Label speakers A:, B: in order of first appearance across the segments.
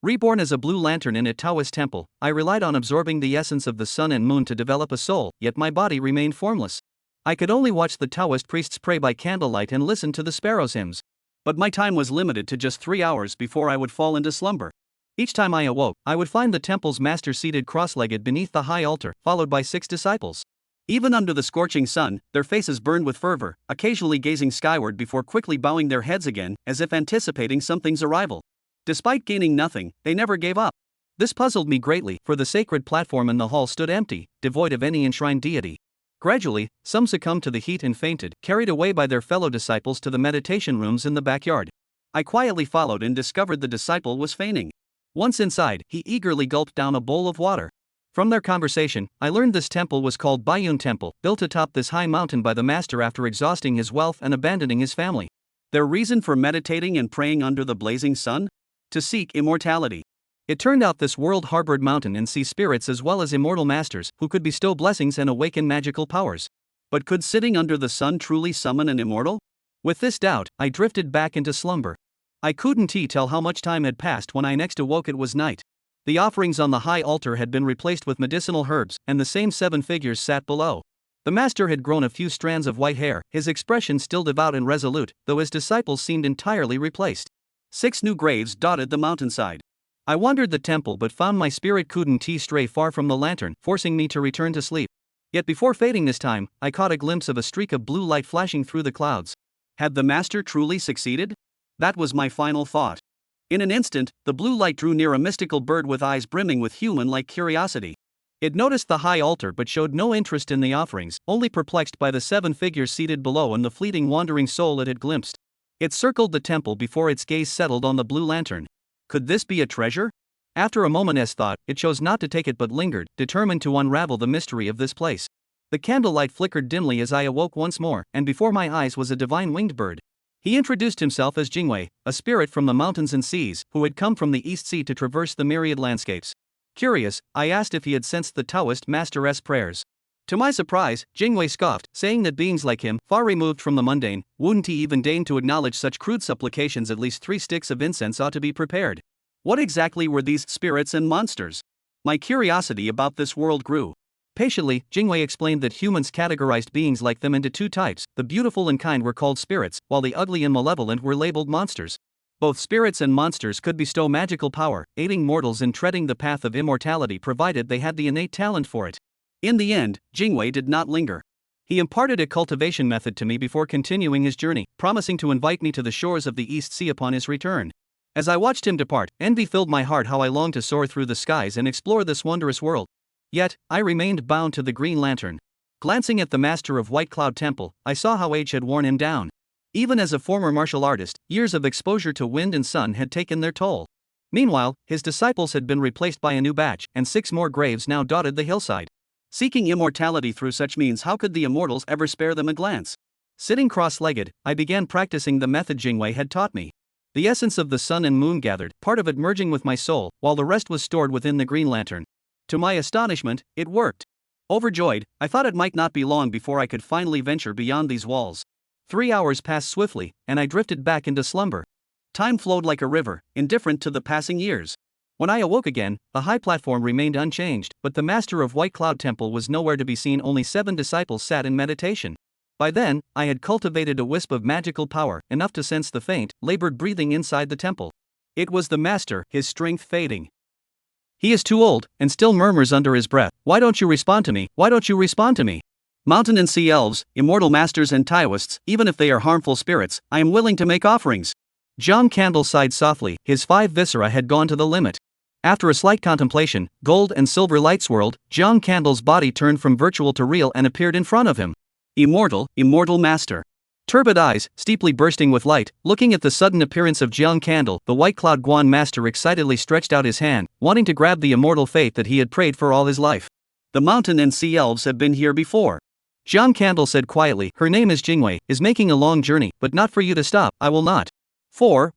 A: Reborn as a blue lantern in a Taoist temple, I relied on absorbing the essence of the sun and moon to develop a soul, yet my body remained formless. I could only watch the Taoist priests pray by candlelight and listen to the sparrows' hymns. But my time was limited to just 3 hours before I would fall into slumber. Each time I awoke, I would find the temple's master seated cross-legged beneath the high altar, followed by 6 disciples. Even under the scorching sun, their faces burned with fervor, occasionally gazing skyward before quickly bowing their heads again, as if anticipating something's arrival. Despite gaining nothing, they never gave up. This puzzled me greatly, for the sacred platform in the hall stood empty, devoid of any enshrined deity. Gradually, some succumbed to the heat and fainted, carried away by their fellow disciples to the meditation rooms in the backyard. I quietly followed and discovered the disciple was fainting. Once inside, he eagerly gulped down a bowl of water. From their conversation, I learned this temple was called Baiyun Temple, built atop this high mountain by the master after exhausting his wealth and abandoning his family. Their reason for meditating and praying under the blazing sun? To seek immortality. It turned out this world harbored mountain and sea spirits as well as immortal masters who could bestow blessings and awaken magical powers. But could sitting under the sun truly summon an immortal? With this doubt, I drifted back into slumber. I couldn't tell how much time had passed when I next awoke. It was night. The offerings on the high altar had been replaced with medicinal herbs, and the same 7 figures sat below. The master had grown a few strands of white hair, his expression still devout and resolute, though his disciples seemed entirely replaced. 6 new graves dotted the mountainside. I wandered the temple but found my spirit couldn't stray far from the lantern, forcing me to return to sleep. Yet before fading this time, I caught a glimpse of a streak of blue light flashing through the clouds. Had the master truly succeeded? That was my final thought. In an instant, the blue light drew near a mystical bird with eyes brimming with human-like curiosity. It noticed the high altar but showed no interest in the offerings, only perplexed by the 7 figures seated below and the fleeting wandering soul it had glimpsed. It circled the temple before its gaze settled on the blue lantern. Could this be a treasure? After a moment's thought, it chose not to take it but lingered, determined to unravel the mystery of this place. The candlelight flickered dimly as I awoke once more, and before my eyes was a divine winged bird. He introduced himself as Jingwei, a spirit from the mountains and seas, who had come from the East Sea to traverse the myriad landscapes. Curious, I asked if he had sensed the Taoist master's prayers. To my surprise, Jingwei scoffed, saying that beings like him, far removed from the mundane, wouldn't even deign to acknowledge such crude supplications. At least 3 sticks of incense ought to be prepared. What exactly were these spirits and monsters? My curiosity about this world grew. Patiently, Jingwei explained that humans categorized beings like them into 2 types. The beautiful and kind were called spirits, while the ugly and malevolent were labeled monsters. Both spirits and monsters could bestow magical power, aiding mortals in treading the path of immortality provided they had the innate talent for it. In the end, Jingwei did not linger. He imparted a cultivation method to me before continuing his journey, promising to invite me to the shores of the East Sea upon his return. As I watched him depart, envy filled my heart. How I longed to soar through the skies and explore this wondrous world. Yet, I remained bound to the green lantern. Glancing at the master of White Cloud Temple, I saw how age had worn him down. Even as a former martial artist, years of exposure to wind and sun had taken their toll. Meanwhile, his disciples had been replaced by a new batch, and 6 more graves now dotted the hillside. Seeking immortality through such means, how could the immortals ever spare them a glance? Sitting cross-legged, I began practicing the method Jingwei had taught me. The essence of the sun and moon gathered, part of it merging with my soul, while the rest was stored within the green lantern. To my astonishment, it worked. Overjoyed, I thought it might not be long before I could finally venture beyond these walls. 3 hours passed swiftly, and I drifted back into slumber. Time flowed like a river, indifferent to the passing years. When I awoke again, the high platform remained unchanged, but the master of White Cloud Temple was nowhere to be seen. Only 7 disciples sat in meditation. By then, I had cultivated a wisp of magical power, enough to sense the faint, labored breathing inside the temple. It was the master, his strength fading. He is too old, and still murmurs under his breath, "Why don't you respond to me? Why don't you respond to me?" Mountain and sea elves, immortal masters and Taoists, even if they are harmful spirits, I am willing to make offerings. Jiang Candle sighed softly, his 5 viscera had gone to the limit. After a slight contemplation, gold and silver lights swirled, Jiang Candle's body turned from virtual to real and appeared in front of him. Immortal master. Turbid eyes, steeply bursting with light, looking at the sudden appearance of Jiang Candle, the White Cloud Guan master excitedly stretched out his hand, wanting to grab the immortal fate that he had prayed for all his life. The mountain and sea elves have been here before. Jiang Candle said quietly, "Her name is Jingwei, is making a long journey, but not for you to stop. I will not."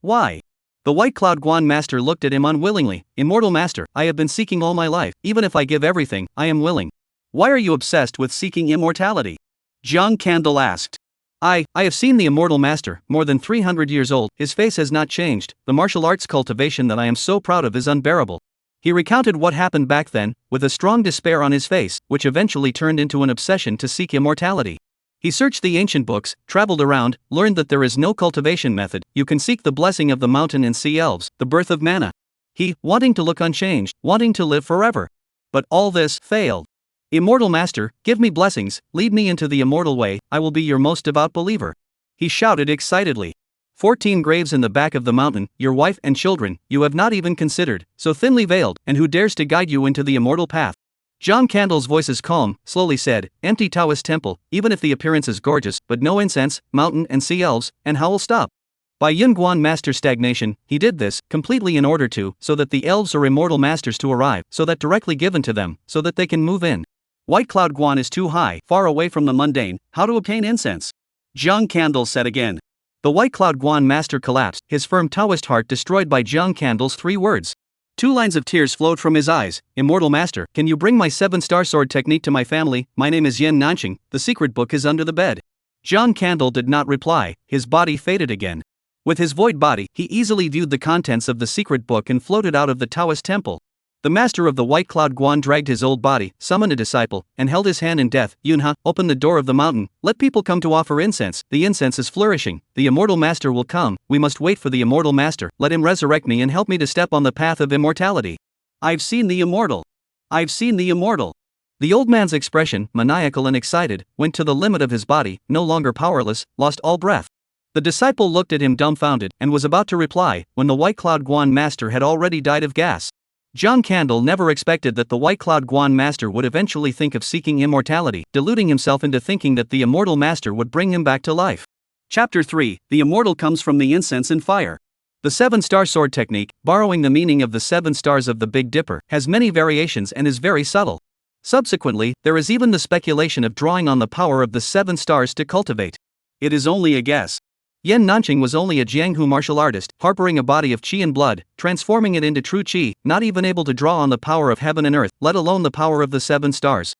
A: Why? The White Cloud Guan master looked at him unwillingly. "Immortal master, I have been seeking all my life. Even if I give everything, I am willing." "Why are you obsessed with seeking immortality?" Jiang Candle asked. I have seen the immortal master, more than 300 years old, his face has not changed, the martial arts cultivation that I am so proud of is unbearable. He recounted what happened back then, with a strong despair on his face, which eventually turned into an obsession to seek immortality. He searched the ancient books, traveled around, learned that there is no cultivation method, you can seek the blessing of the mountain and sea elves, the birth of mana. He, wanting to look unchanged, wanting to live forever. But all this failed. Immortal master, give me blessings, lead me into the immortal way, I will be your most devout believer. He shouted excitedly. 14 graves in the back of the mountain, your wife and children, you have not even considered, so thinly veiled, and who dares to guide you into the immortal path? John Candle's voice is calm, slowly said, empty Taoist temple, even if the appearance is gorgeous, but no incense, mountain and sea elves, and how will stop? By Yun Guan master stagnation, he did this, completely in order to, so that the elves or immortal masters to arrive, so that directly given to them, so that they can move in. White Cloud Guan is too high, far away from the mundane, how to obtain incense? Jiang Candle said again. The White Cloud Guan master collapsed, his firm Taoist heart destroyed by Jiang Candle's 3 words. 2 lines of tears flowed from his eyes. Immortal master, can you bring my 7-star sword technique to my family? My name is Yen Nanqing, the secret book is under the bed. Jiang Candle did not reply, his body faded again. With his void body, he easily viewed the contents of the secret book and floated out of the Taoist temple. The master of the White Cloud Guan dragged his old body, summoned a disciple, and held his hand in death. Yunha, open the door of the mountain, let people come to offer incense, the incense is flourishing, the immortal master will come, we must wait for the immortal master, let him resurrect me and help me to step on the path of immortality. I've seen the immortal. I've seen the immortal. The old man's expression, maniacal and excited, went to the limit of his body, no longer powerless, lost all breath. The disciple looked at him dumbfounded, and was about to reply, when the White Cloud Guan master had already died of gas. Jiang Candle never expected that the White Cloud Guan master would eventually think of seeking immortality, deluding himself into thinking that the immortal master would bring him back to life. Chapter 3, The Immortal Comes from the Incense and Fire. The 7-star sword technique, borrowing the meaning of the 7 stars of the Big Dipper, has many variations and is very subtle. Subsequently, there is even the speculation of drawing on the power of the 7 stars to cultivate. It is only a guess. Yen Nanqing was only a Jianghu martial artist, harboring a body of qi and blood, transforming it into true qi, not even able to draw on the power of heaven and earth, let alone the power of the 7 stars.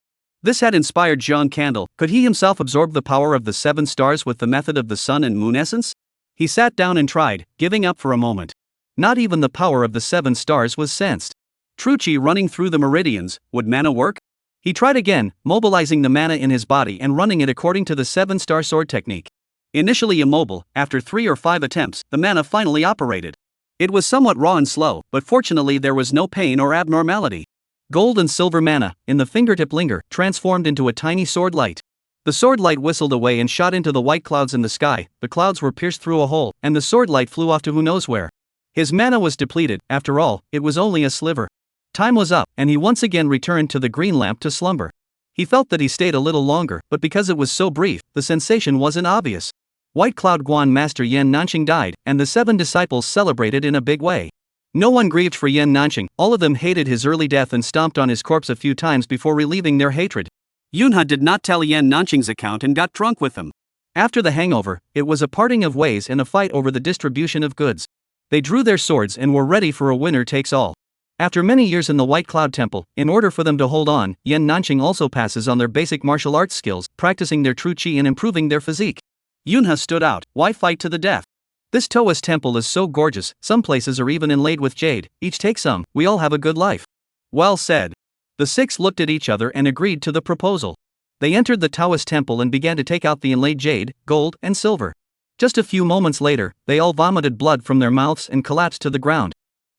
A: This had inspired Jiang Candle. Could he himself absorb the power of the 7 stars with the method of the sun and moon essence? He sat down and tried, giving up for a moment. Not even the power of the 7 stars was sensed. True qi running through the meridians, would mana work? He tried again, mobilizing the mana in his body and running it according to the 7-star sword technique. Initially immobile, after 3 or 5 attempts, the mana finally operated. It was somewhat raw and slow, but fortunately there was no pain or abnormality. Gold and silver mana, in the fingertip linger, transformed into a tiny sword light. The sword light whistled away and shot into the white clouds in the sky, the clouds were pierced through a hole, and the sword light flew off to who knows where. His mana was depleted, after all, it was only a sliver. Time was up, and he once again returned to the green lamp to slumber. He felt that he stayed a little longer, but because it was so brief, the sensation wasn't obvious. White Cloud Guan Master Yen Nanqing died, and the 7 disciples celebrated in a big way. No one grieved for Yen Nanqing, all of them hated his early death and stomped on his corpse a few times before relieving their hatred. Yunha did not tell Yen Nanqing's account and got drunk with him. After the hangover, it was a parting of ways and a fight over the distribution of goods. They drew their swords and were ready for a winner-takes-all. After many years in the White Cloud Temple, in order for them to hold on, Yen Nanqing also passes on their basic martial arts skills, practicing their true qi and improving their physique. Yunha stood out, why fight to the death? This Taoist temple is so gorgeous, some places are even inlaid with jade, each take some, we all have a good life. Well said. The 6 looked at each other and agreed to the proposal. They entered the Taoist temple and began to take out the inlaid jade, gold, and silver. Just a few moments later, they all vomited blood from their mouths and collapsed to the ground.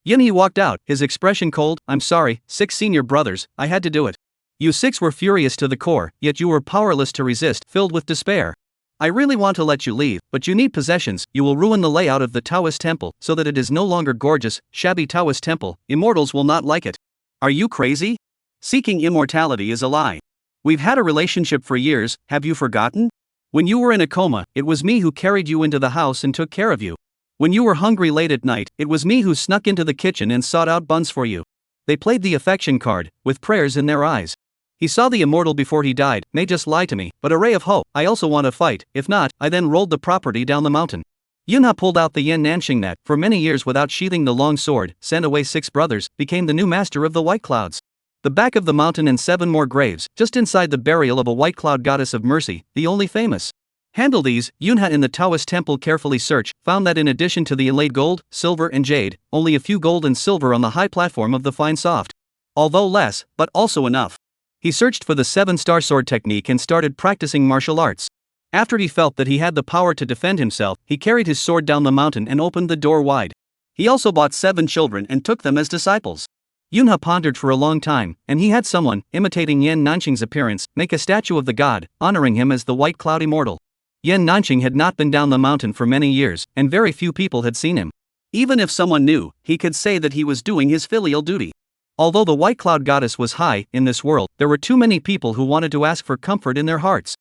A: Yunhe walked out, his expression cold. I'm sorry, 6 senior brothers, I had to do it. You 6 were furious to the core, yet you were powerless to resist, filled with despair. I really want to let you leave, but you need possessions, you will ruin the layout of the Taoist temple, so that it is no longer gorgeous, shabby Taoist temple, immortals will not like it. Are you crazy? Seeking immortality is a lie. We've had a relationship for years, have you forgotten? When you were in a coma, it was me who carried you into the house and took care of you. When you were hungry late at night, it was me who snuck into the kitchen and sought out buns for you. They played the affection card, with prayers in their eyes. He saw the immortal before he died, may just lie to me, but a ray of hope, I also want to fight, if not, I then rolled the property down the mountain. Yunha pulled out the Yen Nanqing that, for many years without sheathing the long sword, sent away 6 brothers, became the new master of the White Clouds. The back of the mountain and 7 more graves, just inside the burial of a White Cloud goddess of mercy, the only famous. Handle these. Yunha in the Taoist temple carefully searched, found that in addition to the inlaid gold, silver and jade, only a few gold and silver on the high platform of the fine soft. Although less, but also enough. He searched for the 7-star sword technique and started practicing martial arts. After he felt that he had the power to defend himself, he carried his sword down the mountain and opened the door wide. He also bought 7 children and took them as disciples. Yunha pondered for a long time, and he had someone, imitating Yan Nanqing's appearance, make a statue of the god, honoring him as the White Cloud Immortal. Yan Nanqing had not been down the mountain for many years, and very few people had seen him. Even if someone knew, he could say that he was doing his filial duty. Although the White Cloud Goddess was high in this world, there were too many people who wanted to ask for comfort in their hearts.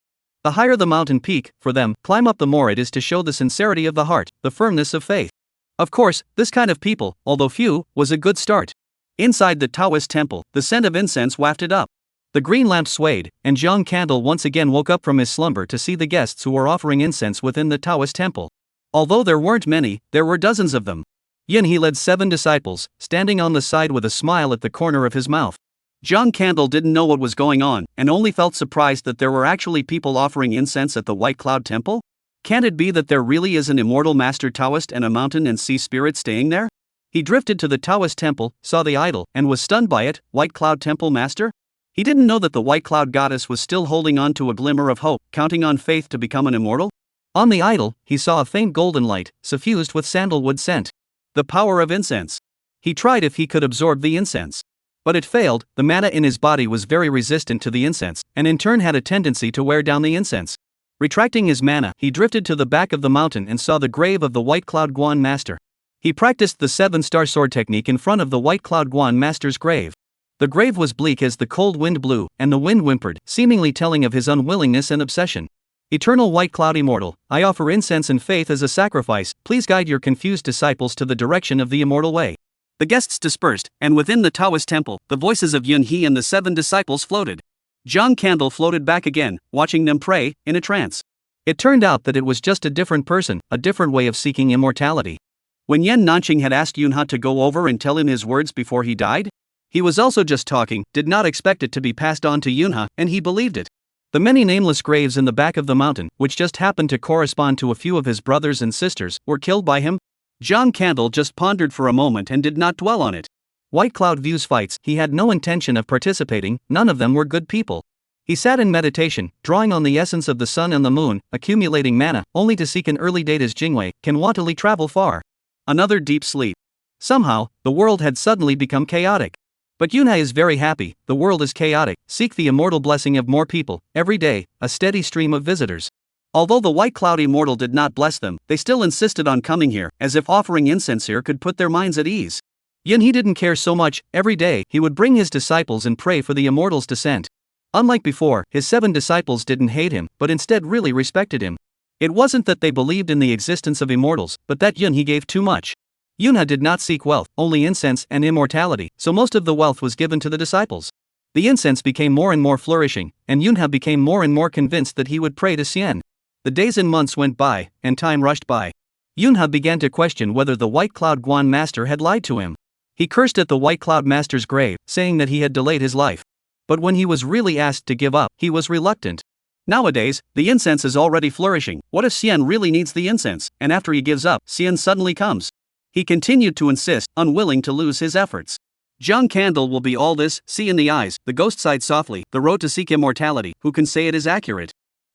A: The higher the mountain peak, for them, climb up the more it is to show the sincerity of the heart, the firmness of faith. Of course, this kind of people, although few, was a good start. Inside the Taoist temple, the scent of incense wafted up. The green lamp swayed, and Zhang Candle once again woke up from his slumber to see the guests who were offering incense within the Taoist temple. Although there weren't many, there were dozens of them. Yin he led 7 disciples, standing on the side with a smile at the corner of his mouth. Zhang Candle didn't know what was going on, and only felt surprised that there were actually people offering incense at the White Cloud Temple? Can't it be that there really is an immortal master Taoist and a mountain and sea spirit staying there? He drifted to the Taoist temple, saw the idol, and was stunned by it. White Cloud Temple Master? He didn't know that the White Cloud Goddess was still holding on to a glimmer of hope, counting on faith to become an immortal? On the idol, he saw a faint golden light, suffused with sandalwood scent. The power of incense. He tried if he could absorb the incense. But it failed. The mana in his body was very resistant to the incense, and in turn had a tendency to wear down the incense. Retracting his mana, he drifted to the back of the mountain and saw the grave of the White Cloud Guan Master. He practiced the 7-star sword technique in front of the White Cloud Guan Master's grave. The grave was bleak as the cold wind blew, and the wind whimpered, seemingly telling of his unwillingness and obsession. Eternal White Cloud Immortal, I offer incense and faith as a sacrifice. Please guide your confused disciples to the direction of the immortal way. The guests dispersed, and within the Taoist temple, the voices of Yun He and the 7 disciples floated. Zhang Candle floated back again, watching them pray, in a trance. It turned out that it was just a different person, a different way of seeking immortality. When Yan Nanqing had asked Yunha to go over and tell him his words before he died, he was also just talking, did not expect it to be passed on to Yunha, and he believed it. The many nameless graves in the back of the mountain, which just happened to correspond to a few of his brothers and sisters, were killed by him. Zhang Candle just pondered for a moment and did not dwell on it. White Cloud views fights, he had no intention of participating, none of them were good people. He sat in meditation, drawing on the essence of the sun and the moon, accumulating mana, only to seek an early date as Jingwei can wantedly travel far. Another deep sleep. Somehow, the world had suddenly become chaotic. But Yunha is very happy. The world is chaotic. Seek the immortal blessing of more people. Every day, a steady stream of visitors. Although the White Cloud Immortal did not bless them, they still insisted on coming here, as if offering incense here could put their minds at ease. Yin he didn't care so much. Every day, he would bring his disciples and pray for the immortal's descent. Unlike before, his 7 disciples didn't hate him, but instead really respected him. It wasn't that they believed in the existence of immortals, but that Yun he gave too much. Yunha did not seek wealth, only incense and immortality, so most of the wealth was given to the disciples. The incense became more and more flourishing, and Yunha became more and more convinced that he would pray to Xian. The days and months went by, and time rushed by. Yunha began to question whether the White Cloud Guan Master had lied to him. He cursed at the White Cloud Master's grave, saying that he had delayed his life. But when he was really asked to give up, he was reluctant. Nowadays, the incense is already flourishing. What if Xian really needs the incense, and after he gives up, Xian suddenly comes? He continued to insist, unwilling to lose his efforts. Zhang Candle will be all this, see in the eyes, the ghost sighed softly, the road to seek immortality, who can say it is accurate?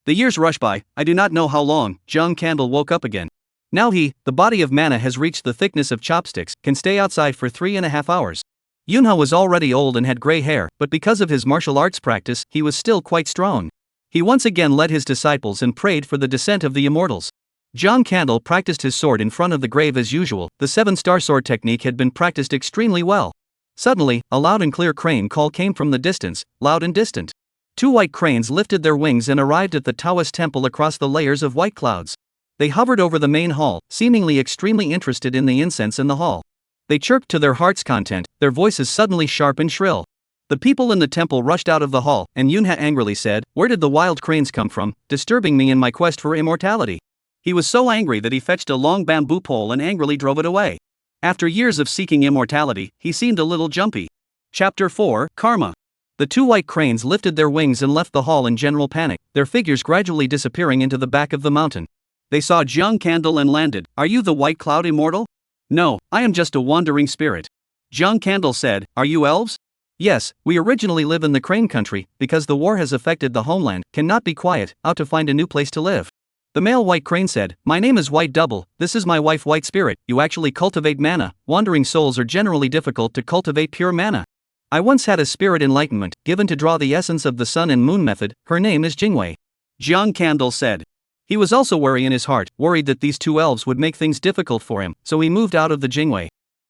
A: The years rush by, I do not know how long. Zhang Candle woke up again. Now he, the body of mana has reached the thickness of chopsticks, can stay outside for 3.5 hours. Yunha was already old and had gray hair, but because of his martial arts practice, he was still quite strong. He once again led his disciples and prayed for the descent of the immortals. Zhang Candle practiced his sword in front of the grave as usual. The 7-star sword technique had been practiced extremely well. Suddenly, a loud and clear crane call came from the distance, loud and distant. 2 white cranes lifted their wings and arrived at the Taoist temple across the layers of white clouds. They hovered over the main hall, seemingly extremely interested in the incense in the hall. They chirped to their heart's content, their voices suddenly sharp and shrill. The people in the temple rushed out of the hall, and Yunha angrily said, "Where did the wild cranes come from, disturbing me in my quest for immortality?" He was so angry that he fetched a long bamboo pole and angrily drove it away. After years of seeking immortality, he seemed a little jumpy. Chapter 4, Karma. The 2 white cranes lifted their wings and left the hall in general panic. their figures gradually disappearing into the back of the mountain. They saw Jiang Candle and landed. "Are you the White Cloud Immortal?" "No, I am just a wandering spirit." Jiang Candle said, "Are you elves?" "Yes, we originally live in the Crane country, because the war has affected the homeland, cannot be quiet, out to find a new place to live." The male White Crane said, "My name is White Double, this is my wife White Spirit, you actually cultivate mana, wandering souls are generally difficult to cultivate pure mana. I once had a spirit enlightenment, given to draw the essence of the sun and moon method, her name is Jingwei." Jiang Candle said. He was also wary in his heart, worried that these two elves would make things difficult for him, so he moved out of the Jingwei.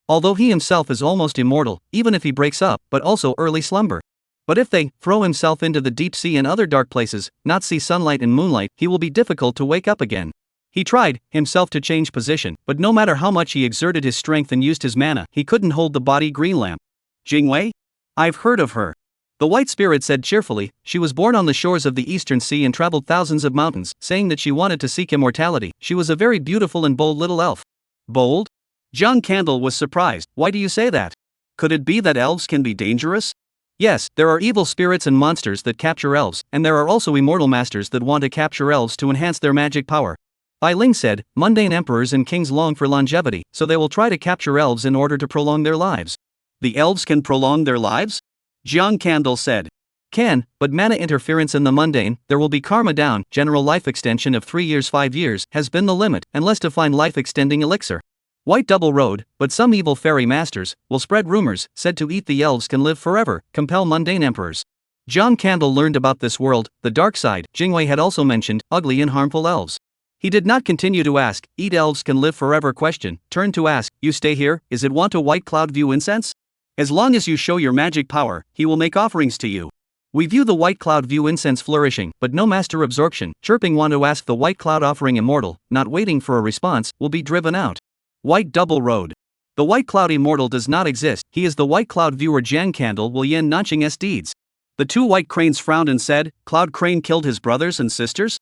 A: Although he himself is almost immortal, even if he breaks up, but also early slumber. But if they throw himself into the deep sea and other dark places, not see sunlight and moonlight, he will be difficult to wake up again. He tried, himself, to change position, but no matter how much he exerted his strength and used his mana, he couldn't hold the body green lamp. "Jingwei? I've heard of her." The White Spirit said cheerfully. She was born on the shores of the Eastern Sea and traveled thousands of mountains, saying that she wanted to seek immortality. She was a very beautiful and bold little elf. Bold? Jiang Candle was surprised. "Why do you say that? Could it be that elves can be dangerous?" "Yes, there are evil spirits and monsters that capture elves, and there are also immortal masters that want to capture elves to enhance their magic power." Bai Ling said, "Mundane emperors and kings long for longevity, so they will try to capture elves in order to prolong their lives." "The elves can prolong their lives?" Jiang Candle said. "Can, but mana interference in the mundane, there will be karma down, general life extension of 3 years 5 years, has been the limit, unless to find life-extending elixir." White Double wrote, "But some evil fairy masters will spread rumors, said to eat the elves can live forever, compel mundane emperors." Jiang Candle learned about this world, the dark side. Jingwei had also mentioned, ugly and harmful elves. He did not continue to ask, "Eat elves can live forever?" question, turned to ask, "You stay here, is it want a White Cloud view incense? As long as you show your magic power, he will make offerings to you. We view the White Cloud view incense flourishing, but no master absorption." Chirping want to ask the White Cloud offering immortal, not waiting for a response, will be driven out. White Double Road. The White Cloud Immortal does not exist, he is the White Cloud viewer. Jiang Candle will yen notching s deeds. The two White Cranes frowned and said, "Cloud Crane killed his brothers and sisters?"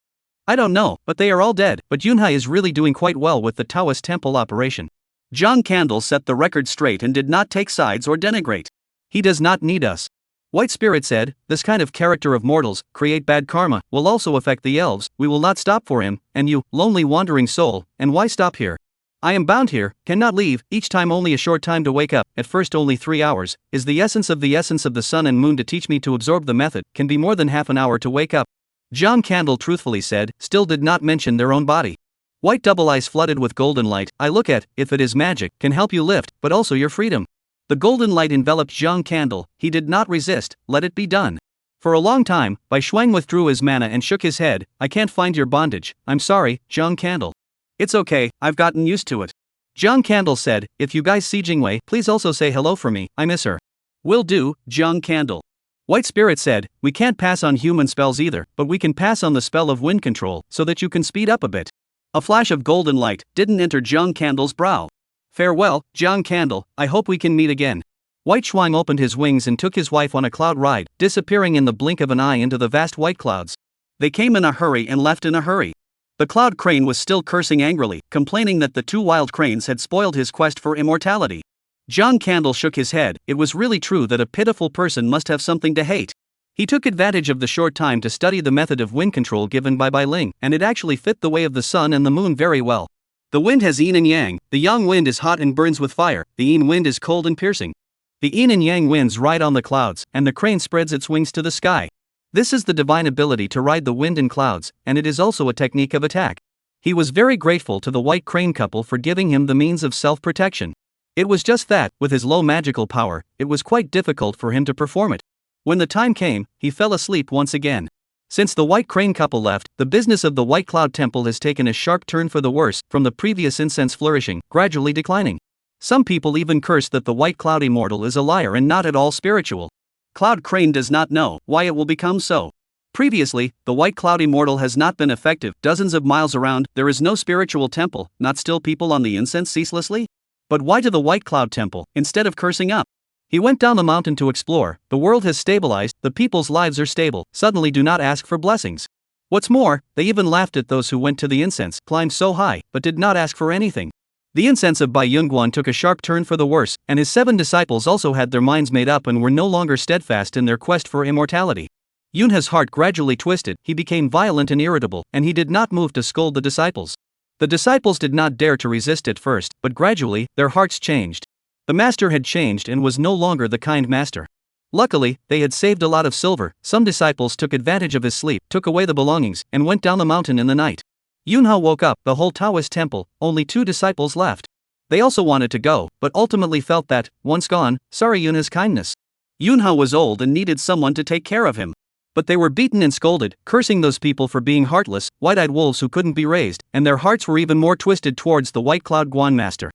A: "I don't know, but they are all dead, but Yunhai is really doing quite well with the Taoist temple operation." Jiang Candle set the record straight and did not take sides or denigrate. "He does not need us." White Spirit said, "This kind of character of mortals, create bad karma, will also affect the elves, we will not stop for him, and you, lonely wandering soul, and why stop here? I am bound here, cannot leave, each time only a short time to wake up, at first only 3 hours, is the essence of the sun and moon to teach me to absorb the method, can be more than half an hour to wake up." Jiang Candle truthfully said, still did not mention their own body. White Double eyes flooded with golden light, "I look at, if it is magic, can help you lift, but also your freedom." The golden light enveloped Jiang Candle, he did not resist, let it be done. For a long time, Bai Shuang withdrew his mana and shook his head, "I can't find your bondage, I'm sorry, Jiang Candle." "It's okay, I've gotten used to it." Jiang Candle said, "If you guys see Jingwei, please also say hello for me, I miss her." "Will do, Jiang Candle." White Spirit said, "We can't pass on human spells either, but we can pass on the spell of wind control, so that you can speed up a bit." A flash of golden light didn't enter Jiang Candle's brow. "Farewell, Jiang Candle, I hope we can meet again." White Shuang opened his wings and took his wife on a cloud ride, disappearing in the blink of an eye into the vast white clouds. They came in a hurry and left in a hurry. The Cloud Crane was still cursing angrily, complaining that the two wild cranes had spoiled his quest for immortality. Jiang Candle shook his head, it was really true that a pitiful person must have something to hate. He took advantage of the short time to study the method of wind control given by Bai Ling, and it actually fit the way of the sun and the moon very well. The wind has yin and yang, the yang wind is hot and burns with fire, the yin wind is cold and piercing. The yin and yang winds ride on the clouds, and the crane spreads its wings to the sky. This is the divine ability to ride the wind and clouds, and it is also a technique of attack. He was very grateful to the White Crane couple for giving him the means of self-protection. It was just that, with his low magical power, it was quite difficult for him to perform it. When the time came, he fell asleep once again. Since the White Crane couple left, the business of the White Cloud Temple has taken a sharp turn for the worse, from the previous incense flourishing, gradually declining. Some people even curse that the White Cloud Immortal is a liar and not at all spiritual. Cloud Crane does not know why it will become so. Previously, the White Cloud Immortal has not been effective. Dozens of miles around, there is no spiritual temple, not still people on the incense ceaselessly? But why to the White Cloud Temple, instead of cursing up? He went down the mountain to explore, the world has stabilized, the people's lives are stable, suddenly do not ask for blessings. What's more, they even laughed at those who went to the incense, climbed so high, but did not ask for anything. The incense of Bai Yunguan took a sharp turn for the worse, and his 7 disciples also had their minds made up and were no longer steadfast in their quest for immortality. Yunha's heart gradually twisted, he became violent and irritable, and he did not move to scold the disciples. The disciples did not dare to resist at first, but gradually, their hearts changed. The master had changed and was no longer the kind master. Luckily, they had saved a lot of silver. Some disciples took advantage of his sleep, took away the belongings, and went down the mountain in the night. Yunha woke up, the whole Taoist temple, only 2 disciples left. They also wanted to go, but ultimately felt that, once gone, sorry Yunha's kindness. Yunha was old and needed someone to take care of him. But they were beaten and scolded, cursing those people for being heartless, white-eyed wolves who couldn't be raised, and their hearts were even more twisted towards the White Cloud Guan Master.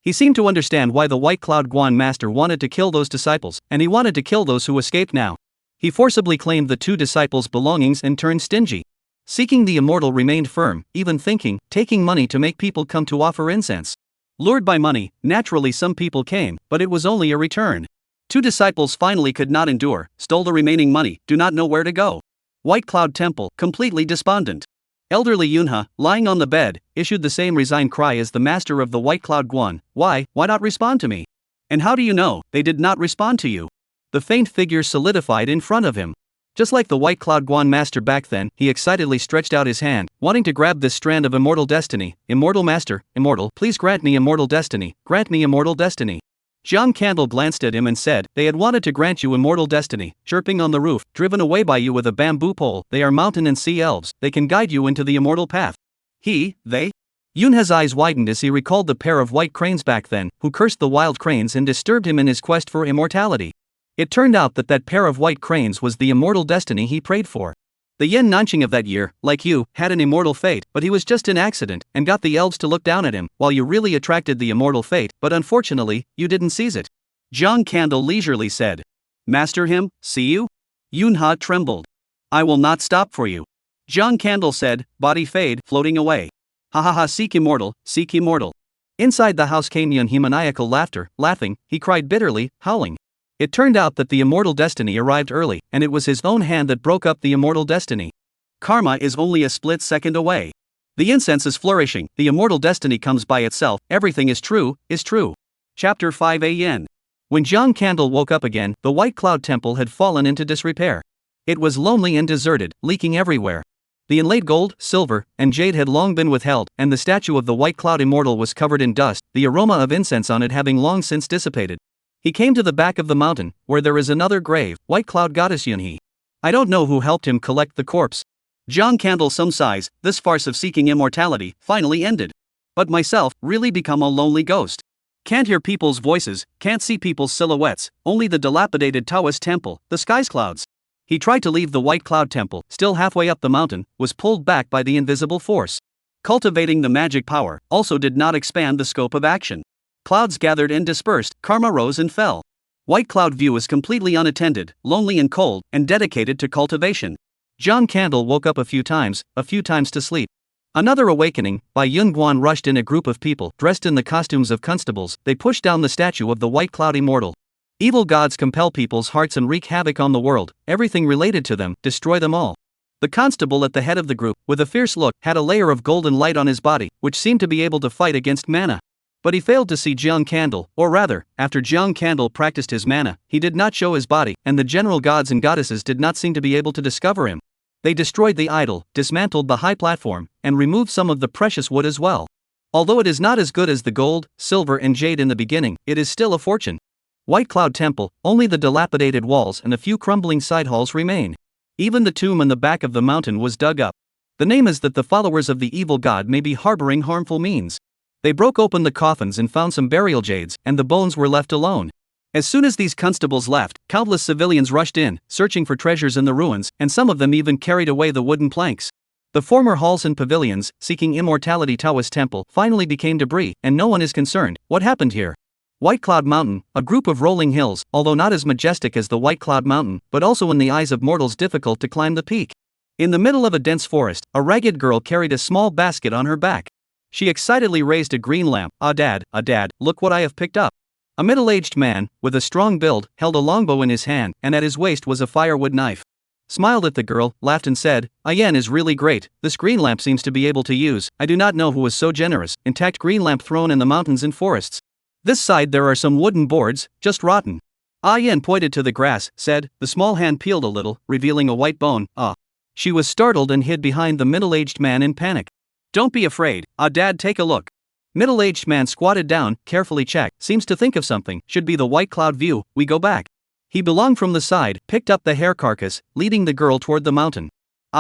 A: He seemed to understand why the White Cloud Guan Master wanted to kill those disciples, and he wanted to kill those who escaped now. He forcibly claimed the 2 disciples' belongings and turned stingy. Seeking the immortal remained firm, even thinking, taking money to make people come to offer incense. Lured by money, naturally some people came, but it was only a return. 2 disciples finally could not endure, stole the remaining money, do not know where to go. White Cloud Temple, completely despondent. Elderly Yunha, lying on the bed, issued the same resigned cry as the master of the White Cloud Guan. Why not respond to me? And how do you know they did not respond to you? The faint figure solidified in front of him. Just like the White Cloud Guan Master back then, he excitedly stretched out his hand, wanting to grab this strand of immortal destiny. Immortal Master, immortal, please grant me immortal destiny, grant me immortal destiny. Jiang Candle glanced at him and said, they had wanted to grant you immortal destiny, chirping on the roof, driven away by you with a bamboo pole. They are mountain and sea elves, they can guide you into the immortal path. They? Yunha's eyes widened as he recalled the pair of white cranes back then, who cursed the wild cranes and disturbed him in his quest for immortality. It turned out that pair of white cranes was the immortal destiny he prayed for. The Yen Nanqing of that year, like you, had an immortal fate, but he was just an accident, and got the elves to look down at him, while you really attracted the immortal fate, but unfortunately, you didn't seize it. Jiang Candle leisurely said. Master him, see you? Yunha trembled. I will not stop for you. Jiang Candle said, body fade, floating away. Ha ha ha, seek immortal, seek immortal. Inside the house came Yunhe maniacal laughter, laughing, he cried bitterly, howling. It turned out that the immortal destiny arrived early, and it was his own hand that broke up the immortal destiny. Karma is only a split second away. The incense is flourishing, the immortal destiny comes by itself, everything is true, is true. Chapter 5 Yen. When Jiang Candle woke up again, the White Cloud Temple had fallen into disrepair. It was lonely and deserted, leaking everywhere. The inlaid gold, silver, and jade had long been withheld, and the statue of the White Cloud Immortal was covered in dust, the aroma of incense on it having long since dissipated. He came to the back of the mountain, where there is another grave, White Cloud Goddess Yunhe. I don't know who helped him collect the corpse. Jiang Candle some sighs, this farce of seeking immortality, finally ended. But myself, really become a lonely ghost. Can't hear people's voices, can't see people's silhouettes, only the dilapidated Taoist temple, the sky's clouds. He tried to leave the White Cloud Temple, still halfway up the mountain, was pulled back by the invisible force. Cultivating the magic power, also did not expand the scope of action. Clouds gathered and dispersed, karma rose and fell. White Cloud View is completely unattended, lonely and cold, and dedicated to cultivation. Jiang Candle woke up a few times to sleep. Another awakening, Bai Yunguan rushed in a group of people, dressed in the costumes of constables, they pushed down the statue of the White Cloud Immortal. Evil gods compel people's hearts and wreak havoc on the world, everything related to them, destroy them all. The constable at the head of the group, with a fierce look, had a layer of golden light on his body, which seemed to be able to fight against mana. But he failed to see Jiang Candle, or rather, after Jiang Candle practiced his mana, he did not show his body, and the general gods and goddesses did not seem to be able to discover him. They destroyed the idol, dismantled the high platform, and removed some of the precious wood as well. Although it is not as good as the gold, silver and jade in the beginning, it is still a fortune. White Cloud Temple, only the dilapidated walls and a few crumbling side halls remain. Even the tomb in the back of the mountain was dug up. The name is that the followers of the evil god may be harboring harmful means. They broke open the coffins and found some burial jades, and the bones were left alone. As soon as these constables left, countless civilians rushed in, searching for treasures in the ruins, and some of them even carried away the wooden planks. The former halls and pavilions, seeking immortality Taoist temple, finally became debris, and no one is concerned. What happened here? White Cloud Mountain, a group of rolling hills, although not as majestic as the White Cloud Mountain, but also in the eyes of mortals difficult to climb the peak. In the middle of a dense forest, a ragged girl carried a small basket on her back. She excitedly raised a green lamp. Dad, look what I have picked up. A middle-aged man, with a strong build, held a longbow in his hand, and at his waist was a firewood knife. Smiled at the girl, laughed and said, Yen is really great, this green lamp seems to be able to use, I do not know who was so generous, intact green lamp thrown in the mountains and forests. This side there are some wooden boards, just rotten. Ah Yen pointed to the grass, said, the small hand peeled a little, revealing a white bone. Ah. She was startled and hid behind the middle-aged man in panic. Don't be afraid, Dad, take a look. Middle-aged man squatted down, carefully checked, seems to think of something, should be the white cloud view, we go back. He belonged from the side, picked up the hair carcass, leading the girl toward the mountain.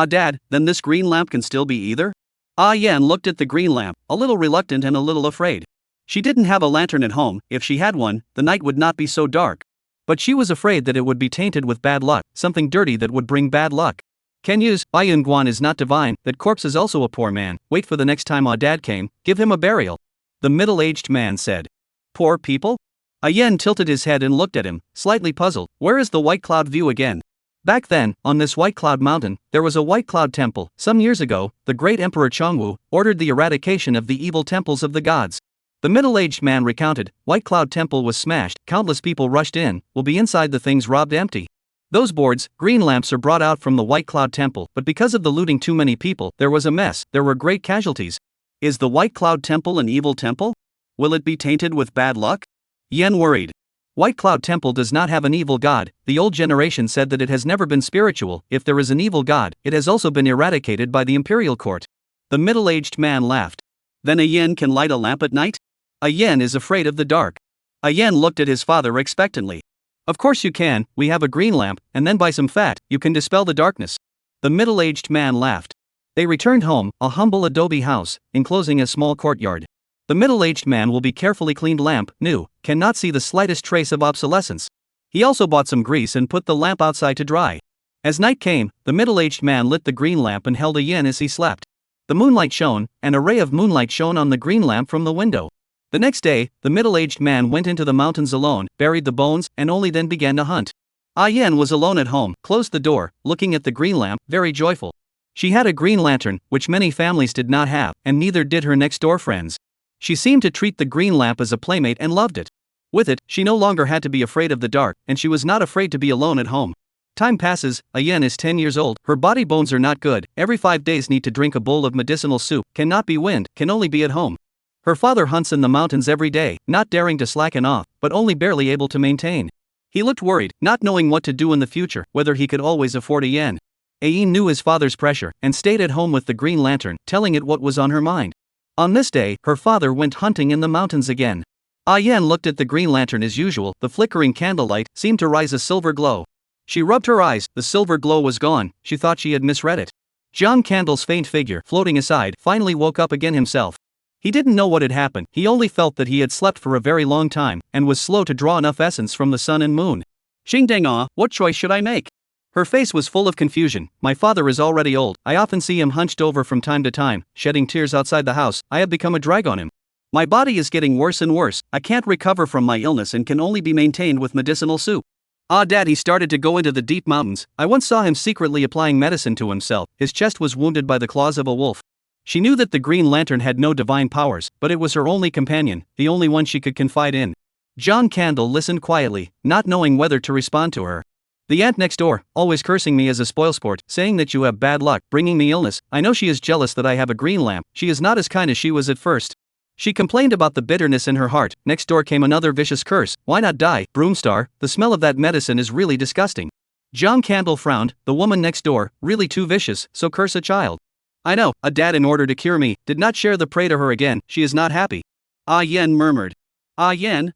A: Dad, then this green lamp can still be either? Ah Yan looked at the green lamp, a little reluctant and a little afraid. She didn't have a lantern at home, if she had one, the night would not be so dark. But she was afraid that it would be tainted with bad luck, something dirty that would bring bad luck. Can use, Bayun Guan is not divine, that corpse is also a poor man, wait for the next time Dad came, give him a burial. The middle-aged man said. Poor people? Yen tilted his head and looked at him, slightly puzzled, where is the white cloud view again? Back then, on this white cloud mountain, there was a white cloud temple. Some years ago, the great Emperor Chongwu ordered the eradication of the evil temples of the gods. The middle-aged man recounted, White Cloud Temple was smashed, countless people rushed in, will be inside the things robbed empty. Those boards, green lamps are brought out from the White Cloud Temple, but because of the looting too many people, there was a mess, there were great casualties. Is the White Cloud Temple an evil temple? Will it be tainted with bad luck? Yen worried. White Cloud Temple does not have an evil god, the old generation said that it has never been spiritual, if there is an evil god, it has also been eradicated by the imperial court. The middle-aged man laughed. Then a Yen can light a lamp at night? A Yen is afraid of the dark. A Yen looked at his father expectantly. Of course you can, we have a green lamp, and then by some fat, you can dispel the darkness. The middle-aged man laughed. They returned home, a humble adobe house, enclosing a small courtyard. The middle-aged man will be carefully cleaned lamp, new, cannot see the slightest trace of obsolescence. He also bought some grease and put the lamp outside to dry. As night came, the middle-aged man lit the green lamp and held a Yen as he slept. The moonlight shone, an array of moonlight shone on the green lamp from the window. The next day, the middle-aged man went into the mountains alone, buried the bones, and only then began to hunt. Yen was alone at home, closed the door, looking at the green lamp, very joyful. She had a green lantern, which many families did not have, and neither did her next-door friends. She seemed to treat the green lamp as a playmate and loved it. With it, she no longer had to be afraid of the dark, and she was not afraid to be alone at home. Time passes, Yen is 10 years old, her body bones are not good, every 5 days need to drink a bowl of medicinal soup, cannot be wind, can only be at home. Her father hunts in the mountains every day, not daring to slacken off, but only barely able to maintain. He looked worried, not knowing what to do in the future, whether he could always afford a Yen. Ayin knew his father's pressure, and stayed at home with the green lantern, telling it what was on her mind. On this day, her father went hunting in the mountains again. Yen looked at the green lantern as usual, the flickering candlelight seemed to rise a silver glow. She rubbed her eyes, the silver glow was gone, she thought she had misread it. John Candle's faint figure, floating aside, finally woke up again himself. He didn't know what had happened, he only felt that he had slept for a very long time, and was slow to draw enough essence from the sun and moon. Xingdang, what choice should I make? Her face was full of confusion. My father is already old, I often see him hunched over from time to time, shedding tears outside the house, I have become a drag on him. My body is getting worse and worse, I can't recover from my illness and can only be maintained with medicinal soup. Dad, he started to go into the deep mountains, I once saw him secretly applying medicine to himself, his chest was wounded by the claws of a wolf. She knew that the green lantern had no divine powers, but it was her only companion, the only one she could confide in. John Candle listened quietly, not knowing whether to respond to her. The aunt next door, always cursing me as a spoilsport, saying that you have bad luck, bringing me illness, I know she is jealous that I have a green lamp, she is not as kind as she was at first. She complained about the bitterness in her heart. Next door came another vicious curse, why not die, Broomstar, the smell of that medicine is really disgusting. John Candle frowned, the woman next door, really too vicious, so curse a child. I know, a dad in order to cure me, did not share the prey to her again, she is not happy. Yen murmured. Yen.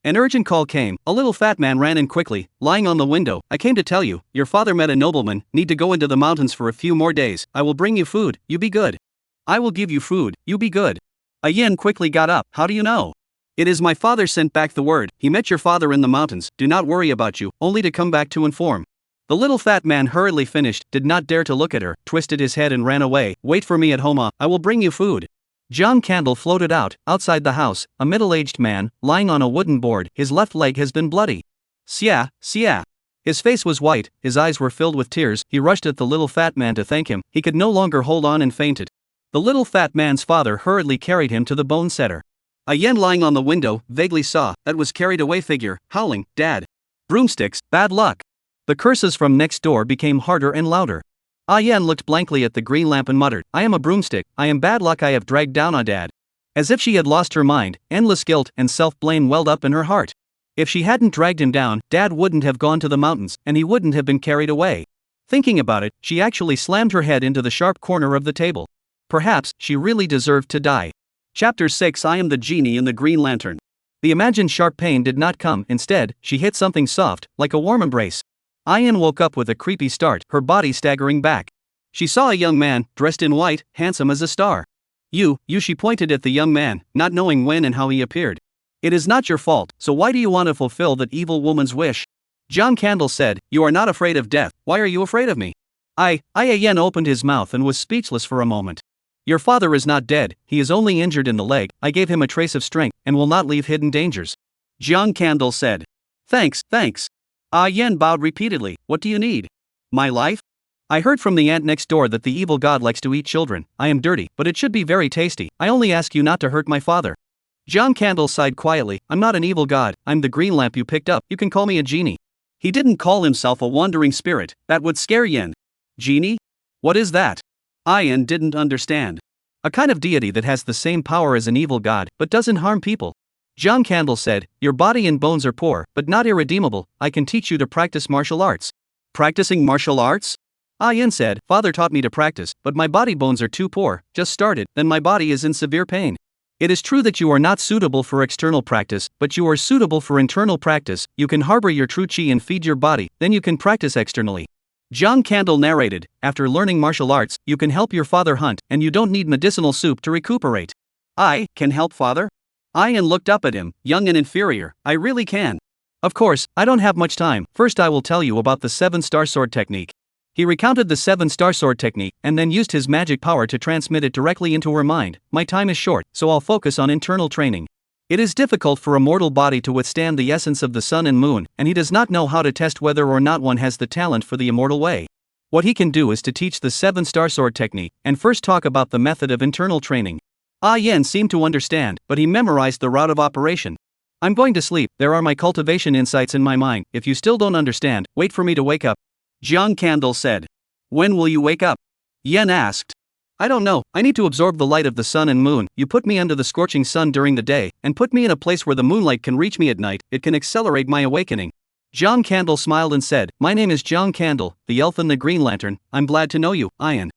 A: An urgent call came, a little fat man ran in quickly, lying on the window, I came to tell you, your father met a nobleman, need to go into the mountains for a few more days, I will bring you food, you be good. I will give you food, you be good. Yen quickly got up, how do you know? It is my father sent back the word, he met your father in the mountains, do not worry about you, only to come back to inform. The little fat man hurriedly finished, did not dare to look at her, twisted his head and ran away, wait for me at home, I will bring you food. John Candle floated out, outside the house, a middle-aged man, lying on a wooden board, his left leg has been bloody. Xia. His face was white, his eyes were filled with tears, he rushed at the little fat man to thank him, he could no longer hold on and fainted. The little fat man's father hurriedly carried him to the bone setter. Yen lying on the window, vaguely saw, that was carried away figure, howling, Dad. Broomsticks, bad luck. The curses from next door became harder and louder. Yen looked blankly at the green lamp and muttered, I am a broomstick, I am bad luck I have dragged down Dad. As if she had lost her mind, endless guilt and self-blame welled up in her heart. If she hadn't dragged him down, Dad wouldn't have gone to the mountains, and he wouldn't have been carried away. Thinking about it, she actually slammed her head into the sharp corner of the table. Perhaps she really deserved to die. Chapter 6 I Am the Genie in the Green Lantern. The imagined sharp pain did not come, instead, she hit something soft, like a warm embrace. Ayan woke up with a creepy start, her body staggering back. She saw a young man, dressed in white, handsome as a star. You, she pointed at the young man, not knowing when and how he appeared. It is not your fault, so why do you want to fulfill that evil woman's wish? John Candle said, You are not afraid of death, why are you afraid of me? Ayan opened his mouth and was speechless for a moment. Your father is not dead, he is only injured in the leg, I gave him a trace of strength, and will not leave hidden dangers. John Candle said. Thanks. Ayan bowed repeatedly, what do you need? My life? I heard from the ant next door that the evil god likes to eat children. I am dirty, but it should be very tasty. I only ask you not to hurt my father. John Candle sighed quietly, I'm not an evil god, I'm the green lamp you picked up, you can call me a genie. He didn't call himself a wandering spirit, that would scare Yen. Genie? What is that? Ayan didn't understand. A kind of deity that has the same power as an evil god, but doesn't harm people. John Candle said, Your body and bones are poor, but not irredeemable, I can teach you to practice martial arts. Practicing martial arts? Ayan said, Father taught me to practice, but my body bones are too poor, just started, then my body is in severe pain. It is true that you are not suitable for external practice, but you are suitable for internal practice, you can harbor your true chi and feed your body, then you can practice externally. John Candle narrated, After learning martial arts, you can help your father hunt, and you don't need medicinal soup to recuperate. I can help father? Ayan looked up at him, young and inferior, I really can. Of course, I don't have much time, first I will tell you about the 7-star sword technique. He recounted the 7-star sword technique, and then used his magic power to transmit it directly into her mind. My time is short, so I'll focus on internal training. It is difficult for a mortal body to withstand the essence of the sun and moon, and he does not know how to test whether or not one has the talent for the immortal way. What he can do is to teach the 7-star sword technique, and first talk about the method of internal training. Ayan seemed to understand, but he memorized the route of operation. I'm going to sleep, there are my cultivation insights in my mind, if you still don't understand, wait for me to wake up. John Candle said. When will you wake up? Yen asked. I don't know, I need to absorb the light of the sun and moon, you put me under the scorching sun during the day, and put me in a place where the moonlight can reach me at night, it can accelerate my awakening. John Candle smiled and said, My name is John Candle, the elf in the Green Lantern, I'm glad to know you, Ayan.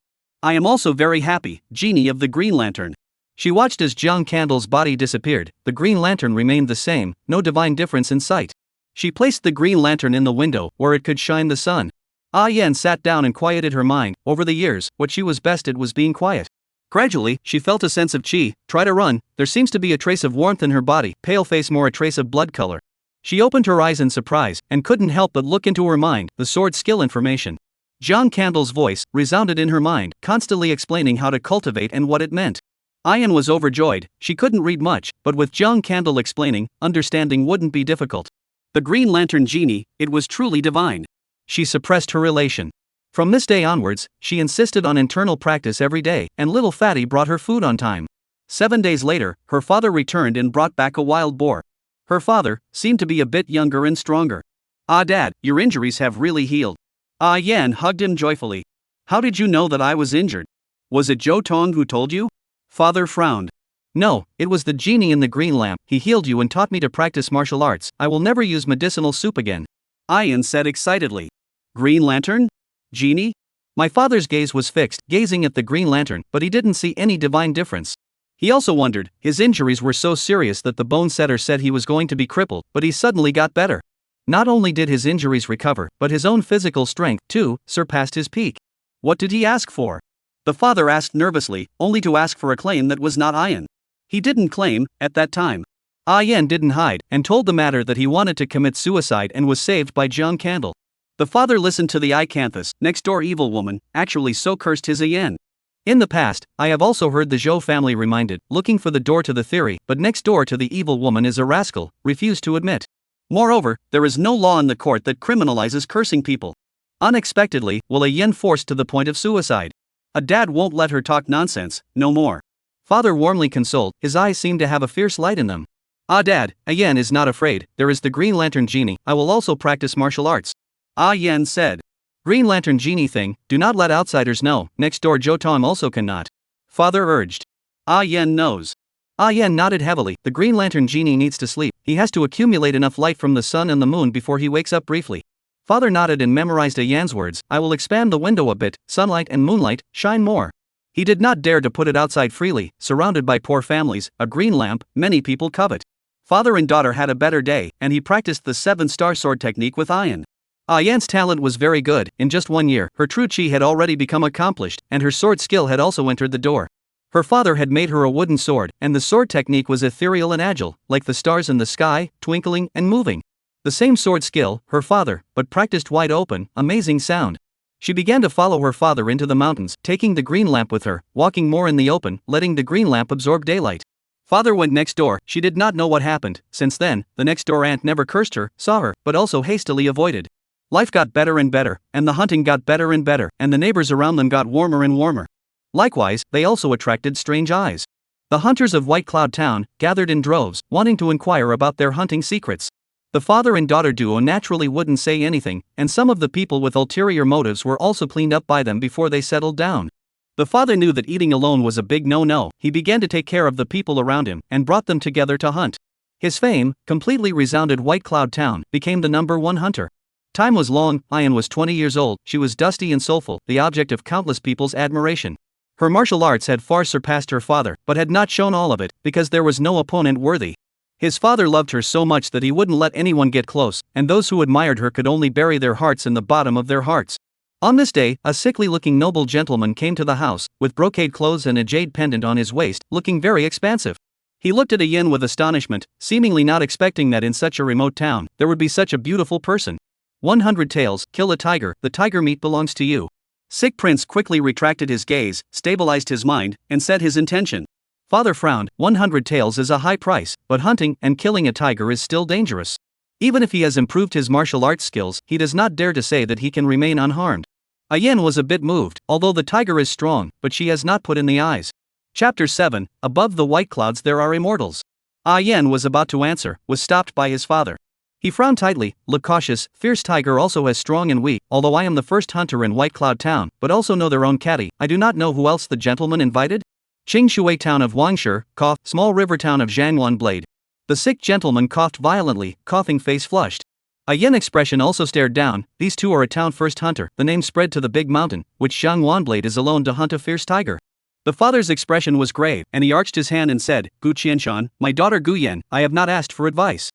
A: I am also very happy, Genie of the Green Lantern. She watched as John Candle's body disappeared, the Green Lantern remained the same, no divine difference in sight. She placed the Green Lantern in the window, where it could shine the sun. Ayan sat down and quieted her mind. Over the years, what she was best at was being quiet. Gradually, she felt a sense of chi. Try to run, there seems to be a trace of warmth in her body, pale face more a trace of blood color. She opened her eyes in surprise, and couldn't help but look into her mind, the sword skill information. John Candle's voice resounded in her mind, constantly explaining how to cultivate and what it meant. Ayan was overjoyed, she couldn't read much, but with John Candle explaining, understanding wouldn't be difficult. The Green Lantern Genie, it was truly divine. She suppressed her elation. From this day onwards, she insisted on internal practice every day, and little Fatty brought her food on time. 7 days later, her father returned and brought back a wild boar. Her father seemed to be a bit younger and stronger. Dad, your injuries have really healed. Yan hugged him joyfully. How did you know that I was injured? Was it Zhou Tong who told you? Father frowned. No, it was the genie in the green lamp, he healed you and taught me to practice martial arts, I will never use medicinal soup again. Ayan said excitedly. Green Lantern? Genie? My father's gaze was fixed, gazing at the Green Lantern, but he didn't see any divine difference. He also wondered, his injuries were so serious that the bone setter said he was going to be crippled, but he suddenly got better. Not only did his injuries recover, but his own physical strength, too, surpassed his peak. What did he ask for? The father asked nervously, only to ask for a claim that was not Ayan. He didn't claim, at that time. Ayan didn't hide, and told the matter that he wanted to commit suicide and was saved by John Candle. The father listened to the Icanthus, next-door evil woman, actually so cursed his Ayan. In the past, I have also heard the Zhou family reminded, looking for the door to the theory, but next door to the evil woman is a rascal, refused to admit. Moreover, there is no law in the court that criminalizes cursing people. Unexpectedly, will Ayan forced to the point of suicide. A dad won't let her talk nonsense, no more. Father warmly consoled, his eyes seemed to have a fierce light in them. Dad, Ayan is not afraid, there is the Green Lantern Genie, I will also practice martial arts. Ayan said. Green Lantern Genie thing, do not let outsiders know, next door Zhou Tong also cannot. Father urged. Ayan knows. Ah Yan nodded heavily. The Green Lantern genie needs to sleep. He has to accumulate enough light from the sun and the moon before he wakes up briefly. Father nodded and memorized Ah Yan's words. I will expand the window a bit, sunlight and moonlight, shine more. He did not dare to put it outside freely, surrounded by poor families, a green lamp, many people covet. Father and daughter had a better day, and he practiced the 7-star sword technique with Ayan. Ah Yan's talent was very good. In just 1 year, her true chi had already become accomplished, and her sword skill had also entered the door. Her father had made her a wooden sword, and the sword technique was ethereal and agile, like the stars in the sky, twinkling and moving. The same sword skill, her father, but practiced wide open, amazing sound. She began to follow her father into the mountains, taking the green lamp with her, walking more in the open, letting the green lamp absorb daylight. Father went next door. She did not know what happened. Since then, the next door aunt never cursed her, saw her, but also hastily avoided. Life got better and better, and the hunting got better and better, and the neighbors around them got warmer and warmer. Likewise, they also attracted strange eyes. The hunters of White Cloud Town gathered in droves, wanting to inquire about their hunting secrets. The father and daughter duo naturally wouldn't say anything, and some of the people with ulterior motives were also cleaned up by them before they settled down. The father knew that eating alone was a big no-no. He began to take care of the people around him and brought them together to hunt. His fame, completely resounded White Cloud Town, became the #1 hunter. Time was long. Ayan was 20 years old. She was dusty and soulful, the object of countless people's admiration. Her martial arts had far surpassed her father, but had not shown all of it, because there was no opponent worthy. His father loved her so much that he wouldn't let anyone get close, and those who admired her could only bury their hearts in the bottom of their hearts. On this day, a sickly-looking noble gentleman came to the house, with brocade clothes and a jade pendant on his waist, looking very expansive. He looked at Ayan with astonishment, seemingly not expecting that in such a remote town, there would be such a beautiful person. 100 taels, kill a tiger, the tiger meat belongs to you. Sick Prince quickly retracted his gaze, stabilized his mind, and said his intention. Father frowned. 100 taels is a high price, but hunting and killing a tiger is still dangerous. Even if he has improved his martial arts skills, he does not dare to say that he can remain unharmed. Ayan was a bit moved, although the tiger is strong, but she has not put in the eyes. Chapter 7, Above the White Clouds There Are Immortals. Ayan was about to answer, was stopped by his father. He frowned tightly. Look cautious, fierce tiger also has strong and weak. Although I am the first hunter in White Cloud Town, but also know their own catty, I do not know who else the gentleman invited? Qingshui town of Wangshi, cough, small river town of Zhangwan Blade. The sick gentleman coughed violently, coughing face flushed. Ayan expression also stared down. These two are a town first hunter. The name spread to the big mountain, which Zhangwan Blade is alone to hunt a fierce tiger. The father's expression was grave, and he arched his hand and said, Gu Qianshan, my daughter Gu Yan, I have not asked for advice.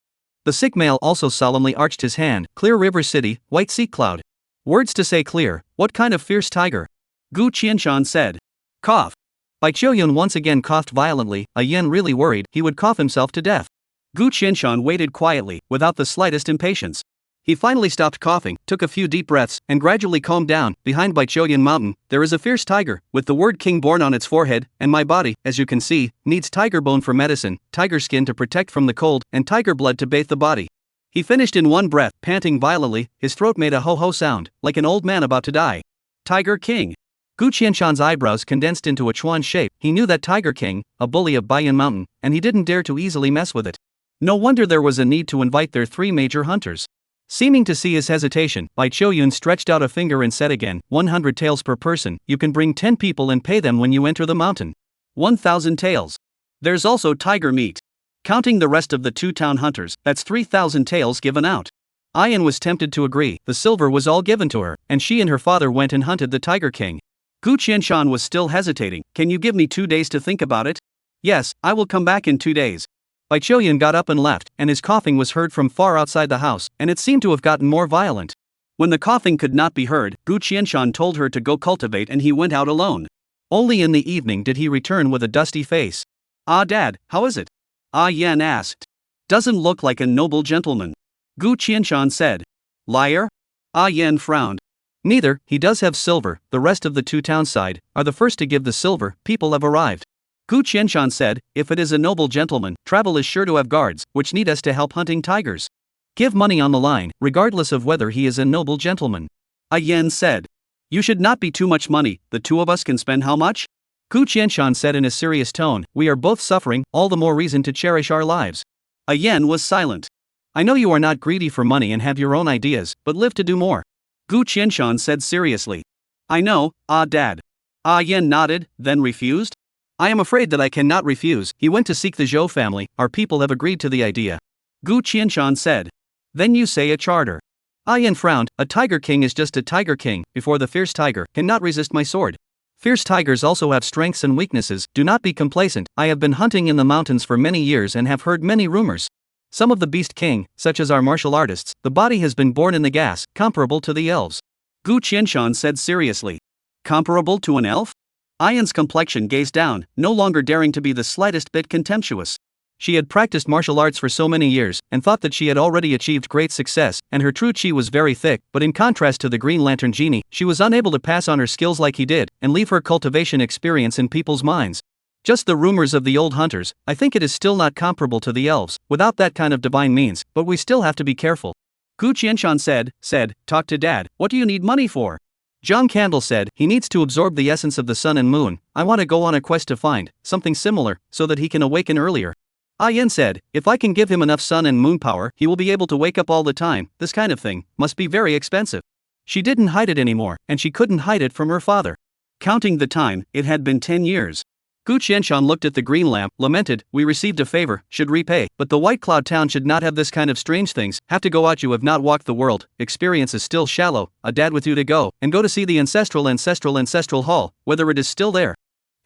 A: The sick male also solemnly arched his hand. Clear River City, White Sea Cloud. Words to say clear. What kind of fierce tiger? Gu Qianshan said. Cough. Bai Qiuyun once again coughed violently. Ayan really worried he would cough himself to death. Gu Qianshan waited quietly, without the slightest impatience. He finally stopped coughing, took a few deep breaths, and gradually calmed down. Behind Bai Qiuyun Mountain, there is a fierce tiger, with the word king born on its forehead, and my body, as you can see, needs tiger bone for medicine, tiger skin to protect from the cold, and tiger blood to bathe the body. He finished in one breath, panting violently. His throat made a ho-ho sound, like an old man about to die. Tiger King. Gu Qianshan's eyebrows condensed into a chuan shape. He knew that Tiger King, a bully of Baiyan Mountain, and he didn't dare to easily mess with it. No wonder there was a need to invite their 3 major hunters. Seeming to see his hesitation, Bai Qiuyun stretched out a finger and said again, 100 taels per person. You can bring 10 people and pay them when you enter the mountain. 1,000 taels. There's also tiger meat. Counting the rest of the 2 town hunters, that's 3,000 taels given out. Ayan was tempted to agree. The silver was all given to her, and she and her father went and hunted the Tiger King. Gu Qianshan was still hesitating. Can you give me 2 days to think about it? Yes, I will come back in 2 days. Bai Qiuyun got up and left, and his coughing was heard from far outside the house, and it seemed to have gotten more violent. When the coughing could not be heard, Gu Qianshan told her to go cultivate and he went out alone. Only in the evening did he return with a dusty face. Ah Dad, how is it? Ah Yan asked. Doesn't look like a noble gentleman. Gu Qianshan said. Liar? Ah Yan frowned. Neither, he does have silver. The rest of the 2 towns side are the first to give the silver. People have arrived. Gu Qianshan said, if it is a noble gentleman, travel is sure to have guards, which need us to help hunting tigers. Give money on the line, regardless of whether he is a noble gentleman. Ayan said. You should not be too much money. The 2 of us can spend how much? Gu Qianshan said in a serious tone, we are both suffering, all the more reason to cherish our lives. Ayan was silent. I know you are not greedy for money and have your own ideas, but live to do more. Gu Qianshan said seriously. I know, ah Dad. Ayan nodded, then refused? I am afraid that I cannot refuse. He went to seek the Zhou family. Our people have agreed to the idea. Gu Qianshan said. Then you say a charter. Yan frowned. A tiger king is just a tiger king. Before the fierce tiger cannot resist my sword. Fierce tigers also have strengths and weaknesses. Do not be complacent. I have been hunting in the mountains for many years and have heard many rumors. Some of the beast king, such as our martial artists, the body has been born in the gas, comparable to the elves. Gu Qianshan said seriously. Comparable to an elf? Ayan's complexion gazed down, no longer daring to be the slightest bit contemptuous. She had practiced martial arts for so many years, and thought that she had already achieved great success, and her true chi was very thick, but in contrast to the Green Lantern genie, she was unable to pass on her skills like he did, and leave her cultivation experience in people's minds. Just the rumors of the old hunters. I think it is still not comparable to the elves, without that kind of divine means, but we still have to be careful. Gu Qianshan said, talk to dad, what do you need money for? John Candle said, he needs to absorb the essence of the sun and moon. I want to go on a quest to find something similar, so that he can awaken earlier. Yan said, if I can give him enough sun and moon power, he will be able to wake up all the time. This kind of thing must be very expensive. She didn't hide it anymore, and she couldn't hide it from her father. Counting the time, it had been 10 years. Gu Qianshan looked at the green lamp, lamented, we received a favor, should repay, but the White Cloud town should not have this kind of strange things, have to go out, you have not walked the world, experience is still shallow, a dad with you to go, and go to see the ancestral hall, whether it is still there.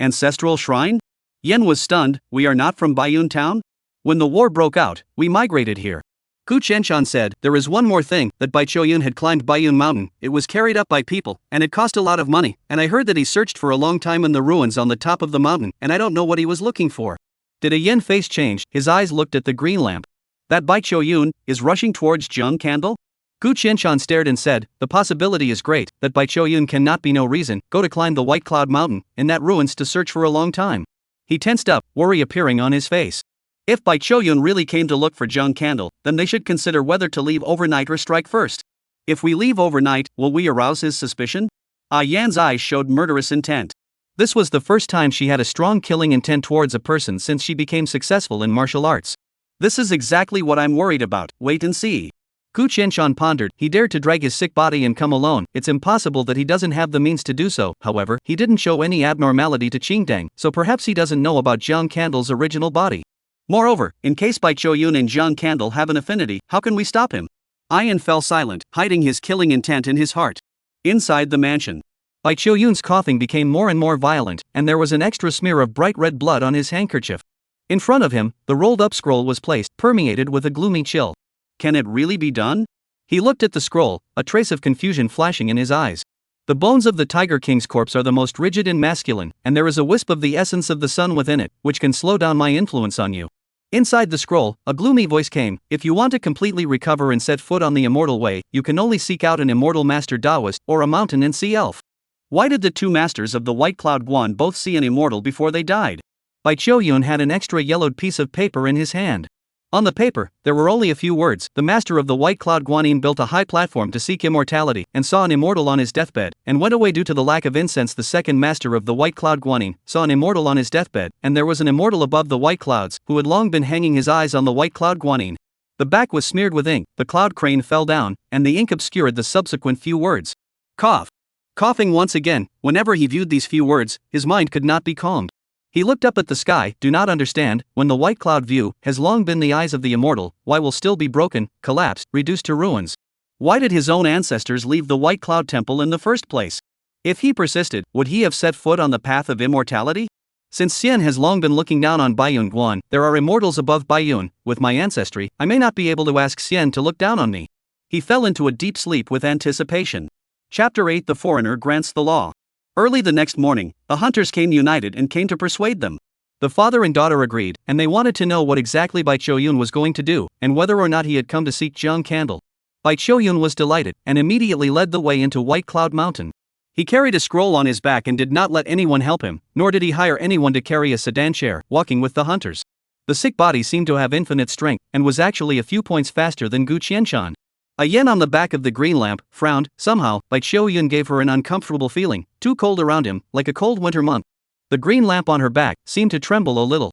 A: Ancestral shrine? Yen was stunned, we are not from Baiyun town? When the war broke out, we migrated here. Gu Qianshan said, there is one more thing, that Bai Choyun had climbed Baiyun mountain, it was carried up by people, and it cost a lot of money, and I heard that he searched for a long time in the ruins on the top of the mountain, and I don't know what he was looking for. Did a Yen face change? His eyes looked at the green lamp. That Bai Choyun is rushing towards Zheng Candle? Gu Qianshan stared and said, the possibility is great, that Bai Choyun cannot be no reason, go to climb the White Cloud mountain, in that ruins to search for a long time. He tensed up, worry appearing on his face. If Bai Choyun really came to look for Zheng Candle, then they should consider whether to leave overnight or strike first. If we leave overnight, will we arouse his suspicion? Yan's eyes showed murderous intent. This was the first time she had a strong killing intent towards a person since she became successful in martial arts. This is exactly what I'm worried about, wait and see. Gu Qianshan pondered, he dared to drag his sick body and come alone, it's impossible that he doesn't have the means to do so, however, he didn't show any abnormality to Qingdang, so perhaps he doesn't know about Zheng Candle's original body. Moreover, in case Bai Choyun and Zheng Candle have an affinity, how can we stop him? Yan fell silent, hiding his killing intent in his heart. Inside the mansion, Bai Choyun's coughing became more and more violent, and there was an extra smear of bright red blood on his handkerchief. In front of him, the rolled-up scroll was placed, permeated with a gloomy chill. Can it really be done? He looked at the scroll, a trace of confusion flashing in his eyes. The bones of the Tiger King's corpse are the most rigid and masculine, and there is a wisp of the essence of the sun within it, which can slow down my influence on you. Inside the scroll, a gloomy voice came, if you want to completely recover and set foot on the immortal way, you can only seek out an immortal master Taoist, or a mountain and sea elf. Why did the two masters of the White Cloud Guan both see an immortal before they died? Bai Choyun had an extra yellowed piece of paper in his hand. On the paper, there were only a few words. The master of the White Cloud Guanyin built a high platform to seek immortality, and saw an immortal on his deathbed, and went away due to the lack of incense. The second master of the White Cloud Guanyin saw an immortal on his deathbed, and there was an immortal above the white clouds, who had long been hanging his eyes on the White Cloud Guanyin. The back was smeared with ink, the cloud crane fell down, and the ink obscured the subsequent few words. Cough. Coughing once again, whenever he viewed these few words, his mind could not be calmed. He looked up at the sky, do not understand, when the white cloud view has long been the eyes of the immortal, why will still be broken, collapsed, reduced to ruins? Why did his own ancestors leave the White Cloud Temple in the first place? If he persisted, would he have set foot on the path of immortality? Since Xian has long been looking down on Baiyun Guan, there are immortals above Baiyun. With my ancestry, I may not be able to ask Xian to look down on me. He fell into a deep sleep with anticipation. Chapter 8: The Foreigner Grants the Law. Early the next morning, the hunters came united and came to persuade them. The father and daughter agreed, and they wanted to know what exactly Bai Choyun was going to do, and whether or not he had come to seek Zheng Candle. Bai Choyun was delighted, and immediately led the way into White Cloud Mountain. He carried a scroll on his back and did not let anyone help him, nor did he hire anyone to carry a sedan chair, walking with the hunters. The sick body seemed to have infinite strength, and was actually a few points faster than Gu Qianshan. A yen on the back of the green lamp frowned. Somehow, Bai Choyun gave her an uncomfortable feeling, too cold around him, like a cold winter month. The green lamp on her back seemed to tremble a little.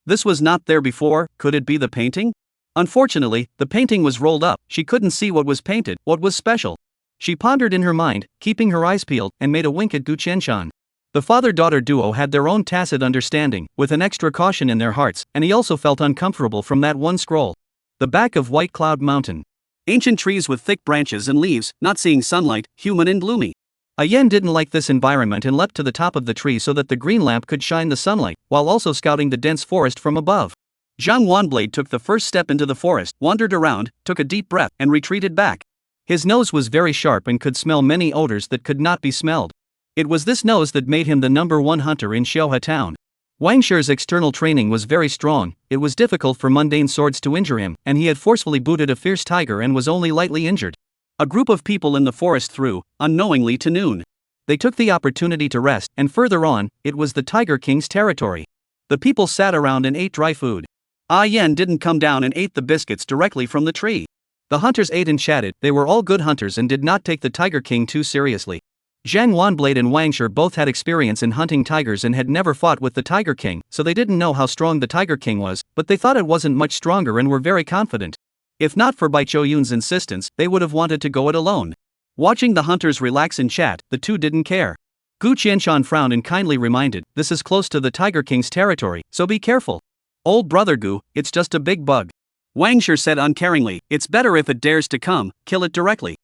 A: This was not there before. Could it be the painting? Unfortunately, the painting was rolled up. She couldn't see what was painted, what was special. She pondered in her mind, keeping her eyes peeled, and made a wink at Gu Qianshan. The father-daughter duo had their own tacit understanding, with an extra caution in their hearts, and he also felt uncomfortable from that one scroll. The back of White Cloud Mountain. Ancient trees with thick branches and leaves, not seeing sunlight, human and gloomy. Yen didn't like this environment and leapt to the top of the tree so that the green lamp could shine the sunlight, while also scouting the dense forest from above. Zhang Wanblade took the first step into the forest, wandered around, took a deep breath, and retreated back. His nose was very sharp and could smell many odors that could not be smelled. It was this nose that made him the #1 hunter in Xiaohe town. Wang Shi's external training was very strong. It was difficult for mundane swords to injure him, and he had forcefully booted a fierce tiger and was only lightly injured. A group of people in the forest threw, unknowingly, to noon. They took the opportunity to rest, and further on, it was the Tiger King's territory. The people sat around and ate dry food. Yen didn't come down and ate the biscuits directly from the tree. The hunters ate and chatted. They were all good hunters and did not take the Tiger King too seriously. Zhang Wanblade and Wang Shi both had experience in hunting tigers and had never fought with the Tiger King, so they didn't know how strong the Tiger King was, but they thought it wasn't much stronger and were very confident. If not for Bai Choyun's insistence, they would have wanted to go it alone. Watching the hunters relax and chat, the two didn't care. Gu Qianshan frowned and kindly reminded, "This is close to the Tiger King's territory, so be careful." "Old brother Gu, it's just a big bug." Wang Shi said uncaringly, "It's better if it dares to come, kill it directly."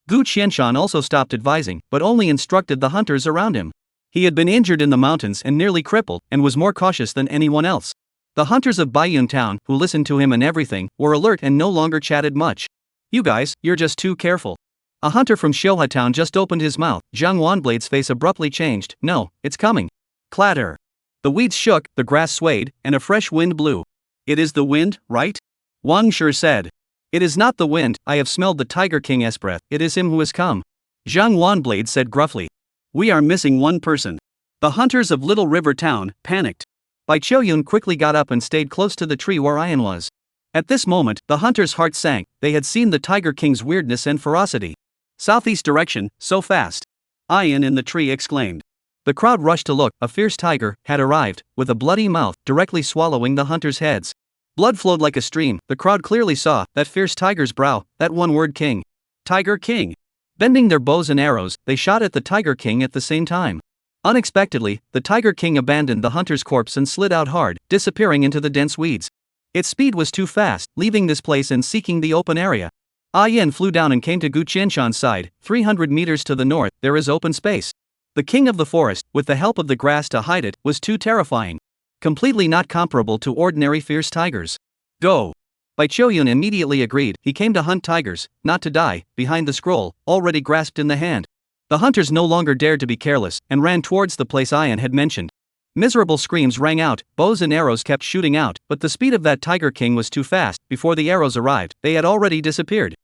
A: Gu Qianshan also stopped advising, but only instructed the hunters around him. He had been injured in the mountains and nearly crippled, and was more cautious than anyone else. The hunters of Baiyun town, who listened to him and everything, were alert and no longer chatted much. "You guys, you're just too careful." A hunter from Xiaohe town just opened his mouth. Zhang Wanblade's face abruptly changed. "No, it's coming." Clatter. The weeds shook, the grass swayed, and a fresh wind blew. "It is the wind, right?" Wang Shi said. "It is not the wind, I have smelled the Tiger King's breath, it is him who has come." Zhang Wanblade said gruffly. "We are missing one person." The hunters of Little River Town panicked. Bai Choyun quickly got up and stayed close to the tree where Yen was. At this moment, the hunters' hearts sank. They had seen the Tiger King's weirdness and ferocity. "Southeast direction, so fast!" Yen in the tree exclaimed. The crowd rushed to look. A fierce tiger had arrived, with a bloody mouth, directly swallowing the hunters' heads. Blood flowed like a stream. The crowd clearly saw that fierce tiger's brow, that one word king. Tiger King. Bending their bows and arrows, they shot at the Tiger King at the same time. Unexpectedly, the Tiger King abandoned the hunter's corpse and slid out hard, disappearing into the dense weeds. Its speed was too fast, leaving this place and seeking the open area. Yen flew down and came to Gu Qianshan's side. 300 meters to the north, there is open space. The king of the forest, with the help of the grass to hide it, was too terrifying. Completely not comparable to ordinary fierce tigers. "Go." Bai Choyun immediately agreed. He came to hunt tigers, not to die, behind the scroll, already grasped in the hand. The hunters no longer dared to be careless, and ran towards the place Yen had mentioned. Miserable screams rang out, bows and arrows kept shooting out, but the speed of that Tiger King was too fast. Before the arrows arrived, they had already disappeared.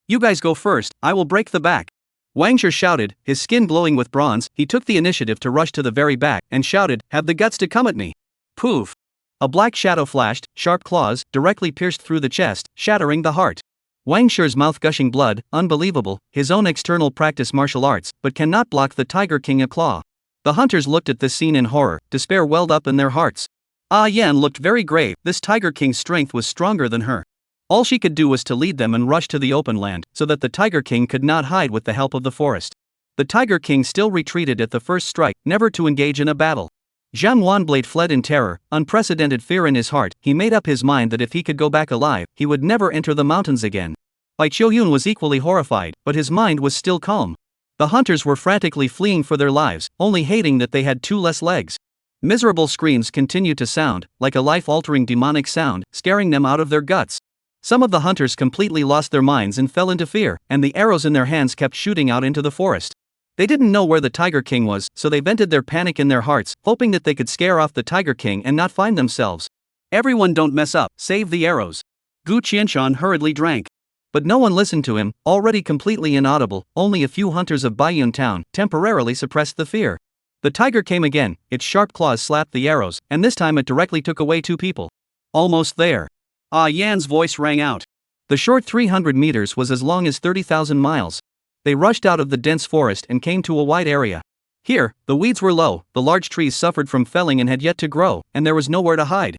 A: "You guys go first, I will break the back." Wang Shi shouted, his skin glowing with bronze. He took the initiative to rush to the very back, and shouted, "Have the guts to come at me." Poof! A black shadow flashed, sharp claws, directly pierced through the chest, shattering the heart. Wang Shi's mouth gushing blood, unbelievable, his own external practice martial arts, but cannot block the Tiger King a claw. The hunters looked at this scene in horror, despair welled up in their hearts. Yen looked very grave. This Tiger King's strength was stronger than her. All she could do was to lead them and rush to the open land, so that the Tiger King could not hide with the help of the forest. The Tiger King still retreated at the first strike, never to engage in a battle. Zhang Wanblade fled in terror, unprecedented fear in his heart. He made up his mind that if he could go back alive, he would never enter the mountains again. Bai Choyun was equally horrified, but his mind was still calm. The hunters were frantically fleeing for their lives, only hating that they had 2 less legs. Miserable screams continued to sound, like a life-altering demonic sound, scaring them out of their guts. Some of the hunters completely lost their minds and fell into fear, and the arrows in their hands kept shooting out into the forest. They didn't know where the Tiger King was, so they vented their panic in their hearts, hoping that they could scare off the Tiger King and not find themselves. "Everyone don't mess up, save the arrows." Gu Qianshan hurriedly drank. But no one listened to him, already completely inaudible. Only a few hunters of Baiyun town temporarily suppressed the fear. The tiger came again, its sharp claws slapped the arrows, and this time it directly took away 2 people. "Almost there." Yan's voice rang out. The short 300 meters was as long as 30,000 miles. They rushed out of the dense forest and came to a wide area. Here, the weeds were low, the large trees suffered from felling and had yet to grow, and there was nowhere to hide.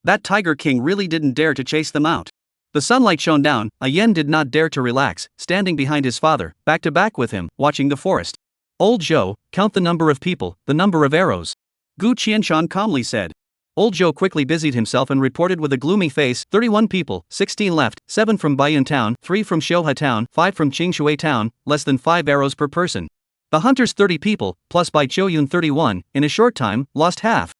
A: That Tiger King really didn't dare to chase them out. The sunlight shone down. Yen did not dare to relax, standing behind his father, back to back with him, watching the forest. Old Zhou, count the number of people, the number of arrows. Gu Qianshan calmly said. Old Zhou quickly busied himself and reported with a gloomy face, 31 people, 16 left, 7 from Baiyun town, 3 from Xiuhe town, 5 from Qingshui town, less than 5 arrows per person. The hunters 30 people, plus Bai Qiuyun 31, in a short time, lost half.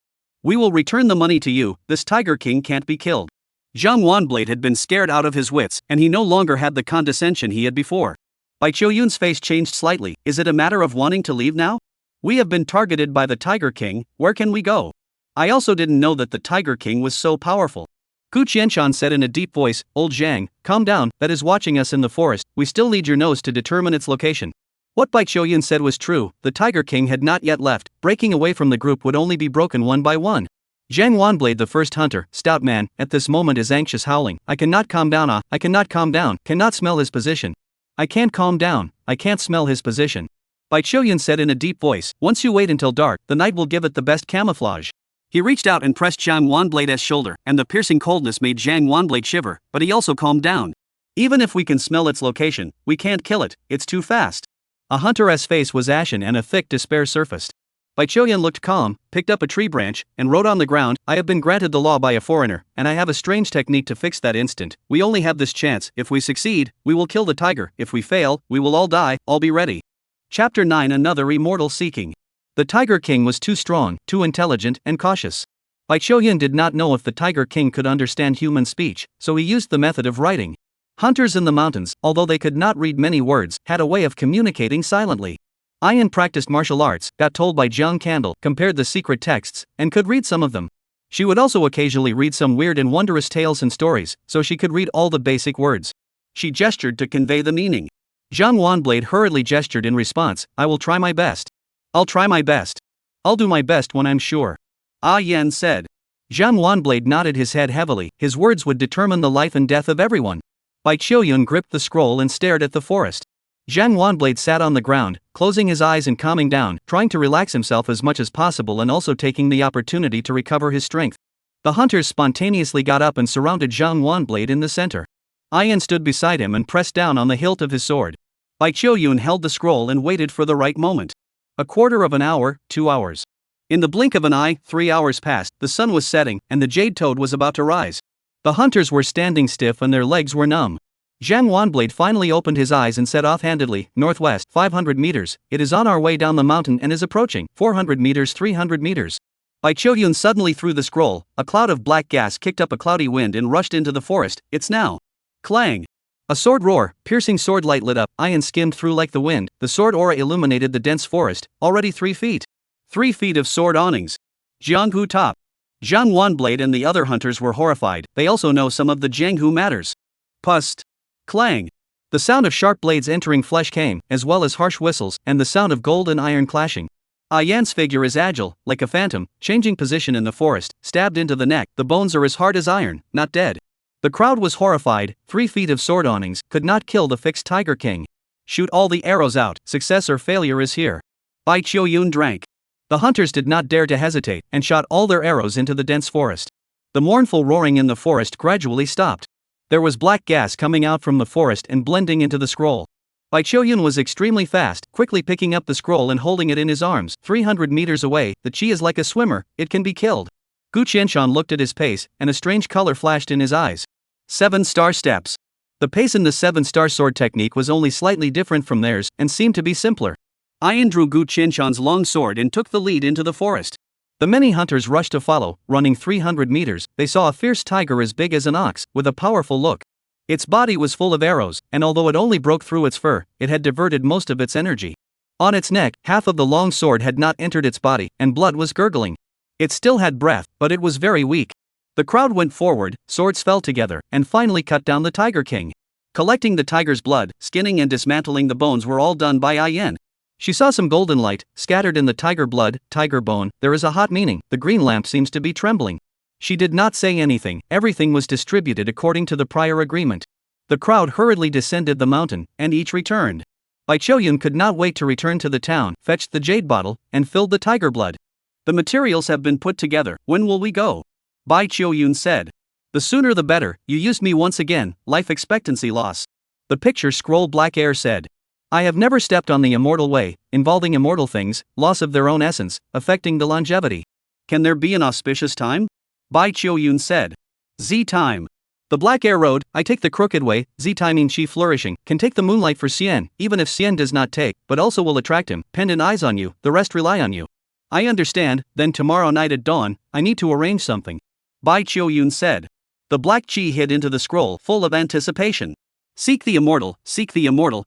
A: We will return the money to you, this Tiger King can't be killed. Zhang Wanblade had been scared out of his wits, and he no longer had the condescension he had before. Bai Qiuyun's face changed slightly. Is it a matter of wanting to leave now? We have been targeted by the Tiger King, where can we go? I also didn't know that the Tiger King was so powerful. Gu Qianshan said in a deep voice, Old Zhang, calm down, that is watching us in the forest, we still need your nose to determine its location. What Bai Qiuyun said was true, the Tiger King had not yet left, breaking away from the group would only be broken one by one. Zhang Wanblade, the first hunter, stout man, at this moment is anxious, howling, I cannot calm down, I cannot calm down, cannot smell his position. I can't calm down, I can't smell his position. Bai Qiuyun said in a deep voice, once you wait until dark, the night will give it the best camouflage. He reached out and pressed Zhang Wanblade's shoulder, and the piercing coldness made Zhang Wanblade shiver, but he also calmed down. Even if we can smell its location, we can't kill it, it's too fast. A hunter's face was ashen and a thick despair surfaced. Bai Qiuyun looked calm, picked up a tree branch, and wrote on the ground, I have been granted the law by a foreigner, and I have a strange technique to fix that instant. We only have this chance, if we succeed, we will kill the tiger, if we fail, we will all die, all be ready. Chapter 9 Another Immortal Seeking. The Tiger King was too strong, too intelligent, and cautious. Bai Qiuyun did not know if the Tiger King could understand human speech, so he used the method of writing. Hunters in the mountains, although they could not read many words, had a way of communicating silently. Ian practiced martial arts, got told by Jiang Candle, compared the secret texts, and could read some of them. She would also occasionally read some weird and wondrous tales and stories, so she could read all the basic words. She gestured to convey the meaning. Zhang Wanblade hurriedly gestured in response, I will try my best. I'll try my best. I'll do my best when I'm sure. Ah Yan said. Zhang Wanblade nodded his head heavily, his words would determine the life and death of everyone. Bai Qiuyun gripped the scroll and stared at the forest. Zhang Wanblade sat on the ground, closing his eyes and calming down, trying to relax himself as much as possible and also taking the opportunity to recover his strength. The hunters spontaneously got up and surrounded Zhang Wanblade in the center. Ian stood beside him and pressed down on the hilt of his sword. Bai Qiuyun held the scroll and waited for the right moment. A quarter of an hour, 2 hours. In the blink of an eye, 3 hours passed, the sun was setting, and the jade toad was about to rise. The hunters were standing stiff and their legs were numb. Zhang Wanblade finally opened his eyes and said offhandedly, northwest, 500 meters, it is on our way down the mountain and is approaching, 400 meters, 300 meters. Bai Qiuyun suddenly threw the scroll, a cloud of black gas kicked up a cloudy wind and rushed into the forest, it's now. Clang! A sword roar, piercing sword light lit up, Ian skimmed through like the wind, the sword aura illuminated the dense forest, already 3 feet. 3 feet of sword awnings. Jianghu top. Zhang Wanblade and the other hunters were horrified, they also know some of the Jianghu matters. Pust. Clang. The sound of sharp blades entering flesh came, as well as harsh whistles, and the sound of gold and iron clashing. Yan's figure is agile, like a phantom, changing position in the forest, stabbed into the neck, the bones are as hard as iron, not dead. The crowd was horrified, 3 feet of sword awnings, could not kill the fixed Tiger King. Shoot all the arrows out, success or failure is here. Bai Qiuyun drank. The hunters did not dare to hesitate, and shot all their arrows into the dense forest. The mournful roaring in the forest gradually stopped. There was black gas coming out from the forest and blending into the scroll. Bai Qiuyun was extremely fast, quickly picking up the scroll and holding it in his arms. 300 meters away, the chi is like a swimmer, it can be killed. Gu Qianshan looked at his pace, and a strange color flashed in his eyes. 7-star steps. The pace in the 7-star sword technique was only slightly different from theirs, and seemed to be simpler. Ian drew Gu Qianshan's long sword and took the lead into the forest. The many hunters rushed to follow, running 300 meters, they saw a fierce tiger as big as an ox, with a powerful look. Its body was full of arrows, and although it only broke through its fur, it had diverted most of its energy. On its neck, half of the long sword had not entered its body, and blood was gurgling. It still had breath, but it was very weak. The crowd went forward, swords fell together, and finally cut down the Tiger King. Collecting the tiger's blood, skinning and dismantling the bones were all done by Ian. She saw some golden light, scattered in the tiger blood, tiger bone, there is a hot meaning, the green lamp seems to be trembling. She did not say anything, everything was distributed according to the prior agreement. The crowd hurriedly descended the mountain, and each returned. Bai Qiuyun could not wait to return to the town, fetched the jade bottle, and filled the tiger blood. The materials have been put together, when will we go? Bai Qiuyun said. The sooner the better, you used me once again, life expectancy loss. The picture scroll black air said. I have never stepped on the immortal way, involving immortal things, loss of their own essence, affecting the longevity.
B: Can there be an auspicious time? Bai Qiuyun said. Z time.
A: The Black Air Road, I take the crooked way, Z timing chi flourishing, can take the moonlight for Xian, even if Xian does not take, but also will attract him, pendant eyes on you, the rest rely on you.
B: I understand, then tomorrow night at dawn, I need to arrange something. Bai Qiuyun said. The black chi hid into the scroll, full of anticipation. Seek the immortal,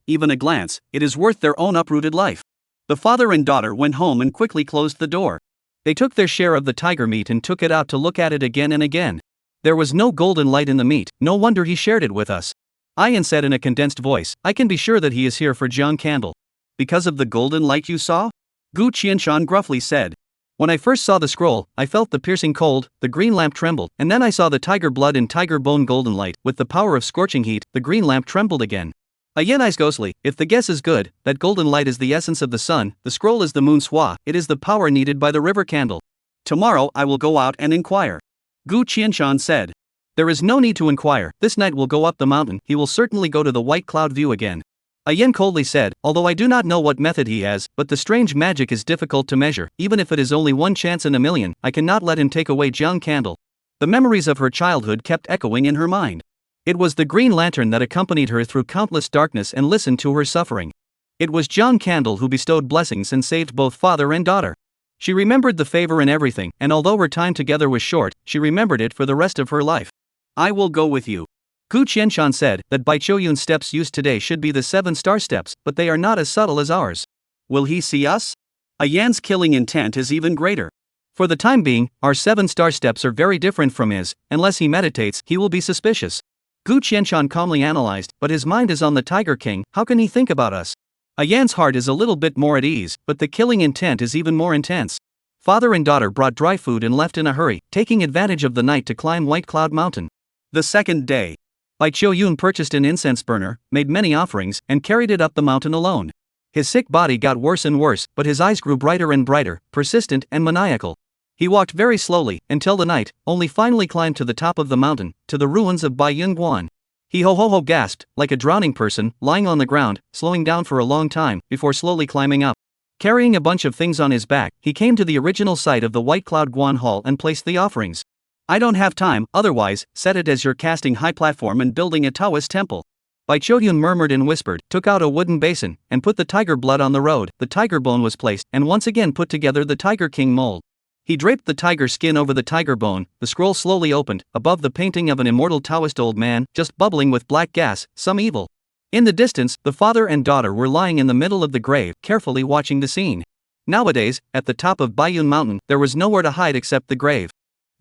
B: even a glance, it is worth their own uprooted life. The father and daughter went home and quickly closed the door.
A: They took their share of the tiger meat and took it out to look at it again and again. There was no golden light in the meat, no wonder he shared it with us. Ian said in a condensed voice, I can be sure that he is here for Jiang Candle.
B: Because of the golden light you saw? Gu Qianshan gruffly said.
A: When I first saw the scroll, I felt the piercing cold, the green lamp trembled, and then I saw the tiger blood and tiger bone golden light, with the power of scorching heat, the green lamp trembled again. Ian eyes ghostly, if the guess is good, that golden light is the essence of the sun, the scroll is the moon's hua, it is the power needed by the river candle.
B: Tomorrow I will go out and inquire. Gu Qianshan said.
A: There is no need to inquire, this night we'll go up the mountain, he will certainly go to the white cloud view again. Ian coldly said, although I do not know what method he has, but the strange magic is difficult to measure, even if it is only one chance in a million, I cannot let him take away Jiang Candle. The memories of her childhood kept echoing in her mind. It was the green lantern that accompanied her through countless darkness and listened to her suffering. It was Jiang Candle who bestowed blessings and saved both father and daughter. She remembered the favor in everything, and although her time together was short, she remembered it for the rest of her life.
B: I will go with you.
A: Gu Qianshan said that Bai Qiuyun's steps used today should be the 7-star steps, but they are not as subtle as ours.
B: Will he see us? Yan's killing intent is even greater.
A: For the time being, our 7-star steps are very different from his, unless he meditates, he will be suspicious. Gu Qianshan calmly analyzed, but his mind is on the Tiger King, how can he think about us? Yan's heart is a little bit more at ease, but the killing intent is even more intense. Father and daughter brought dry food and left in a hurry, taking advantage of the night to climb White Cloud Mountain.
B: The second day.
A: Bai Qiuyun purchased an incense burner, made many offerings, and carried it up the mountain alone. His sick body got worse and worse, but his eyes grew brighter and brighter, persistent and maniacal. He walked very slowly, until the night, only finally climbed to the top of the mountain, to the ruins of Bai Yunguan. He ho gasped, like a drowning person, lying on the ground, slowing down for a long time, before slowly climbing up. Carrying a bunch of things on his back, he came to the original site of the White Cloud Guan Hall and placed the offerings. I don't have time, otherwise, set it as you're casting high platform and building a Taoist temple. Bai Qiuyun murmured and whispered, took out a wooden basin, and put the tiger blood on the road, the tiger bone was placed, and once again put together the Tiger King mold. He draped the tiger skin over the tiger bone, the scroll slowly opened, above the painting of an immortal Taoist old man, just bubbling with black gas, some evil. In the distance, the father and daughter were lying in the middle of the grave, carefully watching the scene. Nowadays, at the top of Baiyun Mountain, there was nowhere to hide except the grave.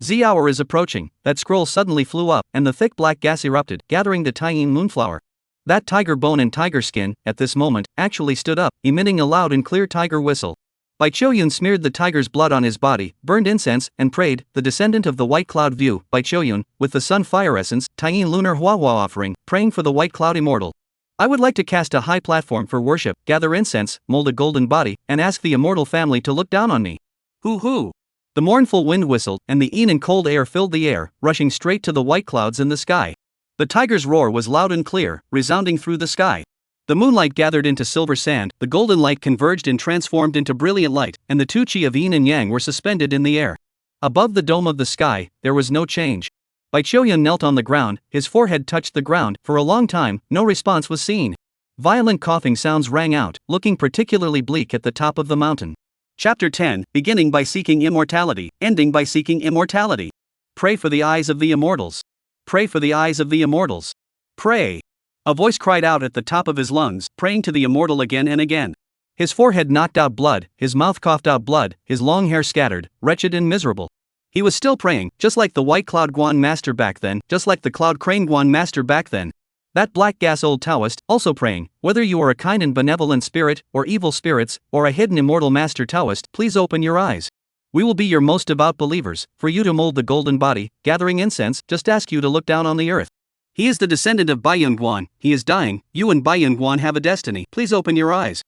A: The hour is approaching, that scroll suddenly flew up, and the thick black gas erupted, gathering the Taiying moonflower. That tiger bone and tiger skin, at this moment, actually stood up, emitting a loud and clear tiger whistle. Bai Qiuyun smeared the tiger's blood on his body, burned incense, and prayed, the descendant of the White Cloud View, Bai Qiuyun, with the sun fire essence, Taiying lunar Hua offering, praying for the White Cloud Immortal. I would like to cast a high platform for worship, gather incense, mold a golden body, and ask the immortal family to look down on me.
B: Hoo!
A: The mournful wind whistled, and the een and cold air filled the air, rushing straight to the white clouds in the sky. The tiger's roar was loud and clear, resounding through the sky. The moonlight gathered into silver sand, the golden light converged and transformed into brilliant light, and the two chi of yin and yang were suspended in the air. Above the dome of the sky, there was no change. Bai Qiuyun knelt on the ground, his forehead touched the ground, for a long time, no response was seen. Violent coughing sounds rang out, looking particularly bleak at the top of the mountain.
B: Chapter 10, beginning by seeking immortality, ending by seeking immortality. Pray for the eyes of the immortals. Pray for the eyes of the immortals. Pray. A voice cried out at the top of his lungs, praying to the immortal again and again.
A: His forehead knocked out blood, his mouth coughed out blood, his long hair scattered, wretched and miserable. He was still praying, just like the White Cloud Guan Master back then, just like the Cloud Crane Guan Master back then. That black gas old Taoist, also praying, whether you are a kind and benevolent spirit, or evil spirits, or a hidden immortal Master Taoist, please open your eyes. We will be your most devout believers, for you to mold the golden body, gathering incense, just ask you to look down on the earth. He is the descendant of Baiyun Guan, he is dying, you and Baiyun Guan have a destiny, please open your eyes.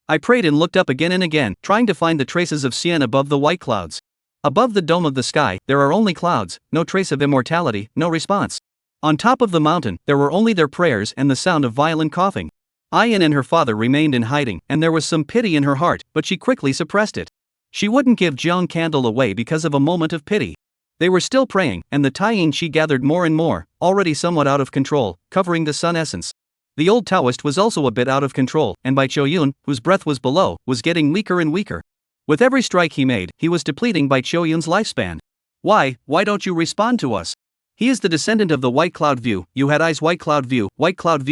A: I prayed and looked up again and again, trying to find the traces of Xian above the white clouds. Above the dome of the sky, there are only clouds, no trace of immortality, no response. On top of the mountain, there were only their prayers and the sound of violent coughing. Ayan and her father remained in hiding, and there was some pity in her heart, but she quickly suppressed it. She wouldn't give Jiang Candle away because of a moment of pity. They were still praying, and the Taiyin Qi gathered more and more, already somewhat out of control, covering the sun essence. The old Taoist was also a bit out of control, and Bai Choyun, whose breath was below, was getting weaker and weaker. With every strike he made, he was depleting Bai Choyun's lifespan. Why don't you respond to us? He is the descendant of the White Cloud View. You had eyes, White Cloud View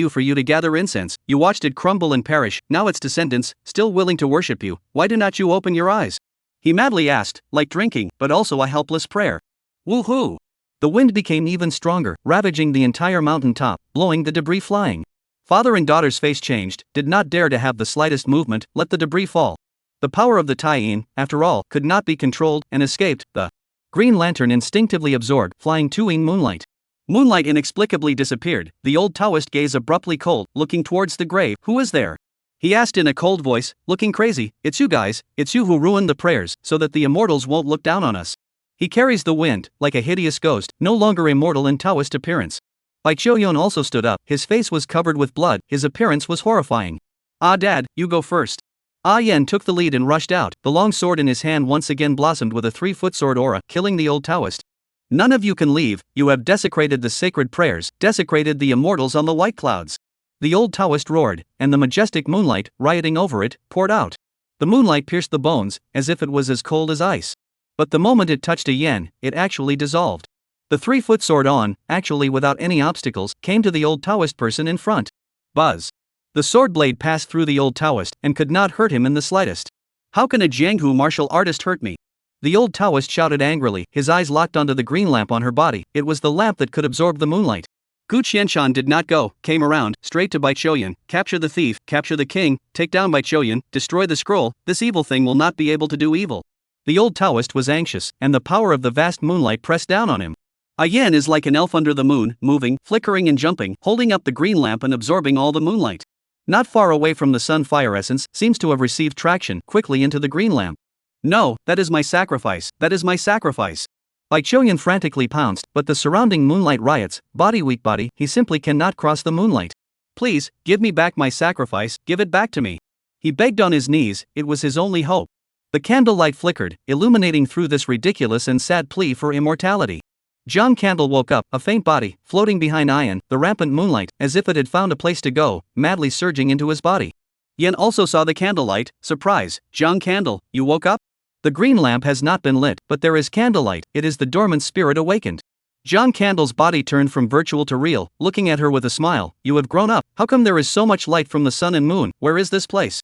A: for you to gather incense. You watched it crumble and perish. Now its descendants, still willing to worship you. Why do not you open your eyes? He madly asked, like drinking, but also a helpless prayer. Woohoo! The wind became even stronger, ravaging the entire mountain top, blowing the debris flying. Father and daughter's face changed, did not dare to have the slightest movement, let the debris fall. The power of the Taiyin, after all, could not be controlled, and escaped. The green lantern instinctively absorbed, flying Tuyin moonlight. Moonlight inexplicably disappeared. The old Taoist gazed abruptly cold, looking towards the grave. Who is there? He asked in a cold voice, looking crazy. It's you guys, it's you who ruined the prayers, so that the immortals won't look down on us. He carries the wind, like a hideous ghost, no longer immortal in Taoist appearance. Bai Choyun also stood up, his face was covered with blood, his appearance was horrifying. Ah Dad, you go first. Ah Yen took the lead and rushed out, the long sword in his hand once again blossomed with a 3-foot sword aura, killing the old Taoist. None of you can leave, you have desecrated the sacred prayers, desecrated the immortals on the white clouds. The old Taoist roared, and the majestic moonlight, rioting over it, poured out. The moonlight pierced the bones, as if it was as cold as ice. But the moment it touched a yen, it actually dissolved. The 3-foot sword actually without any obstacles, came to the old Taoist person in front. Buzz. The sword blade passed through the old Taoist and could not hurt him in the slightest. How can a Jianghu martial artist hurt me? The old Taoist shouted angrily, his eyes locked onto the green lamp on her body. It was the lamp that could absorb the moonlight. Gu Qianshan did not go, came around, straight to Bai Choyun. Capture the thief, capture the king, take down Bai Choyun, destroy the scroll, this evil thing will not be able to do evil. The old Taoist was anxious, and the power of the vast moonlight pressed down on him. A yen is like an elf under the moon, moving, flickering and jumping, holding up the green lamp and absorbing all the moonlight. Not far away from the sun, fire essence seems to have received traction quickly into the green lamp. No, that is my sacrifice, that is my sacrifice. Bai Choyun frantically pounced, but the surrounding moonlight riots, body weak body, he simply cannot cross the moonlight. Please, give me back my sacrifice, give it back to me. He begged on his knees, it was his only hope. The candlelight flickered, illuminating through this ridiculous and sad plea for immortality. Jiang Candle woke up, a faint body, floating behind Ayan, the rampant moonlight, as if it had found a place to go, madly surging into his body. Yen also saw the candlelight, surprise. Jiang Candle, you woke up? The green lamp has not been lit, but there is candlelight, it is the dormant spirit awakened. Jiang Candle's body turned from virtual to real, looking at her with a smile. You have grown up, how come there is so much light from the sun and moon, where is this place?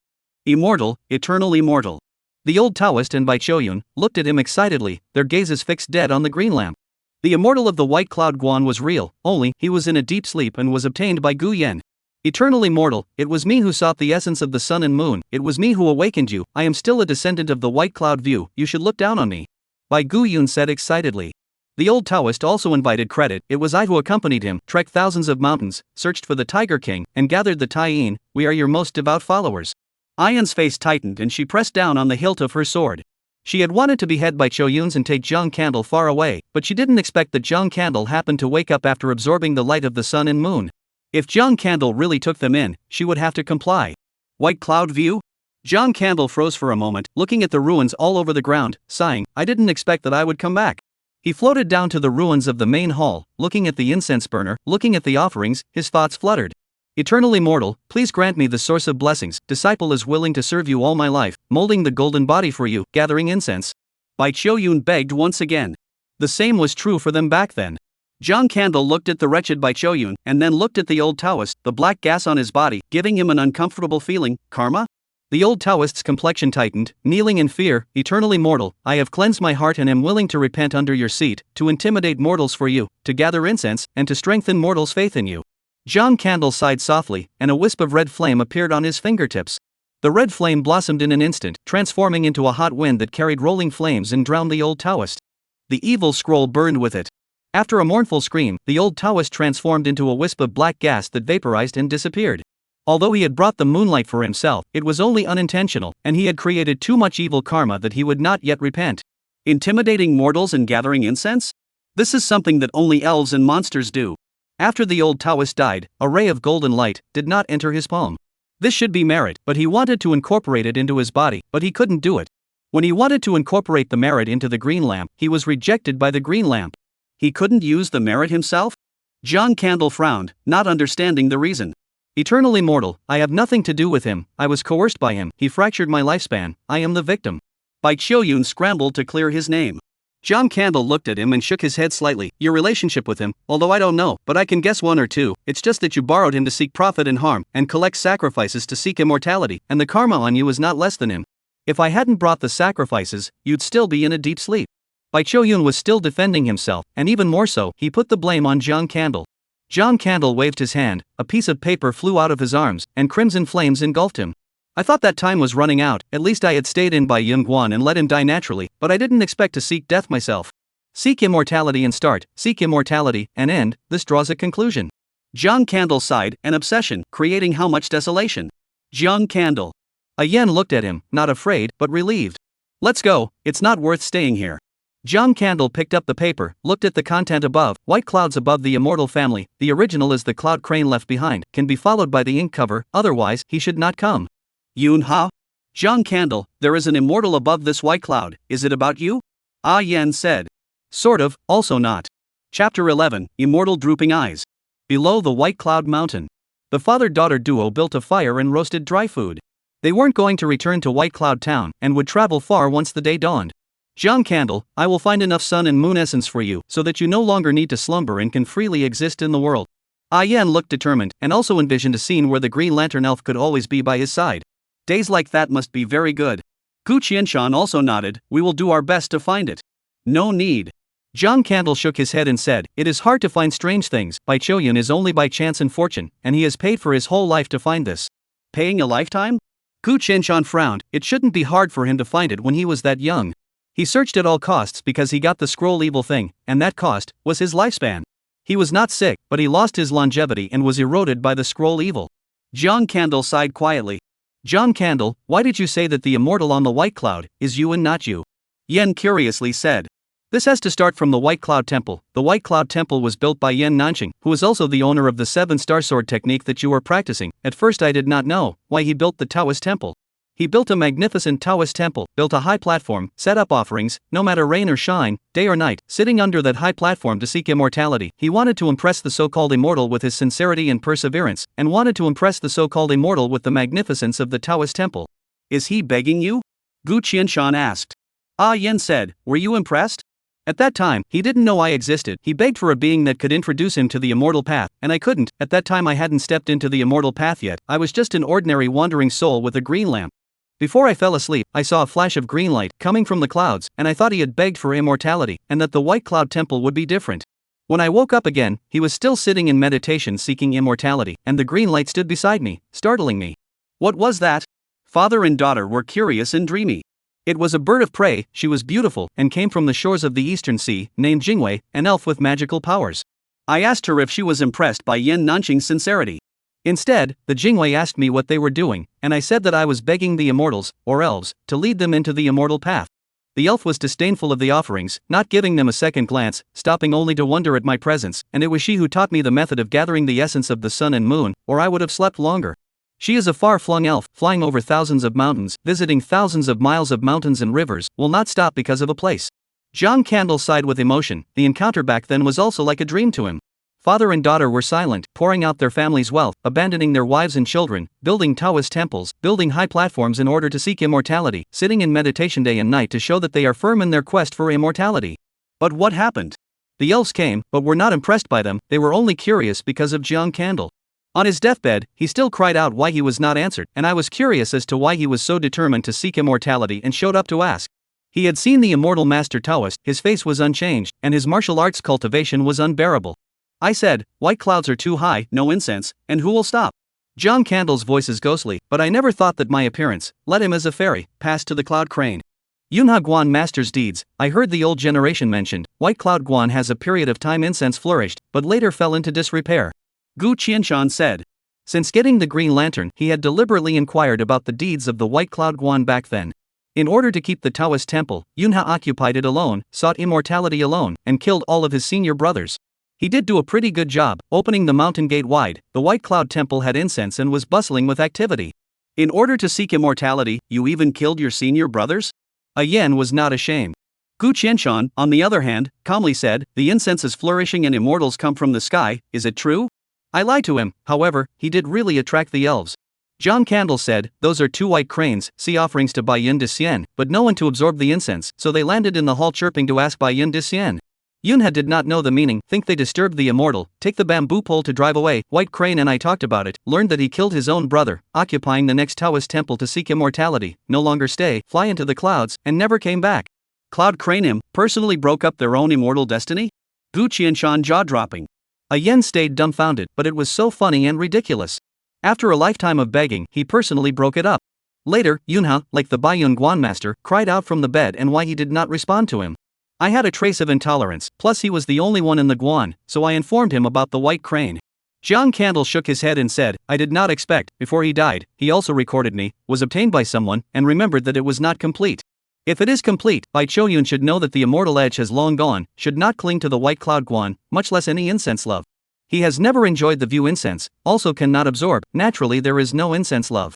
A: Immortal, eternal immortal. The old Taoist and Bai Choyun looked at him excitedly, their gazes fixed dead on the green lamp. The immortal of the white cloud Guan was real, only he was in a deep sleep and was obtained by Gu Yen. Eternal immortal, it was me who sought the essence of the sun and moon, it was me who awakened you, I am still a descendant of the white cloud view, you should look down on me. Bai Gu Yun said excitedly. The old Taoist also invited credit, it was I who accompanied him, trekked thousands of mountains, searched for the Tiger King, and gathered the Taiyin, we are your most devout followers. Ayan's face tightened and she pressed down on the hilt of her sword. She had wanted to behead Bai Choyun's and take Jiang Candle far away, but she didn't expect that Jiang Candle happened to wake up after absorbing the light of the sun and moon. If Jiang Candle really took them in, she would have to comply. White cloud view? Jiang Candle froze for a moment, looking at the ruins all over the ground, sighing, I didn't expect that I would come back. He floated down to the ruins of the main hall, looking at the incense burner, looking at the offerings, his thoughts fluttered. Eternal immortal, please grant me the source of blessings, disciple is willing to serve you all my life, molding the golden body for you, gathering incense. Bai Choyun begged once again. The same was true for them back then. Jiang Candle looked at the wretched Bai Choyun, and then looked at the old Taoist, the black gas on his body, giving him an uncomfortable feeling. Karma? The old Taoist's complexion tightened, kneeling in fear. Eternal immortal, I have cleansed my heart and am willing to repent under your seat, to intimidate mortals for you, to gather incense, and to strengthen mortals' faith in you. Jiang Candle sighed softly, and a wisp of red flame appeared on his fingertips. The red flame blossomed in an instant, transforming into a hot wind that carried rolling flames and drowned the old Taoist. The evil scroll burned with it. After a mournful scream, the old Taoist transformed into a wisp of black gas that vaporized and disappeared. Although he had brought the moonlight for himself, it was only unintentional, and he had created too much evil karma that he would not yet repent. Intimidating mortals and gathering incense? This is something that only elves and monsters do. After the old Taoist died, a ray of golden light did not enter his palm. This should be merit, but he wanted to incorporate it into his body, but he couldn't do it. When he wanted to incorporate the merit into the green lamp, he was rejected by the green lamp.
B: He couldn't use the merit himself? John Candle frowned, not understanding the reason.
A: Eternal immortal, I have nothing to do with him, I was coerced by him, he fractured my lifespan, I am the victim.
B: Bai Qiuyun scrambled to clear his name. John Candle looked at him and shook his head slightly. Your relationship with him, although I don't know, but I can guess one or two, it's just that you borrowed him to seek profit and harm, and collect sacrifices to seek immortality, and the karma on you is not less than him. If I hadn't brought the sacrifices, you'd still be in a deep sleep. Bai Qiuyun was still defending himself, and even more so, he put the blame on John Candle. John Candle waved his hand, a piece of paper flew out of his arms, and crimson flames engulfed him. I thought that time was running out, at least I had stayed in by Yunguan and let him die naturally, but I didn't expect to seek death myself. Seek immortality and start, seek immortality and end, this draws a conclusion. John Candle sighed, an obsession, creating how much desolation. John Candle.
A: A yen looked at him, not afraid, but relieved. Let's go, it's not worth staying here. John Candle picked up the paper, looked at the content above, white clouds above the immortal family, the original is the cloud crane left behind, can be followed by the ink cover, otherwise, he should not come.
B: Yun Ha? John Candle, there is an immortal above this white cloud, is it about you? Ah Yen said.
A: Sort of, also not.
B: Chapter 11, Immortal Drooping Eyes.
A: Below the White Cloud Mountain. The father-daughter duo built a fire and roasted dry food. They weren't going to return to White Cloud Town, and would travel far once the day dawned. John Candle, I will find enough sun and moon essence for you, so that you no longer need to slumber and can freely exist in the world. Ah Yen looked determined, and also envisioned a scene where the Green Lantern elf could always be by his side.
B: Days like that must be very good. Gu Qianshan also nodded, we will do our best to find it. No need.
A: John Candle shook his head and said, it is hard to find strange things, Bai Qiuyun is only by chance and fortune, and he has paid for his whole life to find this.
B: Paying a lifetime?
A: Gu Qianshan frowned, it shouldn't be hard for him to find it when he was that young. He searched at all costs because he got the scroll evil thing, and that cost was his lifespan. He was not sick, but he lost his longevity and was eroded by the scroll evil.
B: John Candle sighed quietly.
A: John Candle, why did you say that the immortal on the white cloud is you and not you?
B: Yen curiously said.
A: This has to start from the White Cloud Temple. The White Cloud Temple was built by Yen Nanqing, who is also the owner of the 7-star sword technique that you were practicing. At first I did not know why he built the Taoist temple. He built a magnificent Taoist temple, built a high platform, set up offerings, no matter rain or shine, day or night, sitting under that high platform to seek immortality. He wanted to impress the so-called immortal with his sincerity and perseverance, and wanted to impress the so-called immortal with the magnificence of the Taoist temple.
B: Is he begging you? Gu Qianshan asked. Ah Yen said, were you impressed?
A: At that time, he didn't know I existed. He begged for a being that could introduce him to the immortal path, and I couldn't. At that time I hadn't stepped into the immortal path yet. I was just an ordinary wandering soul with a green lamp. Before I fell asleep, I saw a flash of green light coming from the clouds, and I thought he had begged for immortality, and that the White Cloud Temple would be different. When I woke up again, he was still sitting in meditation seeking immortality, and the green light stood beside me, startling me.
B: What was that? Father and daughter were curious and dreamy.
A: It was a bird of prey, she was beautiful, and came from the shores of the Eastern Sea, named Jingwei, an elf with magical powers.
B: I asked her if she was impressed by Yen Nanqing's sincerity.
A: Instead, the Jingwei asked me what they were doing, and I said that I was begging the immortals, or elves, to lead them into the immortal path. The elf was disdainful of the offerings, not giving them a second glance, stopping only to wonder at my presence, and it was she who taught me the method of gathering the essence of the sun and moon, or I would have slept longer. She is a far-flung elf, flying over thousands of mountains, visiting thousands of miles of mountains and rivers, will not stop because of a place. John Candle sighed with emotion. The encounter back then was also like a dream to him. Father and daughter were silent, pouring out their family's wealth, abandoning their wives and children, building Taoist temples, building high platforms in order to seek immortality, sitting in meditation day and night to show that they are firm in their quest for immortality.
B: But what happened?
A: The elves came, but were not impressed by them, they were only curious because of John Candle. On his deathbed, he still cried out why he was not answered, and I was curious as to why he was so determined to seek immortality and showed up to ask. He had seen the immortal master Taoist, his face was unchanged, and his martial arts cultivation was unbearable. I said, white clouds are too high, no incense, and who will stop? John Candle's voice is ghostly, but I never thought that my appearance, led him as a fairy, passed to the cloud crane. Yunha Guan master's deeds, I heard the old generation mentioned, White Cloud Guan has a period of time incense flourished, but later fell into disrepair.
B: Gu Qianshan said.
A: Since getting the Green Lantern, he had deliberately inquired about the deeds of the White Cloud Guan back then. In order to keep the Taoist temple, Yunha occupied it alone, sought immortality alone, and killed all of his senior brothers. He did do a pretty good job, opening the mountain gate wide. The White Cloud Temple had incense and was bustling with activity.
B: In order to seek immortality, you even killed your senior brothers?
A: A Yen was not ashamed.
B: Gu Qianshan, on the other hand, calmly said, the incense is flourishing and immortals come from the sky, is it true?
A: I lied to him, however, he did really attract the elves. John Candle said, those are 2 white cranes, sea offerings to Bai Yin de Xian, but no one to absorb the incense, so they landed in the hall chirping to ask Bai Yin de Xian. Yunha did not know the meaning, think they disturbed the immortal, take the bamboo pole to drive away. White Crane and I talked about it, learned that he killed his own brother, occupying the next Taoist temple to seek immortality, no longer stay, fly into the clouds, and never came back.
B: Cloud Crane him, personally broke up their own immortal destiny? Gu Qianshan jaw-dropping.
A: A Yen stayed dumbfounded, but it was so funny and ridiculous. After a lifetime of begging, he personally broke it up. Later, Yunha, like the Baiyun Guan master, cried out from the bed and why he did not respond to him. I had a trace of intolerance, plus he was the only one in the Guan, so I informed him about the White Crane. John Candle shook his head and said, I did not expect, before he died, he also recorded me, was obtained by someone, and remembered that it was not complete. If it is complete, Bai Choyun should know that the immortal edge has long gone, should not cling to the White Cloud Guan, much less any incense love. He has never enjoyed the view incense, also cannot absorb, naturally there is no incense love.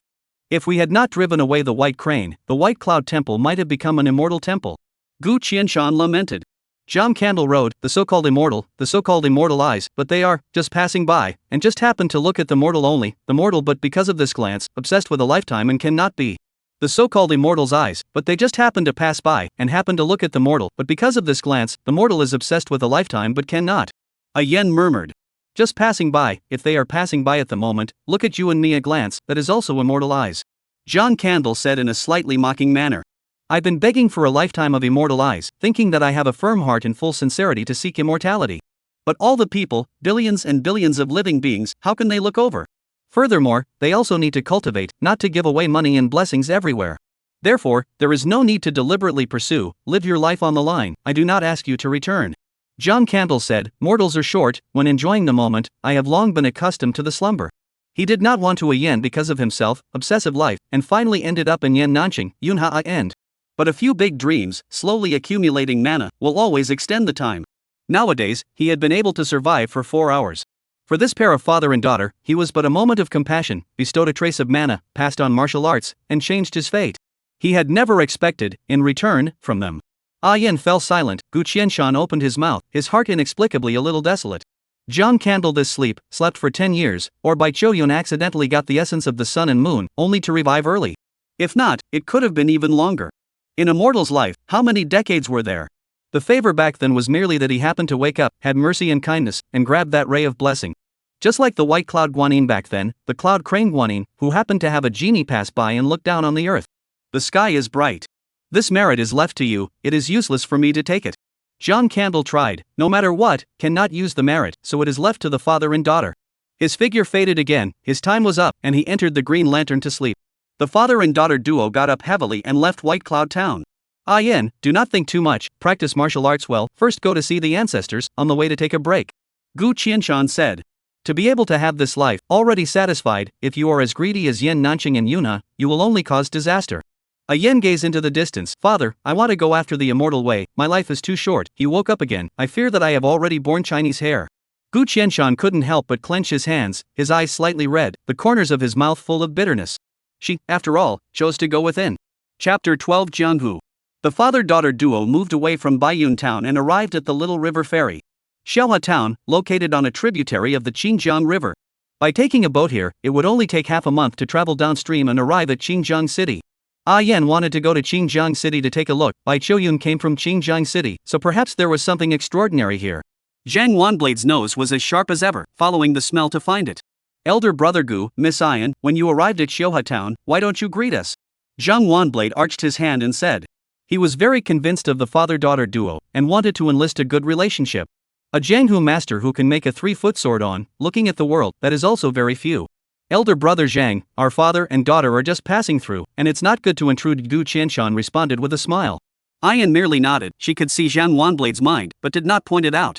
A: If we had not driven away the White Crane, the White Cloud Temple might have become an immortal temple.
B: Gu Qianshan lamented.
A: John Candle wrote, the so-called immortal eyes, but they are, just passing by, and just happened to look at the mortal only, the mortal but because of this glance, obsessed with a lifetime and cannot be. The so-called immortal's eyes, but they just happen to pass by, and happen to look at the mortal, but because of this glance, the mortal is obsessed with a lifetime but cannot.
B: A Yen murmured.
A: Just passing by, if they are passing by at the moment, look at you and me a glance, that is also immortal eyes.
B: John Candle said in a slightly mocking manner.
A: I've been begging for a lifetime of immortal eyes, thinking that I have a firm heart and full sincerity to seek immortality.
B: But all the people, billions and billions of living beings, how can they look over?
A: Furthermore, they also need to cultivate, not to give away money and blessings everywhere. Therefore, there is no need to deliberately pursue, live your life on the line, I do not ask you to return. John Candle said, mortals are short, when enjoying the moment, I have long been accustomed to the slumber. He did not want to a Yen because of himself, obsessive life, and finally ended up in Yen Nanqing, Yunha I end.
B: But a few big dreams, slowly accumulating mana, will always extend the time. Nowadays, he had been able to survive for 4 hours. For this pair of father and daughter, he was but a moment of compassion, bestowed a trace of mana, passed on martial arts, and changed his fate. He had never expected, in return, from them. Ah Yen fell silent. Gu Qianshan opened his mouth, his heart inexplicably a little desolate. John Candle this slept for 10 years, or Bai Choyun accidentally got the essence of the sun and moon, only to revive early. If not, it could have been even longer. In a mortal's life, how many decades were there?
A: The favor back then was merely that he happened to wake up, had mercy and kindness, and grabbed that ray of blessing. Just like the White Cloud Guanyin back then, the Cloud Crane Guanyin, who happened to have a genie pass by and look down on the earth.
B: The sky is bright.
A: This merit is left to you, it is useless for me to take it. John Candle tried, no matter what, cannot use the merit, so it is left to the father and daughter. His figure faded again, his time was up, and he entered the Green Lantern to sleep. The father and daughter duo got up heavily and left White Cloud Town. Ah Yen, do not think too much, practice martial arts well, first go to see the ancestors, on the way to take a break.
B: Gu Qianshan said.
A: To be able to have this life, already satisfied, if you are as greedy as Yen Nanqing and Yunha, you will only cause disaster. A Yen gazed into the distance. Father, I want to go after the immortal way, my life is too short. He woke up again, I fear that I have already borne Chinese hair. Gu Qianshan couldn't help but clench his hands, his eyes slightly red, the corners of his mouth full of bitterness. She, after all, chose to go within.
B: Chapter 12 Jianghu. The father-daughter duo moved away from Baiyun town and arrived at the little river ferry. Xiaohua town, located on a tributary of the Qingjiang River. By taking a boat here, it would only take half a month to travel downstream and arrive at Qingjiang City. Ah Yen wanted to go to Qingjiang City to take a look. Bai Choyun came from Qingjiang City, so perhaps there was something extraordinary here. Zhang Wanblade's nose was as sharp as ever, following the smell to find it. Elder brother Gu, Miss Ian, when you arrived at Xiaohua town, why don't you greet us? Zhang Wanblade arched his hand and said.
A: He was very convinced of the father-daughter duo, and wanted to enlist a good relationship. A Jianghu master who can make a 3-foot sword on, looking at the world, that is also very few. Elder brother Zhang, our father and daughter are just passing through, and it's not good to intrude. Gu Qianshan responded with a smile.
B: Ian merely nodded, she could see Zhang Wanblade's mind, but did not point it out.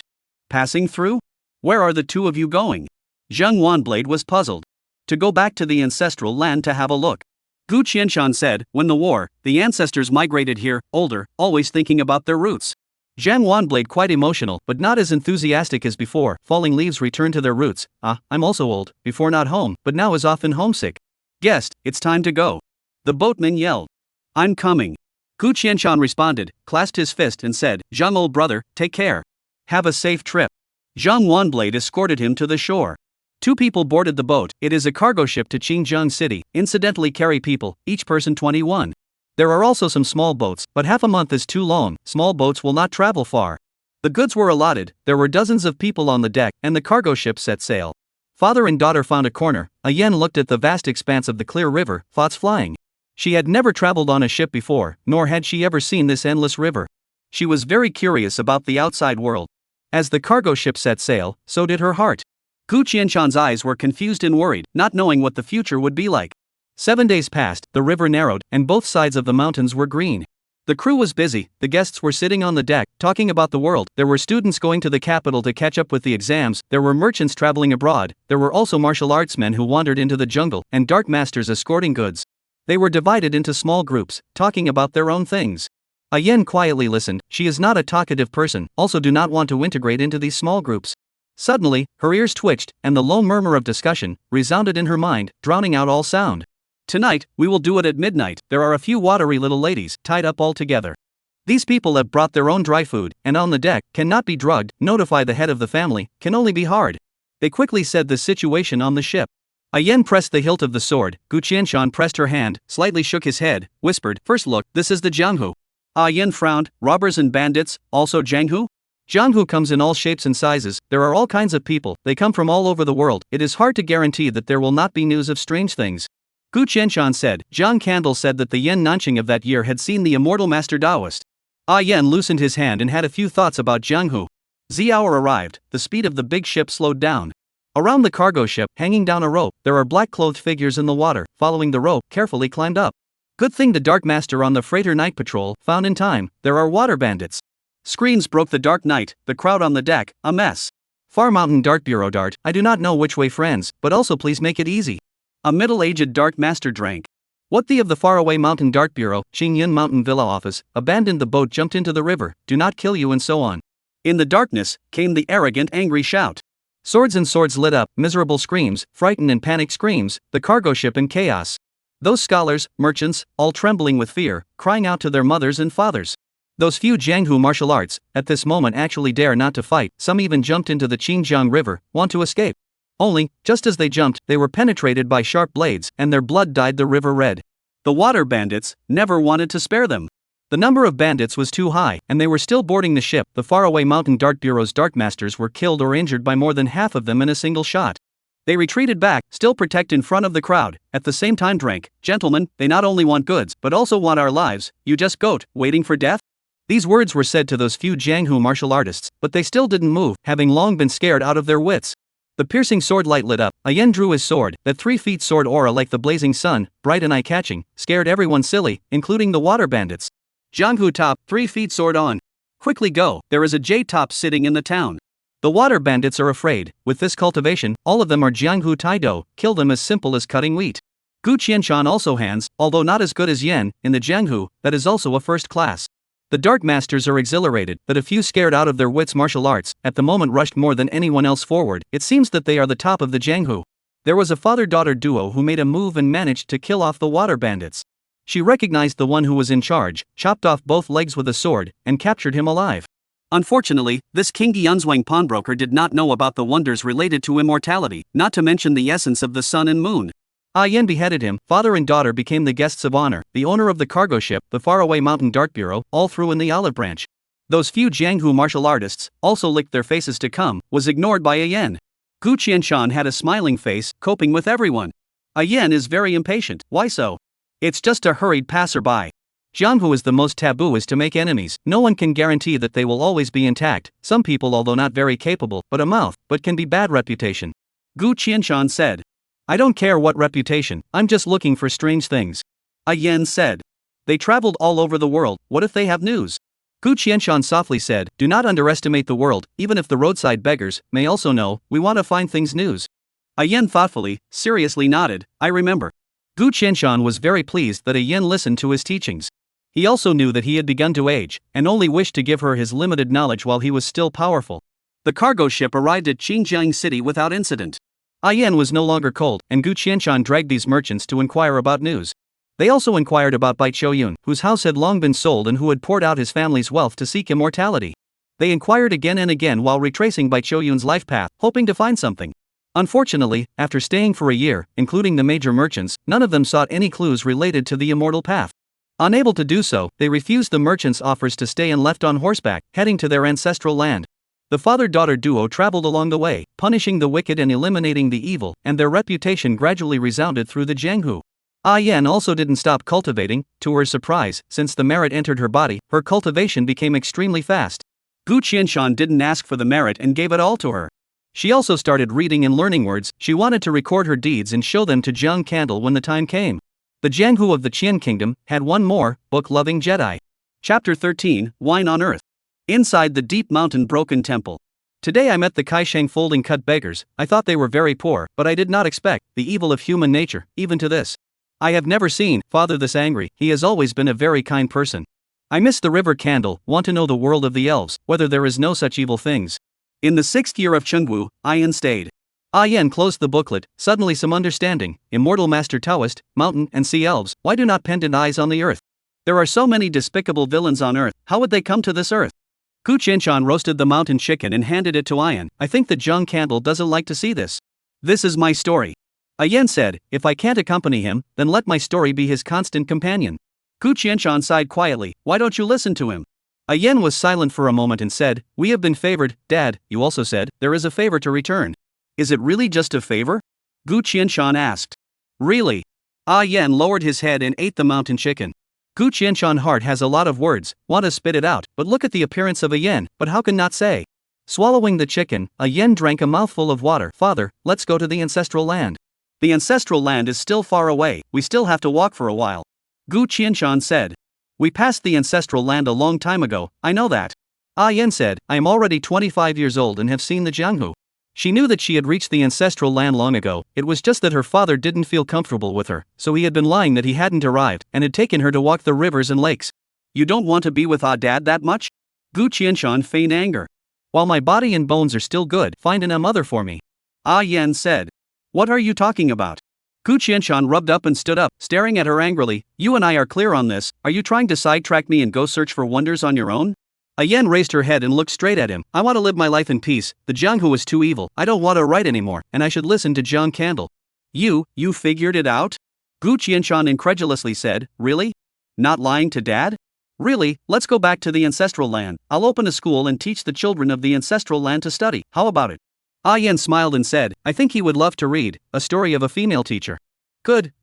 B: Passing through? Where are the two of you going? Zhang Wanblade was puzzled. To go back to the ancestral land to have a look. Gu Qianshan said, when the war, the ancestors migrated here, older, always thinking about their roots. Zhang Wanblade quite emotional, but not as enthusiastic as before. Falling leaves return to their roots. I'm also old, before not home, but now is often homesick. Guest, it's time to go. The boatman yelled. I'm coming. Gu Qianshan responded, clasped his fist and said, Zhang old brother, take care. Have a safe trip. Zhang Wanblade escorted him to the shore. 2 people boarded the boat. It is a cargo ship to Qingjiang City, incidentally carry people, each person 21. There are also some small boats, but half a month is too long, small boats will not travel far. The goods were allotted, there were dozens of people on the deck, and the cargo ship set sail. Father and daughter found a corner. Yen looked at the vast expanse of the clear river, thoughts flying. She had never traveled on a ship before, nor had she ever seen this endless river. She was very curious about the outside world. As the cargo ship set sail, so did her heart. Gu Qianshan's eyes were confused and worried, not knowing what the future would be like. 7 days passed, the river narrowed, and both sides of the mountains were green. The crew was busy, the guests were sitting on the deck, talking about the world. There were students going to the capital to catch up with the exams, there were merchants traveling abroad, there were also martial artsmen who wandered into the jungle, and dark masters escorting goods. They were divided into small groups, talking about their own things. Yen quietly listened. She is not a talkative person, also do not want to integrate into these small groups. Suddenly, her ears twitched, and the low murmur of discussion resounded in her mind, drowning out all sound. Tonight, we will do it at midnight. There are a few watery little ladies, tied up all together. These people have brought their own dry food, and on the deck, cannot be drugged, notify the head of the family, can only be hard. They quickly said the situation on the ship. Yen pressed the hilt of the sword, Gu Qianshan pressed her hand, slightly shook his head, whispered, first look, this is the Jianghu. Yen frowned, robbers and bandits, also Jianghu? Jianghu comes in all shapes and sizes, there are all kinds of people, they come from all over the world, it is hard to guarantee that there will not be news of strange things. Gu Qianshan said. Zhang Candle said that the Yen Nanqing of that year had seen the immortal master Taoist. Yen loosened his hand and had a few thoughts about Jianghu. The hour arrived, the speed of the big ship slowed down. Around the cargo ship, hanging down a rope, there are black-clothed figures in the water, following the rope, carefully climbed up. Good thing the Dark Master on the freighter night patrol, found in time, there are water bandits. Screams broke the dark night, the crowd on the deck, a mess. Far Mountain Dart Bureau Dart, I do not know which way friends, but also please make it easy. A middle-aged Dark Master drank. What the of the faraway Mountain Dart Bureau, Qingyun Mountain Villa office, abandoned the boat, jumped into the river, do not kill you and so on. In the darkness, came the arrogant angry shout. Swords and swords lit up, miserable screams, frightened and panicked screams, the cargo ship in chaos. Those scholars, merchants, all trembling with fear, crying out to their mothers and fathers. Those few Jianghu martial arts, at this moment actually dare not to fight, some even jumped into the Qinjiang River, want to escape. Only, just as they jumped, they were penetrated by sharp blades, and their blood dyed the river red. The water bandits never wanted to spare them. The number of bandits was too high, and they were still boarding the ship. The faraway Mountain Dart Bureau's Dark Masters were killed or injured by more than half of them in a single shot. They retreated back, still protect in front of the crowd, at the same time drank, gentlemen, they not only want goods, but also want our lives, you just goat, waiting for death? These words were said to those few Jianghu martial artists, but they still didn't move, having long been scared out of their wits. The piercing sword light lit up. Yen drew his sword, that 3 feet sword aura like the blazing sun, bright and eye-catching, scared everyone silly, including the water bandits. Jianghu top, 3 feet sword on. Quickly go, there is a jade top sitting in the town. The water bandits are afraid. With this cultivation, all of them are Jianghu Taido, kill them as simple as cutting wheat. Gu Qianshan also hands, although not as good as Yen, in the Jianghu, that is also a first class. The Dark Masters are exhilarated, but a few scared out of their wits martial arts, at the moment rushed more than anyone else forward. It seems that they are the top of the Jianghu. There was a father-daughter duo who made a move and managed to kill off the water bandits. She recognized the one who was in charge, chopped off both legs with a sword, and captured him alive. Unfortunately, this King Yunzwang pawnbroker did not know about the wonders related to immortality, not to mention the essence of the sun and moon. Yen beheaded him, father and daughter became the guests of honor, the owner of the cargo ship, the faraway Mountain Dart Bureau, all threw in the olive branch. Those few Jianghu martial artists, also licked their faces to come, was ignored by Yen. Gu Qianshan had a smiling face, coping with everyone. Yen is very impatient, why so? It's just a hurried passerby. Jianghu is the most taboo is to make enemies, no one can guarantee that they will always be intact, some people although not very capable, but a mouth, but can be bad reputation. Gu Qianshan said. I don't care what reputation, I'm just looking for strange things. Yen said. They traveled all over the world, what if they have news? Gu Qianshan softly said, do not underestimate the world, even if the roadside beggars may also know, we want to find things news. Yen thoughtfully, seriously nodded, I remember. Gu Qianshan was very pleased that Yen listened to his teachings.
A: He also knew that he had begun to age, and only wished to give her his limited knowledge while he was still powerful.
B: The cargo ship arrived at Xinjiang City without incident.
A: Yan was no longer cold, and Gu Qianshan dragged these merchants to inquire about news. They also inquired about Bai Qiuyun, whose house had long been sold and who had poured out his family's wealth to seek immortality. They inquired again and again while retracing Bai Qiuyun's life path, hoping to find something. Unfortunately, after staying for a year, including the major merchants, none of them sought any clues related to the immortal path. Unable to do so, they refused the merchants' offers to stay and left on horseback, heading to their ancestral land. The father-daughter duo traveled along the way, punishing the wicked and eliminating the evil, and their reputation gradually resounded through the Jianghu. Yan also didn't stop cultivating. To her surprise, since the merit entered her body, her cultivation became extremely fast.
B: Gu Qianshan didn't ask for the merit and gave it all to her.
A: She also started reading and learning words. She wanted to record her deeds and show them to Jiang Candle when the time came. The Jianghu of the Qian Kingdom had one more book-loving Jedi.
B: Chapter 13, Wine on Earth. Inside the deep mountain broken temple.
A: Today I met the Kaisheng folding cut beggars. I thought they were very poor, but I did not expect the evil of human nature, even to this. I have never seen Father this angry. He has always been a very kind person. I miss the river Candle, want to know the world of the elves, whether there is no such evil things.
B: In the 6th year of Chengwu, Yan stayed.
A: Yan closed the booklet, suddenly some understanding. Immortal Master Taoist, mountain and sea elves, why do not pendant eyes on the earth?
B: There are so many despicable villains on earth, how would they come to this earth?
A: Gu Qianshan roasted the mountain chicken and handed it to Yan. I think the Jiang Candle doesn't like to see this.
B: This is my story.
A: Yan said, if I can't accompany him, then let my story be his constant companion.
B: Gu Qianshan sighed quietly, why don't you listen to him?
A: Yan was silent for a moment and said, we have been favored. Dad, you also said, there is a favor to return.
B: Is it really just a favor? Gu Qianshan asked.
A: Really?
B: Yan lowered his head and ate the mountain chicken.
A: Gu Qianshan heart has a lot of words, want to spit it out, but look at the appearance of Yan, but how can not say? Swallowing the chicken, Yan drank a mouthful of water. Father, let's go to the ancestral land.
B: The ancestral land is still far away, we still have to walk for a while. Gu Qianshan said.
A: We passed the ancestral land a long time ago, I know that. Yan said, I am already 25 years old and have seen the Jianghu. She knew that she had reached the ancestral land long ago, it was just that her father didn't feel comfortable with her, so he had been lying that he hadn't arrived, and had taken her to walk the rivers and lakes.
B: You don't want to be with Dad that much? Gu Qianshan feigned anger.
A: While my body and bones are still good, find a mother for me.
B: Yan said. What are you talking about? Gu Qianshan rubbed up and stood up, staring at her angrily. You and I are clear on this, are you trying to sidetrack me and go search for wonders on your own?
A: Yan raised her head and looked straight at him. I want to live my life in peace, the Jianghu is too evil, I don't want to write anymore, and I should listen to Jiang Candle.
B: You figured it out? Gu Qianshan incredulously said, really? Not lying to Dad? Really, let's go back to the ancestral land, I'll open a school and teach the children of the ancestral land to study, how about it?
A: Yan smiled and said, I think he would love to read a story of a female teacher.
B: Good,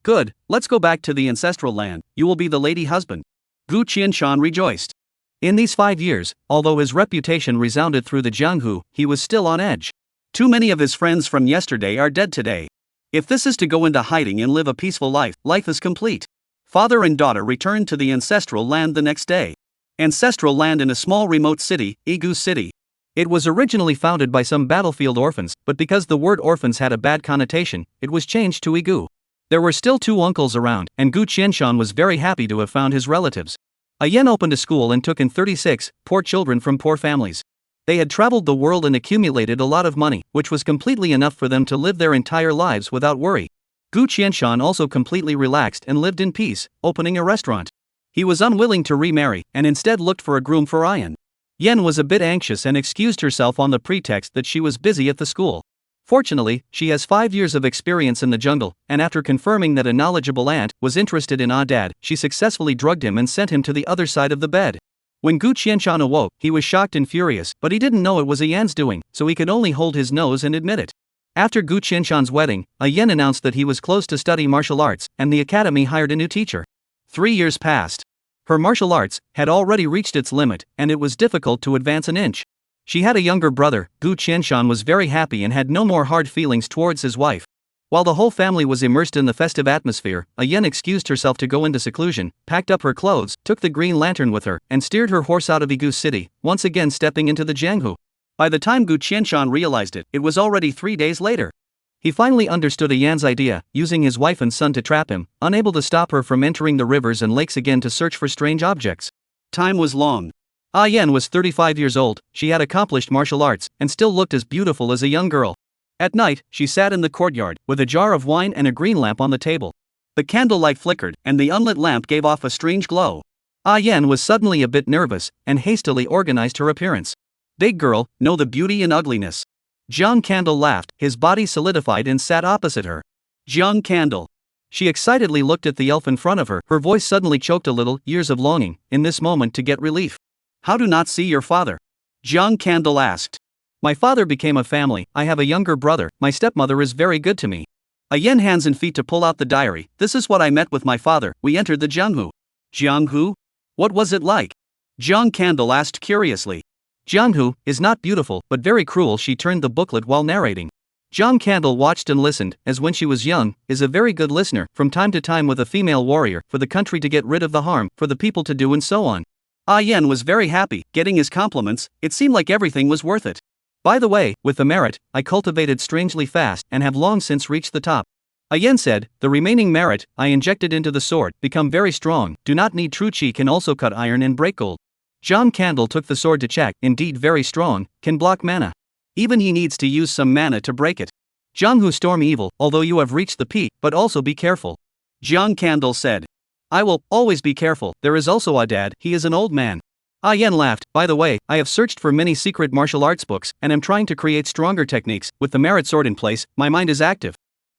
B: let's go back to the ancestral land, you will be the lady husband. Gu Qianshan rejoiced.
A: In these 5 years, although his reputation resounded through the Jianghu, he was still on edge.
B: Too many of his friends from yesterday are dead today. If this is to go into hiding and live a peaceful life, life is complete. Father and daughter returned to the ancestral land the next day. Ancestral land in a small remote city, Igu City.
A: It was originally founded by some battlefield orphans, but because the word orphans had a bad connotation, it was changed to Igu. There were still 2 uncles around, and Gu Qianshan was very happy to have found his relatives. Yan opened a school and took in 36 poor children from poor families. They had traveled the world and accumulated a lot of money, which was completely enough for them to live their entire lives without worry. Gu Qianshan also completely relaxed and lived in peace, opening a restaurant. He was unwilling to remarry, and instead looked for a groom for Yan. Yan was a bit anxious and excused herself on the pretext that she was busy at the school. Fortunately, she has 5 years of experience in the jungle, and after confirming that a knowledgeable aunt was interested in Dad, she successfully drugged him and sent him to the other side of the bed. When Gu Qianshan awoke, he was shocked and furious, but he didn't know it was Yan's doing, so he could only hold his nose and admit it. After Gu Qianshan's wedding, Yan announced that he was close to study martial arts, and the academy hired a new teacher. 3 years passed. Her martial arts had already reached its limit, and it was difficult to advance an inch. She had a younger brother. Gu Qianshan was very happy and had no more hard feelings towards his wife. While the whole family was immersed in the festive atmosphere, Yan excused herself to go into seclusion, packed up her clothes, took the green lantern with her, and steered her horse out of Igu City, once again stepping into the Jianghu. By the time Gu Qianshan realized it, it was already 3 days later. He finally understood Yan's idea, using his wife and son to trap him, unable to stop her from entering the rivers and lakes again to search for strange objects.
B: Time was long.
A: Yan was 35 years old, she had accomplished martial arts, and still looked as beautiful as a young girl. At night, she sat in the courtyard, with a jar of wine and a green lamp on the table. The candlelight flickered, and the unlit lamp gave off a strange glow. Yan was suddenly a bit nervous, and hastily organized her appearance. Big girl, know the beauty in ugliness. Jiang Candle laughed, his body solidified and sat opposite her.
B: Jiang Candle.
A: She excitedly looked at the elf in front of her, her voice suddenly choked a little, years of longing, in this moment to get relief.
B: How do not see your father? Jiang Candle asked.
A: My father became a family, I have a younger brother, my stepmother is very good to me.
B: Yan hands and feet to pull out the diary, this is what I met with my father, we entered the Jianghu. Jianghu? What was it like? Jiang Candle asked curiously.
A: Jianghu is not beautiful, but very cruel, she turned the booklet while narrating. Jiang Candle watched and listened, as when she was young, is a very good listener, from time to time with a female warrior, for the country to get rid of the harm, for the people to do and so on.
B: Yan was very happy, getting his compliments, it seemed like everything was worth it.
A: By the way, with the merit, I cultivated strangely fast and have long since reached the top. Yan said, the remaining merit, I injected into the sword, become very strong, do not need true chi, can also cut iron and break gold. Jiang Candle took the sword to check, indeed very strong, can block mana.
B: Even he needs to use some mana to break it.
A: Jianghu storm evil, although you have reached the peak, but also be careful.
B: Jiang Candle said.
A: I will always be careful, there is also a dad, he is an old man. Yan laughed, by the way, I have searched for many secret martial arts books, and am trying to create stronger techniques, with the merit sword in place, my mind is active.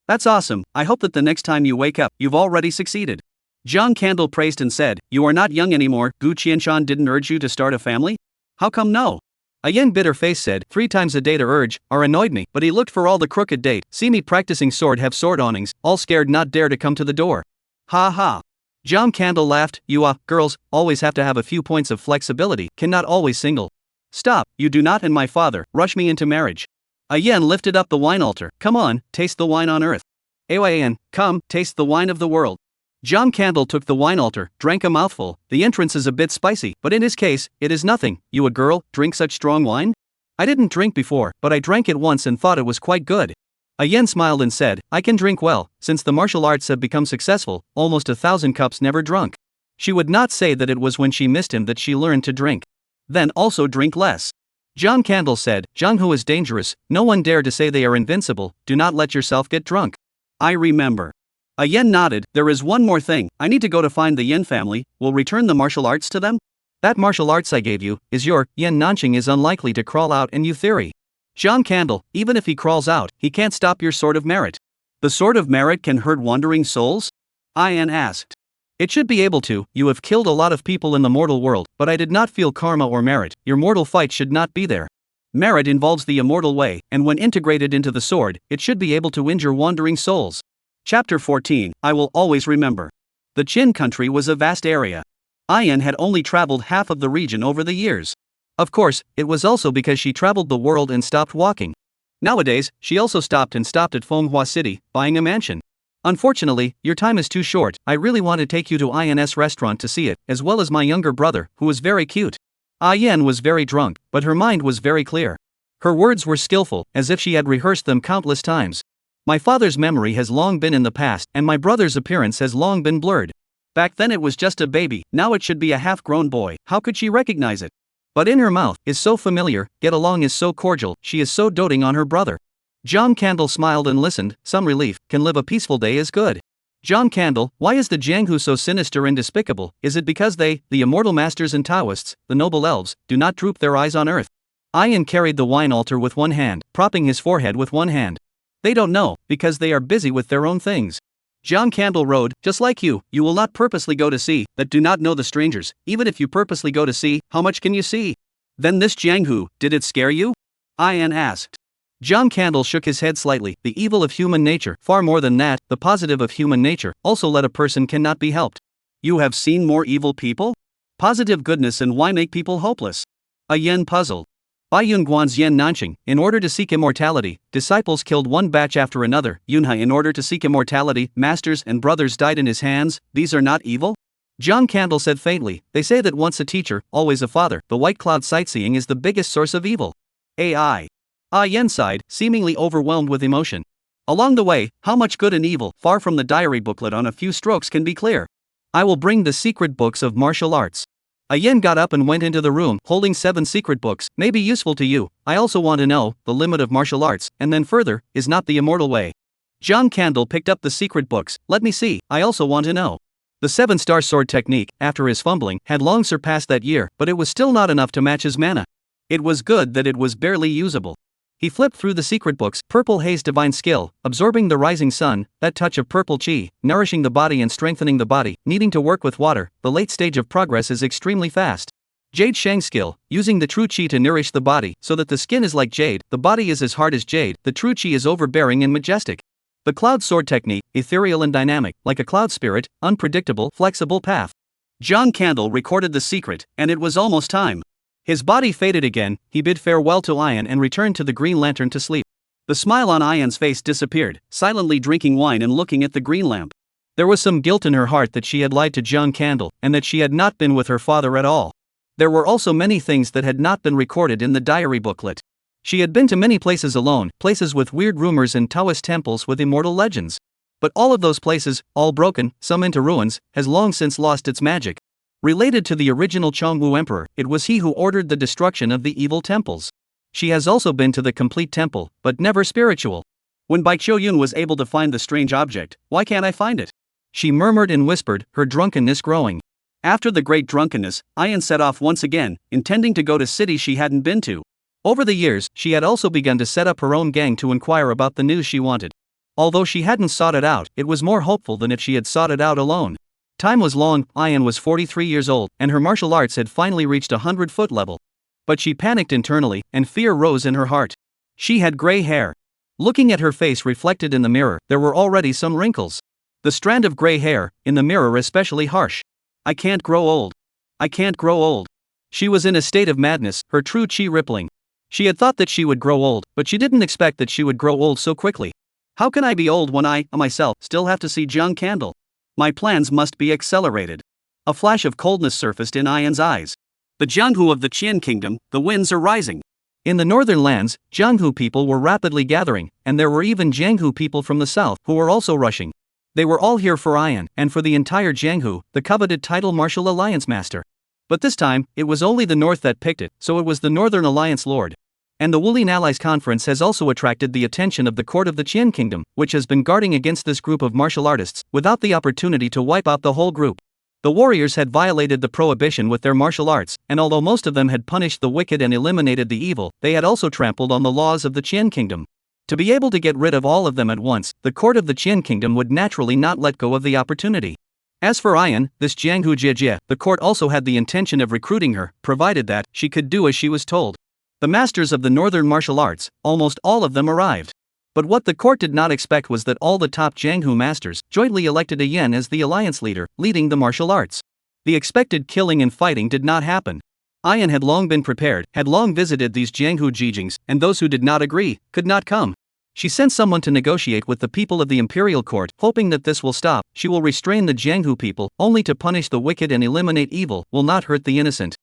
B: That's awesome, I hope that the next time you wake up, you've already succeeded. Jiang Candle praised and said, you are not young anymore, Gu Qianshan didn't urge you to start a family? How come no?
A: Yan bitter face said, 3 times a day to urge, are annoyed me, but he looked for all the crooked date, see me practicing sword have sword awnings, all scared not dare to come to the door.
B: Ha ha.
A: Jiang Candle laughed, you girls, always have to have a few points of flexibility, cannot always single.
B: Stop, you do not and my father, rush me into marriage.
A: Yan lifted up the wine altar, come on, taste the wine on earth. Yan, come, taste the wine of the world. Jiang Candle took the wine altar, drank a mouthful, the entrance is a bit spicy, but in his case, it is nothing, you a girl, drink such strong wine? I didn't drink before, but I drank it once and thought it was quite good. Yan smiled and said, I can drink well, since the martial arts have become successful, almost 1,000 cups never drunk. She would not say that it was when she missed him that she learned to drink.
B: Then also drink less.
A: Jiang Candle said, Jianghu is dangerous, no one dare to say they are invincible, do not let yourself get drunk.
B: I remember. Yan nodded, there is one more thing, I need to go to find the Yin family, will return the martial arts to them?
A: That martial arts I gave you, is your, Yin Nanqing is unlikely to crawl out in you theory.
B: Jiang Candle, even if he crawls out, he can't stop your sword of merit. The sword of merit can hurt wandering souls? Yan asked.
A: It should be able to, you have killed a lot of people in the mortal world, but I did not feel karma or merit, your mortal fight should not be there.
B: Merit involves the immortal way, and when integrated into the sword, it should be able to injure wandering souls. Chapter 14, I will always remember. The Qin country was a vast area. Yan had only traveled half of the region over the years.
A: Of course, it was also because she traveled the world and stopped walking. Nowadays, she also stopped at Fenghua City, buying a mansion. Unfortunately, your time is too short, I really want to take you to Yan's restaurant to see it, as well as my younger brother, who is very cute. Yan was very drunk, but her mind was very clear. Her words were skillful, as if she had rehearsed them countless times. My father's memory has long been in the past, and my brother's appearance has long been blurred.
B: Back then it was just a baby, now it should be a half-grown boy, how could she recognize it?
A: But in her mouth, is so familiar, get along is so cordial, she is so doting on her brother. Jiang Candle smiled and listened, some relief, can live a peaceful day is good. Jiang Candle, why is the Jianghu so sinister and despicable, is it because they, the immortal masters and Taoists, the noble elves, do not droop their eyes on earth? Yan carried the wine altar with one hand, propping his forehead with one hand. They don't know, because they are busy with their own things.
B: Jiang Candle rode, just like you will not purposely go to see, that do not know the strangers, even if you purposely go to see, how much can you see? Then this Jianghu, did it scare you? Yan asked.
A: Jiang Candle shook his head slightly, the evil of human nature, far more than that, the positive of human nature, also let a person cannot be helped.
B: You have seen more evil people? Positive goodness and why make people hopeless? Yan puzzled.
A: By Yunguan's Yin Nanqing, in order to seek immortality, disciples killed one batch after another. Yunhai, in order to seek immortality, masters and brothers died in his hands, these are not evil? Jiang Candle said faintly, they say that once a teacher, always a father, the white cloud sightseeing is the biggest source of evil.
B: Yan sighed, seemingly overwhelmed with emotion. Along the way, how much good and evil, far from the diary booklet on a few strokes, can be clear. I will bring the secret books of martial arts. A yen got up and went into the room, holding 7 secret books, may be useful to you. I also want to know the limit of martial arts, and then further, is not the immortal way. John Candle picked up the secret books. Let me see, I also want to know. The 7-star sword technique, after his fumbling, had long surpassed that year, but it was still not enough to match his mana. It was good that it was barely usable. He flipped through the secret books. Purple haze, divine skill, absorbing the rising sun, that touch of purple chi, nourishing the body and strengthening the body, needing to work with water, the late stage of progress is extremely fast. Jade Shang skill, using the true chi to nourish the body, so that the skin is like jade, the body is as hard as jade, the true chi is overbearing and majestic. The cloud sword technique, ethereal and dynamic, like a cloud spirit, unpredictable, flexible path. John Candle recorded the secret, and it was almost time. His body faded again. He bid farewell to Ian and returned to the green lantern to sleep. The smile on Ian's face disappeared, silently drinking wine and looking at the green lamp. There was some guilt in her heart that she had lied to John Candle, and that she had not been with her father at all. There were also many things that had not been recorded in the diary booklet. She had been to many places alone, places with weird rumors and Taoist temples with immortal legends. But all of those places, all broken, some into ruins, has long since lost its magic. Related to the original Chongwu Emperor, it was he who ordered the destruction of the evil temples. She has also been to the complete temple, but never spiritual. When Bai Qiuyun was able to find the strange object, why can't I find it? She murmured and whispered, her drunkenness growing. After the great drunkenness, Ian set off once again, intending to go to cities she hadn't been to. Over the years, she had also begun to set up her own gang to inquire about the news she wanted. Although she hadn't sought it out, it was more hopeful than if she had sought it out alone. Time was long. Ian was 43 years old, and her martial arts had finally reached 100-foot level. But she panicked internally, and fear rose in her heart. She had gray hair. Looking at her face reflected in the mirror, there were already some wrinkles. The strand of gray hair, in the mirror especially harsh. I can't grow old. I can't grow old. She was in a state of madness, her true chi rippling. She had thought that she would grow old, but she didn't expect that she would grow old so quickly. How can I be old when I, myself, still have to see John Candle? My plans must be accelerated. A flash of coldness surfaced in Ian's eyes. The Jianghu of the Qian kingdom, the winds are rising. In the northern lands, Jianghu people were rapidly gathering, and there were even Jianghu people from the south who were also rushing. They were all here for Ian, and for the entire Jianghu, the coveted title Martial Alliance Master. But this time, it was only the north that picked it, so it was the Northern Alliance Lord. And the Wulin Allies Conference has also attracted the attention of the court of the Qian Kingdom, which has been guarding against this group of martial artists, without the opportunity to wipe out the whole group. The warriors had violated the prohibition with their martial arts, and although most of them had punished the wicked and eliminated the evil, they had also trampled on the laws of the Qian Kingdom. To be able to get rid of all of them at once, the court of the Qian Kingdom would naturally not let go of the opportunity. As for Ian, this Jianghu Jie, the court also had the intention of recruiting her, provided that she could do as she was told. The masters of the northern martial arts, almost all of them arrived. But what the court did not expect was that all the top Jianghu masters jointly elected a Yen as the alliance leader, leading the martial arts. The expected killing and fighting did not happen. Ian had long been prepared, had long visited these Jianghu Jijings, and those who did not agree, could not come. She sent someone to negotiate with the people of the imperial court, hoping that this will stop. She will restrain the Jianghu people, only to punish the wicked and eliminate evil, will not hurt the innocent.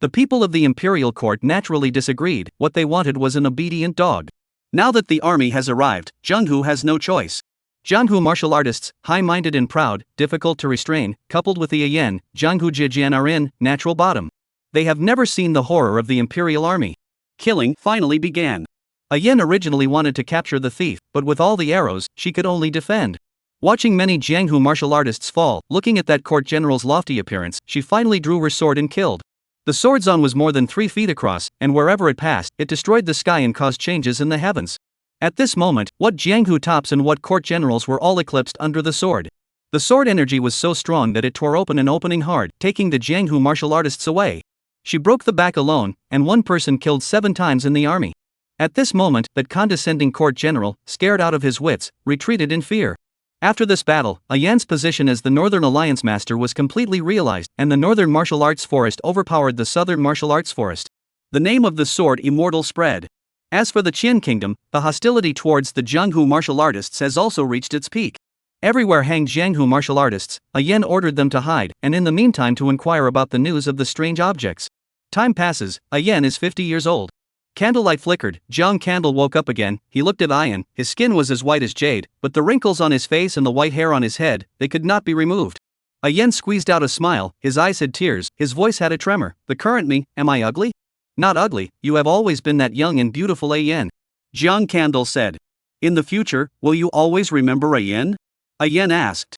B: The people of the imperial court naturally disagreed. What they wanted was an obedient dog. Now that the army has arrived, Jianghu has no choice. Jianghu martial artists, high-minded and proud, difficult to restrain, coupled with the Yen, Jianghu Jijian are in natural bottom. They have never seen the horror of the imperial army. Killing finally began. A Yen originally wanted to capture the thief, but with all the arrows, she could only defend. Watching many Jianghu martial artists fall, looking at that court general's lofty appearance, she finally drew her sword and killed. The sword's on was more than 3 feet across, and wherever it passed, it destroyed the sky and caused changes in the heavens. At this moment, what Jianghu tops and what court generals were all eclipsed under the sword. The sword energy was so strong that it tore open an opening hard, taking the Jianghu martial artists away. She broke the back alone, and one person killed 7 times in the army. At this moment, that condescending court general, scared out of his wits, retreated in fear. After this battle, Yan's position as the Northern Alliance Master was completely realized, and the Northern Martial Arts Forest overpowered the Southern Martial Arts Forest. The name of the sword Immortal spread. As for the Qian Kingdom, the hostility towards the Jianghu martial artists has also reached its peak. Everywhere hanged Jianghu martial artists. Yan ordered them to hide, and in the meantime to inquire about the news of the strange objects. Time passes. Yan is 50 years old.
A: Candlelight flickered. Jiang Candle woke up again. He looked at Ian. His skin was as white as jade, but the wrinkles on his face and the white hair on his head, they could not be removed. Ian squeezed out a smile. His eyes had tears. His voice had a tremor. The current me, am I ugly? Not ugly. You have always been that young and beautiful Ian.
B: Jiang Candle said. In the future, will you always remember Ian? Ian asked.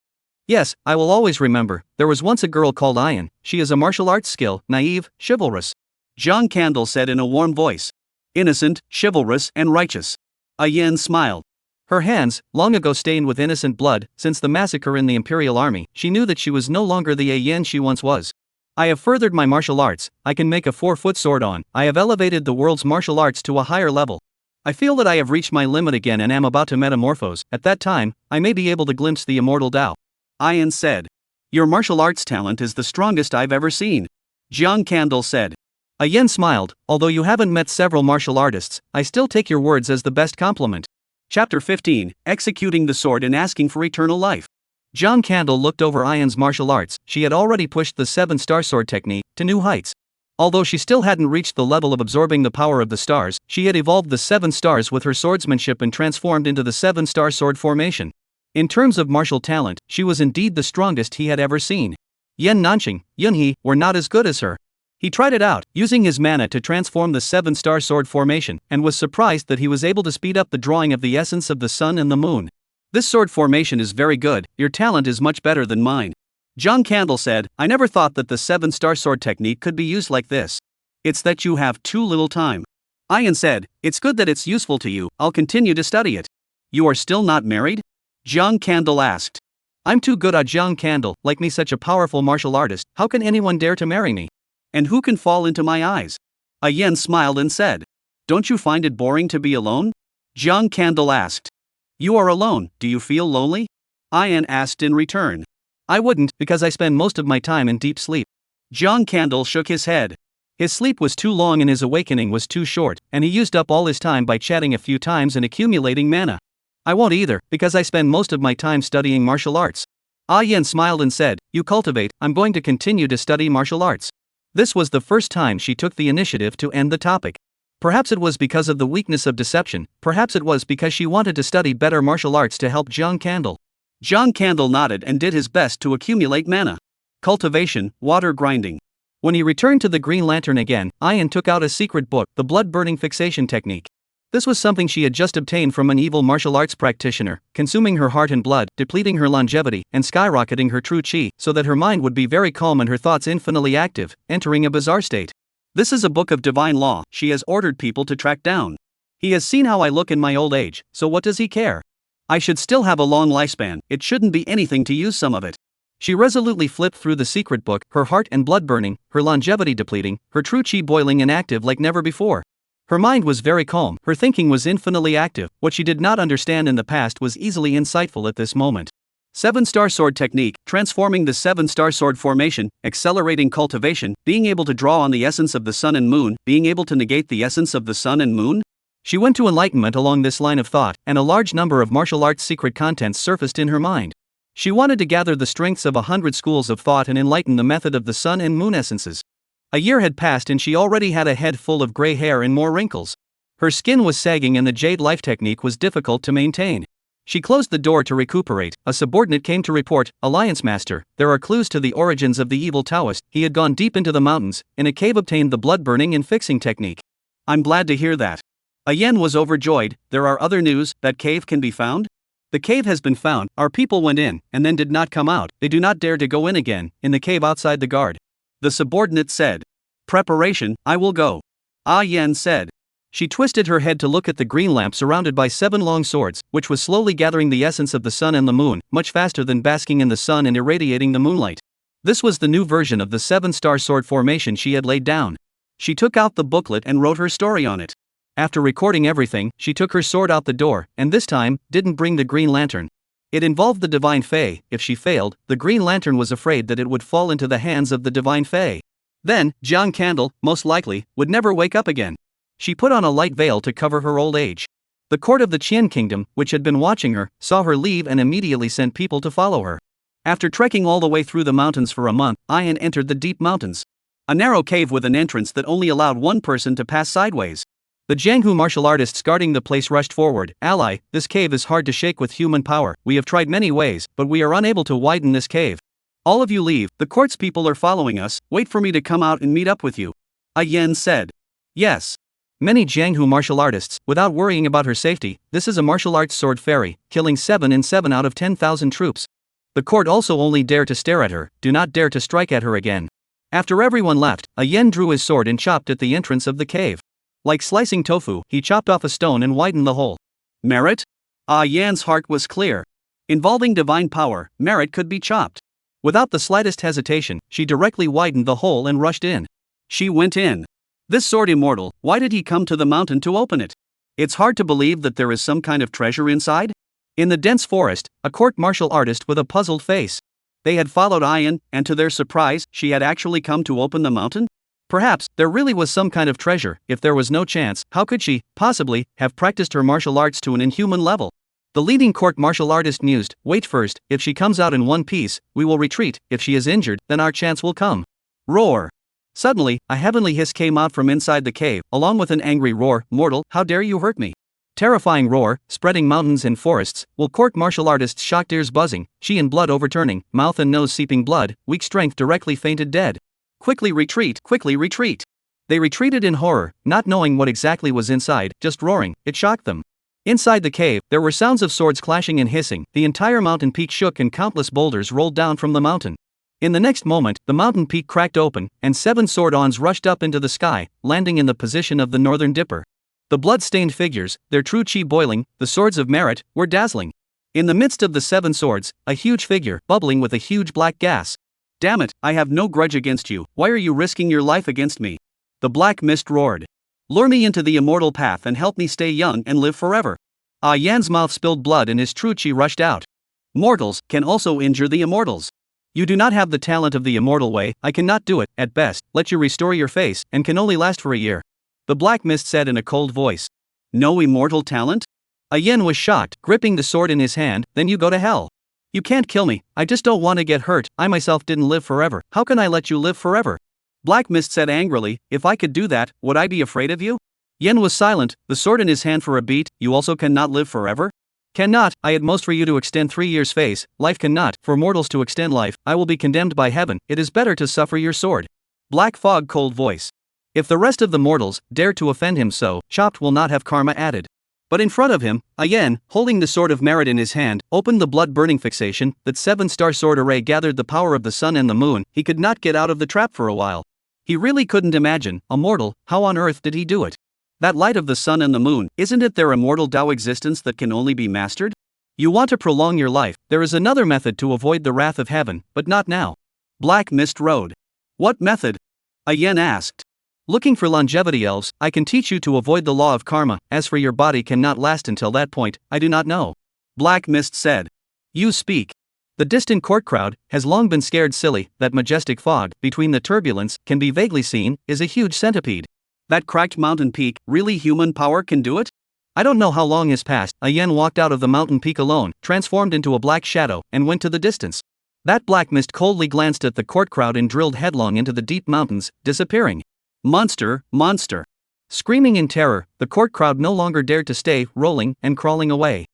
A: Yes, I will always remember. There was once a girl called Ian. She is a martial arts skill, naive, chivalrous.
B: Jiang Candle said in a warm voice. Innocent, chivalrous, and righteous. Ian smiled.
A: Her hands, long ago stained with innocent blood, since the massacre in the Imperial Army, she knew that she was no longer the Ian she once was. I have furthered my martial arts. I can make a 4-foot sword on. I have elevated the world's martial arts to a higher level. I feel that I have reached my limit again and am about to metamorphose. At that time, I may be able to glimpse the immortal Tao.
B: Ian said. Your martial arts talent is the strongest I've ever seen. Jiang Candle said.
A: Ian smiled. Although you haven't met several martial artists, I still take your words as the best compliment.
B: Chapter 15, Executing the Sword and Asking for Eternal Life.
A: Jiang Candle looked over Ian's martial arts. She had already pushed the 7-star sword technique to new heights. Although she still hadn't reached the level of absorbing the power of the stars, she had evolved the 7 stars with her swordsmanship and transformed into the 7-star sword formation. In terms of martial talent, she was indeed the strongest he had ever seen. Yan Nanqing, Yunhe, were not as good as her. He tried it out, using his mana to transform the 7-star sword formation, and was surprised that he was able to speed up the drawing of the essence of the sun and the moon. This sword formation is very good. Your talent is much better than mine. Jiang Candle said, I never thought that the 7-star sword technique could be used like this. It's that you have too little time. Ian said, it's good that it's useful to you. I'll continue to study it. You are still not married? Jiang Candle asked. I'm too good at Jiang Candle. Like me, such a powerful martial artist, how can anyone dare to marry me?
B: And who can fall into my eyes? Ian smiled and said. Don't you find it boring to be alone? Jiang Candle asked. You are alone, do you feel lonely? Ian asked in return.
A: I wouldn't, because I spend most of my time in deep sleep.
B: Jiang Candle shook his head.
A: His sleep was too long and his awakening was too short, and he used up all his time by chatting a few times and accumulating mana. I won't either, because I spend most of my time studying martial arts. Ian smiled and said, You cultivate, I'm going to continue to study martial arts. This was the first time she took the initiative to end the topic. Perhaps it was because of the weakness of deception, perhaps it was because she wanted to study better martial arts to help Jiang Candle.
B: Jiang Candle nodded and did his best to accumulate mana. Cultivation, water grinding.
A: When he returned to the Green Lantern again, Ian took out a secret book, the blood-burning fixation technique. This was something she had just obtained from an evil martial arts practitioner, consuming her heart and blood, depleting her longevity, and skyrocketing her true chi, so that her mind would be very calm and her thoughts infinitely active, entering a bizarre state. This is a book of divine law she has ordered people to track down. He has seen how I look in my old age, so what does he care? I should still have a long lifespan, it shouldn't be anything to use some of it. She resolutely flipped through the secret book, her heart and blood burning, her longevity depleting, her true chi boiling and active like never before. Her mind was very calm, her thinking was infinitely active. What she did not understand in the past was easily insightful at this moment. 7-star sword technique, transforming the 7-star sword formation, accelerating cultivation, being able to draw on the essence of the sun and moon, being able to negate the essence of the sun and moon? She went to enlightenment along this line of thought, and a large number of martial arts secret contents surfaced in her mind. She wanted to gather the strengths of 100 schools of thought and enlighten the method of the sun and moon essences. A year had passed and she already had a head full of gray hair and more wrinkles. Her skin was sagging and the jade life technique was difficult to maintain. She closed the door to recuperate. A subordinate came to report, Alliance Master, there are clues to the origins of the evil Taoist. He had gone deep into the mountains, in a cave obtained the blood burning and fixing technique. I'm glad to hear that. Ayen was overjoyed. There are other news, that cave can be found? The cave has been found, our people went in, and then did not come out, they do not dare to go in again, in the cave outside the guard. The subordinate said. Preparation, I will go. Ah Yen said. She twisted her head to look at the green lamp surrounded by 7 long swords, which was slowly gathering the essence of the sun and the moon, much faster than basking in the sun and irradiating the moonlight. This was the new version of the 7-star sword formation she had laid down. She took out the booklet and wrote her story on it. After recording everything, she took her sword out the door, and this time, didn't bring the Green Lantern. It involved the Divine Fae. If she failed, the Green Lantern was afraid that it would fall into the hands of the Divine Fae. Then, Jiang Candle, most likely, would never wake up again. She put on a light veil to cover her old age. The court of the Qian Kingdom, which had been watching her, saw her leave and immediately sent people to follow her. After trekking all the way through the mountains for a month, Ayan entered the deep mountains. A narrow cave with an entrance that only allowed one person to pass sideways. The Jianghu martial artists guarding the place rushed forward. Ally, this cave is hard to shake with human power. We have tried many ways, but we are unable to widen this cave.
B: All of you leave, the court's people are following us, wait for me to come out and meet up with you. A Yen said.
A: Yes. Many Jianghu martial artists, without worrying about her safety. This is a martial arts sword fairy, killing 7 in 7 out of 10,000 troops. The court also only dare to stare at her, do not dare to strike at her again. After everyone left, a Yen drew his sword and chopped at the entrance of the cave. Like slicing tofu, he chopped off a stone and widened the hole.
B: Merit? Ah Yan's heart was clear. Involving divine power, merit could be chopped.
A: Without the slightest hesitation, she directly widened the hole and rushed in.
B: She went in. This sword immortal, why did he come to the mountain to open it? It's hard to believe that there is some kind of treasure inside.
A: In the dense forest, a court martial artist with a puzzled face.
B: They had followed Ayan, and to their surprise, she had actually come to open the mountain?
A: Perhaps, there really was some kind of treasure. If there was no chance, how could she, possibly, have practiced her martial arts to an inhuman level? The leading court martial artist mused, wait first, if she comes out in one piece, we will retreat, if she is injured, then our chance will come. Roar! Suddenly, a heavenly hiss came out from inside the cave, along with an angry roar, mortal, how dare you hurt me? Terrifying roar, spreading mountains and forests, while court martial artists shocked ears buzzing, she and blood overturning, mouth and nose seeping blood, weak strength directly fainted dead. Quickly retreat, quickly retreat. They retreated in horror, not knowing what exactly was inside, just roaring, it shocked them. Inside the cave, there were sounds of swords clashing and hissing, the entire mountain peak shook and countless boulders rolled down from the mountain. In the next moment, the mountain peak cracked open, and 7 sword-ons rushed up into the sky, landing in the position of the northern dipper. The blood-stained figures, their true chi boiling, the swords of merit, were dazzling. In the midst of the 7 swords, a huge figure, bubbling with a huge black gas.
B: Damn it, I have no grudge against you, why are you risking your life against me? The black mist roared. Lure me into the immortal path and help me stay young and live forever. Ah Yan's mouth spilled blood and his true chi rushed out. Mortals can also injure the immortals. You do not have the talent of the immortal way, I cannot do it, at best, let you restore your face, and can only last for a year. The black mist said in a cold voice. No immortal talent? A Yen was shocked, gripping the sword in his hand, then you go to hell. You can't kill me, I just don't want to get hurt, I myself didn't live forever, how can I let you live forever? Black mist said angrily, if I could do that, would I be afraid of you? Yen was silent, the sword in his hand for a beat, you also cannot live forever? Cannot, I at most for you to extend 3 years' face, life cannot, for mortals to extend life, I will be condemned by heaven, it is better to suffer your sword. Black fog cold voice. If the rest of the mortals dare to offend him so, chopped will not have karma added. But in front of him, a Yen, holding the sword of merit in his hand, opened the blood-burning fixation, that 7-star sword array gathered the power of the sun and the moon, he could not get out of the trap for a while. He really couldn't imagine, a mortal, how on earth did he do it? That light of the sun and the moon, isn't it their immortal Tao existence that can only be mastered? You want to prolong your life, there is another method to avoid the wrath of heaven, but not now. Black Mist Road. What method? A Yen asked. Looking for longevity elves, I can teach you to avoid the law of karma, as for your body cannot last until that point, I do not know. Black Mist said. You speak. The distant court crowd has long been scared silly, that majestic fog, between the turbulence, can be vaguely seen, is a huge centipede. That cracked mountain peak, really human power can do it? I don't know how long has passed, a Yen walked out of the mountain peak alone, transformed into a black shadow, and went to the distance. That black mist coldly glanced at the court crowd and drilled headlong into the deep mountains, disappearing. Monster, monster. Screaming in terror, the court crowd no longer dared to stay, rolling and crawling away.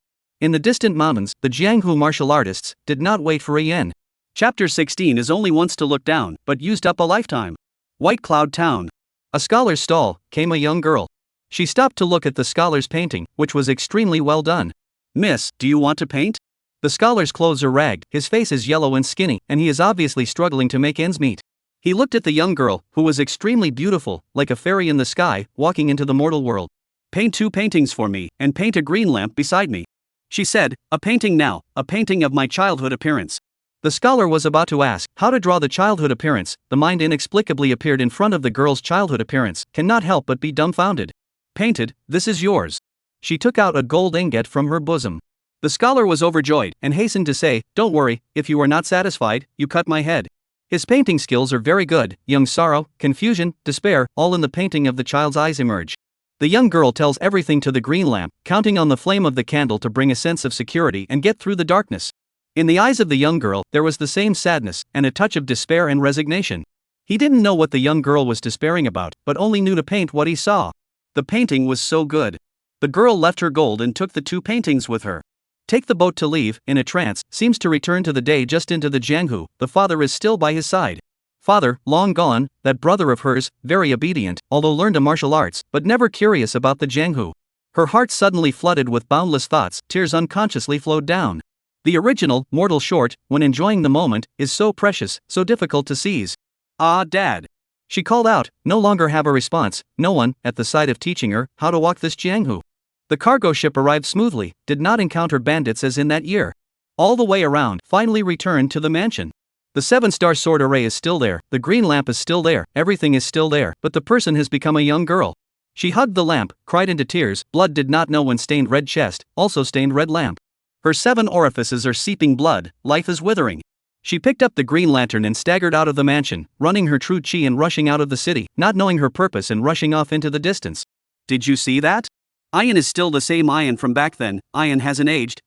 B: In the distant mountains, the Jianghu martial artists did not wait for a Yen. Chapter 16 is only once to look down, but used up a lifetime. White Cloud Town. A scholar's stall, came a young girl. She stopped to look at the scholar's painting, which was extremely well done. Miss, do you want to paint? The scholar's clothes are ragged, his face is yellow and skinny, and he is obviously struggling to make ends meet. He looked at the young girl, who was extremely beautiful, like a fairy in the sky, walking into the mortal world. Paint 2 paintings for me, and paint a green lamp beside me. She said, a painting now, a painting of my childhood appearance. The scholar was about to ask how to draw the childhood appearance, the mind inexplicably appeared in front of the girl's childhood appearance, cannot help but be dumbfounded. Painted, this is yours. She took out a gold ingot from her bosom. The scholar was overjoyed, and hastened to say, don't worry, if you are not satisfied, you cut my head. His painting skills are very good, young sorrow, confusion, despair, all in the painting of the child's eyes emerge. The young girl tells everything to the green lamp, counting on the flame of the candle to bring a sense of security and get through the darkness. In the eyes of the young girl, there was the same sadness, and a touch of despair and resignation. He didn't know what the young girl was despairing about, but only knew to paint what he saw. The painting was so good. The girl left her gold and took the 2 paintings with her. Take the boat to leave, in a trance, seems to return to the day just into the Jianghu. The father is still by his side. Father, long gone, that brother of hers, very obedient, although learned a martial arts, but never curious about the Jianghu. Her heart suddenly flooded with boundless thoughts, tears unconsciously flowed down. The original, mortal short, when enjoying the moment, is so precious, so difficult to seize. Ah, Dad. She called out, no longer have a response, no one, at the sight of teaching her, how to walk this Jianghu. The cargo ship arrived smoothly, did not encounter bandits as in that year. All the way around, finally returned to the mansion. The 7-star sword array is still there, the green lamp is still there, everything is still there, but the person has become a young girl. She hugged the lamp, cried into tears, blood did not know when stained red chest, also stained red lamp. Her 7 orifices are seeping blood, life is withering. She picked up the green lantern and staggered out of the mansion, running her true chi and rushing out of the city, not knowing her purpose and rushing off into the distance. Did you see that? Ian is still the same Ian from back then, Ian hasn't aged.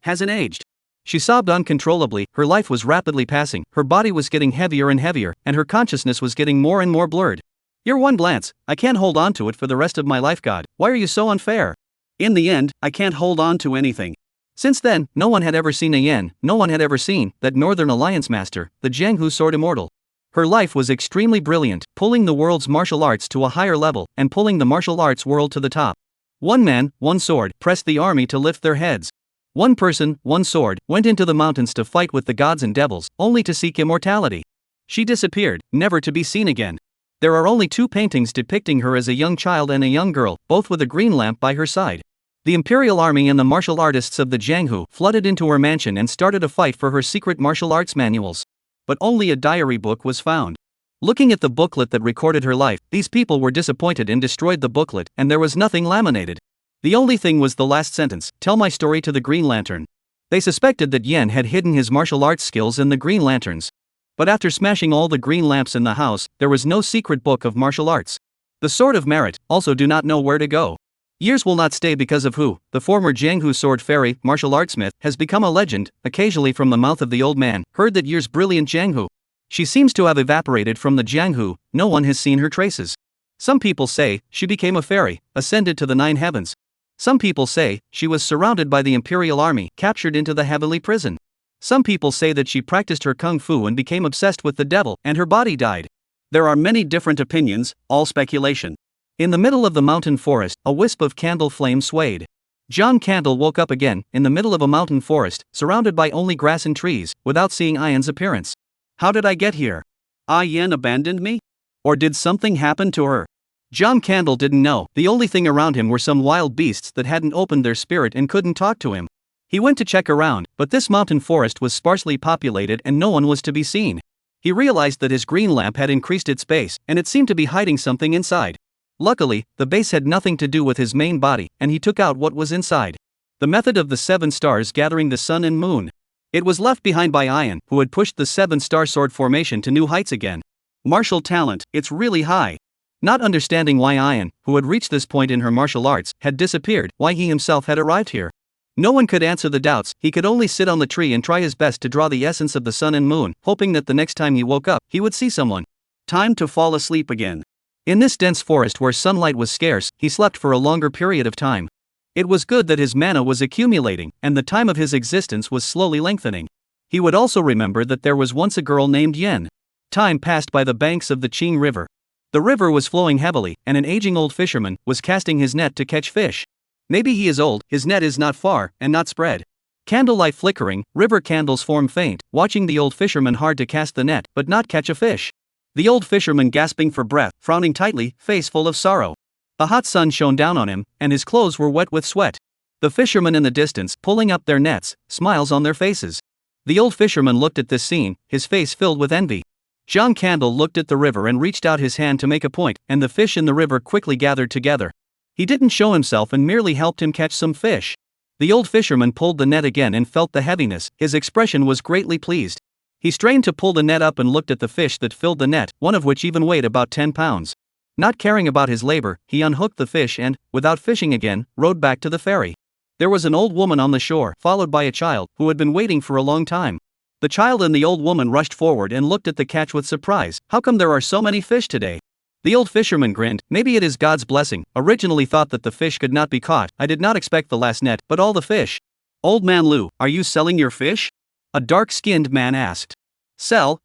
B: She sobbed uncontrollably, her life was rapidly passing, her body was getting heavier and heavier, and her consciousness was getting more and more blurred. You're one glance, I can't hold on to it for the rest of my life, God, why are you so unfair? In the end, I can't hold on to anything. Since then, no one had ever seen a yen, no one had ever seen that Northern Alliance master, the Jianghu sword immortal. Her life was extremely brilliant, pulling the world's martial arts to a higher level, and pulling the martial arts world to the top. One man, one sword, pressed the army to lift their heads. One person, one sword, went into the mountains to fight with the gods and devils, only to seek immortality. She disappeared, never to be seen again. There are only 2 paintings depicting her as a young child and a young girl, both with a green lamp by her side. The imperial army and the martial artists of the Jianghu flooded into her mansion and started a fight for her secret martial arts manuals. But only a diary book was found. Looking at the booklet that recorded her life, these people were disappointed and destroyed the booklet, and there was nothing laminated. The only thing was the last sentence, tell my story to the Green Lantern. They suspected that Yen had hidden his martial arts skills in the Green Lanterns. But after smashing all the green lamps in the house, there was no secret book of martial arts. The Sword of Merit also do not know where to go. Years will not stay because of who, the former Jianghu sword fairy, martial artsmith, has become a legend, occasionally from the mouth of the old man, heard that year's brilliant Jianghu. She seems to have evaporated from the Jianghu, no one has seen her traces. Some people say, she became a fairy, ascended to the 9 heavens. Some people say, she was surrounded by the imperial army, captured into the heavenly prison. Some people say that she practiced her kung fu and became obsessed with the devil, and her body died. There are many different opinions, all speculation. In the middle of the mountain forest, a wisp of candle flame swayed. John Candle woke up again, in the middle of a mountain forest, surrounded by only grass and trees, without seeing Ian's appearance. How did I get here? Yen abandoned me? Or did something happen to her? John Candle didn't know. The only thing around him were some wild beasts that hadn't opened their spirit and couldn't talk to him. He went to check around, but this mountain forest was sparsely populated and no one was to be seen. He realized that his green lamp had increased its base, and it seemed to be hiding something inside. Luckily, the base had nothing to do with his main body, and he took out what was inside. The method of the 7 stars gathering the sun and moon. It was left behind by Ian, who had pushed the 7-star sword formation to new heights again. Martial talent, it's really high. Not understanding why Ian, who had reached this point in her martial arts, had disappeared, why he himself had arrived here. No one could answer the doubts, he could only sit on the tree and try his best to draw the essence of the sun and moon, hoping that the next time he woke up, he would see someone. Time to fall asleep again. In this dense forest where sunlight was scarce, he slept for a longer period of time. It was good that his mana was accumulating, and the time of his existence was slowly lengthening. He would also remember that there was once a girl named Yen. Time passed by the banks of the Qing River. The river was flowing heavily, and an aging old fisherman was casting his net to catch fish. Maybe he is old, his net is not far, and not spread. Candlelight flickering, river candles form faint, watching the old fisherman hard to cast the net, but not catch a fish. The old fisherman gasping for breath, frowning tightly, face full of sorrow. The hot sun shone down on him, and his clothes were wet with sweat. The fishermen in the distance, pulling up their nets, smiles on their faces. The old fisherman looked at this scene, his face filled with envy. John Candle looked at the river and reached out his hand to make a point, and the fish in the river quickly gathered together. He didn't show himself and merely helped him catch some fish. The old fisherman pulled the net again and felt the heaviness, his expression was greatly pleased. He strained to pull the net up and looked at the fish that filled the net, one of which even weighed about 10 pounds. Not caring about his labor, he unhooked the fish and, without fishing again, rowed back to the ferry. There was an old woman on the shore, followed by a child, who had been waiting for a long time. The child and the old woman rushed forward and looked at the catch with surprise. How come there are so many fish today?
A: The old fisherman grinned. Maybe it is God's blessing. Originally thought that the fish could not be caught. I did not expect the last net, but all the fish.
B: Old man Lu, are you selling your fish?
A: A dark-skinned man asked. Sell.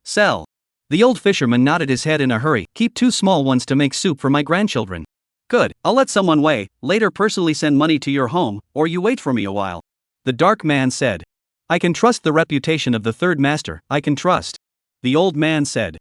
A: The old fisherman nodded his head in a hurry. Keep 2 small ones to make soup for my grandchildren.
B: Good, I'll let someone weigh, later personally send money to your home, or you wait for me a while.
A: The dark man said. I can trust the reputation of the third master, I can trust. The old man said.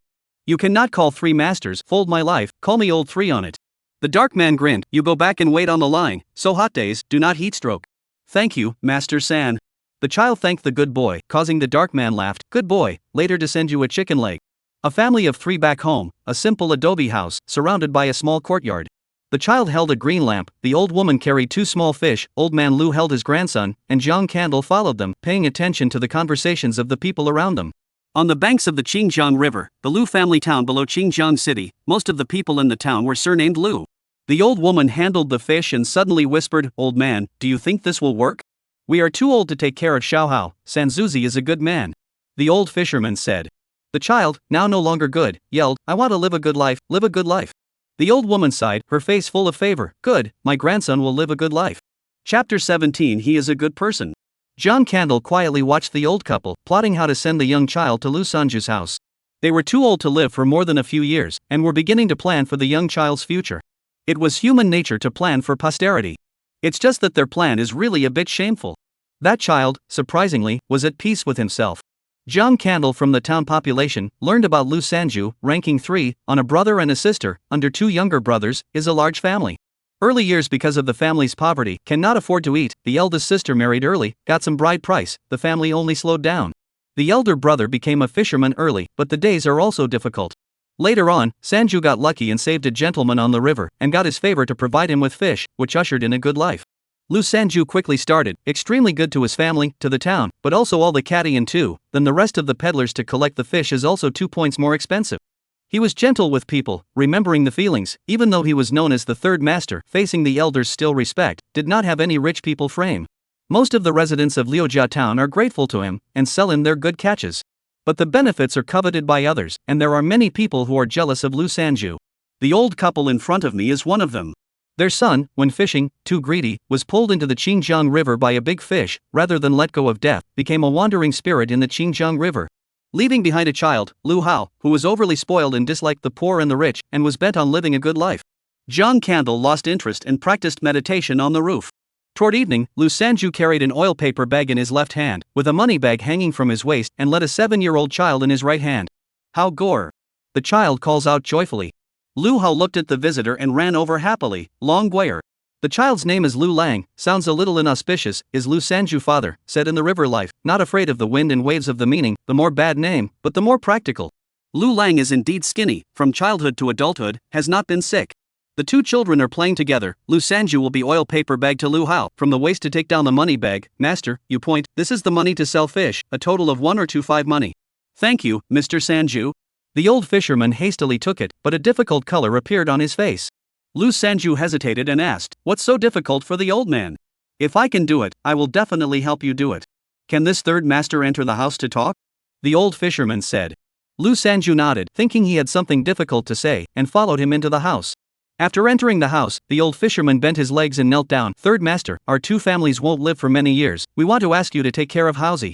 A: You cannot call 3 masters, fold my life, call me old 3 on it.
B: The dark man grinned. You go back and wait on the line, so hot days, do not heat stroke.
A: Thank you, Master San. The child thanked the good boy, causing the dark man laughed. Good boy, later to send you a chicken leg. A family of 3 back home, a simple adobe house, surrounded by a small courtyard. The child held a green lamp, the old woman carried 2 small fish, old man Lu held his grandson, and Jiang Candle followed them, paying attention to the conversations of the people around them.
B: On the banks of the Qingjiang River, the Lu family town below Qingjiang City, most of the people in the town were surnamed Lu. The old woman handled the fish and suddenly whispered, Old man, do you think this will work?
A: We are too old to take care of Xiaohao, Sanzuzi is a good man. The old fisherman said. The child, now no longer good, yelled, I want to live a good life, live a good life. The old woman sighed, her face full of favor. Good, my grandson will live a good life.
B: Chapter 17. He is a good person.
A: Jiang Candle quietly watched the young couple, plotting how to send the young child to Lu Sanju's house. They were too old to live for more than a few years, and were beginning to plan for the young child's future. It was human nature to plan for posterity. It's just that their plan is really a bit shameful. That child, surprisingly, was at peace with himself. Jiang Candle from the town population learned about Lu Sanju, ranking 3, on a brother and a sister, under 2 younger brothers, is a large family. Early years because of the family's poverty, cannot afford to eat, the eldest sister married early, got some bride price, the family only slowed down. The elder brother became a fisherman early, but the days are also difficult. Later on, Sanju got lucky and saved a gentleman on the river, and got his favor to provide him with fish, which ushered in a good life. Lu Sanju quickly started, extremely good to his family, to the town, but also all the catty and 2, then the rest of the peddlers to collect the fish is also 2 points more expensive. He was gentle with people, remembering the feelings, even though he was known as the third master, facing the elders still respect, did not have any rich people frame. Most of the residents of Liujia town are grateful to him, and sell him their good catches. But the benefits are coveted by others, and there are many people who are jealous of Lu Sanju.
B: The old couple in front of me is one of them.
A: Their son, when fishing, too greedy, was pulled into the Qingjiang River by a big fish, rather than let go of death, became a wandering spirit in the Qingjiang River. Leaving behind a child, Lu Hao, who was overly spoiled and disliked the poor and the rich, and was bent on living a good life.
B: Jiang Candle lost interest and practiced meditation on the roof.
A: Toward evening, Lu Sanju carried an oil paper bag in his left hand, with a money bag hanging from his waist, and led a 7-year-old child in his right hand. How gore! The child calls out joyfully.
B: Lu Hao looked at the visitor and ran over happily. Long Guire.
A: The child's name is Lu Lang, sounds a little inauspicious, is Lu Sanju father, said in the river life, not afraid of the wind and waves of the meaning, the more bad name, but the more practical.
B: Lu Lang is indeed skinny, from childhood to adulthood, has not been sick. The 2 children are playing together. Lu Sanju will be oil paper bag to Lu Hao, from the waist to take down the money bag. Master, you point, this is the money to sell fish, a total of 1 or 2 5 money.
A: Thank you, Mr. Sanju. The old fisherman hastily took it, but a difficult color appeared on his face.
B: Lu Sanju hesitated and asked, what's so difficult for the old man? If I can do it, I will definitely help you do it. Can this third master enter the house to talk?
A: The old fisherman said. Lu Sanju nodded, thinking he had something difficult to say, and followed him into the house. After entering the house, the old fisherman bent his legs and knelt down. Third master, our 2 families won't live for many years, we want to ask you to take care of Hausi.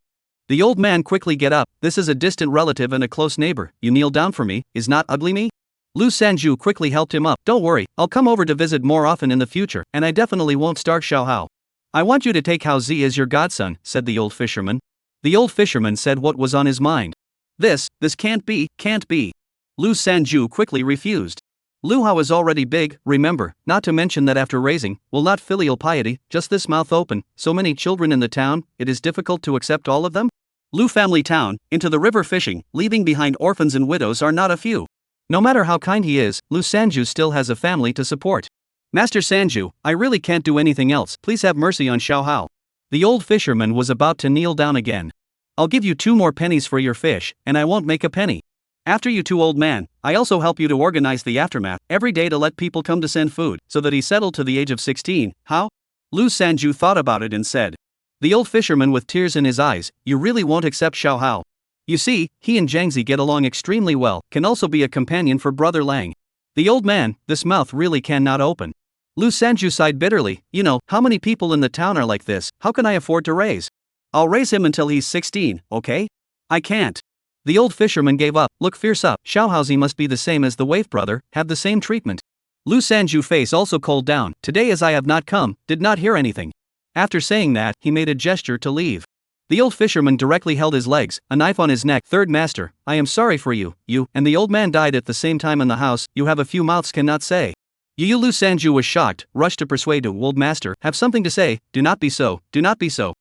A: The old man quickly get up, this is a distant relative and a close neighbor, you kneel down for me, is not ugly me? Lu Sanju quickly helped him up, don't worry, I'll come over to visit more often in the future, and I definitely won't starve Xiaohao. I want you to take Hao Zi as your godson, said the old fisherman. The old fisherman said what was on his mind. This can't be. Lu Sanju quickly refused. Lu Hao is already big, remember, not to mention that after raising, will not filial piety, just this mouth open, so many children in the town, it is difficult to accept all of them?
B: Lu family town, into the river fishing, leaving behind orphans and widows are not a few.
A: No matter how kind he is, Lu Sanju still has a family to support. Master Sanju, I really can't do anything else, please have mercy on Xiaohao. The old fisherman was about to kneel down again. I'll give you 2 more pennies for your fish, and I won't make a penny. After you 2 old man, I also help you to organize the aftermath, every day to let people come to send food, so that he settled to the age of 16, how? Lu Sanju thought about it and said. The old fisherman with tears in his eyes, you really won't accept Xiaohao. You see, he and Jiangzi get along extremely well, can also be a companion for brother Lang. The old man, this mouth really cannot open. Lu Sanju sighed bitterly, how many people in the town are like this, how can I afford to raise?
B: I'll raise him until he's 16, okay? I can't.
A: The old fisherman gave up, look fierce up, Xiaohaozi must be the same as the wave brother, have the same treatment. Lu Sanju face also cooled down, today as I have not come, did not hear anything. After saying that, he made a gesture to leave. The old fisherman directly held his legs, a knife on his neck. Third master, I am sorry for you, and the old man died at the same time in the house, you have a few mouths cannot say. Lu Sanju was shocked, rushed to persuade the old master, have something to say, do not be so, do not be so.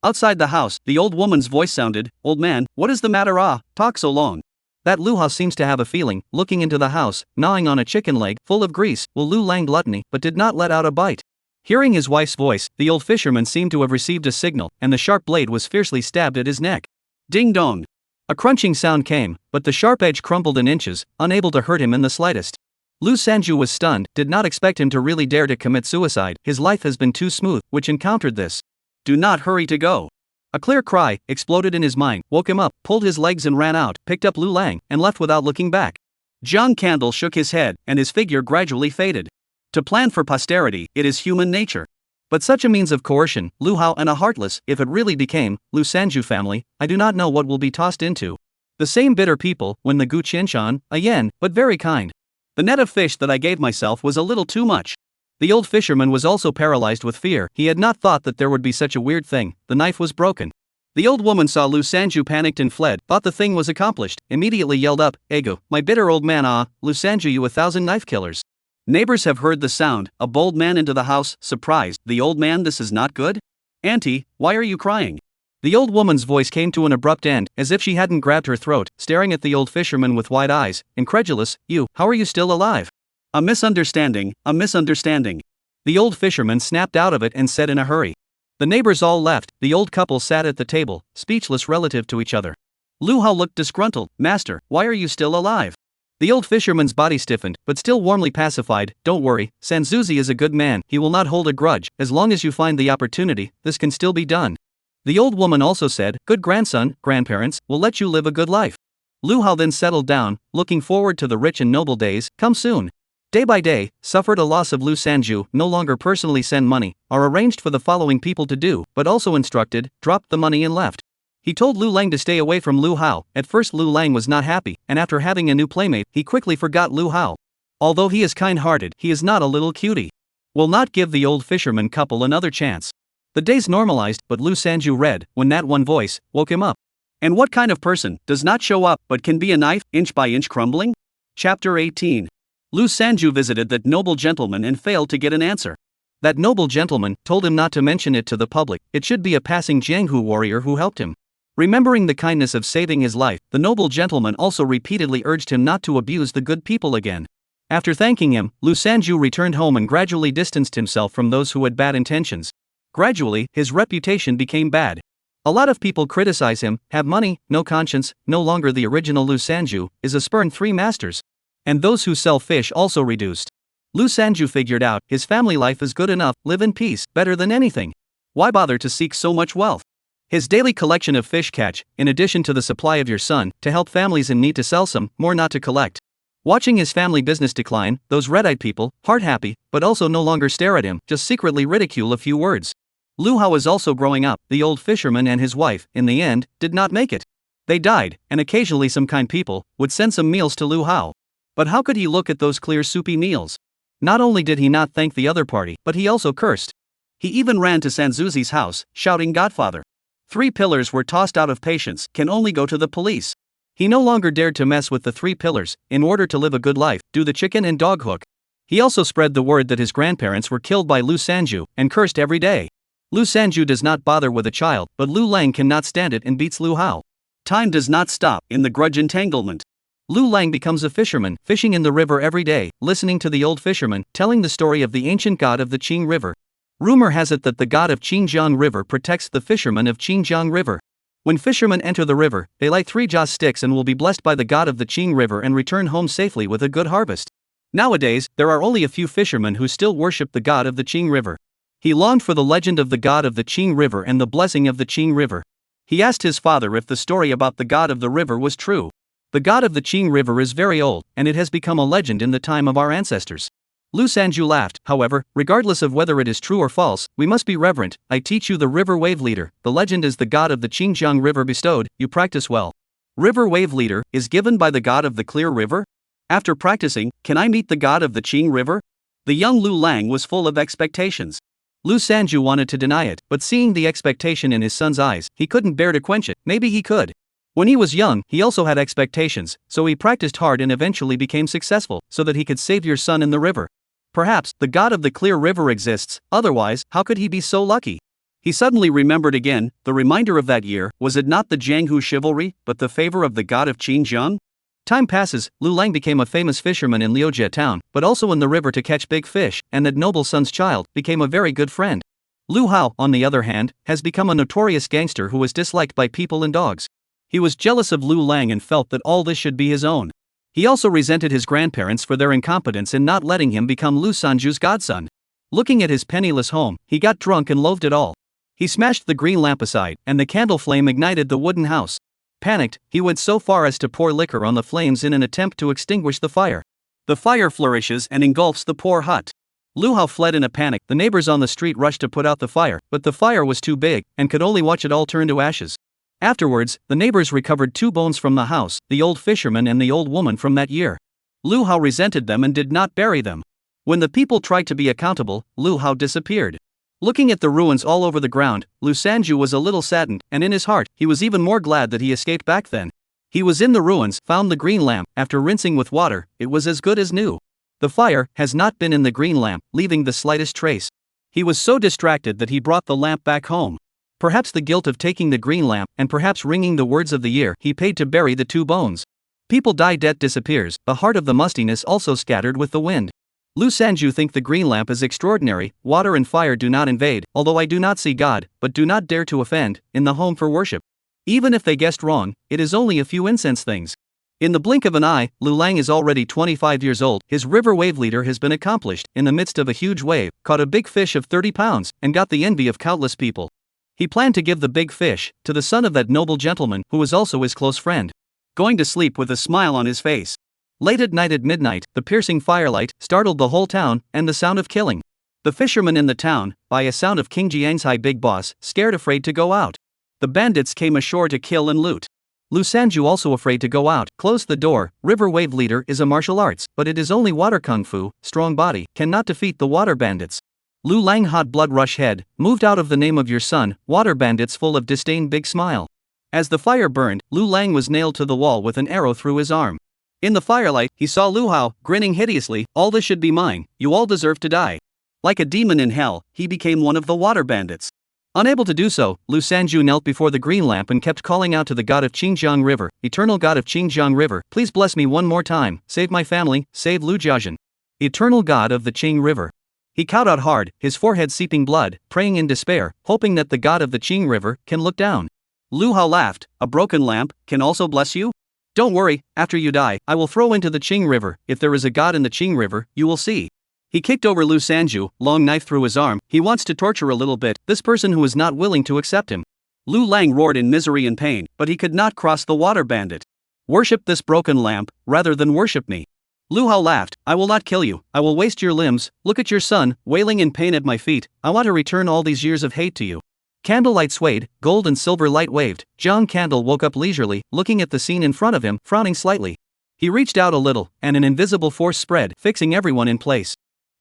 B: Outside the house, the old woman's voice sounded, old man, what is the matter talk so long.
A: That Lu Hao seems to have a feeling, looking into the house, gnawing on a chicken leg, full of grease, will Lu Lang gluttony, but did not let out a bite. Hearing his wife's voice, the old fisherman seemed to have received a signal, and the sharp blade was fiercely stabbed at his neck.
B: Ding dong.
A: A crunching sound came, but the sharp edge crumbled in inches, unable to hurt him in the slightest. Lu Sanju was stunned, did not expect him to really dare to commit suicide, his life has been too smooth, which encountered this.
B: Do not hurry to go.
A: A clear cry exploded in his mind, woke him up, pulled his legs and ran out, picked up Lu Lang, and left without looking back.
B: Jiang Candle shook his head, and his figure gradually faded. To plan for posterity, it is human nature.
A: But such a means of coercion, Lu Hao and a heartless, if it really became, Lu Sanju family, I do not know what will be tossed into. The same bitter people, when the Gu Qianshan, a yen, but very kind.
B: The net of fish that I gave myself was a little too much.
A: The old fisherman was also paralyzed with fear, he had not thought that there would be such a weird thing, the knife was broken. The old woman saw Lu Sanju panicked and fled, thought the thing was accomplished, immediately yelled up, Ego, my bitter old man Lu Sanju you 1,000 knife killers.
B: Neighbors have heard the sound, a bold man into the house, surprised, the old man this is not good? Auntie, why are you crying?
A: The old woman's voice came to an abrupt end, as if she hadn't grabbed her throat, staring at the old fisherman with wide eyes, incredulous, how are you still alive?
B: A misunderstanding, a misunderstanding.
A: The old fisherman snapped out of it and said in a hurry. The neighbors all left, the old couple sat at the table, speechless relative to each other.
B: Lu Hao looked disgruntled, master, why are you still alive?
A: The old fisherman's body stiffened, but still warmly pacified, don't worry, Sanzuzi is a good man, he will not hold a grudge, as long as you find the opportunity, this can still be done. The old woman also said, good grandson, grandparents, will let you live a good life. Lu Hao then settled down, looking forward to the rich and noble days, come soon. Day by day, suffered a loss of Lu Sanju, no longer personally send money, are arranged for the following people to do, but also instructed, dropped the money and left. He told Lu Lang to stay away from Lu Hao, at first Lu Lang was not happy, and after having a new playmate, he quickly forgot Lu Hao. Although he is kind-hearted, he is not a little cutie. Will not give the old fisherman couple another chance. The days normalized, but Lu Sanju read, when that one voice, woke him up.
B: And what kind of person, does not show up, but can be a knife, inch by inch crumbling? Chapter 18. Lu Sanju visited that noble gentleman and failed to get an answer.
A: That noble gentleman told him not to mention it to the public, it should be a passing Jianghu warrior who helped him. Remembering the kindness of saving his life, the noble gentleman also repeatedly urged him not to abuse the good people again. After thanking him, Lu Sanju returned home and gradually distanced himself from those who had bad intentions. Gradually, his reputation became bad. A lot of people criticize him, have money, no conscience, no longer the original Lu Sanju, is a spurned three masters. And those who sell fish also reduced. Lu Sanju figured out, his family life is good enough, live in peace, better than anything. Why bother to seek so much wealth? His daily collection of fish catch, in addition to the supply of your son, to help families in need to sell some, more not to collect. Watching his family business decline, those red-eyed people, heart-happy, but also no longer stare at him, just secretly ridicule a few words. Lu Hao is also growing up, the old fisherman and his wife, in the end, did not make it. They died, and occasionally some kind people would send some meals to Lu Hao. But how could he look at those clear soupy meals? Not only did he not thank the other party, but he also cursed. He even ran to Sanzuzi's house, shouting Godfather. 3 pillars were tossed out of patience, can only go to the police. He no longer dared to mess with the 3 pillars, in order to live a good life, do the chicken and dog hook. He also spread the word that his grandparents were killed by Lu Sanju, and cursed every day. Lu Sanju does not bother with a child, but Lu Lang cannot stand it and beats Lu Hao. Time does not stop, in the grudge entanglement. Lu Lang becomes a fisherman, fishing in the river every day, listening to the old fisherman, telling the story of the ancient god of the Qing River. Rumor has it that the god of Qingjiang River protects the fishermen of Qingjiang River. When fishermen enter the river, they light 3 joss sticks and will be blessed by the god of the Qing River and return home safely with a good harvest. Nowadays, there are only a few fishermen who still worship the god of the Qing River. He longed for the legend of the god of the Qing River and the blessing of the Qing River. He asked his father if the story about the god of the river was true. The god of the Qing River is very old, and it has become a legend in the time of our ancestors. Lu Sanju laughed. However, regardless of whether it is true or false, we must be reverent. I teach you the river wave leader. The legend is the god of the Qingjiang River bestowed, you practice well. River wave leader is given by the god of the clear river? After practicing, can I meet the god of the Qing River? The young Lu Lang was full of expectations. Lu Sanju wanted to deny it, but seeing the expectation in his son's eyes, he couldn't bear to quench it. Maybe he could. When he was young, he also had expectations, so he practiced hard and eventually became successful, so that he could save your son in the river. Perhaps, the god of the clear river exists, otherwise, how could he be so lucky? He suddenly remembered again, the reminder of that year, was it not the Jianghu chivalry, but the favor of the god of Qingjiang? Time passes, Lu Lang became a famous fisherman in Liujie town, but also in the river to catch big fish, and that noble son's child became a very good friend. Lu Hao, on the other hand, has become a notorious gangster who is disliked by people and dogs. He was jealous of Lu Lang and felt that all this should be his own. He also resented his grandparents for their incompetence in not letting him become Lu Sanju's godson. Looking at his penniless home, he got drunk and loathed it all. He smashed the green lamp aside, and the candle flame ignited the wooden house. Panicked, he went so far as to pour liquor on the flames in an attempt to extinguish the fire. The fire flourishes and engulfs the poor hut. Lu Hao fled in a panic. The neighbors on the street rushed to put out the fire, but the fire was too big, and could only watch it all turn to ashes. Afterwards, the neighbors recovered 2 bones from the house, the old fisherman and the old woman from that year. Lu Hao resented them and did not bury them. When the people tried to be accountable, Lu Hao disappeared. Looking at the ruins all over the ground, Lu Sanju was a little saddened, and in his heart, he was even more glad that he escaped back then. He was in the ruins, found the green lamp. After rinsing with water, it was as good as new. The fire has not been in the green lamp, leaving the slightest trace. He was so distracted that he brought the lamp back home. Perhaps the guilt of taking the green lamp, and perhaps ringing the words of the year he paid to bury the 2 bones. People die, debt disappears, the heart of the mustiness also scattered with the wind. Lu Sanju think the green lamp is extraordinary. Water and fire do not invade, although I do not see God, but do not dare to offend, in the home for worship. Even if they guessed wrong, it is only a few incense things. In the blink of an eye, Lu Lang is already 25 years old. His river wave leader has been accomplished. In the midst of a huge wave, caught a big fish of 30 pounds, and got the envy of countless people. He planned to give the big fish to the son of that noble gentleman, who was also his close friend. Going to sleep with a smile on his face. Late at midnight, the piercing firelight startled the whole town, and the sound of killing. The fishermen in the town, by a sound of King Jiang's high big boss, scared, afraid to go out. The bandits came ashore to kill and loot. Lu Sanju, also afraid to go out, closed the door. River wave leader is a martial arts, but it is only water kung fu. Strong body cannot defeat the water bandits. Lu Lang, hot blood rush head, moved out of the name of your son. Water bandits full of disdain, big smile. As the fire burned, Lu Lang was nailed to the wall with an arrow through his arm. In the firelight, he saw Lu Hao, grinning hideously. All this should be mine, you all deserve to die. Like a demon in hell, he became one of the water bandits. Unable to do so, Lu Sanju knelt before the green lamp and kept calling out to the god of Qingjiang River, Eternal God of Qingjiang River, please bless me one more time, save my family, save Lu Jiajian. Eternal God of the Qing River. He cowed out hard, his forehead seeping blood, praying in despair, hoping that the god of the Qing River can look down. Lu Hao laughed. A broken lamp can also bless you? Don't worry, after you die, I will throw into the Qing River. If there is a god in the Qing River, you will see. He kicked over Lu Sanju, long knife through his arm. He wants to torture a little bit, this person who is not willing to accept him. Lu Lang roared in misery and pain, but he could not cross the water bandit. Worship this broken lamp, rather than worship me. Lu Hao laughed. I will not kill you, I will waste your limbs. Look at your son, wailing in pain at my feet. I want to return all these years of hate to you. Candlelight swayed, gold and silver light waved. Zhang Candle woke up leisurely, looking at the scene in front of him, frowning slightly. He reached out a little, and an invisible force spread, fixing everyone in place.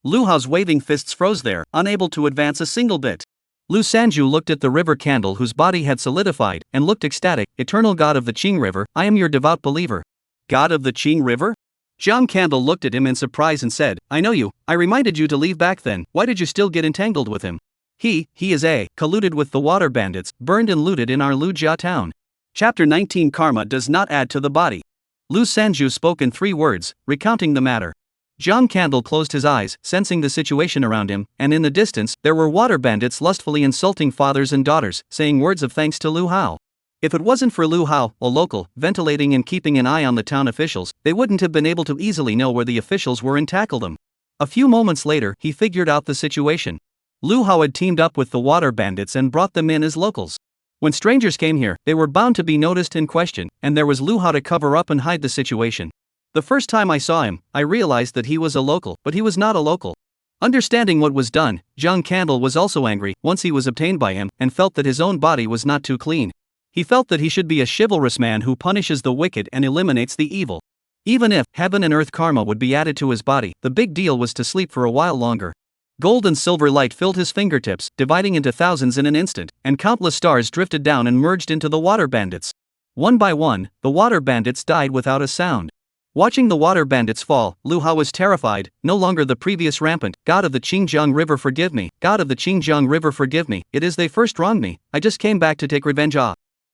A: Lu Hao's waving fists froze there, unable to advance a single bit. Lu Sanju looked at the river candle whose body had solidified, and looked ecstatic. Eternal God of the Qing River, I am your devout believer. God of the Qing River? Zhang Candle looked at him in surprise and said, I know you, I reminded you to leave back then, why did you still get entangled with him? He is colluded with the water bandits, burned and looted in our Lu Jia town. Chapter 19 Karma does not add to the body. Lu Sanju spoke in 3 words, recounting the matter. Zhang Candle closed his eyes, sensing the situation around him, and in the distance, there were water bandits lustfully insulting fathers and daughters, saying words of thanks to Lu Hao. If it wasn't for Lu Hao, a local, ventilating and keeping an eye on the town officials, they wouldn't have been able to easily know where the officials were and tackle them. A few moments later, he figured out the situation. Lu Hao had teamed up with the water bandits and brought them in as locals. When strangers came here, they were bound to be noticed and questioned, and there was Lu Hao to cover up and hide the situation. The first time I saw him, I realized that he was a local, but he was not a local. Understanding what was done, Jiang Candle was also angry once he was obtained by him and felt that his own body was not too clean. He felt that he should be a chivalrous man who punishes the wicked and eliminates the evil. Even if heaven and earth karma would be added to his body, the big deal was to sleep for a while longer. Gold and silver light filled his fingertips, dividing into thousands in an instant, and countless stars drifted down and merged into the water bandits. One by one, the water bandits died without a sound. Watching the water bandits fall, Lu Hao was terrified, no longer the previous rampant, God of the Qingjiang River forgive me, God of the Qingjiang River forgive me, it is they first wronged me, I just came back to take revenge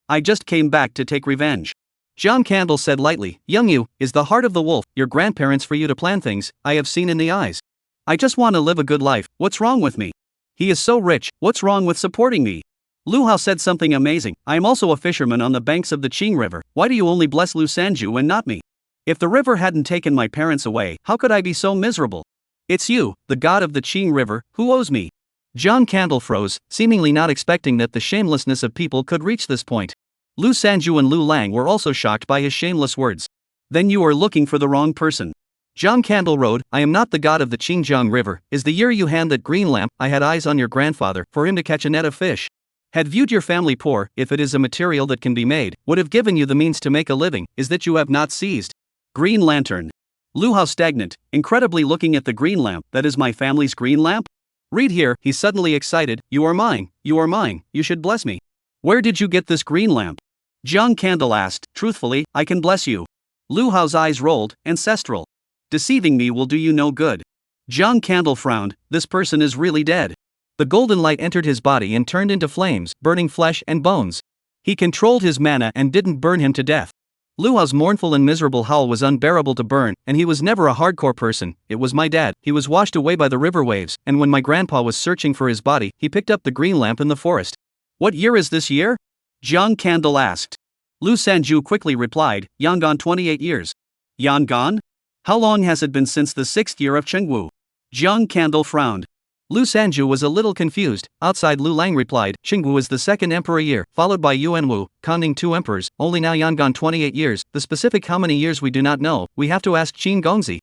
A: I just came back to take revenge. Jiang Candle said lightly, Young Yu, is the heart of the wolf, your grandparents for you to plan things, I have seen in the eyes. I just want to live a good life, what's wrong with me? He is so rich, what's wrong with supporting me? Lu Hao said something amazing, I am also a fisherman on the banks of the Qing River, why do you only bless Lu Sanju and not me? If the river hadn't taken my parents away, how could I be so miserable? It's you, the god of the Qing River, who owes me. Jiang Candle froze, seemingly not expecting that the shamelessness of people could reach this point. Lu Sanju and Lu Lang were also shocked by his shameless words. Then you are looking for the wrong person. Jiang Candle wrote, I am not the god of the Qingjiang River, is the year you hand that green lamp, I had eyes on your grandfather, for him to catch a net of fish. Had viewed your family poor, if it is a material that can be made, would have given you the means to make a living, is that you have not seized. Green lantern. Lu Hao stagnant, incredibly looking at the green lamp, that is my family's green lamp? Read here, he's suddenly excited, you are mine, you should bless me. Where did you get this green lamp? Jiang Candle asked, truthfully, I can bless you. Lu Hao's eyes rolled, ancestral. Deceiving me will do you no good. Jiang Candle frowned, this person is really dead. The golden light entered his body and turned into flames, burning flesh and bones. He controlled his mana and didn't burn him to death. Lu Hao's mournful and miserable howl was unbearable to burn, and he was never a hardcore person, it was my dad, he was washed away by the river waves, and when my grandpa was searching for his body, he picked up the green lamp in the forest. What year is this year? Jiang Candle asked. Lu Sanju quickly replied, Yangon 28 years. Yangon? How long has it been since the 6th year of Chengwu? Jiang Candle frowned. Lu Sanju was a little confused. Outside, Lu Lang replied, Chengwu is the 2nd emperor year, followed by Yuanwu, counting 2 emperors, only now Yangon 28 years, the specific how many years we do not know, we have to ask Qin Gongzi.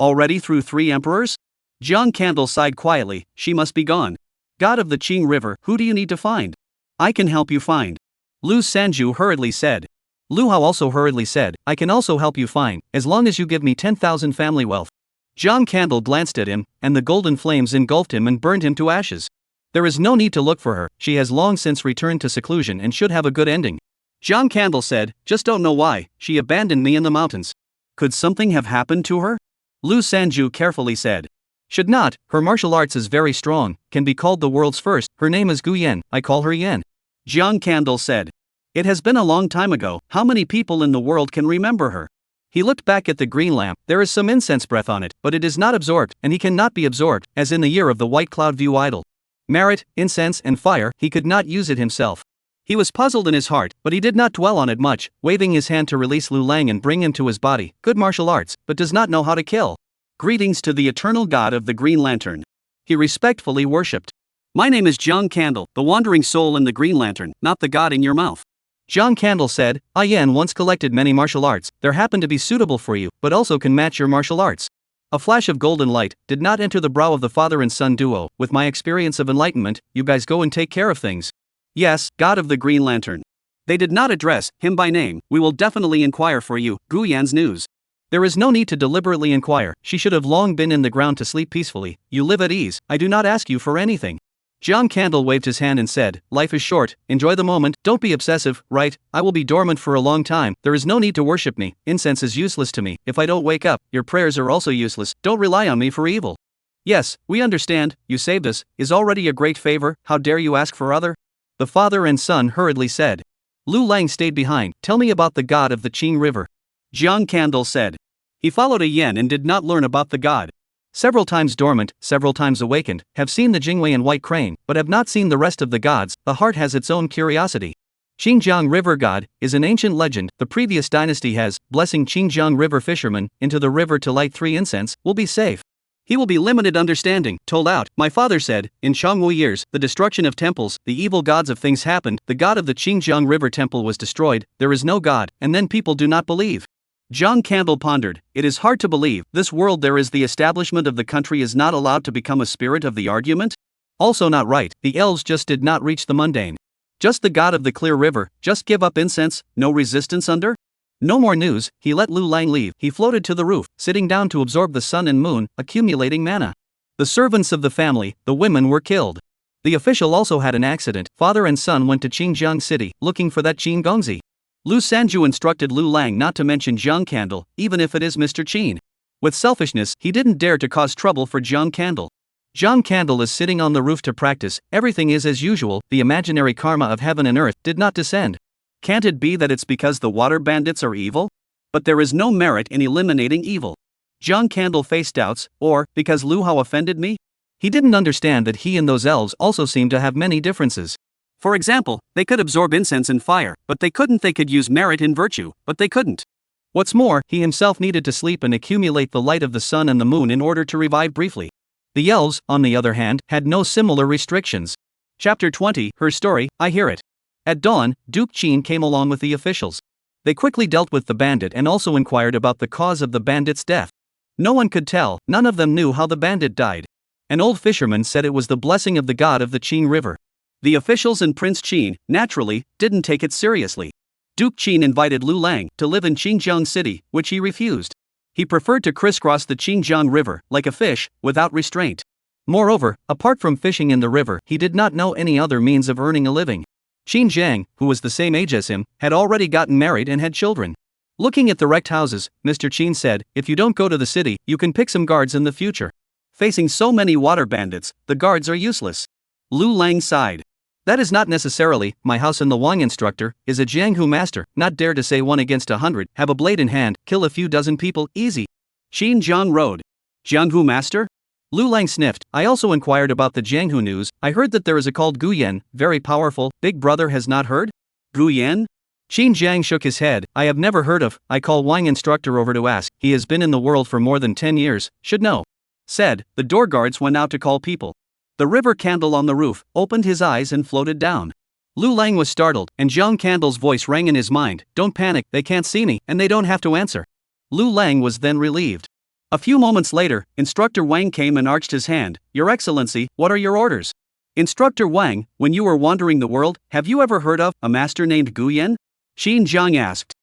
A: Already through 3 emperors? Jiang Candle sighed quietly, she must be gone. God of the Qing River, who do you need to find? I can help you find. Lu Sanju hurriedly said. Lu Hao also hurriedly said, I can also help you find, as long as you give me 10,000 family wealth. Jiang Candle glanced at him, and the golden flames engulfed him and burned him to ashes. There is no need to look for her, she has long since returned to seclusion and should have a good ending. Jiang Candle said, just don't know why, she abandoned me in the mountains. Could something have happened to her? Lu Sanju carefully said. Should not, her martial arts is very strong, can be called the world's first, her name is Gu Yan, I call her Yan. Jiang Candle said. It has been a long time ago, how many people in the world can remember her? He looked back at the green lamp, there is some incense breath on it, but it is not absorbed, and he cannot be absorbed, as in the year of the white cloud view idol. Merit, incense and fire, he could not use it himself. He was puzzled in his heart, but he did not dwell on it much, waving his hand to release Lu Lang and bring him to his body, good martial arts, but does not know how to kill. Greetings to the eternal god of the green lantern. He respectfully worshipped. My name is Jiang Candle, the wandering soul in the green lantern, not the god in your mouth. Jiang Candle said, I Yan once collected many martial arts, there happen to be suitable for you, but also can match your martial arts. A flash of golden light did not enter the brow of the father and son duo. With my experience of enlightenment, you guys go and take care of things. Yes, god of the green lantern. They did not address him by name, we will definitely inquire for you, Gu Yan's news. There is no need to deliberately inquire, she should have long been in the ground to sleep peacefully, you live at ease, I do not ask you for anything. Jiang Candle waved his hand and said, life is short, enjoy the moment, don't be obsessive, right, I will be dormant for a long time, there is no need to worship me, incense is useless to me, if I don't wake up, your prayers are also useless, don't rely on me for evil. Yes, we understand, you saved us, is already a great favor, how dare you ask for other? The father and son hurriedly said. Lu Lang stayed behind, tell me about the god of the Qing River. Jiang Candle said. He followed a yen and did not learn about the god. Several times dormant, several times awakened, have seen the Jingwei and White Crane, but have not seen the rest of the gods, the heart has its own curiosity. Qingjiang River God is an ancient legend, the previous dynasty has, blessing Qingjiang River fishermen, into the river to light 3 incense, will be safe.
B: He will be limited understanding, told out. My father said, in Shangwu years, the destruction of temples, the evil gods of things happened, the god of the Qingjiang River temple was destroyed, there is no god, and then people do not believe. Zhang Candle pondered, it is hard to believe, this world there is the establishment of the country is not allowed to become a spirit of the argument? Also not right, the elves just did not reach the mundane. Just the god of the clear river, just give up incense, no resistance under? No more news, he let Lu Lang leave, he floated to the roof, sitting down to absorb the sun and moon, accumulating mana. The servants of the family, the women were killed. The official also had an accident, father and son went to Qingjiang City, looking for that Qin Gongzi. Lu Sanju instructed Lu Lang not to mention Zhang Candle, even if it is Mr. Qin. With selfishness, he didn't dare to cause trouble for Zhang Candle. Zhang Candle is sitting on the roof to practice, everything is as usual, the imaginary karma of heaven and earth did not descend. Can't it be that it's because the water bandits are evil? But there is no merit in eliminating evil. Zhang Candle faced doubts, or, because Lu Hao offended me? He didn't understand that he and those elves also seem to have many differences. For example, they could absorb incense and fire, but they could use merit in virtue, but they couldn't. What's more, he himself needed to sleep and accumulate the light of the sun and the moon in order to revive briefly. The elves, on the other hand, had no similar restrictions. Chapter 20, Her Story, I Hear It. At dawn, Duke Qin came along with the officials. They quickly dealt with the bandit and also inquired about the cause of the bandit's death. No one could tell, none of them knew how the bandit died. An old fisherman said it was the blessing of the god of the Qing River. The officials and Prince Qin, naturally, didn't take it seriously. Duke Qin invited Lu Lang to live in Qingjiang City, which he refused. He preferred to crisscross the Qingjiang River, like a fish, without restraint. Moreover, apart from fishing in the river, he did not know any other means of earning a living. Qin Jiang, who was the same age as him, had already gotten married and had children. Looking at the wrecked houses, Mr. Qin said, if you don't go to the city, you can pick some guards in the future. Facing so many water bandits, the guards are useless. Lu Lang sighed. That is not necessarily, my house in the Wang instructor, is a Jianghu master, not dare to say 1 against 100, have a blade in hand, kill a few dozen people, easy. Qin Jiang rode. Jianghu master? Lu Lang sniffed. I also inquired about the Jianghu news, I heard that there is a called Guyan, very powerful, big brother has not heard? Guyan? Qin Jiang shook his head, I have never heard of, I call Wang instructor over to ask, he has been in the world for more than 10 years, should know. Said, the door guards went out to call people. The river candle on the roof opened his eyes and floated down. Lu Lang was startled, and Zhang Candle's voice rang in his mind, don't panic, they can't see me, and they don't have to answer. Lu Lang was then relieved. A few moments later, Instructor Wang came and arched his hand, Your Excellency, what are your orders? Instructor Wang, when you were wandering the world, have you ever heard of a master named Guyan? Qin Jiang asked.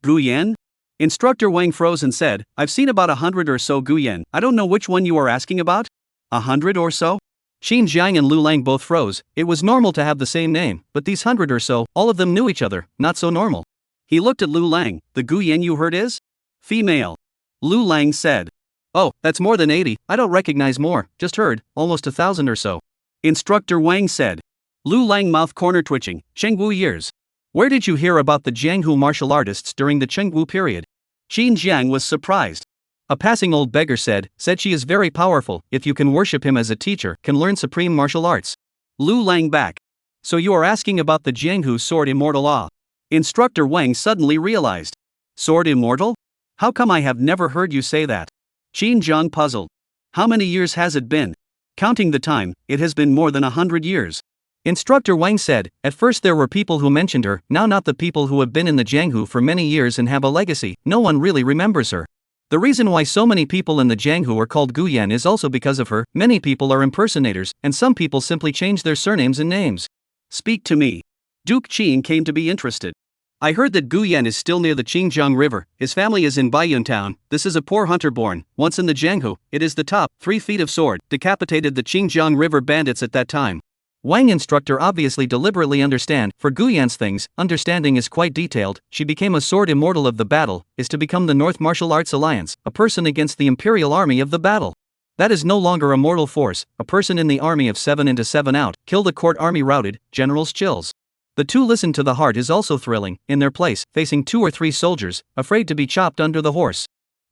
B: Guyan? Instructor Wang froze and said, I've seen about 100 or so Guyan, I don't know which one you are asking about? 100 or so? Qin Jiang and Lu Lang both froze, it was normal to have the same name, but these 100 or so, all of them knew each other, not so normal. He looked at Lu Lang, the Guyan you heard is? Female. Lu Lang said. Oh, that's more than 80, I don't recognize more, just heard, almost 1,000 or so. Instructor Wang said. Lu Lang mouth corner twitching, Chengwu years. Where did you hear about the Jianghu martial artists during the Chengwu period? Qin Jiang was surprised. A passing old beggar said she is very powerful, if you can worship him as a teacher, can learn supreme martial arts. Lu Lang back. So you are asking about the Jianghu sword immortal ah? Instructor Wang suddenly realized. Sword immortal? How come I have never heard you say that? Qin Jiang puzzled. How many years has it been? Counting the time, it has been more than 100 years. Instructor Wang said, at first there were people who mentioned her, now not the people who have been in the Jianghu for many years and have a legacy, no one really remembers her. The reason why so many people in the Jianghu are called Guyan is also because of her, many people are impersonators, and some people simply change their surnames and names. Speak to me. Duke Qin came to be interested. I heard that Guyan is still near the Qingjiang River, his family is in Baiyun town, this is a poor hunter born, once in the Jianghu, it is the top, 3 feet of sword, decapitated the Qingjiang River bandits at that time. Wang instructor obviously deliberately understand, for Guyan's things, understanding is quite detailed, she became a sword immortal of the battle, is to become the North Martial Arts Alliance, a person against the imperial army of the battle. That is no longer a mortal force, a person in the army of 7 in to 7 out, kill the court army routed, generals chills. The two listen to the heart is also thrilling, in their place, facing 2 or 3 soldiers, afraid to be chopped under the horse.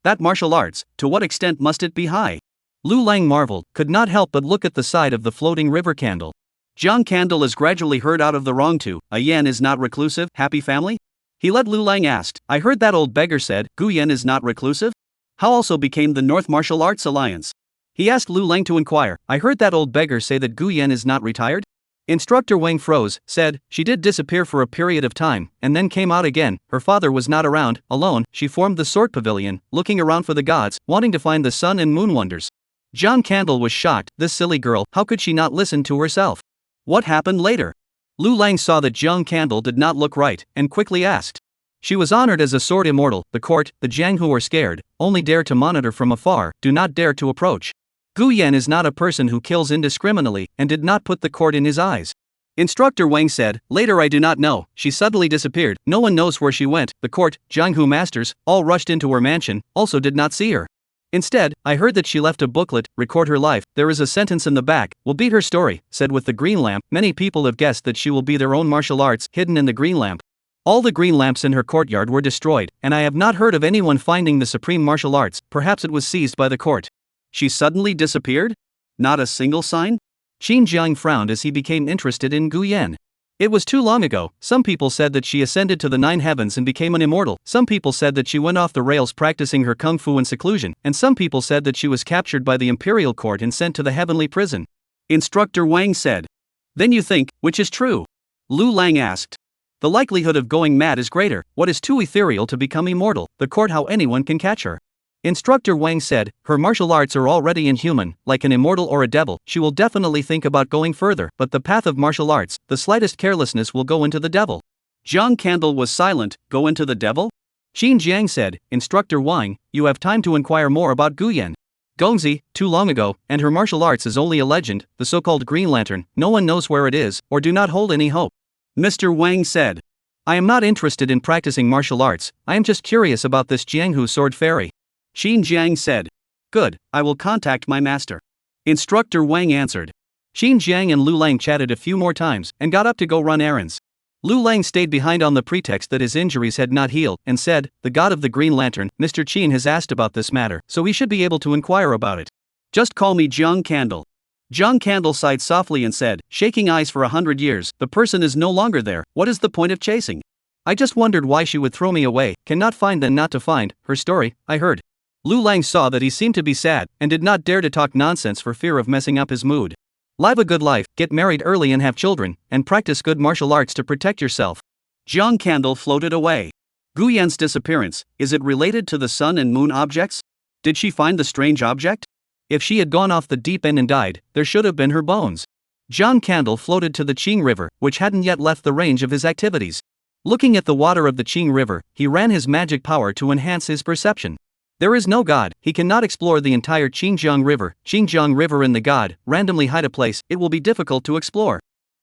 B: That martial arts, to what extent must it be high? Lu Lang marveled, could not help but look at the side of the floating river candle. Zhang Candle is gradually heard out of the wrong too, a Yan is not reclusive, happy family? He let Lu Lang asked, I heard that old beggar said, Guyan is not reclusive? How also became the North Martial Arts Alliance? He asked Lu Lang to inquire. I heard that old beggar say that Gu Yan is not retired? Instructor Wang froze, said, she did disappear for a period of time, and then came out again. Her father was not around. Alone, she formed the sword pavilion, looking around for the gods, wanting to find the sun and moon wonders. John Candle was shocked. This silly girl, how could she not listen to herself? What happened later? Lu Lang saw that Jiang Candle did not look right, and quickly asked. She was honored as a sword immortal. The court, the Jiang who are scared, only dare to monitor from afar, do not dare to approach. Gu Yan is not a person who kills indiscriminately, and did not put the court in his eyes. Instructor Wang said, later I do not know, she suddenly disappeared, no one knows where she went. The court, Jiang Hu masters, all rushed into her mansion, also did not see her. Instead, I heard that she left a booklet, record her life. There is a sentence in the back, will beat her story, said with the green lamp. Many people have guessed that she will be their own martial arts, hidden in the green lamp. All the green lamps in her courtyard were destroyed, and I have not heard of anyone finding the supreme martial arts. Perhaps it was seized by the court. She suddenly disappeared? Not a single sign? Qin Jiang frowned as he became interested in Gu Yan. It was too long ago. Some people said that she ascended to the 9 heavens and became an immortal. Some people said that she went off the rails practicing her kung fu in seclusion, and some people said that she was captured by the imperial court and sent to the heavenly prison. Instructor Wang said. Then you think, which is true? Lu Lang asked. The likelihood of going mad is greater. What is too ethereal to become immortal? The court, how anyone can catch her. Instructor Wang said, her martial arts are already inhuman, like an immortal or a devil. She will definitely think about going further, but the path of martial arts, the slightest carelessness will go into the devil. Jiang Candle was silent. Go into the devil? Qin Jiang said, Instructor Wang, you have time to inquire more about Gu Yan. Gongzi, too long ago, and her martial arts is only a legend, the so-called Green Lantern, no one knows where it is, or do not hold any hope. Mr. Wang said, I am not interested in practicing martial arts, I am just curious about this Jianghu sword fairy. Qin Jiang said. Good, I will contact my master. Instructor Wang answered. Qin Jiang and Lu Lang chatted a few more times, and got up to go run errands. Lu Lang stayed behind on the pretext that his injuries had not healed, and said, the god of the Green Lantern, Mr. Qin has asked about this matter, so he should be able to inquire about it. Just call me Jiang Candle. Jiang Candle sighed softly and said, shaking eyes for 100 years, the person is no longer there, what is the point of chasing? I just wondered why she would throw me away, cannot find then not to find, her story, I heard. Lu Lang saw that he seemed to be sad, and did not dare to talk nonsense for fear of messing up his mood. Live a good life, get married early and have children, and practice good martial arts to protect yourself. Jiang Candle floated away. Gu Yan's disappearance, is it related to the sun and moon objects? Did she find the strange object? If she had gone off the deep end and died, there should have been her bones. Jiang Candle floated to the Qing River, which hadn't yet left the range of his activities. Looking at the water of the Qing River, he ran his magic power to enhance his perception. There is no god, he cannot explore the entire Qingjiang River and the god, randomly hide a place, it will be difficult to explore.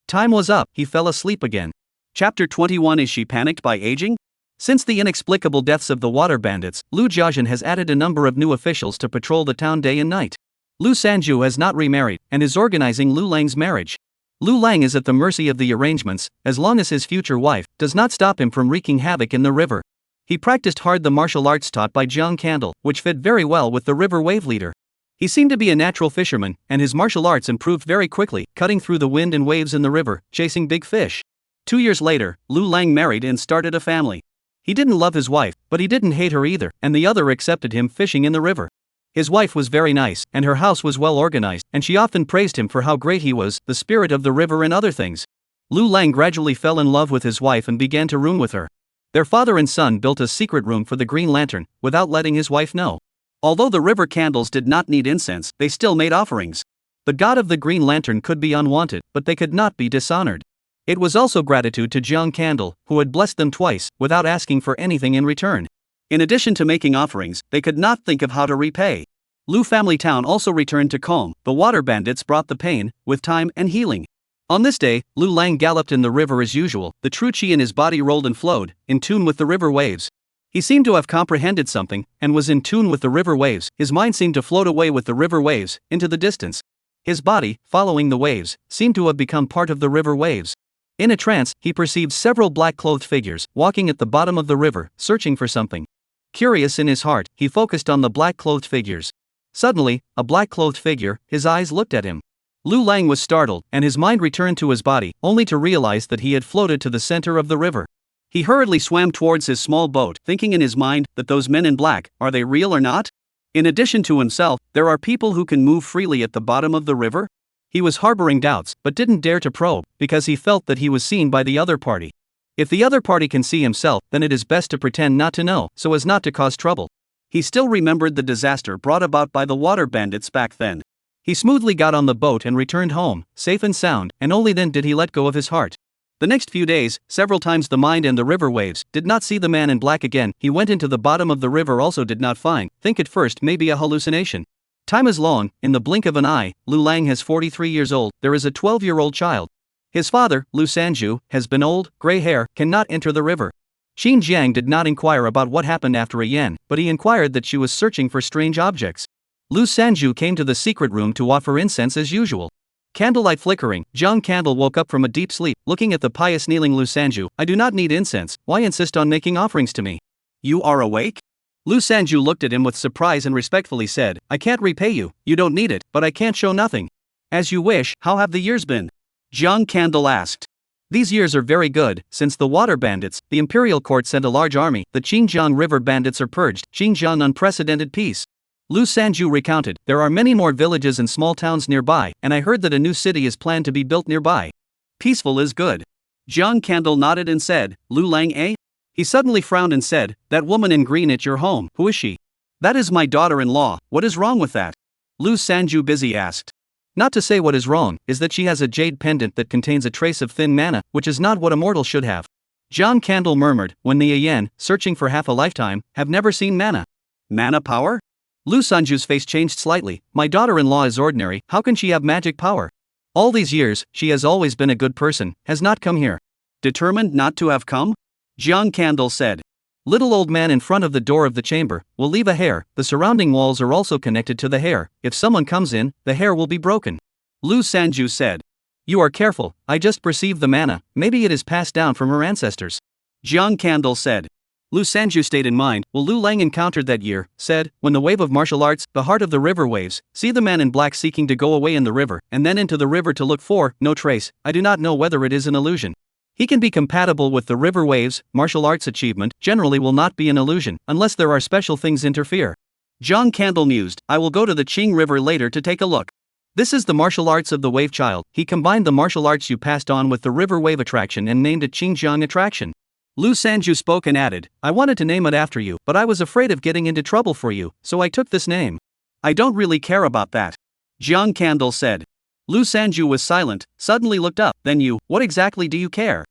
B: Time was up, he fell asleep again. Chapter 21. Is she panicked by aging? Since the inexplicable deaths of the water bandits, Lu Jiazhen has added a number of new officials to patrol the town day and night. Lu Sanju has not remarried, and is organizing Lu Lang's marriage. Lu Lang is at the mercy of the arrangements, as long as his future wife does not stop him from wreaking havoc in the river. He practiced hard the martial arts taught by Jiang Candle, which fit very well with the river wave leader. He seemed to be a natural fisherman, and his martial arts improved very quickly, cutting through the wind and waves in the river, chasing big fish. 2 years later, Lu Lang married and started a family. He didn't love his wife, but he didn't hate her either, and the other accepted him fishing in the river. His wife was very nice, and her house was well organized, and she often praised him for how great he was, the spirit of the river and other things. Lu Lang gradually fell in love with his wife and began to room with her. Their father and son built a secret room for the Green Lantern, without letting his wife know. Although the river candles did not need incense, they still made offerings. The god of the Green Lantern could be unwanted, but they could not be dishonored. It was also gratitude to Jiang Candle, who had blessed them twice, without asking for anything in return. In addition to making offerings, they could not think of how to repay. Lu family town also returned to calm. The water bandits brought the pain, with time and healing. On this day, Lu Lang galloped in the river as usual, the true chi in his body rolled and flowed, in tune with the river waves. He seemed to have comprehended something, and was in tune with the river waves. His mind seemed to float away with the river waves, into the distance. His body, following the waves, seemed to have become part of the river waves. In a trance, he perceived several black-clothed figures, walking at the bottom of the river, searching for something. Curious in his heart, he focused on the black-clothed figures. Suddenly, a black-clothed figure, his eyes looked at him. Lu Lang was startled, and his mind returned to his body, only to realize that he had floated to the center of the river. He hurriedly swam towards his small boat, thinking in his mind that those men in black, are they real or not? In addition to himself, there are people who can move freely at the bottom of the river? He was harboring doubts, but didn't dare to probe, because he felt that he was seen by the other party. If the other party can see himself, then it is best to pretend not to know, so as not to cause trouble. He still remembered the disaster brought about by the water bandits back then. He smoothly got on the boat and returned home, safe and sound, and only then did he let go of his heart. The next few days, several times the mind and the river waves did not see the man in black again. He went into the bottom of the river, also did not find, think at first maybe a hallucination. Time is long, in the blink of an eye. Lu Lang has 43 years old, there is a 12-year-old child. His father, Lu Sanju, has been old, gray hair, cannot enter the river. Qin Jiang did not inquire about what happened after a yen, but he inquired that she was searching for strange objects. Lu Sanju came to the secret room to offer incense as usual. Candlelight flickering, Jiang Candle woke up from a deep sleep, looking at the pious kneeling Lu Sanju. I do not need incense, why insist on making offerings to me? You are awake? Lu Sanju looked at him with surprise and respectfully said, I can't repay you, you don't need it, but I can't show nothing. As you wish, how have the years been? Jiang Candle asked. These years are very good, since the water bandits, the imperial court sent a large army, the Xinjiang river bandits are purged, Xinjiang unprecedented peace. Lu Sanju recounted, there are many more villages and small towns nearby, and I heard that a new city is planned to be built nearby. Peaceful is good. Jiang Candle nodded and said, Lu Lang eh? He suddenly frowned and said, that woman in green at your home, who is she? That is my daughter-in-law, what is wrong with that? Lu Sanju busy asked. Not to say what is wrong, is that she has a jade pendant that contains a trace of thin mana, which is not what a mortal should have. Jiang Candle murmured, when the Ayen, searching for half a lifetime, have never seen mana. Mana power? Lu Sanju's face changed slightly, my daughter-in-law is ordinary, how can she have magic power? All these years, she has always been a good person, has not come here. Determined not to have come? Jiang Candle said. Little old man in front of the door of the chamber, will leave a hair, the surrounding walls are also connected to the hair, if someone comes in, the hair will be broken. Lu Sanju said. You are careful, I just perceived the mana, maybe it is passed down from her ancestors. Jiang Candle said. Lu Sanju stayed in mind, what Lu Lang encountered that year, said, when the wave of martial arts, the heart of the river waves, see the man in black seeking to go away in the river, and then into the river to look for, no trace, I do not know whether it is an illusion. He can be compatible with the river waves, martial arts achievement, generally will not be an illusion, unless there are special things interfere. Jiang Candle mused, I will go to the Qing River later to take a look. This is the martial arts of the wave child, he combined the martial arts you passed on with the river wave attraction and named it Xinjiang attraction. Lu Sanju spoke and added, I wanted to name it after you, but I was afraid of getting into trouble for you, so I took this name. I don't really care about that. Jiang Candle said. Lu Sanju was silent, suddenly looked up, then you, what exactly do you care?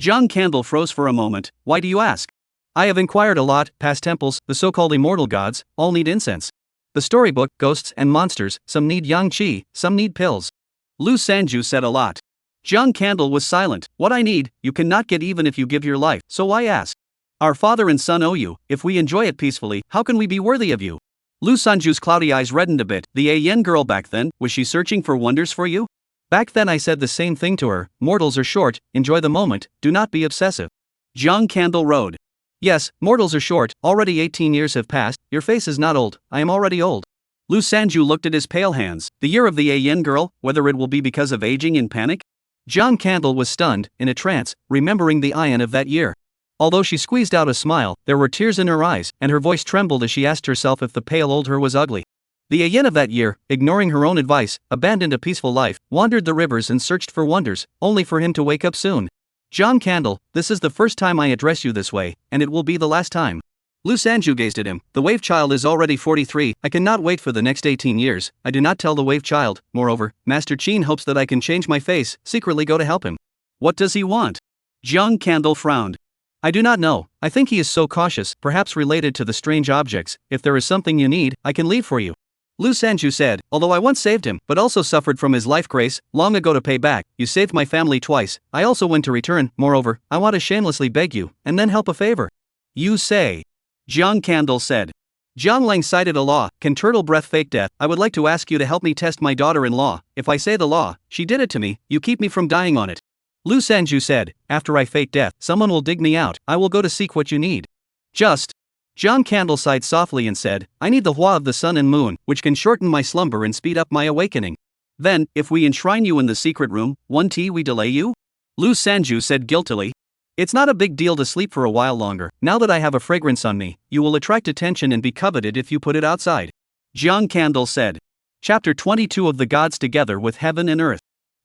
B: Jiang Candle froze for a moment, why do you ask? I have inquired a lot, past temples, the so-called immortal gods, all need incense. The storybook, ghosts and monsters, some need yang qi, some need pills. Lu Sanju said a lot. Jiang Candle was silent, what I need, you cannot get even if you give your life, so why ask? Our father and son owe you, if we enjoy it peacefully, how can we be worthy of you? Lu Sanju's cloudy eyes reddened a bit, the Ayen girl back then, was she searching for wonders for you? Back then I said the same thing to her, mortals are short, enjoy the moment, do not be obsessive. Jiang Candle rode. Yes, mortals are short, already 18 years have passed, your face is not old, I am already old. Lu Sanju looked at his pale hands, the year of the Ayen girl, whether it will be because of aging in panic? Jiang Candle was stunned, in a trance, remembering the Ayen of that year. Although she squeezed out a smile, there were tears in her eyes, and her voice trembled as she asked herself if the pale old her was ugly. The Ayen of that year, ignoring her own advice, abandoned a peaceful life, wandered the rivers and searched for wonders, only for him to wake up soon. Jiang Candle, this is the first time I address you this way, and it will be the last time. Lu Sanju gazed at him, the wave child is already 43, I cannot wait for the next 18 years, I do not tell the wave child, moreover, Master Qin hopes that I can change my face, secretly go to help him. What does he want? Jiang Candle frowned. I do not know, I think he is so cautious, perhaps related to the strange objects, if there is something you need, I can leave for you. Lu Sanju said, although I once saved him, but also suffered from his life grace, long ago to pay back, you saved my family twice, I also went to return, moreover, I want to shamelessly beg you, and then help a favor. You say. Jiang Candle said. Jiang Lang cited a law, can turtle breath fake death, I would like to ask you to help me test my daughter-in-law, if I say the law, she did it to me, you keep me from dying on it. Lu Sanju said, after I fake death, someone will dig me out, I will go to seek what you need. Just. Jiang Candle sighed softly and said, I need the hua of the sun and moon, which can shorten my slumber and speed up my awakening. Then, if we enshrine you in the secret room, one tea we delay you? Lu Sanju said guiltily. It's not a big deal to sleep for a while longer, now that I have a fragrance on me, you will attract attention and be coveted if you put it outside. Jiang Candle said. Chapter 22 of the Gods Together with Heaven and Earth.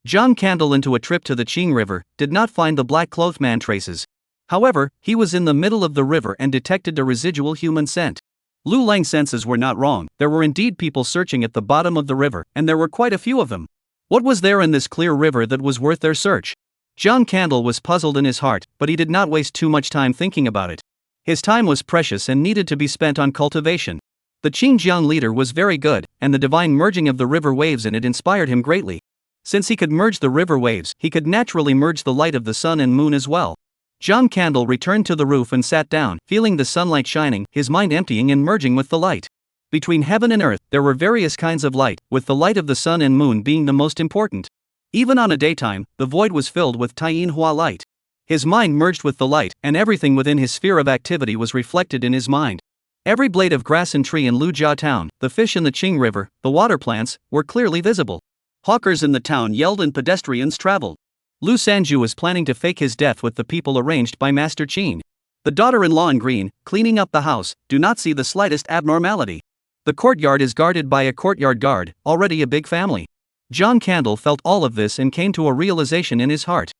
B: Jiang Candle, into a trip to the Qing River, did not find the black clothed man traces. However, he was in the middle of the river and detected a residual human scent. Lu Lang's senses were not wrong. There were indeed people searching at the bottom of the river, and there were quite a few of them. What was there in this clear river that was worth their search? Jiang Candle was puzzled in his heart, but he did not waste too much time thinking about it. His time was precious and needed to be spent on cultivation. The Qingjiang leader was very good, and the divine merging of the river waves in it inspired him greatly. Since he could merge the river waves, he could naturally merge the light of the sun and moon as well. Jiang Candle returned to the roof and sat down, feeling the sunlight shining, his mind emptying and merging with the light. Between heaven and earth, there were various kinds of light, with the light of the sun and moon being the most important. Even on a daytime, the void was filled with Tianhua light. His mind merged with the light, and everything within his sphere of activity was reflected in his mind. Every blade of grass and tree in Lujia town, the fish in the Qing River, the water plants, were clearly visible. Hawkers in the town yelled and pedestrians traveled. Lu Sanju was planning to fake his death with the people arranged by Master Qin. The daughter-in-law in green, cleaning up the house, do not see the slightest abnormality. The courtyard is guarded by a courtyard guard, already a big family. Jiang Candle felt all of this and came to a realization in his heart.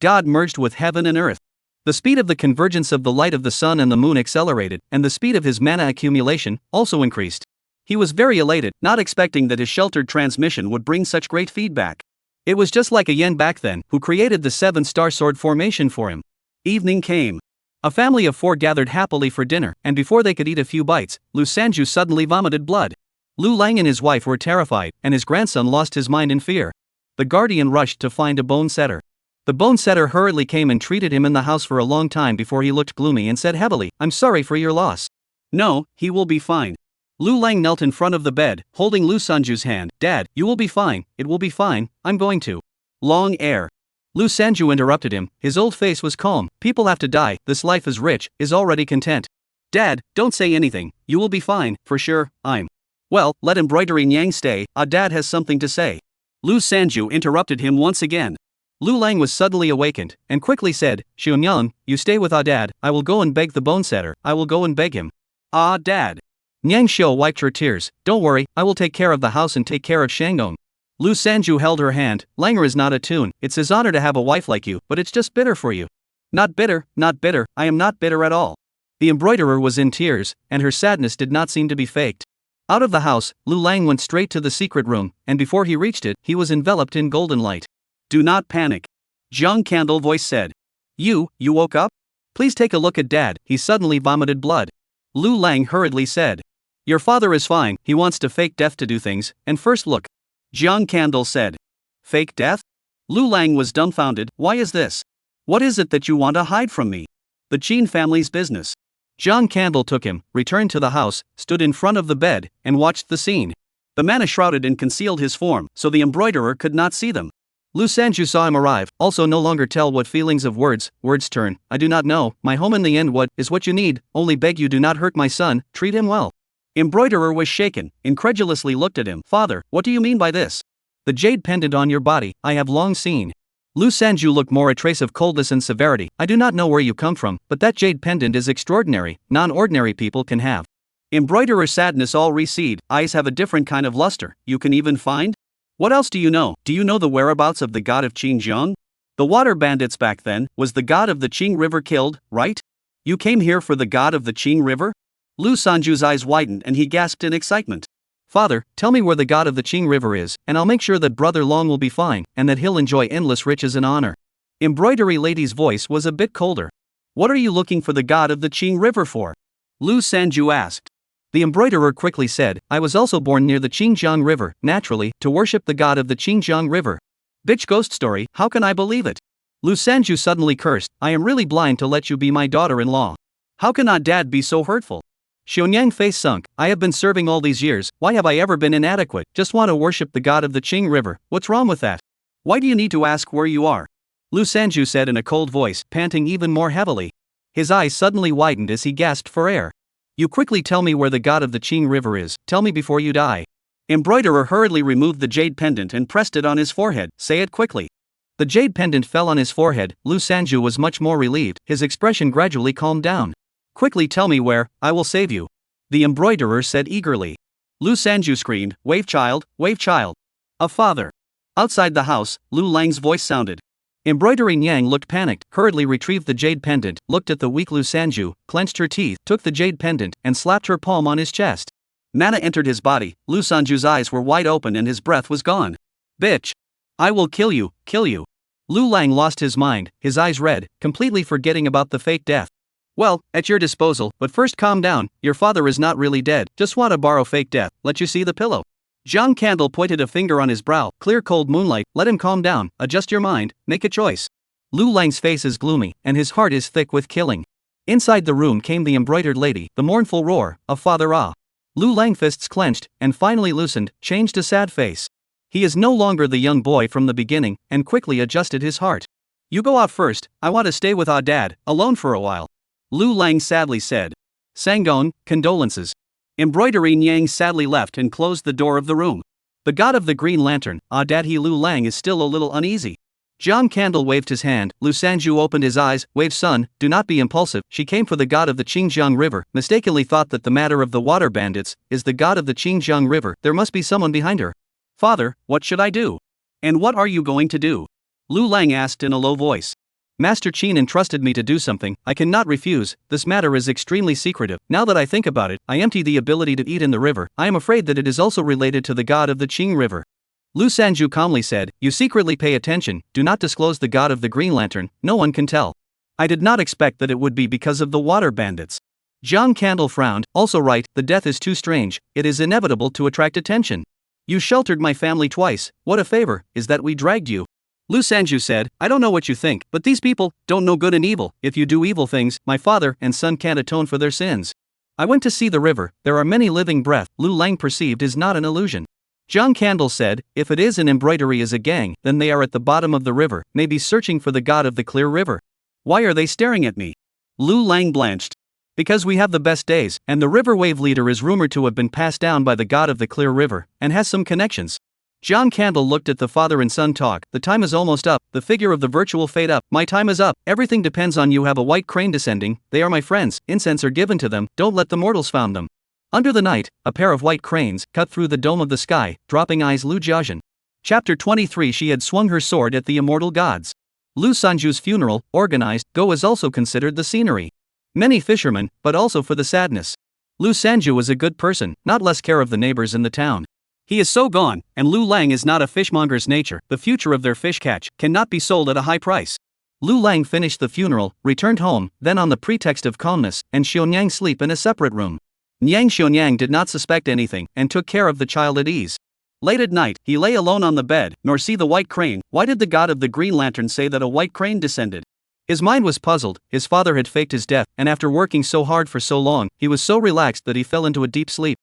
B: God merged with heaven and earth. The speed of the convergence of the light of the sun and the moon accelerated, and the speed of his mana accumulation also increased. He was very elated, not expecting that his sheltered transmission would bring such great feedback. It was just like a yen back then, who created the 7-star sword formation for him. Evening came. A family of 4 gathered happily for dinner, and before they could eat a few bites, Lu Sanju suddenly vomited blood. Lu Lang and his wife were terrified, and his grandson lost his mind in fear. The guardian rushed to find a bone setter. The bone setter hurriedly came and treated him in the house for a long time before he looked gloomy and said heavily, "I'm sorry for your loss." "No, he will be fine." Lu Lang knelt in front of the bed, holding Lu Sanju's hand. "Dad, you will be fine, it will be fine, I'm going to." Long air. Lu Sanju interrupted him, his old face was calm. "People have to die, this life is rich, is already content." "Dad, don't say anything, you will be fine, for sure, I'm." "Well, let embroidery Nyang stay, Dad has something to say." Lu Sanju interrupted him once again. Lu Lang was suddenly awakened, and quickly said, "Xiaonyang, you stay with Dad, I will go and beg the bone setter, I will go and beg him." Dad." Nyang Xiu wiped her tears. "Don't worry, I will take care of the house and take care of Shandong." Lu Sanju held her hand. "Langer is not a tune, it's his honor to have a wife like you, but it's just bitter for you." Not bitter, I am not bitter at all." The embroiderer was in tears, and her sadness did not seem to be faked. Out of the house, Lu Lang went straight to the secret room, and before he reached it, he was enveloped in golden light. "Do not panic," Jiang Candle voice said. You woke up? Please take a look at Dad, he suddenly vomited blood." Lu Lang hurriedly said. "Your father is fine, he wants to fake death to do things, and first look." Jiang Candle said. "Fake death?" Lu Lang was dumbfounded. "Why is this? What is it that you want to hide from me?" "The Qin family's business." Jiang Candle took him, returned to the house, stood in front of the bed, and watched the scene. The mana shrouded and concealed his form, so the embroiderer could not see them. Lu Sanju saw him arrive, also no longer tell what feelings of words turn. "I do not know, my home in the end what is what you need, only beg you do not hurt my son, treat him well." Embroiderer was shaken, incredulously looked at him. "Father, what do you mean by this?" "The jade pendant on your body, I have long seen." Lu Sanju looked more a trace of coldness and severity. "I do not know where you come from, but that jade pendant is extraordinary, non-ordinary people can have." Embroiderer's sadness all recede, eyes have a different kind of luster, you can even find? "What else do you know? Do you know the whereabouts of the god of Qingjiang? The water bandits back then, was the god of the Qing River killed, right? You came here for the god of the Qing River?" Lu Sanju's eyes widened and he gasped in excitement. "Father, tell me where the god of the Qing River is, and I'll make sure that Brother Long will be fine, and that he'll enjoy endless riches and honor." Embroidery lady's voice was a bit colder. "What are you looking for the god of the Qing River for?" Lu Sanju asked. The embroiderer quickly said, "I was also born near the Qingjiang River, naturally, to worship the god of the Qingjiang River." "Bitch ghost story, how can I believe it?" Lu Sanju suddenly cursed. "I am really blind to let you be my daughter-in-law. How can Dad be so hurtful?" Xiaonyang face sunk. "I have been serving all these years, why have I ever been inadequate? Just want to worship the god of the Qing River, what's wrong with that? Why do you need to ask where you are?" Lu Sanju said in a cold voice, panting even more heavily. His eyes suddenly widened as he gasped for air. "You quickly tell me where the god of the Qing River is, tell me before you die." Embroiderer hurriedly removed the jade pendant and pressed it on his forehead. "Say it quickly." The jade pendant fell on his forehead. Lu Sanju was much more relieved, his expression gradually calmed down. "Quickly tell me where, I will save you," the embroiderer said eagerly. Lu Sanju screamed, wave child, wave child. A father. Outside the house, Lu Lang's voice sounded.
A: Embroidery Nyang looked panicked, hurriedly retrieved the jade pendant, looked at the weak Lu Sanju, clenched her teeth, took the jade pendant, and slapped her palm on his chest.
B: Mana entered his body, Lu Sanju's eyes were wide open and his breath was gone. Bitch! I will kill you, kill you.
A: Lu Lang lost his mind, his eyes red, completely forgetting about the fake death.
B: Well, at your disposal, but first calm down, your father is not really dead, just want to borrow fake death, let you see the pillow. Jiang Candle pointed a finger on his brow, clear cold moonlight, let him calm down, adjust your mind, make a choice.
A: Lu Lang's face is gloomy, and his heart is thick with killing. Inside the room came the embroidered lady, the mournful roar of Father Ah. Lu Lang fists clenched, and finally loosened, changed a sad face. He is no longer the young boy from the beginning, and quickly adjusted his heart.
B: You go out first, I want to stay with Ah Dad, alone for a while. Lu Lang sadly said.
A: Sangong, condolences.
B: Embroidery Nyang sadly left and closed the door of the room.
A: The god of the Green Lantern, Ah Daddy Lu Lang is still a little uneasy. Jiang Candle waved his hand, Lu Sanju opened his eyes, wave son, do not be impulsive, she came for the god of the Qingjiang River, mistakenly thought that the matter of the water bandits is the god of the Qingjiang River, there must be someone behind her.
B: Father, what should I do? And what are you going to do? Lu Lang asked in a low voice.
A: Master Qin entrusted me to do something, I cannot refuse, this matter is extremely secretive, now that I think about it, I empty the ability to eat in the river, I am afraid that it is also related to the god of the Qing River. Lu Sanju calmly said, you secretly pay attention, do not disclose the god of the Green Lantern, no one can tell. I did not expect that it would be because of the water bandits. Jiang Candle frowned, also right, the death is too strange, it is inevitable to attract attention. You sheltered my family twice, what a favor, is that we dragged you. Lu Sanju said, I don't know what you think, but these people don't know good and evil, if you do evil things, my father and son can't atone for their sins. I went to see the river, there are many living breath, Lu Lang perceived is not an illusion. Jiang Candle said, if it is an embroidery as a gang, then they are at the bottom of the river, maybe searching for the god of the clear river.
B: Why are they staring at me? Lu Lang blanched.
A: Because we have the best days, and the river wave leader is rumored to have been passed down by the god of the clear river, and has some connections. Jiang Candle looked at the father and son talk, the time is almost up, the figure of the virtual fade up, my time is up, everything depends on you have a white crane descending, they are my friends, incense are given to them, don't let the mortals found them. Under the night, a pair of white cranes cut through the dome of the sky, dropping eyes Lu Jiazhen. Chapter 23 She had swung her sword at the immortal gods. Lu Sanju's funeral, organized, Go is also considered the scenery. Many fishermen, but also for the sadness. Lu Sanju was a good person, not less care of the neighbors in the town. He is so gone, and Lu Lang is not a fishmonger's nature, the future of their fish catch cannot be sold at a high price. Lu Lang finished the funeral, returned home, then on the pretext of calmness, and Xionyang sleep in a separate room. Nyang Xionyang did not suspect anything, and took care of the child at ease. Late at night, he lay alone on the bed, nor see the white crane, why did the god of the Green Lantern say that a white crane descended? His mind was puzzled, his father had faked his death, and after working so hard for so long, he was so relaxed that he fell into a deep sleep.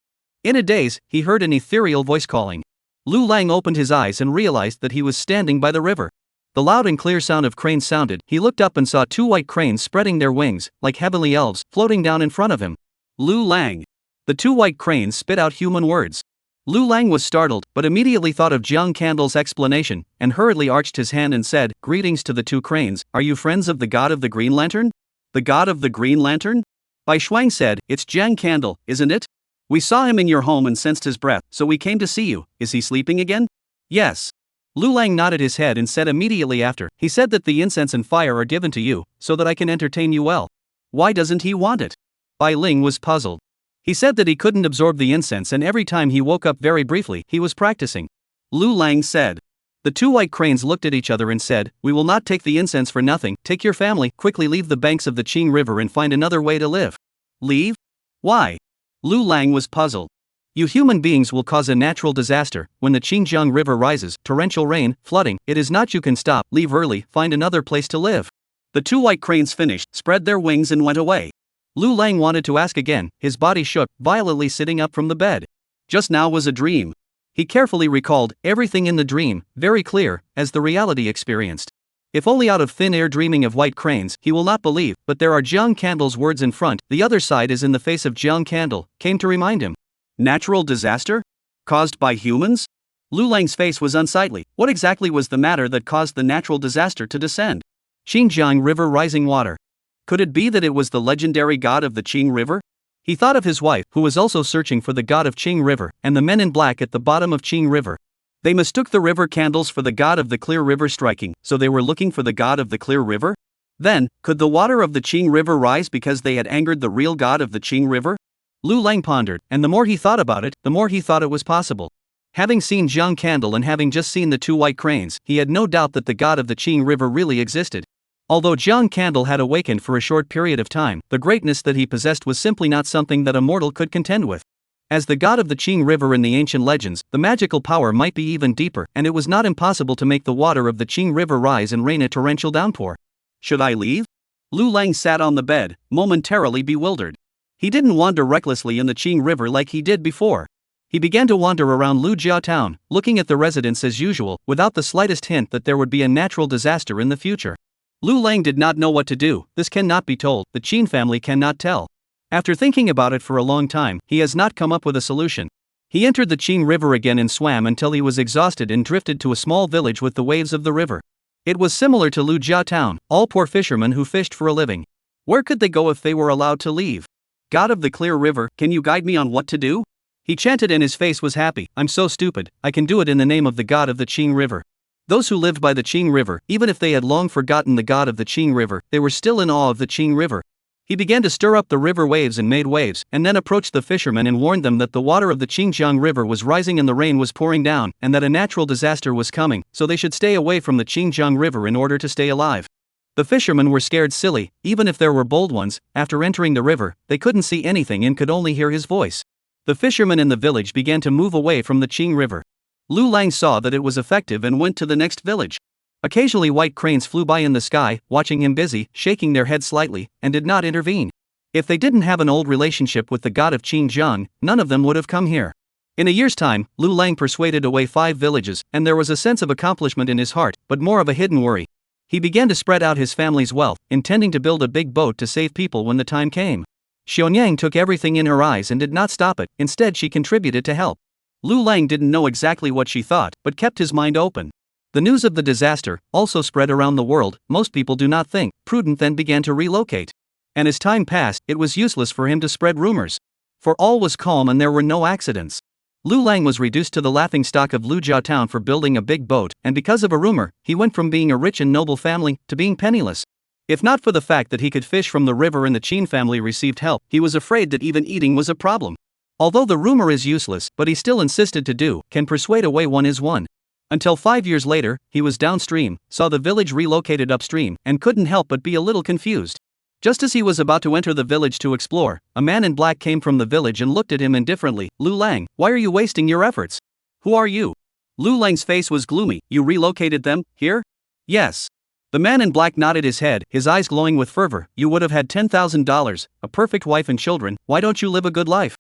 A: In a daze, he heard an ethereal voice calling. Lu Lang opened his eyes and realized that he was standing by the river. The loud and clear sound of cranes sounded, he looked up and saw two white cranes spreading their wings, like heavenly elves, floating down in front of him. Lu Lang. The two white cranes spit out human words. Lu Lang was startled, but immediately thought of Jiang Candle's explanation, and hurriedly arched his hand and said, Greetings to the two cranes, are you friends of the god of the Green Lantern? The god of the Green Lantern? Bai Shuang said, It's Jiang Candle, isn't it? We saw him in your home and sensed his breath, so we came to see you, is he sleeping again? Yes. Lu Lang nodded his head and said immediately after, he said that the incense and fire are given to you, so that I can entertain you well. Why doesn't he want it? Bai Ling was puzzled. He said that he couldn't absorb the incense and every time he woke up very briefly, he was practicing. Lu Lang said. The two white cranes looked at each other and said, We will not take the incense for nothing, take your family, quickly leave the banks of the Qing River and find another way to live. Leave? Why? Lu Lang was puzzled. You human beings will cause a natural disaster, when the Qingjiang River rises, torrential rain, flooding, it is not you can stop, leave early, find another place to live. The two white cranes finished, spread their wings and went away. Lu Lang wanted to ask again, his body shook, violently sitting up from the bed. Just now was a dream. He carefully recalled, everything in the dream, very clear, as the reality experienced. If only out of thin air dreaming of white cranes, he will not believe, but there are Jiang Candle's words in front, the other side is in the face of Jiang Candle, came to remind him. Natural disaster? Caused by humans? Lu Lang's face was unsightly, what exactly was the matter that caused the natural disaster to descend? Qingjiang River rising water. Could it be that it was the legendary god of the Qing River? He thought of his wife, who was also searching for the god of Qing River, and the men in black at the bottom of Qing River. They mistook the river candles for the god of the clear river striking, so they were looking for the god of the clear river? Then, could the water of the Qing River rise because they had angered the real god of the Qing River? Lu Lang pondered, and the more he thought about it, the more he thought it was possible. Having seen Jiang Candle and having just seen the two white cranes, he had no doubt that the god of the Qing River really existed. Although Jiang Candle had awakened for a short period of time, the greatness that he possessed was simply not something that a mortal could contend with. As the god of the Qing River in the ancient legends, the magical power might be even deeper, and it was not impossible to make the water of the Qing River rise and rain a torrential downpour. Should I leave? Lu Lang sat on the bed, momentarily bewildered. He didn't wander recklessly in the Qing River like he did before. He began to wander around Lujia town, looking at the residents as usual, without the slightest hint that there would be a natural disaster in the future. Lu Lang did not know what to do. This cannot be told, the Qin family cannot tell. After thinking about it for a long time, he has not come up with a solution. He entered the Qing River again and swam until he was exhausted and drifted to a small village with the waves of the river. It was similar to Lujia town, all poor fishermen who fished for a living. Where could they go if they were allowed to leave? God of the clear river, can you guide me on what to do? He chanted and his face was happy. I'm so stupid, I can do it in the name of the god of the Qing River. Those who lived by the Qing River, even if they had long forgotten the god of the Qing River, they were still in awe of the Qing River. He began to stir up the river waves and made waves, and then approached the fishermen and warned them that the water of the Qingjiang River was rising and the rain was pouring down, and that a natural disaster was coming, so they should stay away from the Qingjiang River in order to stay alive. The fishermen were scared silly, even if there were bold ones. After entering the river, they couldn't see anything and could only hear his voice. The fishermen in the village began to move away from the Qing River. Lu Lang saw that it was effective and went to the next village. Occasionally white cranes flew by in the sky, watching him busy, shaking their heads slightly, and did not intervene. If they didn't have an old relationship with the god of Qingjiang, none of them would have come here. In a year's time, Lu Lang persuaded away 5 villages, and there was a sense of accomplishment in his heart, but more of a hidden worry. He began to spread out his family's wealth, intending to build a big boat to save people when the time came. Xiaonyang took everything in her eyes and did not stop it, instead she contributed to help. Lu Lang didn't know exactly what she thought, but kept his mind open. The news of the disaster also spread around the world. Most people do not think. Prudent then began to relocate. And as time passed, it was useless for him to spread rumors. For all was calm and there were no accidents. Lu Lang was reduced to the laughingstock of Lujia town for building a big boat, and because of a rumor, he went from being a rich and noble family to being penniless. If not for the fact that he could fish from the river and the Qin family received help, he was afraid that even eating was a problem. Although the rumor is useless, but he still insisted to do, can persuade away one is one. Until 5 years later, he was downstream, saw the village relocated upstream, and couldn't help but be a little confused. Just as he was about to enter the village to explore, a man in black came from the village and looked at him indifferently. Lu Lang, why are you wasting your efforts? Who are you? Lu Lang's face was gloomy. You relocated them, here? Yes. The man in black nodded his head, his eyes glowing with fervor. You would have had $10,000, a perfect wife and children. Why don't you live a good life?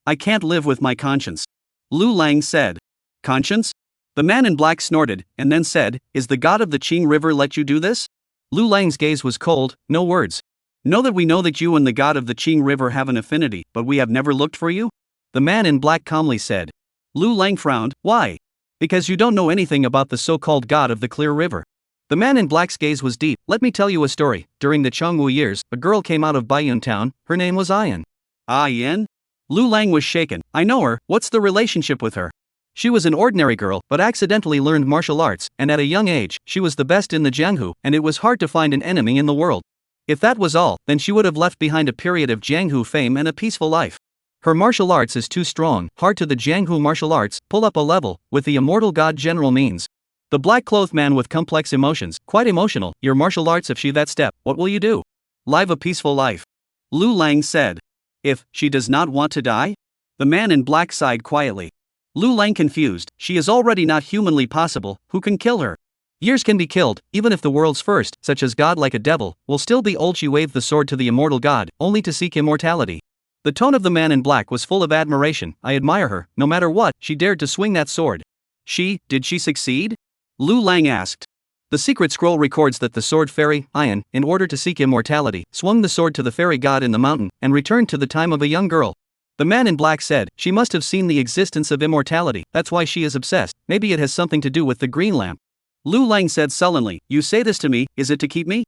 A: I can't live with my conscience. Lu Lang said. Conscience? The man in black snorted, and then said, is the god of the Qing River let you do this? Lu Lang's gaze was cold, no words. Know that we know that you and the god of the Qing River have an affinity, but we have never looked for you? The man in black calmly said. Lu Lang frowned, why? Because you don't know anything about the so-called god of the clear river. The man in black's gaze was deep. Let me tell you a story. During the Chongwu years, a girl came out of Baiyun town. Her name was Ayan. Ayan? Lu Lang was shaken. I know her. What's the relationship with her? She was an ordinary girl, but accidentally learned martial arts, and at a young age, she was the best in the Jianghu, and it was hard to find an enemy in the world. If that was all, then she would have left behind a period of Jianghu fame and a peaceful life. Her martial arts is too strong, hard to the Jianghu martial arts, pull up a level, with the immortal god general means. The black-clothed man with complex emotions, quite emotional, your martial arts if she that step, what will you do? Live a peaceful life. Lu Lang said. If she does not want to die? The man in black sighed quietly. Lu Lang confused, she is already not humanly possible, who can kill her? Years can be killed, even if the world's first, such as God like a devil, will still be old. She waved the sword to the immortal god, only to seek immortality. The tone of the man in black was full of admiration. I admire her, no matter what, she dared to swing that sword. Did she succeed? Lu Lang asked. The secret scroll records that the sword fairy, Ayan, in order to seek immortality, swung the sword to the fairy god in the mountain, and returned to the time of a young girl. The man in black said, she must have seen the existence of immortality, that's why she is obsessed, maybe it has something to do with the green lamp. Lu Lang said sullenly, you say this to me, is it to keep me?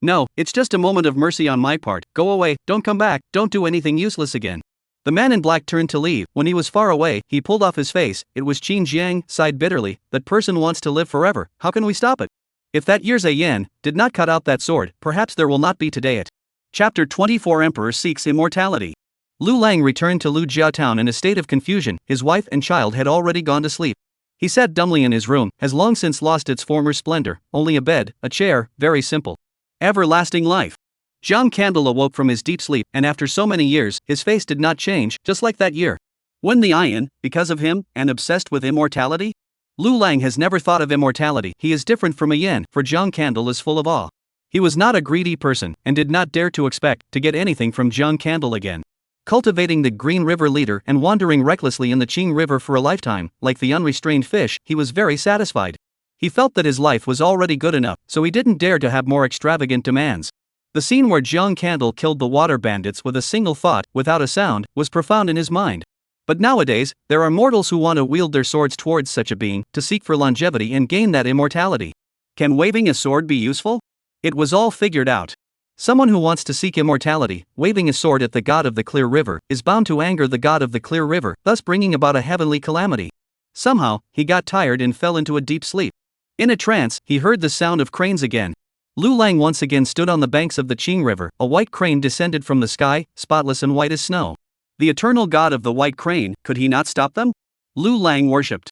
B: No, it's just a moment of mercy on my part. Go away, don't come back, don't do anything useless again. The man in black turned to leave. When he was far away, he pulled off his face. It was Qin Jiang, sighed bitterly. That person wants to live forever. How can we stop it? If that year's Yan did not cut out that sword, perhaps there will not be today it. Chapter 24 Emperor seeks immortality. Lu Lang returned to Lu Jia town in a state of confusion. His wife and child had already gone to sleep. He sat dumbly in his room, has long since lost its former splendor. Only a bed, a chair, very simple. Everlasting life. Zhang Candle awoke from his deep sleep, and after so many years, his face did not change, just like that year. When the Ian, because of him, and obsessed with immortality? Lu Lang has never thought of immortality. He is different from a Yan, for Zhang Candle is full of awe. He was not a greedy person, and did not dare to expect to get anything from Zhang Candle again. Cultivating the Green River leader and wandering recklessly in the Qing River for a lifetime, like the unrestrained fish, he was very satisfied. He felt that his life was already good enough, so he didn't dare to have more extravagant demands. The scene where Zhang Candle killed the water bandits with a single thought, without a sound, was profound in his mind. But nowadays, there are mortals who want to wield their swords towards such a being, to seek for longevity and gain that immortality. Can waving a sword be useful? It was all figured out. Someone who wants to seek immortality, waving a sword at the god of the clear river, is bound to anger the god of the clear river, thus bringing about a heavenly calamity. Somehow, he got tired and fell into a deep sleep. In a trance, he heard the sound of cranes again. Lu Lang once again stood on the banks of the Qing River. A white crane descended from the sky, spotless and white as snow. The eternal god of the white crane, could he not stop them? Lu Lang worshipped.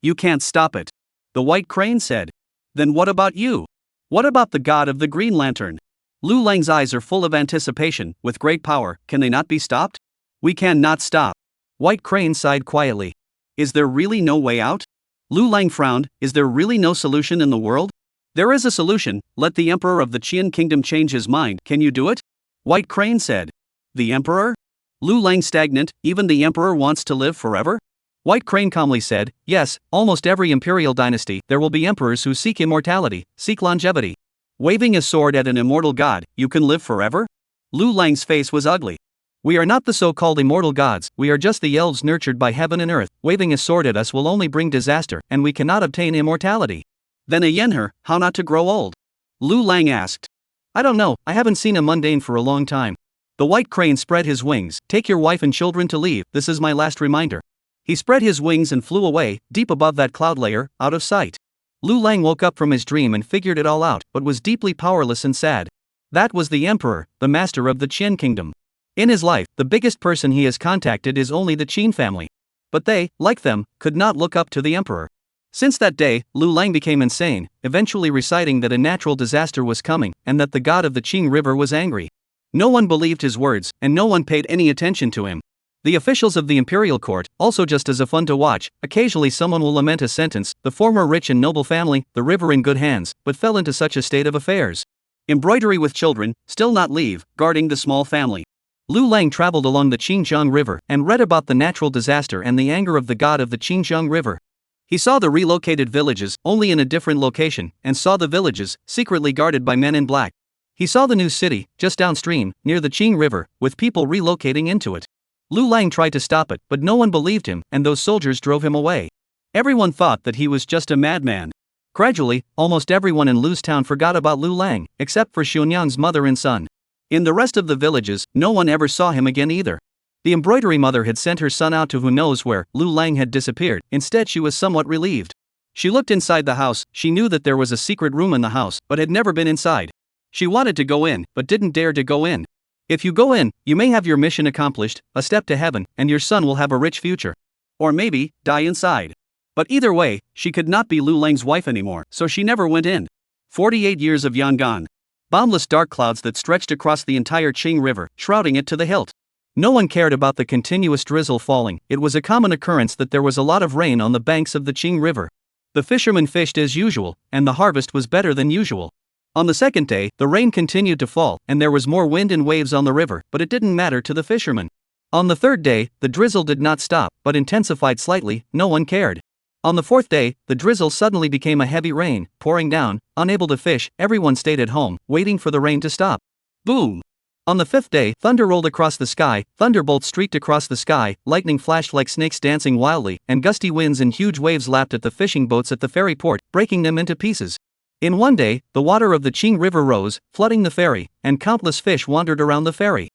B: You can't stop it. The white crane said. Then what about you? What about the god of the green lantern? Lu Lang's eyes are full of anticipation. With great power, can they not be stopped? We can not stop. White crane sighed quietly. Is there really no way out? Lu Lang frowned. Is there really no solution in the world? There is a solution. Let the emperor of the Qian kingdom change his mind. Can you do it? White crane said. The emperor? Lu Lang stagnant. Even the emperor wants to live forever? White crane calmly said, yes, almost every imperial dynasty, there will be emperors who seek immortality, seek longevity. Waving a sword at an immortal god, you can live forever? Lu Lang's face was ugly. We are not the so-called immortal gods, we are just the elves nurtured by heaven and earth. Waving a sword at us will only bring disaster, and we cannot obtain immortality. Then a Yenher, how not to grow old? Lu Lang asked. I don't know, I haven't seen a mundane for a long time. The white crane spread his wings. Take your wife and children to leave, this is my last reminder. He spread his wings and flew away, deep above that cloud layer, out of sight. Lu Lang woke up from his dream and figured it all out, but was deeply powerless and sad. That was the emperor, the master of the Qin kingdom. In his life, the biggest person he has contacted is only the Qin family. But they, like them, could not look up to the emperor. Since that day, Lu Lang became insane, eventually reciting that a natural disaster was coming, and that the god of the Qing River was angry. No one believed his words, and no one paid any attention to him. The officials of the imperial court, also just as a fun to watch, occasionally someone will lament a sentence, the former rich and noble family, the river in good hands, but fell into such a state of affairs. Embroidery with children, still not leave, guarding the small family. Lu Lang traveled along the Qinjiang River, and read about the natural disaster and the anger of the god of the Qinjiang River. He saw the relocated villages, only in a different location, and saw the villages, secretly guarded by men in black. He saw the new city, just downstream, near the Qing River, with people relocating into it. Lu Lang tried to stop it, but no one believed him, and those soldiers drove him away. Everyone thought that he was just a madman. Gradually, almost everyone in Lu's town forgot about Lu Lang, except for Xuanyang's mother and son. In the rest of the villages, no one ever saw him again either. The embroidery mother had sent her son out to who knows where. Lu Lang had disappeared. Instead, she was somewhat relieved. She looked inside the house. She knew that there was a secret room in the house, but had never been inside. She wanted to go in, but didn't dare to go in. If you go in, you may have your mission accomplished, a step to heaven, and your son will have a rich future. Or maybe, die inside. But either way, she could not be Lu Lang's wife anymore, so she never went in. 48 years of Yangon. Boundless dark clouds that stretched across the entire Qing River, shrouding it to the hilt. No one cared about the continuous drizzle falling. It was a common occurrence that there was a lot of rain on the banks of the Qing River. The fishermen fished as usual, and the harvest was better than usual. On the second day, the rain continued to fall, and there was more wind and waves on the river, but it didn't matter to the fishermen. On the third day, the drizzle did not stop, but intensified slightly. No one cared. On the fourth day, the drizzle suddenly became a heavy rain, pouring down. Unable to fish, everyone stayed at home, waiting for the rain to stop. Boom! On the fifth day, thunder rolled across the sky, thunderbolts streaked across the sky, lightning flashed like snakes dancing wildly, and gusty winds and huge waves lapped at the fishing boats at the ferry port, breaking them into pieces.
A: In one day, the water of the Qing River rose, flooding the ferry, and countless fish wandered around the ferry.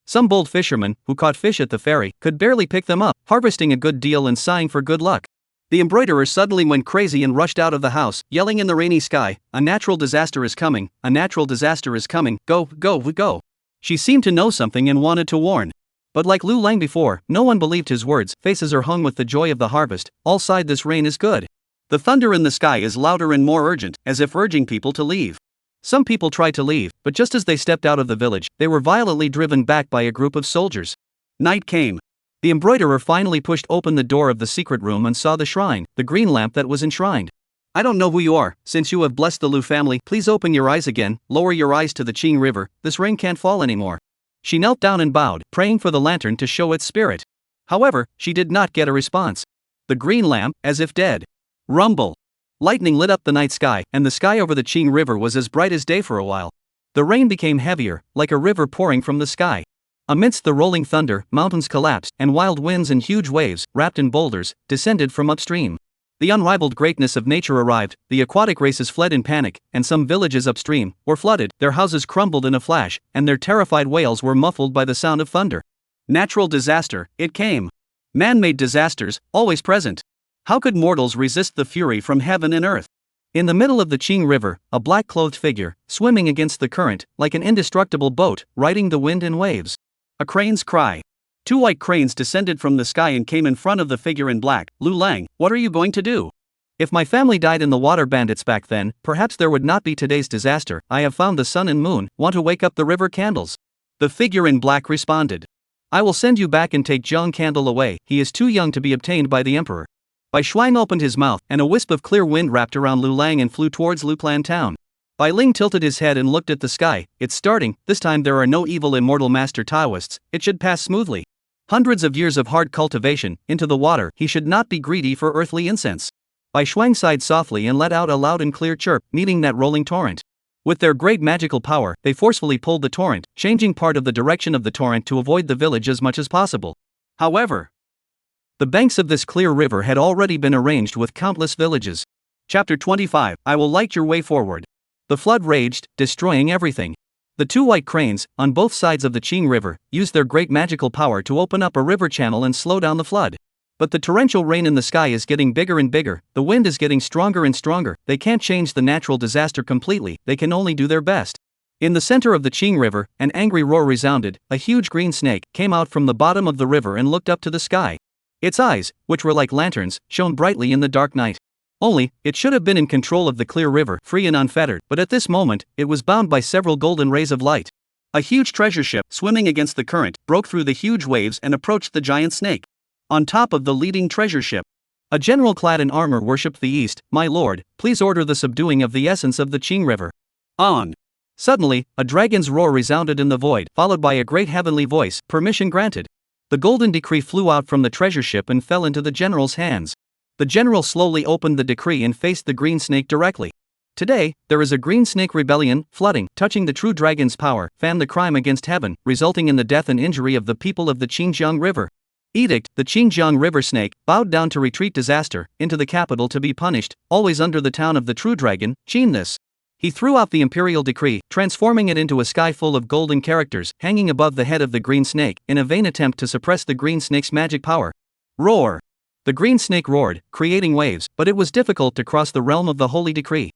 A: Some bold fishermen, who caught fish at the ferry, could barely pick them up, harvesting a good deal and sighing for good luck. The embroiderer suddenly went crazy and rushed out of the house, yelling in the rainy sky, "A natural disaster is coming, a natural disaster is coming, go, go, go." She seemed to know something and wanted to warn. But like Lu Lang before, no one believed his words. Faces are hung with the joy of the harvest. All sighed, this rain is good. The thunder in the sky is louder and more urgent, as if urging people to leave. Some people tried to leave, but just as they stepped out of the village, they were violently driven back by a group of soldiers. Night came. The embroiderer finally pushed open the door of the secret room and saw the shrine, the green lamp that was enshrined. "I don't know who you are. Since you have blessed the Lu family, please open your eyes again, lower your eyes to the Qing River. This rain can't fall anymore." She knelt down and bowed, praying for the lantern to show its spirit. However, she did not get a response. The green lamp, as if dead. Rumble. Lightning lit up the night sky, and the sky over the Qing River was as bright as day for a while. The rain became heavier, like a river pouring from the sky. Amidst the rolling thunder, mountains collapsed, and wild winds and huge waves, wrapped in boulders, descended from upstream. The unrivaled greatness of nature arrived. The aquatic races fled in panic, and some villages upstream were flooded. Their houses crumbled in a flash, and their terrified wails were muffled by the sound of thunder. Natural disaster, it came. Man-made disasters, always present. How could mortals resist the fury from heaven and earth? In the middle of the Qing River, a black-clothed figure, swimming against the current, like an indestructible boat, riding the wind and waves. A crane's cry. Two white cranes descended from the sky and came in front of the figure in black. "Lu Lang, what are you going to do?" "If my family died in the water bandits back then, perhaps there would not be today's disaster. I have found the sun and moon, want to wake up the river candles." The figure in black responded. "I will send you back and take Zheng Candle away. He is too young to be obtained by the emperor." Bai Shuang opened his mouth, and a wisp of clear wind wrapped around Lu Lang and flew towards Luplan town. Bai Ling tilted his head and looked at the sky. "It's starting. This time there are no evil immortal master Taoists. It should pass smoothly. Hundreds of years of hard cultivation, into the water. He should not be greedy for earthly incense." Bai Shuang sighed softly and let out a loud and clear chirp, meeting that rolling torrent. With their great magical power, they forcefully pulled the torrent, changing part of the direction of the torrent to avoid the village as much as possible. However, the banks of this clear river had already been arranged with countless villages. Chapter 25, I will light your way forward. The flood raged, destroying everything. The two white cranes, on both sides of the Qing River, used their great magical power to open up a river channel and slow down the flood. But the torrential rain in the sky is getting bigger and bigger, the wind is getting stronger and stronger. They can't change the natural disaster completely, they can only do their best. In the center of the Qing River, an angry roar resounded. A huge green snake came out from the bottom of the river and looked up to the sky. Its eyes, which were like lanterns, shone brightly in the dark night. Only, it should have been in control of the clear river, free and unfettered, but at this moment, it was bound by several golden rays of light. A huge treasure ship, swimming against the current, broke through the huge waves and approached the giant snake. On top of the leading treasure ship, a general clad in armor worshipped the east. "My lord, please order the subduing of the essence of the Qing River." On. Suddenly, a dragon's roar resounded in the void, followed by a great heavenly voice. "Permission granted." The golden decree flew out from the treasure ship and fell into the general's hands. The general slowly opened the decree and faced the green snake directly. "Today, there is a green snake rebellion, flooding, touching the true dragon's power, fan the crime against heaven, resulting in the death and injury of the people of the Qingjiang River. Edict, the Qingjiang River snake, bowed down to retreat disaster, into the capital to be punished, always under the town of the true dragon, Qin this." He threw out the imperial decree, transforming it into a sky full of golden characters, hanging above the head of the green snake, in a vain attempt to suppress the green snake's magic power. Roar! The green snake roared, creating waves, but it was difficult to cross the realm of the holy decree.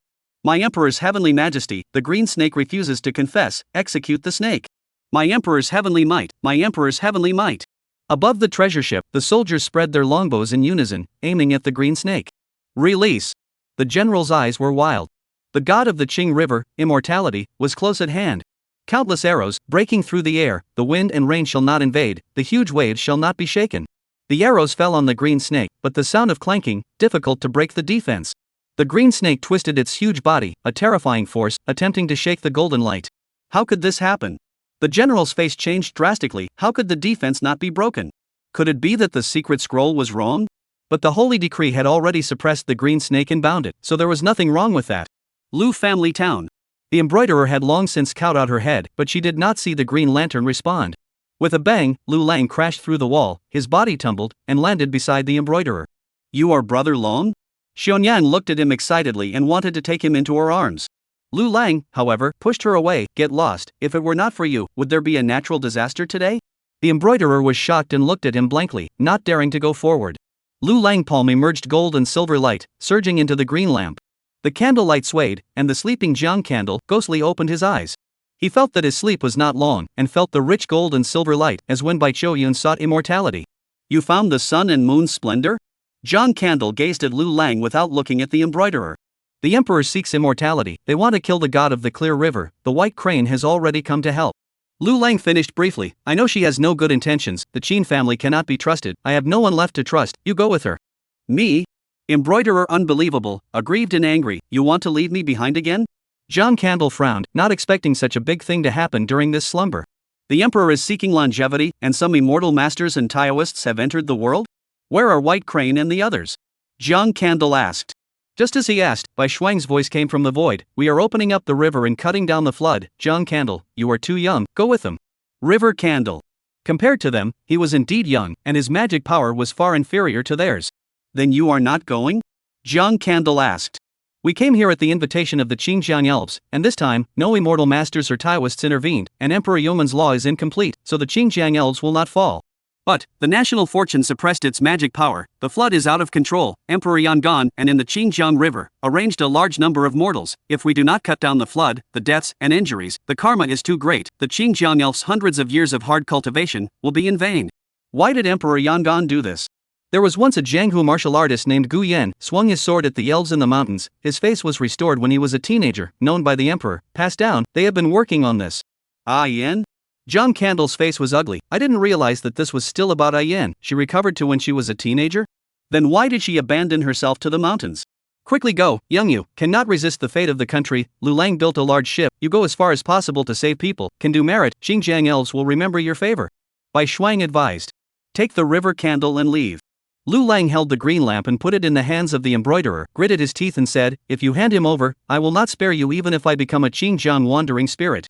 A: "My emperor's heavenly majesty, the green snake refuses to confess, execute the snake. My emperor's heavenly might, my emperor's heavenly might." Above the treasure ship, the soldiers spread their longbows in unison, aiming at the green snake. Release! The general's eyes were wild. The god of the Qing River, immortality, was close at hand. Countless arrows, breaking through the air, the wind and rain shall not invade, the huge waves shall not be shaken. The arrows fell on the green snake, but the sound of clanking, difficult to break the defense. The green snake twisted its huge body, a terrifying force, attempting to shake the golden light. How could this happen? The general's face changed drastically. How could the defense not be broken? Could it be that the secret scroll was wrong? But the holy decree had already suppressed the green snake and bound it, so there was nothing wrong with that. Lu family town. The embroiderer had long since cowed out her head, but she did not see the green lantern respond. With a bang, Lu Lang crashed through the wall, his body tumbled, and landed beside the embroiderer. "You are Brother Long?"
B: Xiaonyang looked at him excitedly and wanted to take him into her arms. Lu Lang, however, pushed her away. Get lost. If it were not for you, would there be a natural disaster today? The embroiderer was shocked and looked at him blankly, not daring to go forward. Lu Lang palm emerged gold and silver light, surging into the green lamp. The candlelight swayed, and the sleeping Jiang candle ghostly opened his eyes. He felt that his sleep was not long, and felt the rich gold and silver light as when Bai Choyun sought immortality. You found the sun and moon's splendor? Jiang candle gazed at Lu Lang without looking at the embroiderer. The emperor seeks immortality. They want to kill the god of the clear river. The white crane has already come to help. Lu Lang finished briefly. I know she has no good intentions. The Qin family cannot be trusted. I have no one left to trust. You go with her. Me? Embroiderer unbelievable, aggrieved and angry. You want to leave me behind again? Jiang candle frowned, not expecting such a big thing to happen during this slumber. The emperor is seeking longevity, and some immortal masters and Taoists have entered the world? Where are White Crane and the others? Jiang candle asked. Just as he asked, Bai Shuang's voice came from the void. We are opening up the river and cutting down the flood. Jiang candle, you are too young, go with them. River candle. Compared to them, he was indeed young, and his magic power was far inferior to theirs. Then you are not going? Jiang candle asked. We came here at the invitation of the Xinjiang elves, and this time, no immortal masters or Taoists intervened, and Emperor Yomen's law is incomplete, so the Xinjiang elves will not fall. But, the national fortune suppressed its magic power, the flood is out of control. Emperor Yangon and in the Xinjiang River, arranged a large number of mortals. If we do not cut down the flood, the deaths and injuries, the karma is too great. The Xinjiang elves' hundreds of years of hard cultivation will be in vain. Why did Emperor Yangon do this? There was once a Jianghu martial artist named Gu Yan, swung his sword at the elves in the mountains. His face was restored when he was a teenager, known by the emperor, passed down. They have been working on this. Ah Yan? Jiang Candle's face was ugly. I didn't realize that this was still about Ayan. She recovered to when she was a teenager? Then why did she abandon herself to the mountains? Quickly go, young you, cannot resist the fate of the country. Lu Lang built a large ship. You go as far as possible to save people. Can do merit. Xinjiang elves will remember your favor. Bai Shuang advised. Take the river candle and leave. Lu Lang held the green lamp and put it in the hands of the embroiderer, gritted his teeth and said, if you hand him over, I will not spare you even if I become a Xinjiang wandering spirit.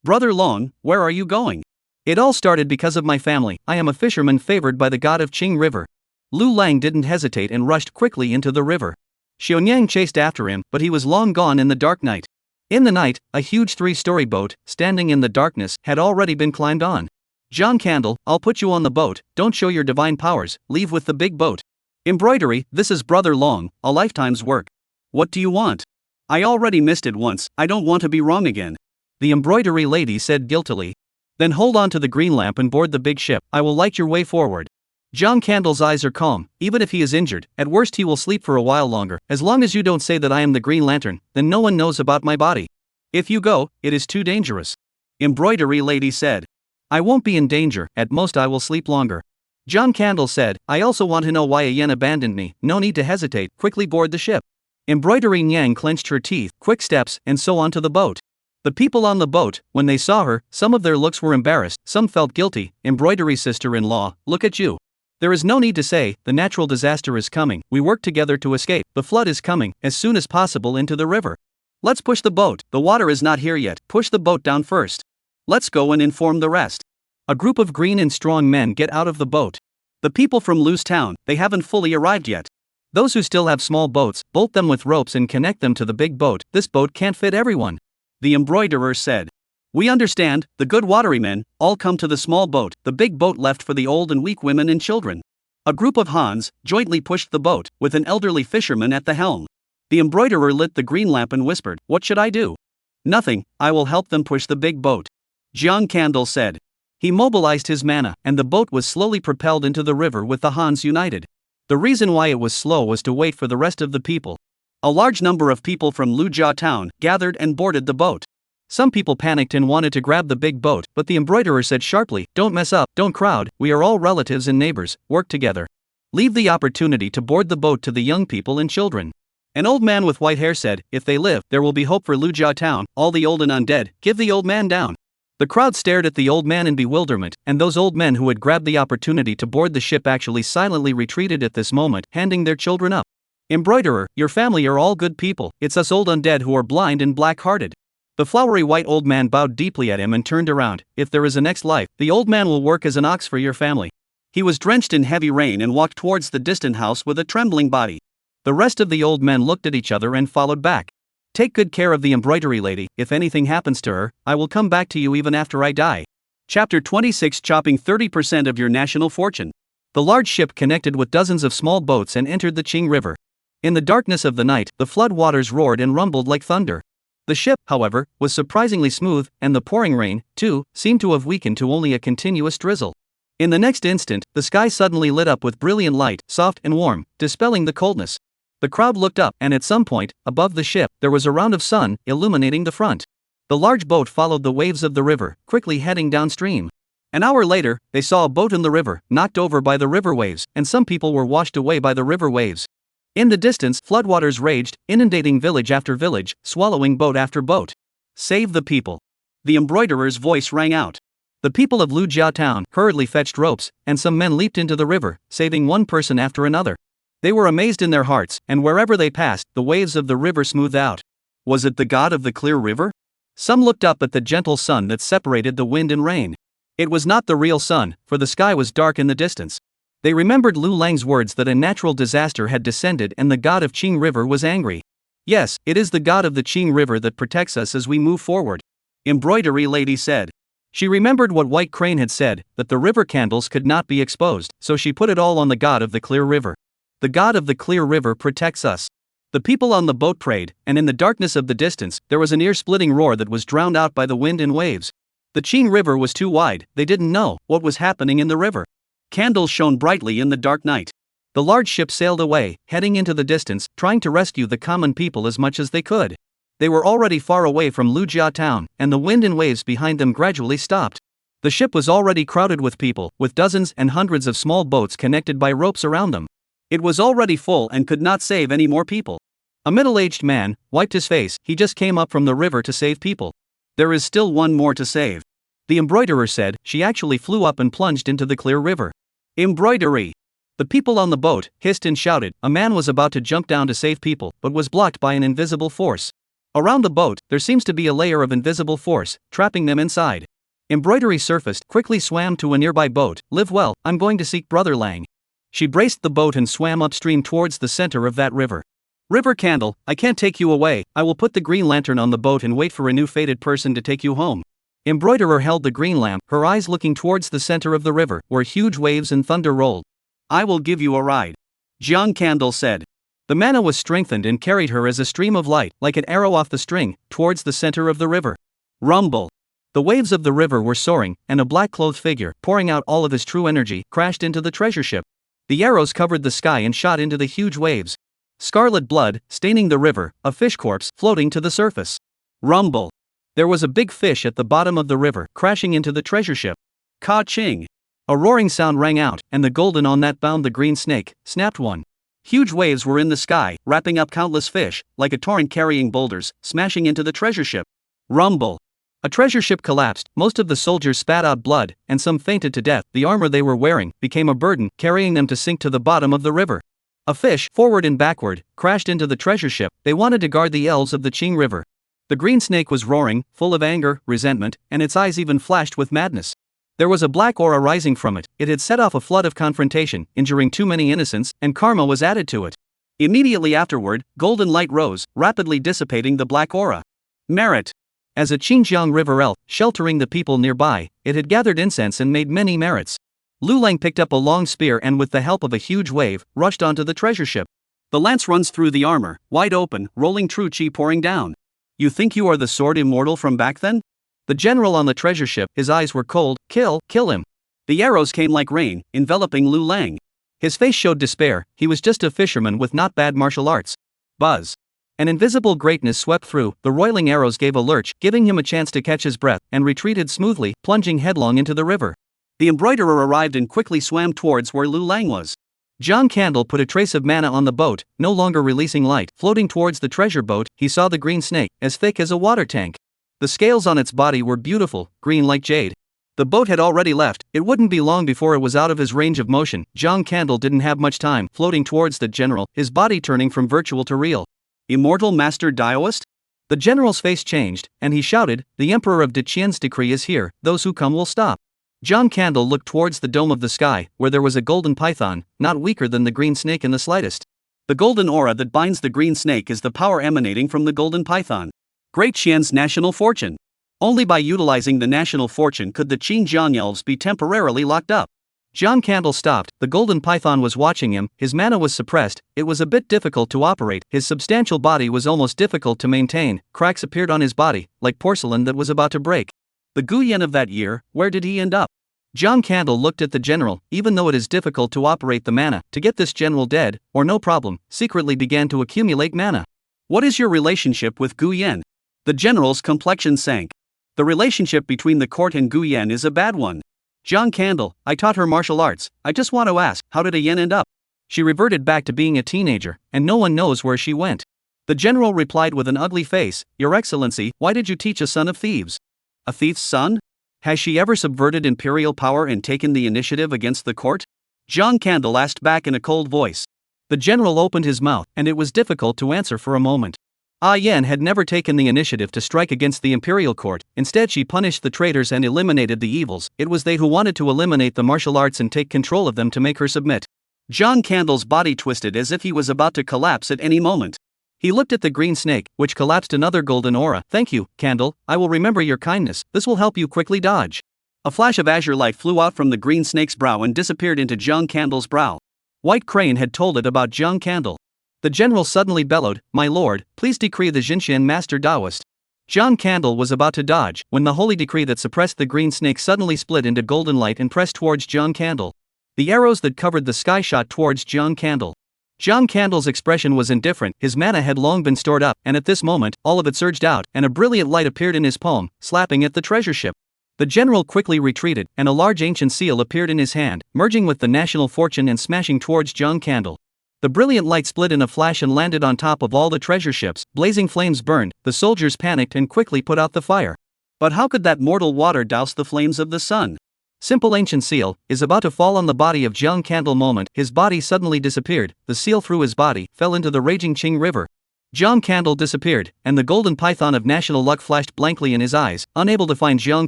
B: Brother Long, where are you going? It all started because of my family. I am a fisherman favored by the god of Qing River. Lu Lang didn't hesitate and rushed quickly into the river. Xiaonyang chased after him, but he was long gone in the dark night. In the night, a huge 3-story boat, standing in the darkness, had already been climbed on. Jiang Candle, I'll put you on the boat, don't show your divine powers, leave with the big boat. Embroidery, this is Brother Long, a lifetime's work. What do you want? I already missed it once, I don't want to be wrong again. The embroidery lady said guiltily. Then hold on to the green lamp and board the big ship, I will light your way forward. Jiang Candle's eyes are calm, even if he is injured, at worst he will sleep for a while longer. As long as you don't say that I am the Green Lantern, then no one knows about my body. If you go, it is too dangerous. Embroidery lady said. I won't be in danger, at most I will sleep longer. Jiang Candle said, I also want to know why Ayen abandoned me, no need to hesitate, quickly board the ship. Embroidery Nyang clenched her teeth, quick steps, and so on to the boat. The people on the boat, when they saw her, some of their looks were embarrassed, some felt guilty. Embroidery sister-in-law, look at you. There is no need to say, the natural disaster is coming, we work together to escape, the flood is coming, as soon as possible into the river. Let's push the boat, the water is not here yet, push the boat down first. Let's go and inform the rest. A group of green and strong men get out of the boat. The people from Lu's town, they haven't fully arrived yet. Those who still have small boats, bolt them with ropes and connect them to the big boat, this boat can't fit everyone. The embroiderer said. We understand, the good watery men, all come to the small boat, the big boat left for the old and weak women and children. A group of Hans jointly pushed the boat, with an elderly fisherman at the helm. The embroiderer lit the green lamp and whispered, what should I do? Nothing, I will help them push the big boat. Jiang Candle said. He mobilized his mana, and the boat was slowly propelled into the river with the Hans united. The reason why it was slow was to wait for the rest of the people. A large number of people from Lujia town gathered and boarded the boat. Some people panicked and wanted to grab the big boat, but the embroiderer said sharply, don't mess up, don't crowd, we are all relatives and neighbors, work together. Leave the opportunity to board the boat to the young people and children. An old man with white hair said, if they live, there will be hope for Lujia town, all the old and undead, give the old man down. The crowd stared at the old man in bewilderment, and those old men who had grabbed the opportunity to board the ship actually silently retreated at this moment, handing their children up. Embroiderer, your family are all good people, it's us old undead who are blind and black-hearted. The flowery white old man bowed deeply at him and turned around. If there is a next life, the old man will work as an ox for your family. He was drenched in heavy rain and walked towards the distant house with a trembling body. The rest of the old men looked at each other and followed back. Take good care of the embroidery lady. If anything happens to her, I will come back to you even after I die. Chapter 26, chopping 30% of your national fortune. The large ship connected with dozens of small boats and entered the Qing River. In the darkness of the night, the flood waters roared and rumbled like thunder. The ship, however, was surprisingly smooth, and the pouring rain, too, seemed to have weakened to only a continuous drizzle. In the next instant, the sky suddenly lit up with brilliant light, soft and warm, dispelling the coldness. The crowd looked up, and at some point, above the ship, there was a round of sun, illuminating the front. The large boat followed the waves of the river, quickly heading downstream. An hour later, they saw a boat in the river, knocked over by the river waves, and some people were washed away by the river waves. In the distance, floodwaters raged, inundating village after village, swallowing boat after boat. Save the people. The embroiderer's voice rang out. The people of Lujia town hurriedly fetched ropes, and some men leaped into the river, saving one person after another. They were amazed in their hearts, and wherever they passed, the waves of the river smoothed out. Was it the god of the clear river? Some looked up at the gentle sun that separated the wind and rain. It was not the real sun, for the sky was dark in the distance. They remembered Lu Lang's words that a natural disaster had descended and the god of Qing River was angry. Yes, it is the god of the Qing River that protects us as we move forward. Embroidery lady said. She remembered what White Crane had said, that the river candles could not be exposed, so she put it all on the god of the clear river. The god of the clear river protects us. The people on the boat prayed, and in the darkness of the distance, there was an ear-splitting roar that was drowned out by the wind and waves. The Qing River was too wide, they didn't know what was happening in the river. Candles shone brightly in the dark night. The large ship sailed away, heading into the distance, trying to rescue the common people as much as they could. They were already far away from Lujia town, and the wind and waves behind them gradually stopped. The ship was already crowded with people, with dozens and hundreds of small boats connected by ropes around them. It was already full and could not save any more people. A middle-aged man wiped his face. He just came up from the river to save people. There is still one more to save. The embroiderer said. She actually flew up and plunged into the clear river. Embroidery. The people on the boat hissed and shouted. A man was about to jump down to save people, but was blocked by an invisible force. Around the boat, there seems to be a layer of invisible force, trapping them inside. Embroidery surfaced, quickly swam to a nearby boat. Live well, I'm going to seek Brother Lang. She braced the boat and swam upstream towards the center of that river. River Candle, I can't take you away. I will put the green lantern on the boat and wait for a new fated person to take you home. Embroiderer held the green lamp, her eyes looking towards the center of the river, where huge waves and thunder rolled. I will give you a ride. Jiang Candle said. The manna was strengthened and carried her as a stream of light, like an arrow off the string, towards the center of the river. Rumble. The waves of the river were soaring, and a black-clothed figure, pouring out all of his true energy, crashed into the treasure ship. The arrows covered the sky and shot into the huge waves. Scarlet blood, staining the river, a fish corpse, floating to the surface. Rumble. There was a big fish at the bottom of the river, crashing into the treasure ship. Ka-ching. A roaring sound rang out, and the golden on that bound the green snake, snapped one. Huge waves were in the sky, wrapping up countless fish, like a torrent carrying boulders, smashing into the treasure ship. Rumble. A treasure ship collapsed, most of the soldiers spat out blood, and some fainted to death. The armor they were wearing became a burden, carrying them to sink to the bottom of the river. A fish, forward and backward, crashed into the treasure ship. They wanted to guard the elves of the Qing River. The green snake was roaring, full of anger, resentment, and its eyes even flashed with madness. There was a black aura rising from it. It had set off a flood of confrontation, injuring too many innocents, and karma was added to it. Immediately afterward, golden light rose, rapidly dissipating the black aura. Merit. As a Xinjiang River elf, sheltering the people nearby, it had gathered incense and made many merits. Lu Lang picked up a long spear and with the help of a huge wave, rushed onto the treasure ship. The lance runs through the armor, wide open, rolling true chi pouring down. You think you are the sword immortal from back then? The general on the treasure ship, his eyes were cold. Kill him. The arrows came like rain, enveloping Lu Lang. His face showed despair. He was just a fisherman with not bad martial arts. Buzz. An invisible greatness swept through. The roiling arrows gave a lurch, giving him a chance to catch his breath, and retreated smoothly, plunging headlong into the river. The embroiderer arrived and quickly swam towards where Lu Lang was. Jiang Candle put a trace of mana on the boat, no longer releasing light. Floating towards the treasure boat, he saw the green snake, as thick as a water tank. The scales on its body were beautiful, green like jade. The boat had already left. It wouldn't be long before it was out of his range of motion. Jiang Candle didn't have much time, floating towards the general, his body turning from virtual to real. Immortal Master Daoist? The general's face changed, and he shouted, the Emperor of Deqian's decree is here, those who come will stop. Jiang Candle looked towards the dome of the sky, where there was a golden python, not weaker than the green snake in the slightest. The golden aura that binds the green snake is the power emanating from the golden python. Great Qian's national fortune. Only by utilizing the national fortune could the Xinjiang elves be temporarily locked up.
A: Jiang Candle stopped, the golden python was watching him, his mana was suppressed, it was a bit difficult to operate, his substantial body was almost difficult to maintain, cracks appeared on his body, like porcelain that was about to break.
B: The Guyan of that year, where did he end up?
A: Jiang Candle looked at the general, even though it is difficult to operate the mana, to get this general dead, or no problem, secretly began to accumulate mana.
B: What is your relationship with Gu Yan? The general's complexion sank. The relationship between the court and Gu Yan is a bad one.
A: Jiang Candle, I taught her martial arts, I just want to ask, how did a Yan end up? She reverted back to being a teenager, and no one knows where she went.
B: The general replied with an ugly face, Your Excellency, why did you teach a son of thieves? A thief's son? Has she ever subverted imperial power and taken the initiative against the court? Jiang Candle asked back in a cold voice.
A: The general opened his mouth, and it was difficult to answer for a moment. Yan had never taken the initiative to strike against the imperial court, instead she punished the traitors and eliminated the evils, it was they who wanted to eliminate the martial arts and take control of them to make her submit.
B: Jiang Candle's body twisted as if he was about to collapse at any moment.
A: He looked at the green snake, which collapsed another golden aura. Thank you, Candle, I will remember your kindness, this will help you quickly dodge.
B: A flash of azure light flew out from the green snake's brow and disappeared into Jiang Candle's brow.
A: White Crane had told it about Jiang Candle. The general suddenly bellowed, My lord, please decree the Jinxian master Taoist. Jiang Candle was about to dodge, when the holy decree that suppressed the green snake suddenly split into golden light and pressed towards Jiang Candle. The arrows that covered the sky shot towards Jiang Candle. Jiang Candle's expression was indifferent, his mana had long been stored up, and at this moment, all of it surged out, and a brilliant light appeared in his palm, slapping at the treasure ship. The general quickly retreated, and a large ancient seal appeared in his hand, merging with the national fortune and smashing towards Jiang Candle. The brilliant light split in a flash and landed on top of all the treasure ships, blazing flames burned, the soldiers panicked and quickly put out the fire.
B: But how could that mortal water douse the flames of the sun?
A: Simple ancient seal, is about to fall on the body of Jiang Candle moment, his body suddenly disappeared, the seal through his body, fell into the raging Qing River. Jiang Candle disappeared, and the golden python of national luck flashed blankly in his eyes, unable to find Jiang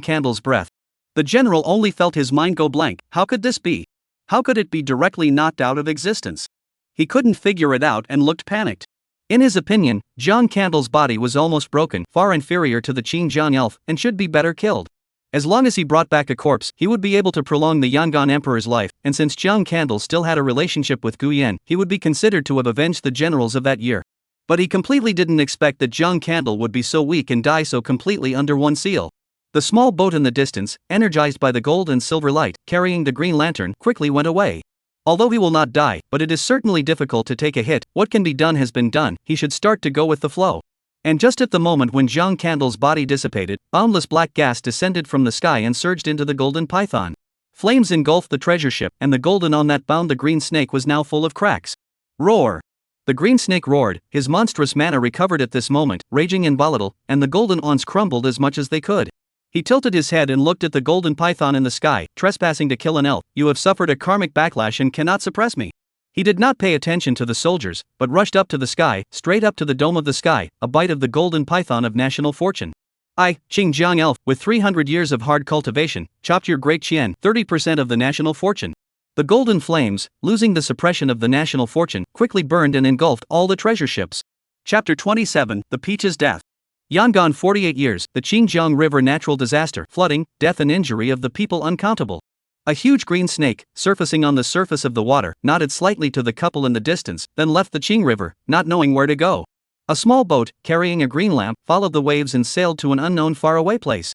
A: Candle's breath.
B: The general only felt his mind go blank, how could this be? How could it be directly knocked out of existence? He couldn't figure it out and looked panicked.
A: In his opinion, Jiang Candle's body was almost broken, far inferior to the Xinjiang elf, and should be better killed. As long as he brought back a corpse, he would be able to prolong the Yangon emperor's life, and since Jiang Candle still had a relationship with Gu Yan, he would be considered to have avenged the generals of that year. But he completely didn't expect that Jiang Candle would be so weak and die so completely under one seal. The small boat in the distance, energized by the gold and silver light, carrying the green lantern, quickly went away. Although he will not die, but it is certainly difficult to take a hit, what can be done has been done, he should start to go with the flow. And just at the moment when Jiang Candle's body dissipated, boundless black gas descended from the sky and surged into the golden python. Flames engulfed the treasure ship, and the golden on that bound the green snake was now full of cracks. Roar! The green snake roared, his monstrous mana recovered at this moment, raging and volatile, and the golden ons crumbled as much as they could. He tilted his head and looked at the golden python in the sky, trespassing to kill an elf, you have suffered a karmic backlash and cannot suppress me. He did not pay attention to the soldiers, but rushed up to the sky, straight up to the dome of the sky, a bite of the golden python of national fortune. I, Xinjiang elf, with 300 years of hard cultivation, chopped your great Qian, 30% of the national fortune. The golden flames, losing the suppression of the national fortune, quickly burned and engulfed all the treasure ships.
B: Chapter 27, The Peach's Death.
A: Yangon 48 years, the Xinjiang River natural disaster, flooding, death and injury of the people uncountable. A huge green snake, surfacing on the surface of the water, nodded slightly to the couple in the distance, then left the Qing River, not knowing where to go. A small boat, carrying a green lamp, followed the waves and sailed to an unknown faraway place.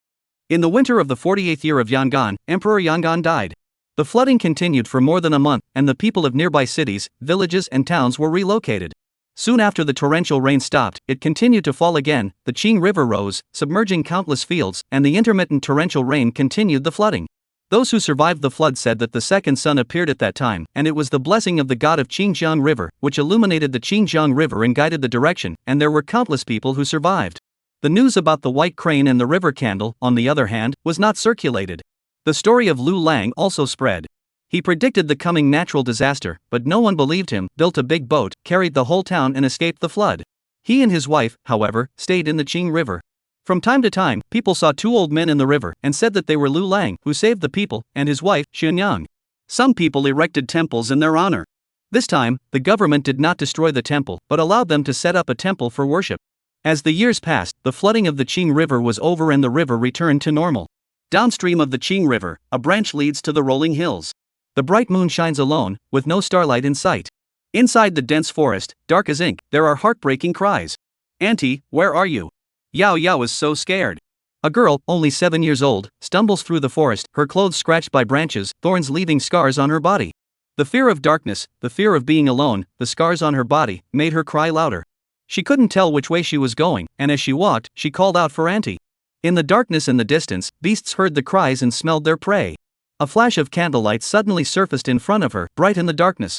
A: In the winter of the 48th year of Yangon, Emperor Yangon died. The flooding continued for more than a month, and the people of nearby cities, villages and towns were relocated. Soon after the torrential rain stopped, it continued to fall again, the Qing River rose, submerging countless fields, and the intermittent torrential rain continued the flooding. Those who survived the flood said that the second sun appeared at that time, and it was the blessing of the god of Xinjiang River, which illuminated the Xinjiang River and guided the direction, and there were countless people who survived. The news about the white crane and the river candle, on the other hand, was not circulated. The story of Lu Lang also spread. He predicted the coming natural disaster, but no one believed him, built a big boat, carried the whole town and escaped the flood. He and his wife, however, stayed in the Qing River. From time to time, people saw two old men in the river and said that they were Lu Lang, who saved the people, and his wife, Xianyang. Some people erected temples in their honor. This time, the government did not destroy the temple, but allowed them to set up a temple for worship. As the years passed, the flooding of the Qing River was over and the river returned to normal.
B: Downstream of the Qing River, a branch leads to the rolling hills.
A: The bright moon shines alone, with no starlight in sight.
B: Inside the dense forest, dark as ink, there are heartbreaking cries. "Auntie, where are you?" Yao Yao is so scared.
A: A girl, only 7 years old, stumbles through the forest, her clothes scratched by branches, thorns leaving scars on her body. The fear of darkness, the fear of being alone, the scars on her body, made her cry louder. She couldn't tell which way she was going, and as she walked, she called out for Auntie. In the darkness in the distance, beasts heard the cries and smelled their prey. A flash of candlelight suddenly surfaced in front of her, bright in the darkness.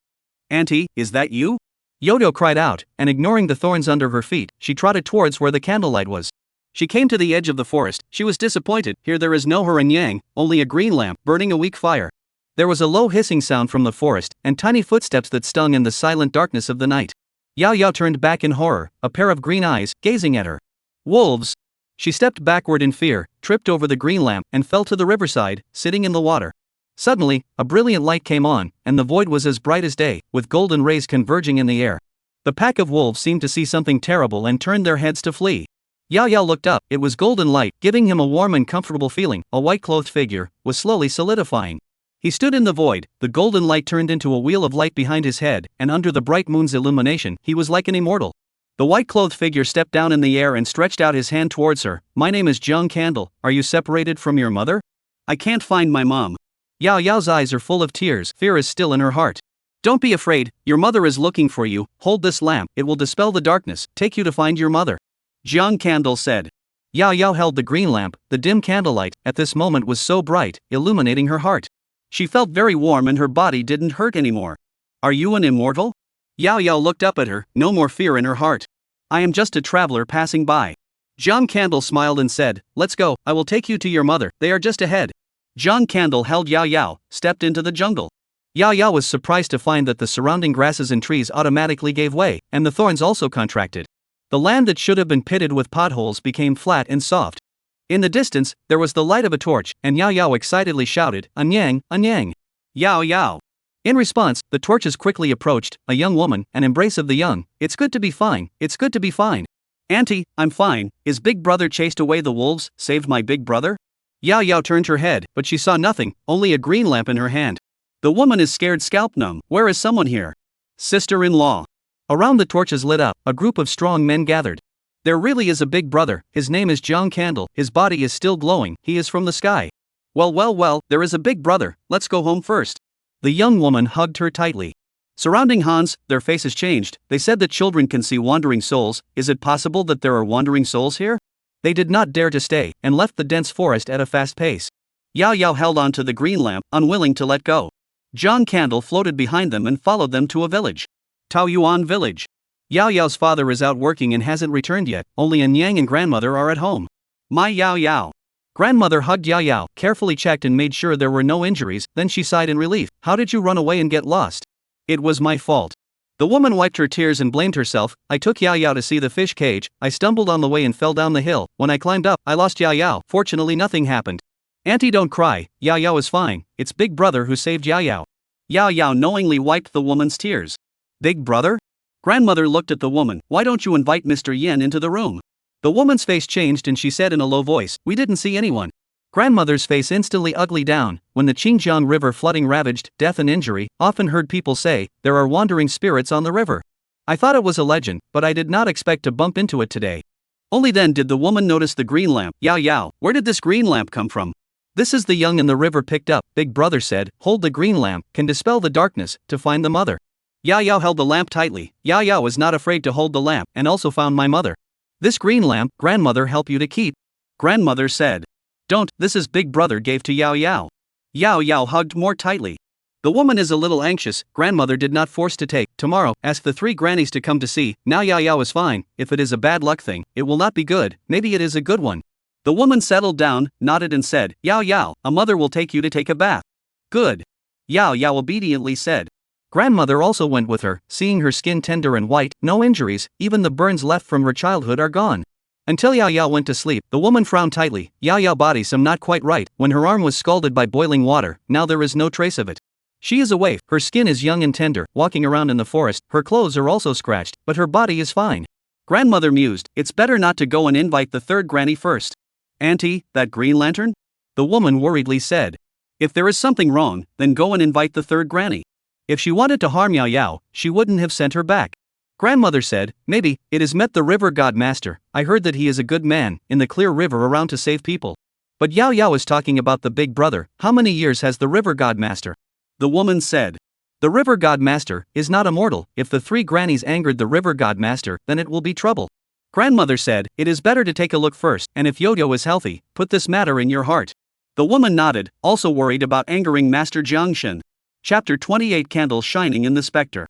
B: "Auntie, is that you?"
A: Yodo cried out, and ignoring the thorns under her feet, she trotted towards where the candlelight was.
B: She came to the edge of the forest. She was disappointed. Here there is no her and yang, only a green lamp burning a weak fire.
A: There was a low hissing sound from the forest, and tiny footsteps that stung in the silent darkness of the night. Yao Yao turned back in horror, a pair of green eyes, gazing at her. Wolves! She stepped backward in fear, tripped over the green lamp, and fell to the riverside, sitting in the water. Suddenly, a brilliant light came on, and the void was as bright as day, with golden rays converging in the air. The pack of wolves seemed to see something terrible and turned their heads to flee. Yao Yao looked up. It was golden light, giving him a warm and comfortable feeling. A white-clothed figure was slowly solidifying. He stood in the void. The golden light turned into a wheel of light behind his head, and under the bright moon's illumination, he was like an immortal. The white-clothed figure stepped down in the air and stretched out his hand towards her. "My name is Jiang Candle. Are you separated from your mother?"
B: "I can't find my mom."
A: Yao Yao's eyes are full of tears. Fear is still in her heart.
B: "Don't be afraid. Your mother is looking for you. Hold this lamp. It will dispel the darkness, take you to find your mother," Jiang Candle said.
A: Yao Yao held the green lamp. The dim candlelight, at this moment, was so bright, illuminating her heart.
B: She felt very warm and her body didn't hurt anymore. "Are you an immortal?" Yao Yao looked up at her, no more fear in her heart. "I am just a traveler passing by." Jiang Candle smiled and said, "Let's go, I will take you to your mother, they are just ahead." Jiang Candle held Yao Yao, stepped into the jungle.
A: Yao Yao was surprised to find that the surrounding grasses and trees automatically gave way, and the thorns also contracted. The land that should have been pitted with potholes became flat and soft. In the distance, there was the light of a torch, and Yao Yao excitedly shouted, "Anyang, Anyang!
B: Yao Yao!"
A: In response, the torches quickly approached, a young woman, an embrace of the young. "It's good to be fine, it's good to be fine."
B: "Auntie, I'm fine. Is Big Brother chased away the wolves, saved my big brother?"
A: Yao Yao turned her head, but she saw nothing, only a green lamp in her hand.
B: "The woman is scared scalp numb. Where is someone here?" "Sister-in-law."
A: Around the torches lit up, a group of strong men gathered. "There really is a big brother. His name is Jiang Candle. His body is still glowing. He is from the sky."
B: Well, there is a big brother. Let's go home first."
A: The young woman hugged her tightly.
B: Surrounding Hans, their faces changed. They said that children can see wandering souls. Is it possible that there are wandering souls here?
A: They did not dare to stay, and left the dense forest at a fast pace.
B: Yao Yao held on to the green lamp, unwilling to let go. Jiang Candle floated behind them and followed them to a village. Taoyuan village.
A: Yao Yao's father is out working and hasn't returned yet. Only Anyang and grandmother are at home.
B: "My Yao Yao."
A: Grandmother hugged Yao Yao, carefully checked and made sure there were no injuries, then she sighed in relief. "How did you run away and get lost?"
B: "It was my fault."
A: The woman wiped her tears and blamed herself. "I took Yao Yao to see the fish cage. I stumbled on the way and fell down the hill. When I climbed up, I lost Yao Yao. Fortunately nothing happened." "Auntie, don't cry. Yao Yao is fine. It's Big Brother who saved Yao Yao."
B: Yao Yao knowingly wiped the woman's tears.
A: "Big Brother?"
B: Grandmother looked at the woman. "Why don't you invite Mr. Yen into the room?"
A: The woman's face changed and she said in a low voice, "We didn't see anyone." Grandmother's face instantly ugly down. When the Qingjiang River flooding ravaged, death and injury, often heard people say, there are wandering spirits on the river. I thought it was a legend, but I did not expect to bump into it today.
B: Only then did the woman notice the green lamp. "Yao Yao, where did this green lamp come from?"
A: "This is the young in the river picked up," Big Brother said. "Hold the green lamp, can dispel the darkness, to find the mother." Yao Yao held the lamp tightly. Yao Yao was not afraid to hold the lamp, and also found my mother. "This green lamp, grandmother help you to keep,"
B: Grandmother said.
A: "Don't, this is Big Brother gave to Yao Yao."
B: Yao Yao hugged more tightly.
A: "The woman is a little anxious, grandmother did not force to take. Tomorrow, ask the 3 grannies to come to see. Now Yao Yao is fine. If it is a bad luck thing, it will not be good. Maybe it is a good one."
B: The woman settled down, nodded and said, "Yao Yao, a mother will take you to take a bath."
A: "Good."
B: Yao Yao obediently said.
A: Grandmother also went with her, seeing her skin tender and white, no injuries, even the burns left from her childhood are gone. Until Yao Yao went to sleep, the woman frowned tightly. Yao Yao body some not quite right. When her arm was scalded by boiling water, now there is no trace of it. She is a waif, her skin is young and tender, walking around in the forest, her clothes are also scratched, but her body is fine.
B: Grandmother mused, it's better not to go and invite the third granny first. Auntie, that green lantern? The woman worriedly said. If there is something wrong, then go and invite the third granny. If she wanted to harm Yao Yao, she wouldn't have sent her back. Grandmother said, maybe, it is met the river god master, I heard that he is a good man, in the clear river around to save people. But Yao Yao is talking about the big brother, how many years has the river god master? The woman said.
A: The river god master is not immortal, if the three grannies angered the river god master, then it will be trouble.
B: Grandmother said, it is better to take a look first, and if Yoyo is healthy, put this matter in your heart. The woman nodded, also worried about angering Master Jiangshan. Chapter 28 Candles Shining in the Spectre.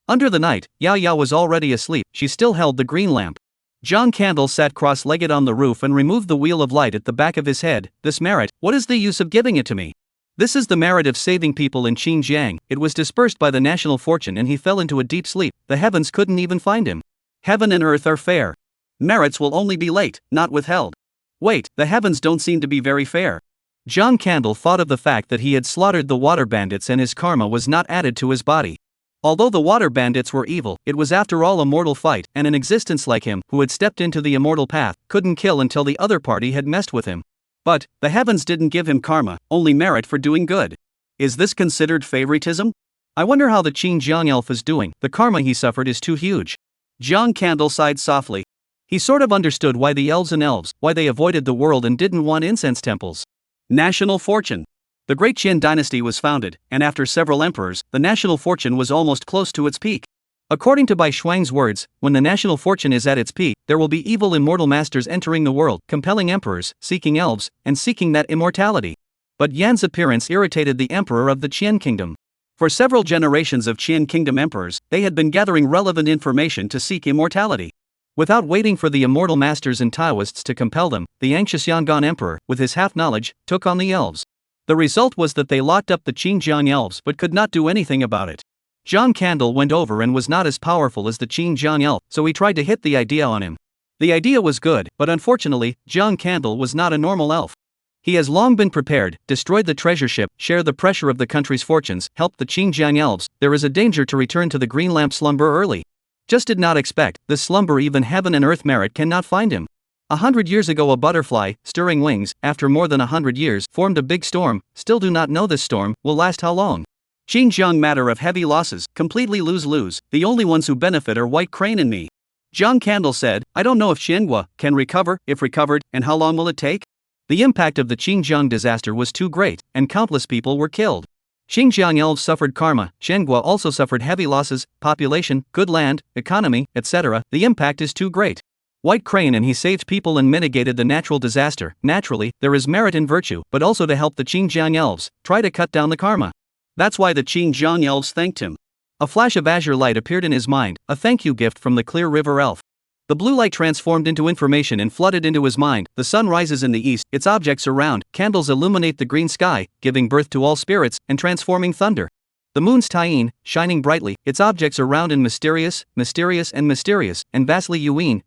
A: Under the night, Yao Yao was already asleep, she still held the green lamp. Jiang Candle sat cross-legged on the roof and removed the wheel of light at the back of his head. This merit, what is the use of giving it to me? This is the merit of saving people in Xinjiang. It was dispersed by the national fortune and he fell into a deep sleep, the heavens couldn't even find him.
B: Heaven and earth are fair. Merits will only be late, not withheld. Wait, the heavens don't seem to be very fair.
A: Jiang Candle thought of the fact that he had slaughtered the water bandits and his karma was not added to his body. Although the water bandits were evil, it was after all a mortal fight, and an existence like him, who had stepped into the immortal path, couldn't kill until the other party had messed with him. But, the heavens didn't give him karma, only merit for doing good. Is this considered favoritism? I wonder how the Xinjiang elf is doing, the karma he suffered is too huge.
B: Jiang Candle sighed softly.
A: He sort of understood why the elves, why they avoided the world and didn't want incense temples.
B: National fortune.
A: The great Qin dynasty was founded, and after several emperors, the national fortune was almost close to its peak. According to Bai Shuang's words, when the national fortune is at its peak, there will be evil immortal masters entering the world, compelling emperors, seeking elves, and seeking that immortality. But Yan's appearance irritated the emperor of the Qian kingdom. For several generations of Qian kingdom emperors, they had been gathering relevant information to seek immortality. Without waiting for the immortal masters and Taoists to compel them, the anxious Yangon emperor, with his half-knowledge, took on the elves. The result was that they locked up the Xinjiang elves but could not do anything about it. Jiang Candle went over and was not as powerful as the Xinjiang elf, so he tried to hit the idea on him. The idea was good, but unfortunately, Jiang Candle was not a normal elf. He has long been prepared, destroyed the treasure ship, shared the pressure of the country's fortunes, helped the Xinjiang elves. There is a danger to return to the green lamp slumber early. Just did not expect, this slumber even heaven and earth merit cannot find him. 100 years ago a butterfly, stirring wings, after more than 100 years, formed a big storm, still do not know this storm, will last how long.
B: Xinjiang matter of heavy losses, completely lose-lose, the only ones who benefit are White Crane and me. Jiang Candle said, I don't know if Xianghua can recover, if recovered, and how long will it take?
A: The impact of the Xinjiang disaster was too great, and countless people were killed. Xinjiang elves suffered karma, Xianghua also suffered heavy losses, population, good land, economy, etc. The impact is too great. White Crane and he saved people and mitigated the natural disaster. Naturally, there is merit in virtue, but also to help the Xinjiang elves, try to cut down the karma.
B: That's why the Xinjiang elves thanked him.
A: A flash of azure light appeared in his mind, a thank you gift from the clear river elf. The blue light transformed into information and flooded into his mind. The sun rises in the east, its objects are round, candles illuminate the green sky, giving birth to all spirits, and transforming thunder. The moon's Taiyin, shining brightly, its objects are round and mysterious, and vastly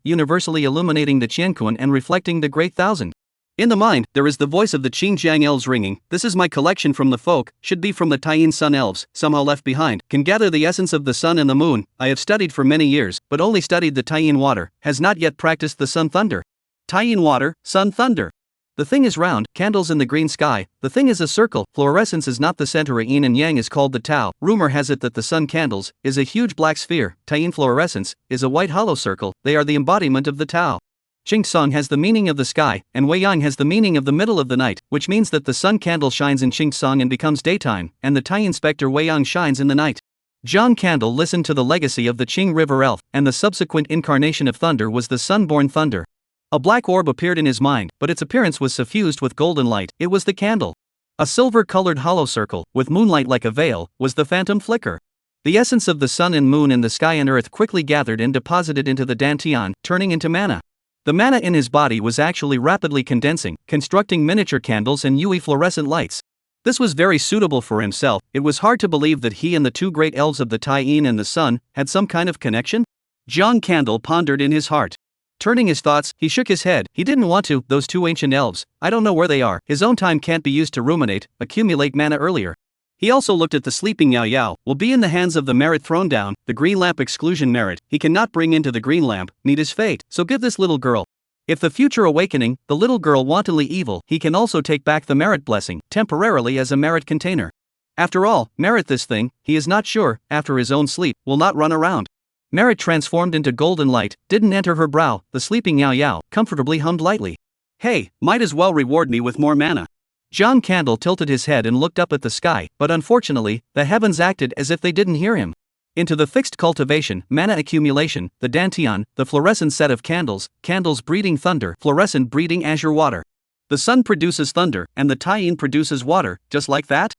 A: universally illuminating the Qiankun and reflecting the great thousand. In the mind, there is the voice of the Xinjiang elves ringing, this is my collection from the folk, should be from the Taiyin sun elves, somehow left behind, can gather the essence of the sun and the moon. I have studied for many years, but only studied the Taiyin water, has not yet practiced the sun thunder.
B: Taiyin water, sun thunder.
A: The thing is round, candles in the green sky, the thing is a circle, fluorescence is not the center, yin and yang is called the Tao, rumor has it that the sun candles, is a huge black sphere, Taiyin fluorescence, is a white hollow circle, they are the embodiment of the Tao. Qingsong has the meaning of the sky, and Weiyang has the meaning of the middle of the night, which means that the sun candle shines in Qingsong and becomes daytime, and the Taiyin specter Weiyang shines in the night. Jiang Candle listened to the legacy of the Qing River elf, and the subsequent incarnation of thunder was the sun-born thunder. A black orb appeared in his mind, but its appearance was suffused with golden light, it was the candle. A silver-colored hollow circle, with moonlight like a veil, was the phantom flicker. The essence of the sun and moon in the sky and earth quickly gathered and deposited into the dantian, turning into mana. The mana in his body was actually rapidly condensing, constructing miniature candles and Yui fluorescent lights. This was very suitable for himself. It was hard to believe that he and the two great elves of the Taiyin and the sun had some kind of connection.
B: Jiang Candle pondered in his heart.
A: Turning his thoughts, he shook his head. He didn't want to, those two ancient elves, I don't know where they are. His own time can't be used to ruminate, accumulate mana earlier.
B: He also looked at the sleeping Yao Yao, will be in the hands of the merit thrown down, the green lamp exclusion merit, he cannot bring into the green lamp, need his fate, so give this little girl. If the future awakening, the little girl wantonly evil, he can also take back the merit blessing, temporarily as a merit container. After all, merit this thing, he is not sure, after his own sleep, will not run around. Merit transformed into golden light, didn't enter her brow, the sleeping Yao Yao, comfortably hummed lightly. Hey, might as well reward me with more mana. John Candle tilted his head and looked up at the sky, but unfortunately, the heavens acted as if they didn't hear him. Into the fixed cultivation, mana accumulation, the dantian, the fluorescent set of candles, candles breeding thunder, fluorescent breeding azure water. The sun produces thunder, and the tie-in produces water, just like that?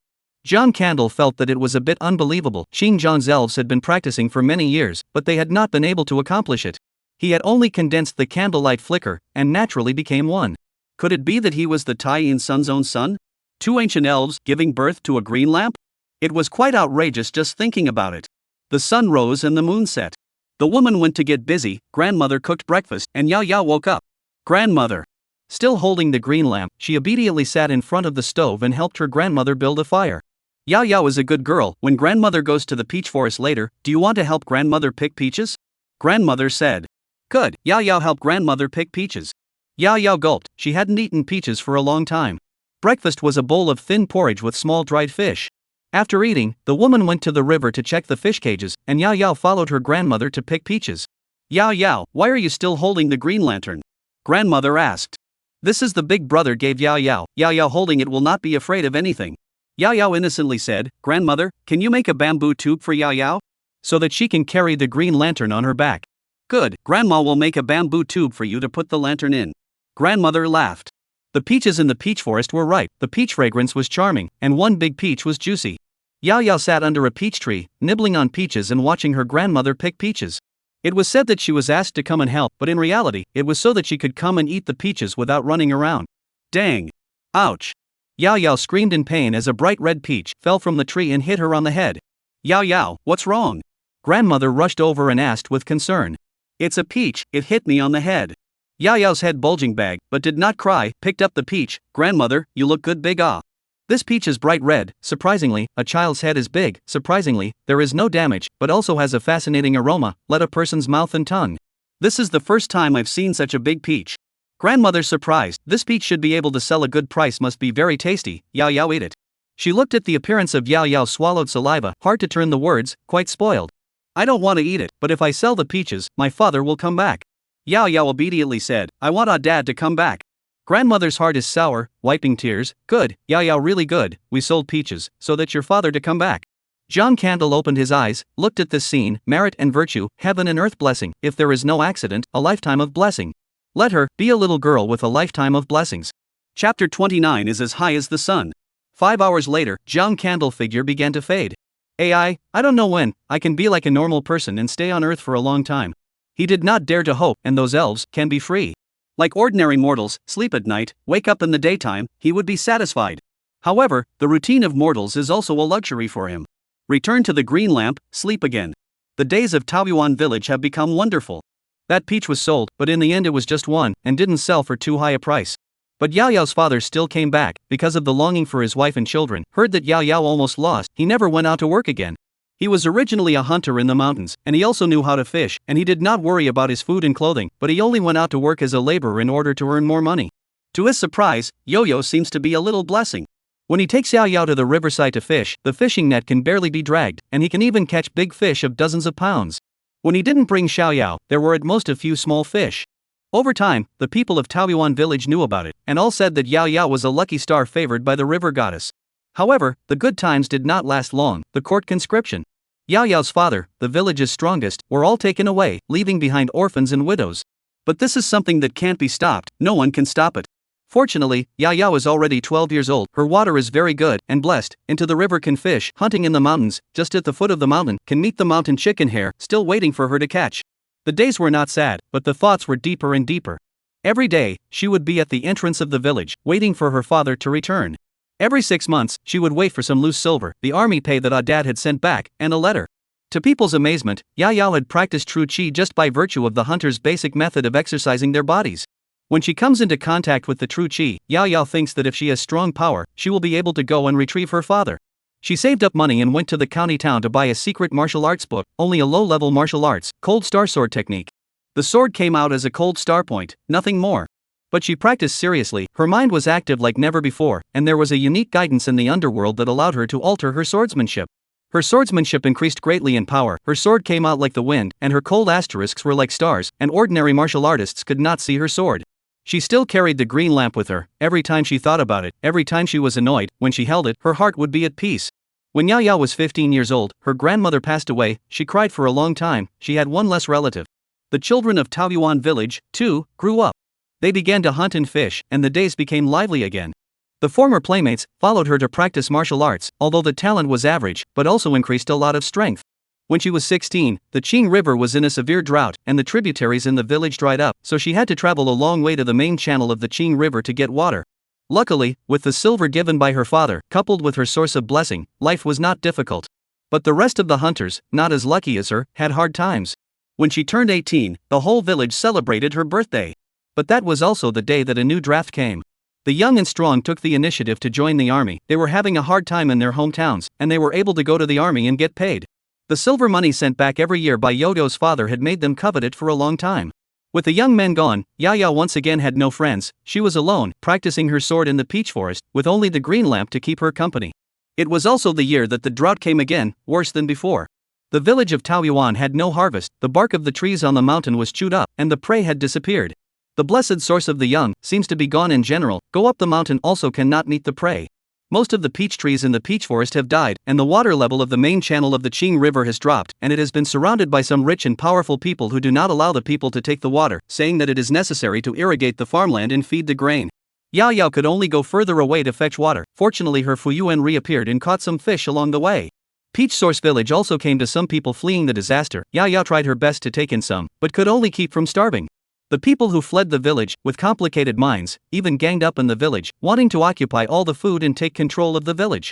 B: John Candle felt that it was a bit unbelievable. Xinjiang's elves had been practicing for many years, but they had not been able to accomplish it. He had only condensed the candlelight flicker, and naturally became one. Could it be that he was the tie-in sun's own son? Two ancient elves giving birth to a green lamp? It was quite outrageous just thinking about it. The sun rose and the moon set. The woman went to get busy, grandmother cooked breakfast, and Yao Yao woke up. Grandmother. Still holding the green lamp, she obediently sat in front of the stove and helped her grandmother build a fire. Yao Yao is a good girl. When grandmother goes to the peach forest later, do you want to help grandmother pick peaches? Grandmother said. Good, Yao Yao helped grandmother pick peaches. Yao Yao gulped, she hadn't eaten peaches for a long time. Breakfast was a bowl of thin porridge with small dried fish. After eating, the woman went to the river to check the fish cages, and Yao Yao followed her grandmother to pick peaches. Yao Yao, why are you still holding the green lantern? Grandmother asked. This is the big brother gave Yao Yao. Yao Yao holding it will not be afraid of anything. Yao Yao innocently said, Grandmother, can you make a bamboo tube for Yao Yao? So that she can carry the green lantern on her back. Good, Grandma will make a bamboo tube for you to put the lantern in. Grandmother laughed. The peaches in the peach forest were ripe, the peach fragrance was charming, and one big peach was juicy. Yao Yao sat under a peach tree, nibbling on peaches and watching her grandmother pick peaches. It was said that she was asked to come and help, but in reality, it was so that she could come and eat the peaches without running around. Dang. Ouch. Yao Yao screamed in pain as a bright red peach fell from the tree and hit her on the head. Yao Yao, what's wrong? Grandmother rushed over and asked with concern. It's a peach, it hit me on the head. Yao Yao's head bulging back, but did not cry, picked up the peach. Grandmother, you look good big ah. This peach is bright red. Surprisingly, a child's head is big. Surprisingly, there is no damage, but also has a fascinating aroma, let a person's mouth and tongue. This is the first time I've seen such a big peach. Grandmother surprised, this peach should be able to sell a good price, must be very tasty. Yao Yao ate it. She looked at the appearance of Yao Yao swallowed saliva, hard to turn the words, quite spoiled. I don't want to eat it, but if I sell the peaches, my father will come back. Yao Yao obediently said, I want our dad to come back. Grandmother's heart is sour, wiping tears. Good, Yao Yao really good, we sold peaches, so that your father to come back. John Candle opened his eyes, looked at this scene, merit and virtue, heaven and earth blessing, if there is no accident, a lifetime of blessing. Let her be a little girl with a lifetime of blessings. Chapter 29 is as high as the sun. 5 hours later, John Candle figure began to fade. I don't know when, I can be like a normal person and stay on earth for a long time. He did not dare to hope, and those elves can be free. Like ordinary mortals, sleep at night, wake up in the daytime, he would be satisfied. However, the routine of mortals is also a luxury for him. Return to the green lamp, sleep again. The days of Taoyuan village have become wonderful. That peach was sold, but in the end it was just one, and didn't sell for too high a price. But Yao Yao's father still came back, because of the longing for his wife and children, heard that Yao Yao almost lost, he never went out to work again. He was originally a hunter in the mountains, and he also knew how to fish, and he did not worry about his food and clothing, but he only went out to work as a laborer in order to earn more money. To his surprise, Yo-Yo seems to be a little blessing. When he takes Yao Yao to the riverside to fish, the fishing net can barely be dragged, and he can even catch big fish of dozens of pounds. When he didn't bring Xiao Yao, there were at most a few small fish. Over time, the people of Taoyuan village knew about it, and all said that Yao Yao was a lucky star favored by the river goddess. However, the good times did not last long. The court conscription. Yao Yao's father, the village's strongest, were all taken away, leaving behind orphans and widows. But this is something that can't be stopped, no one can stop it. Fortunately, Yao Yao is already 12 years old, her water is very good and blessed, into the river can fish, hunting in the mountains, just at the foot of the mountain, can meet the mountain chicken hare, still waiting for her to catch. The days were not sad, but the thoughts were deeper and deeper. Every day, she would be at the entrance of the village, waiting for her father to return. Every 6 months, she would wait for some loose silver, the army pay that her dad had sent back, and a letter. To people's amazement, Yao Yao had practiced true qi just by virtue of the hunter's basic method of exercising their bodies. When she comes into contact with the true qi, Yao Yao thinks that if she has strong power, she will be able to go and retrieve her father.
A: She saved up money and went to the county town to buy a secret martial arts book, only a low-level martial arts, cold star sword technique. The sword came out as a cold star point, nothing more. But she practiced seriously, her mind was active like never before, and there was a unique guidance in the underworld that allowed her to alter her swordsmanship. Her swordsmanship increased greatly in power, her sword came out like the wind, and her cold asterisks were like stars, and ordinary martial artists could not see her sword. She still carried the green lamp with her, every time she thought about it, every time she was annoyed, when she held it, her heart would be at peace. When Yao Yao was 15 years old, her grandmother passed away, she cried for a long time, she had one less relative. The children of Taoyuan village, too, grew up. They began to hunt and fish, and the days became lively again. The former playmates followed her to practice martial arts, although the talent was average, but also increased a lot of strength. When she was 16, the Qing River was in a severe drought, and the tributaries in the village dried up, so she had to travel a long way to the main channel of the Qing River to get water. Luckily, with the silver given by her father, coupled with her source of blessing, life was not difficult. But the rest of the hunters, not as lucky as her, had hard times. When she turned 18, the whole village celebrated her birthday. But that was also the day that a new draft came. The young and strong took the initiative to join the army. They were having a hard time in their hometowns, and they were able to go to the army and get paid. The silver money sent back every year by Yodo's father had made them covet it for a long time. With the young men gone, Yao Yao once again had no friends. She was alone, practicing her sword in the peach forest, with only the green lamp to keep her company. It was also the year that the drought came again, worse than before. The village of Taoyuan had no harvest, the bark of the trees on the mountain was chewed up, and the prey had disappeared. The blessed source of the young seems to be gone in general. Go up the mountain also cannot meet the prey. Most of the peach trees in the peach forest have died, and the water level of the main channel of the Qing River has dropped, and it has been surrounded by some rich and powerful people who do not allow the people to take the water, saying that it is necessary to irrigate the farmland and feed the grain. Yao Yao could only go further away to fetch water. Fortunately, her Fuyuan reappeared and caught some fish along the way. Peach Source Village also came to some people fleeing the disaster. Yao Yao tried her best to take in some, but could only keep from starving. The people who fled the village, with complicated minds, even ganged up in the village, wanting to occupy all the food and take control of the village.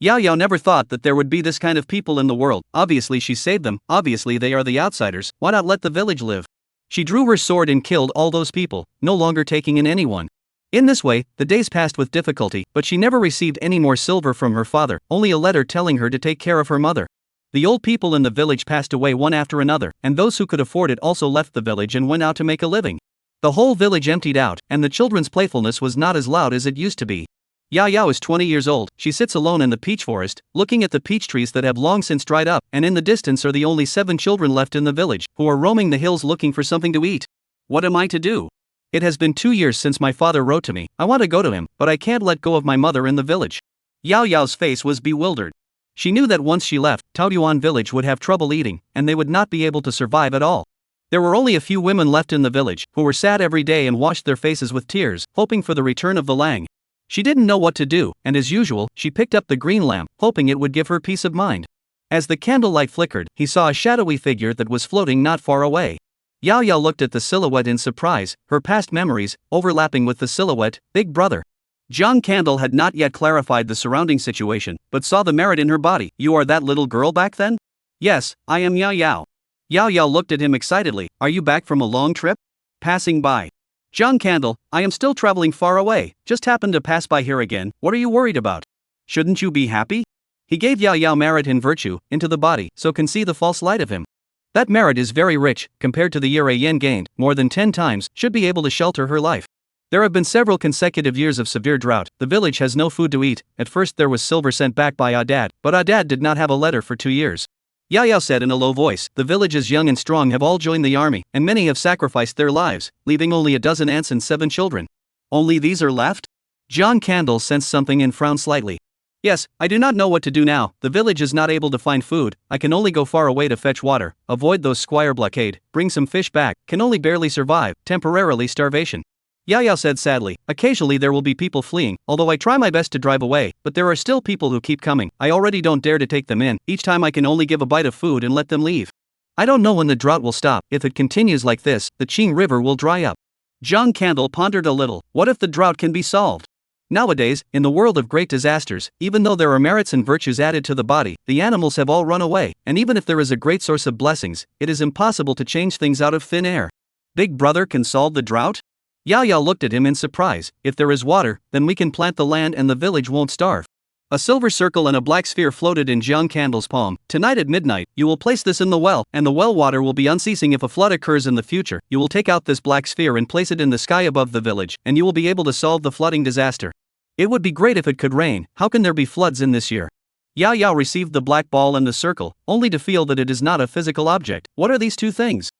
A: Yao Yao never thought that there would be this kind of people in the world. Obviously she saved them, obviously they are the outsiders, why not let the village live? She drew her sword and killed all those people, no longer taking in anyone. In this way, the days passed with difficulty, but she never received any more silver from her father, only a letter telling her to take care of her mother. The old people in the village passed away one after another, and those who could afford it also left the village and went out to make a living. The whole village emptied out, and the children's playfulness was not as loud as it used to be. Yao Yao is 20 years old, she sits alone in the peach forest, looking at the peach trees that have long since dried up, and in the distance are the only 7 children left in the village, who are roaming the hills looking for something to eat. What am I to do? It has been 2 years since my father wrote to me. I want to go to him, but I can't let go of my mother in the village. Yao Yao's face was bewildered. She knew that once she left, Taoyuan village would have trouble eating, and they would not be able to survive at all. There were only a few women left in the village, who were sad every day and washed their faces with tears, hoping for the return of the Lang. She didn't know what to do, and as usual, she picked up the green lamp, hoping it would give her peace of mind. As the candlelight flickered, he saw a shadowy figure that was floating not far away. Yao Yao looked at the silhouette in surprise, her past memories, overlapping with the silhouette, Big Brother. Jiang Candle had not yet clarified the surrounding situation, but saw the merit in her body. You are that little girl back then? Yes, I am Yao Yao. Yao Yao looked at him excitedly. Are you back from a long trip? Passing by. Jiang Candle, I am still traveling far away, just happened to pass by here again. What are you worried about? Shouldn't you be happy? He gave Yao Yao merit in virtue, into the body, so can see the false light of him. That merit is very rich, compared to the year a yen gained, more than 10 times, should be able to shelter her life. There have been several consecutive years of severe drought, the village has no food to eat. At first there was silver sent back by Adad, but Adad did not have a letter for 2 years. Yao Yao said in a low voice, the village's young and strong have all joined the army, and many have sacrificed their lives, leaving only a dozen aunts and 7 children. Only these are left? John Candle sensed something and frowned slightly. Yes, I do not know what to do now, the village is not able to find food, I can only go far away to fetch water, avoid those squire blockade, bring some fish back, can only barely survive, temporarily starvation. Yao Yao said sadly, occasionally there will be people fleeing, although I try my best to drive away, but there are still people who keep coming, I already don't dare to take them in, each time I can only give a bite of food and let them leave. I don't know when the drought will stop, if it continues like this, the Qing River will dry up. Jiang Candle pondered a little, what if the drought can be solved? Nowadays, in the world of great disasters, even though there are merits and virtues added to the body, the animals have all run away, and even if there is a great source of blessings, it is impossible to change things out of thin air. Big Brother can solve the drought? Yao Yao looked at him in surprise, if there is water, then we can plant the land and the village won't starve. A silver circle and a black sphere floated in Jiang Candle's palm. Tonight at midnight, you will place this in the well, and the well water will be unceasing if a flood occurs in the future. You will take out this black sphere and place it in the sky above the village, and you will be able to solve the flooding disaster. It would be great if it could rain. How can there be floods in this year? Yao Yao received the black ball and the circle, only to feel that it is not a physical object. What are these two things?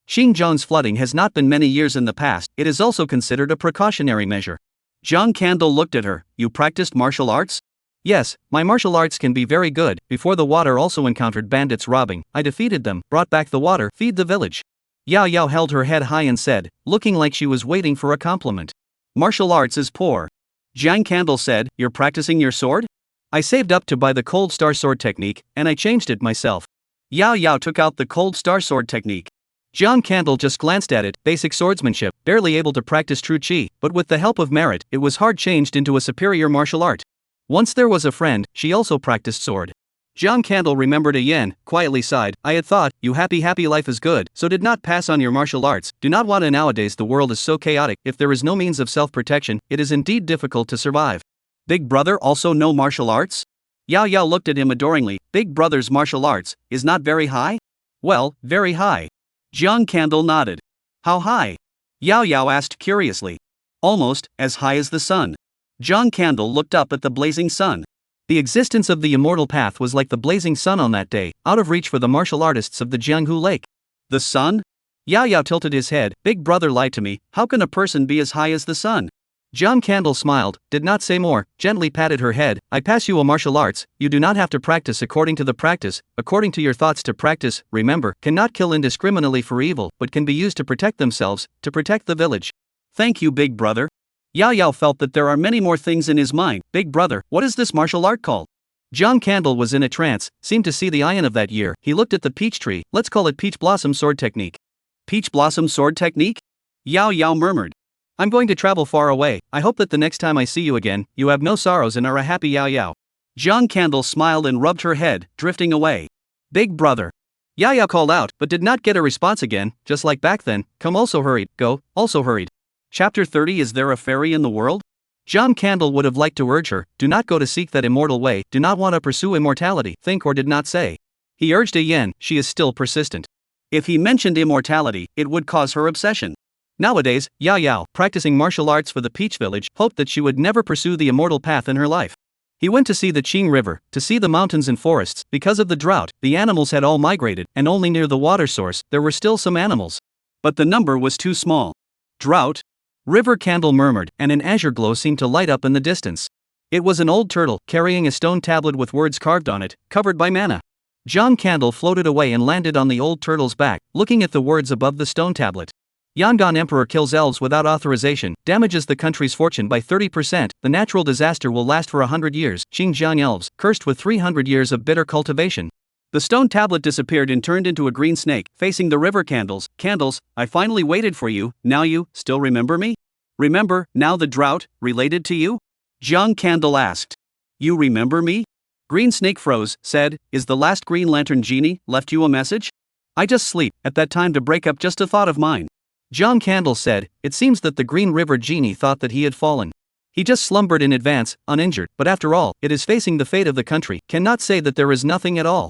A: Xinjiang's flooding has not been many years in the past. It is also considered a precautionary measure. Jiang Candle looked at her. You practiced martial arts? Yes, my martial arts can be very good. Before the water also encountered bandits robbing. I defeated them, brought back the water, feed the village. Yao Yao held her head high and said, looking like she was waiting for a compliment. Martial arts is poor. Jiang Candle said, you're practicing your sword? I saved up to buy the cold star sword technique, and I changed it myself. Yao Yao took out the cold star sword technique. Jiang Candle just glanced at it, basic swordsmanship, barely able to practice true chi, but with the help of merit, it was hard changed into a superior martial art. Once there was a friend, she also practiced sword. Jiang Candle remembered a yen, quietly sighed, I had thought, you happy life is good, so did not pass on your martial arts, do not want to. Nowadays the world is so chaotic, if there is no means of self-protection, it is indeed difficult to survive. Big brother also know martial arts? Yao Yao looked at him adoringly, Big brother's martial arts, is not very high? Well, very high. Jiang Candle nodded. How high? Yao Yao asked curiously. Almost, as high as the sun. Jiang Candle looked up at the blazing sun. The existence of the immortal path was like the blazing sun on that day, out of reach for the martial artists of the Jianghu Lake. The sun? Yao Yao tilted his head, Big brother lied to me, how can a person be as high as the sun? Jiang Candle smiled, did not say more, gently patted her head, I pass you a martial arts, you do not have to practice according to the practice, according to your thoughts to practice, remember, cannot kill indiscriminately for evil, but can be used to protect themselves, to protect the village. Thank you big brother. Yao Yao felt that there are many more things in his mind. Big brother, what is this martial art called? Jiang Candle was in a trance, seemed to see the ion of that year. He looked at the peach tree, let's call it peach blossom sword technique. Peach blossom sword technique? Yao Yao murmured. I'm going to travel far away, I hope that the next time I see you again, you have no sorrows and are a happy Yao Yao. Jiang Candle smiled and rubbed her head, drifting away. Big brother. Yao Yao called out, but did not get a response again, just like back then, come also hurried, go, also hurried. Chapter 30 Is there a fairy in the world? Jiang Candle would have liked to urge her, do not go to seek that immortal way, do not want to pursue immortality, think or did not say. He urged a yen, she is still persistent. If he mentioned immortality, it would cause her obsession. Nowadays, Yao Yao, practicing martial arts for the Peach Village, hoped that she would never pursue the immortal path in her life. He went to see the Qing River, to see the mountains and forests. Because of the drought, the animals had all migrated, and only near the water source, there were still some animals. But the number was too small. Drought? River Candle murmured, and an azure glow seemed to light up in the distance. It was an old turtle, carrying a stone tablet with words carved on it, covered by mana. Jiang Candle floated away and landed on the old turtle's back, looking at the words above the stone tablet. Yangon Emperor kills elves without authorization, damages the country's fortune by 30%, the natural disaster will last for 100 years, Xinjiang elves, cursed with 300 years of bitter cultivation. The stone tablet disappeared and turned into a green snake, facing the river Candles. Candles, I finally waited for you, now you, still remember me? Remember, now the drought, related to you? Jiang Candle asked. You remember me? Green Snake froze, said, is the last Green Lantern genie, left you a message? I just sleep, at that time to break up just a thought of mine. Jiang Candle said, it seems that the Green River genie thought that he had fallen. He just slumbered in advance, uninjured, but after all, it is facing the fate of the country, cannot say that there is nothing at all.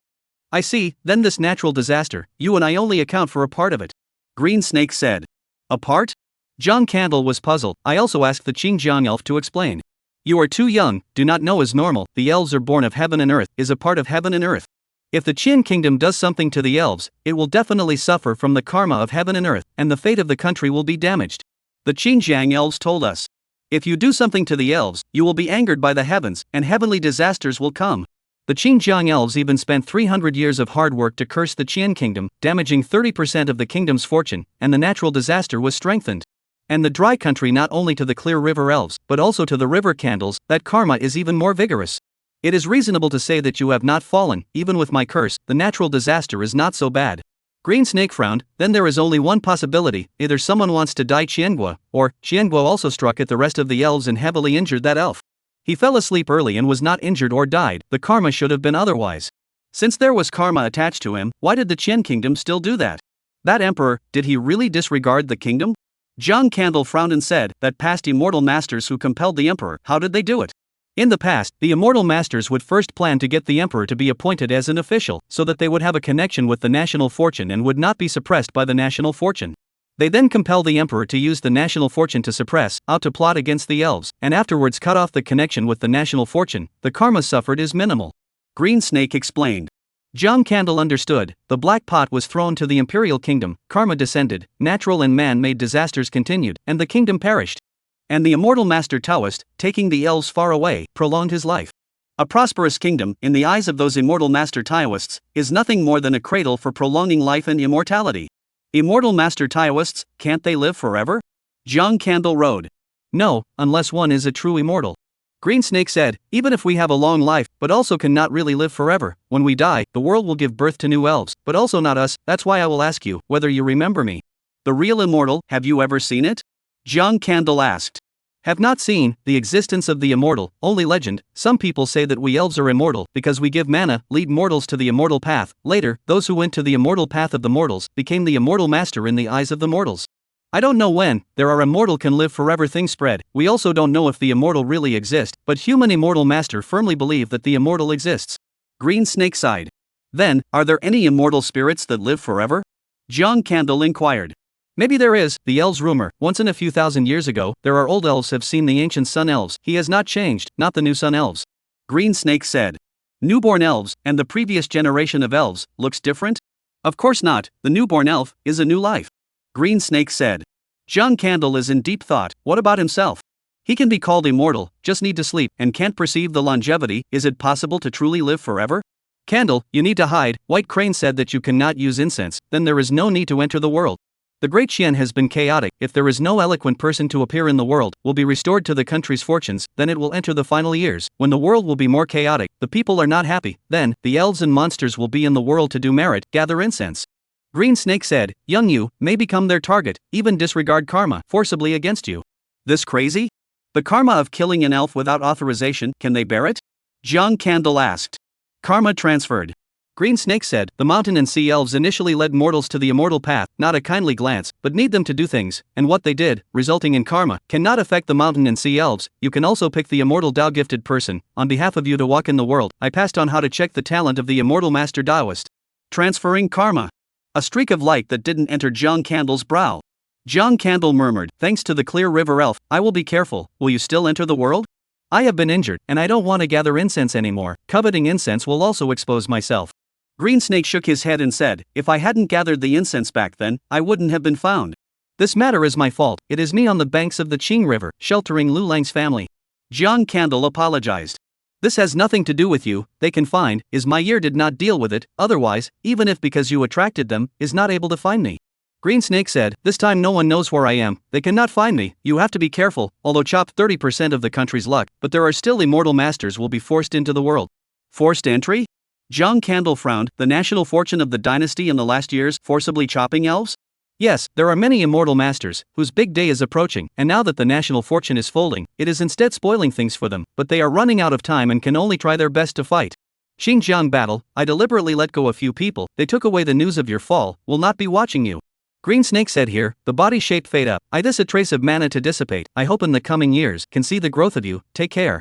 A: I see, then this natural disaster, you and I only account for a part of it. Green Snake said. A part? Jiang Candle was puzzled, I also asked the Xinjiang elf to explain. You are too young, do not know is normal, the elves are born of heaven and earth, is a part of heaven and earth. If the Qin kingdom does something to the elves, it will definitely suffer from the karma of heaven and earth, and the fate of the country will be damaged. The Xinjiang elves told us. If you do something to the elves, you will be angered by the heavens, and heavenly disasters will come. The Xinjiang elves even spent 300 years of hard work to curse the Qin kingdom, damaging 30% of the kingdom's fortune, and the natural disaster was strengthened. And the dry country not only to the clear river elves, but also to the river Candles, that karma is even more vigorous. It is reasonable to say that you have not fallen, even with my curse, the natural disaster is not so bad. Green Snake frowned, then there is only one possibility, either someone wants to die Qiangguo, or Qiangguo also struck at the rest of the elves and heavily injured that elf. He fell asleep early and was not injured or died, the karma should have been otherwise. Since there was karma attached to him, why did the Qin kingdom still do that? That emperor, did he really disregard the kingdom? Jiang Candle frowned and said, that past immortal masters who compelled the emperor, how did they do it? In the past, the immortal masters would first plan to get the emperor to be appointed as an official, so that they would have a connection with the national fortune and would not be suppressed by the national fortune. They then compel the emperor to use the national fortune to suppress, out to plot against the elves, and afterwards cut off the connection with the national fortune. The karma suffered is minimal.
B: Green Snake explained.
A: John Candle understood. The black pot was thrown to the imperial kingdom, karma descended, natural and man-made disasters continued, and the kingdom perished.
B: And the immortal master Taoist, taking the elves far away, prolonged his life. A prosperous kingdom, in the eyes of those immortal master Taoists, is nothing more than a cradle for prolonging life and immortality. Immortal master Taoists, can't they live forever? John Candle rode.
A: No, unless one is a true immortal. Green Snake said, even if we have a long life, but also cannot really live forever, when we die, the world will give birth to new elves, but also not us. That's why I will ask you, whether you remember me.
B: The real immortal, have you ever seen it? John Candle asked.
A: Have not seen the existence of the immortal, only legend. Some people say that we elves are immortal because we give mana, lead mortals to the immortal path. Later, those who went to the immortal path of the mortals became the immortal master in the eyes of the mortals. I don't know when. There are immortal can live forever things spread. We also don't know if the immortal really exist, but human immortal master firmly believe that the immortal exists.
B: Green Snake sighed. Then, are there any immortal spirits that live forever? John Candle inquired.
A: Maybe there is, the elves rumor. Once in a few thousand years ago, there are old elves have seen the ancient sun elves. He has not changed, not the new sun elves.
B: Green Snake said. Newborn elves, and the previous generation of elves, looks different? Of course not, the newborn elf is a new life. Green Snake said. John Candle is in deep thought. What about himself? He can be called immortal, just need to sleep, and can't perceive the longevity. Is it possible to truly live forever?
A: Candle, you need to hide. White Crane said that you cannot use incense, then there is no need to enter the world. The Great Xian has been chaotic. If there is no eloquent person to appear in the world, will be restored to the country's fortunes, then it will enter the final years, when the world will be more chaotic, the people are not happy, then, the elves and monsters will be in the world to do merit, gather incense. Green Snake said, young you, may become their target, even disregard karma, forcibly against you.
B: This crazy? The karma of killing an elf without authorization, can they bear it? John Candle asked. Karma transferred.
A: Green Snake said, the mountain and sea elves initially led mortals to the immortal path, not a kindly glance, but need them to do things, and what they did, resulting in karma, cannot affect the mountain and sea elves. You can also pick the immortal Tao gifted person, on behalf of you to walk in the world. I passed on how to check the talent of the immortal master Taoist.
B: Transferring karma. A streak of light that didn't enter John Candle's brow. John Candle murmured, thanks to the clear river elf, I will be careful. Will you still enter the world?
A: I have been injured, and I don't want to gather incense anymore. Coveting incense will also expose myself.
B: Green Snake shook his head and said, if I hadn't gathered the incense back then, I wouldn't have been found.
A: This matter is my fault. It is me on the banks of the Qing River, sheltering Lu Lang's family.
B: John Candle apologized.
A: This has nothing to do with you. They can find, is my year did not deal with it, otherwise, even if because you attracted them, is not able to find me. Green Snake said, this time no one knows where I am, they cannot find me, you have to be careful, although chop 30% of the country's luck, but there are still immortal masters will be forced into the world.
B: Forced entry? John Candle frowned, the national fortune of the dynasty in the last years, forcibly chopping elves?
A: Yes, there are many immortal masters, whose big day is approaching, and now that the national fortune is folding, it is instead spoiling things for them, but they are running out of time and can only try their best to fight. Xinjiang battle, I deliberately let go a few people, they took away the news of your fall, will not be watching you. Green Snake said here, the body-shaped fade up, I this a trace of mana to dissipate, I hope in the coming years, can see the growth of you, take care.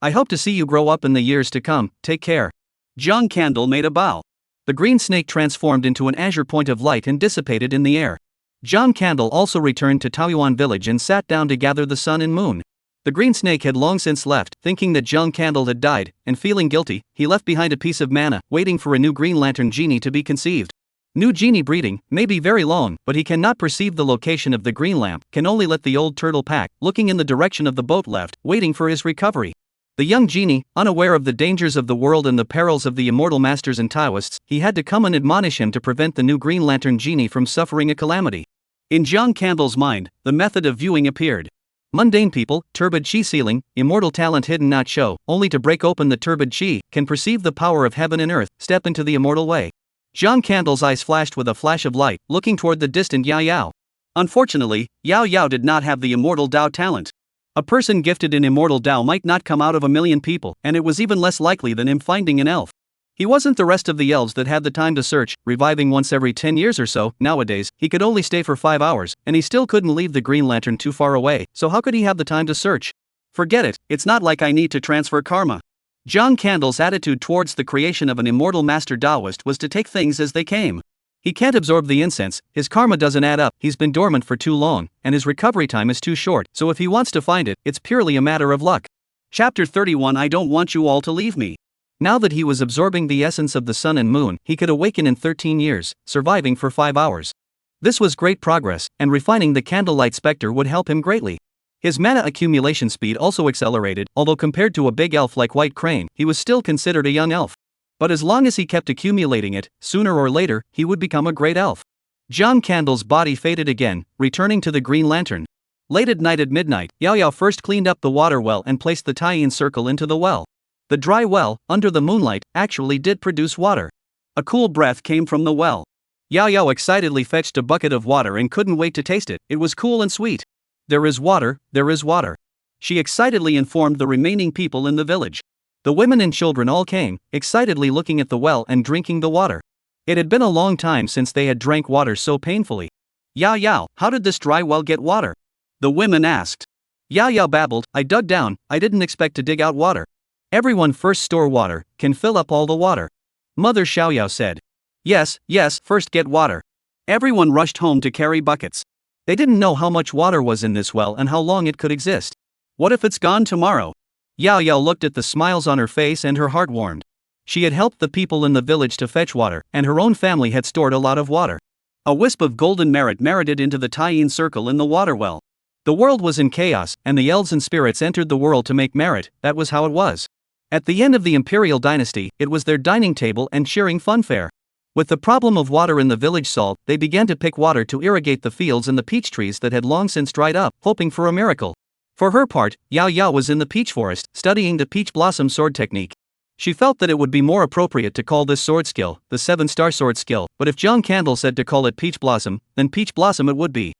A: I hope to see you grow up in the years to come, take care.
B: John Candle made a bow.
A: The green snake transformed into an azure point of light and dissipated in the air. John Candle also returned to Taoyuan village and sat down to gather the sun and moon. The green snake had long since left, thinking that John Candle had died, and feeling guilty, he left behind a piece of mana, waiting for a new green lantern genie to be conceived. New genie breeding may be very long, but he cannot perceive the location of the green lamp, can only let the old turtle pack, looking in the direction of the boat left, waiting for his recovery. The young genie, unaware of the dangers of the world and the perils of the immortal masters and Taoists, he had to come and admonish him to prevent the new green lantern genie from suffering a calamity.
B: In John Candle's mind, the method of viewing appeared.
A: Mundane people, turbid chi ceiling, immortal talent hidden not show, only to break open the turbid chi, can perceive the power of heaven and earth, step into the immortal way. John Candle's eyes flashed with a flash of light, looking toward the distant Yao Yao.
B: Unfortunately, Yao Yao did not have the immortal Dao talent. A person gifted in immortal Dao might not come out of a million people, and it was even less likely than him finding an elf. He wasn't the rest of the elves that had the time to search, reviving once every 10 years or so. Nowadays, he could only stay for 5 hours, and he still couldn't leave the green lantern too far away, so how could he have the time to search? Forget it, it's not like I need to transfer karma. Jiang Candle's attitude towards the creation of an immortal master Taoist was to take things as they came. He can't absorb the incense, his karma doesn't add up, he's been dormant for too long, and his recovery time is too short, so if he wants to find it, it's purely a matter of luck. Chapter 31 I don't want you all to leave me. Now that he was absorbing the essence of the sun and moon, he could awaken in 13 years, surviving for 5 hours. This was great progress, and refining the candlelight spectre would help him greatly. His mana accumulation speed also accelerated, although compared to a big elf like White Crane, he was still considered a young elf. But as long as he kept accumulating it, sooner or later, he would become a great elf. Jiang Candle's body faded again, returning to the green lantern. Late at midnight, Yao Yao first cleaned up the water well and placed the tie-in circle into the well. The dry well, under the moonlight, actually did produce water. A cool breath came from the well. Yao Yao excitedly fetched a bucket of water and couldn't wait to taste it, it was cool and sweet. There is water, there is water. She excitedly informed the remaining people in the village. The women and children all came, excitedly looking at the well and drinking the water. It had been a long time since they had drank water so painfully. Yao Yao, how did this dry well get water? The women asked. Yao Yao babbled, I dug down, I didn't expect to dig out water. Everyone first store water, can fill up all the water. Mother Xiaoyao said. Yes, first get water. Everyone rushed home to carry buckets. They didn't know how much water was in this well and how long it could exist. What if it's gone tomorrow? Yao Yao looked at the smiles on her face and her heart warmed. She had helped the people in the village to fetch water, and her own family had stored a lot of water. A wisp of golden merit merited into the tie-in circle in the water well. The world was in chaos, and the elves and spirits entered the world to make merit, that was how it was. At the end of the imperial dynasty, it was their dining table and cheering funfair. With the problem of water in the village solved, they began to pick water to irrigate the fields and the peach trees that had long since dried up, hoping for a miracle. For her part, Yao Yao was in the peach forest, studying the peach blossom sword technique. She felt that it would be more appropriate to call this sword skill the 7-star sword skill, but if Jiang Candle said to call it peach blossom, then peach blossom it would be.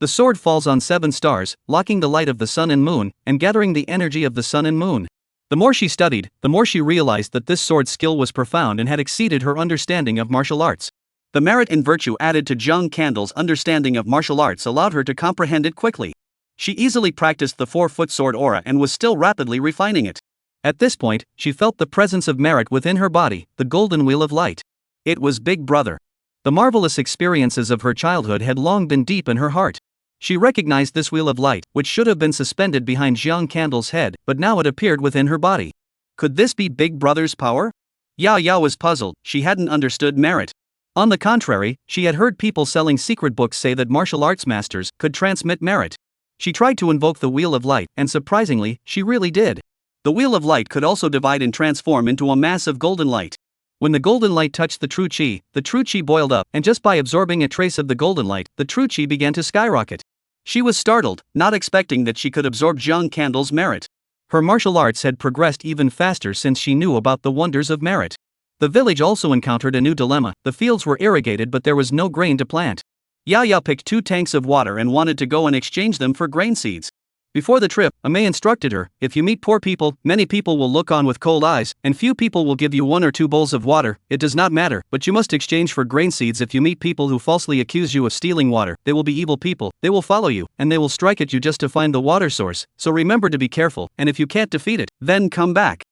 B: The sword falls on 7 stars, locking the light of the sun and moon, and gathering the energy of the sun and moon. The more she studied, the more she realized that this sword skill was profound and had exceeded her understanding of martial arts. The merit and virtue added to Jiang Candle's understanding of martial arts allowed her to comprehend it quickly. She easily practiced the 4-foot sword aura and was still rapidly refining it. At this point, she felt the presence of merit within her body, the golden wheel of light. It was Big Brother. The marvelous experiences of her childhood had long been deep in her heart. She recognized this wheel of light, which should have been suspended behind Jiang Candle's head, but now it appeared within her body. Could this be Big Brother's power? Yao Yao was puzzled, she hadn't understood merit. On the contrary, she had heard people selling secret books say that martial arts masters could transmit merit. She tried to invoke the wheel of light, and surprisingly, she really did. The wheel of light could also divide and transform into a mass of golden light. When the golden light touched the true chi boiled up, and just by absorbing a trace of the golden light, the true chi began to skyrocket. She was startled, not expecting that she could absorb Jiang Candle's merit. Her martial arts had progressed even faster since she knew about the wonders of merit. The village also encountered a new dilemma, the fields were irrigated but there was no grain to plant. Yao Yao picked 2 tanks of water and wanted to go and exchange them for grain seeds. Before the trip, Amei instructed her, if you meet poor people, many people will look on with cold eyes, and few people will give you 1 or 2 bowls of water, it does not matter, but you must exchange for grain seeds. If you meet people who falsely accuse you of stealing water, they will be evil people, they will follow you, and they will strike at you just to find the water source, so remember to be careful, and if you can't defeat it, then come back.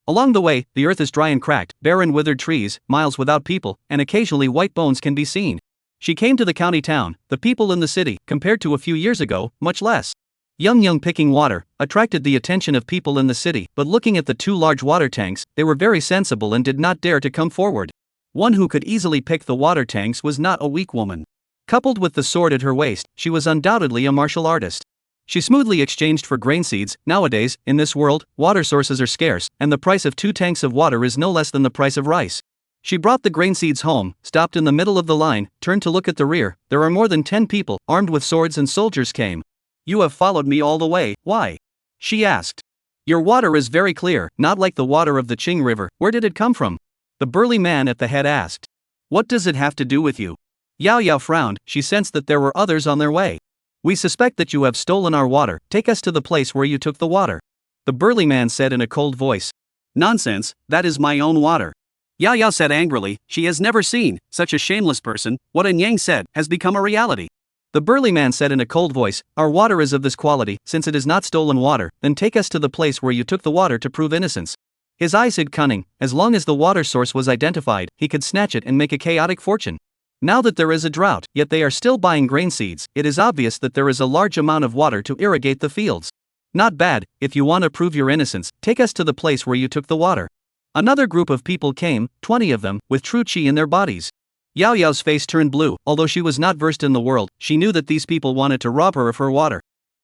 B: Along the way, the earth is dry and cracked, barren withered trees, miles without people, and occasionally white bones can be seen. She came to the county town, the people in the city, compared to a few years ago, much less. Young picking water attracted the attention of people in the city, but looking at the 2 large water tanks, they were very sensible and did not dare to come forward. One who could easily pick the water tanks was not a weak woman. Coupled with the sword at her waist, she was undoubtedly a martial artist. She smoothly exchanged for grain seeds. Nowadays, in this world, water sources are scarce, and the price of 2 tanks of water is no less than the price of rice. She brought the grain seeds home, stopped in the middle of the line, turned to look at the rear. There are more than 10 people, armed with swords, and soldiers came. You have followed me all the way, why? She asked. Your water is very clear, not like the water of the Qing River, where did it come from? The burly man at the head asked. What does it have to do with you? Yao Yao frowned, she sensed that there were others on their way. We suspect that you have stolen our water, take us to the place where you took the water. The burly man said in a cold voice. Nonsense, that is my own water. Yao Yao said angrily, she has never seen such a shameless person. What An Yang said has become a reality.
A: The burly man said in a cold voice, "Our water is of this quality, since it is not stolen water, then take us to the place where you took the water to prove innocence." His eyes hid cunning. As long as the water source was identified, he could snatch it and make a chaotic fortune. Now that there is a drought, yet they are still buying grain seeds, it is obvious that there is a large amount of water to irrigate the fields. Not bad. If you want to prove your innocence, take us to the place where you took the water. Another group of people came, 20 of them, with true chi in their bodies. Yao Yao's face turned blue. Although she was not versed in the world, she knew that these people wanted to rob her of her water.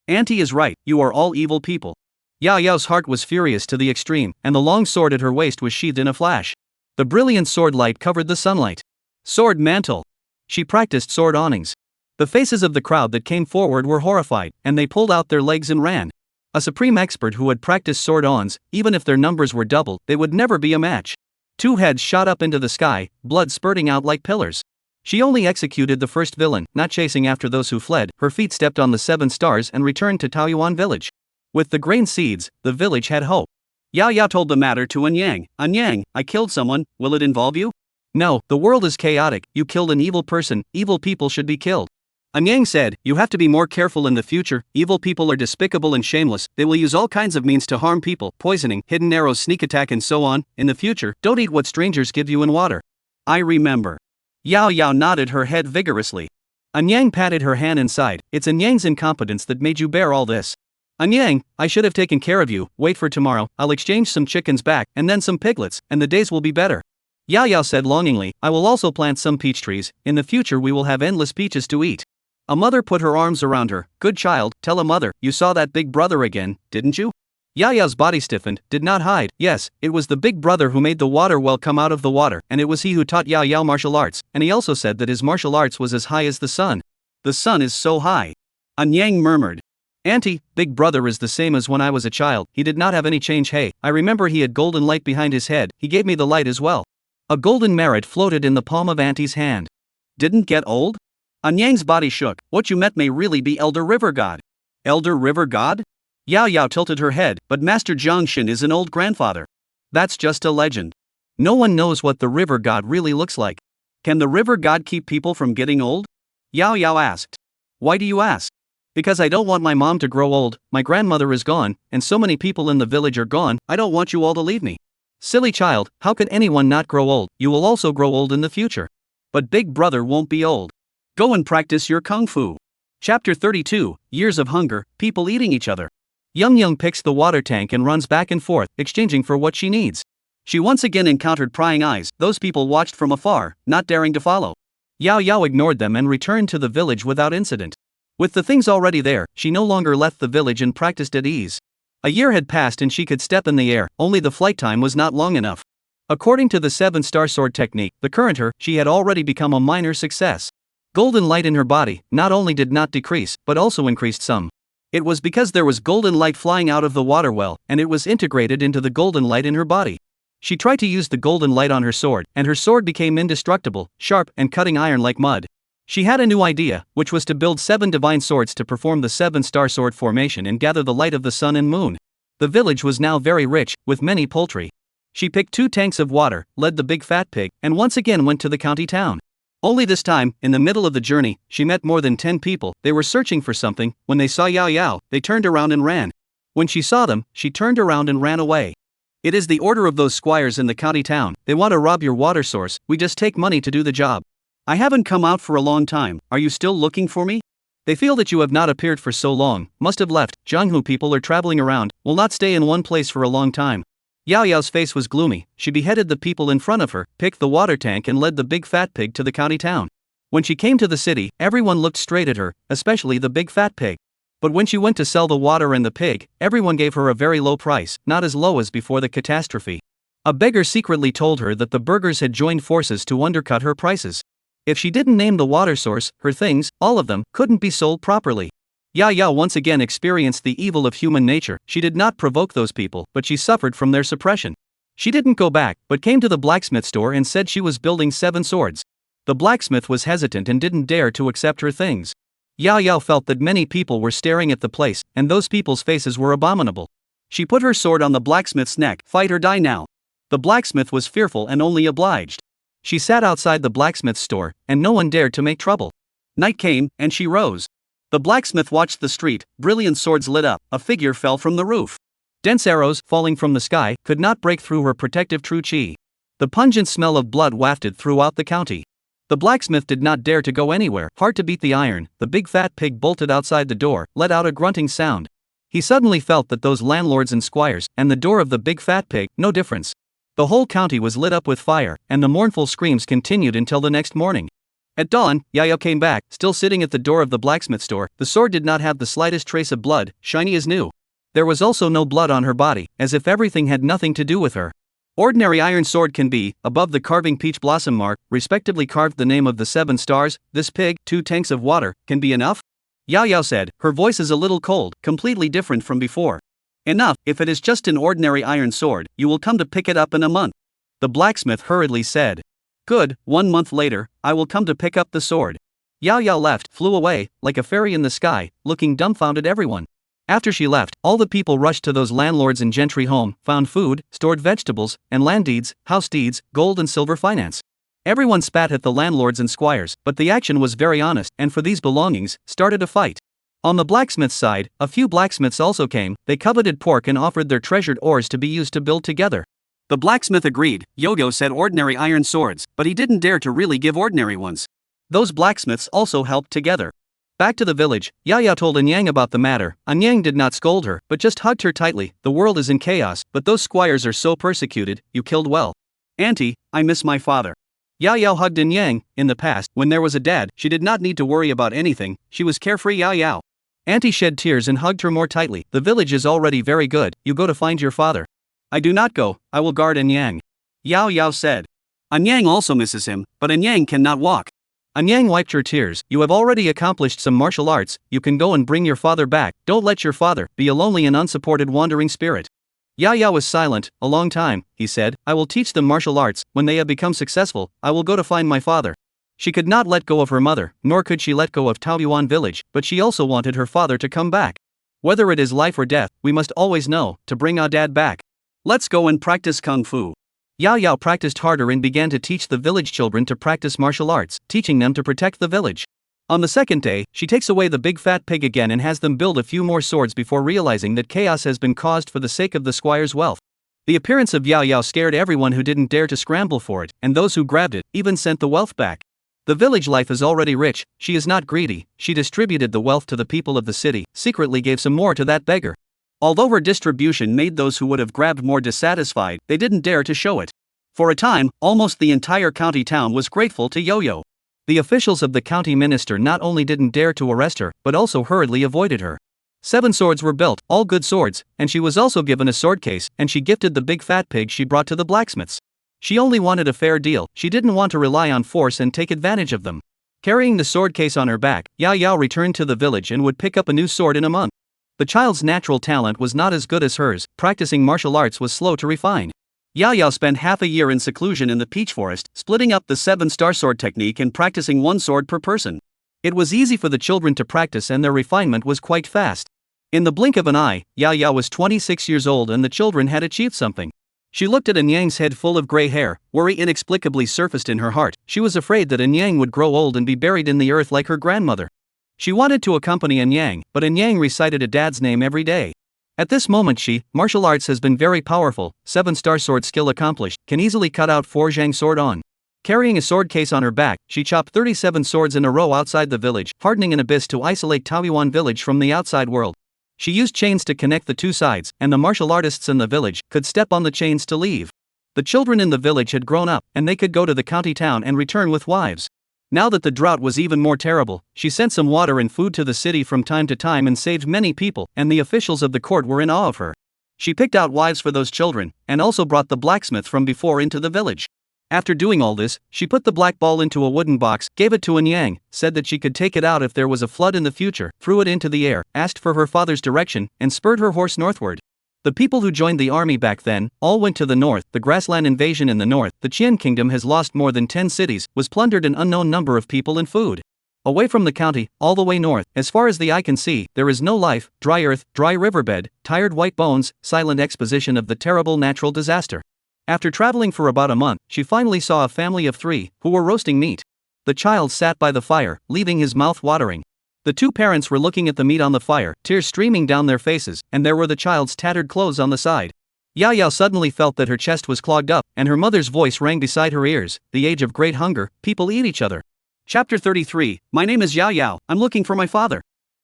A: Auntie is right, you are all evil people. Yao Yao's heart was furious to the extreme, and the long sword at her waist was sheathed in a flash. The brilliant sword light covered the sunlight. Sword mantle. She practiced sword awnings. The faces of the crowd that came forward were horrified, and they pulled out their legs and ran. A supreme expert who had practiced sword awns, even if their numbers were double, they would never be a match. Two heads shot up into the sky, blood spurting out like pillars. She only executed the first villain, not chasing after those who fled. Her feet stepped on the 7 stars and returned to Taoyuan village. With the grain seeds, the village had hope. Yao Yao told the matter to Anyang. Anyang, I killed someone, will it involve you? No, the world is chaotic, you killed an evil person, evil people should be killed. Anyang said, you have to be more careful in the future, evil people are despicable and shameless, they will use all kinds of means to harm people, poisoning, hidden arrows, sneak attack and so on. In the future, don't eat what strangers give you in water. I remember. Yao Yao nodded her head vigorously. Anyang patted her hand inside, it's Anyang's incompetence that made you bear all this. Anyang, I should have taken care of you, wait for tomorrow, I'll exchange some chickens back, and then some piglets, and the days will be better. Yao Yao said longingly, I will also plant some peach trees, in the future we will have endless peaches to eat. A mother put her arms around her. Good child, tell a mother, you saw that big brother again, didn't you? Yao Yao's body stiffened, did not hide. Yes, it was the big brother who made the water well come out of the water, and it was he who taught Yao Yao martial arts, and he also said that his martial arts was as high as the sun. The sun is so high. Anyang murmured. Auntie, big brother is the same as when I was a child, he did not have any change. Hey, I remember he had golden light behind his head, he gave me the light as well. A golden merit floated in the palm of Auntie's hand. Didn't get old? Anyang's body shook. What you met may really be Elder River God. Elder River God? Yao Yao tilted her head, but Master Jiangshin is an old grandfather. That's just a legend. No one knows what the River God really looks like. Can the River God keep people from getting old? Yao Yao asked. Why do you ask? Because I don't want my mom to grow old, my grandmother is gone, and so many people in the village are gone, I don't want you all to leave me. Silly child, how could anyone not grow old? You will also grow old in the future. But big brother won't be old. Go and practice your kung fu. Chapter 32, Years of Hunger, People Eating Each Other. Young picks the water tank and runs back and forth, exchanging for what she needs. She once again encountered prying eyes. Those people watched from afar, not daring to follow. Yao Yao ignored them and returned to the village without incident. With the things already there, she no longer left the village and practiced at ease. A year had passed and she could step in the air, only the flight time was not long enough. According to the 7-star sword technique, the current her, she had already become a minor success. Golden light in her body not only did not decrease, but also increased some. It was because there was golden light flying out of the water well, and it was integrated into the golden light in her body. She tried to use the golden light on her sword, and her sword became indestructible, sharp, and cutting iron like mud. She had a new idea, which was to build 7 divine swords to perform the 7-star sword formation and gather the light of the sun and moon. The village was now very rich, with many poultry. She picked 2 tanks of water, led the big fat pig, and once again went to the county town. Only this time, in the middle of the journey, she met more than 10 people. They were searching for something. When they saw Yao Yao, they turned around and ran. When she saw them, she turned around and ran away. It is the order of those squires in the county town. They want to rob your water source, we just take money to do the job. I haven't come out for a long time, are you still looking for me? They feel that you have not appeared for so long, must have left. Jianghu people are traveling around, will not stay in one place for a long time. Yao Yao's face was gloomy. She beheaded the people in front of her, picked the water tank and led the big fat pig to the county town. When she came to the city, everyone looked straight at her, especially the big fat pig. But when she went to sell the water and the pig, everyone gave her a very low price, not as low as before the catastrophe. A beggar secretly told her that the burghers had joined forces to undercut her prices. If she didn't name the water source, her things, all of them, couldn't be sold properly. Yao Yao once again experienced the evil of human nature. She did not provoke those people, but she suffered from their suppression. She didn't go back, but came to the blacksmith store and said she was building 7 swords. The blacksmith was hesitant and didn't dare to accept her things. Yao Yao felt that many people were staring at the place, and those people's faces were abominable. She put her sword on the blacksmith's neck. Fight or die now. The blacksmith was fearful and only obliged. She sat outside the blacksmith's store, and no one dared to make trouble.
B: Night came, and she rose. The blacksmith watched the street, brilliant swords lit up, a figure fell from the roof.
A: Dense arrows, falling from the sky, could not break through her protective true chi. The pungent smell of blood wafted throughout the county. The blacksmith did not dare to go anywhere. Hard to beat the iron, the big fat pig bolted outside the door, let out a grunting sound. He suddenly felt that those landlords and squires, and the door of the big fat pig, no difference. The whole county was lit up with fire, and the mournful screams continued until the next morning. At dawn, Yao came back, still sitting at the door of the blacksmith store. The sword did not have the slightest trace of blood, shiny as new. There was also no blood on her body, as if everything had nothing to do with her. Ordinary iron sword can be, above the carving peach blossom mark, respectively carved the name of the 7 stars, this pig, 2 tanks of water, can be enough? Yao said, her voice is a little cold, completely different from before. Enough, if it is just an ordinary iron sword, you will come to pick it up in a month. The blacksmith hurriedly said. Good, 1 month later, I will come to pick up the sword. Yao left, flew away, like a fairy in the sky, looking dumbfounded everyone. After she left, all the people rushed to those landlords and gentry home, found food, stored vegetables, and land deeds, house deeds, gold and silver finance. Everyone spat at the landlords and squires, but the action was very honest, and for these belongings, started a fight. On the blacksmith's side, a few blacksmiths also came. They coveted pork and offered their treasured ores to be used to build together. The blacksmith agreed. Yo said ordinary iron swords, but he didn't dare to really give ordinary ones. Those blacksmiths also helped together. Back to the village, Yao told Anyang about the matter. Anyang did not scold her, but just hugged her tightly. The world is in chaos, but those squires are so persecuted. You killed well. Auntie, I miss my father. Yao hugged Anyang. In the past, when there was a dad, she did not need to worry about anything. She was carefree. Yao. Auntie shed tears and hugged her more tightly. The village is already very good. You go to find your father. I do not go. I will guard Anyang. Yao said. Anyang also misses him, but Anyang cannot walk. Anyang wiped her tears. You have already accomplished some martial arts. You can go and bring your father back. Don't let your father be a lonely and unsupported wandering spirit. Yao was silent. A long time, he said. I will teach them martial arts. When they have become successful, I will go to find my father. She could not let go of her mother, nor could she let go of Taoyuan village, but she also wanted her father to come back. Whether it is life or death, we must always know, to bring our dad back. Let's go and practice kung fu. Yao practiced harder and began to teach the village children to practice martial arts, teaching them to protect the village. On the second day, she takes away the big fat pig again and has them build a few more swords before realizing that chaos has been caused for the sake of the squire's wealth. The appearance of Yao scared everyone who didn't dare to scramble for it, and those who grabbed it even sent the wealth back. The village life is already rich. She is not greedy. She distributed the wealth to the people of the city, secretly gave some more to that beggar. Although her distribution made those who would have grabbed more dissatisfied, they didn't dare to show it. For a time, almost the entire county town was grateful to Yo. The officials of the county minister not only didn't dare to arrest her, but also hurriedly avoided her. 7 swords were built, all good swords, and she was also given a sword case, and she gifted the big fat pig she brought to the blacksmiths. She only wanted a fair deal. She didn't want to rely on force and take advantage of them. Carrying the sword case on her back, Yao returned to the village and would pick up a new sword in a month. The child's natural talent was not as good as hers. Practicing martial arts was slow to refine. Yao spent half a year in seclusion in the peach forest, splitting up the 7-star sword technique and practicing 1 sword per person. It was easy for the children to practice and their refinement was quite fast. In the blink of an eye, Yao was 26 years old and the children had achieved something. She looked at Anyang's head full of gray hair. Worry inexplicably surfaced in her heart. She was afraid that Anyang would grow old and be buried in the earth like her grandmother. She wanted to accompany Anyang, but Anyang recited a dad's name every day. At this moment martial arts has been very powerful. 7-star sword skill accomplished, can easily cut out 4 zhang sword on. Carrying a sword case on her back, she chopped 37 swords in a row outside the village, hardening an abyss to isolate Taoyuan village from the outside world. She used chains to connect the 2 sides, and the martial artists in the village could step on the chains to leave. The children in the village had grown up, and they could go to the county town and return with wives. Now that the drought was even more terrible, she sent some water and food to the city from time to time and saved many people, and the officials of the court were in awe of her. She picked out wives for those children, and also brought the blacksmith from before into the village. After doing all this, she put the black ball into a wooden box, gave it to Anyang, said that she could take it out if there was a flood in the future, threw it into the air, asked for her father's direction, and spurred her horse northward. The people who joined the army back then, all went to the north. The grassland invasion in the north, the Qian kingdom has lost more than 10 cities, was plundered an unknown number of people and food. Away from the county, all the way north, as far as the eye can see, there is no life, dry earth, dry riverbed, tired white bones, silent exposition of the terrible natural disaster. After traveling for about a month, she finally saw a family of 3, who were roasting meat. The child sat by the fire, leaving his mouth watering. The two parents were looking at the meat on the fire, tears streaming down their faces, and there were the child's tattered clothes on the side. Yao Yao suddenly felt that her chest was clogged up, and her mother's voice rang beside her ears. The age of great hunger, people eat each other.
B: Chapter 33. My name is Yao Yao, I'm looking for my father.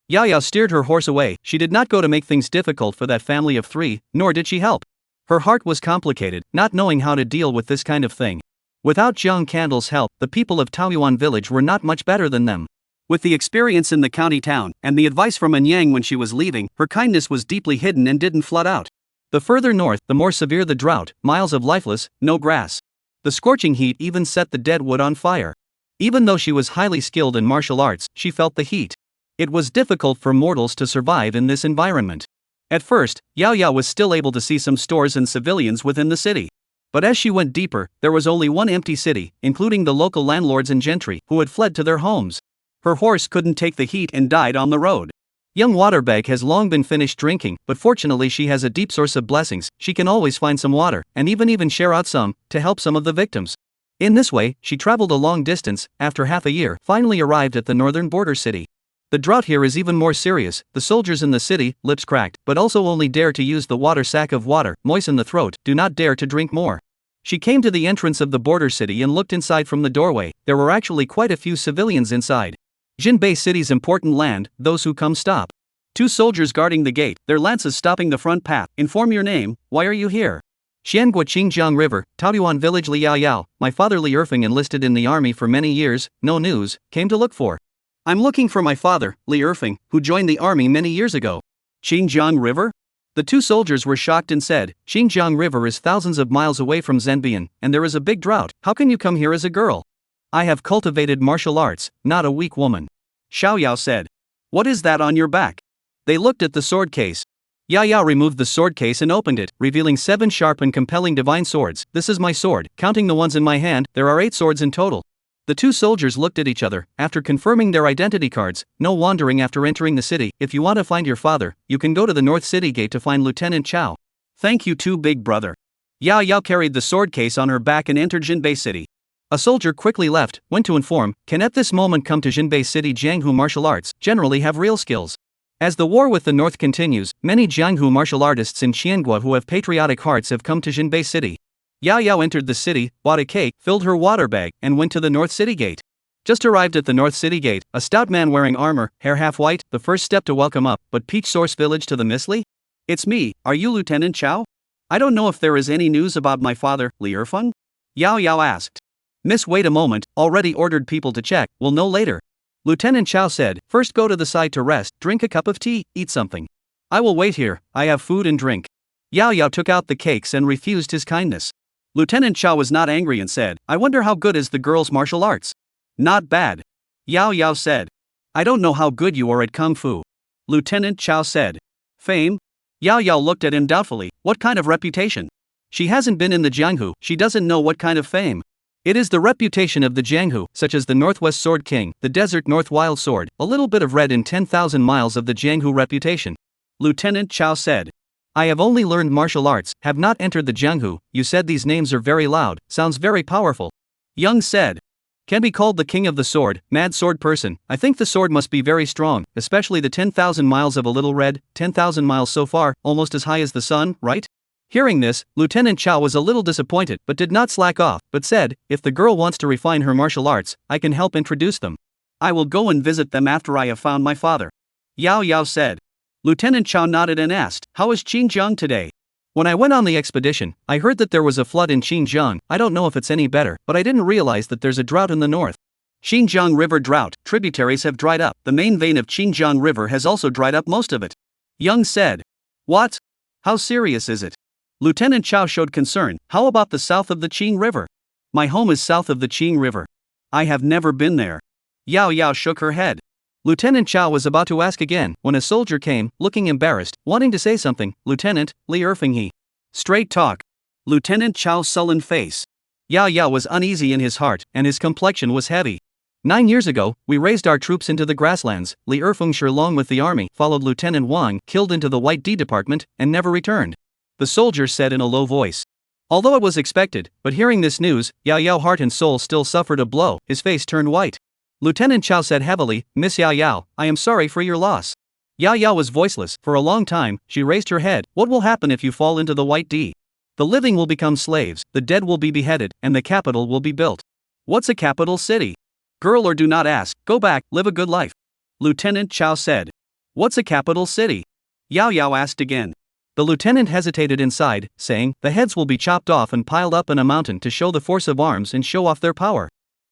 A: Yao Yao steered her horse away. She did not go to make things difficult for that family of three, nor did she help. Her heart was complicated, not knowing how to deal with this kind of thing. Without Jiang Candle's help, the people of Taoyuan village were not much better than them.
B: With the experience in the county town, and the advice from Anyang when she was leaving, her kindness was deeply hidden and didn't flood out.
A: The further north, the more severe the drought, miles of lifeless, no grass. The scorching heat even set the dead wood on fire. Even though she was highly skilled in martial arts, she felt the heat. It was difficult for mortals to survive in this environment. At first, Yao Yao was still able to see some stores and civilians within the city. But as she went deeper, there was only one empty city, including the local landlords and gentry, who had fled to their homes. Her horse couldn't take the heat and died on the road. Young Waterbag has long been finished drinking, but fortunately she has a deep source of blessings. She can always find some water, and even share out some, to help some of the victims. In this way, she traveled a long distance, after half a year, finally arrived at the northern border city. The drought here is even more serious. The soldiers in the city, lips cracked, but also only dare to use the water sack of water, moisten the throat, do not dare to drink more. She came to the entrance of the border city and looked inside from the doorway. There were actually quite a few civilians inside. Jinbei City's important land, those who come stop. Two soldiers guarding the gate, their lances stopping the front path. Inform your name, why are you here? Xiangua Qingjiang River, Taoyuan village Li Yao Yao, my father Li Erfeng enlisted in the army for many years, no news, came to look for. I'm looking for my father, Li Erfeng, who joined the army many years ago. Qingjiang River? The two soldiers were shocked and said, Qingjiang River is thousands of miles away from Zhenbian, and there is a big drought, how can you come here as a girl? I have cultivated martial arts, not a weak woman. Xiao Yao said. What is that on your back? They looked at the sword case. Yao Yao removed the sword case and opened it, revealing 7 sharp and compelling divine swords. This is my sword, counting the ones in my hand, there are 8 swords in total. The two soldiers looked at each other, after confirming their identity cards. No wandering after entering the city. If you want to find your father, you can go to the North City Gate to find Lieutenant Chao. Thank you too, big brother. Yao Yao carried the sword case on her back and entered Jinbei City. A soldier quickly left, went to inform, can at this moment come to Jinbei City. Jianghu martial arts generally have real skills. As the war with the north continues, many Jianghu martial artists in Qiangua who have patriotic hearts have come to Jinbei City. Yao Yao entered the city, bought a cake, filled her water bag, and went to the North City Gate. Just arrived at the North City Gate, a stout man wearing armor, hair half white, the first step to welcome up, but Peach Source Village to the Misli? It's me, are you Lieutenant Chao? I don't know if there is any news about my father, Li Erfeng? Yao Yao asked. Miss, wait a moment, already ordered people to check, we'll know later. Lieutenant Chao said, first go to the side to rest, drink a cup of tea, eat something. I will wait here, I have food and drink. Yao Yao took out the cakes and refused his kindness. Lieutenant Chao was not angry and said, I wonder how good is the girl's martial arts? Not bad. Yao Yao said. I don't know how good you are at Kung Fu. Lieutenant Chao said. Fame? Yao Yao looked at him doubtfully, what kind of reputation? She hasn't been in the Jianghu, she doesn't know what kind of fame. It is the reputation of the Jianghu, such as the Northwest Sword King, the Desert North Wild Sword, a little bit of red in 10,000 miles of the Jianghu reputation. Lieutenant Chao said. I have only learned martial arts, have not entered the Jianghu. You said these names are very loud, sounds very powerful. Young said. Can be called the king of the sword, mad sword person. I think the sword must be very strong, especially the 10,000 miles of a little red, 10,000 miles so far, almost as high as the sun, right? Hearing this, Lieutenant Chao was a little disappointed but did not slack off, but said, if the girl wants to refine her martial arts, I can help introduce them. I will go and visit them after I have found my father. Yao Yao said. Lieutenant Chao nodded and asked, how is Xinjiang today? When I went on the expedition, I heard that there was a flood in Xinjiang. I don't know if it's any better, but I didn't realize that there's a drought in the north. Xinjiang River drought, tributaries have dried up. The main vein of Xinjiang River has also dried up most of it. Young said. What? How serious is it? Lieutenant Chao showed concern. How about the south of the Qing River? My home is south of the Qing River. I have never been there. Yao Yao shook her head. Lieutenant Chao was about to ask again, when a soldier came, looking embarrassed, wanting to say something. Lieutenant, Li Erfeng he. Straight talk. Lieutenant Chao's sullen face. Yao Yao was uneasy in his heart, and his complexion was heavy. 9 years ago, we raised our troops into the grasslands. Li Erfeng Shilong with the army, followed Lieutenant Wang, killed into the White D Department, and never returned. The soldier said in a low voice. Although it was expected, but hearing this news, Yao Yao heart and soul still suffered a blow, his face turned white. Lieutenant Chao said heavily, Miss Yao Yao, I am sorry for your loss. Yao Yao was voiceless. For a long time, she raised her head. What will happen if you fall into the white D? The living will become slaves, the dead will be beheaded, and the capital will be built. What's a capital city? Girl, or do not ask, go back, live a good life. Lieutenant Chao said. What's a capital city? Yao Yao asked again. The lieutenant hesitated inside, saying, the heads will be chopped off and piled up in a mountain to show the force of arms and show off their power.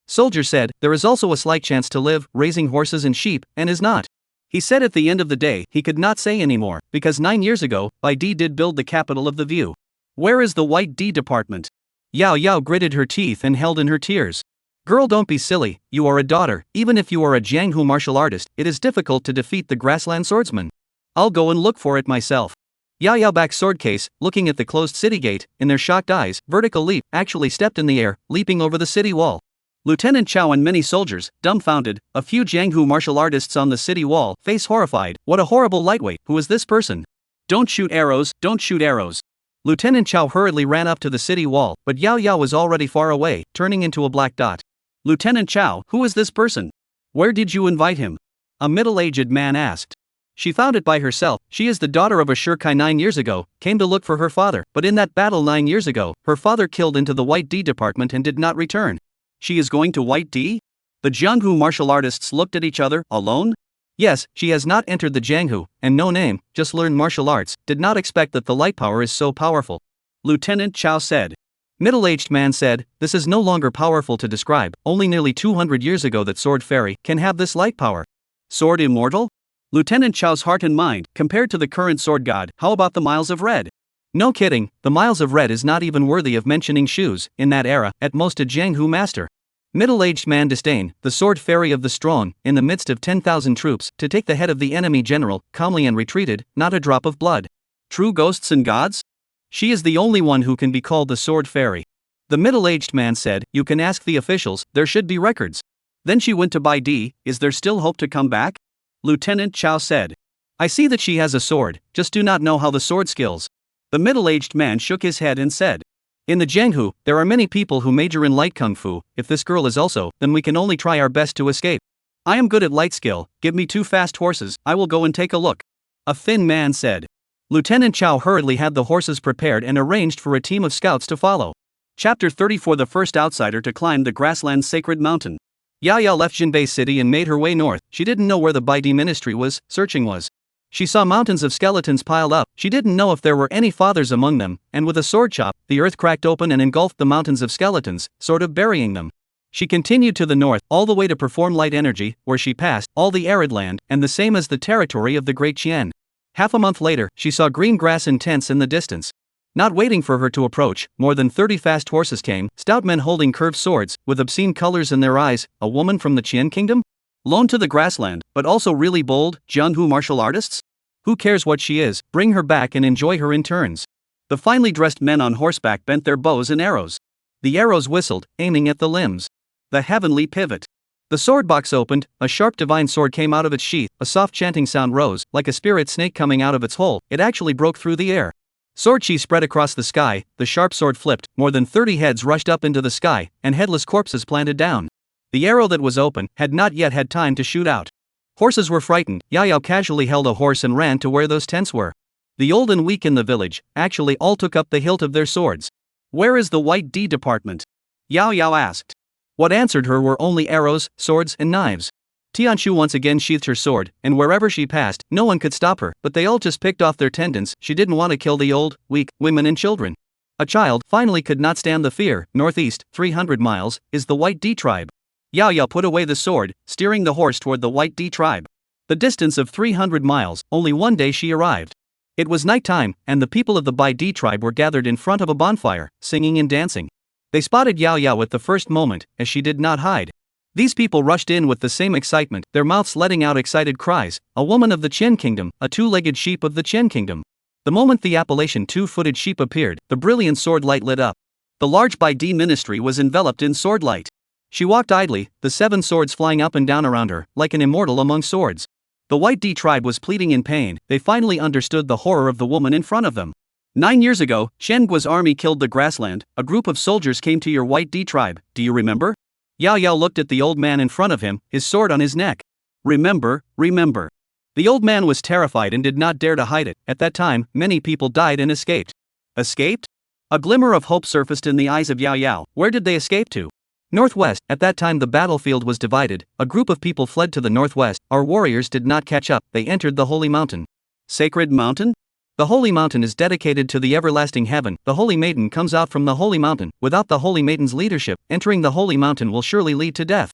A: Soldier said, there is also a slight chance to live, raising horses and sheep, and is not. He said at the end of the day, he could not say anymore, because 9 years ago, Bai Di did build the capital of the view. Where is the white D department? Yao Yao gritted her teeth and held in her tears. Girl, don't be silly, you are a daughter. Even if you are a Jianghu martial artist, it is difficult to defeat the grassland swordsman. I'll go and look for it myself. Yao Yao back sword case, looking at the closed city gate, in their shocked eyes, vertical leap, actually stepped in the air, leaping over the city wall. Lieutenant Chao and many soldiers, dumbfounded, a few Jianghu martial artists on the city wall, face horrified. What a horrible lightweight, who is this person? Don't shoot arrows, don't shoot arrows. Lieutenant Chao hurriedly ran up to the city wall, but Yao Yao was already far away, turning into a black dot. Lieutenant Chao, who is this person? Where did you invite him? A middle-aged man asked. She found it by herself. She is the daughter of a Shirkai 9 years ago, came to look for her father, but in that battle 9 years ago, her father killed into the White D department and did not return. She is going to White D? The Jianghu martial artists looked at each other, alone? Yes, she has not entered the Jianghu, and no name, just learned martial arts, did not expect that the light power is so powerful. Lieutenant Chao said. Middle-aged man said, this is no longer powerful to describe, only nearly 200 years ago that sword fairy can have this light power. Sword immortal? Lieutenant Chao's heart and mind, compared to the current sword god, how about the Miles of Red? No kidding, the Miles of Red is not even worthy of mentioning shoes, in that era, at most a Jianghu master. Middle-aged man disdain, the sword fairy of the strong, in the midst of 10,000 troops, to take the head of the enemy general, calmly and retreated, not a drop of blood. True ghosts and gods? She is the only one who can be called the sword fairy. The middle-aged man said, you can ask the officials, there should be records. Then she went to Bai Di, is there still hope to come back? Lieutenant Chao said. I see that she has a sword, just do not know how the sword skills. The middle-aged man shook his head and said. In the Jianghu, there are many people who major in light kung fu. If this girl is also, then we can only try our best to escape. I am good at light skill, give me 2 fast horses, I will go and take a look. A thin man said. Lieutenant Chao hurriedly had the horses prepared and arranged for a team of scouts to follow. Chapter 34. The first outsider to climb the grassland sacred mountain. Yao Yao left Jinbei City and made her way north. She didn't know where the Bai Di ministry was, searching was. She saw mountains of skeletons piled up, she didn't know if there were any fathers among them, and with a sword chop, the earth cracked open and engulfed the mountains of skeletons, sort of burying them. She continued to the north, all the way to perform light energy, where she passed all the arid land, and the same as the territory of the Great Qian. Half a month later, she saw green grass and tents in the distance. Not waiting for her to approach, more than 30 fast horses came, stout men holding curved swords, with obscene colors in their eyes. A woman from the Qian kingdom? Loaned to the grassland, but also really bold, Jianghu martial artists? Who cares what she is, bring her back and enjoy her in turns. The finely dressed men on horseback bent their bows and arrows. The arrows whistled, aiming at the limbs. The heavenly pivot. The sword box opened, a sharp divine sword came out of its sheath, a soft chanting sound rose, like a spirit snake coming out of its hole, it actually broke through the air. Sword chi spread across the sky, the sharp sword flipped, more than 30 heads rushed up into the sky, and headless corpses planted down. The arrow that was open had not yet had time to shoot out. Horses were frightened. Yao Yao casually held a horse and ran to where those tents were. The old and weak in the village, actually all took up the hilt of their swords. Where is the White D department? Yao Yao asked. What answered her were only arrows, swords, and knives. Tianshu once again sheathed her sword, and wherever she passed, no one could stop her, but they all just picked off their tendons. She didn't want to kill the old, weak, women and children. A child finally could not stand the fear. Northeast, 300 miles, is the White D tribe. Yao Yao put away the sword, steering the horse toward the White D tribe. The distance of 300 miles, only one day she arrived. It was night time, and the people of the Bai Di tribe were gathered in front of a bonfire, singing and dancing. They spotted Yao Yao at the first moment, as she did not hide. These people rushed in with the same excitement, their mouths letting out excited cries. A woman of the Qian kingdom, a 2-legged sheep of the Qian kingdom. The moment the appellation 2-footed sheep appeared, the brilliant sword light lit up. The large Bai Di ministry was enveloped in sword light. She walked idly, the 7 swords flying up and down around her, like an immortal among swords. The White D tribe was pleading in pain, they finally understood the horror of the woman in front of them.
B: 9 years ago, Shengua's army killed the grassland. A group of soldiers came to your White D tribe, do you remember? Yao Yao looked at the old man in front of him, his sword on his neck. Remember. The old man was terrified and did not dare to hide it. At that time, many people died and escaped. Escaped? A glimmer of hope surfaced in the eyes of Yao Yao. Where did they escape to? Northwest. At that time the battlefield was divided. A group of people fled to the northwest. Our warriors did not catch up. They entered the holy mountain. Sacred mountain? The holy mountain is dedicated to the everlasting heaven. The holy maiden comes out from the holy mountain. Without the holy maiden's leadership, entering the holy mountain will surely lead to death.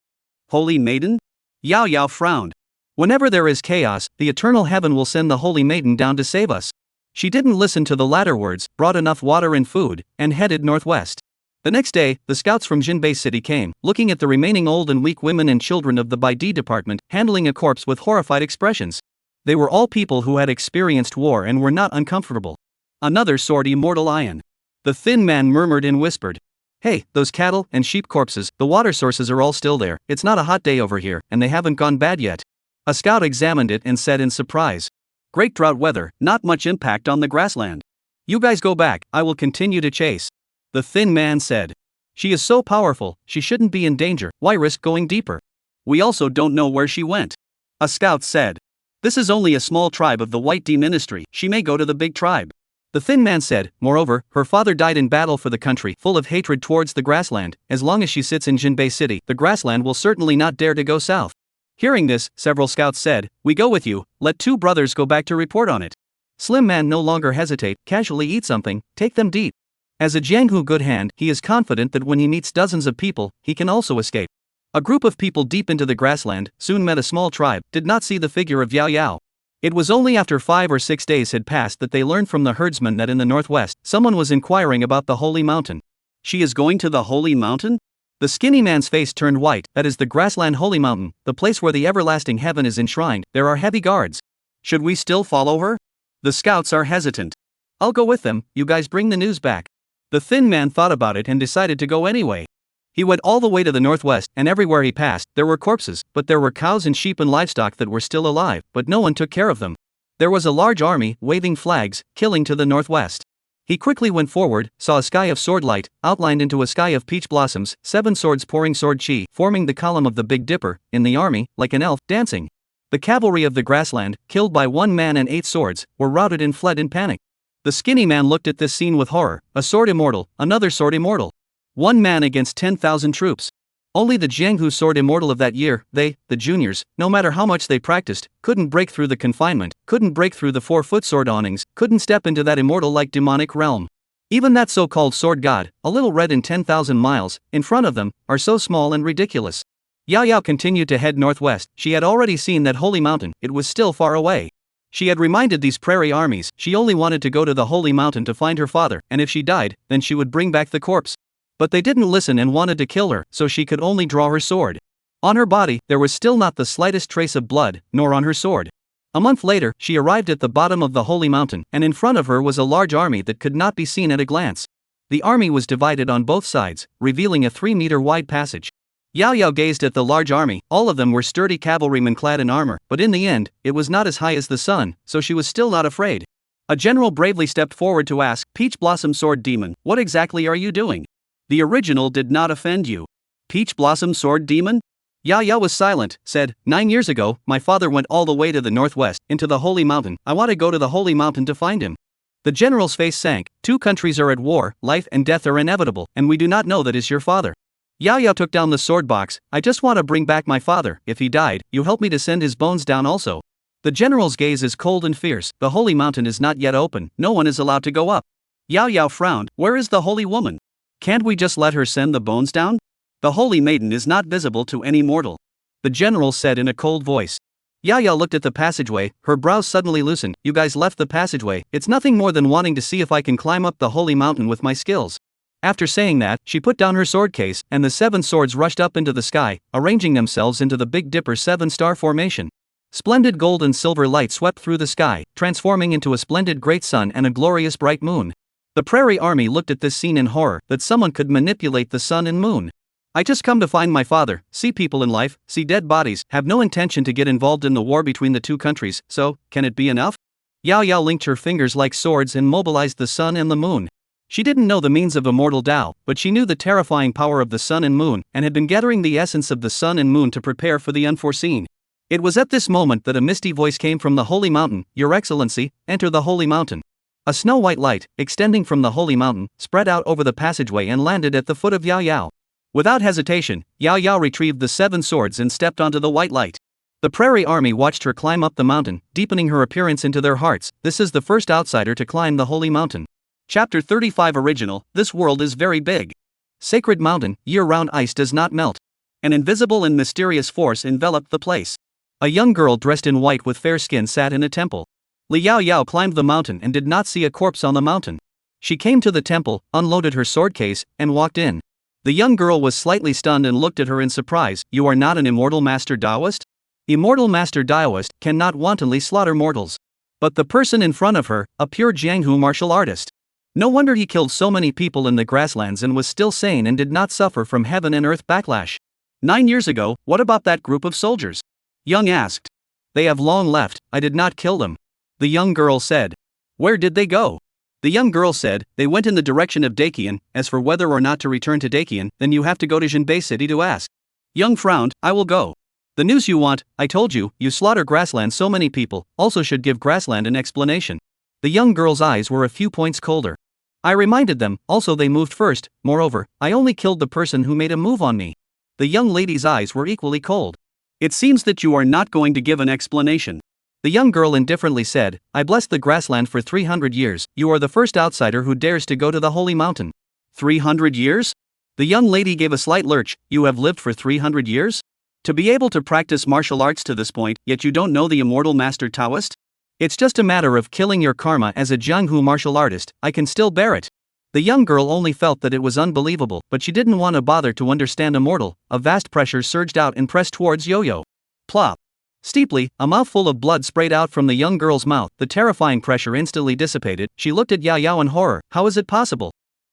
B: Holy maiden? Yao Yao frowned. Whenever there is chaos, the eternal heaven will send the holy maiden down to save us. She didn't listen to the latter words, brought enough water and food, and headed northwest. The next day, the scouts from Jinbei City came, looking at the remaining old and weak women and children of the Baidi department, handling a corpse with horrified expressions. They were all people who had experienced war and were not uncomfortable. Another sword, immortal iron. The thin man murmured and whispered. Hey, those cattle and sheep corpses, the water sources are all still there. It's not a hot day over here, and they haven't gone bad yet. A scout examined it and said in surprise. Great drought weather, not much impact on the grassland. You guys go back, I will continue to chase. The thin man said. She is so powerful, she shouldn't be in danger, why risk going deeper? We also don't know where she went. A scout said. This is only a small tribe of the White D ministry, she may go to the big tribe. The thin man said, moreover, her father died in battle for the country, full of hatred towards the grassland. As long as she sits in Jinbei City, the grassland will certainly not dare to go south. Hearing this, several scouts said, we go with you, let two brothers go back to report on it. Slim man no longer hesitate, casually eat something, take them deep. As a Jianghu good hand, he is confident that when he meets dozens of people, he can also escape. A group of people deep into the grassland soon met a small tribe, did not see the figure of Yao Yao. It was only after 5 or 6 days had passed that they learned from the herdsman that in the northwest, someone was inquiring about the holy mountain. She is going to the holy mountain? The skinny man's face turned white. That is the grassland holy mountain, the place where the everlasting heaven is enshrined. There are heavy guards. Should we still follow her? The scouts are hesitant. I'll go with them, you guys bring the news back. The thin man thought about it and decided to go anyway. He went all the way to the northwest, and everywhere he passed, there were corpses, but there were cows and sheep and livestock that were still alive, but no one took care of them. There was a large army, waving flags, killing to the northwest. He quickly went forward, saw a sky of sword light, outlined into a sky of peach blossoms, 7 swords pouring sword chi, forming the column of the Big Dipper, in the army, like an elf, dancing. The cavalry of the grassland, killed by 1 man and 8 swords, were routed and fled in panic. The skinny man looked at this scene with horror. A sword immortal, another sword immortal. 1 man against 10,000 troops. Only the Jianghu sword immortal of that year, they, the juniors, no matter how much they practiced, couldn't break through the confinement, couldn't break through the 4-foot sword awnings, couldn't step into that immortal-like demonic realm. Even that so-called sword god, a little red in 10,000 miles, in front of them, are so small and ridiculous. Yao Yao continued to head northwest. She had already seen that holy mountain, it was still far away. She had reminded these prairie armies, she only wanted to go to the holy mountain to find her father, and if she died, then she would bring back the corpse. But they didn't listen and wanted to kill her, so she could only draw her sword. On her body, there was still not the slightest trace of blood, nor on her sword. A month later, she arrived at the bottom of the holy mountain, and in front of her was a large army that could not be seen at a glance. The army was divided on both sides, revealing a 3-meter wide passage. Yao Yao gazed at the large army. All of them were sturdy cavalrymen clad in armor, but in the end, it was not as high as the sun, so she was still not afraid. A general bravely stepped forward to ask, Peach Blossom Sword Demon, what exactly are you doing? The original did not offend you. Peach Blossom Sword Demon? Yao Yao was silent, said, 9 years ago, my father went all the way to the northwest, into the holy mountain. I want to go to the holy mountain to find him. The general's face sank. 2 countries are at war, life and death are inevitable, and we do not know that is your father. Yao Yao took down the sword box. I just want to bring back my father. If he died, you help me to send his bones down also. The general's gaze is cold and fierce. The holy mountain is not yet open, no one is allowed to go up. Yao Yao frowned. Where is the holy woman? Can't we just let her send the bones down? The holy maiden is not visible to any mortal. The general said in a cold voice. Yao Yao looked at the passageway, her brows suddenly loosened. You guys left the passageway, it's nothing more than wanting to see if I can climb up the holy mountain with my skills. After saying that, she put down her sword case, and the 7 swords rushed up into the sky, arranging themselves into the Big Dipper 7-star formation. Splendid gold and silver light swept through the sky, transforming into a splendid great sun and a glorious bright moon. The prairie army looked at this scene in horror, that someone could manipulate the sun and moon. I just come to find my father, see people in life, see dead bodies, have no intention to get involved in the war between the 2 countries, so, can it be enough?
A: Yao Yao linked her fingers like swords and mobilized the sun and the moon. She didn't know the means of immortal Tao, but she knew the terrifying power of the sun and moon, and had been gathering the essence of the sun and moon to prepare for the unforeseen. It was at this moment that a misty voice came from the holy mountain. Your Excellency, enter the holy mountain. A snow-white light, extending from the holy mountain, spread out over the passageway and landed at the foot of Yao Yao. Without hesitation, Yao Yao retrieved the 7 swords and stepped onto the white light. The prairie army watched her climb up the mountain, deepening her appearance into their hearts. This is the first outsider to climb the holy mountain. Chapter 35 Original. This world is very big. Sacred mountain, year-round ice does not melt. An invisible and mysterious force enveloped the place. A young girl dressed in white with fair skin sat in a temple. Li Yao Yao climbed the mountain and did not see a corpse on the mountain. She came to the temple, unloaded her sword case, and walked in. The young girl was slightly stunned and looked at her in surprise. You are not an immortal master Taoist? Immortal master Taoist cannot wantonly slaughter mortals. But the person in front of her, a pure Jianghu martial artist. No wonder he killed so many people in the grasslands and was still sane and did not suffer from heaven and earth backlash. 9 years ago, what about that group of soldiers? Young asked. They have long left, I did not kill them. The young girl said. Where did they go? The young girl said, they went in the direction of Dakian. As for whether or not to return to Dakian, then you have to go to Jinbei City to ask. Young frowned, I will go. The news you want, I told you, you slaughter grassland so many people, also should give grassland an explanation. The young girl's eyes were a few points colder. I reminded them, also they moved first, moreover, I only killed the person who made a move on me. The young lady's eyes were equally cold. It seems that you are not going to give an explanation. The young girl indifferently said, I blessed the grassland for 300 years, you are the first outsider who dares to go to the holy mountain. 300 years? The young lady gave a slight lurch, you have lived for 300 years? To be able to practice martial arts to this point, yet you don't know the immortal master Taoist? It's just a matter of killing your karma as a Jianghu martial artist, I can still bear it. The young girl only felt that it was unbelievable, but she didn't want to bother to understand immortal. A vast pressure surged out and pressed towards Yo-Yo. Plop. Steeply, a mouthful of blood sprayed out from the young girl's mouth. The terrifying pressure instantly dissipated. She looked at Yao Yao in horror. How is it possible?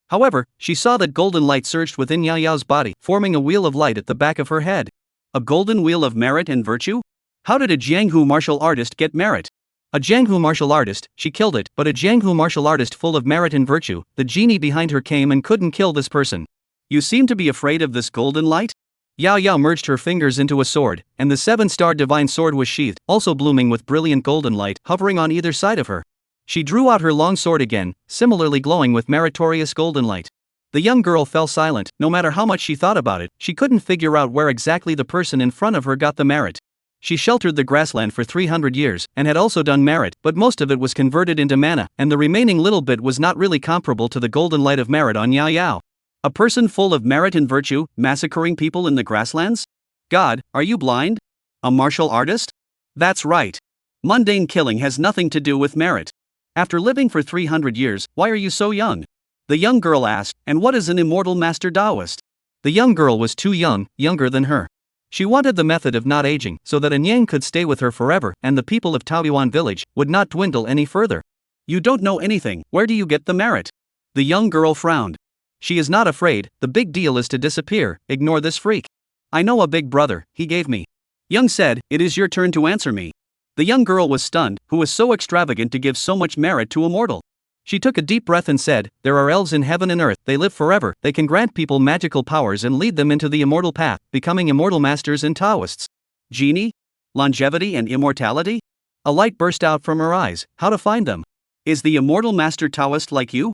A: However, she saw that golden light surged within Yao Yao's body, forming a wheel of light at the back of her head. A golden wheel of merit and virtue? How did a Jianghu martial artist get merit? A Jianghu martial artist, she killed it, but a Jianghu martial artist full of merit and virtue. The genie behind her came and couldn't kill this person. You seem to be afraid of this golden light? Yao Yao merged her fingers into a sword, and the 7-star divine sword was sheathed, also blooming with brilliant golden light, hovering on either side of her. She drew out her long sword again, similarly glowing with meritorious golden light. The young girl fell silent. No matter how much she thought about it, she couldn't figure out where exactly the person in front of her got the merit. She sheltered the grassland for 300 years, and had also done merit, but most of it was converted into mana, and the remaining little bit was not really comparable to the golden light of merit on Yao Yao. A person full of merit and virtue, massacring people in the grasslands? God, are you blind? A martial artist? That's right. Mundane killing has nothing to do with merit. After living for 300 years, why are you so young? The young girl asked, and what is an immortal master Taoist? The young girl was too young, younger than her. She wanted the method of not aging, so that Anyang could stay with her forever, and the people of Taoyuan village would not dwindle any further. You don't know anything, where do you get the merit? The young girl frowned. She is not afraid, the big deal is to disappear, ignore this freak. I know a big brother, he gave me. Young said, it is your turn to answer me. The young girl was stunned, who was so extravagant to give so much merit to a mortal. She took a deep breath and said, there are elves in heaven and earth, they live forever, they can grant people magical powers and lead them into the immortal path, becoming immortal masters and Taoists. Genie? Longevity and immortality? A light burst out from her eyes. How to find them? Is the immortal master Taoist like you?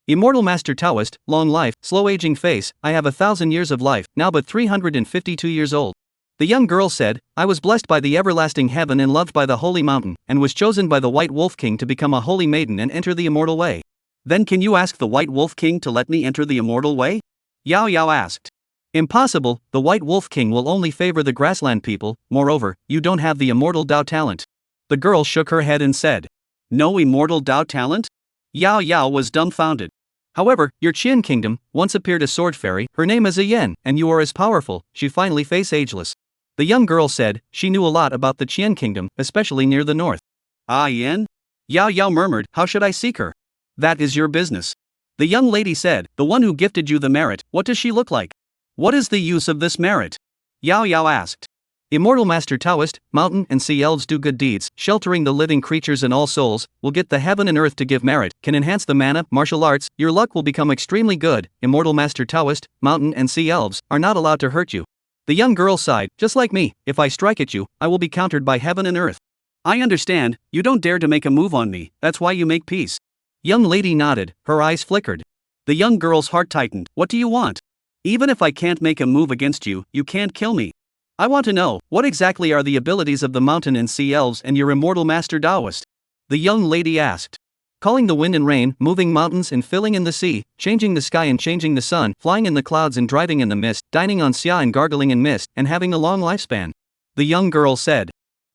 A: Immortal master Taoist, long life, slow aging face, I have 1,000 years of life, now but 352 years old. The young girl said, I was blessed by the everlasting heaven and loved by the holy mountain, and was chosen by the White Wolf King to become a holy maiden and enter the immortal way. Then can you ask the White Wolf King to let me enter the immortal way? Yao Yao asked. Impossible, the White Wolf King will only favor the grassland people, moreover, you don't have the immortal Tao talent. The girl shook her head and said, no immortal Tao talent? Yao Yao was dumbfounded. However, your Qian kingdom once appeared a sword fairy, her name is Yen, and you are as powerful, she finally face ageless. The young girl said, she knew a lot about the Qian kingdom, especially near the north. Ah Yen? Yao Yao murmured, how should I seek her? That is your business. The young lady said, the one who gifted you the merit, what does she look like? What is the use of this merit? Yao Yao asked. Immortal Master Taoist, mountain and sea elves do good deeds, sheltering the living creatures and all souls, will get the heaven and earth to give merit, can enhance the mana, martial arts, your luck will become extremely good. Immortal Master Taoist, mountain and sea elves are not allowed to hurt you. The young girl sighed, just like me, if I strike at you, I will be countered by heaven and earth.
B: I understand, you don't dare to make a move on me, that's why you make peace.
A: Young lady nodded, her eyes flickered.
B: The young girl's heart tightened, what do you want? Even if I can't make a move against you, you can't kill me. I want to know, what exactly are the abilities of the mountain and sea elves and your immortal master Taoist? The young lady asked. Calling the wind and rain, moving mountains and filling in the sea, changing the sky and changing the sun, flying in the clouds and driving in the mist, dining on xia and gargling in mist, and having a long lifespan. The young girl said.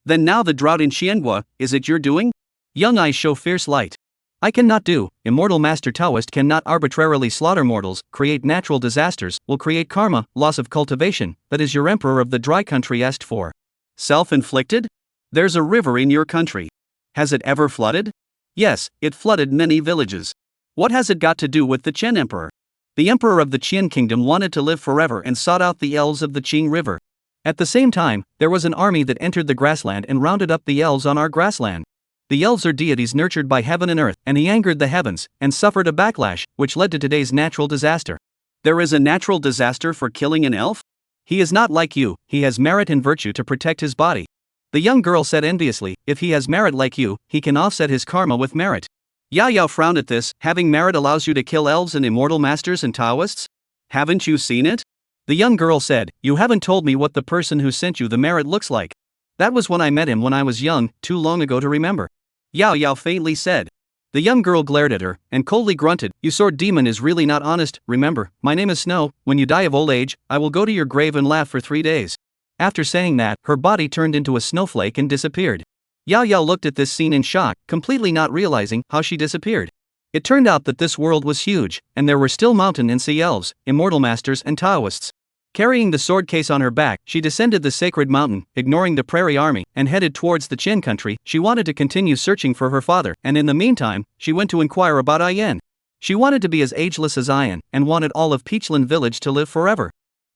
B: Then now the drought in Xiangua, is it your doing?
A: Young eyes show fierce light. I cannot do, immortal master Taoist cannot arbitrarily slaughter mortals, create natural disasters, will create karma, loss of cultivation, that is your emperor of the dry country asked for.
B: Self-inflicted? There's a river in your country. Has it ever flooded?
A: Yes, it flooded many villages.
B: What has it got to do with the Qin emperor?
A: The emperor of the Qin kingdom wanted to live forever and sought out the elves of the Qing river. At the same time, there was an army that entered the grassland and rounded up the elves on our grassland. The elves are deities nurtured by heaven and earth, and he angered the heavens, and suffered a backlash, which led to today's natural disaster.
B: There is a natural disaster for killing an elf?
A: He is not like you, he has merit and virtue to protect his body. The young girl said enviously, if he has merit like you, he can offset his karma with merit.
B: Yao Yao frowned at this, having merit allows you to kill elves and immortal masters and Taoists? Haven't you seen it?
A: The young girl said, you haven't told me what the person who sent you the merit looks like. That was when I met him when I was young, too long ago to remember.
B: Yao Yao faintly said.
A: The young girl glared at her, and coldly grunted, you sword demon is really not honest, remember, my name is Snow, when you die of old age, I will go to your grave and laugh for 3 days. After saying that, her body turned into a snowflake and disappeared. Yao Yao looked at this scene in shock, completely not realizing how she disappeared. It turned out that this world was huge, and there were still mountain and sea elves, immortal masters and Taoists. Carrying the sword case on her back, she descended the sacred mountain, ignoring the prairie army, and headed towards the Qin country. She wanted to continue searching for her father, and in the meantime, she went to inquire about Ayan. She wanted to be as ageless as Ayan, and wanted all of Peachland village to live forever.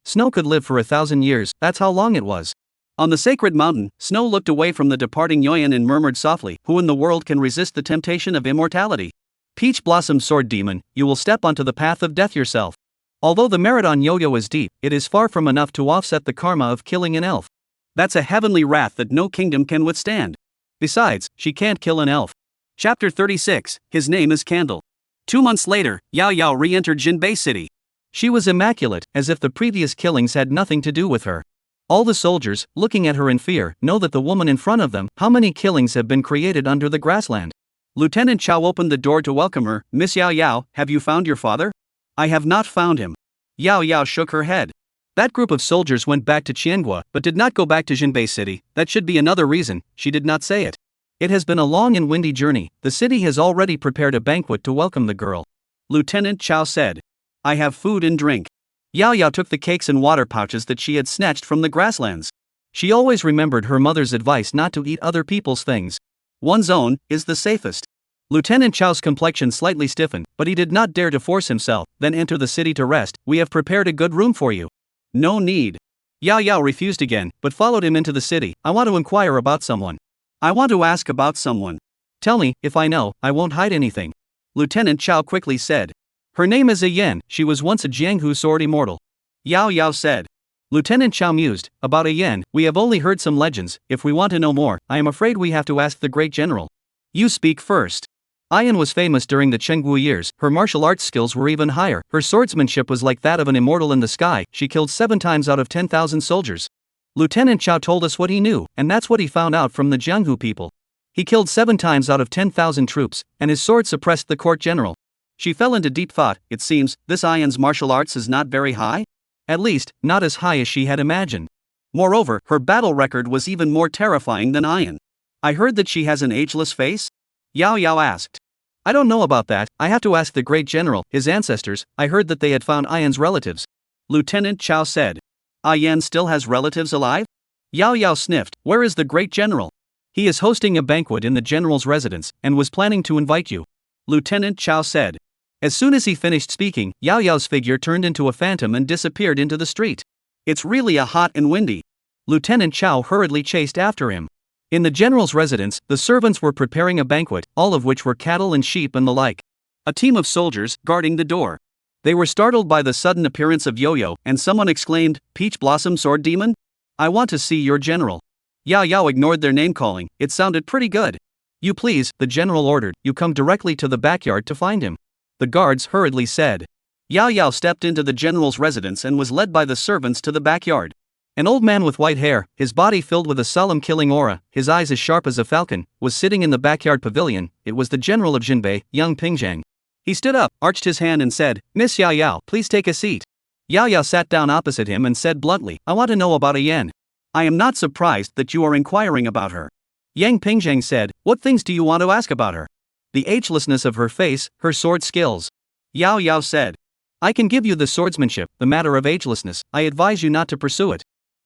A: Snow could live for 1,000 years, that's how long it was.
B: On the sacred mountain, Snow looked away from the departing Yoyan and murmured softly, who in the world can resist the temptation of immortality? Peach Blossom Sword Demon, you will step onto the path of death yourself. Although the merit on Yo-Yo is deep, it is far from enough to offset the karma of killing an elf. That's a heavenly wrath that no kingdom can withstand. Besides, she can't kill an elf. Chapter 36, his name is Candle. 2 months later, Yao Yao re-entered Jinbei City.
A: She was immaculate, as if the previous killings had nothing to do with her. All the soldiers, looking at her in fear, know that the woman in front of them, how many killings have been created under the grassland.
B: Lieutenant Chow opened the door to welcome her. Miss Yao Yao, have you found your father? I have not found him. Yao Yao shook her head.
A: That group of soldiers went back to Qiangua, but did not go back to Jinbei City. That should be another reason, she did not say it. It has been a long and windy journey, the city has already prepared a banquet to welcome the girl.
B: Lieutenant Chow said. I have food and drink.
A: Yao Yao took the cakes and water pouches that she had snatched from the grasslands. She always remembered her mother's advice not to eat other people's things. One's own is the safest. Lieutenant Chow's complexion slightly stiffened, but he did not dare to force himself, then enter the city to rest. We have prepared a good room for you.
B: No need.
A: Yao Yao refused again, but followed him into the city. I want to inquire about someone.
B: I want to ask about someone.
A: Tell me, if I know, I won't hide anything.
B: Lieutenant Chow quickly said.
A: Her name is Ayan, she was once a Jianghu sword immortal.
B: Yao Yao said.
A: Lieutenant Chow mused, about Ayan, we have only heard some legends. If we want to know more, I am afraid we have to ask the great general. You speak first. Ayan was famous during the Chenggu years, her martial arts skills were even higher, her swordsmanship was like that of an immortal in the sky, she killed 7 times out of 10,000 soldiers. Lieutenant Chow told us what he knew, and that's what he found out from the Jianghu people. He killed 7 times out of 10,000 troops, and his sword suppressed the court general.
B: She fell into deep thought. It seems, this Ayan's martial arts is not very high?
A: At least, not as high as she had imagined.
B: Moreover, her battle record was even more terrifying than Ayan. I heard that she has an ageless face? Yao Yao asked.
A: I don't know about that, I have to ask the great general, his ancestors. I heard that they had found Ayan's relatives.
B: Lieutenant Chow said. Ayan still has relatives alive?
A: Yao Yao sniffed, where is the great general? He is hosting a banquet in the general's residence, and was planning to invite you.
B: Lieutenant Chow said.
A: As soon as he finished speaking, Yao Yao's figure turned into a phantom and disappeared into the street.
B: It's really a hot and windy.
A: Lieutenant Chow hurriedly chased after him. In the general's residence, the servants were preparing a banquet, all of which were cattle and sheep and the like.
B: A team of soldiers guarding the door. They were startled by the sudden appearance of Yo-Yo, and someone exclaimed, "Peach Blossom Sword Demon? I want to see your general." Yao Yao ignored their name-calling, it sounded pretty good.
A: "You please," the general ordered, "you come directly to the backyard to find him." The guards hurriedly said.
B: Yao Yao stepped into the general's residence and was led by the servants to the backyard.
A: An old man with white hair, his body filled with a solemn killing aura, his eyes as sharp as a falcon, was sitting in the backyard pavilion. It was the general of Jinbei, young Pingzhang.
B: He stood up, arched his hand and said, "Miss Yao Yao, please take a seat."
A: Yao Yao sat down opposite him and said bluntly, "I want to know about a yen."
B: "I am not surprised that you are inquiring about her."
A: Yang Pingzhang said, "What things do you want to ask about her?" "The agelessness of her face, her sword skills."
B: Yao Yao said,
A: "I can give you the swordsmanship, the matter of agelessness, I advise you not to pursue it."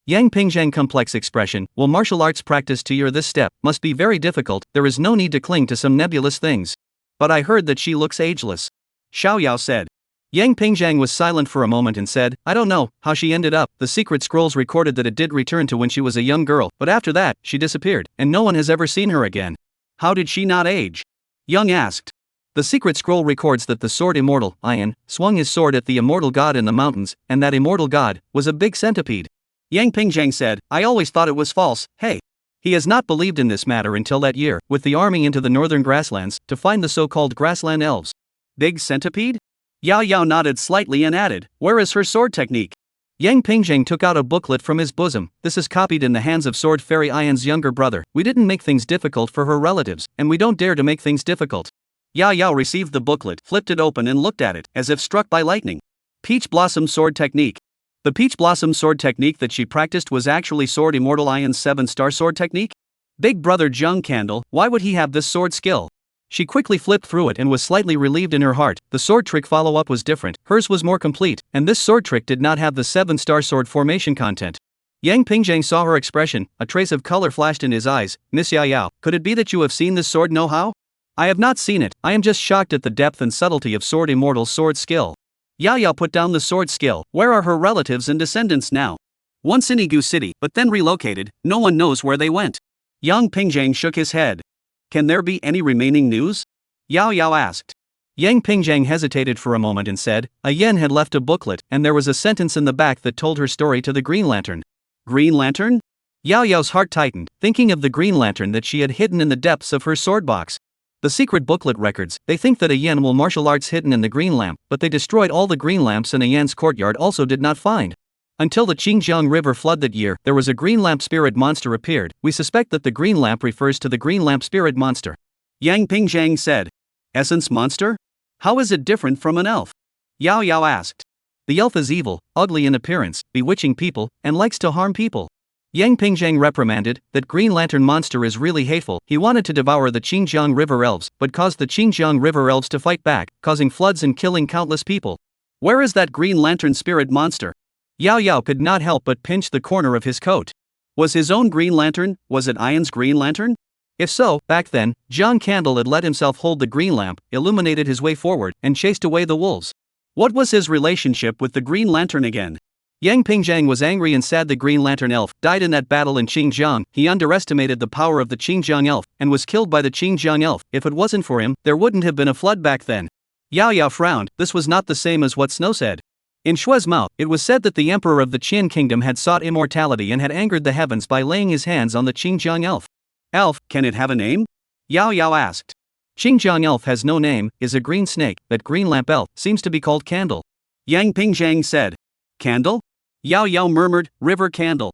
A: Yang Pingzhang complex expression, "Will martial arts practice to your this step, must be very difficult, there is no need to cling to some nebulous things. But I heard that she looks ageless."
B: Xiao Yao said.
A: Yang Pingzhang was silent for a moment and said, "I don't know how she ended up. The secret scrolls recorded that it did return to when she was a young girl, but after that, she disappeared, and no one has ever seen her again."
B: "How did she not age?" Young asked.
A: "The secret scroll records that the sword immortal, Ian, swung his sword at the immortal god in the mountains, and that immortal god was a big centipede."
B: Yang Pingzhang said, "I always thought it was false, hey."
A: He has not believed in this matter until that year, with the army into the northern grasslands, to find the so-called grassland elves.
B: "Big centipede?" Yao Yao nodded slightly and added, "Where is her sword technique?"
A: Yang Pingzhang took out a booklet from his bosom. "This is copied in the hands of Sword Fairy Ian's younger brother. We didn't make things difficult for her relatives, and we don't dare to make things difficult."
B: Yao Yao received the booklet, flipped it open and looked at it, as if struck by lightning. Peach Blossom Sword Technique. The Peach Blossom Sword Technique that she practiced was actually Sword Immortal Ian's 7-star sword technique? Big brother Zheng Candle, why would he have this sword skill?
A: She quickly flipped through it and was slightly relieved in her heart. The sword trick follow-up was different, hers was more complete, and this sword trick did not have the 7-star sword formation content. Yang Pingzhang saw her expression, a trace of color flashed in his eyes. "Miss Yao Yao, could it be that you have seen this sword know-how?" "I have not seen it, I am just shocked at the depth and subtlety of Sword Immortal's sword skill."
B: Yao Yao put down the sword skill. "Where are her relatives and descendants now?" "Once in Igu City, but then relocated, no one knows where they went." Yang Pingzhang shook his head. "Can there be any remaining news?" Yao Yao asked.
A: Yang Pingzhang hesitated for a moment and said, "A yen had left a booklet, and there was a sentence in the back that told her story to the Green Lantern."
B: "Green Lantern?"
A: Yao Yao's heart tightened, thinking of the Green Lantern that she had hidden in the depths of her sword box. The secret booklet records, they think that a yen will martial arts hidden in the green lamp, but they destroyed all the green lamps in a yen's courtyard also did not find. Until the Qingjiang River flood that year, there was a green lamp spirit monster appeared. We suspect that the green lamp refers to the green lamp spirit monster."
B: Yang Pingzhang said. "Essence monster? How is it different from an elf?" Yao Yao asked.
A: "The elf is evil, ugly in appearance, bewitching people, and likes to harm people." Yang Pingzhang reprimanded, "That Green Lantern monster is really hateful. He wanted to devour the Qingjiang River elves, but caused the Qingjiang River elves to fight back, causing floods and killing countless people."
B: "Where is that Green Lantern spirit monster?"
A: Yao Yao could not help but pinch the corner of his coat.
B: Was his own Green Lantern, was it Ian's Green Lantern?
A: If so, back then, Zheng Candle had let himself hold the green lamp, illuminated his way forward, and chased away the wolves.
B: What was his relationship with the Green Lantern again?
A: Yang Pingzhang was angry and sad the Green Lantern elf died in that battle in Xinjiang. He underestimated the power of the Xinjiang elf, and was killed by the Xinjiang elf. If it wasn't for him, there wouldn't have been a flood back then. Yao Yao frowned, this was not the same as what Snow said. In Shue's mouth, it was said that the emperor of the Qin kingdom had sought immortality and had angered the heavens by laying his hands on the Xinjiang elf.
B: Elf, can it have a name? Yao Yao asked.
A: Xinjiang elf has no name, is a green snake, that green lamp elf seems to be called Candle.
B: Yang Pingzhang said. Candle? Yao Yao murmured, river candle.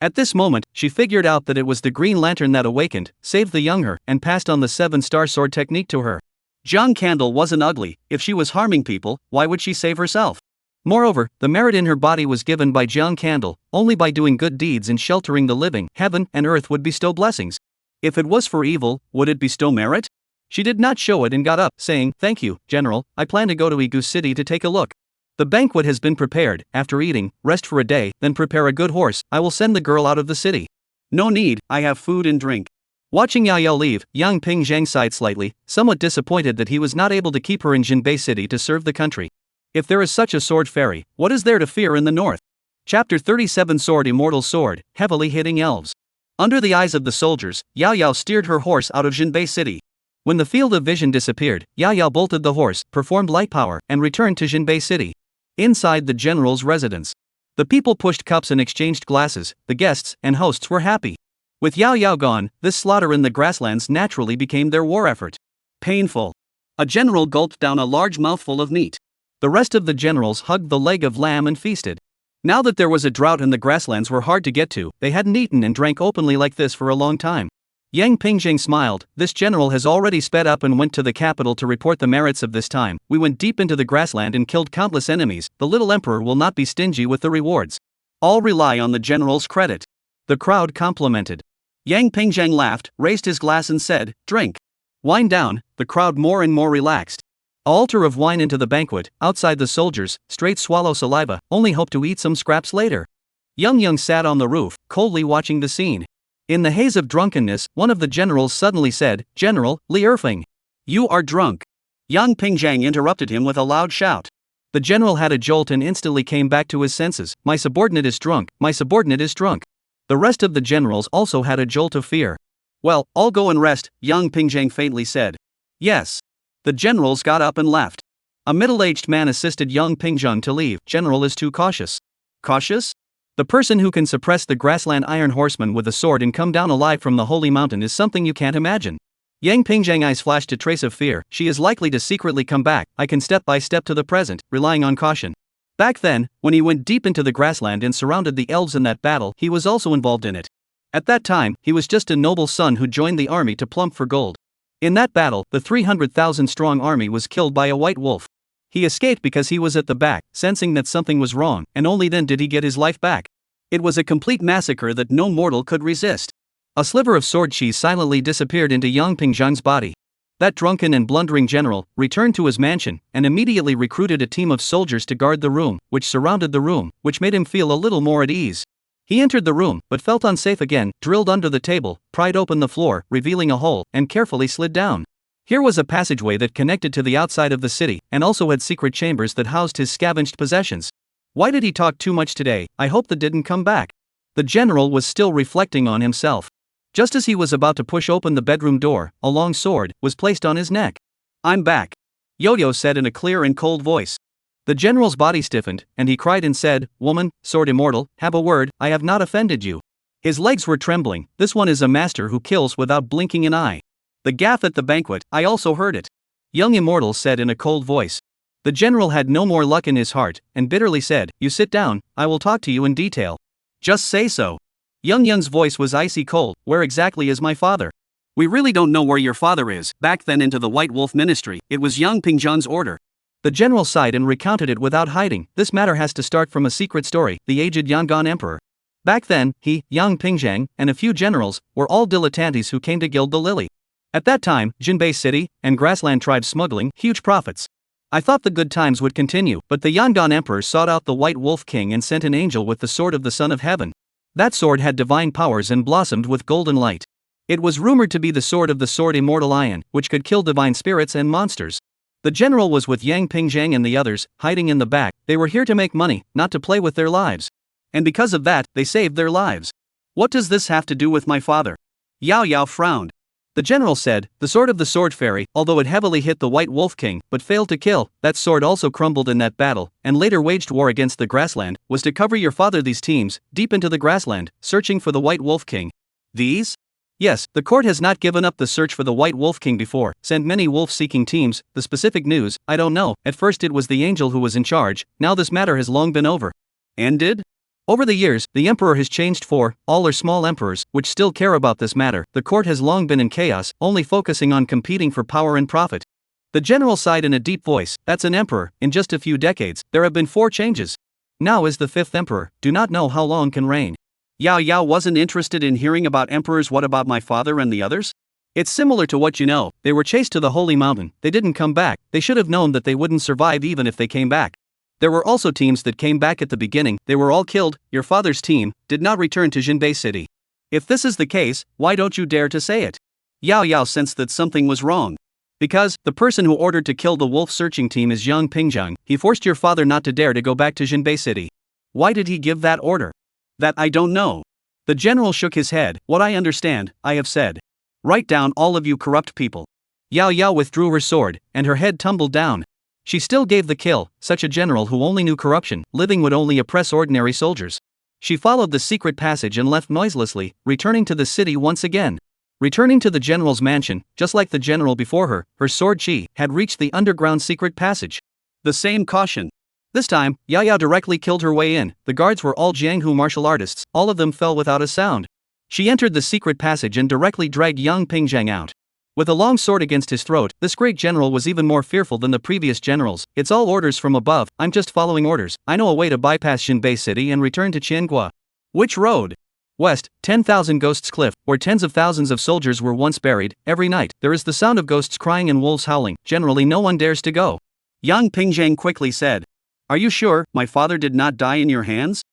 A: At this moment, she figured out that it was the Green Lantern that awakened, saved the young her, and passed on the 7-star sword technique to her.
B: Zheng Candle wasn't ugly. If she was harming people, why would she save herself?
A: Moreover, the merit in her body was given by Zheng Candle. Only by doing good deeds and sheltering the living, heaven and earth would bestow blessings. If it was for evil, would it bestow merit? She did not show it and got up, saying, "Thank you, General, I plan to go to Igu City to take a look. The banquet has been prepared. After eating, rest for a day, then prepare a good horse. I will send the girl out of the city."
B: "No need, I have food and drink."
A: Watching Yao Yao leave, Yang Pingzhang sighed slightly, somewhat disappointed that he was not able to keep her in Jinbei City to serve the country. If there is such a sword fairy, what is there to fear in the north? Chapter 37 Sword Immortal Sword, heavily hitting elves. Under the eyes of the soldiers, Yao Yao steered her horse out of Jinbei City. When the field of vision disappeared, Yao Yao bolted the horse, performed light power, and returned to Jinbei City. Inside the general's residence, the people pushed cups and exchanged glasses. The guests and hosts were happy. With Yao Yao gone, this slaughter in the grasslands naturally became their war effort.
B: Painful. A general gulped down a large mouthful of meat.
A: The rest of the generals hugged the leg of lamb and feasted. Now that there was a drought and the grasslands were hard to get to, they hadn't eaten and drank openly like this for a long time. Yang Pingzheng smiled. This general has already sped up and went to the capital to report the merits of this time. We went deep into the grassland and killed countless enemies. The little emperor will not be stingy with the rewards.
B: All rely on the general's credit.
A: The crowd complimented.
B: Yang Pingzheng laughed, raised his glass and said, "Drink."
A: Wine down. The crowd more and more relaxed. Altar of wine into the banquet. Outside the soldiers, straight swallow saliva, only hope to eat some scraps later. Yang sat on the roof, coldly watching the scene. In the haze of drunkenness, one of the generals suddenly said, "General, Li Erfeng,
B: you are drunk." Yang Pingzheng interrupted him with a loud shout.
A: The general had a jolt and instantly came back to his senses. My subordinate is drunk, my subordinate is drunk. The rest of the generals also had a jolt of fear.
B: Well, I'll go and rest, Yang Pingzheng faintly said.
A: Yes.
B: The generals got up and left.
A: A middle-aged man assisted Yang Pingzheng to leave. General is too cautious.
B: Cautious?
A: The person who can suppress the grassland iron horseman with a sword and come down alive from the holy mountain is something you can't imagine. Yang Pingzheng eyes flashed a trace of fear. She is likely to secretly come back. I can step by step to the present, relying on caution. Back then, when he went deep into the grassland and surrounded the elves in that battle, he was also involved in it. At that time, he was just a noble son who joined the army to plump for gold. In that battle, the 300,000-strong army was killed by a white wolf. He escaped because he was at the back, sensing that something was wrong, and only then did he get his life back. It was a complete massacre that no mortal could resist. A sliver of sword chi silently disappeared into Yang Pingzheng's body. That drunken and blundering general returned to his mansion and immediately recruited a team of soldiers to guard the room, which surrounded the room, which made him feel a little more at ease. He entered the room, but felt unsafe again, drilled under the table, pried open the floor, revealing a hole, and carefully slid down. Here was a passageway that connected to the outside of the city, and also had secret chambers that housed his scavenged possessions. Why did he talk too much today? I hope that didn't come back. The general was still reflecting on himself. Just as he was about to push open the bedroom door, a long sword was placed on his neck. "I'm back," Yo-Yo said in a clear and cold voice. The general's body stiffened, and he cried and said, "Woman, sword immortal, have a word, I have not offended you." His legs were trembling. This one is a master who kills without blinking an eye. The gaff at the banquet, I also heard it. Young Immortal said in a cold voice. The general had no more luck in his heart, and bitterly said, "You sit down, I will talk to you in detail." "Just say so." Young's voice was icy cold. "Where exactly is my father?"
B: "We really don't know where your father is." Back then into the White Wolf Ministry, it was Yang Pingzheng's order.
A: The general sighed and recounted it without hiding. This matter has to start from a secret story. The aged Yangon emperor. Back then, he, Yang Pingzheng, and a few generals, were all dilettantes who came to gild the lily. At that time, Jinbei City and grassland tribes smuggling huge profits. I thought the good times would continue, but the Yangon emperor sought out the White Wolf King and sent an angel with the sword of the Son of Heaven. That sword had divine powers and blossomed with golden light. It was rumored to be the sword of the sword immortal iron, which could kill divine spirits and monsters. The general was with Yang Pingzheng and the others, hiding in the back. They were here to make money, not to play with their lives. And because of that, they saved their lives.
B: "What does this have to do with my father?" Yao Yao frowned.
A: The general said, "The sword of the sword fairy, although it heavily hit the White Wolf King, but failed to kill, that sword also crumbled in that battle, and later waged war against the grassland, was to cover your father." These teams, deep into the grassland, searching for the White Wolf King.
B: These?
A: Yes, the court has not given up the search for the White Wolf King before, sent many wolf-seeking teams. The specific news, I don't know. At first it was the angel who was in charge, now this matter has long been over.
B: Ended?
A: Over the years, the emperor has changed for, all are small emperors, which still care about this matter. The court has long been in chaos, only focusing on competing for power and profit. The general sighed in a deep voice, "That's an emperor. In just a few decades, there have been 4 changes. Now is the 5th emperor, do not know how long can reign."
B: Yao Yao wasn't interested in hearing about emperors. "What about my father and the others?"
A: "It's similar to what you know. They were chased to the holy mountain, they didn't come back. They should have known that they wouldn't survive even if they came back. There were also teams that came back at the beginning, they were all killed. Your father's team did not return to Jinbei City. If this is the case, why don't you dare to say it?"
B: Yao Yao sensed that something was wrong.
A: "Because the person who ordered to kill the wolf searching team is Yang Pingzheng. He forced your father not to dare to go back to Jinbei City."
B: Why did he give that order? That I don't know. The general shook his head. What I understand, I have said. Write down, all of you corrupt people.
A: Yao Yao withdrew her sword, and her head tumbled down. She still gave the kill. Such a general who only knew corruption, living would only oppress ordinary soldiers. She followed the secret passage and left noiselessly, returning to the city once again. Returning to the general's mansion, just like the general before her, her sword chi had reached the underground secret passage.
B: The same caution.
A: This time, Yao Yao directly killed her way in. The guards were all Jianghu martial artists, all of them fell without a sound. She entered the secret passage and directly dragged young Pingzhang out. With a long sword against his throat, this great general was even more fearful than the previous generals. It's all orders from above, I'm just following orders. I know a way to bypass Jinbei City and return to Qiangua.
B: Which road?
A: West, 10,000 Ghosts Cliff, where tens of thousands of soldiers were once buried. Every night, there is the sound of ghosts crying and wolves howling. Generally no one dares to go.
B: Yang Pingzhang quickly said. Are you sure my father did not die in your hands?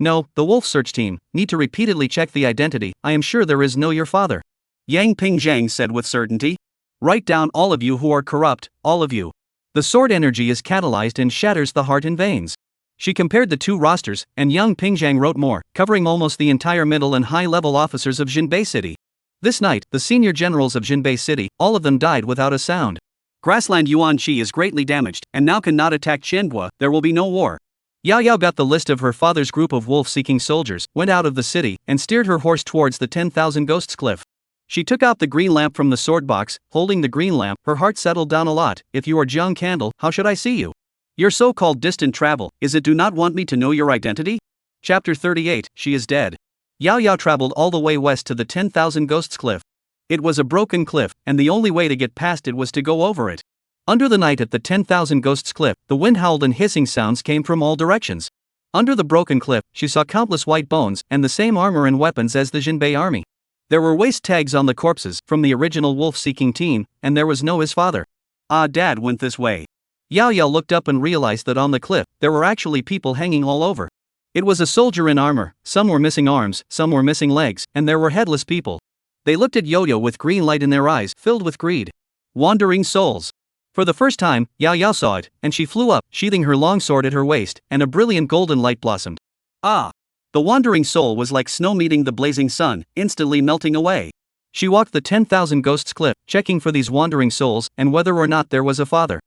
A: No, the wolf search team need to repeatedly check the identity. I am sure there is no your father.
B: Yang Pingzhang said with certainty. Write down, all of you who are corrupt, all of you.
A: The sword energy is catalyzed and shatters the heart and veins. She compared the two rosters, and young Pingzhang wrote more, covering almost the entire middle and high-level officers of Jinbei City. This night, the senior generals of Jinbei City, all of them died without a sound.
B: Grassland Yuanqi is greatly damaged, and now cannot attack Qiangua. There will be no war.
A: Yao Yao got the list of her father's group of wolf-seeking soldiers, went out of the city, and steered her horse towards the 10,000 Ghosts Cliff. She took out the green lamp from the sword box. Holding the green lamp, her heart settled down a lot. If you are Jiang Candle, how should I see you?
B: Your so-called distant travel, is it do not want me to know your identity?
A: Chapter 38, She is dead. Yao Yao traveled all the way west to the 10,000 Ghosts Cliff. It was a broken cliff, and the only way to get past it was to go over it. Under the night at the 10,000 Ghosts Cliff, the wind howled and hissing sounds came from all directions. Under the broken cliff, she saw countless white bones and the same armor and weapons as the Jinbei army. There were waist tags on the corpses from the original wolf-seeking team, and there was no his father.
B: Ah, Dad went this way.
A: Yao Yao looked up and realized that on the cliff, there were actually people hanging all over. It was a soldier in armor, some were missing arms, some were missing legs, and there were headless people. They looked at Yo-Yo with green light in their eyes, filled with greed. Wandering souls. For the first time, Yao Yao saw it, and she flew up, sheathing her long sword at her waist, and a brilliant golden light blossomed.
B: Ah! The wandering soul was like snow meeting the blazing sun, instantly melting away.
A: She walked the 10,000 Ghosts Cliff, checking for these wandering souls, and whether or not there was a father.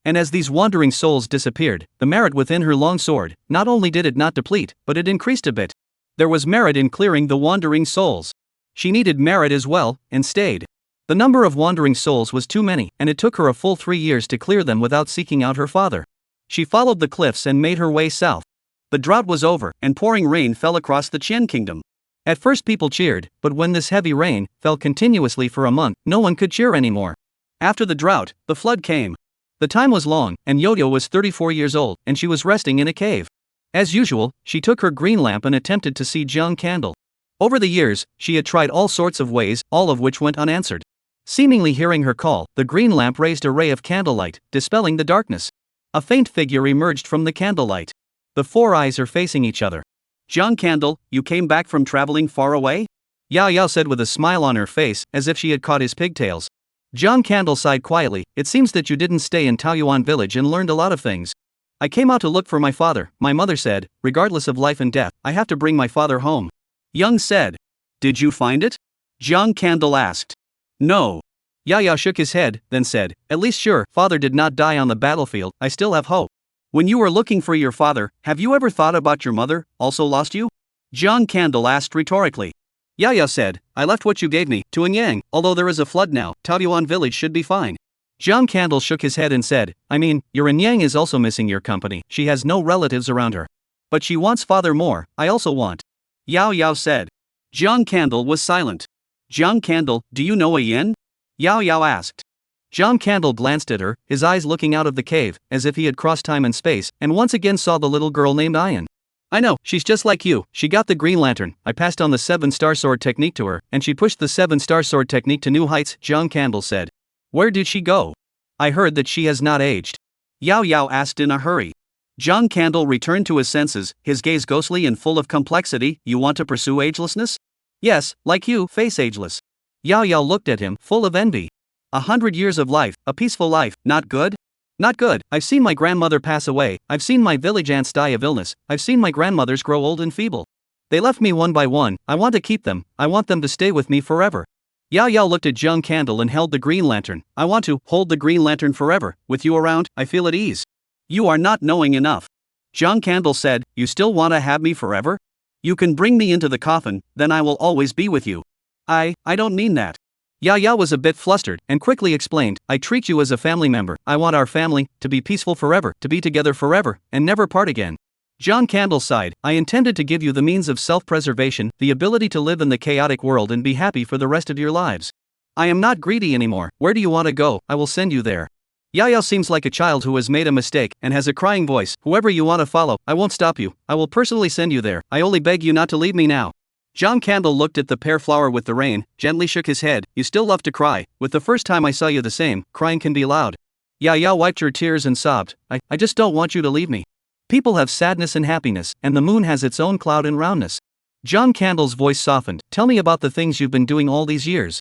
A: And as these wandering souls disappeared, the merit within her long sword, not only did it not deplete, but it increased a bit. There was merit in clearing the wandering souls. She needed merit as well, and stayed. The number of wandering souls was too many, and it took her a full 3 years to clear them without seeking out her father. She followed the cliffs and made her way south. The drought was over, and pouring rain fell across the Qian kingdom. At first people cheered, but when this heavy rain fell continuously for a month, no one could cheer anymore. After the drought, the flood came. The time was long, and Yo-Yo was 34 years old, and she was resting in a cave. As usual, she took her green lamp and attempted to see Jiang Candle. Over the years, she had tried all sorts of ways, all of which went unanswered. Seemingly hearing her call, the green lamp raised a ray of candlelight, dispelling the darkness. A faint figure emerged from the candlelight. The four eyes are facing each other.
B: Jiang Candle, you came back from traveling far away?
A: Yao Yao said with a smile on her face, as if she had caught his pigtails. Jiang Candle sighed quietly. It seems that you didn't stay in Taoyuan village and learned a lot of things. I came out to look for my father, my mother said. Regardless of life and death, I have to bring my father home.
B: Young said. Did you find it? Jiang Candle asked. No.
A: Yao Yao shook his head, then said, at least sure, father did not die on the battlefield, I still have hope.
B: When you were looking for your father, have you ever thought about your mother, also lost you? Jiang Candle asked rhetorically.
A: Yao Yao said, I left what you gave me, to Enyang, although there is a flood now, Taoyuan village should be fine. Jiang Candle shook his head and said, I mean, your Enyang is also missing your company, she has no relatives around her. But she wants father more, I also want.
B: Yao Yao said. Jiang Candle was silent. Jiang Candle, do you know a yin? Yao Yao asked.
A: Jiang Candle glanced at her, his eyes looking out of the cave, as if he had crossed time and space, and once again saw the little girl named Ayan. I know, she's just like you, she got the green lantern, I passed on the 7-star sword technique to her, and she pushed the 7-star sword technique to new heights, Jiang Candle said. Where did she go? I heard that she has not aged.
B: Yao Yao asked in a hurry. Jiang Candle returned to his senses, his gaze ghostly and full of complexity. You want to pursue agelessness?
A: Yes, like you, face ageless. Yao Yao looked at him, full of envy.
B: 100 years of life, a peaceful life, not good?
A: Not good. I've seen my grandmother pass away, I've seen my village aunts die of illness, I've seen my grandmothers grow old and feeble. They left me one by one, I want to keep them, I want them to stay with me forever. Yao Yao looked at Jiang Candle and held the green lantern. I want to hold the green lantern forever. With you around, I feel at ease. You are not knowing enough. Jiang Candle said, you still want to have me forever? You can bring me into the coffin, then I will always be with you. I don't mean that. Yao Yao was a bit flustered and quickly explained, I treat you as a family member. I want our family to be peaceful forever, to be together forever, and never part again. Jiang Candle sighed, I intended to give you the means of self-preservation, the ability to live in the chaotic world and be happy for the rest of your lives. I am not greedy anymore. Where do you want to go? I will send you there. Yao Yao seems like a child who has made a mistake and has a crying voice. Whoever you want to follow, I won't stop you. I will personally send you there. I only beg you not to leave me now. Jiang Candle looked at the pear flower with the rain, gently shook his head. You still love to cry. With the first time I saw you the same, crying can be loud. Yao Yao wiped her tears and sobbed. I just don't want you to leave me. People have sadness and happiness, and the moon has its own cloud and roundness. Jiang Candle's voice softened. Tell me about the things you've been doing all these years.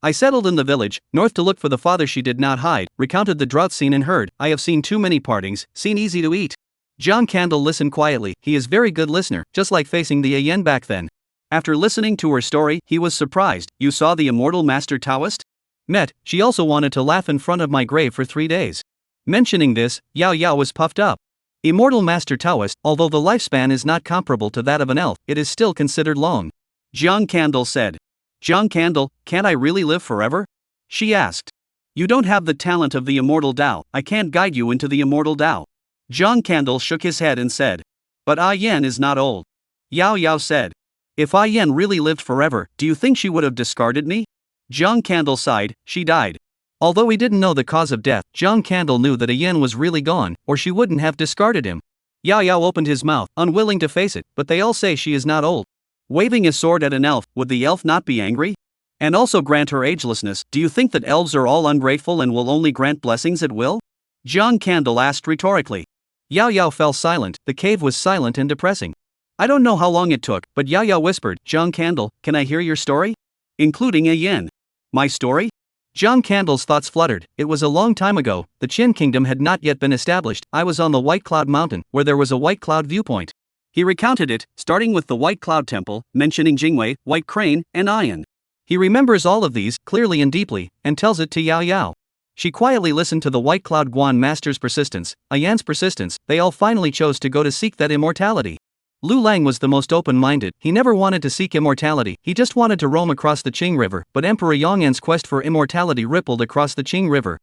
A: I settled in the village, north to look for the father she did not hide, recounted the drought scene and heard, I have seen too many partings, seen easy to eat. Jiang Candle listened quietly. He is very good listener, just like facing the Yen back then. After listening to her story, he was surprised. You saw the immortal master Taoist? Met, she also wanted to laugh in front of my grave for 3 days. Mentioning this, Yao Yao was puffed up. Immortal master Taoist, although the lifespan is not comparable to that of an elf, it is still considered long. Jiang Candle said. Jiang Candle, can't I really live forever? She asked. You don't have the talent of the immortal Tao, I can't guide you into the immortal Tao. Jiang Candle shook his head and said. But I Yan is not old. Yao Yao said. If I Yan really lived forever, do you think she would have discarded me? Jiang Candle sighed, she died. Although he didn't know the cause of death, Jiang Candle knew that Yen was really gone, or she wouldn't have discarded him. Yao Yao opened his mouth, unwilling to face it, but they all say she is not old. Waving a sword at an elf, would the elf not be angry? And also grant her agelessness. Do you think that elves are all ungrateful and will only grant blessings at will? Jiang Candle asked rhetorically. Yao Yao fell silent. The cave was silent and depressing. I don't know how long it took, but Yao Yao whispered, Jiang Candle, can I hear your story? Including Yen. My story? Jiang Candle's thoughts fluttered. It was a long time ago, the Qin kingdom had not yet been established. I was on the White Cloud Mountain, where there was a White Cloud viewpoint. He recounted it, starting with the White Cloud Temple, mentioning Jingwei, White Crane, and Iron. He remembers all of these, clearly and deeply, and tells it to Yao Yao. She quietly listened to the White Cloud Guan master's persistence, Ayan's persistence. They all finally chose to go to seek that immortality. Lu Lang was the most open-minded. He never wanted to seek immortality, he just wanted to roam across the Qing River, but Emperor Yong'an's quest for immortality rippled across the Qing River.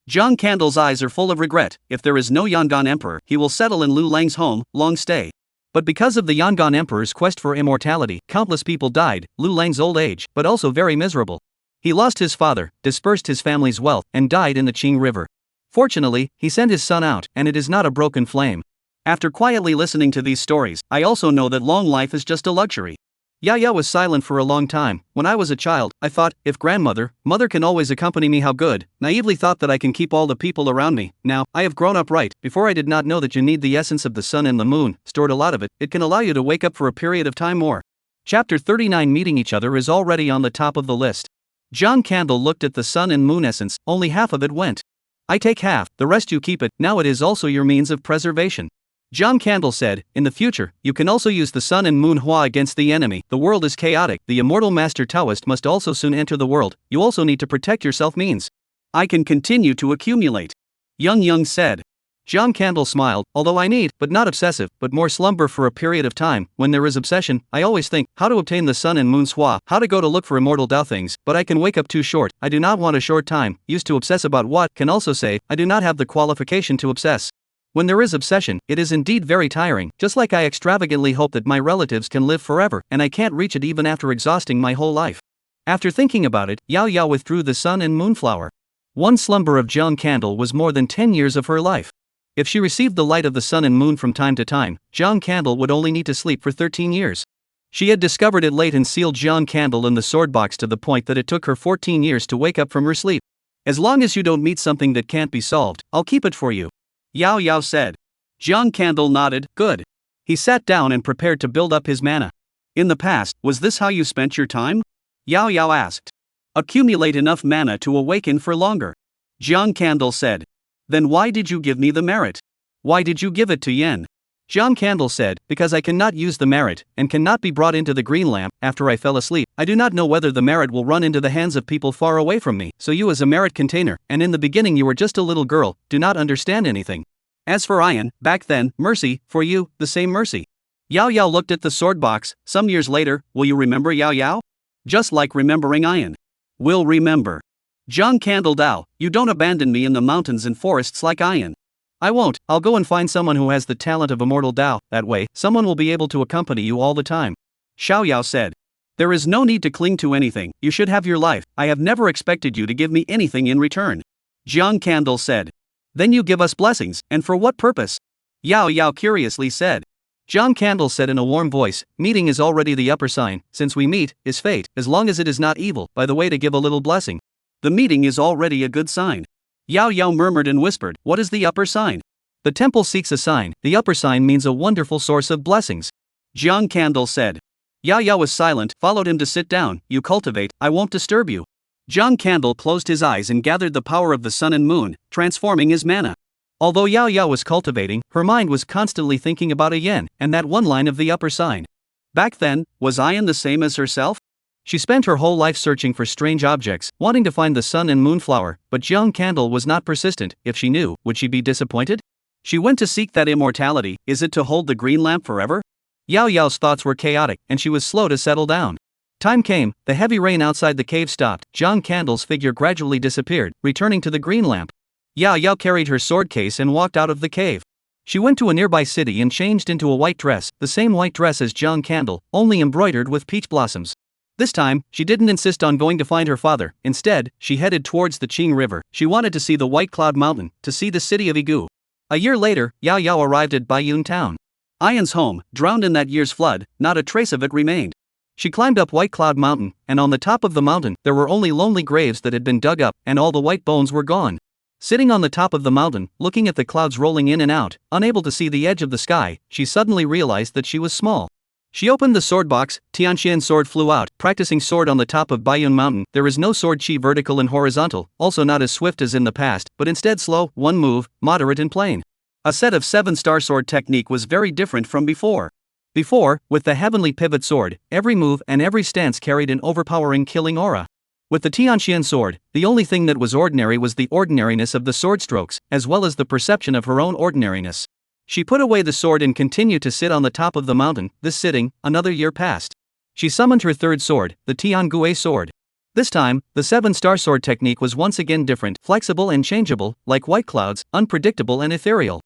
A: Jiang Candle's eyes are full of regret. If there is no Yangon Emperor, he will settle in Lu Lang's home, long stay. But because of the Yangon Emperor's quest for immortality, countless people died, Lu Lang's old age, but also very miserable. He lost his father, dispersed his family's wealth, and died in the Qing River. Fortunately, he sent his son out, and it is not a broken flame. After quietly listening to these stories, I also know that long life is just a luxury. Yao Yao was silent for a long time. When I was a child, I thought, if grandmother, mother can always accompany me, how good. Naively thought that I can keep all the people around me. Now, I have grown up right. Before I did not know that you need the essence of the sun and the moon, stored a lot of it. It can allow you to wake up for a period of time more. Chapter 39 Meeting each other is already on the top of the list. Jiang Candle looked at the sun and moon essence, only half of it went. I take half, the rest you keep it, now it is also your means of preservation. Jiang Candle said, in the future, you can also use the sun and moon hua against the enemy. The world is chaotic, the immortal master Taoist must also soon enter the world, you also need to protect yourself means. I can continue to accumulate. Yang said. Jiang Candle smiled, although I need, but not obsessive, but more slumber for a period of time. When there is obsession, I always think, how to obtain the sun and moon's hua, how to go to look for immortal Tao things, but I can wake up too short, I do not want a short time, used to obsess about what, can also say, I do not have the qualification to obsess. When there is obsession, it is indeed very tiring, just like I extravagantly hope that my relatives can live forever, and I can't reach it even after exhausting my whole life. After thinking about it, Yao Yao withdrew the sun and moon flower. One slumber of Jiang Candle was more than 10 years of her life. If she received the light of the sun and moon from time to time, Jiang Candle would only need to sleep for 13 years. She had discovered it late and sealed Jiang Candle in the sword box to the point that it took her 14 years to wake up from her sleep. As long as you don't meet something that can't be solved, I'll keep it for you. Yao Yao said. Jiang Candle nodded, good. He sat down and prepared to build up his mana. In the past, was this how you spent your time? Yao Yao asked. Accumulate enough mana to awaken for longer. Jiang Candle said.
B: Then why did you give me the merit? Why did you give it to Yen?
A: Jiang Candle said, because I cannot use the merit, and cannot be brought into the green lamp after I fell asleep. I do not know whether the merit will run into the hands of people far away from me, so you as a merit container, and in the beginning you were just a little girl, do not understand anything.
B: As for Ian, back then, mercy, for you, the same mercy. Yao Yao looked at the sword box. Some years later, will you remember Yao Yao? Just like remembering Ian. Will remember. Jiang Candle Dao, you don't abandon me in the mountains and forests like Ian.
A: I won't, I'll go and find someone who has the talent of immortal Dao, that way, someone will be able to accompany you all the time.
B: Xiao Yao said. There is no need to cling to anything, you should have your life, I have never expected you to give me anything in return. Jiang Candle said. Then you give us blessings, and for what purpose? Yao Yao curiously said.
A: Jiang Candle said in a warm voice, meeting is already the upper sign, since we meet, is fate, as long as it is not evil, by the way to give a little blessing.
B: The meeting is already a good sign. Yao Yao murmured and whispered, what is the upper sign?
A: The temple seeks a sign, the upper sign means a wonderful source of blessings.
B: Jiang Candle said. Yao Yao was silent, followed him to sit down, you cultivate, I won't disturb you. Jiang Candle closed his eyes and gathered the power of the sun and moon, transforming his mana.
A: Although Yao Yao was cultivating, her mind was constantly thinking about a yen, and that one line of the upper sign.
B: Back then, was Ian the same as herself?
A: She spent her whole life searching for strange objects, wanting to find the sun and moon flower, but Jiang Candle was not persistent. If she knew, would she be disappointed?
B: She went to seek that immortality, is it to hold the green lamp forever?
A: Yao Yao's thoughts were chaotic, and she was slow to settle down. Time came, the heavy rain outside the cave stopped, Jiang Candle's figure gradually disappeared, returning to the green lamp. Yao Yao carried her sword case and walked out of the cave. She went to a nearby city and changed into a white dress, the same white dress as Jiang Candle, only embroidered with peach blossoms. This time, she didn't insist on going to find her father, instead, she headed towards the Qing River. She wanted to see the White Cloud Mountain, to see the city of Igu. A year later, Yao Yao arrived at Baiyun town.
B: Ian's home, drowned in that year's flood, not a trace of it remained.
A: She climbed up White Cloud Mountain, and on the top of the mountain, there were only lonely graves that had been dug up, and all the white bones were gone. Sitting on the top of the mountain, looking at the clouds rolling in and out, unable to see the edge of the sky, she suddenly realized that she was small. She opened the sword box, Tianqian sword flew out, practicing sword on the top of Baiyun Mountain. There is no sword chi vertical and horizontal, also not as swift as in the past, but instead slow, one move, moderate and plain. A set of 7-star sword technique was very different from before. Before, with the heavenly pivot sword, every move and every stance carried an overpowering killing aura. With the Tianqian sword, the only thing that was ordinary was the ordinariness of the sword strokes, as well as the perception of her own ordinariness. She put away the sword and continued to sit on the top of the mountain. This sitting, another year passed. She summoned her third sword, the Tiangui sword. This time, the 7-star sword technique was once again different, flexible and changeable, like white clouds, unpredictable and ethereal.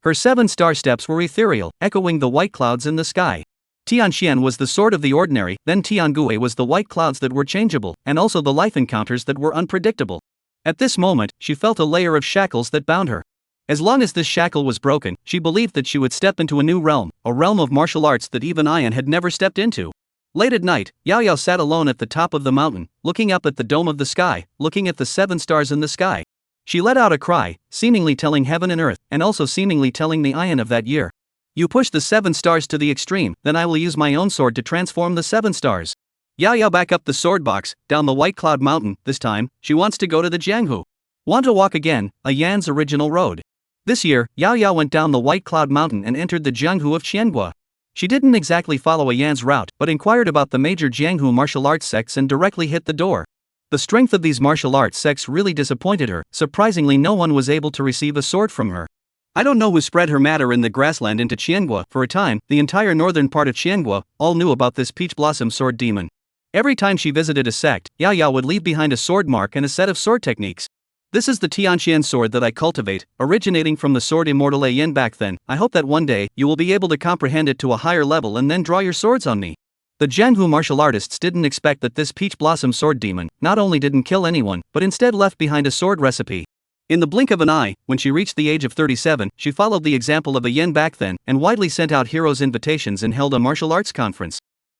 A: Her 7-star steps were ethereal, echoing the white clouds in the sky. Tianqian was the sword of the ordinary, then Tiangui was the white clouds that were changeable, and also the life encounters that were unpredictable. At this moment, she felt a layer of shackles that bound her. As long as this shackle was broken, she believed that she would step into a new realm, a realm of martial arts that even Ian had never stepped into. Late at night, Yao Yao sat alone at the top of the mountain, looking up at the dome of the sky, looking at the 7 stars in the sky. She let out a cry, seemingly telling heaven and earth, and also seemingly telling the Ian of that year. You push the 7 stars to the extreme, then I will use my own sword to transform the 7 stars. Yao Yao back up the sword box, down the White Cloud Mountain. This time, she wants to go to the Jianghu. Want to walk again, a Yan's original road. This year, Yao Yao went down the White Cloud Mountain and entered the Jianghu of Qiangua. She didn't exactly follow a Yan's route, but inquired about the major Jianghu martial arts sects and directly hit the door. The strength of these martial arts sects really disappointed her. Surprisingly, no one was able to receive a sword from her. I don't know who spread her matter in the grassland into Qiangua. For a time, the entire northern part of Qiangua all knew about this peach blossom sword demon. Every time she visited a sect, Yao Yao would leave behind a sword mark and a set of sword techniques. This is the Tianqian sword that I cultivate, originating from the sword immortal Yen back then. I hope that one day, you will be able to comprehend it to a higher level and then draw your swords on me. The Jianghu martial artists didn't expect that this peach blossom sword demon not only didn't kill anyone, but instead left behind a sword recipe. In the blink of an eye, when she reached the age of 37, she followed the example of a Yen back then, and widely sent out heroes' invitations and held a martial arts conference.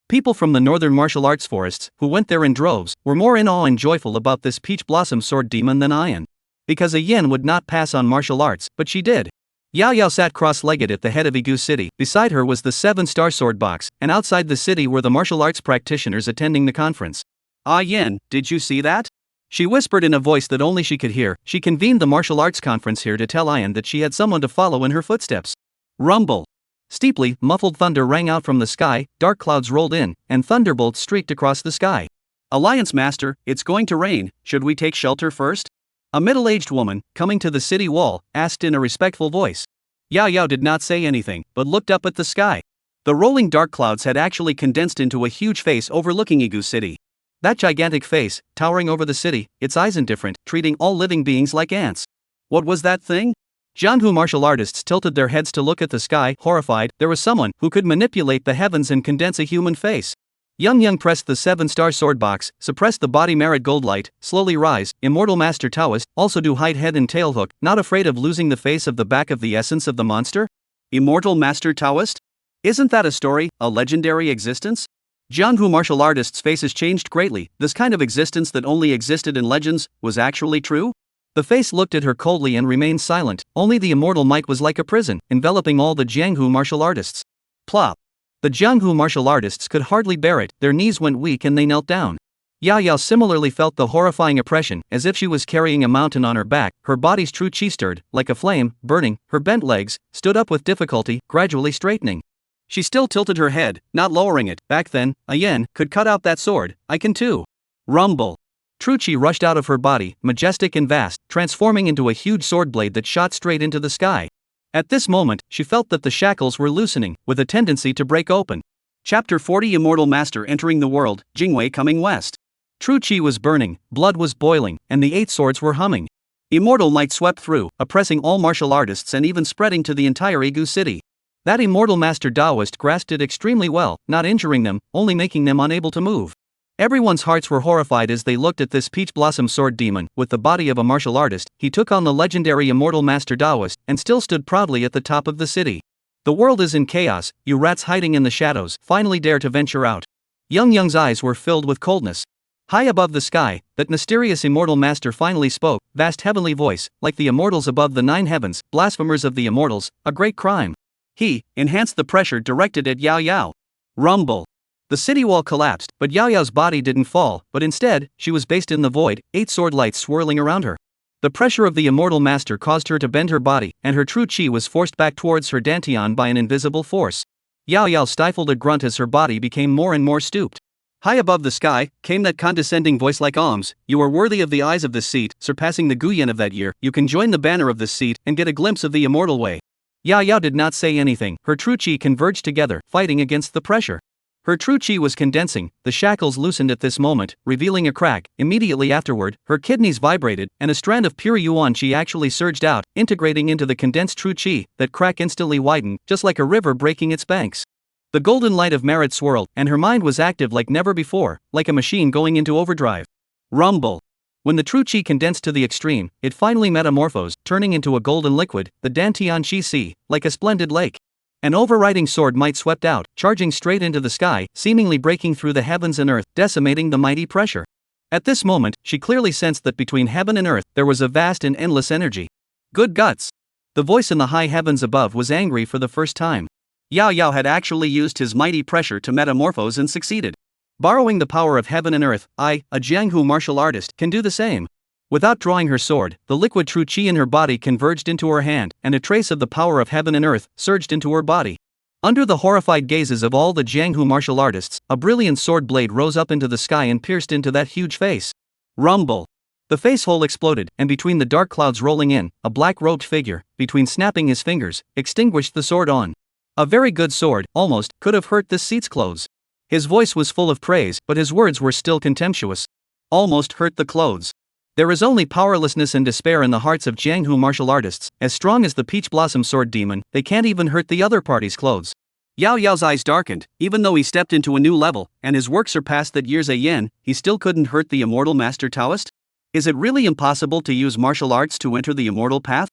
A: People from the northern martial arts forests, who went there in droves, were more in awe and joyful about this peach blossom sword demon than Ian. Because a Yen would not pass on martial arts, but she did. Yao Yao sat cross-legged at the head of Igu city. Beside her was the 7-star sword box, and outside the city were the martial arts practitioners attending the conference.
B: Ah Yen, did you see that?
A: She whispered in a voice that only she could hear. She convened the martial arts conference here to tell Ian that she had someone to follow in her footsteps. Rumble. Steeply, muffled thunder rang out from the sky, dark clouds rolled in, and thunderbolts streaked across the sky.
B: Alliance Master, it's going to rain, should we take shelter first?
A: A middle-aged woman, coming to the city wall, asked in a respectful voice. Yao Yao did not say anything, but looked up at the sky. The rolling dark clouds had actually condensed into a huge face overlooking Igu City. That gigantic face, towering over the city, its eyes indifferent, treating all living beings like ants.
B: What was that thing?
A: Jianghu martial artists tilted their heads to look at the sky, horrified. There was someone who could manipulate the heavens and condense a human face. Yang pressed the 7-star sword box, suppressed the body merit gold light, slowly rise, immortal master Taoist, also do hide head and tail hook, not afraid of losing the face of the back of the essence of the monster?
B: Immortal master Taoist? Isn't that a story, a legendary existence?
A: Jianghu martial artists' faces changed greatly. This kind of existence that only existed in legends was actually true? The face looked at her coldly and remained silent. Only the immortal might was like a prison, enveloping all the Jianghu martial artists. Plop. The Jianghu martial artists could hardly bear it, their knees went weak and they knelt down. Yao Yao similarly felt the horrifying oppression, as if she was carrying a mountain on her back. Her body's true chi stirred, like a flame, burning. Her bent legs stood up with difficulty, gradually straightening. She still tilted her head, not lowering it. Back then, a yen could cut out that sword. I can too. Rumble. True chi rushed out of her body, majestic and vast, transforming into a huge sword blade that shot straight into the sky. At this moment, she felt that the shackles were loosening, with a tendency to break open.
B: Chapter 40 Immortal Master entering the world, Jingwei coming west.
A: True chi was burning, blood was boiling, and the 8 swords were humming.
B: Immortal might swept through, oppressing all martial artists and even spreading to the entire Igu city.
A: That immortal master Taoist grasped it extremely well, not injuring them, only making them unable to move. Everyone's hearts were horrified as they looked at this peach blossom sword demon. With the body of a martial artist, he took on the legendary immortal master Taoist and still stood proudly at the top of the city. The world is in chaos, you rats hiding in the shadows finally dare to venture out. Yang's eyes were filled with coldness. High above the sky, that mysterious immortal master finally spoke, vast heavenly voice, like the immortals above the 9 heavens, blasphemers of the immortals, a great crime.
B: He enhanced the pressure directed at Yao Yao.
A: Rumble. The city wall collapsed, but Yao Yao's body didn't fall, but instead, she was based in the void, 8 sword lights swirling around her. The pressure of the immortal master caused her to bend her body, and her true chi was forced back towards her dantian by an invisible force. Yao Yao stifled a grunt as her body became more and more stooped.
B: High above the sky, came that condescending voice like alms, you are worthy of the eyes of this seat, surpassing the Guyan of that year, you can join the banner of this seat, and get a glimpse of the immortal way.
A: Yao Yao did not say anything, her true chi converged together, fighting against the pressure. Her true chi was condensing, the shackles loosened at this moment, revealing a crack. Immediately afterward, her kidneys vibrated, and a strand of pure yuan chi actually surged out, integrating into the condensed true chi. That crack instantly widened, just like a river breaking its banks. The golden light of merit swirled, and her mind was active like never before, like a machine going into overdrive.
B: Rumble.
A: When the true chi condensed to the extreme, it finally metamorphosed, turning into a golden liquid, the dantian chi sea, like a splendid lake. An overriding sword might swept out, charging straight into the sky, seemingly breaking through the heavens and earth, decimating the mighty pressure. At this moment, she clearly sensed that between heaven and earth, there was a vast and endless energy. Good guts. The voice in the high heavens above was angry for the first time.
B: Yao Yao had actually used his mighty pressure to metamorphose and succeeded.
A: Borrowing the power of heaven and earth, I, a Jianghu martial artist, can do the same. Without drawing her sword, the liquid true chi in her body converged into her hand, and a trace of the power of heaven and earth surged into her body. Under the horrified gazes of all the Jianghu martial artists, a brilliant sword blade rose up into the sky and pierced into that huge face. Rumble. The face hole exploded, and between the dark clouds rolling in, a black-robed figure, between snapping his fingers, extinguished the sword on. A very good sword, almost, could have hurt this seat's clothes. His voice was full of praise, but his words were still contemptuous. Almost hurt the clothes. There is only powerlessness and despair in the hearts of Jianghu martial artists. As strong as the peach blossom sword demon, they can't even hurt the other party's clothes.
B: Yao Yao's eyes darkened. Even though he stepped into a new level, and his work surpassed that year's yen, he still couldn't hurt the immortal master Taoist? Is it really impossible to use martial arts to enter the immortal path?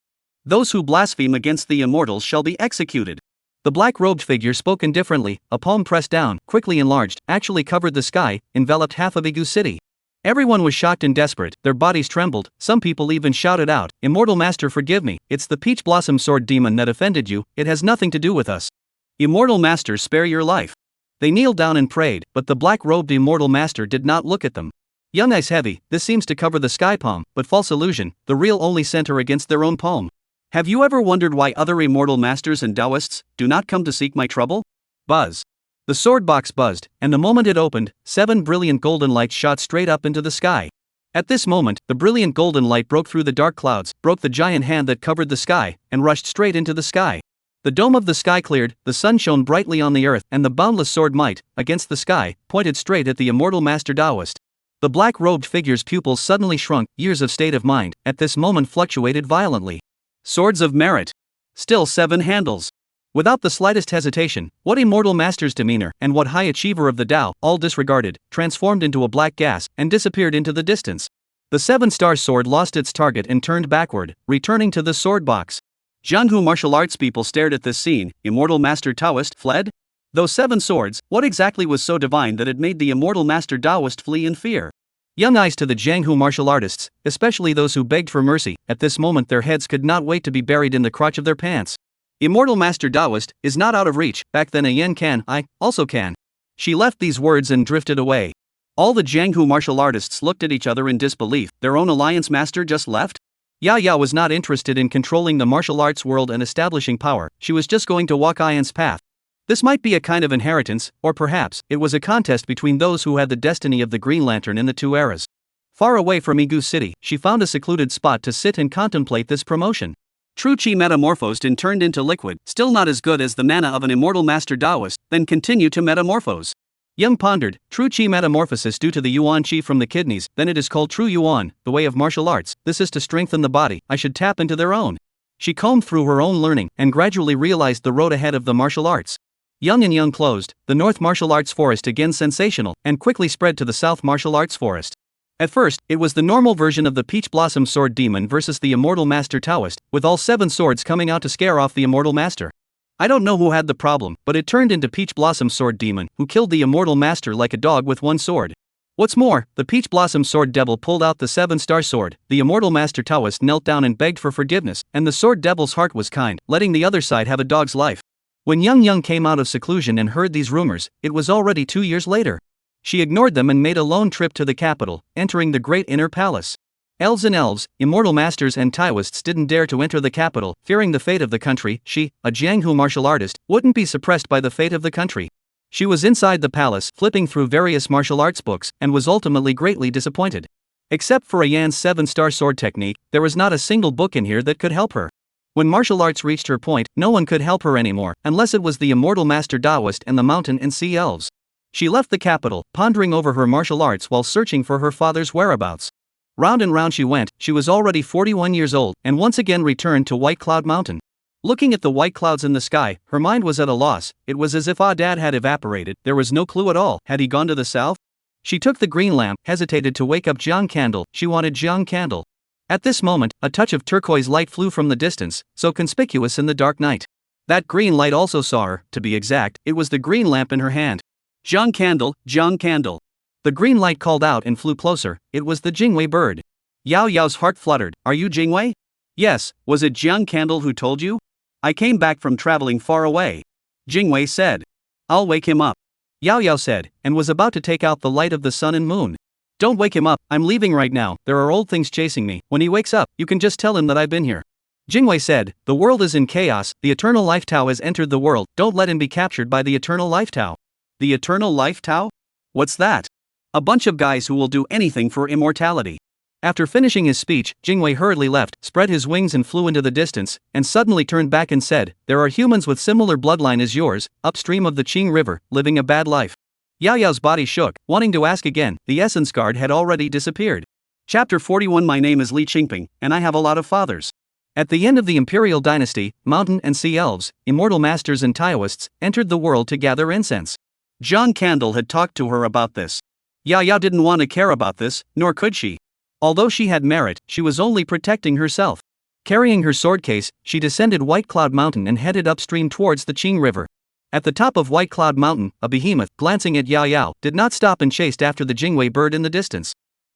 B: Those who blaspheme against the immortals shall be executed.
A: The black-robed figure spoke indifferently, a palm pressed down, quickly enlarged, actually covered the sky, enveloped half of Igu City. Everyone was shocked and desperate, their bodies trembled, some people even shouted out, "Immortal Master, forgive me, it's the peach blossom sword demon that offended you, it has nothing to do with us. Immortal Master, spare your life." They kneeled down and prayed, but the black-robed immortal master did not look at them. Young Ice Heavy, this seems to cover the sky palm, but false illusion, the real only center against their own palm.
B: Have you ever wondered why other immortal masters and Taoists do not come to seek my trouble? Buzz.
A: The sword box buzzed, and the moment it opened, 7 brilliant golden lights shot straight up into the sky. At this moment, the brilliant golden light broke through the dark clouds, broke the giant hand that covered the sky, and rushed straight into the sky. The dome of the sky cleared, the sun shone brightly on the earth, and the boundless sword might, against the sky, pointed straight at the immortal master Taoist. The black-robed figure's pupils suddenly shrunk, years of state of mind, at this moment fluctuated violently.
B: Swords of merit. Still 7 handles.
A: Without the slightest hesitation, what immortal master's demeanor and what high achiever of the Tao, all disregarded, transformed into a black gas and disappeared into the distance. The 7-star sword lost its target and turned backward, returning to the sword box.
B: Jianghu martial arts people stared at this scene. Immortal master Taoist fled? Those 7 swords, what exactly was so divine that it made the immortal master Taoist flee in fear?
A: Young eyes to the Jianghu martial artists, especially those who begged for mercy, at this moment their heads could not wait to be buried in the crotch of their pants. Immortal master Taoist is not out of reach, back then a yen can, I also can. She left these words and drifted away.
B: All the Jianghu martial artists looked at each other in disbelief. Their own alliance master just left?
A: Yao Yao was not interested in controlling the martial arts world and establishing power, she was just going to walk Ian's path. This might be a kind of inheritance, or perhaps, it was a contest between those who had the destiny of the Green Lantern in the 2 eras. Far away from Igu City, she found a secluded spot to sit and contemplate this promotion.
B: True Chi metamorphosed and turned into liquid, still not as good as the mana of an immortal master Taoist, then continue to metamorphose.
A: Young pondered, true Chi metamorphosis due to the Yuan Chi from the kidneys, then it is called true Yuan, the way of martial arts, this is to strengthen the body, I should tap into their own. She combed through her own learning, and gradually realized the road ahead of the martial arts. Young and Young closed, the North Martial Arts Forest again sensational, and quickly spread to the South Martial Arts Forest. At first, it was the normal version of the Peach Blossom Sword Demon versus the Immortal Master Taoist, with all 7 swords coming out to scare off the Immortal Master. I don't know who had the problem, but it turned into Peach Blossom Sword Demon, who killed the Immortal Master like a dog with 1 sword. What's more, the Peach Blossom Sword Devil pulled out the 7-star sword, the Immortal Master Taoist knelt down and begged for forgiveness, and the Sword Devil's heart was kind, letting the other side have a dog's life. When Young came out of seclusion and heard these rumors, it was already 2 years later. She ignored them and made a lone trip to the capital, entering the great inner palace. Elves and elves, immortal masters and Taoists didn't dare to enter the capital, fearing the fate of the country. She, a Jianghu martial artist, wouldn't be suppressed by the fate of the country. She was inside the palace, flipping through various martial arts books, and was ultimately greatly disappointed. Except for Ayan's 7-star sword technique, there was not a single book in here that could help her. When martial arts reached her point, no one could help her anymore, unless it was the immortal master Taoist and the mountain and sea elves. She left the capital, pondering over her martial arts while searching for her father's whereabouts. Round and round she went, she was already 41 years old, and once again returned to White Cloud Mountain. Looking at the white clouds in the sky, her mind was at a loss. It was as if Dad had evaporated, there was no clue at all. Had he gone to the south? She took the green lamp, hesitated to wake up Jiang Candle, she wanted Jiang Candle. At this moment, a touch of turquoise light flew from the distance, so conspicuous in the dark night. That green light also saw her, to be exact, it was the green lamp in her hand.
B: Jiang Candle, Jiang Candle.
A: The green light called out and flew closer, it was the Jingwei bird.
B: Yao Yao's heart fluttered, are you Jingwei?
A: Yes,
B: was it Jiang Candle who told you? I came back from traveling far away. Jingwei said. I'll wake him up.
A: Yao Yao said, and was about to take out the light of the sun and moon. Don't wake him up, I'm leaving right now, there are old things chasing me. When he wakes up, you can just tell him that I've been here. Jingwei said, the world is in chaos, the eternal life Tao has entered the world, don't let him be captured by the eternal life Tao.
B: The eternal life Tao? What's that? A bunch of guys who will do anything for immortality.
A: After finishing his speech, Jingwei hurriedly left, spread his wings and flew into the distance, and suddenly turned back and said, there are humans with similar bloodline as yours, upstream of the Qing River, living a bad life. Yao Yao's body shook, wanting to ask again, the essence guard had already disappeared.
B: Chapter 41 My name is Li Qingping, and I have a lot of fathers.
A: At the end of the imperial dynasty, mountain and sea elves, immortal masters and Taoists, entered the world to gather incense.
B: Jiang Candle had talked to her about this. Yao Yao didn't want to care about this, nor could she.
A: Although she had merit, she was only protecting herself. Carrying her sword case, she descended White Cloud Mountain and headed upstream towards the Qing River. At the top of White Cloud Mountain, a behemoth, glancing at Yao Yao, did not stop and chased after the Jingwei bird in the distance.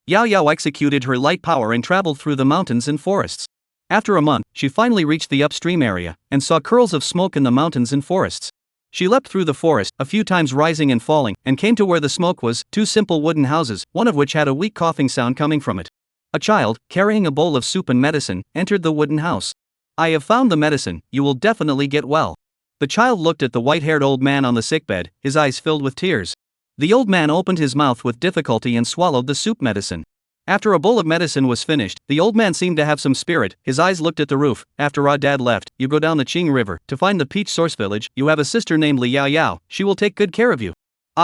A: Yao Yao executed her light power and traveled through the mountains and forests. After a month, she finally reached the upstream area, and saw curls of smoke in the mountains and forests. She leapt through the forest, a few times rising and falling, and came to where the smoke was, two simple wooden houses, one of which had a weak coughing sound coming from it. A child, carrying a bowl of soup and medicine, entered the wooden house. I have found the medicine, you will definitely get well. The child looked at the white-haired old man on the sickbed, his eyes filled with tears. The old man opened his mouth with difficulty and swallowed the soup medicine. After a bowl of medicine was finished, the old man seemed to have some spirit, his eyes looked at the roof. After Dad left, you go down the Qing River to find the Peach Source Village. You have a sister named Li Yao Yao, she will take good care of you.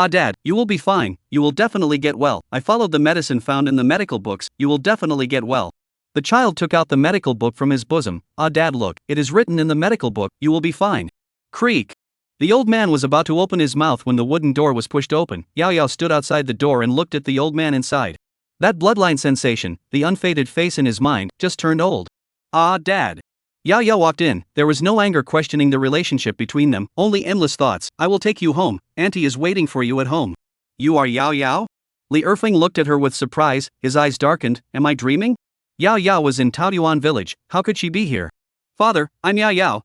A: Dad, you will be fine, you will definitely get well. I followed the medicine found in the medical books, you will definitely get well. The child took out the medical book from his bosom. Dad, look, it is written in the medical book, you will be fine. Creak. The old man was about to open his mouth when the wooden door was pushed open. Yao Yao stood outside the door and looked at the old man inside. That bloodline sensation, the unfaded face in his mind, just turned old. Dad. Yao Yao walked in, there was no anger questioning the relationship between them, only endless thoughts. I will take you home, Auntie is waiting for you at home. You are Yao Yao? Li Erfeng looked at her with surprise, his eyes darkened. Am I dreaming? Yao Yao was in Taoyuan village, how could she be here? Father, I'm Yao Yao,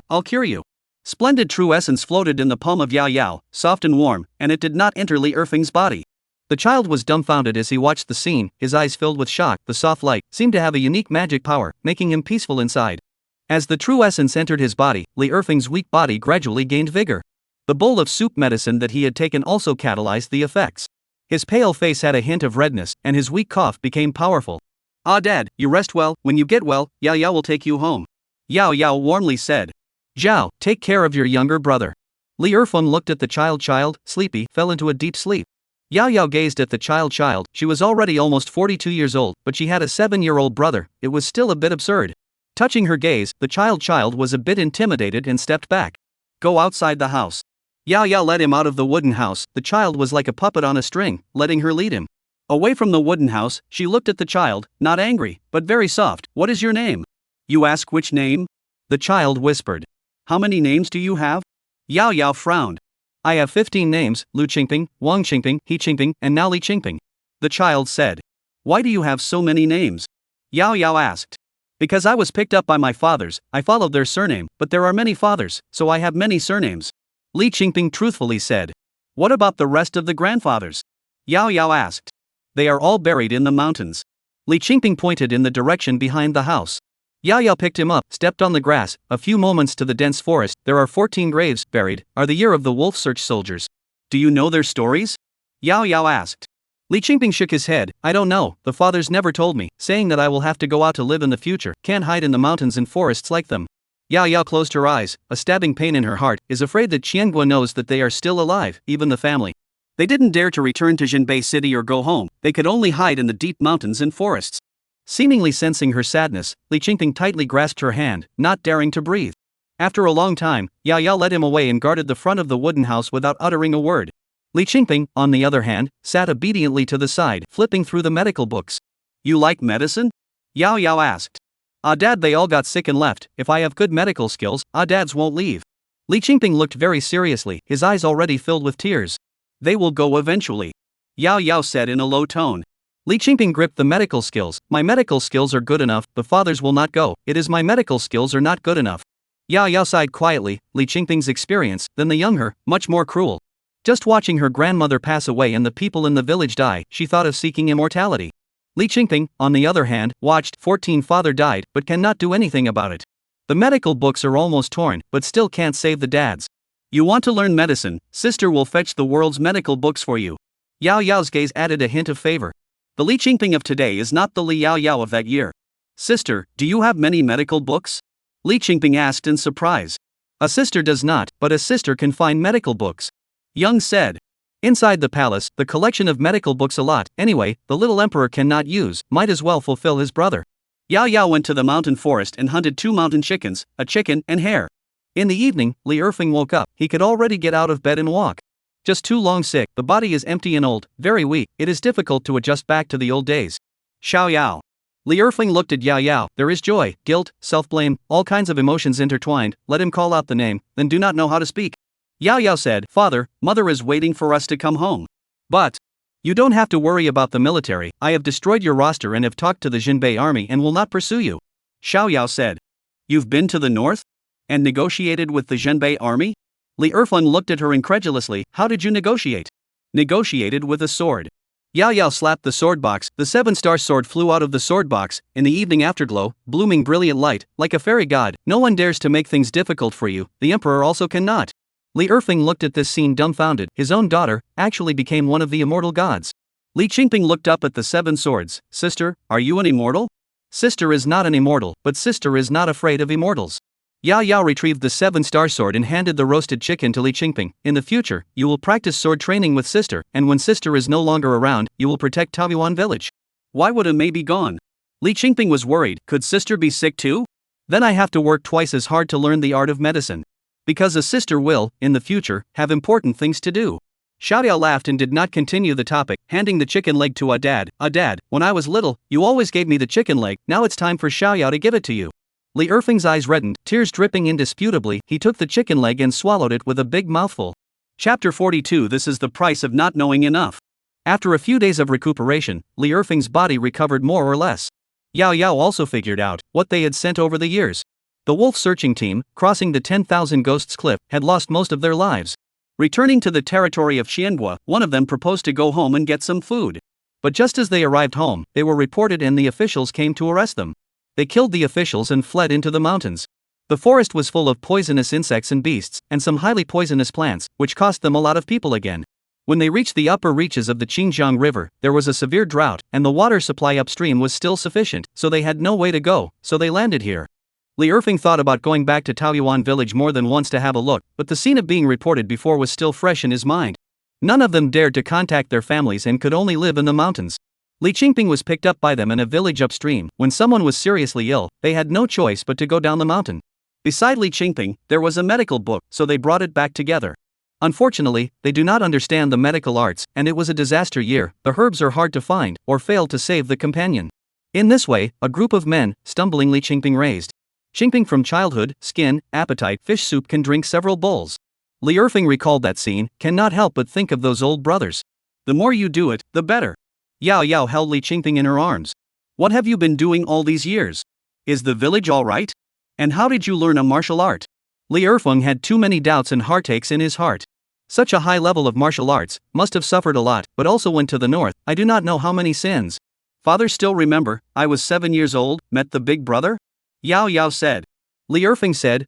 A: I'll cure you. Splendid true essence floated in the palm of Yao Yao, soft and warm, and it did not enter Li Erfeng's body. The child was dumbfounded as he watched the scene, his eyes filled with shock. The soft light seemed to have a unique magic power, making him peaceful inside. As the true essence entered his body, Li Erfeng's weak body gradually gained vigor. The bowl of soup medicine that he had taken also catalyzed the effects. His pale face had a hint of redness, and his weak cough became powerful. Dad, you rest well, when you get well, Yao Yao will take you home. Yao Yao warmly said. Zhao, take care of your younger brother. Li Erfeng looked at the child, sleepy, fell into a deep sleep. Yao Yao gazed at the child, she was already almost 42 years old, but she had a 7-year-old brother, it was still a bit absurd. Touching her gaze, the child was a bit intimidated and stepped back. Go outside the house. Yao Yao led him out of the wooden house, the child was like a puppet on a string, letting her lead him. Away from the wooden house, she looked at the child, not angry, but very soft. What is your name? You ask which name? The child whispered. How many names do you have? Yao Yao frowned. I have 15 names, Lu Qingping, Wang Qingping, He Qingping, and now Li Qingping. The child said. Why do you have so many names? Yao Yao asked. Because I was picked up by my fathers, I followed their surname, but there are many fathers, so I have many surnames. Li Qingping truthfully said. What about the rest of the grandfathers? Yao Yao asked. They are all buried in the mountains. Li Qingping pointed in the direction behind the house. Yao Yao picked him up, stepped on the grass. A few moments to the dense forest, there are 14 graves buried, are the year of the wolf search soldiers. Do you know their stories? Yao Yao asked. Li Qingping shook his head. I don't know, the fathers never told me, saying that I will have to go out to live in the future, can't hide in the mountains and forests like them. Yao Yao closed her eyes, a stabbing pain in her heart, is afraid that Qianguo knows that they are still alive, even the family. They didn't dare to return to Jinbei City or go home, they could only hide in the deep mountains and forests. Seemingly sensing her sadness, Li Qingping tightly grasped her hand, not daring to breathe. After a long time, Yao Yao led him away and guarded the front of the wooden house without uttering a word. Li Qingping, on the other hand, sat obediently to the side, flipping through the medical books. You like medicine? Yao Yao asked. Dad, they all got sick and left, if I have good medical skills, dads won't leave. Li Qingping looked very seriously, his eyes already filled with tears. They will go eventually. Yao Yao said in a low tone. Li Qingping gripped the medical skills. My medical skills are good enough, the fathers will not go, it is my medical skills are not good enough. Yao Yao sighed quietly, Li Qingping's experience, then the younger, much more cruel. Just watching her grandmother pass away and the people in the village die, she thought of seeking immortality. Li Qingping, on the other hand, watched 14 father died, but cannot do anything about it. The medical books are almost torn, but still can't save the dads. You want to learn medicine, sister will fetch the world's medical books for you. Yao Yao's gaze added a hint of favor. The Li Qingping of today is not the Li Yao Yao of that year. Sister, do you have many medical books? Li Qingping asked in surprise. A sister does not, but a sister can find medical books. Young said. Inside the palace, the collection of medical books a lot, anyway, the little emperor cannot use, might as well fulfill his brother. Yao Yao went to the mountain forest and hunted 2 mountain chickens, a chicken and hare. In the evening, Li Erfeng woke up, he could already get out of bed and walk. Just too long sick, the body is empty and old, very weak, it is difficult to adjust back to the old days. Xiao Yao. Li Erfeng looked at Yao Yao, there is joy, guilt, self-blame, all kinds of emotions intertwined, let him call out the name, then do not know how to speak. Yao Yao said, Father, mother is waiting for us to come home. But, you don't have to worry about the military, I have destroyed your roster and have talked to the Jinbei army and will not pursue you. Xiao Yao said. You've been to the north? And negotiated with the Jinbei army?
B: Li Erfeng looked at her incredulously. How did you negotiate? Negotiated with a sword. Yao Yao slapped the sword box. The 7-star sword flew out of the sword box, in the evening afterglow, blooming brilliant light, like a fairy god. No one dares to make things difficult for you, the emperor also cannot. Li Erfeng looked at this scene dumbfounded. His own daughter actually became one of the immortal gods. Li Qingping looked up at the 7 swords. Sister, are you an immortal? Sister is not an immortal, but sister is not afraid of immortals. Yao Yao retrieved the 7-star sword and handed the roasted chicken to Li Qingping. In the future, you will practice sword training with sister, and when sister is no longer around, you will protect Taoyuan village. Why would a Mei be gone? Li Qingping was worried. Could sister be sick too? Then I have to work twice as hard to learn the art of medicine. Because a sister will, in the future, have important things to do. Xiaoyao laughed and did not continue the topic, handing the chicken leg to Dad, when I was little, you always gave me the chicken leg, now it's time for Xiaoyao to give it to you. Li Erfeng's eyes reddened, tears dripping indisputably. He took the chicken leg and swallowed it with a big mouthful. Chapter 42. This is the price of not knowing enough. After a few days of recuperation, Li Erfeng's body recovered more or less. Yao Yao also figured out what they had sent over the years. The wolf searching team, crossing the 10,000 Ghosts Cliff, had lost most of their lives. Returning to the territory of Xianhua, one of them proposed to go home and get some food. But just as they arrived home, they were reported and the officials came to arrest them. They killed the officials and fled into the mountains. The forest was full of poisonous insects and beasts, and some highly poisonous plants, which cost them a lot of people again. When they reached the upper reaches of the Qingjiang River, there was a severe drought, and the water supply upstream was still sufficient, so they had no way to go, so they landed here. Li Erfeng thought about going back to Taoyuan village more than once to have a look, but the scene of being reported before was still fresh in his mind. None of them dared to contact their families and could only live in the mountains. Li Qingping was picked up by them in a village upstream. When someone was seriously ill, they had no choice but to go down the mountain. Beside Li Qingping, there was a medical book, so they brought it back together. Unfortunately, they do not understand the medical arts, and it was a disaster year. The herbs are hard to find, or fail to save the companion. In this way, a group of men, stumbling Li Qingping raised. Qingping from childhood, skin, appetite, fish soup can drink several bowls. Li Erfeng recalled that scene, cannot help but think of those old brothers. The more you do it, the better. Yao Yao held Li Qingping in her arms. What have you been doing all these years? Is the village all right? And how did you learn a martial art? Li Erfeng had too many doubts and heartaches in his heart. Such a high level of martial arts, must have suffered a lot, but also went to the north, I do not know how many sins. Father, still remember, I was 7 years old, met the big brother? Yao Yao said. Li Erfeng said,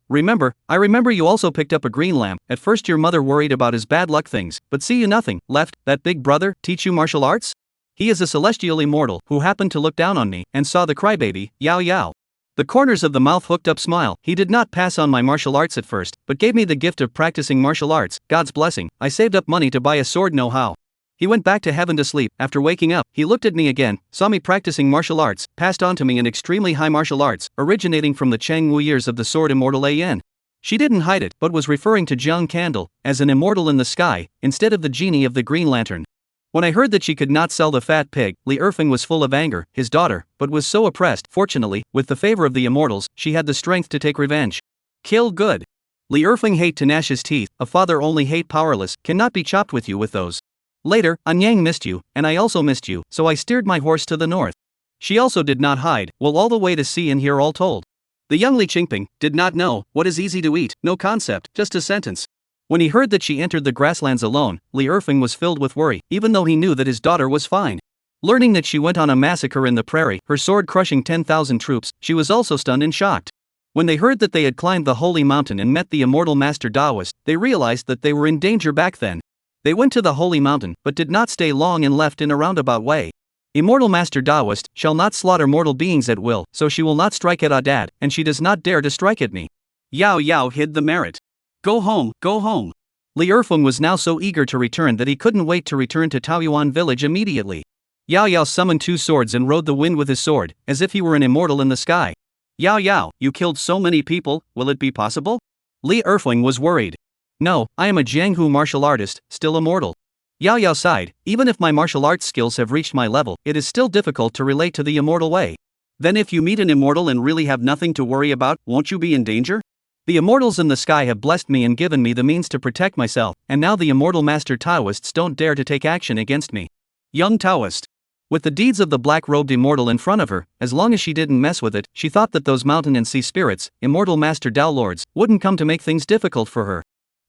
B: I remember you also picked up a green lamp. At first your mother worried about his bad luck things, but see you nothing, left, that big brother, teach you martial arts? He is a celestial immortal, who happened to look down on me, and saw the crybaby, Yao Yao. The corners of the mouth hooked up smile. He did not pass on my martial arts at first, but gave me the gift of practicing martial arts, God's blessing. I saved up money to buy a sword know-how. He went back to heaven to sleep. After waking up, he looked at me again, saw me practicing martial arts, passed on to me an extremely high martial arts, originating from the Cheng Wu years of the sword immortal An. She didn't hide it, but was referring to Jiang Candle, as an immortal in the sky, instead of the genie of the Green Lantern. When I heard that she could not sell the fat pig, Li Erfeng was full of anger, his daughter, but was so oppressed. Fortunately, with the favor of the immortals, she had the strength to take revenge. Kill good. Li Erfeng hate to gnash his teeth, a father only hate powerless, cannot be chopped with you with those. Later, Anyang missed you, and I also missed you, so I steered my horse to the north. She also did not hide, well all the way to see and hear all told. The young Li Qingping did not know what is easy to eat, no concept, just a sentence. When he heard that she entered the grasslands alone, Li Erfeng was filled with worry, even though he knew that his daughter was fine. Learning that she went on a massacre in the prairie, her sword crushing 10,000 troops, she was also stunned and shocked. When they heard that they had climbed the holy mountain and met the immortal master Taoist, they realized that they were in danger back then. They went to the holy mountain, but did not stay long and left in a roundabout way. Immortal master Taoist shall not slaughter mortal beings at will, so she will not strike at Dad, and she does not dare to strike at me. Yao Yao hid the merit. Go home, go home. Li Erfeng was now so eager to return that he couldn't wait to return to Taoyuan village immediately. Yao Yao summoned 2 swords and rode the wind with his sword, as if he were an immortal in the sky. Yao Yao, you killed so many people, will it be possible? Li Erfeng was worried. No, I am a Jianghu martial artist, still immortal. Yao Yao sighed, even if my martial arts skills have reached my level, it is still difficult to relate to the immortal way. Then if you meet an immortal and really have nothing to worry about, won't you be in danger? The immortals in the sky have blessed me and given me the means to protect myself, and now the immortal master Taoists don't dare to take action against me. Young Taoist. With the deeds of the black-robed immortal in front of her, as long as she didn't mess with it, she thought that those mountain and sea spirits, immortal master Tao lords, wouldn't come to make things difficult for her.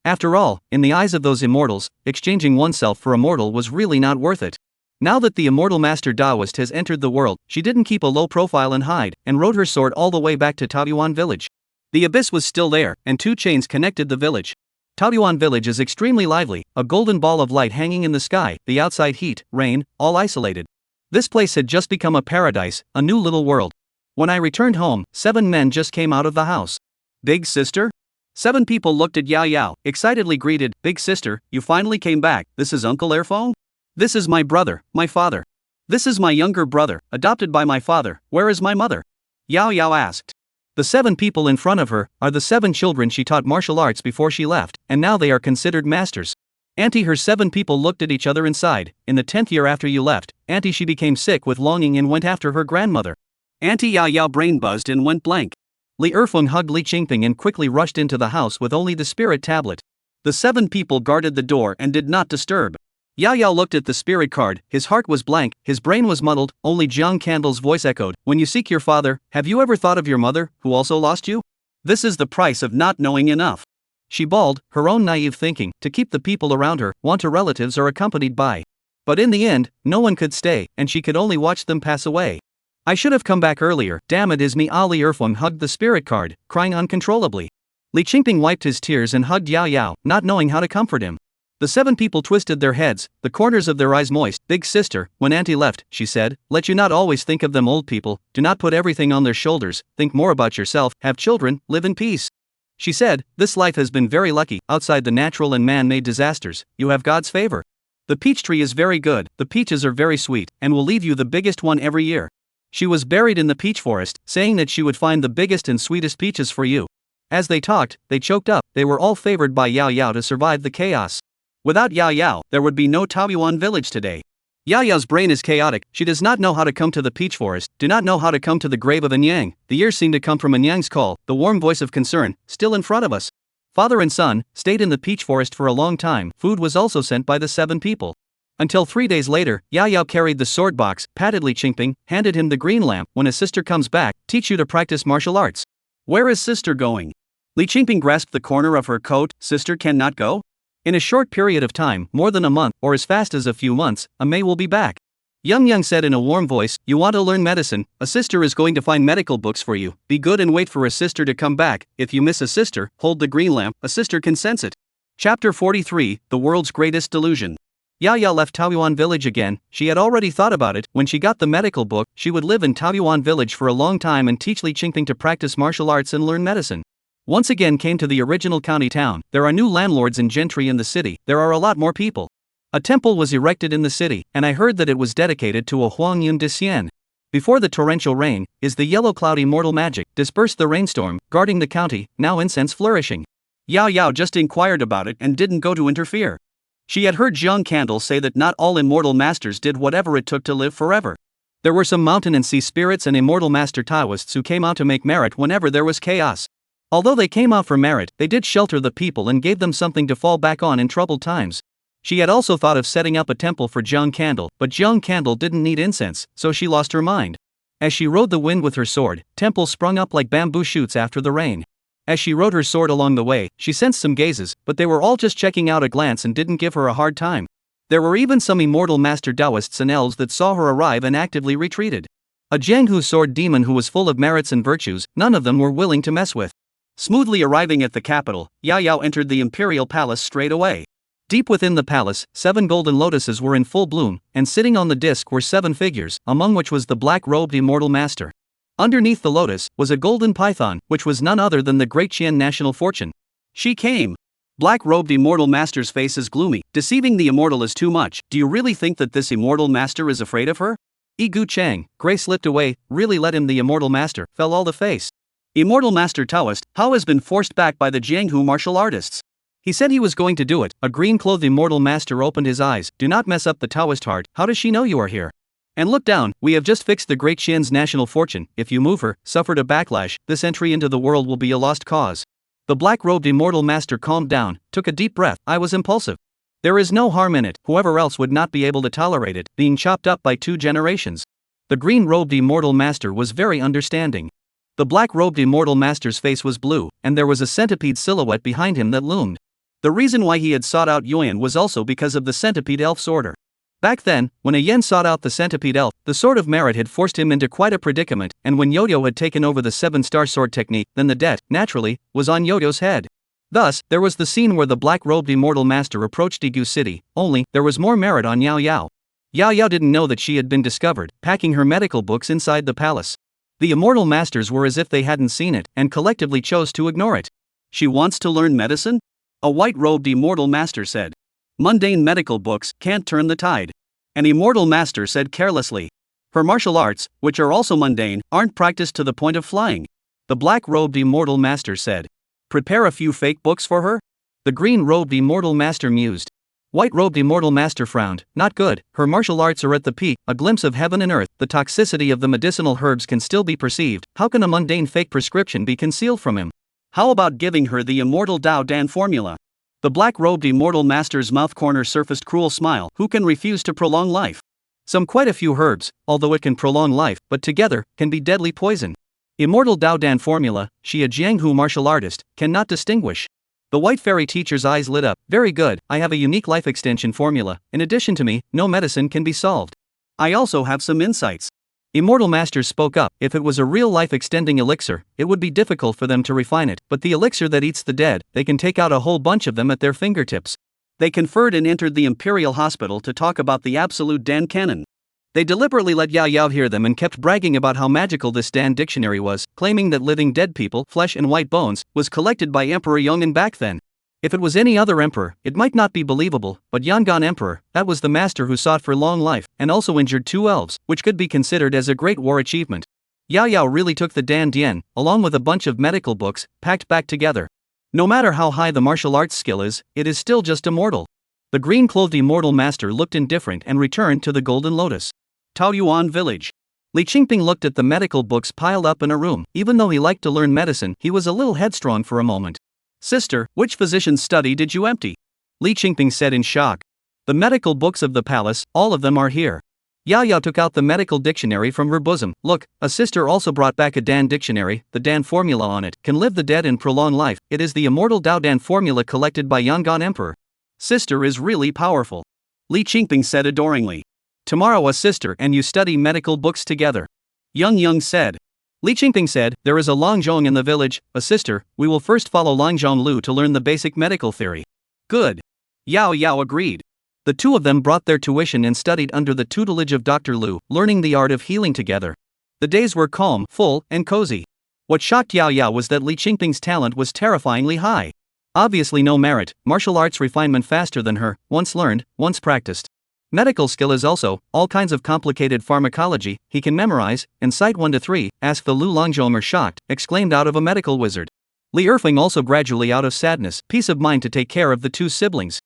A: After all, in the eyes of those immortals, exchanging oneself for a mortal was really not worth it. Now that the immortal master Taoist has entered the world, she didn't keep a low profile and hide, and rode her sword all the way back to Taoyuan village. The abyss was still there, and 2 chains connected the village. Taoyuan village is extremely lively, a golden ball of light hanging in the sky, the outside heat, rain, all isolated. This place had just become a paradise, a new little world. When I returned home, 7 men just came out of the house. Big sister? 7 people looked at Yao Yao, excitedly greeted, Big sister, you finally came back. This is Uncle Airphone? This is my brother, my father. This is my younger brother, adopted by my father. Where is my mother? Yao Yao asked. The 7 people in front of her are the 7 children she taught martial arts before she left, and now they are considered masters. Auntie, her 7 people looked at each other and sighed. In the 10th year after you left, Auntie, she became sick with longing and went after her grandmother. Auntie Yao Yao brain buzzed and went blank. Li Erfeng hugged Li Qingping and quickly rushed into the house with only the spirit tablet. The 7 people guarded the door and did not disturb. Yao Yao looked at the spirit card, his heart was blank, his brain was muddled, only Jiang Candle's voice echoed, when you seek your father, have you ever thought of your mother, who also lost you? This is the price of not knowing enough. She bawled, her own naive thinking, to keep the people around her, want her relatives are accompanied by. But in the end, no one could stay, and she could only watch them pass away. I should have come back earlier, damn it is me. Ali Erfeng hugged the spirit card, crying uncontrollably. Li Qingping wiped his tears and hugged Yao Yao, not knowing how to comfort him. The 7 people twisted their heads, the corners of their eyes moist. Big sister, when Auntie left, she said, let you not always think of them old people, do not put everything on their shoulders, think more about yourself, have children, live in peace. She said, this life has been very lucky, outside the natural and man-made disasters, you have God's favor. The peach tree is very good, the peaches are very sweet, and will leave you the biggest one every year. She was buried in the peach forest, saying that she would find the biggest and sweetest peaches for you. As they talked, they choked up, they were all favored by Yao Yao to survive the chaos. Without Yao Yao, there would be no Taoyuan village today. Yao Yao's brain is chaotic, she does not know how to come to the peach forest, do not know how to come to the grave of Anyang. The years seem to come from Anyang's call, the warm voice of concern, still in front of us. Father and son stayed in the peach forest for a long time, food was also sent by the 7 people. Until 3 days later, Yao Yao carried the sword box, patted Li Qingping, handed him the green lamp. When a sister comes back, teach you to practice martial arts. Where is sister going? Li Qingping grasped the corner of her coat, sister cannot go? In a short period of time, more than a month, or as fast as a few months, a May will be back. Yang said in a warm voice, you want to learn medicine, a sister is going to find medical books for you, be good and wait for a sister to come back, if you miss a sister, hold the green lamp, a sister can sense it. Chapter 43, The World's Greatest Delusion. Yao Yao left Taoyuan village again, she had already thought about it, when she got the medical book, she would live in Taoyuan village for a long time and teach Li Qingping to practice martial arts and learn medicine. Once again came to the original county town, there are new landlords and gentry in the city, there are a lot more people. A temple was erected in the city, and I heard that it was dedicated to a Huang Yun de Xian. Before the torrential rain, is the yellow cloud immortal magic, dispersed the rainstorm, guarding the county, now incense flourishing. Yao Yao just inquired about it and didn't go to interfere. She had heard Jiang Candle say that not all immortal masters did whatever it took to live forever. There were some mountain and sea spirits and immortal master Taoists who came out to make merit whenever there was chaos. Although they came out for merit, they did shelter the people and gave them something to fall back on in troubled times. She had also thought of setting up a temple for Jiang Candle, but Jiang Candle didn't need incense, so she lost her mind. As she rode the wind with her sword, temples sprung up like bamboo shoots after the rain. As she rode her sword along the way, she sensed some gazes, but they were all just checking out a glance and didn't give her a hard time. There were even some immortal master Taoists and elves that saw her arrive and actively retreated. A Jianghu sword demon who was full of merits and virtues, none of them were willing to mess with. Smoothly arriving at the capital, Yao Yao entered the imperial palace straight away. Deep within the palace, 7 golden lotuses were in full bloom, and sitting on the disc were 7 figures, among which was the black-robed immortal master. Underneath the lotus was a golden python, which was none other than the great Qian national fortune. She came. Black-robed immortal master's face is gloomy, deceiving the immortal is too much. Do you really think that this immortal master is afraid of her? Gu Chang, Gray slipped away, really let him. The immortal master fell all the face. Immortal Master Taoist, Hao has been forced back by the Jianghu martial artists. He said he was going to do it. A green-clothed immortal master opened his eyes. Do not mess up the Taoist heart. How does she know you are here? And look down, we have just fixed the great Qian's national fortune. If you move her, suffered a backlash, this entry into the world will be a lost cause. The black-robed immortal master calmed down, took a deep breath. I was impulsive. There is no harm in it, whoever else would not be able to tolerate it, being chopped up by 2 generations. The green-robed immortal master was very understanding. The black-robed immortal master's face was blue, and there was a centipede silhouette behind him that loomed.
B: The reason why he had sought out Yuan was also because of the centipede elf's order. Back then, when a yen sought out the centipede elf, the Sword of Merit had forced him into quite a predicament, and when Yoyo had taken over the 7-star sword technique, then the debt, naturally, was on Yoyo's head. Thus, there was the scene where the black-robed immortal master approached Igu City, only, there was more merit on Yao Yao. Yao Yao didn't know that she had been discovered, packing her medical books inside the palace. The immortal masters were as if they hadn't seen it, and collectively chose to ignore it. She wants to learn medicine? A white-robed immortal master said. Mundane medical books can't turn the tide. An immortal master said carelessly. Her martial arts, which are also mundane, aren't practiced to the point of flying. The black-robed immortal master said. Prepare a few fake books for her? The green-robed immortal master mused. White-robed immortal master frowned. Not good, her martial arts are at the peak, a glimpse of heaven and earth, the toxicity of the medicinal herbs can still be perceived, how can a mundane fake prescription be concealed from him? How about giving her the immortal Dao Dan formula? The black-robed immortal master's mouth corner surfaced cruel smile, who can refuse to prolong life? Quite a few herbs, although it can prolong life, but together, can be deadly poison. Immortal Dao Dan formula, she a Jianghu martial artist, cannot distinguish. The white fairy teacher's eyes lit up. Very good, I have a unique life extension formula. In addition to me, no medicine can be solved. I also have some insights. Immortal masters spoke up. If it was a real life extending elixir, it would be difficult for them to refine it, but the elixir that eats the dead, they can take out a whole bunch of them at their fingertips. They conferred and entered the Imperial Hospital to talk about the absolute Dan canon. They deliberately let Yao Yao hear them and kept bragging about how magical this Dan dictionary was, claiming that living dead people, flesh and white bones, was collected by Emperor Yongan back then. If it was any other emperor, it might not be believable, but Yongan Emperor, that was the master who sought for long life, and also injured 2 elves, which could be considered as a great war achievement. Yao Yao really took the Dan Dian, along with a bunch of medical books, packed back together. No matter how high the martial arts skill is, it is still just immortal. The green-clothed immortal master looked indifferent and returned to the Golden Lotus. Taoyuan village. Li Qingping looked at the medical books piled up in a room. Even though he liked to learn medicine, he was a little headstrong for a moment. Sister, which physician's study did you empty? Li Qingping said in shock. The medical books of the palace, all of them are here. Yao Yao took out the medical dictionary from her bosom. Look, a sister also brought back a Dan dictionary, the Dan formula on it, can live the dead and prolong life. It is the immortal Dao Dan formula collected by Yongan Emperor. Sister is really powerful. Li Qingping said adoringly. Tomorrow a sister and you study medical books together. Yang said. Li Qingping said, there is a Longzhong in the village, a sister, we will first follow Longzhong Lu to learn the basic medical theory. Good. Yao Yao agreed. The two of them brought their tuition and studied under the tutelage of Dr. Lu, learning the art of healing together. The days were calm, full, and cozy. What shocked Yao Yao was that Li Qingping's talent was terrifyingly high. Obviously no merit, martial arts refinement faster than her, once learned, once practiced. Medical skill is also, all kinds of complicated pharmacology, he can memorize, and cite 1 to 3, ask the Lu Longzhong shocked, exclaimed out of a medical wizard. Li Erfeng also gradually out of sadness, peace of mind to take care of the 2 siblings.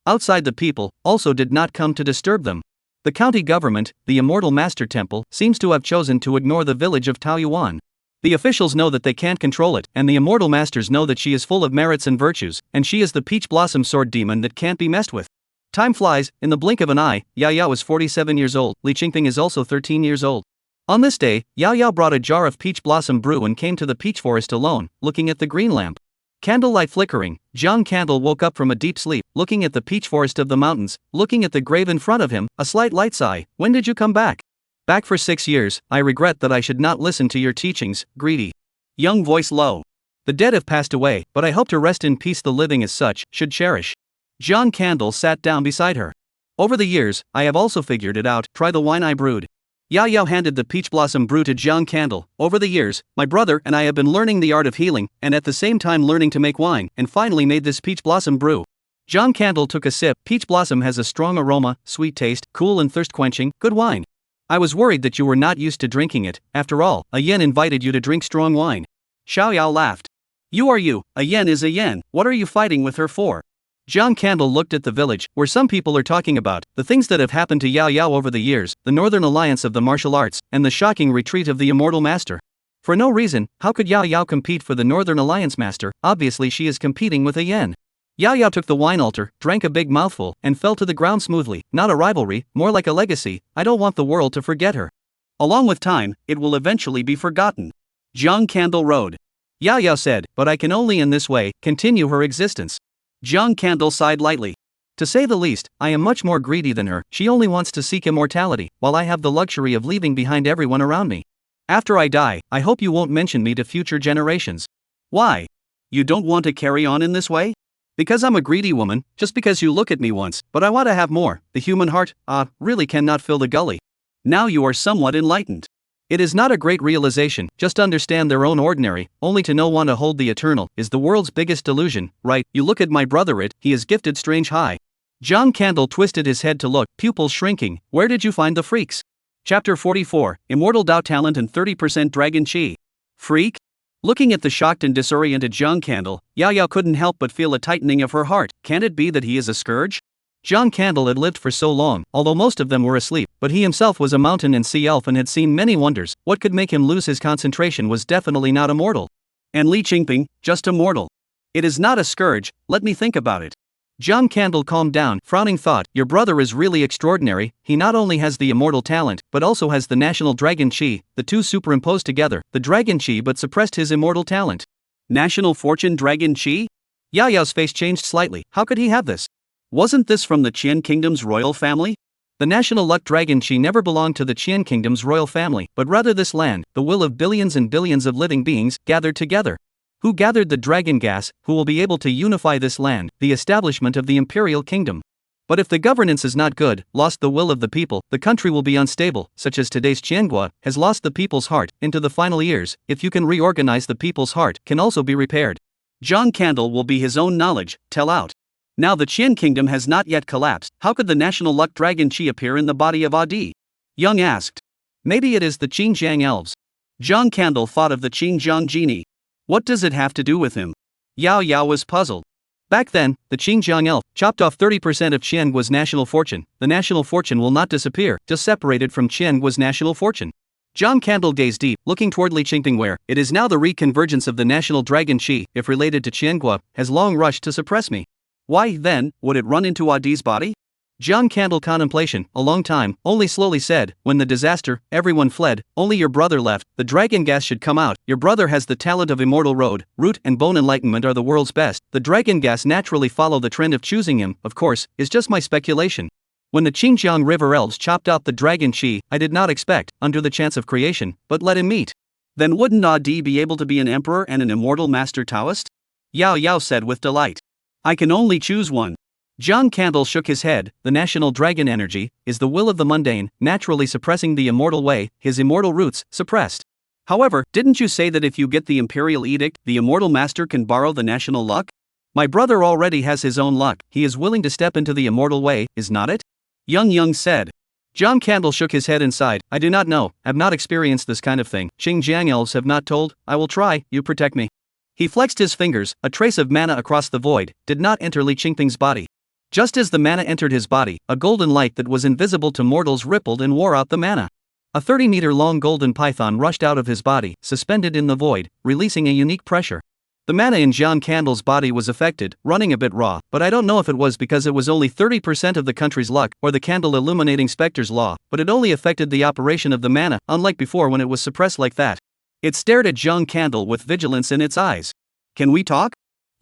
B: Outside the people, also did not come to disturb them. The county government, the Immortal Master Temple, seems to have chosen to ignore the village of Taoyuan. The officials know that they can't control it, and the Immortal Masters know that she is full of merits and virtues, and she is the peach blossom sword demon that can't be messed with. Time flies, in the blink of an eye. Yao Yao is 47 years old, Li Qingping is also 13 years old. On this day, Yao Yao brought a jar of peach blossom brew and came to the peach forest alone, looking at the green lamp. Candlelight flickering, Jiang Candle woke up from a deep sleep, looking at the peach forest of the mountains, looking at the grave in front of him, a slight light sigh. When did you come back? Back for 6 years, I regret that I should not listen to your teachings, greedy. Young voice low. The dead have passed away, but I hope to rest in peace. The living as such, should cherish. Jiang Candle sat down beside her. Over the years, I have also figured it out, try the wine I brewed. Yao Yao handed the peach blossom brew to Jiang Candle. Over the years, my brother and I have been learning the art of healing, and at the same time learning to make wine, and finally made this peach blossom brew. Jiang Candle took a sip. Peach blossom has a strong aroma, sweet taste, cool and thirst-quenching, good wine. I was worried that you were not used to drinking it. After all, a yen invited you to drink strong wine. Xiao Yao laughed. You are you, a yen is a yen, what are you fighting with her for? Jiang Candle looked at the village, where some people are talking about the things that have happened to Yao Yao over the years, the Northern Alliance of the martial arts, and the shocking retreat of the Immortal Master. For no reason, how could Yao Yao compete for the Northern Alliance Master? Obviously she is competing with a yen. Yao Yao took the wine altar, drank a big mouthful, and fell to the ground smoothly. Not a rivalry, more like a legacy. I don't want the world to forget her. Along with time, it will eventually be forgotten. Jiang Candle rode. Yao Yao said, but I can only in this way continue her existence. Jiang Candle sighed lightly.
A: To say the least, I am much more greedy than her. She only wants to seek immortality, while I have the luxury of leaving behind everyone around me. After I die, I hope you won't mention me to future generations.
B: Why? You don't want to carry on in this way?
A: Because I'm a greedy woman, just because you look at me once, but I want to have more. The human heart, really cannot fill the gully.
B: Now you are somewhat enlightened.
A: It is not a great realization, just understand their own ordinary, only to know want to hold the eternal, is the world's biggest delusion, right? You look at my brother he is gifted strange high.
B: Jiang Candle twisted his head to look, pupils shrinking. Where did you find the freaks? Chapter 44, Immortal Dao Talent and 30% Dragon Chi. Freak? Looking at the shocked and disoriented Jiang Candle, Yao Yao couldn't help but feel a tightening of her heart. Can it be that he is a scourge?
A: Jiang Candle had lived for so long, although most of them were asleep, but he himself was a mountain and sea elf and had seen many wonders. What could make him lose his concentration was definitely not immortal.
B: And Li Qingping, just immortal. It is not a scourge, let me think about it.
A: Jiang Candle calmed down, frowning thought, your brother is really extraordinary. He not only has the immortal talent, but also has the national dragon chi, the two superimposed together, the dragon chi but suppressed his immortal talent.
B: National fortune dragon chi?
A: Yao Yao's face changed slightly. How could he have this?
B: Wasn't this from the Qian Kingdom's royal family?
A: The national luck dragon chi never belonged to the Qian Kingdom's royal family, but rather this land, the will of billions and billions of living beings, gathered together. Who gathered the dragon gas, who will be able to unify this land, the establishment of the imperial kingdom. But if the governance is not good, lost the will of the people, the country will be unstable, such as today's Qiangua has lost the people's heart. Into the final years, if you can reorganize the people's heart, can also be repaired.
B: Jiang Candle will be his own knowledge, tell out. Now the Qian kingdom has not yet collapsed, how could the national luck dragon chi appear in the body of Adi? Young asked.
A: Maybe it is the Xinjiang elves.
B: Jiang Candle thought of the Xinjiang genie. What does it have to do with him?
A: Yao Yao was puzzled. Back then, the Xinjiang elf chopped off 30% of Qiangua's national fortune. The national fortune will not disappear, just separated from Qiangua's national fortune. Jiang Candle gazed deep, looking toward Li Qingping where, it is now the reconvergence of the national dragon chi, if related to Qiangua, has long rushed to suppress me.
B: Why, then, would it run into Adi's body?
A: Jiang Candle contemplation, a long time, only slowly said, when the disaster, everyone fled, only your brother left, the dragon gas should come out, your brother has the talent of immortal root and bone enlightenment are the world's best, the dragon gas naturally follow the trend of choosing him, of course, is just my speculation. When the Xinjiang River elves chopped out the dragon chi, I did not expect, under the chance of creation, but let him meet.
B: Then wouldn't Adi be able to be an emperor and an immortal master Taoist?
A: Yao Yao said with delight.
B: I can only choose one.
A: Jiang Candle shook his head, the national dragon energy, is the will of the mundane, naturally suppressing the immortal way, his immortal roots, suppressed.
B: However, didn't you say that if you get the imperial edict, the immortal master can borrow the national luck?
A: My brother already has his own luck, he is willing to step into the immortal way, is not it?
B: Young said.
A: Jiang Candle shook his head and sighed, I do not know, have not experienced this kind of thing, Xinjiang elves have not told, I will try, you protect me. He flexed his fingers, a trace of mana across the void, did not enter Li Qingping's body. Just as the mana entered his body, a golden light that was invisible to mortals rippled and wore out the mana. A 30-meter-long golden python rushed out of his body, suspended in the void, releasing a unique pressure. The mana in Jiang Candle's body was affected, running a bit raw, but I don't know if it was because it was only 30% of the country's luck, or the candle illuminating Spectre's law, but it only affected the operation of the mana, unlike before when it was suppressed like that. It stared at Jiang Candle with vigilance in its eyes.
B: Can we talk?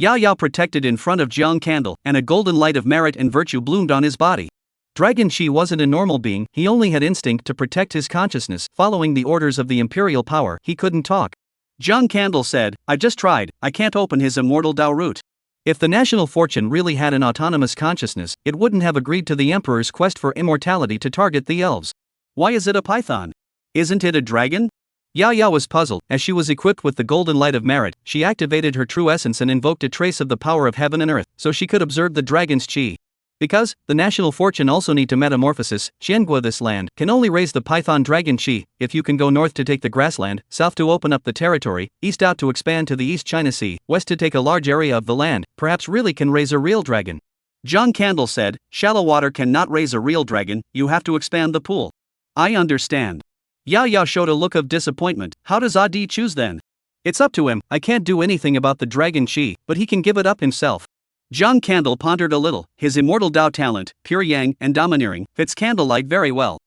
A: Yao Yao protected in front of Jiang Candle, and a golden light of merit and virtue bloomed on his body. Dragon Chi wasn't a normal being, he only had instinct to protect his consciousness, following the orders of the imperial power, he couldn't talk.
B: Jiang Candle said, I just tried, I can't open his immortal Dao root.
A: If the national fortune really had an autonomous consciousness, it wouldn't have agreed to the emperor's quest for immortality to target the elves.
B: Why is it a python? Isn't it a dragon?
A: Yao Yao was puzzled. As she was equipped with the golden light of merit, she activated her true essence and invoked a trace of the power of heaven and earth, so she could observe the dragon's chi. Because, the national fortune also need to metamorphosis, Qiangua this land can only raise the python dragon chi, if you can go north to take the grassland, south to open up the territory, east out to expand to the East China Sea, west to take a large area of the land, perhaps really can raise a real dragon.
B: Jiang Candle said, shallow water cannot raise a real dragon, you have to expand the pool. I understand.
A: Yao Yao showed a look of disappointment. How does Adi choose then? It's up to him, I can't do anything about the dragon chi, but he can give it up himself.
B: Jiang Candle pondered a little, his immortal Dao talent, pure yang and domineering, fits candlelight very well.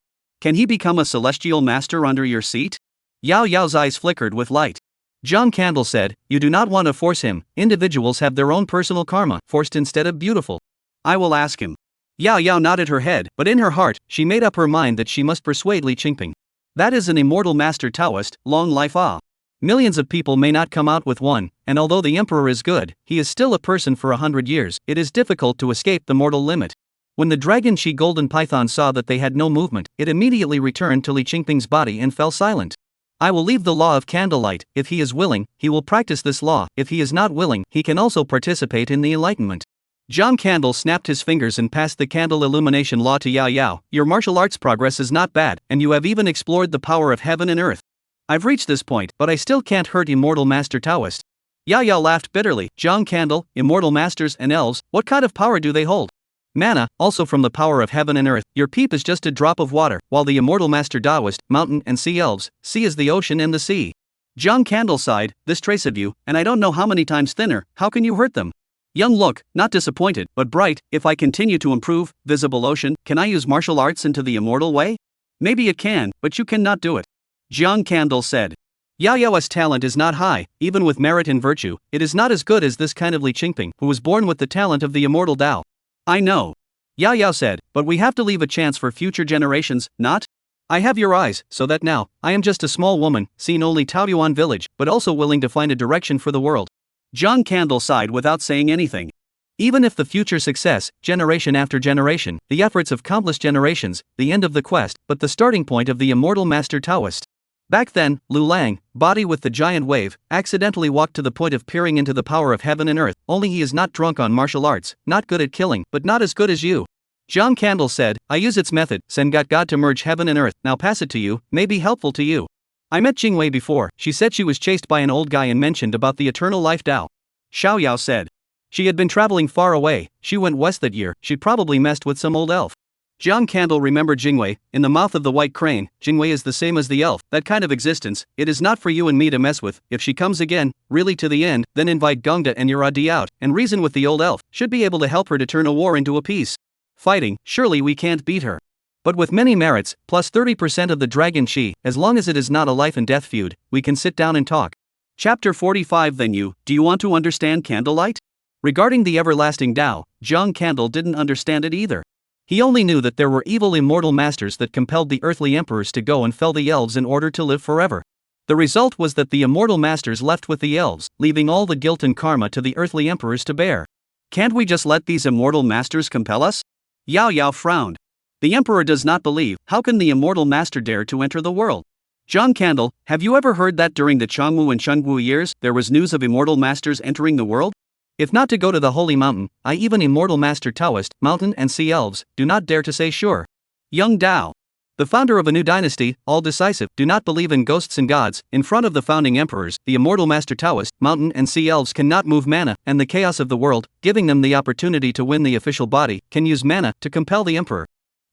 B: Can he become a celestial master under your seat?
A: Yao Yao's eyes flickered with light. John Candle said, you do not want to force him, individuals have their own personal karma, forced instead of beautiful.
B: I will ask him. Yao Yao nodded her head, but in her heart, she made up her mind that she must persuade Li Qingping. That is an immortal master Taoist, long life ah. Millions of people may not come out with one, and although the emperor is good, he is still a person for 100 years, it is difficult to escape the mortal limit. When the dragon she golden python saw that they had no movement, it immediately returned to Li Qingping's body and fell silent. I will leave the law of candlelight, if he is willing, he will practice this law, if he is not willing, he can also participate in the enlightenment. John Candle snapped his fingers and passed the candle illumination law to Yao Yao. Your martial arts progress is not bad, and you have even explored the power of heaven and earth. I've reached this point, but I still can't hurt immortal master Taoist. Yao Yao laughed bitterly. John Candle, immortal masters and elves, what kind of power do they hold? Mana, also from the power of heaven and earth, your peep is just a drop of water, while the immortal master Taoist, mountain and sea elves, sea is the ocean and the sea. John Candle sighed, this trace of you, and I don't know how many times thinner, how can you hurt them? Young look, not disappointed, but bright, if I continue to improve, visible ocean, can I use martial arts into the immortal way? Maybe it can, but you cannot do it. John Candle said. Yao Yao's talent is not high, even with merit and virtue, it is not as good as this kind of Li Qingping, who was born with the talent of the immortal Tao. I know. Yao Yao said, but we have to leave a chance for future generations, not? I have your eyes, so that now, I am just a small woman, seen only Taoyuan village, but also willing to find a direction for the world. John Candle sighed without saying anything. Even if the future success, generation after generation, the efforts of countless generations, the end of the quest, but the starting point of the immortal master Taoist. Back then, Lu Lang, body with the giant wave, accidentally walked to the point of peering into the power of heaven and earth, only he is not drunk on martial arts, not good at killing, but not as good as you. John Candle said, I use its method, send God to merge heaven and earth, now pass it to you, may be helpful to you. I met Jingwei before, she said she was chased by an old guy and mentioned about the eternal life Tao. Xiao Yao said. She had been traveling far away, she went west that year, she probably messed with some old elf. John Candle remembered Jingwei, in the mouth of the white crane, Jingwei is the same as the elf, that kind of existence, it is not for you and me to mess with, if she comes again, really to the end, then invite Gongda and Yuradi out, and reason with the old elf, should be able to help her to turn a war into a peace. Fighting, surely we can't beat her. But with many merits, plus 30% of the dragon chi, as long as it is not a life and death feud, we can sit down and talk. Chapter 45 Then do you want to understand candlelight? Regarding the everlasting Tao, John Candle didn't understand it either. He only knew that there were evil immortal masters that compelled the earthly emperors to go and fell the elves in order to live forever. The result was that the immortal masters left with the elves, leaving all the guilt and karma to the earthly emperors to bear. Can't we just let these immortal masters compel us? Yao Yao frowned. The emperor does not believe, how can the immortal master dare to enter the world? John Candle, have you ever heard that during the Chongwu and Shengwu years, there was news of immortal masters entering the world? If not to go to the holy mountain, I even immortal master Taoist, mountain and sea elves, do not dare to say sure. Young Dao, the founder of a new dynasty, all decisive, do not believe in ghosts and gods, in front of the founding emperors, the immortal master Taoist, mountain and sea elves cannot move mana, and the chaos of the world, giving them the opportunity to win the official body, can use mana to compel the emperor.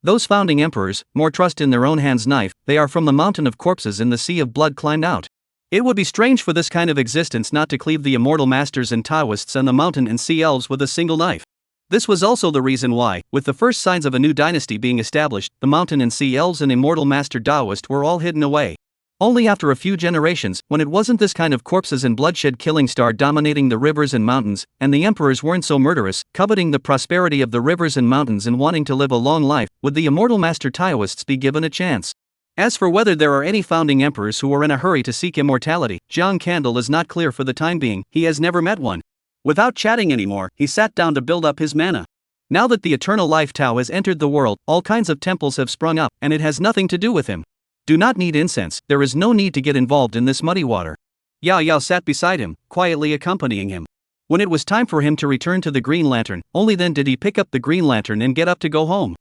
B: Those founding emperors, more trust in their own hand's knife, they are from the mountain of corpses in the sea of blood climbed out. It would be strange for this kind of existence not to cleave the immortal masters and Taoists and the mountain and sea elves with a single knife. This was also the reason why, with the first signs of a new dynasty being established, the mountain and sea elves and immortal master Taoist were all hidden away. Only after a few generations, when it wasn't this kind of corpses and bloodshed killing star dominating the rivers and mountains, and the emperors weren't so murderous, coveting the prosperity of the rivers and mountains and wanting to live a long life, would the immortal master Taoists be given a chance. As for whether there are any founding emperors who are in a hurry to seek immortality, John Candle is not clear for the time being, he has never met one. Without chatting anymore, he sat down to build up his mana. Now that the eternal life Tao has entered the world, all kinds of temples have sprung up, and it has nothing to do with him. Do not need incense, there is no need to get involved in this muddy water. Yao Yao sat beside him, quietly accompanying him. When it was time for him to return to the green lantern, only then did he pick up the green lantern and get up to go home.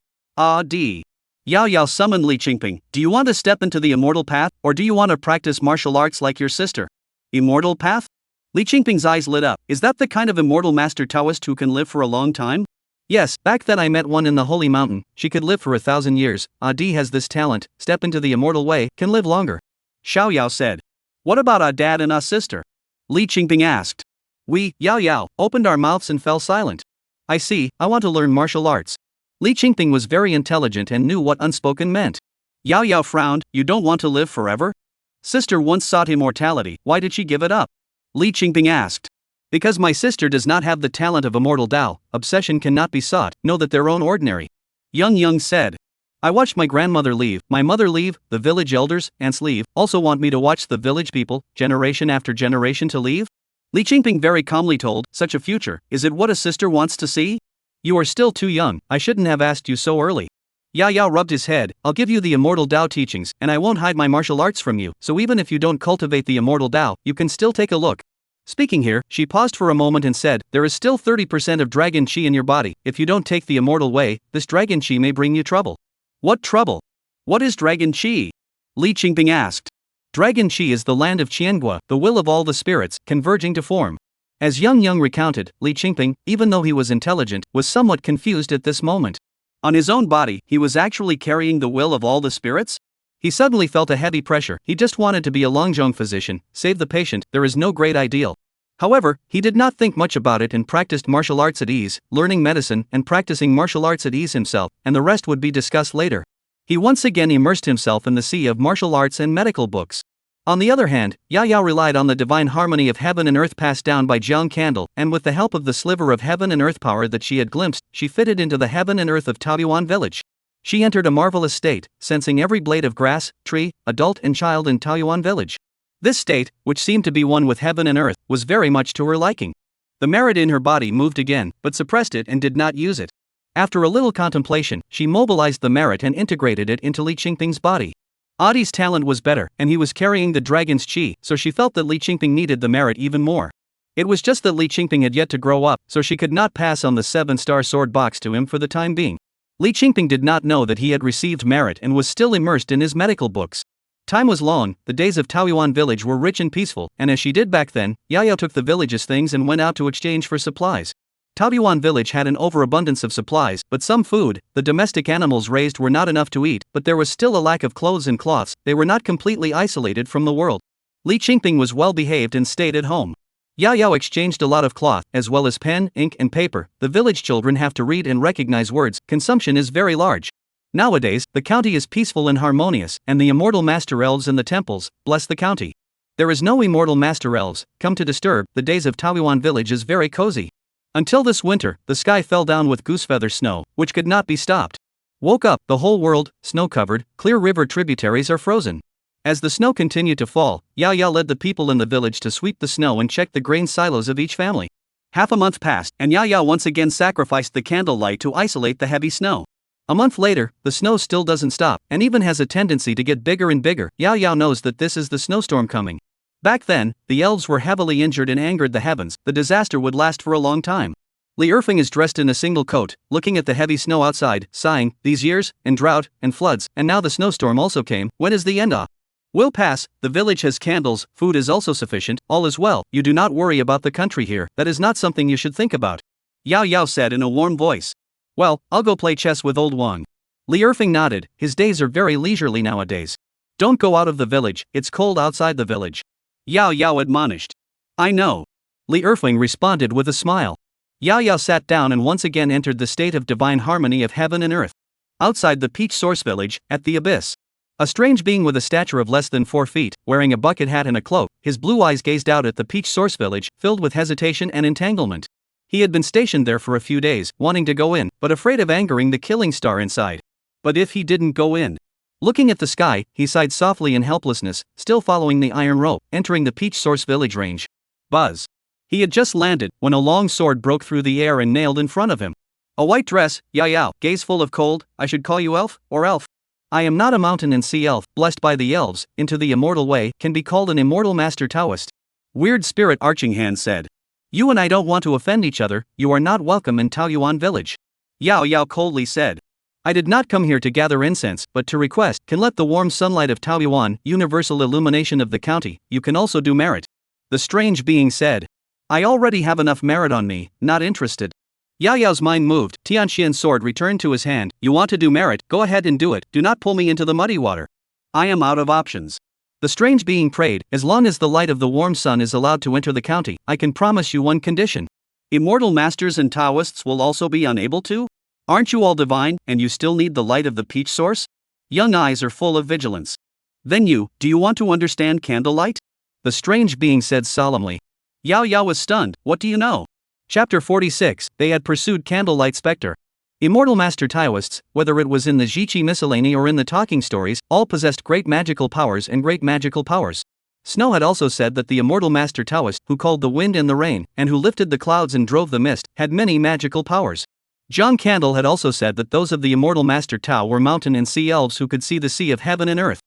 B: Yao Yao summoned Li Qingping, do you want to step into the immortal path, or do you want to practice martial arts like your sister? Immortal path? Li Qingping's eyes lit up, is that the kind of immortal master Taoist who can live for a long time? Yes, back then I met one in the holy mountain, she could live for 1,000 years, Adi has this talent, step into the immortal way, can live longer. Xiao Yao said. What about our dad and our sister? Li Qingping asked. We, Yao Yao, opened our mouths and fell silent. I see, I want to learn martial arts. Li Qingping was very intelligent and knew what unspoken meant. Yao Yao frowned, you don't want to live forever? Sister once sought immortality, why did she give it up? Li Qingping asked. Because my sister does not have the talent of immortal Tao, obsession cannot be sought, know that their own ordinary. Yang said. I watched my grandmother leave, my mother leave, the village elders, aunts leave, also want me to watch the village people, generation after generation to leave? Li Qingping very calmly told, such a future, is it what a sister wants to see? You are still too young, I shouldn't have asked you so early. Yao rubbed his head, I'll give you the immortal Tao teachings, and I won't hide my martial arts from you, so even if you don't cultivate the immortal Tao, you can still take a look. Speaking here, she paused for a moment and said, there is still 30% of dragon chi in your body, if you don't take the immortal way, this dragon chi may bring you trouble. What trouble? What is dragon chi? Li Qingping asked. Dragon chi is the land of Qianhua, the will of all the spirits, converging to form. As Yang recounted, Li Qingping, even though he was intelligent, was somewhat confused at this moment. On his own body, he was actually carrying the will of all the spirits? He suddenly felt a heavy pressure, he just wanted to be a Longzhong physician, save the patient, there is no great ideal. However, he did not think much about it and practiced martial arts at ease, learning medicine and practicing martial arts at ease himself, and the rest would be discussed later. He once again immersed himself in the sea of martial arts and medical books. On the other hand, Yao relied on the divine harmony of heaven and earth passed down by Jiang Candle, and with the help of the sliver of heaven and earth power that she had glimpsed, she fitted into the heaven and earth of Taoyuan village. She entered a marvelous state, sensing every blade of grass, tree, adult and child in Taoyuan village. This state, which seemed to be one with heaven and earth, was very much to her liking. The merit in her body moved again, but suppressed it and did not use it. After a little contemplation, she mobilized the merit and integrated it into Li Qingping's body. Adi's talent was better, and he was carrying the dragon's chi, so she felt that Li Qingping needed the merit even more. It was just that Li Qingping had yet to grow up, so she could not pass on the 7-star sword box to him for the time being. Li Qingping did not know that he had received merit and was still immersed in his medical books. Time was long, the days of Taoyuan village were rich and peaceful, and as she did back then, Yao took the village's things and went out to exchange for supplies. Taoyuan village had an overabundance of supplies, but some food, the domestic animals raised were not enough to eat, but there was still a lack of clothes and cloths, they were not completely isolated from the world. Li Qingping was well behaved and stayed at home. Yao exchanged a lot of cloth, as well as pen, ink and paper, the village children have to read and recognize words, consumption is very large. Nowadays, the county is peaceful and harmonious, and the immortal master elves in the temples bless the county. There is no immortal master elves come to disturb, the days of Taoyuan village is very cozy. Until this winter, the sky fell down with goosefeather snow, which could not be stopped. Woke up, the whole world, snow-covered, clear river tributaries are frozen. As the snow continued to fall, Yao led the people in the village to sweep the snow and check the grain silos of each family. Half a month passed, and Yao once again sacrificed the candlelight to isolate the heavy snow. A month later, the snow still doesn't stop, and even has a tendency to get bigger and bigger. Yao knows that this is the snowstorm coming. Back then, the elves were heavily injured and angered the heavens, the disaster would last for a long time. Li Erfing is dressed in a single coat, looking at the heavy snow outside, sighing, these years, and drought, and floods, and now the snowstorm also came, when is the end? Will pass, the village has candles, food is also sufficient, all is well, you do not worry about the country here, that is not something you should think about. Yao said in a warm voice. Well, I'll go play chess with old Wang. Li Erfing nodded, his days are very leisurely nowadays. Don't go out of the village, it's cold outside the village. Yao admonished. I know. Li Erfing responded with a smile. Yao sat down and once again entered the state of divine harmony of heaven and earth. Outside the Peach Source village, at the abyss. A strange being with a stature of less than 4 feet, wearing a bucket hat and a cloak, his blue eyes gazed out at the Peach Source village, filled with hesitation and entanglement. He had been stationed there for a few days, wanting to go in, but afraid of angering the killing star inside. But if he didn't go in? Looking at the sky, he sighed softly in helplessness, still following the iron rope, entering the Peach Source village range. Buzz. He had just landed, when a long sword broke through the air and nailed in front of him. A white dress, Yao, gaze full of cold, I should call you elf, or elf. I am not a mountain and sea elf, blessed by the elves, into the immortal way, can be called an immortal master Taoist. Weird spirit arching hand said. You and I don't want to offend each other, you are not welcome in Taoyuan village. Yao coldly said. I did not come here to gather incense, but to request, can let the warm sunlight of Taoyuan, universal illumination of the county, you can also do merit. The strange being said. I already have enough merit on me, not interested. Yao's mind moved, Tianxian's sword returned to his hand, you want to do merit, go ahead and do it, do not pull me into the muddy water. I am out of options. The strange being prayed, as long as the light of the warm sun is allowed to enter the county, I can promise you one condition. Immortal masters and Taoists will also be unable to? Aren't you all divine, and you still need the light of the Peach Source? Young eyes are full of vigilance. Then do you want to understand candlelight?
A: The strange being said solemnly.
B: Yao Yao was stunned. What do you know?
A: Chapter 46. They had pursued Candlelight Spectre. Immortal Master Taoists, whether it was in the Jiqi Miscellany or in the talking stories, all possessed great magical powers and great magical powers. Snow had also said that the Immortal Master Taoist, who called the wind and the rain, and who lifted the clouds and drove the mist, had many magical powers. John Candle had also said that those of the Immortal Master Tao were mountain and sea elves who could see the sea of heaven and earth.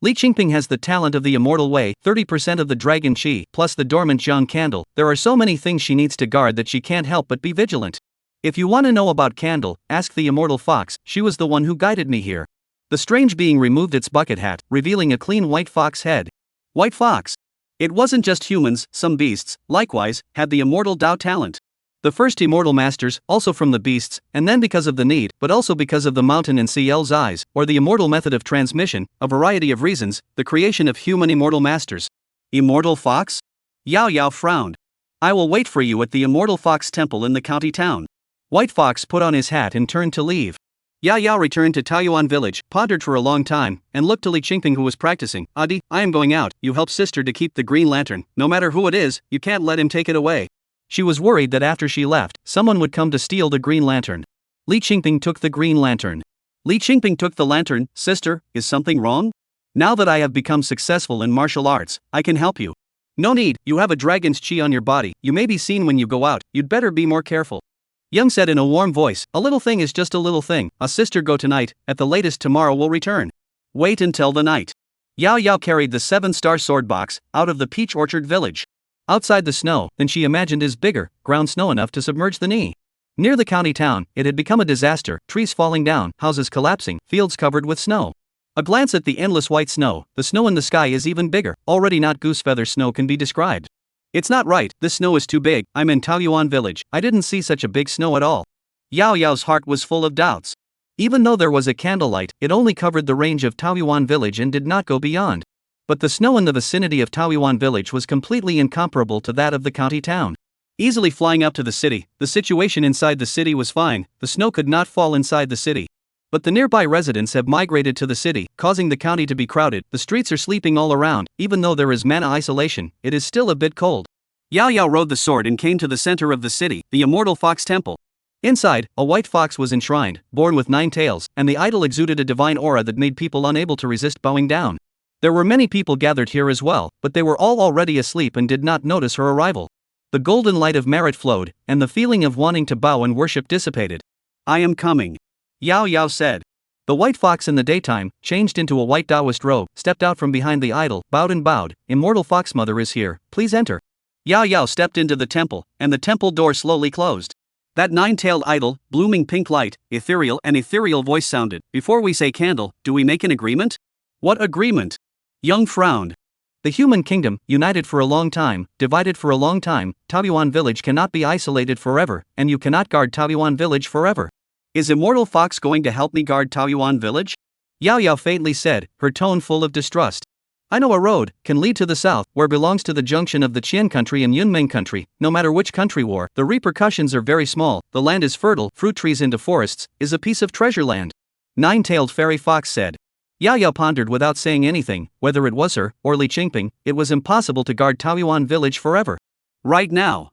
A: Li Qingping has the talent of the immortal way, 30% of the dragon chi, plus the dormant John Candle. There are so many things she needs to guard that she can't help but be vigilant. If you want to know about Candle, ask the immortal fox, she was the one who guided me here. The strange being removed its bucket hat, revealing a clean white fox head.
B: White fox. It wasn't just humans, some beasts, likewise, had the immortal Tao talent.
A: The first immortal masters, also from the beasts, and then because of the need, but also because of the mountain and sea elves' eyes, or the immortal method of transmission, a variety of reasons, the creation of human immortal masters.
B: Immortal fox? Yao Yao frowned. I will wait for you at the immortal fox temple in the county town.
A: White fox put on his hat and turned to leave.
B: Yao Yao returned to Taoyuan village, pondered for a long time, and looked to Li Qingping who was practicing. Adi, I am going out, you help sister to keep the green lantern, no matter who it is, you can't let him take it away.
A: She was worried that after she left, someone would come to steal the green lantern. Li Qingping took the green lantern.
B: Li Qingping took the lantern. Sister, is something wrong? Now that I have become successful in martial arts, I can help you. No need, you have a dragon's chi on your body, you may be seen when you go out, you'd better be more careful.
A: Young said in a warm voice, a little thing is just a little thing, a sister go tonight, at the latest tomorrow will return.
B: Wait until the night.
A: Yao Yao carried the 7-star sword box out of the peach orchard village. Outside the snow, than she imagined is bigger, ground snow enough to submerge the knee. Near the county town, it had become a disaster, trees falling down, houses collapsing, fields covered with snow. A glance at the endless white snow, the snow in the sky is even bigger, already not goosefeather snow can be described. It's not right, this snow is too big, I'm in Taoyuan village, I didn't see such a big snow at all.
B: Yao Yao's heart was full of doubts.
A: Even though there was a candlelight, it only covered the range of Taoyuan village and did not go beyond. But the snow in the vicinity of Taoyuan village was completely incomparable to that of the county town. Easily flying up to the city, the situation inside the city was fine, the snow could not fall inside the city. But the nearby residents have migrated to the city, causing the county to be crowded, the streets are sleeping all around, even though there is manna isolation, it is still a bit cold.
B: Yao Yao rode the sword and came to the center of the city, the immortal fox temple.
A: Inside, a white fox was enshrined, born with 9 tails, and the idol exuded a divine aura that made people unable to resist bowing down. There were many people gathered here as well, but they were all already asleep and did not notice her arrival. The golden light of merit flowed, and the feeling of wanting to bow and worship dissipated.
B: I am coming, Yao Yao said.
A: The white fox in the daytime, changed into a white Taoist robe, stepped out from behind the idol, bowed and bowed. Immortal Fox Mother is here, please enter.
B: Yao Yao stepped into the temple, and the temple door slowly closed. That 9-tailed idol, blooming pink light, ethereal voice sounded. Before we say candle, do we make an agreement? What agreement? Young frowned.
A: The human kingdom, united for a long time, divided for a long time, Taoyuan village cannot be isolated forever, and you cannot guard Taoyuan village forever.
B: Is Immortal Fox going to help me guard Taoyuan village?
A: Yao Yao faintly said, her tone full of distrust. I know a road, can lead to the south, where belongs to the junction of the Qian country and Yunmeng country, no matter which country war, the repercussions are very small, the land is fertile, fruit trees into forests, is a piece of treasure land. 9-tailed fairy fox said. Yao Yao pondered without saying anything, whether it was her, or Li Qingping, it was impossible to guard Taoyuan village forever.
B: Right now.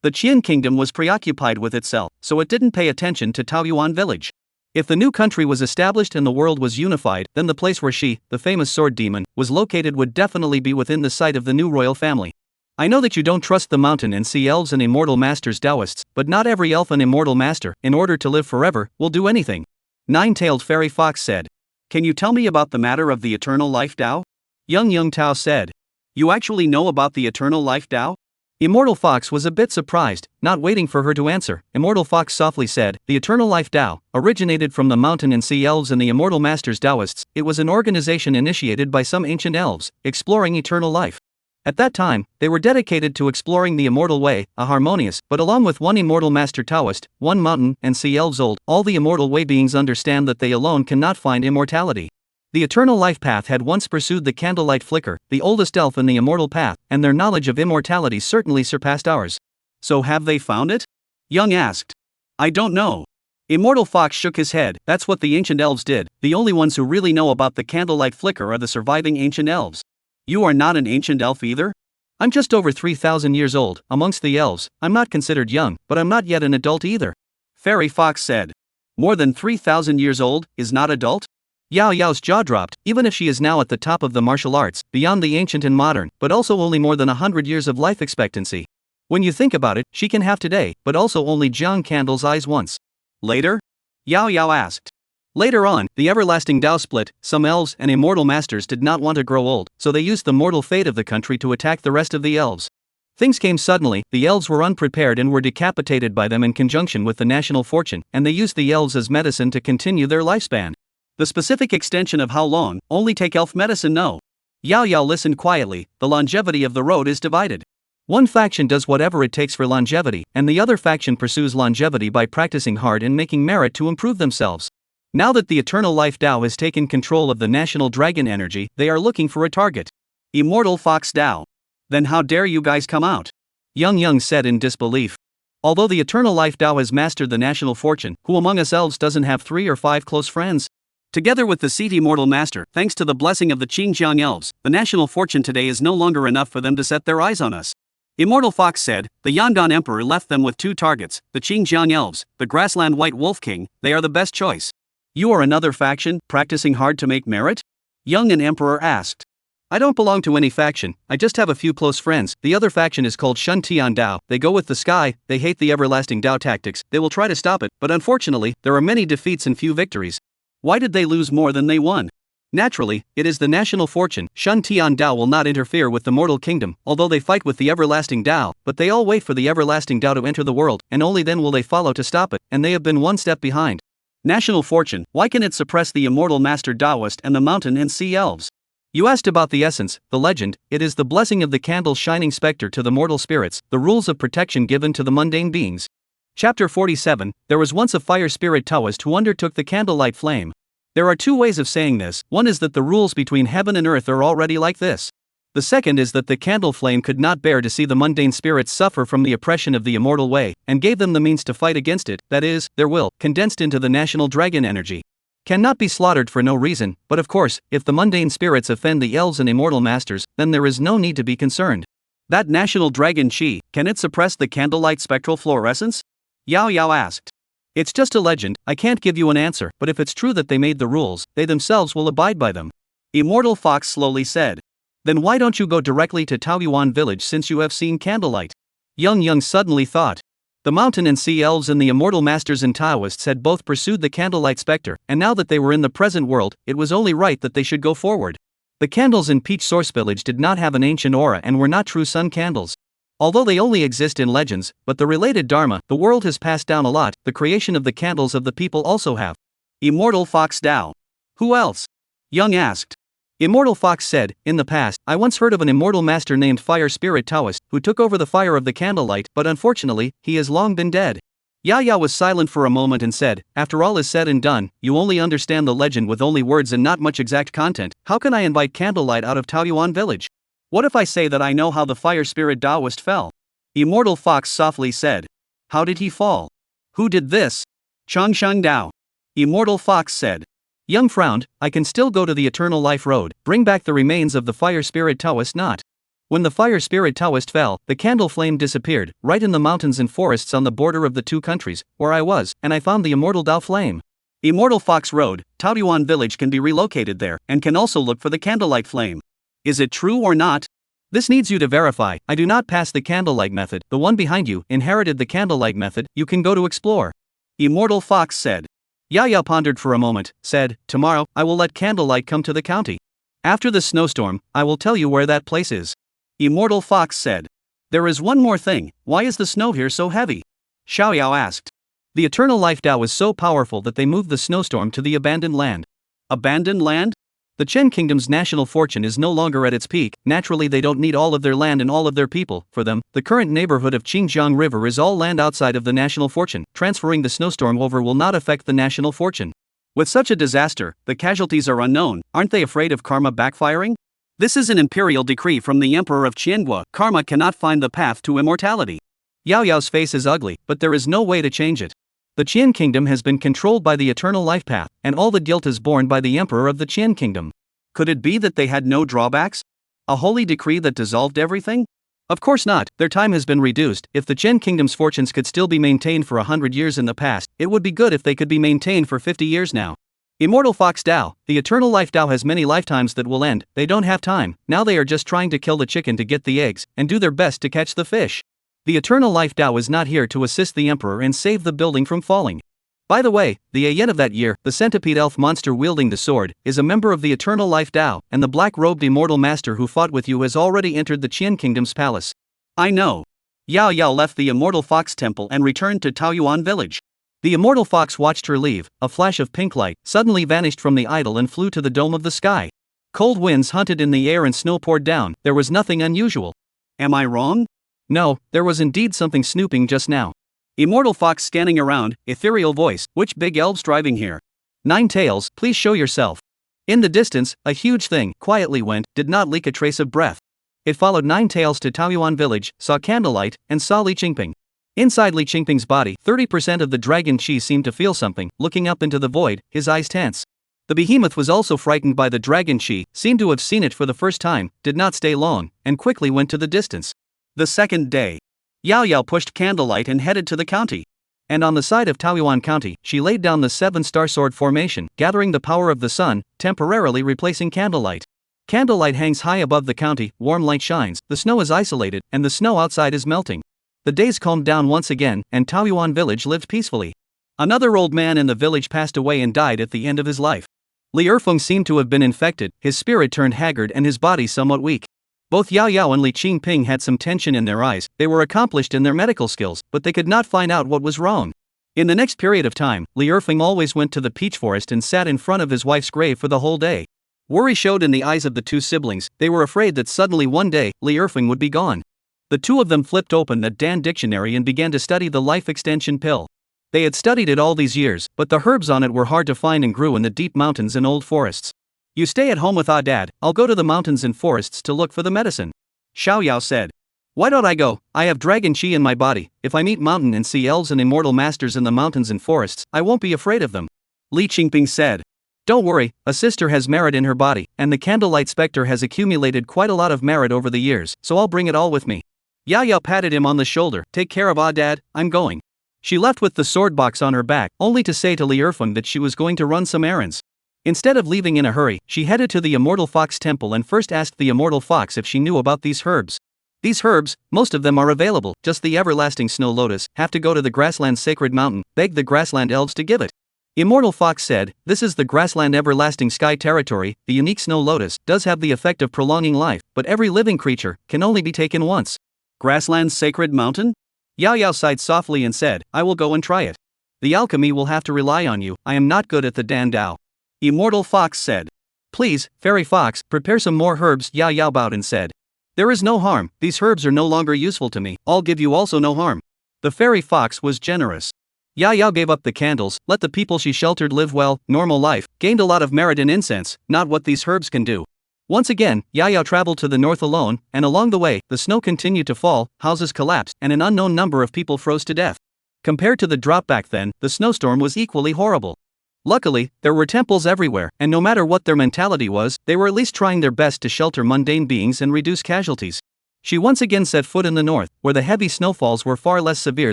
B: The Qian kingdom was preoccupied with itself, so it didn't pay attention to Taoyuan village. If the new country was established and the world was unified, then the place where she, the famous sword demon, was located would definitely be within the sight of the new royal family. I know that you don't trust the mountain and sea elves and immortal masters Taoists, but not every elf and immortal master, in order to live forever, will do anything. 9-tailed fairy fox said. Can you tell me about the matter of the eternal life Tao?
A: Young Tao said.
B: You actually know about the eternal life Tao?
A: Immortal Fox was a bit surprised, not waiting for her to answer. Immortal Fox softly said, the eternal life Tao, originated from the mountain and sea elves and the immortal masters Taoists. It was an organization initiated by some ancient elves, exploring eternal life. At that time, they were dedicated to exploring the immortal way, a harmonious, but along with one immortal master Taoist, one mountain and sea elves old, all the immortal way beings understand that they alone cannot find immortality. The eternal life path had once pursued the candlelight flicker, the oldest elf in the immortal path, and their knowledge of immortality certainly surpassed ours.
B: So have they found it? Young asked. I don't know. Immortal Fox shook his head. That's what the ancient elves did. The only ones who really know about the candlelight flicker are the surviving ancient elves. You are not an ancient elf either?
A: I'm just over 3,000 years old. Amongst the elves, I'm not considered young, but I'm not yet an adult either.
B: Fairy Fox said. More than 3,000 years old, is not adult?
A: Yao Yao's jaw dropped, even if she is now at the top of the martial arts, beyond the ancient and modern, but also only more than 100 years of life expectancy. When you think about it, she can have today, but also only Jiang Candle's eyes once.
B: Later? Yao Yao asked.
A: Later on, the everlasting Tao split. Some elves and immortal masters did not want to grow old, so they used the mortal fate of the country to attack the rest of the elves. Things came suddenly, the elves were unprepared and were decapitated by them in conjunction with the national fortune, and they used the elves as medicine to continue their lifespan.
B: The specific extension of how long, only take elf medicine know.
A: Yao Yao listened quietly. The longevity of the road is divided. One faction does whatever it takes for longevity, and the other faction pursues longevity by practicing hard and making merit to improve themselves. Now that the eternal life Tao has taken control of the national dragon energy, they are looking for a target.
B: Immortal Fox Tao. Then how dare you guys come out?
A: Yang said in disbelief. Although the eternal life Tao has mastered the national fortune, who among us elves doesn't have 3 or 5 close friends?
B: Together with the seat immortal master, thanks to the blessing of the Qingjiang elves, the national fortune today is no longer enough for them to set their eyes on us. Immortal Fox said, the Yangon Emperor left them with 2 targets, the Qingjiang elves, the grassland white wolf king, they are the best choice.
A: You are another faction, practicing hard to make merit?
B: Young and Emperor asked.
A: I don't belong to any faction, I just have a few close friends. The other faction is called Shun Tian Dao. They go with the sky, they hate the everlasting Dao tactics, they will try to stop it, but unfortunately, there are many defeats and few victories.
B: Why did they lose more than they won?
A: Naturally, it is the national fortune. Shun Tian Dao will not interfere with the mortal kingdom, although they fight with the everlasting Dao, but they all wait for the everlasting Dao to enter the world, and only then will they follow to stop it, and they have been one step behind.
B: National fortune, why can it suppress the immortal master Taoist and the mountain and sea elves?
A: You asked about the essence, the legend. It is the blessing of the candle's shining specter to the mortal spirits, the rules of protection given to the mundane beings. Chapter 47, There was once a fire spirit Taoist who undertook the candlelight flame. There are 2 ways of saying this. One is that the rules between heaven and earth are already like this. The second is that the candle flame could not bear to see the mundane spirits suffer from the oppression of the immortal way, and gave them the means to fight against it, that is, their will, condensed into the national dragon energy. Cannot be slaughtered for no reason, but of course, if the mundane spirits offend the elves and immortal masters, then there is no need to be concerned.
B: That national dragon chi, can it suppress the candlelight spectral fluorescence? Yao Yao asked.
A: It's just a legend, I can't give you an answer, but if it's true that they made the rules, they themselves will abide by them.
B: Immortal Fox slowly said.
A: Then why don't you go directly to Taoyuan village since you have seen candlelight? Yang suddenly thought. The mountain and sea elves and the immortal masters and Taoists had both pursued the candlelight specter, and now that they were in the present world, it was only right that they should go forward. The candles in Peach Source Village did not have an ancient aura and were not true sun candles. Although they only exist in legends, but the related dharma, the world has passed down a lot, the creation of the candles of the people also have.
B: Immortal Fox Tao. Who else? Young asked.
A: Immortal Fox said, in the past, I once heard of an immortal master named Fire Spirit Taoist, who took over the fire of the candlelight, but unfortunately, he has long been dead. Yao Yao was silent for a moment and said, after all is said and done, you only understand the legend with only words and not much exact content. How can I invite candlelight out of Taoyuan village?
B: What if I say that I know how the fire spirit Taoist fell? Immortal Fox softly said. How did he fall? Who did this? Changsheng Dao. Immortal Fox said.
A: Young frowned, I can still go to the Eternal Life Road, bring back the remains of the fire spirit Taoist not. When the fire spirit Taoist fell, the candle flame disappeared, right in the mountains and forests on the border of the 2 countries, where I was, and I found the immortal Tao flame.
B: Immortal Fox Road, Taoyuan village can be relocated there, and can also look for the candlelight flame. Is it true or not?
A: This needs you to verify. I do not pass the candlelight method. The one behind you inherited the candlelight method. You can go to explore.
B: Immortal Fox said.
A: Yao Yao pondered for a moment, said, tomorrow, I will let candlelight come to the county. After the snowstorm, I will tell you where that place is.
B: Immortal Fox said. There is one more thing, why is the snow here so heavy? Xiao Yao asked.
A: The eternal life Tao is so powerful that they moved the snowstorm to the abandoned land.
B: Abandoned land?
A: The Chen Kingdom's national fortune is no longer at its peak. Naturally, they don't need all of their land and all of their people. For them, the current neighborhood of Qingjiang River is all land outside of the national fortune. Transferring the snowstorm over will not affect the national fortune.
B: With such a disaster, the casualties are unknown. Aren't they afraid of karma backfiring? This is an imperial decree from the Emperor of Qiangua. Karma cannot find the path to immortality.
A: Yao Yao's face is ugly, but there is no way to change it. The Qian kingdom has been controlled by the eternal life path, and all the guilt is borne by the emperor of the Qian kingdom.
B: Could it be that they had no drawbacks? A holy decree that dissolved everything?
A: Of course not, their time has been reduced. If the Qian kingdom's fortunes could still be maintained for 100 years in the past, it would be good if they could be maintained for 50 years now. Immortal Fox Dao, the eternal life Dao has many lifetimes that will end. They don't have time, now they are just trying to kill the chicken to get the eggs, and do their best to catch the fish. The eternal life Dao is not here to assist the emperor and save the building from falling. By the way, the Ayen of that year, the centipede elf monster wielding the sword, is a member of the eternal life Dao, and the black-robed immortal master who fought with you has already entered the Qian kingdom's palace.
B: I know. Yao Yao left the immortal fox temple and returned to Taoyuan village.
A: The immortal fox watched her leave. A flash of pink light suddenly vanished from the idol and flew to the dome of the sky. Cold winds hunted in the air and snow poured down. There was nothing unusual.
B: Am I wrong?
A: No, there was indeed something snooping just now.
B: Immortal fox scanning around, ethereal voice, which big elves driving here?
A: 9 tails, please show yourself. In the distance, a huge thing quietly went, did not leak a trace of breath. It followed 9 tails to Taoyuan village, saw candlelight, and saw Li Qingping. Inside Li Qingping's body, 30% of the dragon chi seemed to feel something. Looking up into the void, his eyes tense. The behemoth was also frightened by the dragon chi, seemed to have seen it for the first time, did not stay long, and quickly went to the distance.
B: The second day. Yao Yao pushed candlelight and headed to the county.
A: And on the side of Taoyuan County, she laid down the 7-star sword formation, gathering the power of the sun, temporarily replacing candlelight. Candlelight hangs high above the county, warm light shines, the snow is isolated, and the snow outside is melting. The days calmed down once again, and Taoyuan village lived peacefully. Another old man in the village passed away and died at the end of his life. Li Erfeng seemed to have been infected, his spirit turned haggard and his body somewhat weak. Both Yao Yao and Li Qingping had some tension in their eyes. They were accomplished in their medical skills, but they could not find out what was wrong. In the next period of time, Li Erfeng always went to the peach forest and sat in front of his wife's grave for the whole day. Worry showed in the eyes of the 2 siblings. They were afraid that suddenly one day, Li Erfeng would be gone. The 2 of them flipped open the Dan dictionary and began to study the life extension pill. They had studied it all these years, but the herbs on it were hard to find and grew in the deep mountains and old forests. You stay at home with Dad, I'll go to the mountains and forests to look for the medicine. Xiao Yao said. Why don't I go? I have dragon chi in my body. If I meet mountain and see elves and immortal masters in the mountains and forests, I won't be afraid of them.
B: Li Qingping said.
A: Don't worry, a sister has merit in her body, and the candlelight specter has accumulated quite a lot of merit over the years, so I'll bring it all with me. Yao Yao patted him on the shoulder. Take care of Dad, I'm going. She left with the sword box on her back, only to say to Li Erfeng that she was going to run some errands. Instead of leaving in a hurry, she headed to the Immortal Fox Temple and first asked the Immortal Fox if she knew about these herbs. These herbs, most of them are available, just the everlasting snow lotus, have to go to the grassland sacred mountain, beg the grassland elves to give it. Immortal Fox said, this is the grassland everlasting sky territory. The unique snow lotus does have the effect of prolonging life, but every living creature can only be taken once.
B: Grassland sacred mountain?
A: Yao Yao sighed softly and said, I will go and try it. The alchemy will have to rely on you, I am not good at the Dan Dao.
B: Immortal Fox said.
A: Please, Fairy Fox, prepare some more herbs. Yao Yao bowed and said. There is no harm, these herbs are no longer useful to me, I'll give you also no harm. The Fairy Fox was generous. Yao Yao gave up the candles, let the people she sheltered live well, normal life, gained a lot of merit in incense, not what these herbs can do. Once again, Yao Yao traveled to the north alone, and along the way, the snow continued to fall, houses collapsed, and an unknown number of people froze to death. Compared to the drop back then, the snowstorm was equally horrible. Luckily, there were temples everywhere, and no matter what their mentality was, they were at least trying their best to shelter mundane beings and reduce casualties. She once again set foot in the north, where the heavy snowfalls were far less severe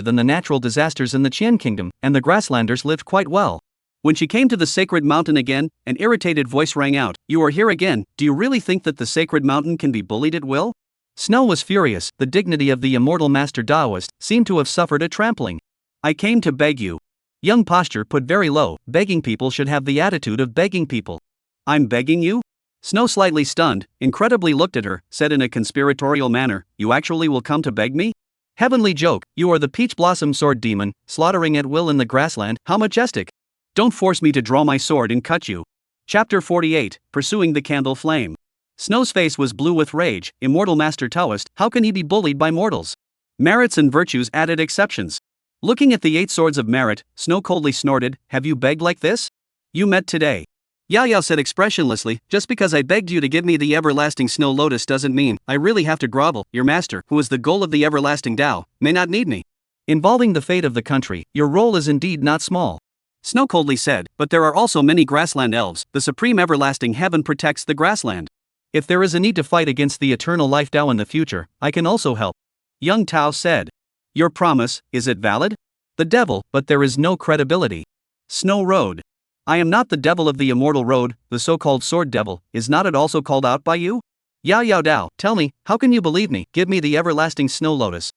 A: than the natural disasters in the Qian kingdom, and the grasslanders lived quite well. When she came to the sacred mountain again, an irritated voice rang out, You are here again, do you really think that the sacred mountain can be bullied at will? Snow was furious, the dignity of the immortal master Taoist seemed to have suffered a trampling. I came to beg you. Young posture put very low, begging people should have the attitude of begging people. I'm begging you? Snow slightly stunned, incredibly looked at her, said in a conspiratorial manner, You actually will come to beg me? Heavenly joke, you are the peach blossom sword demon, slaughtering at will in the grassland, how majestic. Don't force me to draw my sword and cut you. Chapter 48, Pursuing the Candle Flame. Snow's face was blue with rage. Immortal Master Taoist, how can he be bullied by mortals? Merits and virtues added exceptions. Looking at the 8 swords of merit, Snow coldly snorted, Have you begged like this? You met today. Yao Yao said expressionlessly, Just because I begged you to give me the everlasting snow lotus doesn't mean I really have to grovel. Your master, who is the goal of the everlasting Tao, may not need me. Involving the fate of the country, your role is indeed not small.
B: Snow coldly said, but there are also many grassland elves. The supreme everlasting heaven protects the grassland.
A: If there is a need to fight against the eternal life Tao in the future, I can also help.
B: Young Tao said. Your promise, is it valid?
A: The devil, but there is no credibility.
B: Snow rode. I am not the devil of the immortal road, the so-called sword devil, is not it also called out by you?
A: Yao Yao Dao, tell me, how can you believe me? Give me the everlasting snow lotus.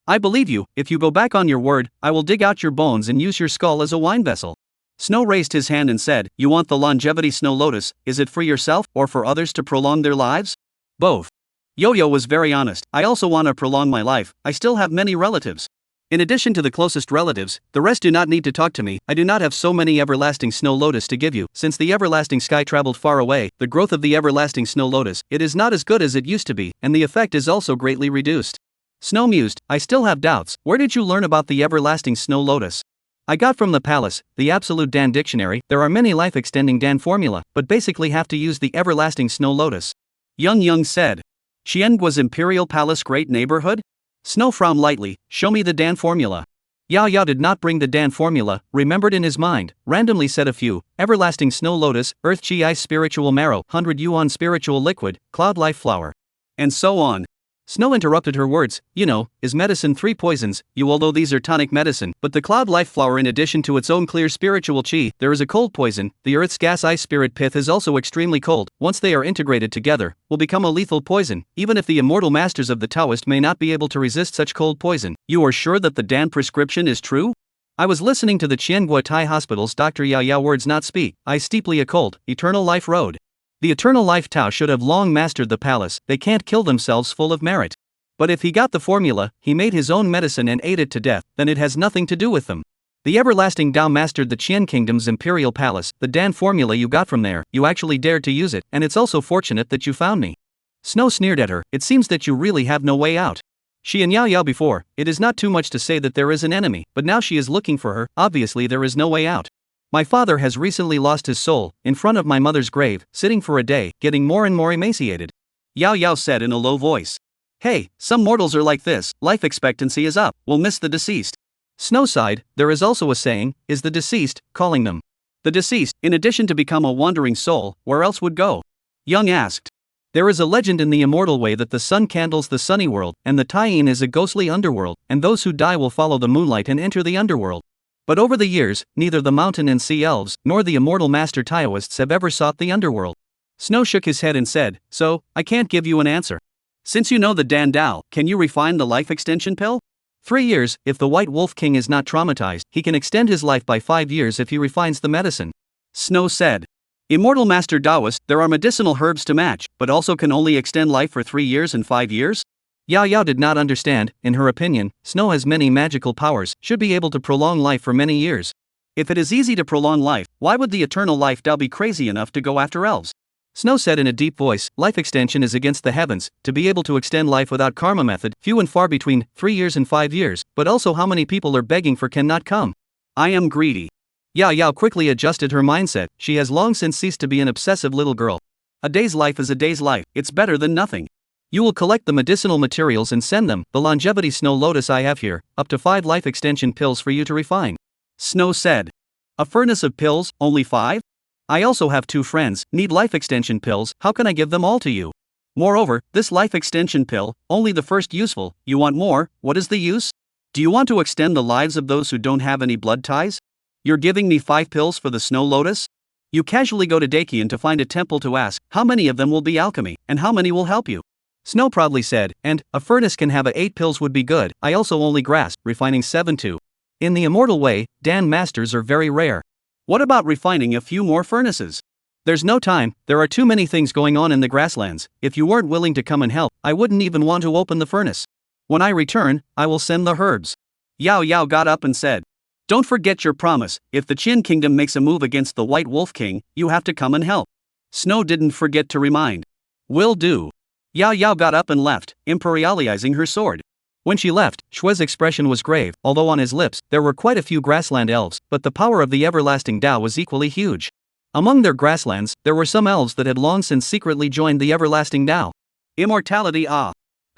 B: I believe you. If you go back on your word, I will dig out your bones and use your skull as a wine vessel. Snow raised his hand and said, you want the longevity snow lotus, is it for yourself or for others to prolong their lives?
A: Both.
B: Yo-Yo was very honest, I also want to prolong my life, I still have many relatives. In addition to the closest relatives, the rest do not need to talk to me. I do not have so many everlasting snow lotus to give you. Since the everlasting sky traveled far away, the growth of the everlasting snow lotus, it is not as good as it used to be, and the effect is also greatly reduced.
A: Snow mused, I still have doubts. Where did you learn about the everlasting snow lotus? I got from the palace, the absolute Dan dictionary. There are many life-extending Dan formula, but basically have to use the everlasting snow lotus.
B: Young said. Xiangua's imperial palace great neighborhood? Snow frowned lightly, show me the Dan formula.
A: Yao Yao did not bring the Dan formula, remembered in his mind, randomly said a few, everlasting snow lotus, earth chi ice spiritual marrow, 100 yuan spiritual liquid, cloud life flower.
B: And so on.
A: Snow interrupted her words, is medicine 3 poisons, although these are tonic medicine, but the cloud life flower in addition to its own clear spiritual chi, there is a cold poison, the earth's gas ice spirit pith is also extremely cold, once they are integrated together, will become a lethal poison, even if the immortal masters of the Taoist may not be able to resist such cold poison.
B: You are sure that the Dan prescription is true?
A: I was listening to the Qiangua Thai Hospital's Dr. Yao Yao words not speak, I steeply occult, eternal life road. The eternal life Tao should have long mastered the palace, they can't kill themselves full of merit. But if he got the formula, he made his own medicine and ate it to death, then it has nothing to do with them. The everlasting Tao mastered the Qian kingdom's imperial palace, the Dan formula you got from there, you actually dared to use it, and it's also fortunate that you found me. Snow sneered at her, it seems that you really have no way out. She and Yao Yao before, it is not too much to say that there is an enemy, but now she is looking for her, obviously there is no way out. My father has recently lost his soul, in front of my mother's grave, sitting for a day, getting more and more emaciated.
B: Yao Yao said in a low voice. Hey, some mortals are like this, life expectancy is up, we'll miss the deceased.
A: Snow sighed, there is also a saying, is the deceased, calling them.
B: The deceased, in addition to become a wandering soul, where else would go? Young asked.
A: There is a legend in the immortal way that the sun candles the sunny world, and the Taiyin is a ghostly underworld, and those who die will follow the moonlight and enter the underworld. But over the years, neither the mountain and sea elves, nor the immortal master Taoists have ever sought the underworld.
B: Snow shook his head and said, so, I can't give you an answer. Since you know the Dan Dao, can you refine the life extension pill?
A: 3 years, if the White Wolf King is not traumatized, he can extend his life by 5 years if he refines the medicine.
B: Snow said. Immortal Master Taoist, there are medicinal herbs to match, but also can only extend life for 3 years and 5 years?
A: Yao Yao did not understand. In her opinion, Snow has many magical powers, should be able to prolong life for many years.
B: If it is easy to prolong life, why would the eternal life Tao be crazy enough to go after elves?
A: Snow said in a deep voice, life extension is against the heavens, to be able to extend life without karma method, few and far between, 3 years and 5 years, but also how many people are begging for cannot come.
B: I am greedy.
A: Yao Yao quickly adjusted her mindset, she has long since ceased to be an obsessive little girl.
B: A day's life is a day's life, it's better than nothing.
A: You will collect the medicinal materials and send them, the longevity snow lotus I have here, up to 5 life extension pills for you to refine.
B: Snow said. A furnace of pills, only 5? I also have 2 friends, need life extension pills, how can I give them all to you? Moreover, this life extension pill, only the first useful, you want more, what is the use? Do you want to extend the lives of those who don't have any blood ties? You're giving me 5 pills for the snow lotus? You casually go to Dakian to find a temple to ask, how many of them will be alchemy, and how many will help you?
A: Snow proudly said, and, a furnace can have 8 pills would be good, I also only grasp, refining 7 too. In the immortal way, Dan masters are very rare.
B: What about refining a few more furnaces?
A: There's no time, there are too many things going on in the grasslands, if you weren't willing to come and help, I wouldn't even want to open the furnace. When I return, I will send the herbs.
B: Yao Yao got up and said, don't forget your promise, if the Qin kingdom makes a move against the White Wolf King, you have to come and help. Snow didn't forget to remind. Will do. Yao Yao got up and left, imperializing her sword.
A: When she left, Shue's expression was grave, although on his lips, there were quite a few grassland elves, but the power of the everlasting Tao was equally huge. Among their grasslands, there were some elves that had long since secretly joined the everlasting Tao.
B: Immortality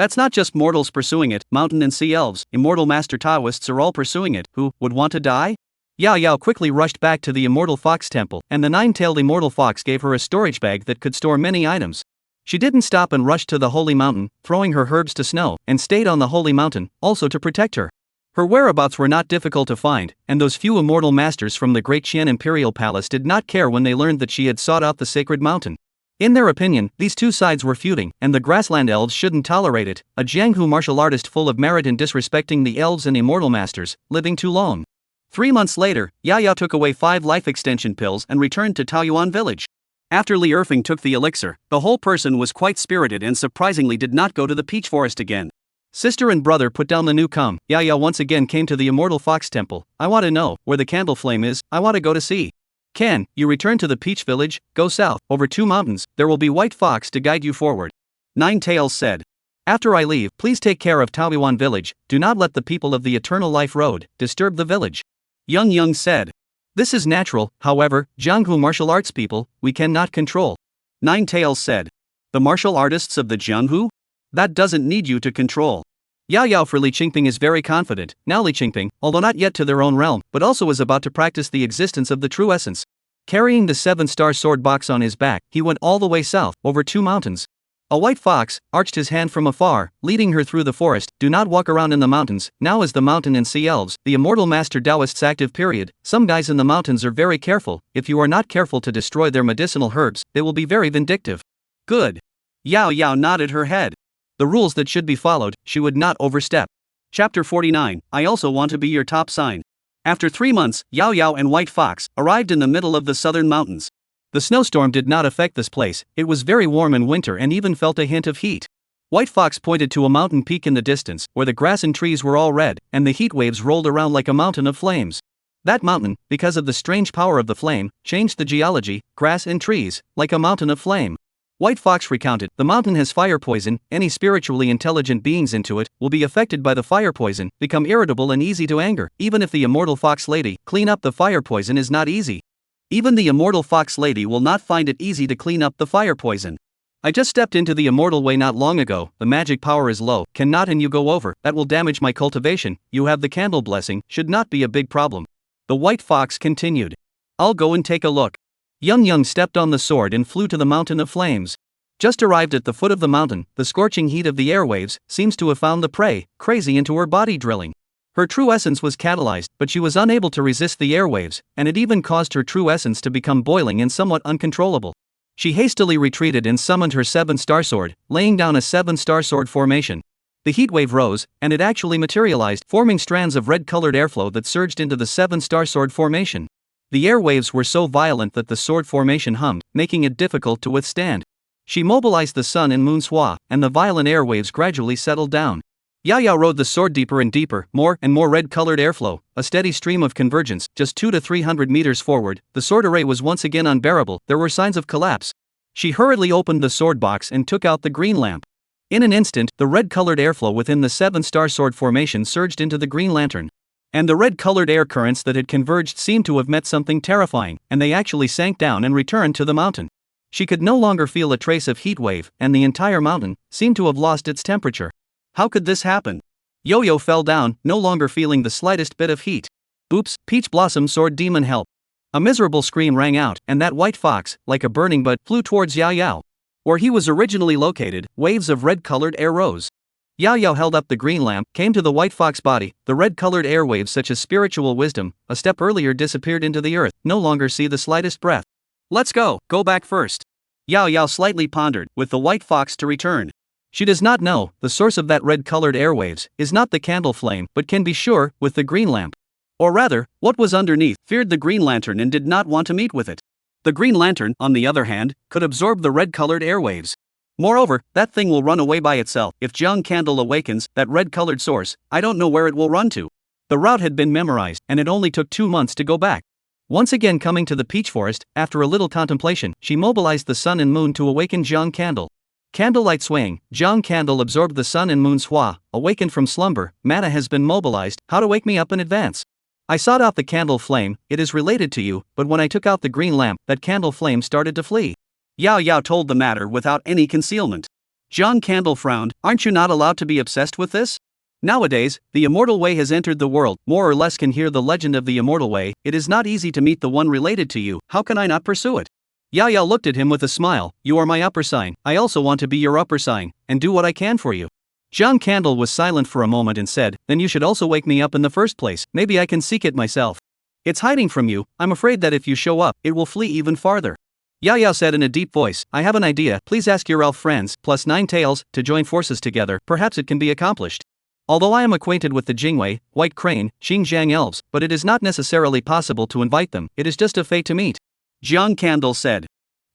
B: That's not just mortals pursuing it, mountain and sea elves, immortal master Taoists are all pursuing it. Who would want to die? Yao Yao quickly rushed back to the immortal fox temple, and the nine-tailed immortal fox gave her a storage bag that could store many items. She didn't stop and rushed to the holy mountain, throwing her herbs to snow, and stayed on the holy mountain, also to protect her. Her whereabouts were not difficult to find, and those few immortal masters from the Great Qian Imperial Palace did not care when they learned that she had sought out the sacred mountain. In their opinion, these two sides were feuding, and the grassland elves shouldn't tolerate it, a Jianghu martial artist full of merit in disrespecting the elves and immortal masters, living too long. 3 months later, Yao Yao took away 5 life extension pills and returned to Taoyuan village. After Li Erfeng took the elixir, the whole person was quite spirited and surprisingly did not go to the peach forest again. Sister and brother put down the new cum. Yao Yao once again came to the immortal fox temple. I want to know where the candle flame is. I want to go to see. Can you return to the peach village? Go south, over 2 mountains, there will be white fox to guide you forward. Nine Tails said. After I leave, please take care of Taoyuan village, do not let the people of the Eternal Life Road disturb the village. Yang said. This is natural, however, Jianghu martial arts people, we cannot control. Nine Tails said. The martial artists of the Jianghu? That doesn't need you to control. Yao Yao for Li Qingping is very confident. Now Li Qingping, although not yet to their own realm, but also is about to practice the existence of the true essence. Carrying the 7-star sword box on his back, he went all the way south, over 2 mountains. A white fox arched his hand from afar, leading her through the forest. Do not walk around in the mountains. Now is the mountain and sea elves, the immortal master Taoists' active period. Some guys in the mountains are very careful. If you are not careful to destroy their medicinal herbs, they will be very vindictive. Good. Yao Yao nodded her head. The rules that should be followed, she would not overstep. Chapter 49, I also want to be your top sign. After 3 months, Yao Yao and White Fox arrived in the middle of the southern mountains. The snowstorm did not affect this place, it was very warm in winter and even felt a hint of heat. White Fox pointed to a mountain peak in the distance, where the grass and trees were all red, and the heat waves rolled around like a mountain of flames. That mountain, because of the strange power of the flame, changed the geology, grass and trees, like a mountain of flame. White Fox recounted, the mountain has fire poison, any spiritually intelligent beings into it will be affected by the fire poison, become irritable and easy to anger. Even if the immortal fox lady clean up the fire poison is not easy. Even the immortal fox lady will not find it easy to clean up the fire poison. I just stepped into the immortal way not long ago, the magic power is low, cannot and you go over, that will damage my cultivation, you have the candle blessing, should not be a big problem. The white fox continued. I'll go and take a look. Yang stepped on the sword and flew to the mountain of flames. Just arrived at the foot of the mountain, the scorching heat of the airwaves seems to have found the prey, crazy into her body drilling. Her true essence was catalyzed, but she was unable to resist the airwaves, and it even caused her true essence to become boiling and somewhat uncontrollable. She hastily retreated and summoned her 7-star sword, laying down a 7-star sword formation. The heat wave rose, and it actually materialized, forming strands of red-colored airflow that surged into the 7-star sword formation. The airwaves were so violent that the sword formation hummed, making it difficult to withstand. She mobilized the sun and moon's hua, and the violent airwaves gradually settled down. Yao Yao rode the sword deeper and deeper, more and more red-colored airflow, a steady stream of convergence, just 200 to 300 meters forward, the sword array was once again unbearable, there were signs of collapse. She hurriedly opened the sword box and took out the green lamp. In an instant, the red-colored airflow within the 7-star sword formation surged into the green lantern. And the red-colored air currents that had converged seemed to have met something terrifying, and they actually sank down and returned to the mountain. She could no longer feel a trace of heat wave, and the entire mountain seemed to have lost its temperature. How could this happen? Yo-Yo fell down, no longer feeling the slightest bit of heat. Oops, Peach Blossom Sword Demon help. A miserable scream rang out, and that white fox, like a burning bud, flew towards Yao Yao. Where he was originally located, waves of red-colored air rose. Yao Yao held up the green lamp, came to the white fox body, the red-colored airwaves such as spiritual wisdom, a step earlier disappeared into the earth, no longer see the slightest breath. Let's go back first. Yao Yao slightly pondered, with the white fox to return. She does not know, the source of that red-colored airwaves is not the candle flame, but can be sure, with the green lamp. Or rather, what was underneath, feared the green lantern and did not want to meet with it. The green lantern, on the other hand, could absorb the red-colored airwaves. Moreover, that thing will run away by itself. If Jiang Candle awakens, that red-colored source, I don't know where it will run to. The route had been memorized, and it only took 2 months to go back. Once again coming to the peach forest, after a little contemplation, she mobilized the sun and moon to awaken Jiang Candle. Candlelight swaying, Jiang Candle absorbed the sun and moon's hua, awakened from slumber, mana has been mobilized, how to wake me up in advance. I sought out the candle flame, it is related to you, but when I took out the green lamp, that candle flame started to flee. Yao Yao told the matter without any concealment. John Candle frowned. Aren't you not allowed to be obsessed with this? Nowadays, the immortal way has entered the world. More or less can hear the legend of the immortal way. It is not easy to meet the one related to you. How can I not pursue it? Yao looked at him with a smile. You are my upper sign. I also want to be your upper sign, and do what I can for you. John Candle was silent for a moment and said, then you should also wake me up in the first place. Maybe I can seek it myself. It's hiding from you. I'm afraid that if you show up, it will flee even farther. Yao said in a deep voice, I have an idea. Please ask your elf friends, plus 9 tails, to join forces together. Perhaps it can be accomplished. Although I am acquainted with the Jingwei, White Crane, Xinjiang elves, but it is not necessarily possible to invite them. It is just a fate to meet. John Candle said.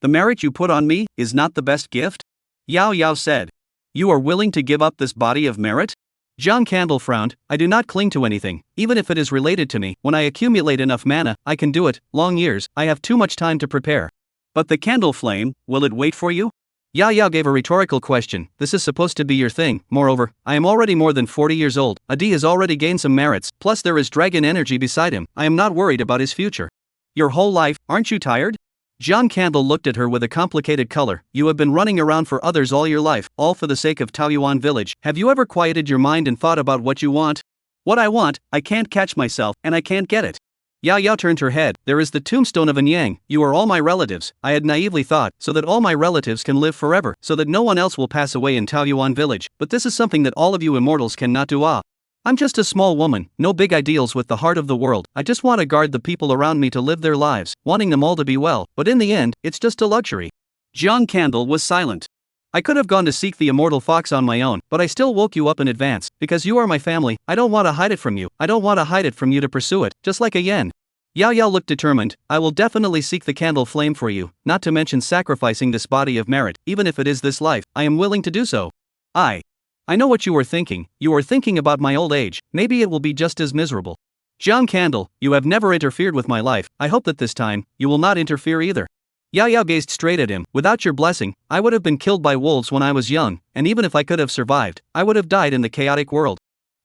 B: The merit you put on me is not the best gift? Yao said. You are willing to give up this body of merit? John Candle frowned. I do not cling to anything, even if it is related to me. When I accumulate enough mana, I can do it. Long years, I have too much time to prepare. But the candle flame, will it wait for you? Yao gave a rhetorical question. This is supposed to be your thing. Moreover, I am already more than 40 years old. Adi has already gained some merits, plus there is dragon energy beside him. I am not worried about his future. Your whole life, aren't you tired? John Candle looked at her with a complicated color. You have been running around for others all your life, all for the sake of Taoyuan village. Have you ever quieted your mind and thought about what you want? What I want, I can't catch myself, and I can't get it. Yao turned her head. There is the tombstone of Anyang. You are all my relatives. I had naively thought, so that all my relatives can live forever, so that no one else will pass away in Taoyuan village. But this is something that all of you immortals cannot do. I'm just a small woman, no big ideals with the heart of the world. I just want to guard the people around me to live their lives, wanting them all to be well, but in the end, it's just a luxury. John Candle was silent. I could have gone to seek the immortal fox on my own, but I still woke you up in advance, because you are my family. I don't want to hide it from you. I don't want to hide it from you to pursue it, just like a yen. Yao looked determined. I will definitely seek the candle flame for you, not to mention sacrificing this body of merit, even if it is this life, I am willing to do so. I know what you are thinking. You are thinking about my old age. Maybe it will be just as miserable. John Candle, you have never interfered with my life. I hope that this time, you will not interfere either. Yao gazed straight at him. Without your blessing, I would have been killed by wolves when I was young, and even if I could have survived, I would have died in the chaotic world.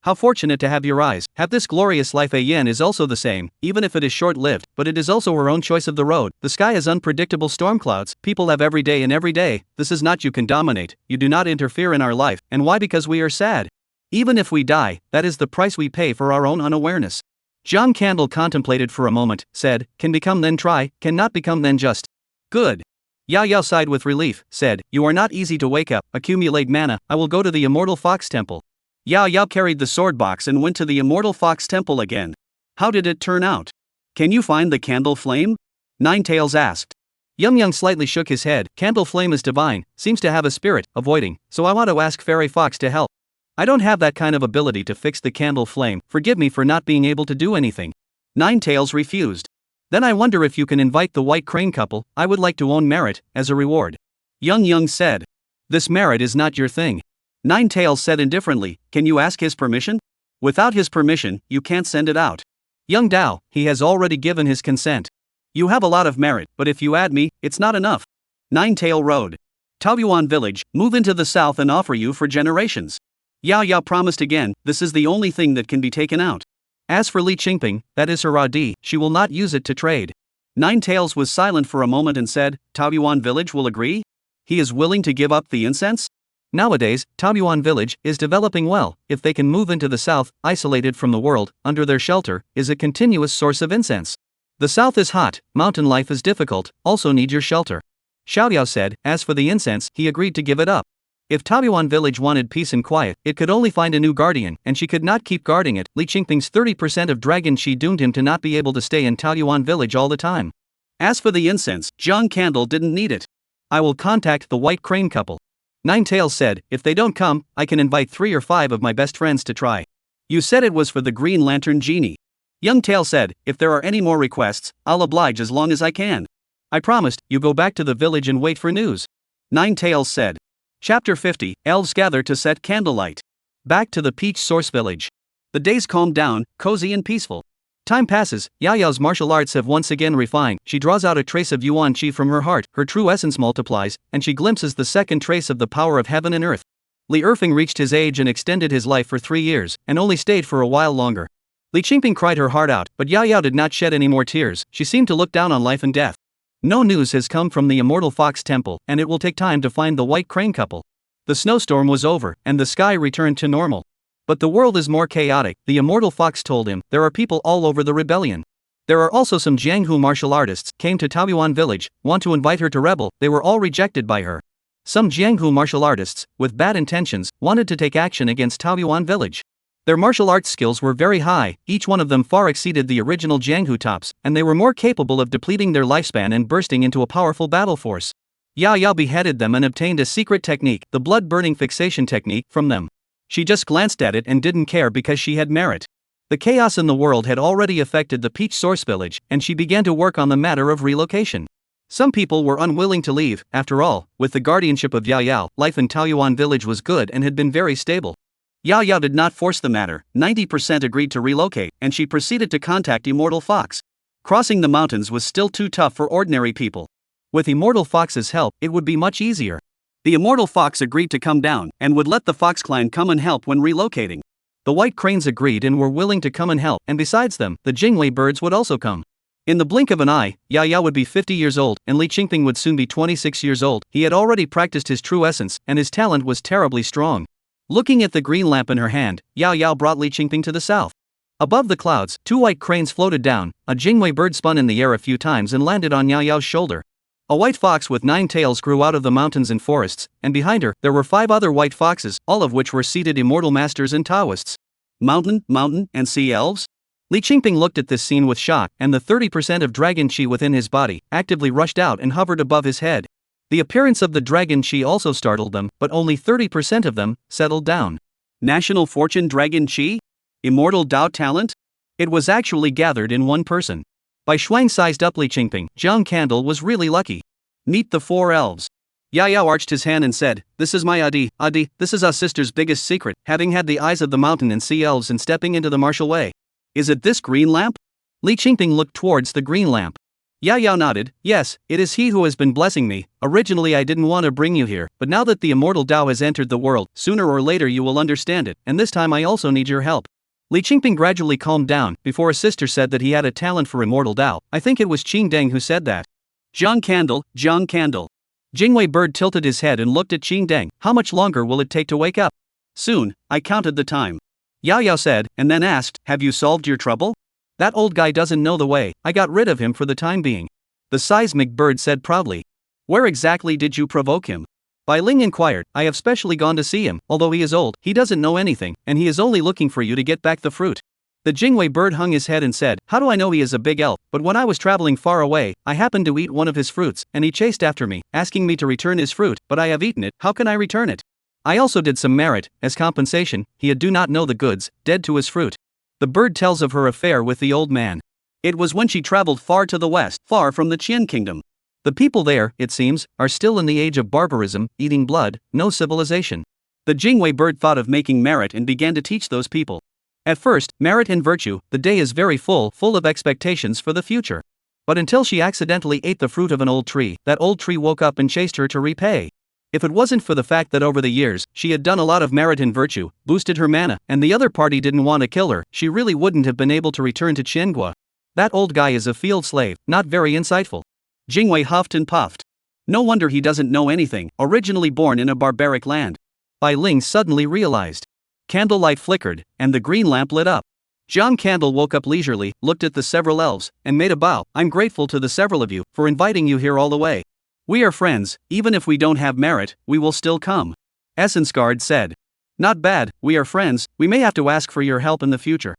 B: How fortunate to have your eyes. Have this glorious life. A yen is also the same, even if it is short-lived, but it is also her own choice of the road. The sky has unpredictable storm clouds. People have every day and every day. This is not you can dominate. You do not interfere in our life. And why? Because we are sad. Even if we die, that is the price we pay for our own unawareness. John Candle contemplated for a moment, said, can become then try, cannot become then just. Good. Yao sighed with relief, said, you are not easy to wake up, accumulate mana, I will go to the immortal fox temple. Yao carried the sword box and went to the immortal fox temple again. How did it turn out? Can you find the candle flame? Nine Tails asked. Young slightly shook his head. Candle flame is divine, seems to have a spirit, avoiding, so I want to ask Fairy Fox to help. I don't have that kind of ability to fix the candle flame, forgive me for not being able to do anything. Nine Tails refused. Then I wonder if you can invite the White Crane couple, I would like to own merit, as a reward. Young said. This merit is not your thing. Nine Tails said indifferently, can you ask his permission? Without his permission, you can't send it out. Young Dao, he has already given his consent. You have a lot of merit, but if you add me, it's not enough. Nine Tail Road. Taoyuan village, move into the south and offer you for generations. Yao promised again, this is the only thing that can be taken out. As for Li Qingping, that is her Radi, she will not use it to trade. Nine Tails was silent for a moment and said, Taoyuan village will agree? He is willing to give up the incense? Nowadays, Taoyuan village is developing well. If they can move into the south, isolated from the world, under their shelter, is a continuous source of incense. The south is hot, mountain life is difficult, also need your shelter. Xiaoyao said, as for the incense, he agreed to give it up. If Taoyuan village wanted peace and quiet, it could only find a new guardian, and she could not keep guarding it. Li Qingping's 30% of dragon chi doomed him to not be able to stay in Taoyuan village all the time. As for the incense, John Candle didn't need it. I will contact the White Crane couple. Nine Tails said, if they don't come, I can invite 3 or 5 of my best friends to try. You said it was for the Green Lantern Genie. Young Tail said, if there are any more requests, I'll oblige as long as I can. I promised. You go back to the village and wait for news. Nine Tails said. Chapter 50, Elves gather to set candlelight. Back to the Peach Source Village. The days calmed down, cozy and peaceful. Time passes, Yao's martial arts have once again refined. She draws out a trace of Yuan Qi from her heart, her true essence multiplies, and she glimpses the second trace of the power of heaven and earth. Li Erfeng reached his age and extended his life for 3 years, and only stayed for a while longer. Li Qingping cried her heart out, but Yao did not shed any more tears. She seemed to look down on life and death. No news has come from the Immortal Fox Temple, and it will take time to find the White Crane couple.
A: The snowstorm was over, and the sky returned to normal. But the world is more chaotic, the immortal fox told him. There are people all over the rebellion. There are also some Jianghu martial artists, came to Taoyuan village, want to invite her to rebel, they were all rejected by her. Some Jianghu martial artists, with bad intentions, wanted to take action against Taoyuan village. Their martial arts skills were very high, each one of them far exceeded the original Jianghu tops, and they were more capable of depleting their lifespan and bursting into a powerful battle force. Yao Yao beheaded them and obtained a secret technique, the blood-burning fixation technique, from them. She just glanced at it and didn't care because she had merit. The chaos in the world had already affected the Peach Source village, and she began to work on the matter of relocation. Some people were unwilling to leave. After all, with the guardianship of Yao Yao, life in Taoyuan village was good and had been very stable. Yao Yao did not force the matter, 90% agreed to relocate, and she proceeded to contact Immortal Fox. Crossing the mountains was still too tough for ordinary people. With Immortal Fox's help, it would be much easier. The Immortal Fox agreed to come down, and would let the Fox clan come and help when relocating. The white cranes agreed and were willing to come and help, and besides them, the Jingwei birds would also come. In the blink of an eye, Yao Yao would be 50 years old, and Li Qingping would soon be 26 years old. He had already practiced his true essence, and his talent was terribly strong. Looking at the green lamp in her hand, Yao Yao brought Li Qingping to the south. Above the clouds, 2 white cranes floated down, a Jingwei bird spun in the air a few times and landed on Yao Yao's shoulder. A white fox with 9 tails grew out of the mountains and forests, and behind her, there were 5 other white foxes, all of which were seated immortal masters and Taoists. Mountain, and sea elves? Li Qingping looked at this scene with shock, and the 30% of dragon qi within his body actively rushed out and hovered above his head. The appearance of the dragon qi also startled them, but only 30% of them settled down. National fortune dragon qi? Immortal Dao talent? It was actually gathered in one person. Bai Shuang sized up Li Qingping. Jiang Candle was really lucky. Meet the 4 elves. Yao Yao arched his hand and said, "This is my Adi, this is our sister's biggest secret, having had the eyes of the mountain and sea elves and stepping into the martial way." "Is it this green lamp?" Li Qingping looked towards the green lamp. Yao Yao nodded. "Yes, it is he who has been blessing me. Originally I didn't want to bring you here, but now that the immortal Dao has entered the world, sooner or later you will understand it, and this time I also need your help." Li Qingping gradually calmed down, before his sister said that he had a talent for immortal Dao. I think it was Qing Deng who said that. Jiang Candle. Jingwei bird tilted his head and looked at Qing Deng. "How much longer will it take to wake up?" "Soon, I counted the time." Yao Yao said, and then asked, "Have you solved your trouble?" "That old guy doesn't know the way, I got rid of him for the time being." The seismic bird said proudly. "Where exactly did you provoke him?" Bai Ling inquired. "I have specially gone to see him. Although he is old, he doesn't know anything, and he is only looking for you to get back the fruit." The Jingwei bird hung his head and said, "How do I know he is a big elf? But when I was traveling far away, I happened to eat one of his fruits, and he chased after me, asking me to return his fruit, but I have eaten it, how can I return it? I also did some merit, as compensation, he do not know the goods, dead to his fruit." The bird tells of her affair with the old man. It was when she traveled far to the west, far from the Qian kingdom. The people there, it seems, are still in the age of barbarism, eating blood, no civilization. The Jingwei bird thought of making merit and began to teach those people. At first, merit and virtue, the day is very full of expectations for the future. But until she accidentally ate the fruit of an old tree, that old tree woke up and chased her to repay. If it wasn't for the fact that over the years, she had done a lot of merit and virtue, boosted her mana, and the other party didn't want to kill her, she really wouldn't have been able to return to Qiangua. That old guy is a field slave, not very insightful. Jingwei huffed and puffed. No wonder he doesn't know anything, originally born in a barbaric land. Bai Ling suddenly realized. Candlelight flickered, and the green lamp lit up. Jiang Candle woke up leisurely, looked at the several elves, and made a bow. "I'm grateful to the several of you for inviting you here all the way. We are friends, even if we don't have merit, we will still come." Essence Guard said. "Not bad, we are friends, we may have to ask for your help in the future."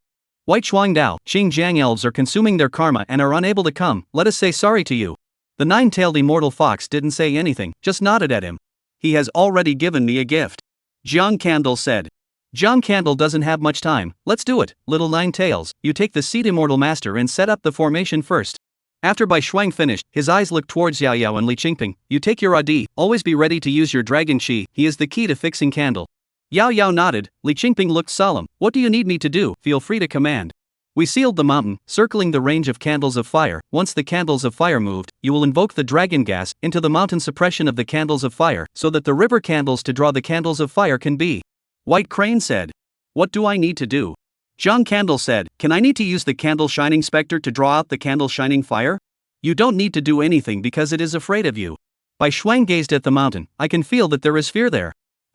A: White Shuang Dao, Xinjiang elves are consuming their karma and are unable to come, let us say sorry to you. The 9-tailed immortal fox didn't say anything, just nodded at him. "He has already given me a gift," Jiang Candle said. "Jiang Candle doesn't have much time, let's do it, little 9 tails, you take the seat immortal master and set up the formation first." After Bai Shuang finished, his eyes looked towards Yao Yao and Li Qingping. "You take your Adi, always be ready to use your dragon qi, he is the key to fixing candle." Yao Yao nodded. Li Qingping looked solemn. "What do you need me to do? Feel free to command." We sealed the mountain, circling the range of candles of fire. Once the candles of fire moved, you will invoke the dragon gas into the mountain suppression of the candles of fire, so that the river candles to draw the candles of fire can be. White Crane said. "What do I need to do?" Jiang Candle said, "Can I need to use the candle shining specter to draw out the candle shining fire?" "You don't need to do anything because it is afraid of you." Bai Shuang gazed at the mountain. "I can feel that there is fear there."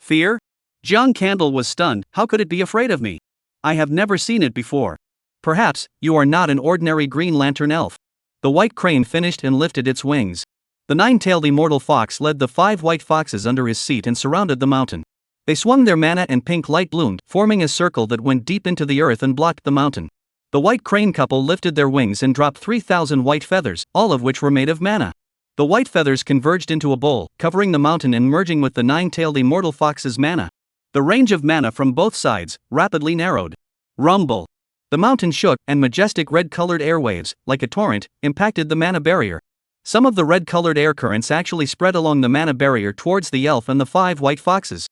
B: Fear? Jiang Candle was stunned. How could it be afraid of me? I have never seen it before.
A: Perhaps, you are not an ordinary Green Lantern elf. The white crane finished and lifted its wings. The nine-tailed immortal fox led the 5 white foxes under his seat and surrounded the mountain. They swung their mana and pink light bloomed, forming a circle that went deep into the earth and blocked the mountain. The white crane couple lifted their wings and dropped 3,000 white feathers, all of which were made of mana. The white feathers converged into a bowl, covering the mountain and merging with the nine-tailed immortal fox's mana. The range of mana from both sides rapidly narrowed. Rumble. The mountain shook, and majestic red-colored airwaves, like a torrent, impacted the mana barrier. Some of the red-colored air currents actually spread along the mana barrier towards the elf and the 5 white foxes.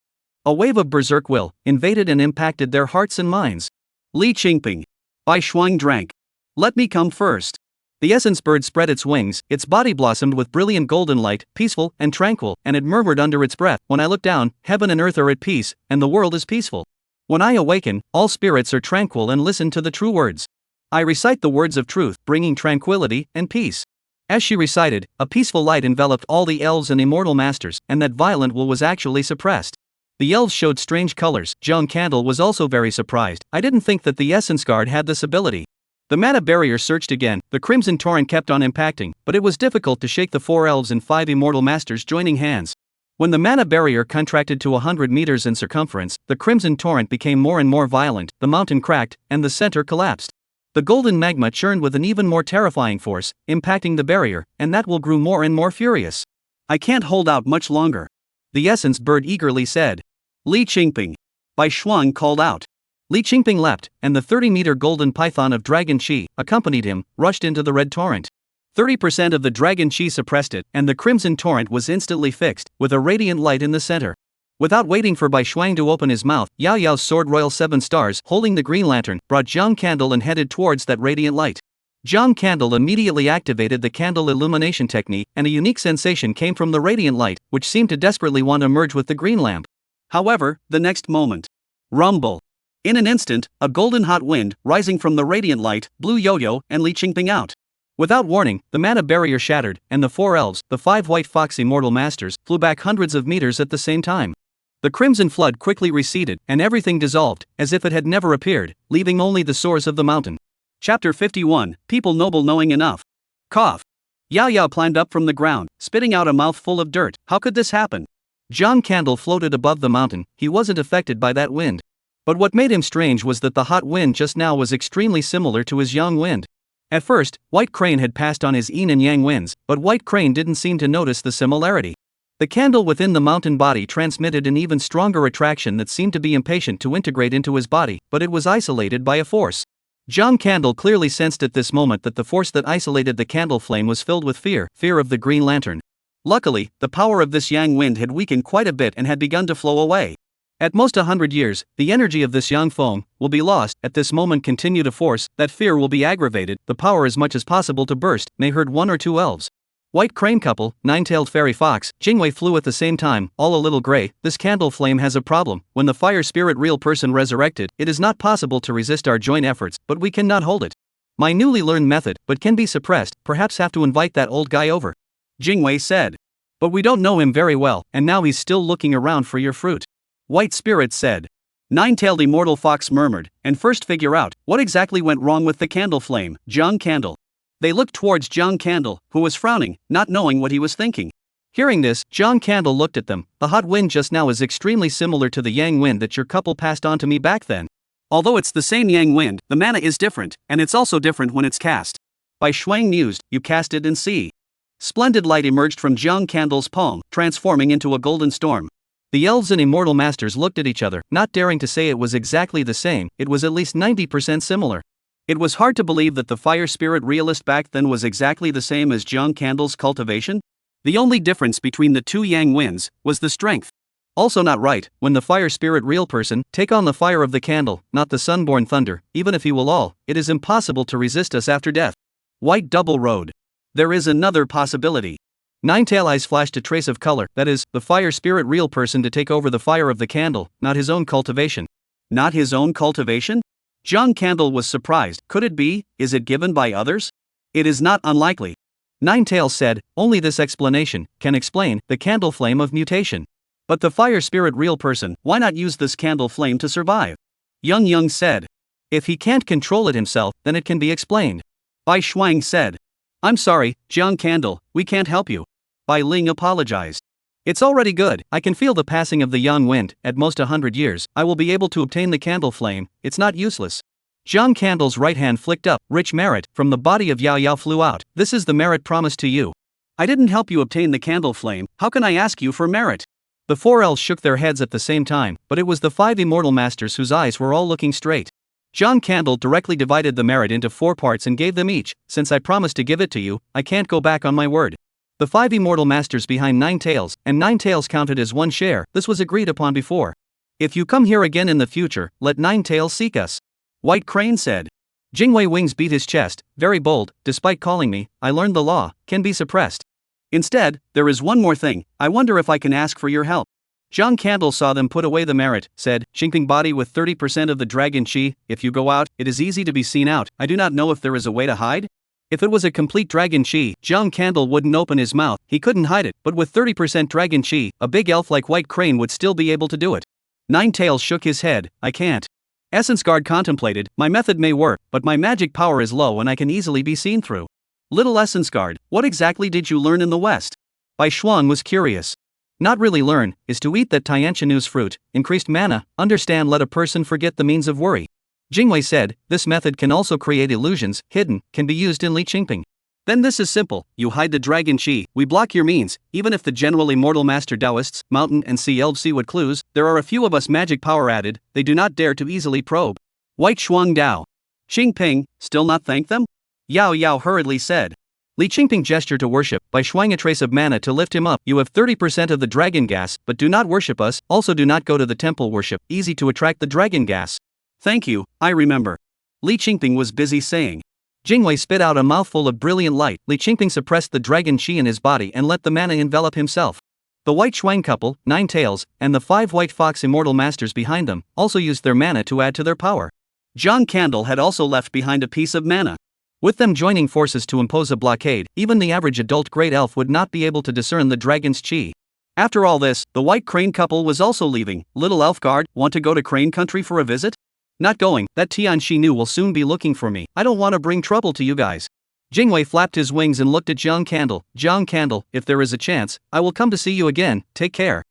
A: A wave of berserk will invaded and impacted their hearts and minds.
B: Li Qingping. Bai Shuang drank. Let me come first.
A: The essence bird spread its wings, its body blossomed with brilliant golden light, peaceful and tranquil, and it murmured under its breath, "When I look down, heaven and earth are at peace, and the world is peaceful. When I awaken, all spirits are tranquil and listen to the true words. I recite the words of truth, bringing tranquility and peace." As she recited, a peaceful light enveloped all the elves and immortal masters, and that violent will was actually suppressed. The elves showed strange colors. Jiang Candle was also very surprised. "I didn't think that the essence guard had this ability." The mana barrier surged again. The crimson torrent kept on impacting, but it was difficult to shake the 4 elves and 5 immortal masters joining hands. When the mana barrier contracted to 100 meters in circumference, the crimson torrent became more and more violent, the mountain cracked, and the center collapsed. The golden magma churned with an even more terrifying force, impacting the barrier, and that will grew more and more furious.
B: "I can't hold out much longer,"
A: the essence bird eagerly said.
B: Li Qingping. Bai Shuang called out.
A: Li Qingping leapt, and the 30-meter golden python of Dragon Chi accompanied him, rushed into the red torrent. 30% of the Dragon Chi suppressed it, and the crimson torrent was instantly fixed, with a radiant light in the center. Without waiting for Bai Shuang to open his mouth, Yao Yao's sword Royal 7 Stars, holding the green lantern, brought Jiang Candle and headed towards that radiant light. Jiang Candle immediately activated the candle illumination technique, and a unique sensation came from the radiant light, which seemed to desperately want to merge with the green lamp.
B: However, the next moment. Rumble. In an instant, a golden hot wind, rising from the radiant light, blew Yo-Yo and Li Qingping out.
A: Without warning, the mana barrier shattered, and the 4 elves, the 5 white fox immortal masters, flew back hundreds of meters at the same time. The crimson flood quickly receded, and everything dissolved, as if it had never appeared, leaving only the source of the mountain.
B: Chapter 51, People Noble Knowing Enough. Cough. Yao Yao climbed up from the ground, spitting out a mouthful of dirt. How could this happen?
A: Jiang Candle floated above the mountain. He wasn't affected by that wind. But what made him strange was that the hot wind just now was extremely similar to his yang wind. At first, White Crane had passed on his yin and yang winds, but White Crane didn't seem to notice the similarity. The candle within the mountain body transmitted an even stronger attraction that seemed to be impatient to integrate into his body, but it was isolated by a force. Jiang Candle clearly sensed at this moment that the force that isolated the candle flame was filled with fear of the Green Lantern. Luckily, the power of this yang wind had weakened quite a bit and had begun to flow away. At most 100 years, the energy of this yang foam will be lost. At this moment continue to force, that fear will be aggravated, the power as much as possible to burst, may heard 1 or 2 elves. White Crane couple, Nine-tailed Fairy Fox, Jingwei flew at the same time, all a little gray. This candle flame has a problem. When the fire spirit real person resurrected, it is not possible to resist our joint efforts, but we cannot hold it. My newly learned method, but can be suppressed, perhaps have to invite that old guy over.
B: Jingwei said.
A: But we don't know him very well, and now he's still looking around for your fruit.
B: White Spirit said. Nine-tailed Immortal Fox murmured, and first figure out what exactly went wrong with the candle flame. Jiang Candle. They looked towards Jiang Candle, who was frowning, not knowing what he was thinking.
A: Hearing this, Jiang Candle looked at them. The hot wind just now is extremely similar to the yang wind that your couple passed on to me back then.
B: Although it's the same yang wind, the mana is different, and it's also different when it's cast. Bai Shuang mused, you cast it and see. Splendid light emerged from Jiang Candle's palm, transforming into a golden storm.
A: The elves and immortal masters looked at each other, not daring to say it was exactly the same. It was at least 90% similar.
B: It was hard to believe that the fire spirit realist back then was exactly the same as Jiang Candle's cultivation. The only difference between the 2 yang winds was the strength.
A: Also not right, when the fire spirit real person take on the fire of the candle, not the sunborn thunder, even if he will all, it is impossible to resist us after death.
B: White Double Road. There is another possibility.
A: Nine-tail eyes flashed a trace of color, that is, the fire spirit real person to take over the fire of the candle, not his own cultivation.
B: Not his own cultivation? Jiang Candle was surprised. Could it be? Is it given by others? It is not unlikely.
A: Nine-tail said, only this explanation can explain the candle flame of mutation.
B: But the fire spirit real person, why not use this candle flame to survive? Yang said. If he can't control it himself, then it can be explained. Bai Shuang said. I'm sorry, Jiang Candle, we can't help you. Bai Ling apologized. It's already good, I can feel the passing of the yang wind, at most 100 years, I will be able to obtain the candle flame, it's not useless. Jiang Candle's right hand flicked up, rich merit, from the body of Yao flew out, this is the merit promised to you. I didn't help you obtain the candle flame, how can I ask you for merit? The four elves shook their heads at the same time, but it was the 5 immortal masters whose eyes were all looking straight. Jiang Candle directly divided the merit into 4 parts and gave them each, since I promised to give it to you, I can't go back on my word. The 5 immortal masters behind 9 tails, and 9 tails counted as 1 share, this was agreed upon before. If you come here again in the future, let 9 tails seek us. White Crane said. Jingwei Wings beat his chest, very bold, despite calling me, I learned the law, can be suppressed. Instead, there is one more thing, I wonder if I can ask for your help. Jiang Candle saw them put away the merit, said, Xingping body with 30% of the dragon chi, if you go out, it is easy to be seen out, I do not know if there is a way to hide? If it was a complete dragon chi, Jiang Candle wouldn't open his mouth, he couldn't hide it, but with 30% dragon chi, a big elf like White Crane would still be able to do it. Nine Tails shook his head, I can't. Essence Guard contemplated, my method may work, but my magic power is low and I can easily be seen through. Little Essence Guard, what exactly did you learn in the West? Bai Shuang was curious. Not really learn, is to eat that Tianqianu's fruit, increased mana, understand let a person forget the means of worry. Jingwei said, this method can also create illusions, hidden, can be used in Li Qingping. Then this is simple, you hide the dragon chi, we block your means, even if the general immortal master Taoists, mountain and sea elves see what clues, there are a few of us magic power added, they do not dare to easily probe. White Shuang Dao. Xingping, still not thank them? Yao hurriedly said. Li Qingping gestured to worship, by Shuang a trace of mana to lift him up, you have 30% of the dragon gas, but do not worship us, also do not go to the temple worship, easy to attract the dragon gas. Thank you, I remember. Li Qingping was busy saying. Jingwei spit out a mouthful of brilliant light, Li Qingping suppressed the dragon chi in his body and let the mana envelop himself. The White Shuang couple, 9 Tails, and the 5 White Fox immortal masters behind them, also used their mana to add to their power. Jiang Candle had also left behind a piece of mana. With them joining forces to impose a blockade, even the average adult great elf would not be able to discern the dragon's chi. After all this, the White Crane couple was also leaving. Little Elf Guard, want to go to Crane Country for a visit? Not going, that Tianqinu will soon be looking for me, I don't want to bring trouble to you guys. Jingwei flapped his wings and looked at Jiang Candle, if there is a chance, I will come to see you again, take care.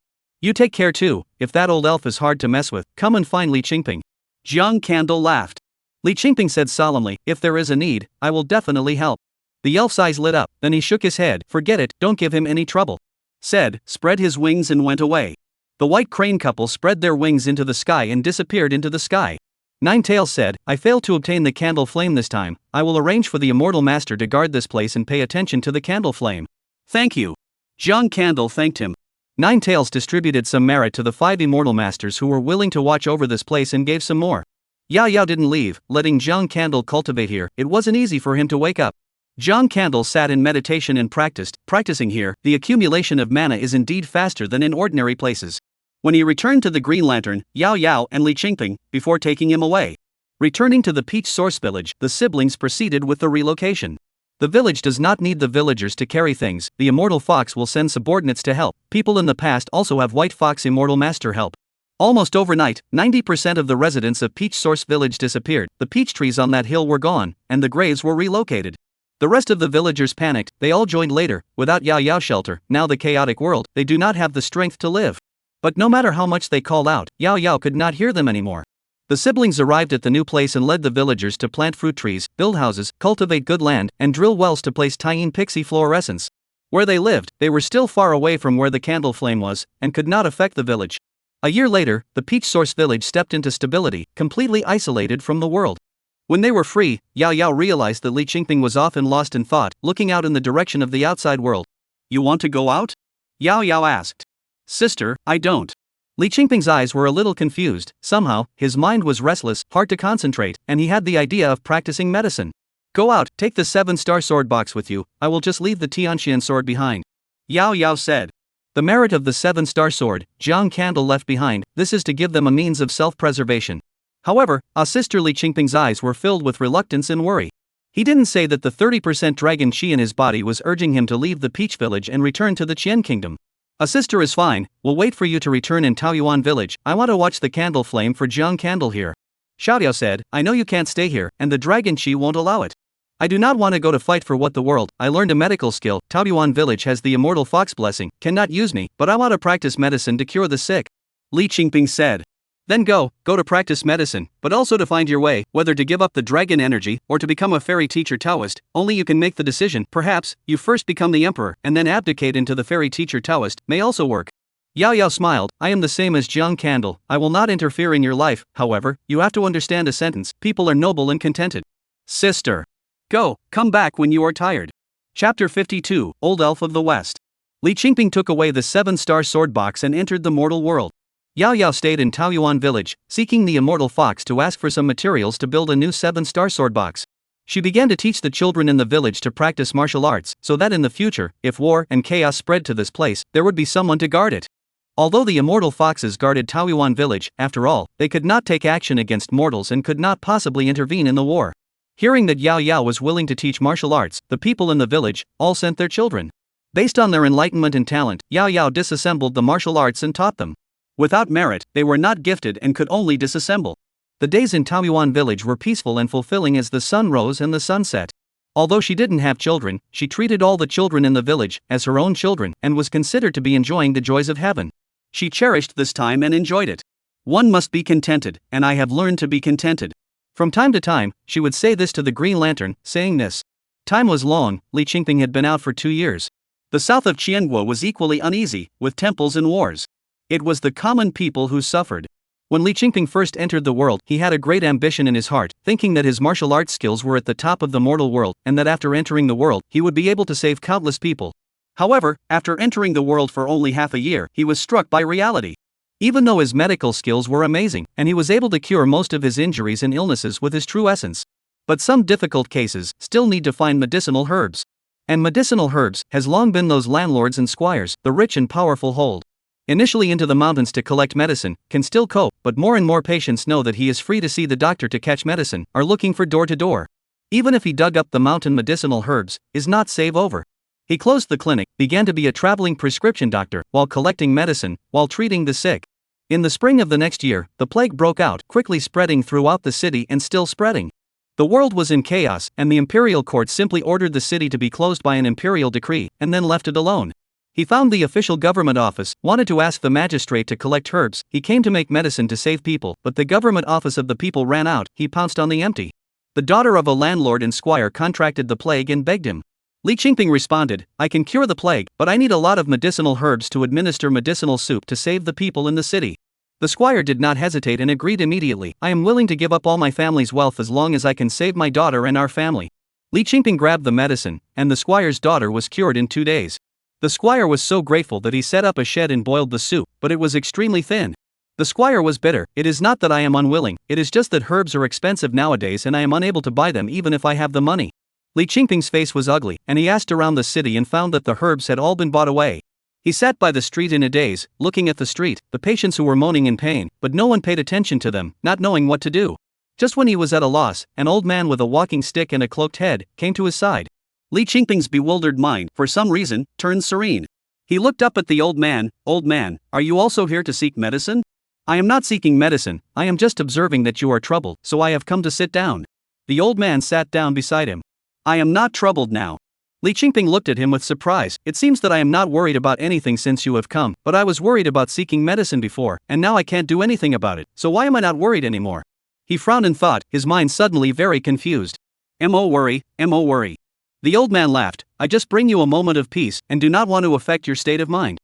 B: You take care too, if that old elf is hard to mess with, come and find Li Qingping. Jiang Candle laughed. Li Qingping said solemnly, if there is a need, I will definitely help. The elf's eyes lit up, then he shook his head, forget it, don't give him any trouble. Said, spread his wings and went away. The White Crane couple spread their wings into the sky and disappeared into the sky. 9 Tails said, I failed to obtain the candle flame this time, I will arrange for the immortal master to guard this place and pay attention to the candle flame. Thank you. Jiang Candle thanked him. 9 Tails distributed some merit to the 5 immortal masters who were willing to watch over this place and gave some more. Yao didn't leave, letting Jiang Candle cultivate here, it wasn't easy for him to wake up. Jiang Candle sat in meditation and practicing here, the accumulation of mana is indeed faster than in ordinary places. When he returned to the Green Lantern, Yao and Li Qingping, before taking him away. Returning to the Peach Source Village, the siblings proceeded with the relocation. The village does not need the villagers to carry things, the Immortal Fox will send subordinates to help, people in the past also have White Fox Immortal Master help. Almost overnight, 90% of the residents of Peach Source Village disappeared, the peach trees on that hill were gone, and the graves were relocated. The rest of the villagers panicked, they all joined later, without Yao shelter, now the chaotic world, they do not have the strength to live. But no matter how much they called out, Yao could not hear them anymore. The siblings arrived at the new place and led the villagers to plant fruit trees, build houses, cultivate good land, and drill wells to place Tyene Pixie fluorescence. Where they lived, they were still far away from where the candle flame was, and could not affect the village. A year later, the Peach Source Village stepped into stability, completely isolated from the world. When they were free, Yao realized that Li Qingping was often lost in thought, looking out in the direction of the outside world. You want to go out? Yao asked. Sister, I don't. Li Qingping's eyes were a little confused, somehow, his mind was restless, hard to concentrate, and he had the idea of practicing medicine. Go out, take the 7-star sword box with you, I will just leave the Tianqian sword behind. Yao said. The merit of the 7-star sword, Jiang Candle left behind, this is to give them a means of self-preservation. However, sister Li Qingping's eyes were filled with reluctance and worry. He didn't say that the 30% dragon chi in his body was urging him to leave the Peach Village and return to the Qian Kingdom.
A: A sister is fine, we'll wait for you to return in Taoyuan village, I want to watch the candle flame for Jiang Candle here. Xiaoyao said, I know you can't stay here, and the dragon Qi won't allow it. I do not want to go to fight for what the world, I learned a medical skill, Taoyuan village has the immortal fox blessing, cannot use me, but I want to practice medicine to cure the sick.
B: Li Qingping said.
A: Then go to practice medicine, but also to find your way, whether to give up the dragon energy, or to become a fairy teacher Taoist, only you can make the decision, perhaps, you first become the emperor, and then abdicate into the fairy teacher Taoist, may also work. Yao Yao smiled, I am the same as Jiang Candle, I will not interfere in your life, however, you have to understand a sentence, people are noble and contented.
B: Sister. Come back when you are tired. Chapter 52, Old Elf of the West.
A: Li Qingping took away the 7-star sword box and entered the mortal world. Yao Yao stayed in Taoyuan village, seeking the immortal fox to ask for some materials to build a new 7-star sword box. She began to teach the children in the village to practice martial arts, so that in the future, if war and chaos spread to this place, there would be someone to guard it. Although the immortal foxes guarded Taoyuan village, after all, they could not take action against mortals and could not possibly intervene in the war. Hearing that Yao Yao was willing to teach martial arts, the people in the village all sent their children. Based on their enlightenment and talent, Yao Yao disassembled the martial arts and taught them. Without merit, they were not gifted and could only disassemble. The days in Taoyuan village were peaceful and fulfilling as the sun rose and the sun set. Although she didn't have children, she treated all the children in the village as her own children and was considered to be enjoying the joys of heaven.
B: She cherished this time and enjoyed it. One must be contented, and I have learned to be contented.
A: From time to time, she would say this to the Green Lantern, saying this. Time was long, Li Qingping had been out for 2 years.
B: The south of Qianguo was equally uneasy, with temples and wars. It was the common people who suffered.
A: When Li Qingping first entered the world, he had a great ambition in his heart, thinking that his martial arts skills were at the top of the mortal world, and that after entering the world, he would be able to save countless people.
B: However, after entering the world for only half a year, he was struck by reality.
A: Even though his medical skills were amazing, and he was able to cure most of his injuries and illnesses with his true essence, but some difficult cases still need to find medicinal herbs. And medicinal herbs has long been those landlords and squires, the rich and powerful hold. Initially into the mountains to collect medicine, can still cope, but more and more patients know that he is free to see the doctor to catch medicine, are looking for door to door. Even if he dug up the mountain medicinal herbs, is not save over. He closed the clinic, began to be a traveling prescription doctor, while collecting medicine, while treating the sick. In the spring of the next year, the plague broke out, quickly spreading throughout the city and still spreading. The world was in chaos, and the imperial court simply ordered the city to be closed by an imperial decree, and then left it alone. He found the official government office, wanted to ask the magistrate to collect herbs, he came to make medicine to save people, but the government office of the people ran out, he pounced on the empty. The daughter of a landlord and squire contracted the plague and begged him. Li Qingping responded, I can cure the plague, but I need a lot of medicinal herbs to administer medicinal soup to save the people in the city. The squire did not hesitate and agreed immediately, I am willing to give up all my family's wealth as long as I can save my daughter and our family. Li Qingping grabbed the medicine, and the squire's daughter was cured in 2 days. The squire was so grateful that he set up a shed and boiled the soup, but it was extremely thin. The squire was bitter, it is not that I am unwilling, it is just that herbs are expensive nowadays and I am unable to buy them even if I have the money. Li Qingping's face was ugly, and he asked around the city and found that the herbs had all been bought away. He sat by the street in a daze, looking at the street, the patients who were moaning in pain, but no one paid attention to them, not knowing what to do. Just when he was at a loss, an old man with a walking stick and a cloaked head came to his side.
B: Li Qingping's bewildered mind, for some reason, turned serene. He looked up at the old man, are you also here to seek medicine?
A: I am not seeking medicine, I am just observing that you are troubled, so I have come to sit down. The old man sat down beside him.
B: I am not troubled now.
A: Li Qingping looked at him with surprise, it seems that I am not worried about anything since you have come, but I was worried about seeking medicine before, and now I can't do anything about it, so why am I not worried anymore? He frowned and thought, his mind suddenly very confused.
B: Mo worry.
A: The old man laughed, I just bring you a moment of peace, and do not want to affect your state of mind.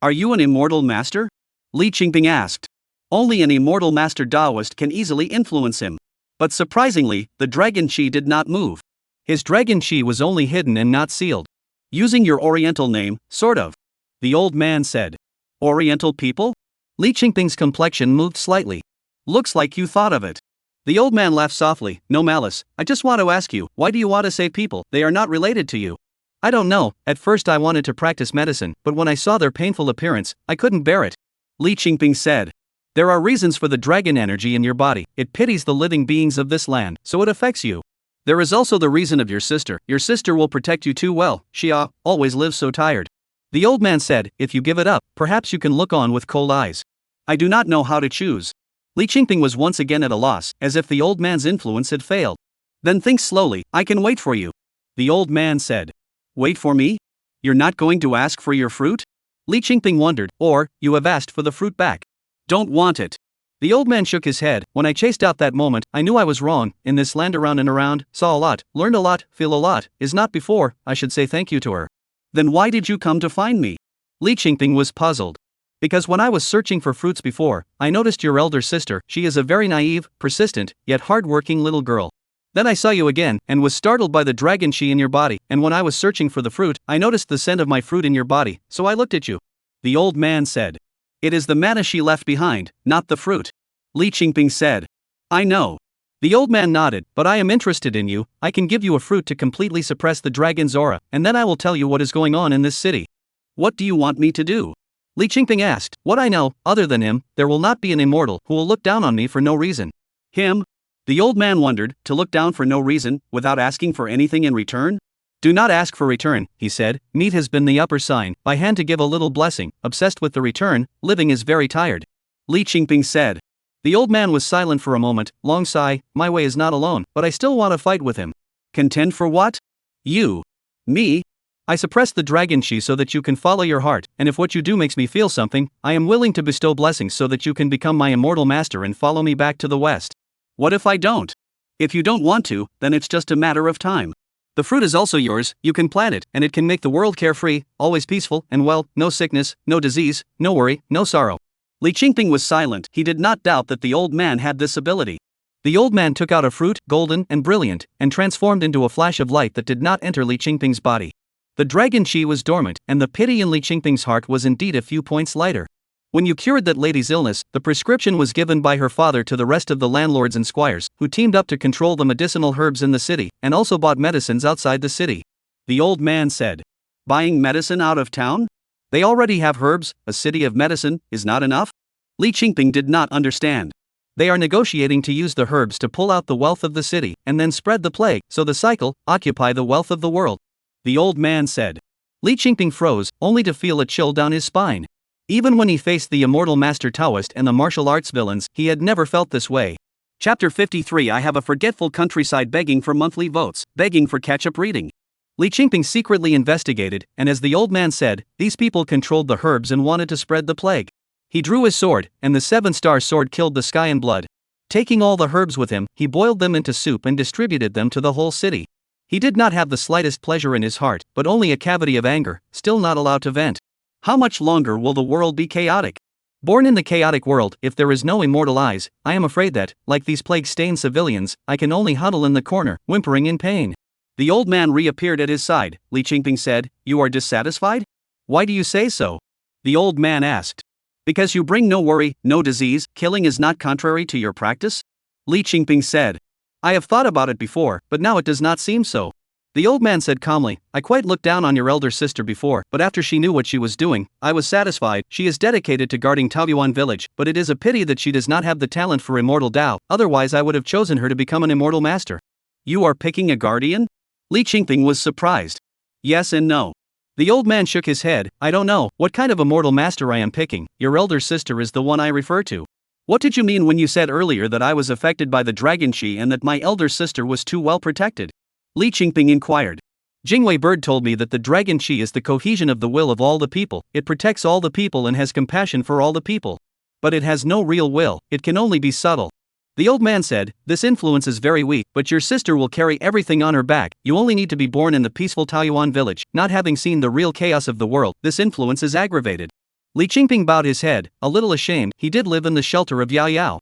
B: Are you an immortal master? Li Qingping asked. Only an immortal master Taoist can easily influence him. But surprisingly, the dragon Qi did not move.
A: His dragon Qi was only hidden and not sealed.
B: Using your oriental name, sort of.
A: The old man said.
B: Oriental people?
A: Li Qingping's complexion moved slightly.
B: Looks like you thought of it.
A: The old man laughed softly, no malice, I just want to ask you, why do you want to save people, they are not related to you? I don't know, at first I wanted to practice medicine, but when I saw their painful appearance, I couldn't bear it.
B: Li Qingping said.
A: There are reasons for the dragon energy in your body, it pities the living beings of this land, so it affects you. There is also the reason of your sister will protect you too well, she always lives so tired. The old man said, if you give it up, perhaps you can look on with cold eyes.
B: I do not know how to choose. Li Qingping was once again at a loss, as if the old man's influence had failed. Then think slowly, I can wait for you. The old man said. Wait for me? You're not going to ask for your fruit?
A: Li Qingping wondered, or, you have asked for the fruit back.
B: Don't want it.
A: The old man shook his head. When I chased out that moment, I knew I was wrong. In this land around and around, saw a lot, learned a lot, feel a lot, is not before, I should say thank you to her.
B: Then why did you come to find me?
A: Li Qingping was puzzled. Because when I was searching for fruits before, I noticed your elder sister. She is a very naive, persistent, yet hard-working little girl. Then I saw you again, and was startled by the dragon chi in your body, and when I was searching for the fruit, I noticed the scent of my fruit in your body, so I looked at you.
B: The old man said. It is the mana she left behind, not the fruit. Li Qingping said. I know.
A: The old man nodded, but I am interested in you. I can give you a fruit to completely suppress the dragon's aura, and then I will tell you what is going on in this city.
B: What do you want me to do?
A: Li Qingping asked. What I know, other than him, there will not be an immortal who will look down on me for no reason.
B: Him? The old man wondered, to look down for no reason, without asking for anything in return?
A: Do not ask for return, he said. Meat has been the upper sign, by hand to give a little blessing, obsessed with the return, living is very tired.
B: Li Qingping said.
A: The old man was silent for a moment, long sigh, my way is not alone, but I still want to fight with him.
B: Contend for what? You. Me?
A: I suppress the dragon chi so that you can follow your heart, and if what you do makes me feel something, I am willing to bestow blessings so that you can become my immortal master and follow me back to the west.
B: What if I don't? If you don't want to, then it's just a matter of time.
A: The fruit is also yours, you can plant it, and it can make the world carefree, always peaceful, and well, no sickness, no disease, no worry, no sorrow.
B: Li Qingping was silent, he did not doubt that the old man had this ability.
A: The old man took out a fruit, golden and brilliant, and transformed into a flash of light that did not enter Li Qingping's body. The dragon chi was dormant, and the pity in Li Qingping's heart was indeed a few points lighter. When you cured that lady's illness, the prescription was given by her father to the rest of the landlords and squires, who teamed up to control the medicinal herbs in the city, and also bought medicines outside the city.
B: The old man said. Buying medicine out of town?
A: They already have herbs, a city of medicine, is not enough?
B: Li Qingping did not understand.
A: They are negotiating to use the herbs to pull out the wealth of the city, and then spread the plague, so the cycle, occupy the wealth of the world.
B: The old man said.
A: Li Qingping froze, only to feel a chill down his spine. Even when he faced the immortal master Taoist and the martial arts villains, he had never felt this way.
B: Chapter 53 I have a forgetful countryside begging for monthly votes, begging for catch-up reading.
A: Li Qingping secretly investigated, and as the old man said, these people controlled the herbs and wanted to spread the plague. He drew his sword, and the seven-star sword killed the sky in blood. Taking all the herbs with him, he boiled them into soup and distributed them to the whole city. He did not have the slightest pleasure in his heart, but only a cavity of anger, still not allowed to vent.
B: How much longer will the world be chaotic?
A: Born in the chaotic world, if there is no immortal eyes, I am afraid that, like these plague-stained civilians, I can only huddle in the corner, whimpering in pain.
B: The old man reappeared at his side. Li Qingping said, You are dissatisfied?
A: Why do you say so?
B: The old man asked. Because you bring no worry, no disease, killing is not contrary to your practice? Li Qingping said.
A: I have thought about it before, but now it does not seem so. The old man said calmly, I quite looked down on your elder sister before, but after she knew what she was doing, I was satisfied. She is dedicated to guarding Taoyuan village, but it is a pity that she does not have the talent for immortal Tao, otherwise I would have chosen her to become an immortal master.
B: You are picking a guardian? Li Qingping was surprised. Yes and no.
A: The old man shook his head, I don't know what kind of immortal master I am picking, your elder sister is the one I refer to.
B: What did you mean when you said earlier that I was affected by the dragon chi and that my elder sister was too well protected? Li Qingping inquired.
A: Jingwei Bird told me that the dragon chi is the cohesion of the will of all the people, it protects all the people and has compassion for all the people. But it has no real will, it can only be subtle. The old man said, this influence is very weak, but your sister will carry everything on her back, you only need to be born in the peaceful Taoyuan village, not having seen the real chaos of the world, this influence is aggravated. Li Qingping bowed his head, a little ashamed, he did live in the shelter of Yao Yao.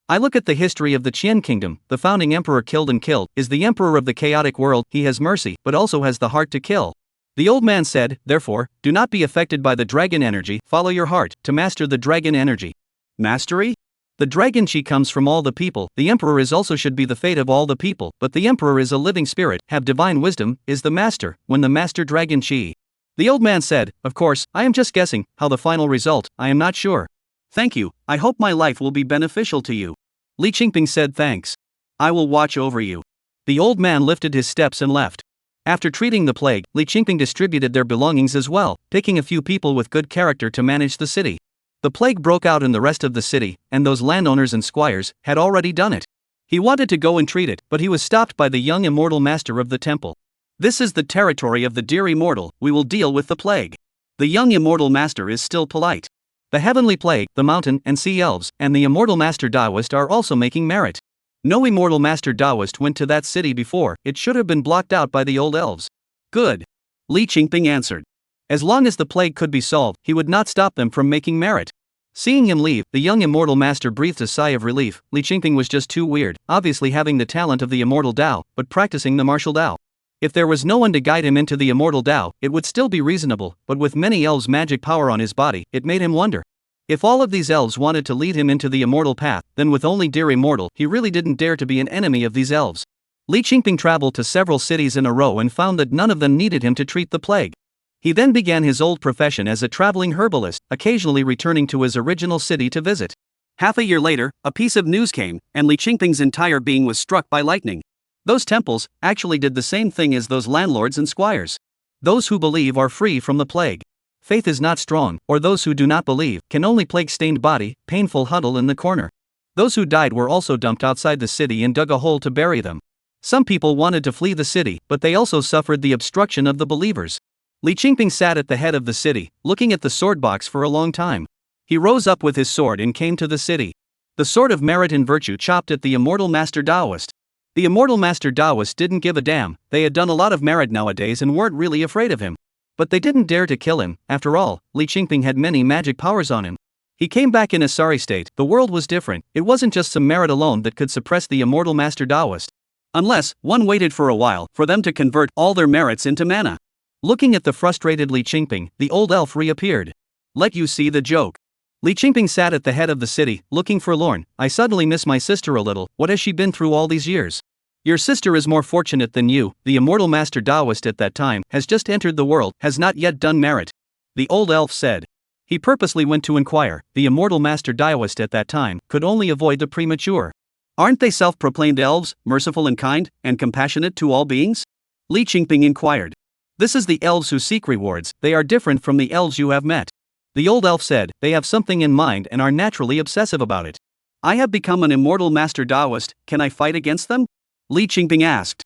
A: I look at the history of the Qian kingdom, the founding emperor killed and killed, is the emperor of the chaotic world, he has mercy, but also has the heart to kill. The old man said, therefore, do not be affected by the dragon energy, follow your heart, to master the dragon energy.
B: Mastery?
A: The dragon chi comes from all the people, the emperor is also should be the fate of all the people, but the emperor is a living spirit, have divine wisdom, is the master, when the master dragon chi. The old man said, of course, I am just guessing, how the final result, I am not sure.
B: Thank you, I hope my life will be beneficial to you.
A: Li Qingping said thanks.
B: I will watch over you.
A: The old man lifted his steps and left. After treating the plague, Li Qingping distributed their belongings as well, picking a few people with good character to manage the city. The plague broke out in the rest of the city, and those landowners and squires had already done it. He wanted to go and treat it, but he was stopped by the young immortal master of the temple. "This is the territory of the dear immortal, we will deal with the plague." The young immortal master is still polite. The heavenly plague, the mountain and sea elves, and the immortal master Taoist are also making merit. No immortal master Taoist went to that city before, it should have been blocked out by the old elves. Good. Li Qingping answered. As long as the plague could be solved, he would not stop them from making merit. Seeing him leave, the young immortal master breathed a sigh of relief. Li Qingping was just too weird, obviously having the talent of the immortal Tao, but practicing the martial Tao. If there was no one to guide him into the immortal Tao, it would still be reasonable, but with many elves' magic power on his body, it made him wonder. If all of these elves wanted to lead him into the immortal path, then with only dear immortal, he really didn't dare to be an enemy of these elves. Li Qingping traveled to several cities in a row and found that none of them needed him to treat the plague. He then began his old profession as a traveling herbalist, occasionally returning to his original city to visit. Half a year later, a piece of news came, and Li Qingping's entire being was struck by lightning. Those temples actually did the same thing as those landlords and squires. Those who believe are free from the plague. Faith is not strong, or those who do not believe can only plague-stained body, painful huddle in the corner. Those who died were also dumped outside the city and dug a hole to bury them. Some people wanted to flee the city, but they also suffered the obstruction of the believers. Li Qingping sat at the head of the city, looking at the sword box for a long time. He rose up with his sword and came to the city. The sword of merit and virtue chopped at the immortal master Taoist. The immortal master Taoist didn't give a damn, they had done a lot of merit nowadays and weren't really afraid of him. But they didn't dare to kill him. After all, Li Qingping had many magic powers on him. He came back in a sorry state. The world was different, it wasn't just some merit alone that could suppress the immortal master Taoist. Unless, one waited for a while for them to convert all their merits into mana. Looking at the frustrated Li Qingping, the old elf reappeared. "Let you see the joke." Li Qingping sat at the head of the city, looking forlorn. "I suddenly miss my sister a little. What has she been through all these years?" "Your sister is more fortunate than you. The immortal master Taoist at that time has just entered the world, has not yet done merit," the old elf said. He purposely went to inquire. The immortal master Taoist at that time could only avoid the premature. "Aren't they self-proclaimed elves, merciful and kind, and compassionate to all beings?" Li Qingping inquired. "This is the elves who seek rewards, they are different from the elves you have met." The old elf said, "They have something in mind and are naturally obsessive about it." "I have become an immortal master Taoist, can I fight against them?" Li Qingping asked.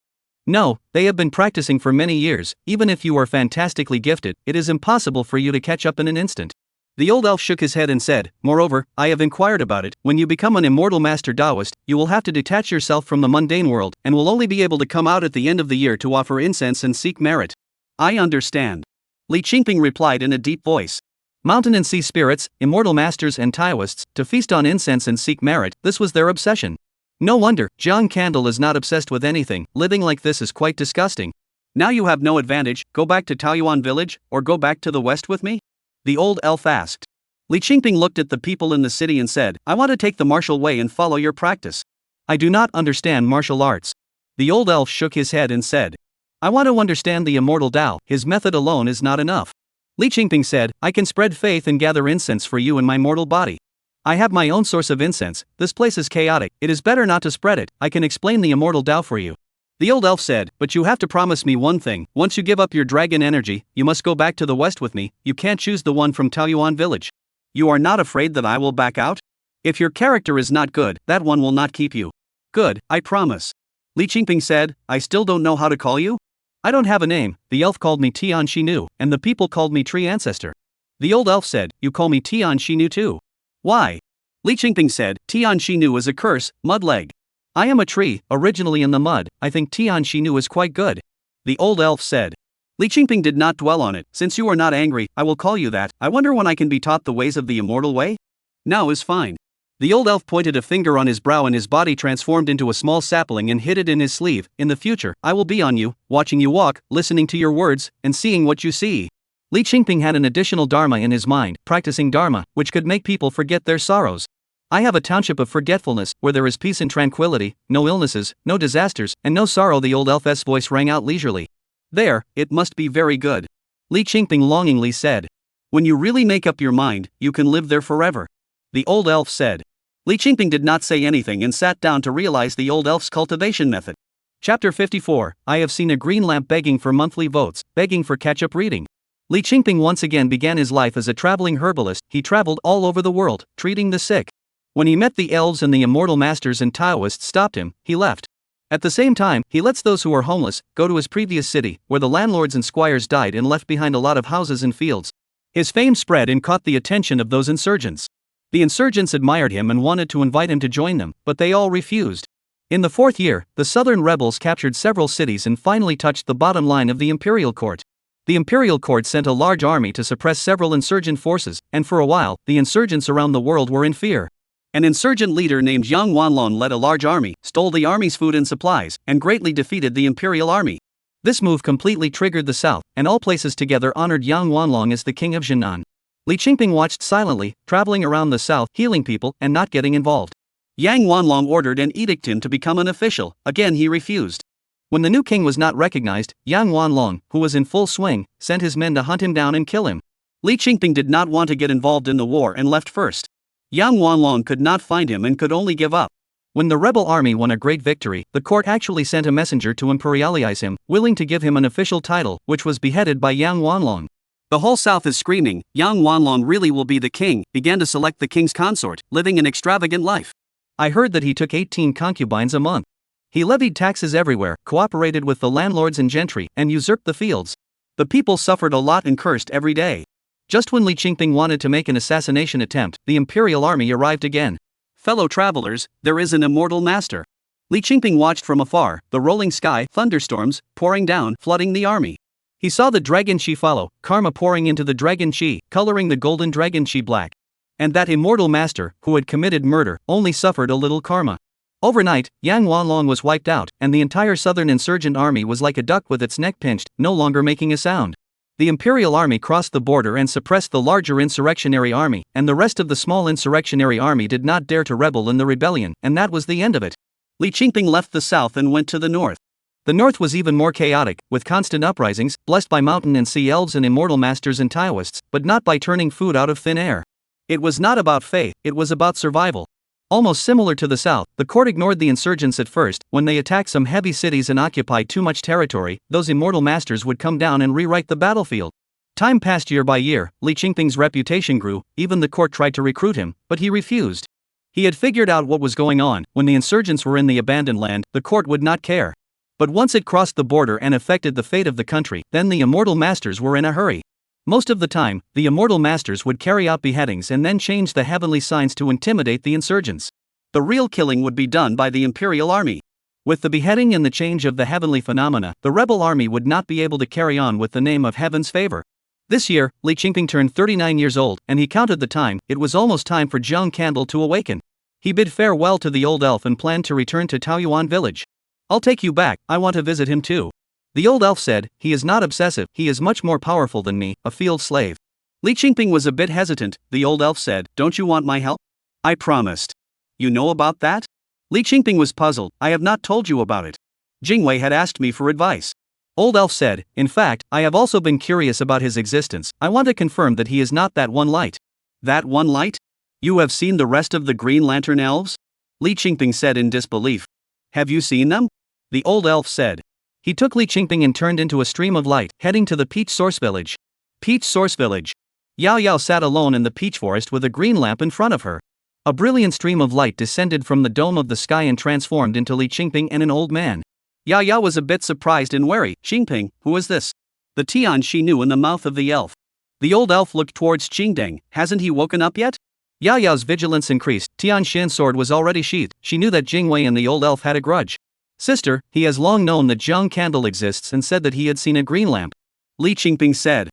A: "No, they have been practicing for many years. Even if you are fantastically gifted, it is impossible for you to catch up in an instant." The old elf shook his head and said, "Moreover, I have inquired about it. When you become an immortal master Taoist, you will have to detach yourself from the mundane world, and will only be able to come out at the end of the year to offer incense and seek merit." "I understand," Li Qingping replied in a deep voice. Mountain and sea spirits, immortal masters and Taoists, to feast on incense and seek merit, this was their obsession. No wonder, Jiang Candle is not obsessed with anything. Living like this is quite disgusting. "Now you have no advantage, go back to Taoyuan village, or go back to the west with me?" the old elf asked. Li Qingping looked at the people in the city and said, "I want to take the martial way and follow your practice. I do not understand martial arts." The old elf shook his head and said, "I want to understand the immortal Tao, his method alone is not enough." Li Qingping said, "I can spread faith and gather incense for you in my mortal body. I have my own source of incense, this place is chaotic, it is better not to spread it, I can explain the immortal Tao for you." The old elf said, "But you have to promise me one thing, once you give up your dragon energy, you must go back to the west with me, you can't choose the one from Taoyuan village. You are not afraid that I will back out? If your character is not good, that one will not keep you." "Good, I promise." Li Qingping said, "I still don't know how to call you?" "I don't have a name, the elf called me Tian Shinu, and the people called me Tree Ancestor." The old elf said, "You call me Tian Shinu too? Why?" Li Qingping said, "Tian Shinu is a curse, mud leg. I am a tree, originally in the mud, I think Tian Shinu is quite good." The old elf said. Li Qingping did not dwell on it. "Since you are not angry, I will call you that. I wonder when I can be taught the ways of the immortal way?" "Now is fine." The old elf pointed a finger on his brow and his body transformed into a small sapling and hid it in his sleeve. "In the future, I will be on you, watching you walk, listening to your words, and seeing what you see." Li Qingping had an additional dharma in his mind, practicing dharma, which could make people forget their sorrows. "I have a township of forgetfulness, where there is peace and tranquility, no illnesses, no disasters, and no sorrow." The old elf's voice rang out leisurely. "There, it must be very good." Li Qingping longingly said. "When you really make up your mind, you can live there forever," the old elf said. Li Qingping did not say anything and sat down to realize the old elf's cultivation method. Chapter 54, I have seen a green lamp begging for monthly votes, begging for catch-up reading. Li Qingping once again began his life as a traveling herbalist. He traveled all over the world, treating the sick. When he met the elves and the immortal masters and Taoists stopped him, he left. At the same time, he lets those who are homeless go to his previous city, where the landlords and squires died and left behind a lot of houses and fields. His fame spread and caught the attention of those insurgents. The insurgents admired him and wanted to invite him to join them, but they all refused. In the 4th year, the southern rebels captured several cities and finally touched the bottom line of the imperial court. The imperial court sent a large army to suppress several insurgent forces, and for a while, the insurgents around the world were in fear. An insurgent leader named Yang Wanlong led a large army, stole the army's food and supplies, and greatly defeated the imperial army. This move completely triggered the south, and all places together honored Yang Wanlong as the king of Jinan. Li Qingping watched silently, traveling around the south, healing people, and not getting involved. Yang Wanlong ordered and edicted him to become an official. Again he refused. When the new king was not recognized, Yang Wanlong, who was in full swing, sent his men to hunt him down and kill him. Li Qingping did not want to get involved in the war and left first. Yang Wanlong could not find him and could only give up. When the rebel army won a great victory, the court actually sent a messenger to imperialize him, willing to give him an official title, which was beheaded by Yang Wanlong. The whole south is screaming, Yang Wanlong really will be the king, began to select the king's consort, living an extravagant life. I heard that he took 18 concubines a month. He levied taxes everywhere, cooperated with the landlords and gentry, and usurped the fields. The people suffered a lot and cursed every day. Just when Li Qingping wanted to make an assassination attempt, the imperial army arrived again. Fellow travelers, there is an immortal master. Li Qingping watched from afar, the rolling sky, thunderstorms, pouring down, flooding the army. He saw the dragon chi follow, karma pouring into the dragon chi, coloring the golden dragon chi black. And that immortal master, who had committed murder, only suffered a little karma. Overnight, Yang Wanlong was wiped out, and the entire southern insurgent army was like a duck with its neck pinched, no longer making a sound. The imperial army crossed the border and suppressed the larger insurrectionary army, and the rest of the small insurrectionary army did not dare to rebel in the rebellion, and that was the end of it. Li Qingping left the south and went to the north. The north was even more chaotic, with constant uprisings, blessed by mountain and sea elves and immortal masters and Taoists, but not by turning food out of thin air. It was not about faith, it was about survival. Almost similar to the south, the court ignored the insurgents at first. When they attacked some heavy cities and occupied too much territory, those immortal masters would come down and rewrite the battlefield. Time passed year by year, Li Qingping's reputation grew, even the court tried to recruit him, but he refused. He had figured out what was going on. When the insurgents were in the abandoned land, the court would not care. But once it crossed the border and affected the fate of the country, then the immortal masters were in a hurry. Most of the time, the immortal masters would carry out beheadings and then change the heavenly signs to intimidate the insurgents. The real killing would be done by the imperial army. With the beheading and the change of the heavenly phenomena, the rebel army would not be able to carry on with the name of heaven's favor. This year, Li Qingping turned 39 years old, and he counted the time. It was almost time for Zhang Candle to awaken. He bid farewell to the old elf and planned to return to Taoyuan village. I'll take you back, I want to visit him too. The old elf said, he is not obsessive, he is much more powerful than me, a field slave. Li Qingping was a bit hesitant. The old elf said, don't you want my help? I promised. You know about that? Li Qingping was puzzled, I have not told you about it. Jingwei had asked me for advice. Old elf said, in fact, I have also been curious about his existence. I want to confirm that he is not that one light. That one light? You have seen the rest of the Green Lantern elves? Li Qingping said in disbelief. Have you seen them? The old elf said. He took Li Qingping and turned into a stream of light, heading to the Peach Source Village. Peach Source Village. Yao Yao sat alone in the peach forest with a green lamp in front of her. A brilliant stream of light descended from the dome of the sky and transformed into Li Qingping and an old man. Yao Yao was a bit surprised and wary. Qingping, who is this? The Tian she knew in the mouth of the elf. The old elf looked towards Qingdeng. Hasn't he woken up yet? Yao Yao's vigilance increased. Tian Shin's sword was already sheathed. She knew that Jingwei and the old elf had a grudge. Sister, he has long known that Zhang Candle exists and said that he had seen a green lamp. Li Qingping said.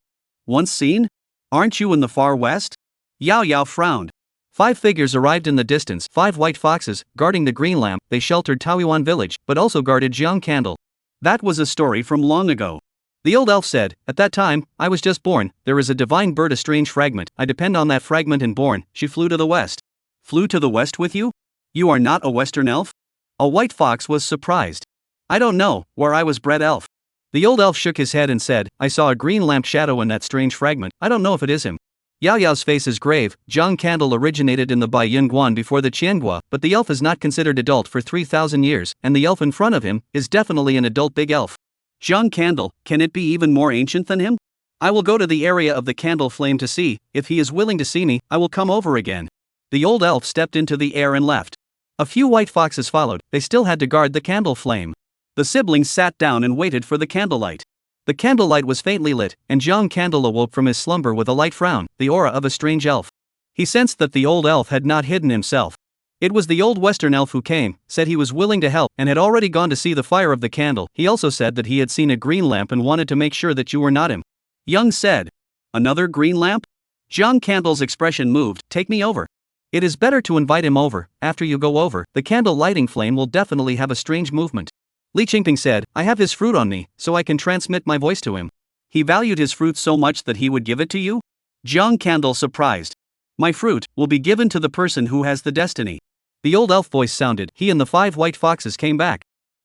A: Once seen? Aren't you in the far west? Yao Yao frowned. 5 figures arrived in the distance, 5 white foxes, guarding the green lamp. They sheltered Taoyuan village, but also guarded Zhang Candle. That was a story from long ago. The old elf said, at that time, I was just born. There is a divine bird, a strange fragment. I depend on that fragment and born. She flew to the west. Flew to the west with you? You are not a western elf? A white fox was surprised. I don't know, where I was bred elf. The old elf shook his head and said, I saw a green lamp shadow in that strange fragment. I don't know if it is him. Yao Yao's face is grave. Zhang Candle originated in the Bai Yunguan before the Qianhua, but the elf is not considered adult for 3,000 years, and the elf in front of him is definitely an adult big elf.
B: Zhang Candle, can it be even more ancient than him? I will go to the area of the candle flame to see. If he is willing to see me, I will come over again. The old elf stepped into the air and left.
A: A few white foxes followed. They still had to guard the candle flame.
B: The siblings sat down and waited for the candlelight.
A: The candlelight was faintly lit, and Zhang Candle awoke from his slumber with a light frown, the aura of a strange elf. He sensed that the old elf had not hidden himself. It was the old Western elf who came, said he was willing to help, and had already gone to see the fire of the candle. He also said that he had seen a green lamp and wanted to make sure that you were not him.
B: Young said, "Another green lamp?" Zhang Candle's expression moved. "Take me over."
A: It is better to invite him over. After you go over, the candle lighting flame will definitely have a strange movement. Li Qingping said, "I have his fruit on me, so I can transmit my voice to him."
B: He valued his fruit so much that he would give it to you? Zhang Candle surprised. "My fruit will be given to the person who has the destiny."
A: The old elf voice sounded. He and the 5 white foxes came back.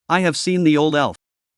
B: "I have seen the old elf."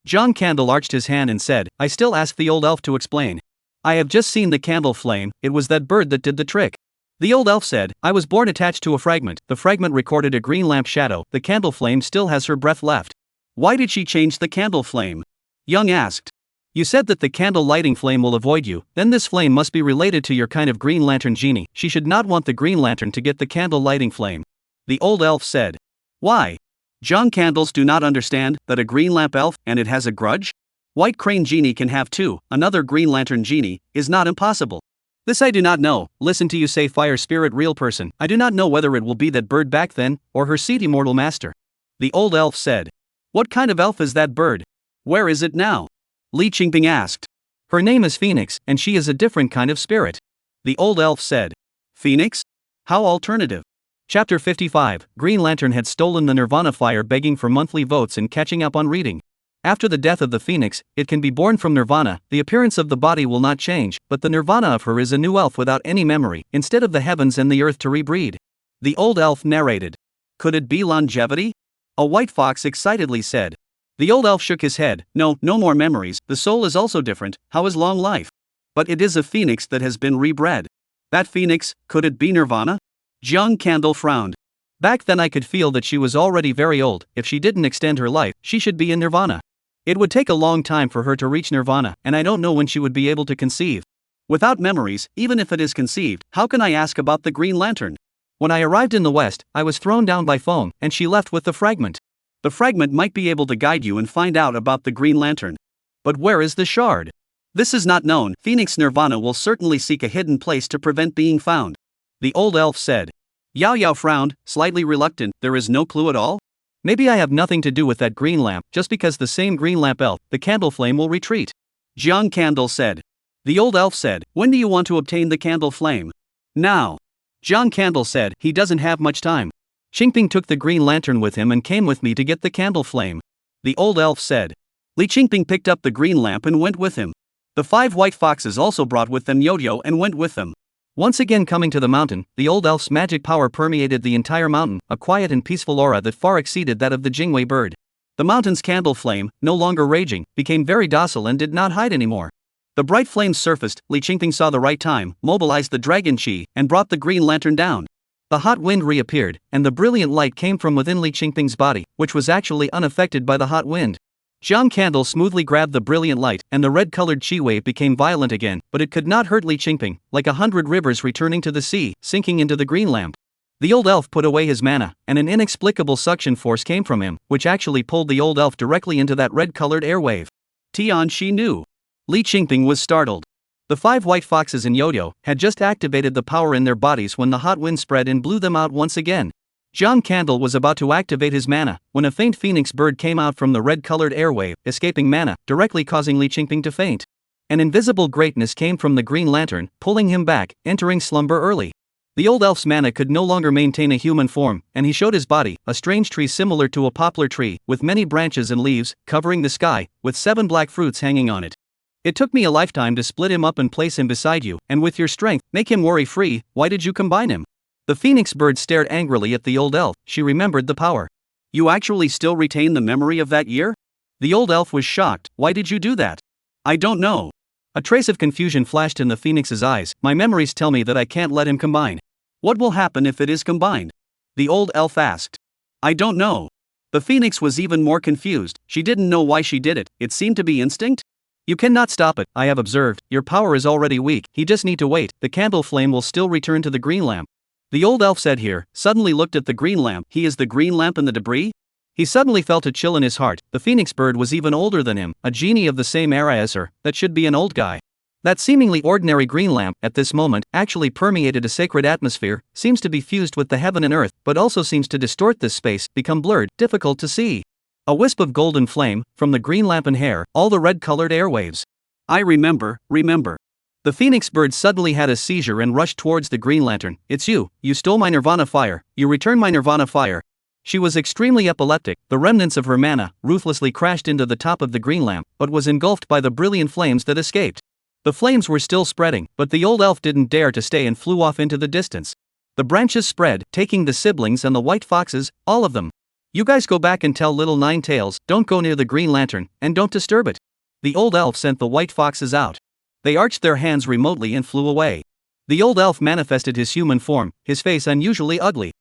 A: Zhang Candle arched his hand and said, "I still ask the old elf to explain. I have just seen the candle flame. It was that bird that did the trick." The old elf said, "I was born attached to a fragment. The fragment recorded a green lamp shadow. The candle flame still has her breath left."
B: "Why did she change the candle flame?" Young asked.
A: "You said that the candle lighting flame will avoid you, then this flame must be related to your kind of green lantern genie. She should not want the green lantern to get the candle lighting flame."
B: The old elf said. "Why? Zhang Candles do not understand that a green lamp elf and it has a grudge? White crane genie can have two, another green lantern genie, is not impossible."
A: "This I do not know. Listen to you say fire spirit real person. I do not know whether it will be that bird back then, or her seed immortal master."
B: The old elf said. "What kind of elf is that bird? Where is it now?" Li Qingping asked.
A: "Her name is Phoenix, and she is a different kind of spirit."
B: The old elf said. "Phoenix? How alternative."
A: Chapter 55, Green Lantern had stolen the Nirvana fire begging for monthly votes and catching up on reading. After the death of the Phoenix, it can be born from Nirvana. The appearance of the body will not change, but the Nirvana of her is a new elf without any memory, instead of the heavens and the earth to rebreed.
B: The old elf narrated. "Could it be longevity?" A white fox excitedly said. The old elf shook his head. No more memories. The soul is also different. How is long life? But it is a phoenix that has been rebred. That phoenix, could it be Nirvana? Zhang Candle frowned.
A: "Back then I could feel that she was already very old. If she didn't extend her life, she should be in Nirvana. It would take a long time for her to reach Nirvana, and I don't know when she would be able to conceive."
B: Without memories, even if it is conceived, how can I ask about the Green Lantern?
A: "When I arrived in the West, I was thrown down by Feng, and she left with the fragment."
B: The fragment might be able to guide you and find out about the Green Lantern.
A: "But where is the shard?"
B: "This is not known. Phoenix Nirvana will certainly seek a hidden place to prevent being found." The old elf said. Yao Yao frowned, slightly reluctant. "There is no clue at all?"
A: "Maybe I have nothing to do with that green lamp, just because the same green lamp elf, the candle flame will retreat."
B: Zhang Candle said. The old elf said, "When do you want to obtain the candle flame?" "Now." Zhang Candle said, "He doesn't have much time."
A: "Qingping took the green lantern with him and came with me to get the candle flame."
B: The old elf said. Li Qingping picked up the green lamp and went with him. The 5 white foxes also brought with them Yo-Yo and went with them.
A: Once again coming to the mountain, the old elf's magic power permeated the entire mountain, a quiet and peaceful aura that far exceeded that of the Jingwei bird. The mountain's candle flame, no longer raging, became very docile and did not hide anymore. The bright flames surfaced. Li Qingping saw the right time, mobilized the dragon chi, and brought the green lantern down. The hot wind reappeared, and the brilliant light came from within Li Qingping's body, which was actually unaffected by the hot wind. Zhang Candle smoothly grabbed the brilliant light, and the red-colored chi wave became violent again, but it could not hurt Li Qingping, like 100 rivers returning to the sea, sinking into the green lamp. The old elf put away his mana, and an inexplicable suction force came from him, which actually pulled the old elf directly into that red-colored airwave. Tian Shi knew. Li Qingping was startled. The 5 white foxes in Yo-Yo had just activated the power in their bodies when the hot wind spread and blew them out once again. Zhang Candle was about to activate his mana, when a faint phoenix bird came out from the red-colored airwave, escaping mana, directly causing Li Qingping to faint. An invisible greatness came from the green lantern, pulling him back, entering slumber early. The old elf's mana could no longer maintain a human form, and he showed his body, a strange tree similar to a poplar tree, with many branches and leaves, covering the sky, with 7 black fruits hanging on it. "It took me a lifetime to split him up and place him beside you, and with your strength, make him worry-free. Why did you combine him?" The phoenix bird stared angrily at the old elf. She remembered the power. "You actually still retain the memory of that year?" The old elf was shocked. "Why did you do that?" "I don't know." A trace of confusion flashed in the phoenix's eyes. My memories tell me that I can't let him combine.
B: What will happen if it is combined? The old elf asked. I don't know. The phoenix was even more confused. She didn't know why she did it. It seemed to be instinct.
A: You cannot stop it, I have observed. Your power is already weak. He just need to wait. The candle flame will still return to the green lamp. The old elf said here, suddenly looked at the green lamp. He is the green lamp in the debris? He suddenly felt a chill in his heart. The phoenix bird was even older than him, a genie of the same era as her. That should be an old guy. That seemingly ordinary green lamp, at this moment, actually permeated a sacred atmosphere, seems to be fused with the heaven and earth, but also seems to distort this space, become blurred, difficult to see. A wisp of golden flame, from the green lamp and hair, all the red-colored airwaves.
B: I remember.
A: The phoenix bird suddenly had a seizure and rushed towards the green lantern. It's you stole my nirvana fire, you returned my nirvana fire. She was extremely epileptic, the remnants of her mana, ruthlessly crashed into the top of the green lamp, but was engulfed by the brilliant flames that escaped. The flames were still spreading, but the old elf didn't dare to stay and flew off into the distance. The branches spread, taking the siblings and the white foxes, all of them. You guys go back and tell little Nine Tails, don't go near the green lantern, and don't disturb it. The old elf sent the white foxes out. They arched their hands remotely and flew away. The old elf manifested his human form, his face unusually ugly.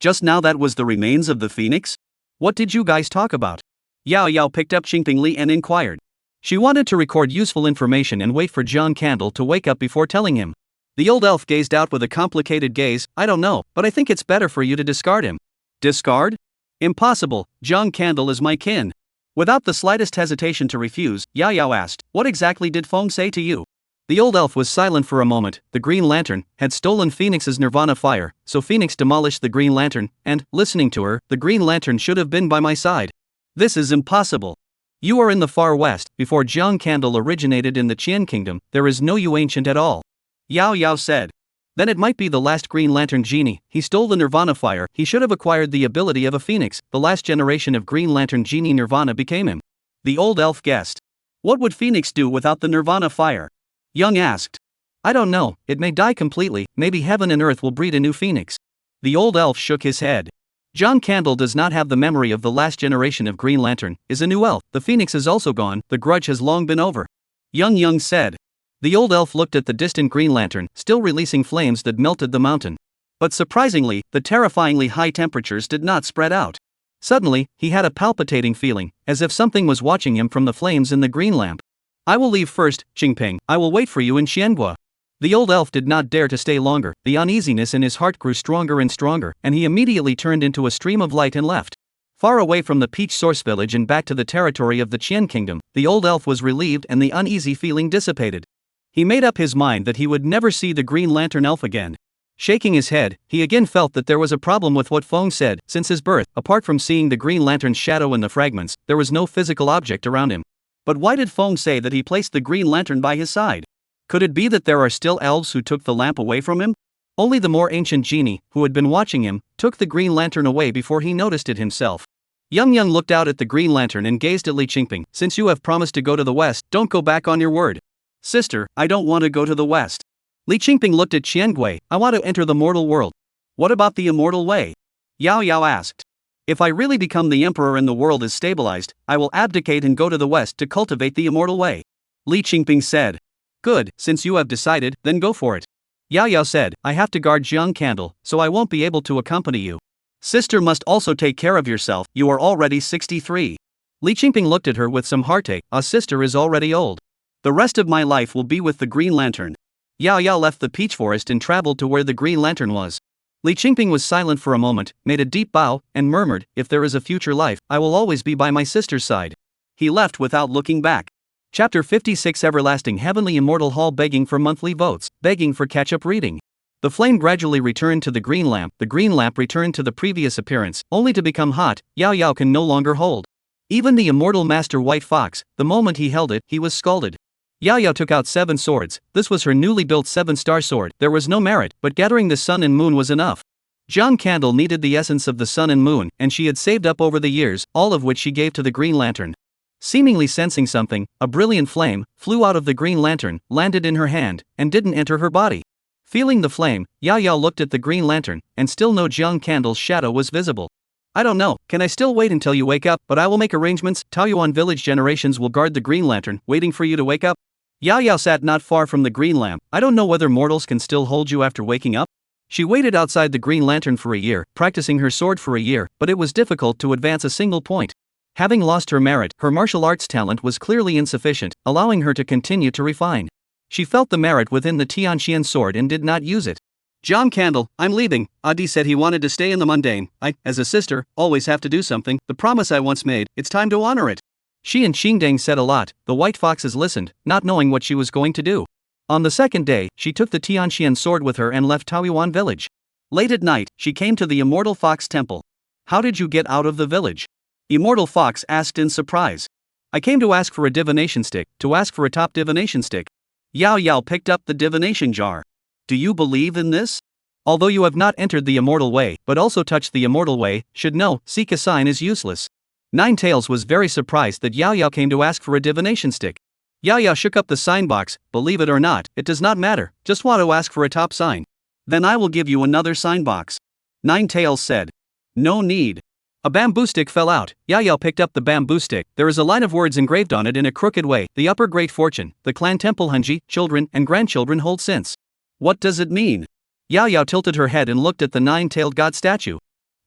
B: Just now that was the remains of the phoenix?
A: What did you guys talk about?
B: Yao Yao picked up Xingping and inquired.
A: She wanted to record useful information and wait for John Candle to wake up before telling him. The old elf gazed out with a complicated gaze. I don't know, but I think it's better for you to discard him.
B: Discard?
A: Impossible, John Candle is my kin. Without the slightest hesitation to refuse, Yao Yao asked, what exactly did Feng say to you? The old elf was silent for a moment. The green lantern had stolen Phoenix's nirvana fire, so Phoenix demolished the green lantern, and, listening to her, the green lantern should have been by my side. This is impossible. You are in the far west. Before John Candle originated in the Qian kingdom, there is no you ancient at all.
B: Yao Yao said.
A: Then it might be the last green lantern genie. He stole the nirvana fire. He should have acquired the ability of a phoenix. The last generation of green lantern genie nirvana became him.
B: The old elf guessed. What would Phoenix do without the nirvana fire?
A: Young asked. I don't know, it may die completely. Maybe heaven and earth will breed a new phoenix. The old elf shook his head. John Candle does not have the memory of the last generation of Green Lantern, is a new elf. The phoenix is also gone, the grudge has long been over.
B: Young said.
A: The old elf looked at the distant Green Lantern, still releasing flames that melted the mountain.
B: But surprisingly, the terrifyingly high temperatures did not spread out.
A: Suddenly, he had a palpitating feeling, as if something was watching him from the flames in the green lamp. I will leave first, Xingping, I will wait for you in Xiangua. The old elf did not dare to stay longer. The uneasiness in his heart grew stronger and stronger, and he immediately turned into a stream of light and left. Far away from the Peach Source Village and back to the territory of the Qian Kingdom, the old elf was relieved and the uneasy feeling dissipated. He made up his mind that he would never see the Green Lantern elf again. Shaking his head, he again felt that there was a problem with what Feng said. Since his birth, apart from seeing the Green Lantern's shadow in the fragments, there was no physical object around him. But why did Feng say that he placed the Green Lantern by his side? Could it be that there are still elves who took the lamp away from him? Only the more ancient genie, who had been watching him, took the Green Lantern away before he noticed it himself. Young looked out at the Green Lantern and gazed at Li Qingping. Since you have promised to go to the west, don't go back on your word.
B: Sister, I don't want to go to the west.
A: Li Qingping looked at Qiangui. I want to enter the mortal world.
B: What about the immortal way? Yao Yao asked. If I really become the emperor and the world is stabilized, I will abdicate and go to the west to cultivate the immortal way. Li Qingping said.
A: Good, since you have decided, then go for it. Yao Yao said, I have to guard Jiang Candle, so I won't be able to accompany you.
B: Sister must also take care of yourself, you are already 63.
A: Li Qingping looked at her with some heartache. A sister is already old.
B: The rest of my life will be with the Green Lantern.
A: Yao Yao left the peach forest and traveled to where the Green Lantern was. Li Qingping was silent for a moment, made a deep bow, and murmured, if there is a future life, I will always be by my sister's side.
B: He left without looking back.
A: Chapter 56 Everlasting Heavenly Immortal Hall begging for monthly votes, begging for catch-up reading. The flame gradually returned to the green lamp returned to the previous appearance, only to become hot. Yao Yao can no longer hold. Even the immortal master White Fox, the moment he held it, he was scalded. Yao Yao took out 7 swords, this was her newly built 7-star sword. There was no merit, but gathering the sun and moon was enough. John Candle needed the essence of the sun and moon, and she had saved up over the years, all of which she gave to the Green Lantern. Seemingly sensing something, a brilliant flame flew out of the Green Lantern, landed in her hand, and didn't enter her body. Feeling the flame, Yao Yao looked at the Green Lantern, and still no Jiang Candle's shadow was visible. I don't know, can I still wait until you wake up? But I will make arrangements. Taoyuan village generations will guard the Green Lantern, waiting for you to wake up.
B: Yao Yao sat not far from the green lamp. I don't know whether mortals can still hold you after waking up. She waited outside the green lantern for a year, practicing her sword for a year, but it was difficult to advance a single point. Having lost her merit, her martial arts talent was clearly insufficient, allowing her to continue to refine. She felt the merit within the Tianqian sword and did not use it. John Candle, I'm leaving. Adi said he wanted to stay in the mundane. I, as a sister, always have to do something. The promise I once made, it's time to honor it. She and Xingdang said a lot. The white foxes listened, not knowing what she was going to do. On the second day, she took the Tianqian sword with her and left Taoyuan village. Late at night, she came to the immortal fox temple. How did you get out of the village? Immortal fox asked in surprise. I came to ask for a divination stick, to ask for a top divination stick. Yao Yao picked up the divination jar. Do you believe in this? Although you have not entered the immortal way, but also touched the immortal way, should know, seek a sign is useless. Nine Tails was very surprised that Yao Yao came to ask for a divination stick. Yao Yao shook up the sign box. Believe it or not, it does not matter, just want to ask for a top sign. Then I will give you another sign box. Nine Tails said. No need. A bamboo stick fell out. Yao Yao picked up the bamboo stick. There is a line of words engraved on it in a crooked way. The upper great fortune, the clan temple Hunji, children and grandchildren hold since. What does it mean? Yao Yao tilted her head and looked at the nine-tailed god statue.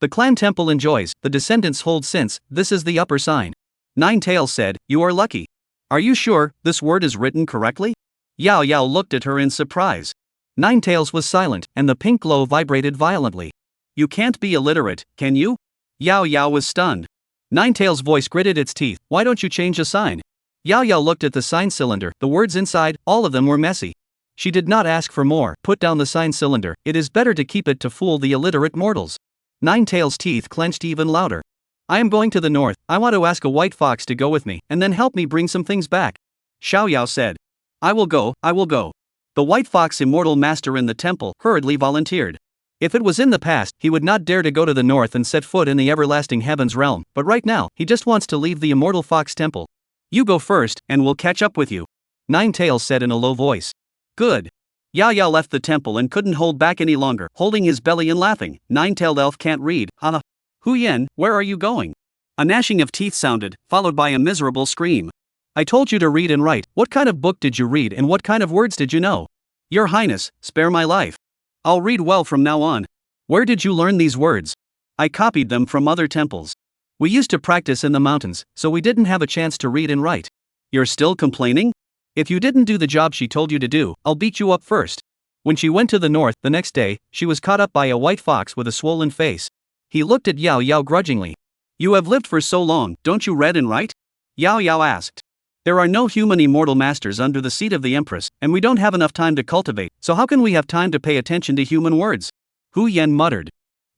B: The clan temple enjoys, the descendants hold since, this is the upper sign. Nine Tails said, you are lucky. Are you sure this word is written correctly? Yao Yao looked at her in surprise. Nine Tails was silent, and the pink glow vibrated violently. You can't be illiterate, can you? Yao Yao was stunned. Nine Tails' voice gritted its teeth. Why don't you change a sign? Yao Yao looked at the sign cylinder. The words inside, all of them were messy. She did not ask for more. Put down the sign cylinder. It is better to keep it to fool the illiterate mortals. Nine Tails' teeth clenched even louder. I am going to the north. I want to ask a white fox to go with me, and then help me bring some things back. Xiao Yao said. I will go, I will go. The white fox immortal master in the temple hurriedly volunteered. If it was in the past, he would not dare to go to the north and set foot in the everlasting heavens realm, but right now, he just wants to leave the immortal fox temple. You go first, and we'll catch up with you. Nine Tails said in a low voice. Good. Yao Yao left the temple and couldn't hold back any longer, holding his belly and laughing. Nine-tailed elf can't read, haha. Hu Yen, where are you going? A gnashing of teeth sounded, followed by a miserable scream. I told you to read and write. What kind of book did you read and what kind of words did you know? Your Highness, spare my life. I'll read well from now on. Where did you learn these words? I copied them from other temples. We used to practice in the mountains, so we didn't have a chance to read and write. You're still complaining? If you didn't do the job she told you to do, I'll beat you up first. When she went to the north the next day, she was caught up by a white fox with a swollen face. He looked at Yao Yao grudgingly. You have lived for so long, don't you read and write? Yao Yao asked. There are no human immortal masters under the seat of the Empress, and we don't have enough time to cultivate, so how can we have time to pay attention to human words? Hu Yen muttered.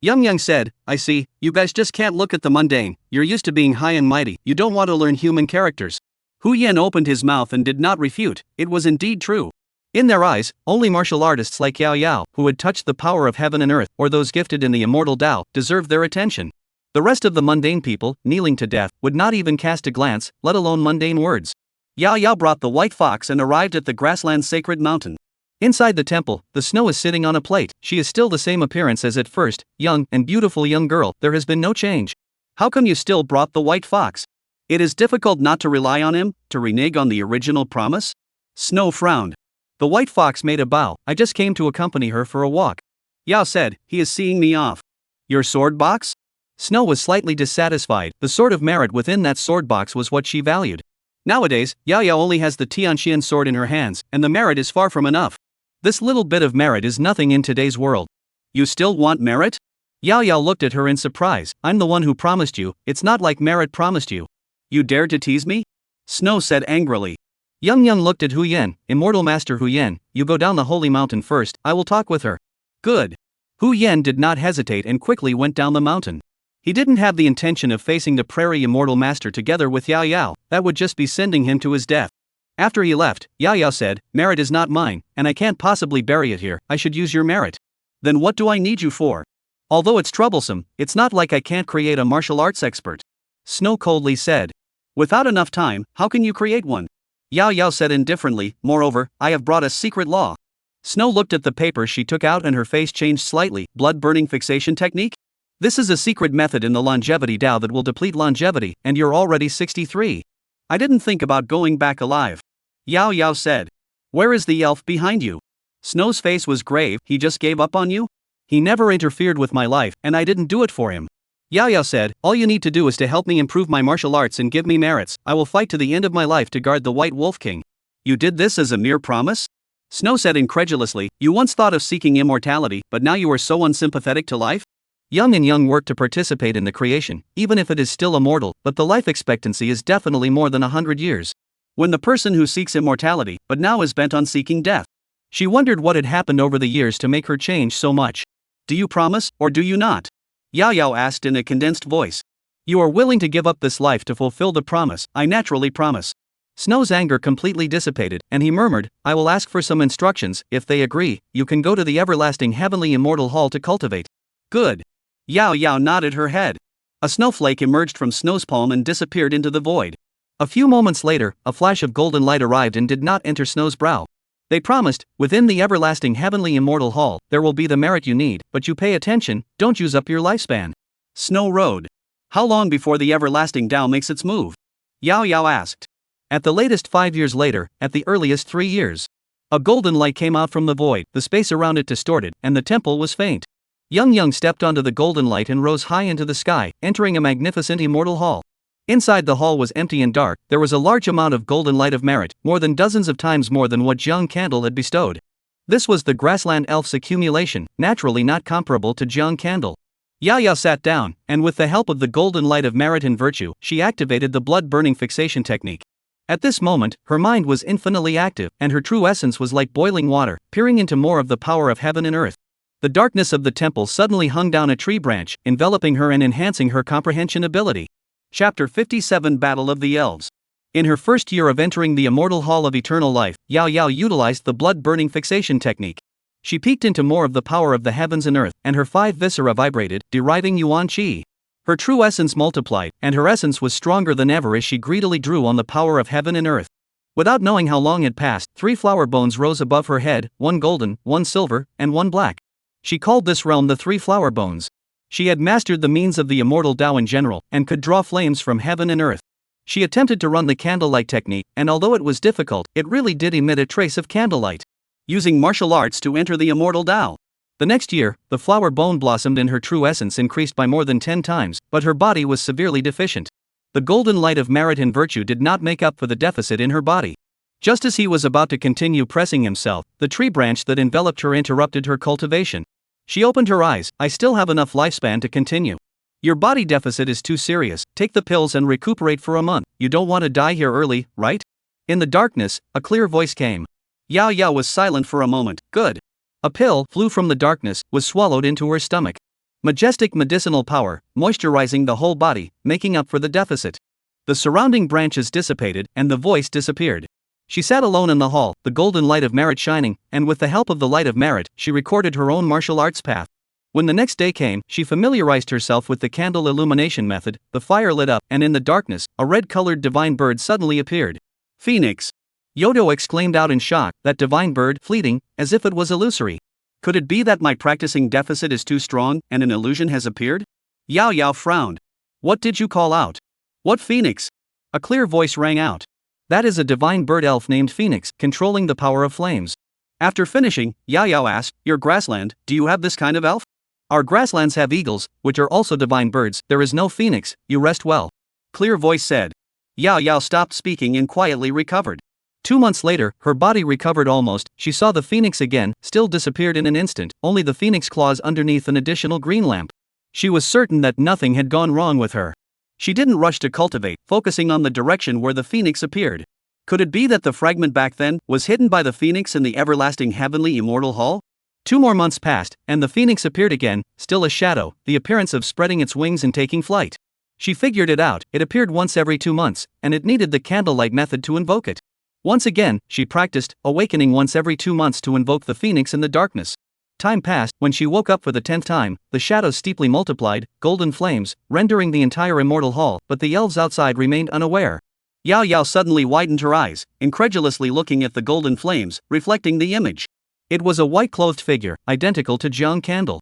B: Yang said, I see, you guys just can't look at the mundane, you're used to being high and mighty, you don't want to learn human characters. Hu Yen opened his mouth and did not refute, it was indeed true. In their eyes, only martial artists like Yao Yao, who had touched the power of heaven and earth, or those gifted in the immortal Tao, deserved their attention. The rest of the mundane people, kneeling to death, would not even cast a glance, let alone mundane words. Yao Yao brought the white fox and arrived at the grassland sacred mountain. Inside the temple, the snow is sitting on a plate. She is still the same appearance as at first, young and beautiful young girl, there has been no change. How come you still brought the white fox? It is difficult not to rely on him, to renege on the original promise? Snow frowned. The white fox made a bow. I just came to accompany her for a walk. Yao said, he is seeing me off. Your sword box? Snow was slightly dissatisfied. The sort of merit within that sword box was what she valued. Nowadays, Yao Yao only has the Tianqian sword in her hands, and the merit is far from enough. This little bit of merit is nothing in today's world. You still want merit? Yao Yao looked at her in surprise. I'm the one who promised you, it's not like merit promised you. You dared to tease me? Snow said angrily. Yang looked at Hu Yen. Immortal Master Hu Yen, you go down the holy mountain first, I will talk with her. Good. Hu Yen did not hesitate and quickly went down the mountain. He didn't have the intention of facing the prairie immortal master together with Yao Yao, that would just be sending him to his death. After he left, Yao Yao said, merit is not mine, and I can't possibly bury it here, I should use your merit. Then what do I need you for? Although it's troublesome, it's not like I can't create a martial arts expert. Snow coldly said. Without enough time, how can you create one? Yao Yao said indifferently, moreover, I have brought a secret law. Snow looked at the paper she took out and her face changed slightly. Blood-burning fixation technique? This is a secret method in the longevity Tao that will deplete longevity, and you're already 63. I didn't think about going back alive. Yao Yao said. Where is the elf behind you? Snow's face was grave. He just gave up on you?
A: He never interfered with my life, and I didn't do it for him. Yao Yao said, all you need to do is to help me improve my martial arts and give me merits. I will fight to the end of my life to guard the White Wolf King.
B: You did this as a mere promise? Snow said incredulously, you once thought of seeking immortality, but now you are so unsympathetic to life?
A: Young and Young work to participate in the creation, even if it is still immortal, but the life expectancy is definitely more than 100 years.
B: When the person who seeks immortality, but now is bent on seeking death.
A: She wondered what had happened over the years to make her change so much.
B: Do you promise, or do you not? Yao Yao asked in a condensed voice.
A: You are willing to give up this life to fulfill the promise.
B: I naturally promise.
A: Snow's anger completely dissipated, and he murmured, I will ask for some instructions. If they agree, you can go to the everlasting heavenly immortal hall to cultivate.
B: Good. Yao Yao nodded her head. A snowflake emerged from Snow's palm and disappeared into the void.
A: A few moments later, a flash of golden light arrived and did not enter Snow's brow. They promised, within the everlasting heavenly immortal hall, there will be the merit you need, but you pay attention, don't use up your lifespan.
B: Snow rode. How long before the everlasting Tao makes its move? Yao Yao asked.
A: At the latest 5 years later, at the earliest 3 years. A golden light came out from the void, the space around it distorted, and the temple was faint. Young stepped onto the golden light and rose high into the sky, entering a magnificent immortal hall. Inside the hall was empty and dark. There was a large amount of golden light of merit, more than dozens of times more than what Jiang Candle had bestowed. This was the grassland elf's accumulation, naturally not comparable to Jiang Candle. Yao Yao sat down, and with the help of the golden light of merit and virtue, she activated the blood-burning fixation technique. At this moment, her mind was infinitely active, and her true essence was like boiling water, peering into more of the power of heaven and earth. The darkness of the temple suddenly hung down a tree branch, enveloping her and enhancing her comprehension ability.
B: Chapter 57 Battle of the Elves.
A: In her first year of entering the immortal hall of eternal life, Yao Yao utilized the blood-burning fixation technique. She peeked into more of the power of the heavens and earth, and her 5 viscera vibrated, deriving yuan qi. Her true essence multiplied, and her essence was stronger than ever as she greedily drew on the power of heaven and earth. Without knowing how long had passed, 3 flower bones rose above her head, 1 golden, 1 silver, and 1 black. She called this realm the 3 flower bones. She had mastered the means of the immortal Tao in general, and could draw flames from heaven and earth. She attempted to run the candlelight technique, and although it was difficult, it really did emit a trace of candlelight.
B: Using martial arts to enter the immortal Tao.
A: The next year, the flower bone blossomed and her true essence increased by more than 10 times, but her body was severely deficient. The golden light of merit and virtue did not make up for the deficit in her body. Just as he was about to continue pressing himself, the tree branch that enveloped her interrupted her cultivation. She opened her eyes. I still have enough lifespan to continue. Your body deficit is too serious. Take the pills and recuperate for a month. You don't want to die here early, right? In the darkness, a clear voice came.
B: Yao Yao was silent for a moment. Good.
A: A pill flew from the darkness, was swallowed into her stomach. Majestic medicinal power, moisturizing the whole body, making up for the deficit. The surrounding branches dissipated, and the voice disappeared. She sat alone in the hall, the golden light of merit shining, and with the help of the light of merit, she recorded her own martial arts path. When the next day came, she familiarized herself with the candle illumination method. The fire lit up, and in the darkness, a red-colored divine bird suddenly appeared.
B: Phoenix!
A: Yodo exclaimed out in shock, that divine bird, fleeting, as if it was illusory.
B: Could it be that my practicing deficit is too strong, and an illusion has appeared? Yao Yao frowned. What did you call out? What phoenix?
A: A clear voice rang out. That is a divine bird elf named Phoenix, controlling the power of flames.
B: After finishing, Yao Yao asked, your grassland, do you have this kind of elf?
A: Our grasslands have eagles, which are also divine birds. There is no phoenix, you rest well.
B: Clear voice said. Yao Yao stopped speaking and quietly recovered.
A: 2 months later, her body recovered almost. She saw the phoenix again, still disappeared in an instant, only the phoenix claws underneath an additional green lamp. She was certain that nothing had gone wrong with her. She didn't rush to cultivate, focusing on the direction where the phoenix appeared. Could it be that the fragment back then was hidden by the phoenix in the everlasting heavenly immortal hall? 2 more months passed, and the phoenix appeared again, still a shadow, the appearance of spreading its wings and taking flight. She figured it out. It appeared once every 2 months, and it needed the candlelight method to invoke it. Once again, she practiced, awakening once every 2 months to invoke the phoenix in the darkness. Time passed. When she woke up for the 10th time, the shadows steeply multiplied, golden flames, rendering the entire immortal hall, but the elves outside remained unaware. Yao Yao suddenly widened her eyes, incredulously looking at the golden flames, reflecting the image. It was a white-clothed figure, identical to Jiang Candle.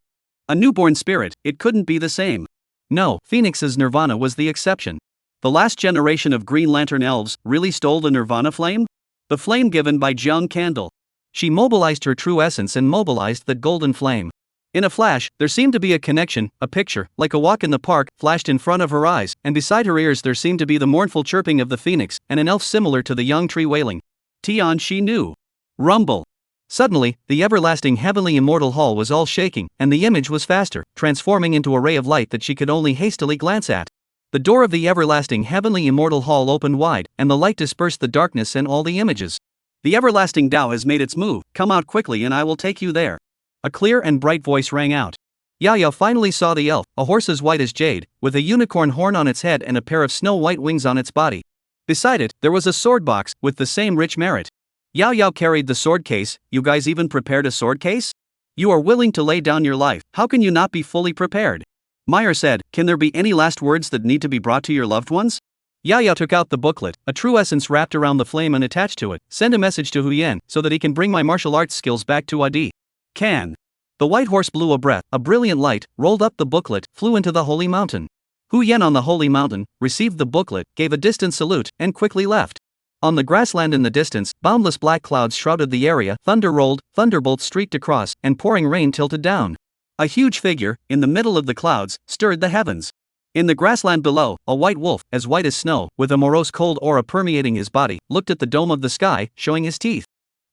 B: A newborn spirit, it couldn't be the same.
A: No, Phoenix's nirvana was the exception.
B: The last generation of Green Lantern elves really stole the nirvana flame? The flame given by Jiang Candle.
A: She mobilized her true essence and mobilized that golden flame. In a flash, there seemed to be a connection, a picture, like a walk in the park, flashed in front of her eyes, and beside her ears there seemed to be the mournful chirping of the phoenix, and an elf similar to the young tree wailing.
B: Tian she knew. Rumble.
A: Suddenly, the everlasting heavenly immortal hall was all shaking, and the image was faster, transforming into a ray of light that she could only hastily glance at. The door of the everlasting heavenly immortal hall opened wide, and the light dispersed the darkness and all the images.
B: The everlasting Tao has made its move, come out quickly and I will take you there.
A: A clear and bright voice rang out. Yaya finally saw the elf, a horse as white as jade, with a unicorn horn on its head and a pair of snow-white wings on its body. Beside it, there was a sword box, with the same rich merit. Yao Yao carried the sword case. You guys even prepared a sword case? You are willing to lay down your life, how can you not be fully prepared?
B: Meyer said, can there be any last words that need to be brought to your loved ones?
A: Yao Yao took out the booklet, a true essence wrapped around the flame and attached to it. Send a message to Hu Yan, so that he can bring my martial arts skills back to Adi.
B: Can.
A: The white horse blew a breath, a brilliant light, rolled up the booklet, flew into the holy mountain. Hu Yan on the holy mountain, received the booklet, gave a distant salute, and quickly left. On the grassland in the distance, boundless black clouds shrouded the area, thunder rolled, thunderbolts streaked across, and pouring rain tilted down.
B: A huge figure, in the middle of the clouds, stirred the heavens. In the grassland below, a white wolf, as white as snow, with a morose cold aura permeating his body, looked at the dome of the sky, showing his teeth.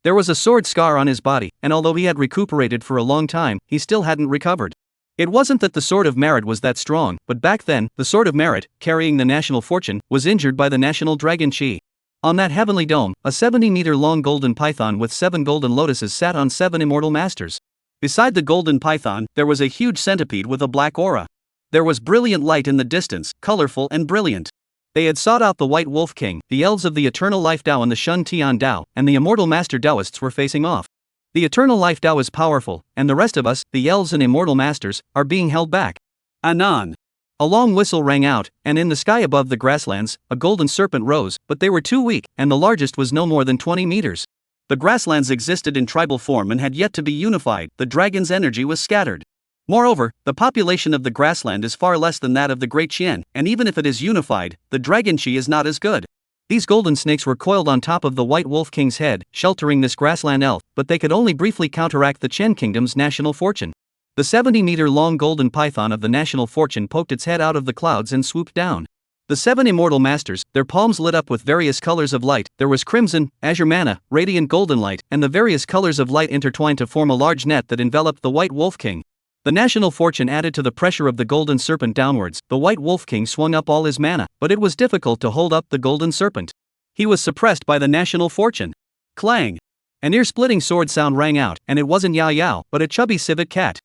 B: There was a sword scar on his body, and although he had recuperated for a long time, he still hadn't recovered. It wasn't that the sword of merit was that strong, but back then, the sword of merit, carrying the national fortune, was injured by the national dragon Chi. On that heavenly dome, a 70-meter-long golden python with 7 golden lotuses sat on 7 immortal masters. Beside the golden python, there was a huge centipede with a black aura. There was brilliant light in the distance, colorful and brilliant. They had sought out the White Wolf King, the elves of the Eternal Life Tao and the Shun Tian Tao, and the immortal master Taoists were facing off. The Eternal Life Tao is powerful, and the rest of us, the elves and immortal masters, are being held back. Anon.
A: A long whistle rang out, and in the sky above the grasslands, a golden serpent rose, but they were too weak, and the largest was no more than 20 meters.
B: The grasslands existed in tribal form and had yet to be unified, the dragon's energy was scattered. Moreover, the population of the grassland is far less than that of the Great Qian, and even if it is unified, the dragon Qi is not as good. These golden snakes were coiled on top of the White Wolf King's head, sheltering this grassland elf, but they could only briefly counteract the Qian Kingdom's national fortune. The 70-meter-long golden python of the national fortune poked its head out of the clouds and swooped down. The 7 immortal masters, their palms lit up with various colors of light. There was crimson, azure mana, radiant golden light, and the various colors of light intertwined to form a large net that enveloped the White Wolf King. The national fortune added to the pressure of the golden serpent downwards. The White Wolf King swung up all his mana, but it was difficult to hold up the golden serpent. He was suppressed by the national fortune. Clang! An ear-splitting sword sound rang out, and it wasn't Yao Yao, but a chubby civet cat.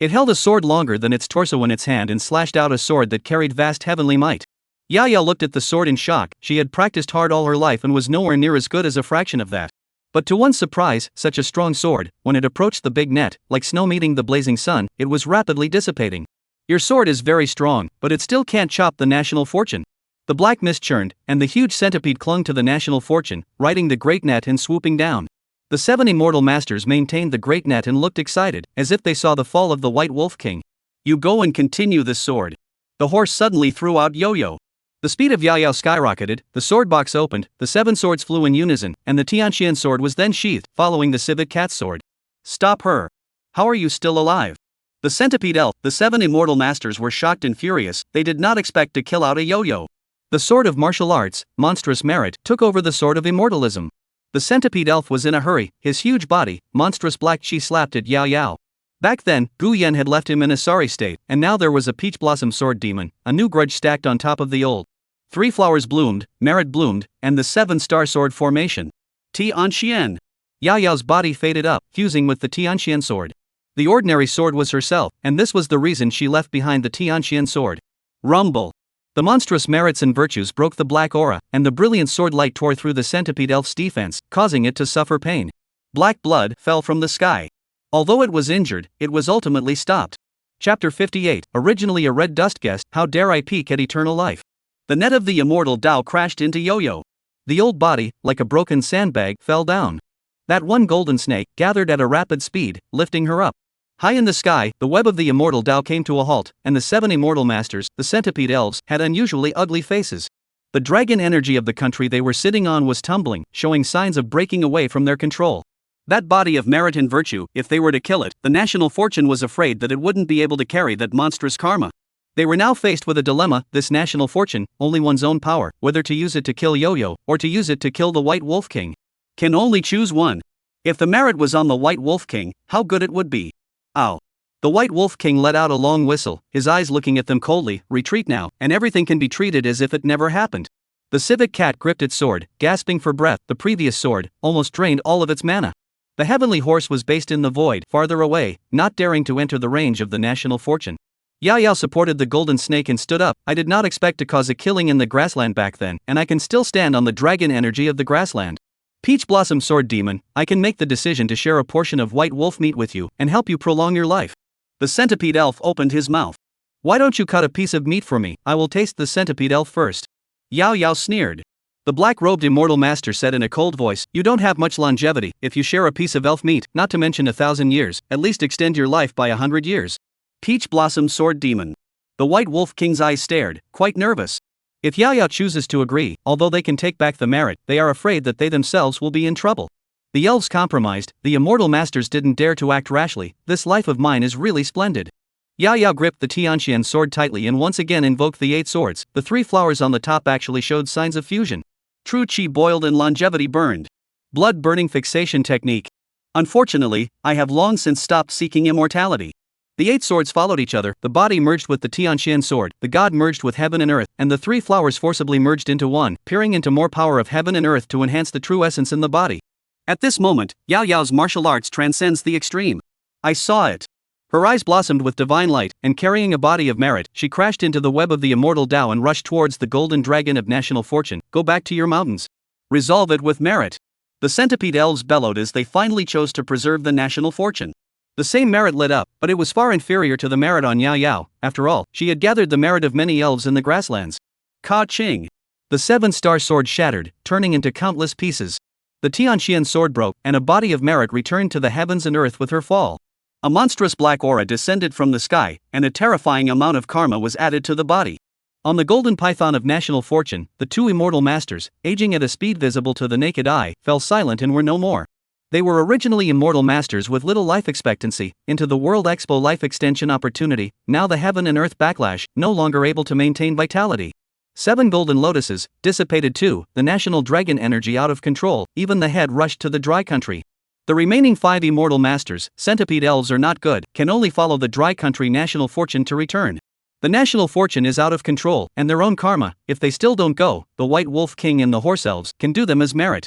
B: It held a sword longer than its torso in its hand and slashed out a sword that carried vast heavenly might. Yao Yao looked at the sword in shock. She had practiced hard all her life and was nowhere near as good as a fraction of that. But to one's surprise, such a strong sword, when it approached the big net, like snow meeting the blazing sun, it was rapidly dissipating. Your sword is very strong, but it still can't chop the national fortune. The black mist churned, and the huge centipede clung to the national fortune, riding the great net and swooping down. The 7 immortal masters maintained the great net and looked excited, as if they saw the fall of the White Wolf King. You go and continue this sword. The horse suddenly threw out Yo-Yo. The speed of Yao Yao skyrocketed, the sword box opened, the 7 swords flew in unison, and the Tianxian sword was then sheathed, following the civet cat's sword. Stop her. How are you still alive? The centipede elf, the 7 immortal masters were shocked and furious. They did not expect to kill out a yo-yo. The sword of martial arts, monstrous merit, took over the sword of immortalism. The centipede elf was in a hurry, his huge body, monstrous black chi slapped at Yao Yao. Back then, Gu Yan had left him in a sorry state, and now there was a peach blossom sword demon, a new grudge stacked on top of the old. 3 flowers bloomed, merit bloomed, and the 7-star sword formation. Tianxian. Yao Yao's body faded up, fusing with the Tianxian sword. The ordinary sword was herself, and this was the reason she left behind the Tianxian sword. Rumble. The monstrous merits and virtues broke the black aura, and the brilliant sword light tore through the centipede elf's defense, causing it to suffer pain. Black blood fell from the sky. Although it was injured, it was ultimately stopped. Chapter 58, originally a red dust guest, how dare I peek at eternal life? The net of the immortal Tao crashed into Yo-Yo. The old body, like a broken sandbag, fell down. That one golden snake gathered at a rapid speed, lifting her up. High in the sky, the web of the immortal Tao came to a halt, and the 7 immortal masters, the centipede elves, had unusually ugly faces.
A: The dragon energy of the country they were sitting on was tumbling, showing signs of breaking away from their control.
B: That body of merit and virtue, if they were to kill it, the national fortune was afraid that it wouldn't be able to carry that monstrous karma.
A: They were now faced with a dilemma: this national fortune, only one's own power, whether to use it to kill Yo-Yo, or to use it to kill the White Wolf King.
B: Can only choose one. If the merit was on the White Wolf King, how good it would be. Ow.
A: The White Wolf King let out a long whistle, his eyes looking at them coldly. Retreat now, and everything can be treated as if it never happened. The civet cat gripped its sword, gasping for breath. The previous sword almost drained all of its mana. The heavenly horse was based in the void, farther away, not daring to enter the range of the national fortune. Yao Yao supported the golden snake and stood up. I did not expect to cause a killing in the grassland back then, and I can still stand on the dragon energy of the grassland. Peach Blossom Sword Demon, I can make the decision to share a portion of white wolf meat with you, and help you prolong your life.
B: The centipede elf opened his mouth.
A: Why don't you cut a piece of meat for me? I will taste the centipede elf first.
B: Yao Yao sneered.
A: The black-robed immortal master said in a cold voice, you don't have much longevity. If you share a piece of elf meat, not to mention 1,000 years, at least extend your life by 100 years.
B: Peach Blossom Sword Demon. The White Wolf King's eyes stared, quite nervous.
A: If Yao Yao chooses to agree, although they can take back the merit, they are afraid that they themselves will be in trouble. The elves compromised. The immortal masters didn't dare to act rashly. This life of mine is really splendid. Yao Yao gripped the Tianqian sword tightly and once again invoked the 8 swords. The 3 flowers on the top actually showed signs of fusion.
B: True chi boiled and longevity burned.
A: Blood burning fixation technique.
B: Unfortunately, I have long since stopped seeking immortality.
A: The 8 swords followed each other. The body merged with the Tianqian sword, the god merged with heaven and earth, and the 3 flowers forcibly merged into one, peering into more power of heaven and earth to enhance the true essence in the body.
B: At this moment, Yao Yao's martial arts transcends the extreme. I saw it.
A: Her eyes blossomed with divine light, and carrying a body of merit, she crashed into the web of the immortal Tao and rushed towards the golden dragon of national fortune. Go back to your mountains.
B: Resolve it with merit. The centipede elves bellowed as they finally chose to preserve the national fortune.
A: The same merit lit up, but it was far inferior to the merit on Yao Yao. After all, she had gathered the merit of many elves in the grasslands.
B: Ka-ching.
A: The 7-star sword shattered, turning into countless pieces. The Tianqian sword broke, and a body of merit returned to the heavens and earth with her fall.
B: A monstrous black aura descended from the sky, and a terrifying amount of karma was added to the body.
A: On the golden python of national fortune, the 2 immortal masters, aging at a speed visible to the naked eye, fell silent and were no more. They were originally immortal masters with little life expectancy. Into the World Expo life extension opportunity, now the heaven and earth backlash, no longer able to maintain vitality. 7 golden lotuses, dissipated too, the national dragon energy out of control, even the head rushed to the dry country. The remaining 5 immortal masters, centipede elves are not good, can only follow the dry country national fortune to return. The national fortune is out of control, and their own karma, if they still don't go, the White Wolf King and the Horse Elves can do them as merit.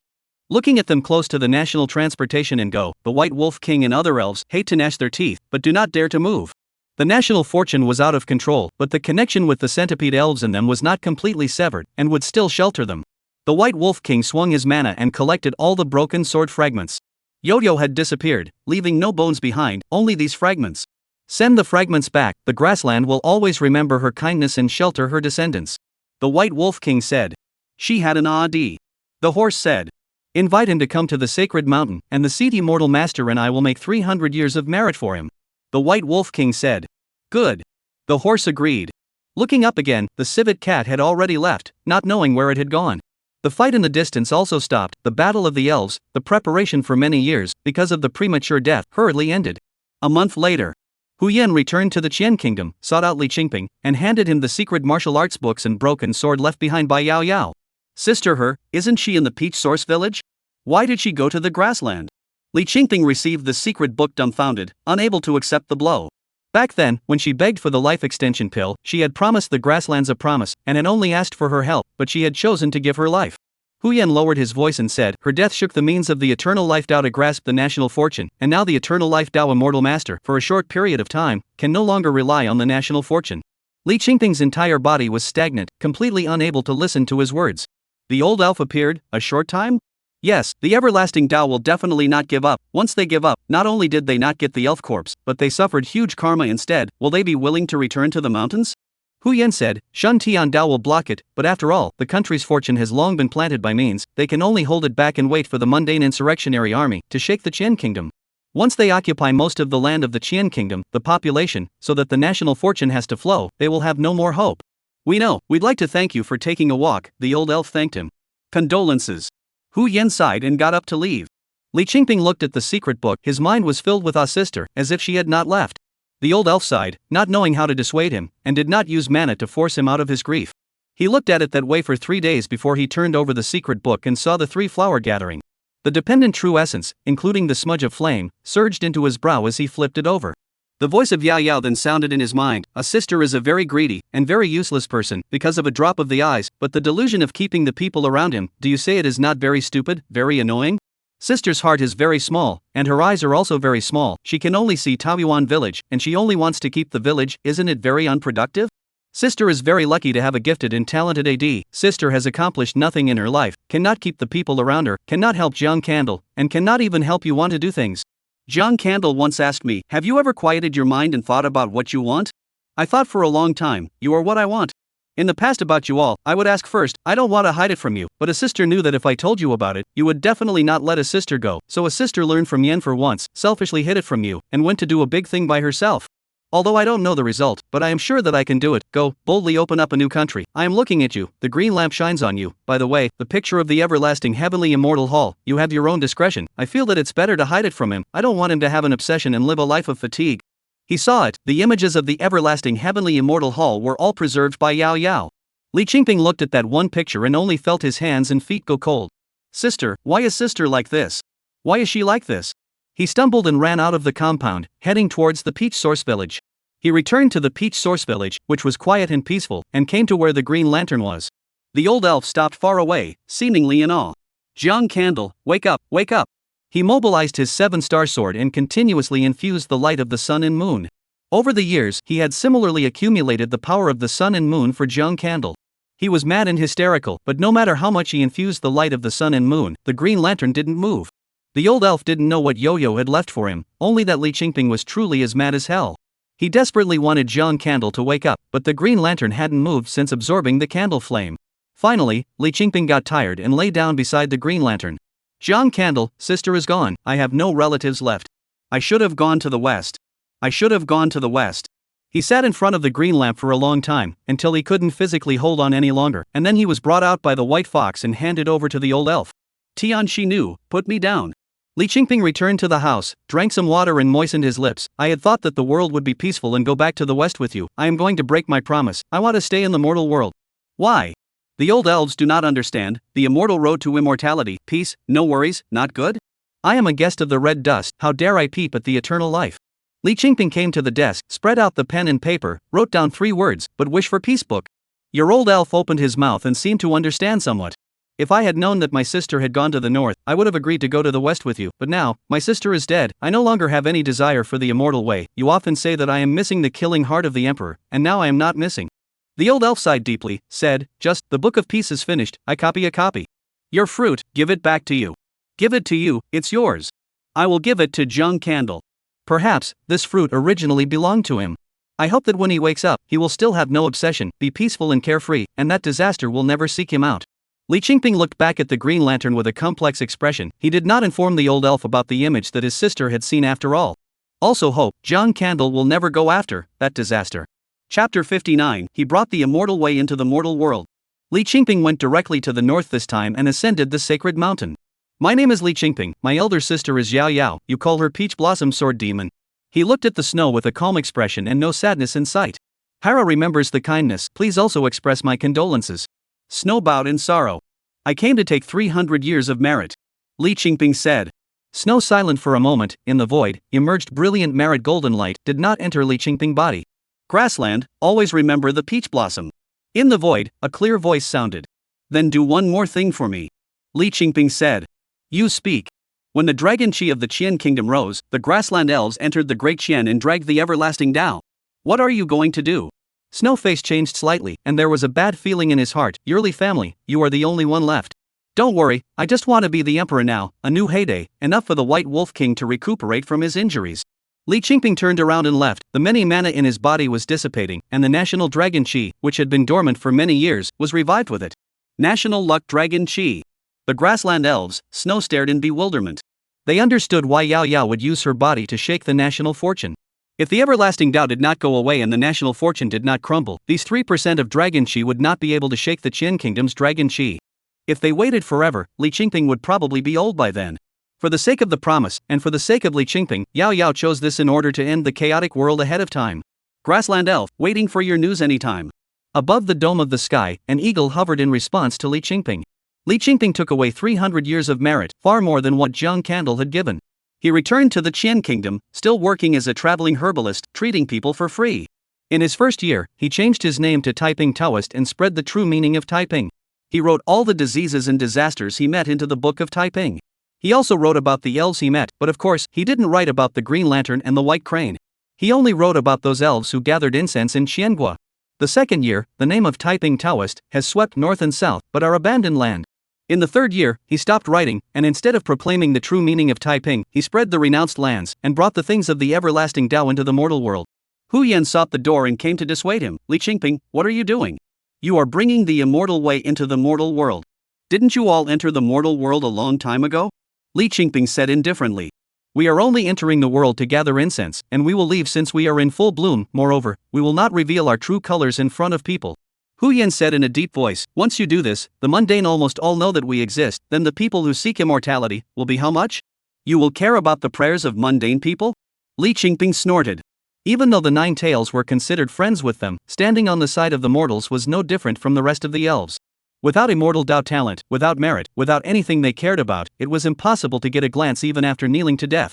A: Looking at them close to the national transportation and go, the White Wolf King and other elves hate to gnash their teeth, but do not dare to move. The national fortune was out of control, but the connection with the centipede elves in them was not completely severed, and would still shelter them. The White Wolf King swung his mana and collected all the broken sword fragments. Yo-Yo had disappeared, leaving no bones behind, only these fragments. Send the fragments back, the grassland will always remember her kindness and shelter her descendants. The White Wolf King said.
B: She had an idea. The horse said.
A: Invite him to come to the sacred mountain, and the seed immortal master and I will make 300 years of merit for him.
B: The White Wolf King said.
A: Good. The horse agreed. Looking up again, the civet cat had already left, not knowing where it had gone. The fight in the distance also stopped. The battle of the elves, the preparation for many years, because of the premature death, hurriedly ended. A month later, Hu Yan returned to the Qian kingdom, sought out Li Qingping, and handed him the secret martial arts books and broken sword left behind by Yao Yao.
B: Sister, isn't she in the Peach Source village? Why did she go to the grassland? Li Qingping received the secret book dumbfounded, unable to accept the blow.
A: Back then, when she begged for the life extension pill, she had promised the grasslands a promise, and had only asked for her help, but she had chosen to give her life. Hu Yan lowered his voice and said, her death shook the means of the eternal life Tao to grasp the national fortune, and now the eternal life Tao immortal master, for a short period of time, can no longer rely on the national fortune. Li Qingping's entire body was stagnant, completely unable to listen to his words. The old elf appeared, a short time? Yes, the everlasting Tao will definitely not give up. Once they give up, not only did they not get the elf corpse, but they suffered huge karma instead. Will they be willing to return to the mountains? Hu Yan said, Shun Tian Dao will block it, but after all, the country's fortune has long been planted by means, they can only hold it back and wait for the mundane insurrectionary army to shake the Qian kingdom. Once they occupy most of the land of the Qian kingdom, the population, so that the national fortune has to flow, they will have no more hope.
B: We know, we'd like to thank you for taking a walk, the old elf thanked him. Condolences. Hu Yen sighed and got up to leave.
A: Li Qingping looked at the secret book, his mind was filled with our sister, as if she had not left. The old elf sighed, not knowing how to dissuade him, and did not use mana to force him out of his grief. He looked at it that way for 3 days before he turned over the secret book and saw the 3 flower gathering. The dependent true essence, including the smudge of flame, surged into his brow as he flipped it over.
B: The voice of Yao Yao then sounded in his mind, a sister is a very greedy and very useless person because of a drop of the eyes, but the delusion of keeping the people around him, do you say it is not very stupid, very annoying? Sister's heart is very small, and her eyes are also very small, she can only see Taoyuan village, and she only wants to keep the village, isn't it very unproductive? Sister is very lucky to have a gifted and talented AD, sister has accomplished nothing in her life, cannot keep the people around her, cannot help Jiang Candle, and cannot even help you want to do things. Jiang Candle once asked me, have you ever quieted your mind and thought about what you want? I thought for a long time, you are what I want. In the past about you all, I would ask first, I don't want to hide it from you, but a sister knew that if I told you about it, you would definitely not let a sister go, so a sister learned from Yen for once, selfishly hid it from you, and went to do a big thing by herself. Although I don't know the result, but I am sure that I can do it, go, boldly open up a new country, I am looking at you, the green lamp shines on you, by the way, the picture of the everlasting heavenly immortal hall, you have your own discretion, I feel that it's better to hide it from him, I don't want him to have an obsession and live a life of fatigue. He saw it, the images of the everlasting heavenly immortal hall were all preserved by Yao Yao. Li Qingping looked at that one picture and only felt his hands and feet go cold. Sister, why is sister like this? Why is she like this? He stumbled and ran out of the compound, heading towards the peach source village. He returned to the peach source village, which was quiet and peaceful, and came to where the green lantern was. The old elf stopped far away, seemingly in awe. Jiang Candle, wake up, wake up. He mobilized his 7-star sword and continuously infused the light of the sun and moon. Over the years, he had similarly accumulated the power of the sun and moon for Jiang Candle. He was mad and hysterical, but no matter how much he infused the light of the sun and moon, the green lantern didn't move. The old elf didn't know what Yo-Yo had left for him, only that Li Qingping was truly as mad as hell. He desperately wanted Jiang Candle to wake up, but the green lantern hadn't moved since absorbing the candle flame. Finally, Li Qingping got tired and lay down beside the green lantern. Jiang Candle, sister is gone, I have no relatives left. I should have gone to the west. I should have gone to the west. He sat in front of the green lamp for a long time, until he couldn't physically hold on any longer, and then he was brought out by the white fox and handed over to the old elf. Tian Shi Nu, put me down. Li Qingping returned to the house, drank some water and moistened his lips. I had thought that the world would be peaceful and go back to the west with you. I am going to break my promise, I want to stay in the mortal world. Why? The old elves do not understand, the immortal road to immortality, peace, no worries, not good? I am a guest of the red dust, how dare I peep at the eternal life? Li Qingping came to the desk, spread out the pen and paper, wrote down 3 words, but wish for peace book. Your old elf opened his mouth and seemed to understand somewhat. If I had known that my sister had gone to the north, I would have agreed to go to the west with you, but now, my sister is dead, I no longer have any desire for the immortal way. You often say that I am missing the killing heart of the emperor, and now I am not missing. The old elf sighed deeply, said, just, the book of peace is finished, I copy a copy. Your fruit, give it back to you. Give it to you, it's yours. I will give it to Jiang Candle. Perhaps, this fruit originally belonged to him. I hope that when he wakes up, he will still have no obsession, be peaceful and carefree, and that disaster will never seek him out. Li Qingping looked back at the green lantern with a complex expression. He did not inform the old elf about the image that his sister had seen after all. Also hope, Jiang Candle will never go after that disaster. Chapter 59, he brought the immortal way into the mortal world. Li Qingping went directly to the north this time and ascended the sacred mountain. My name is Li Qingping, my elder sister is Yao Yao, you call her Peach Blossom Sword Demon. He looked at the snow with a calm expression and no sadness in sight. Hera remembers the kindness, please also express my condolences. Snow bowed in sorrow. I came to take 300 years of merit. Li Qingping said. Snow silent for a moment, in the void, emerged brilliant merit golden light, did not enter Li Qingping body. Grassland, always remember the peach blossom. In the void, a clear voice sounded. Then do one more thing for me. Li Qingping said. You speak. When the dragon Qi of the Qian kingdom rose, the grassland elves entered the great Qian and dragged the everlasting Tao. What are you going to do? Snow face changed slightly, and there was a bad feeling in his heart. Yearly family, you are the only one left. Don't worry, I just want to be the emperor now, a new heyday, enough for the White Wolf King to recuperate from his injuries. Li Qingping turned around and left, the many mana in his body was dissipating, and the national dragon Qi, which had been dormant for many years, was revived with it. National luck dragon Qi. The grassland elves, Snow stared in bewilderment. They understood why Yao Yao would use her body to shake the national fortune. If the everlasting Tao did not go away and the national fortune did not crumble, these 3% of dragon qi would not be able to shake the Qin kingdom's dragon qi. If they waited forever, Li Qingping would probably be old by then. For the sake of the promise, and for the sake of Li Qingping, Yao Yao chose this in order to end the chaotic world ahead of time. Grassland Elf, waiting for your news anytime. Above the dome of the sky, an eagle hovered in response to Li Qingping. Li Qingping took away 300 years of merit, far more than what Jiang Candle had given. He returned to the Qian kingdom, still working as a traveling herbalist, treating people for free. In his first year, he changed his name to Taiping Taoist and spread the true meaning of Taiping. He wrote all the diseases and disasters he met into the book of Taiping. He also wrote about the elves he met, but of course, he didn't write about the green lantern and the white crane. He only wrote about those elves who gathered incense in Qiangua. The second year, the name of Taiping Taoist has swept north and south, but our abandoned land. In the third year, he stopped writing, and instead of proclaiming the true meaning of Taiping, he spread the renounced lands, and brought the things of the everlasting Tao into the mortal world. Hu Yan sought the door and came to dissuade him. Li Qingping, what are you doing? You are bringing the immortal way into the mortal world. Didn't you all enter the mortal world a long time ago? Li Qingping said indifferently. We are only entering the world to gather incense, and we will leave since we are in full bloom. Moreover, we will not reveal our true colors in front of people. Hu Yan said in a deep voice, once you do this, the mundane almost all know that we exist, then the people who seek immortality will be how much? You will care about the prayers of mundane people? Li Qingping snorted. Even though the Nine Tails were considered friends with them, standing on the side of the mortals was no different from the rest of the elves. Without immortal Tao talent, without merit, without anything they cared about, it was impossible to get a glance even after kneeling to death.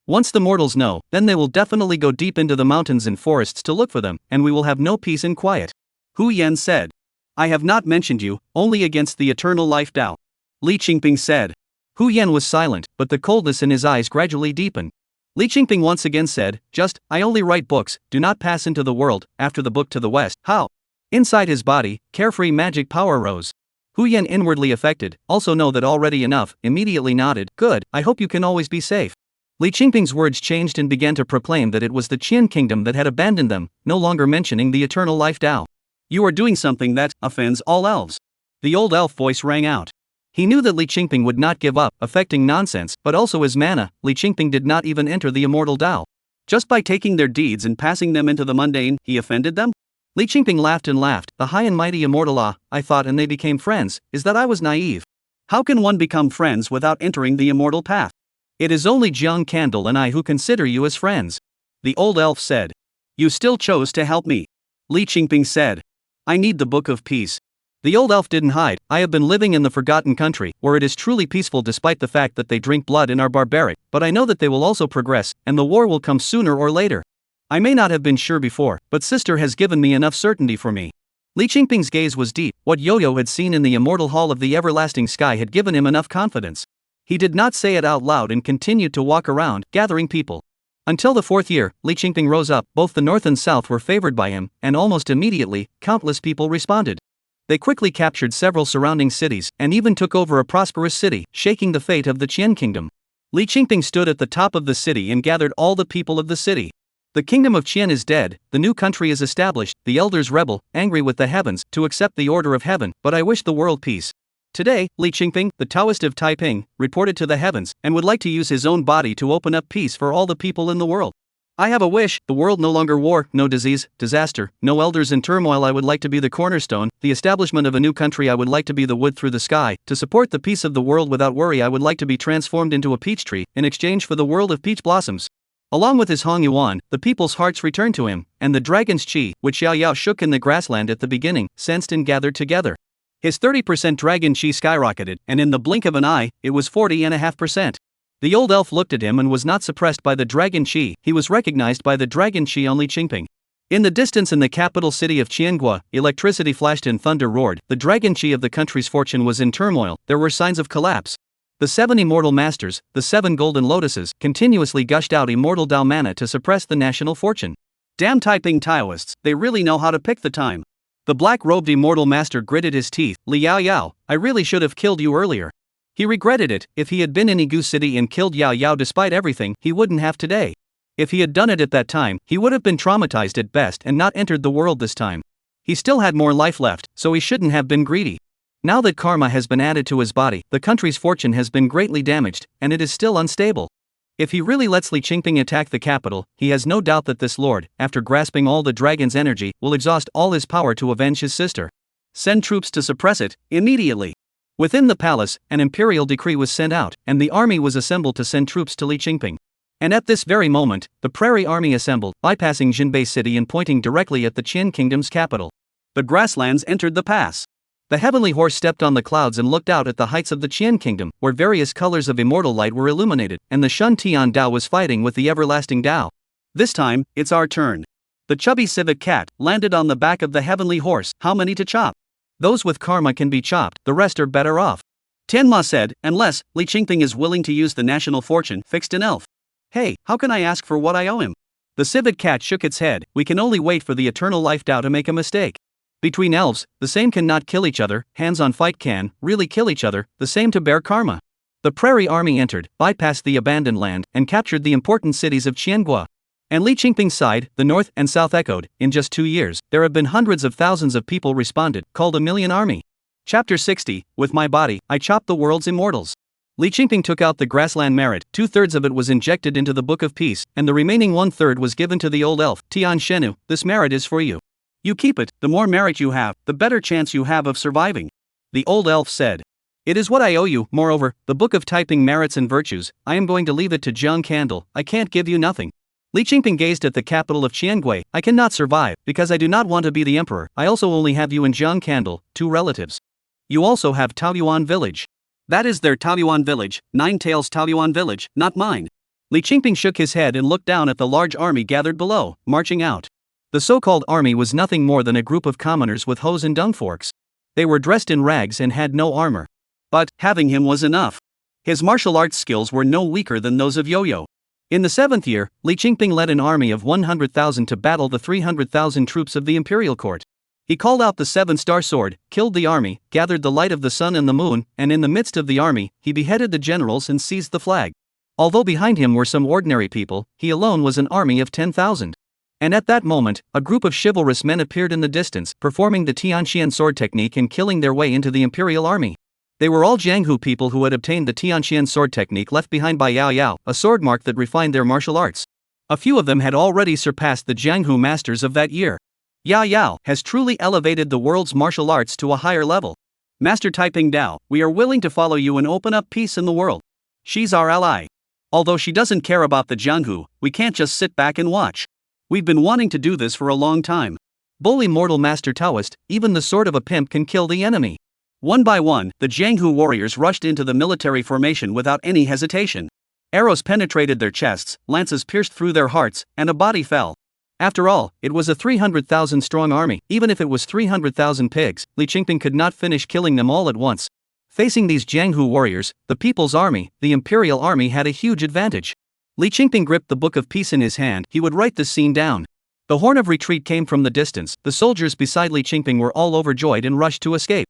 B: Once the mortals know, then they will definitely go deep into the mountains and forests to look for them, and we will have no peace and quiet. Hu Yan said. I have not mentioned you, only against the eternal life Tao. Li Qingping said. Hu Yan was silent, but the coldness in his eyes gradually deepened. Li Qingping once again said, I only write books, do not pass into the world, after the book to the west. How? Inside his body, carefree magic power rose. Hu Yan, inwardly affected, also know that already enough, immediately nodded, good, I hope you can always be safe. Li Qingping's words changed and began to proclaim that it was the Qian kingdom that had abandoned them, no longer mentioning the eternal life Tao. You are doing something that offends all elves. The old elf voice rang out. He knew that Li Qingping would not give up, affecting nonsense, but also his mana. Li Qingping did not even enter the immortal Tao. Just by taking their deeds and passing them into the mundane, he offended them? Li Qingping laughed and laughed. The high and mighty immortal I thought, and they became friends, is that I was naive. How can one become friends without entering the immortal path? It is only Jiang Candle and I who consider you as friends. The old elf said. You still chose to help me. Li Qingping said. I need the Book of Peace. The old elf didn't hide. I have been living in the forgotten country, where it is truly peaceful despite the fact that they drink blood and are barbaric, but I know that they will also progress, and the war will come sooner or later. I may not have been sure before, but sister has given me enough certainty for me. Li Qingping's gaze was deep. What Yo-Yo had seen in the immortal hall of the everlasting sky had given him enough confidence. He did not say it out loud and continued to walk around, gathering people. Until the fourth year, Li Qingping rose up. Both the north and south were favored by him, and almost immediately, countless people responded. They quickly captured several surrounding cities, and even took over a prosperous city, shaking the fate of the Qian kingdom. Li Qingping stood at the top of the city and gathered all the people of the city. The kingdom of Qian is dead, the new country is established, the elders rebel, angry with the heavens, to accept the order of heaven, but I wish the world peace. Today, Li Qingping, the Taoist of Taiping, reported to the heavens, and would like to use his own body to open up peace for all the people in the world. I have a wish, the world no longer war, no disease, disaster, no elders in turmoil. I would like to be the cornerstone, the establishment of a new country. I would like to be the wood through the sky, to support the peace of the world without worry. I would like to be transformed into a peach tree, in exchange for the world of peach blossoms. Along with his Hong Yuan, the people's hearts returned to him, and the dragon's qi, which Yao Yao shook in the grassland at the beginning, sensed and gathered together. His 30% dragon qi skyrocketed, and in the blink of an eye, it was 40.5%. The old elf looked at him and was not suppressed by the dragon qi. He was recognized by the dragon qi on Li Qingping. In the distance, in the capital city of Qiangua, electricity flashed and thunder roared. The dragon qi of the country's fortune was in turmoil. There were signs of collapse. The 7 immortal masters, the 7 golden lotuses, continuously gushed out immortal Tao mana to suppress the national fortune. Damn Taiping Taoists, they really know how to pick the time. The black-robed immortal master gritted his teeth. Li Yao Yao, I really should have killed you earlier. He regretted it. If he had been in Igu City and killed Yao Yao despite everything, he wouldn't have today. If he had done it at that time, he would have been traumatized at best and not entered the world this time. He still had more life left, so he shouldn't have been greedy. Now that karma has been added to his body, the country's fortune has been greatly damaged, and it is still unstable.
A: If he really lets Li Qingping attack the capital, he has no doubt that this lord, after grasping all the dragon's energy, will exhaust all his power to avenge his sister.
B: Send troops to suppress it, immediately.
A: Within the palace, an imperial decree was sent out, and the army was assembled to send troops to Li Qingping. And at this very moment, the Prairie Army assembled, bypassing Jinbei City and pointing directly at the Qian Kingdom's capital.
B: The grasslands entered the pass.
A: The heavenly horse stepped on the clouds and looked out at the heights of the Qian Kingdom, where various colors of immortal light were illuminated, and the Shun Tian Dao was fighting with the everlasting Dao.
B: This time, it's our turn. The chubby civet cat landed on the back of the heavenly horse. How many to chop?
A: Those with karma can be chopped, the rest are better off.
B: Tianma said, unless Li Qingping is willing to use the national fortune fixed in elf. Hey, how can I ask for what I owe him?
A: The civet cat shook its head. We can only wait for the eternal life Dao to make a mistake. Between elves, the same cannot kill each other, hands-on fight can really kill each other, the same to bear karma. The Prairie Army entered, bypassed the abandoned land, and captured the important cities of Qiangua. And Li Qingping's side, the north and south echoed. In just 2 years, there have been hundreds of thousands of people responded, called a million army. Chapter 60, With my body, I chopped the world's immortals. Li Qingping took out the grassland merit, 2/3 of it was injected into the Book of Peace, and the remaining 1/3 was given to the old elf, Tian Shenu. This merit is for you.
B: You keep it, the more merit you have, the better chance you have of surviving.
A: The old elf said. It is what I owe you. Moreover, the Book of Typing Merits and Virtues, I am going to leave it to Jiang Candle. I can't give you nothing. Li Qingping gazed at the capital of Qiangui. I cannot survive, because I do not want to be the emperor. I also only have you and Jiang Candle, 2 relatives. You also have Taoyuan village.
B: That is their Taoyuan village, Nine Tails Taoyuan village, not mine.
A: Li Qingping shook his head and looked down at the large army gathered below, marching out. The so-called army was nothing more than a group of commoners with hoes and dung forks. They were dressed in rags and had no armor.
B: But having him was enough. His martial arts skills were no weaker than those of Yo-Yo.
A: In the 7th year, Li Qingping led an army of 100,000 to battle the 300,000 troops of the imperial court. He called out the 7-star sword, killed the army, gathered the light of the sun and the moon, and in the midst of the army, he beheaded the generals and seized the flag. Although behind him were some ordinary people, he alone was an army of 10,000. And at that moment, a group of chivalrous men appeared in the distance, performing the Tianxian sword technique and killing their way into the imperial army. They were all Jianghu people who had obtained the Tianxian sword technique left behind by Yao Yao, a sword mark that refined their martial arts. A few of them had already surpassed the Jianghu masters of that year. Yao Yao has truly elevated the world's martial arts to a higher level.
B: Master Taiping Dao, we are willing to follow you and open up peace in the world. She's our ally. Although she doesn't care about the Jianghu, we can't just sit back and watch. We've been wanting to do this for a long time.
A: Bully mortal Master Taoist, even the sword of a pimp can kill the enemy.
B: One by one, the Jianghu warriors rushed into the military formation without any hesitation. Arrows penetrated their chests, lances pierced through their hearts, and a body fell.
A: After all, it was a 300,000 strong army. Even if it was 300,000 pigs, Li Qingping could not finish killing them all at once. Facing these Jianghu warriors, the People's Army, the Imperial Army had a huge advantage. Li Qingping gripped the Book of Peace in his hand. He would write this scene down. The horn of retreat came from the distance. The soldiers beside Li Qingping were all overjoyed and rushed to escape.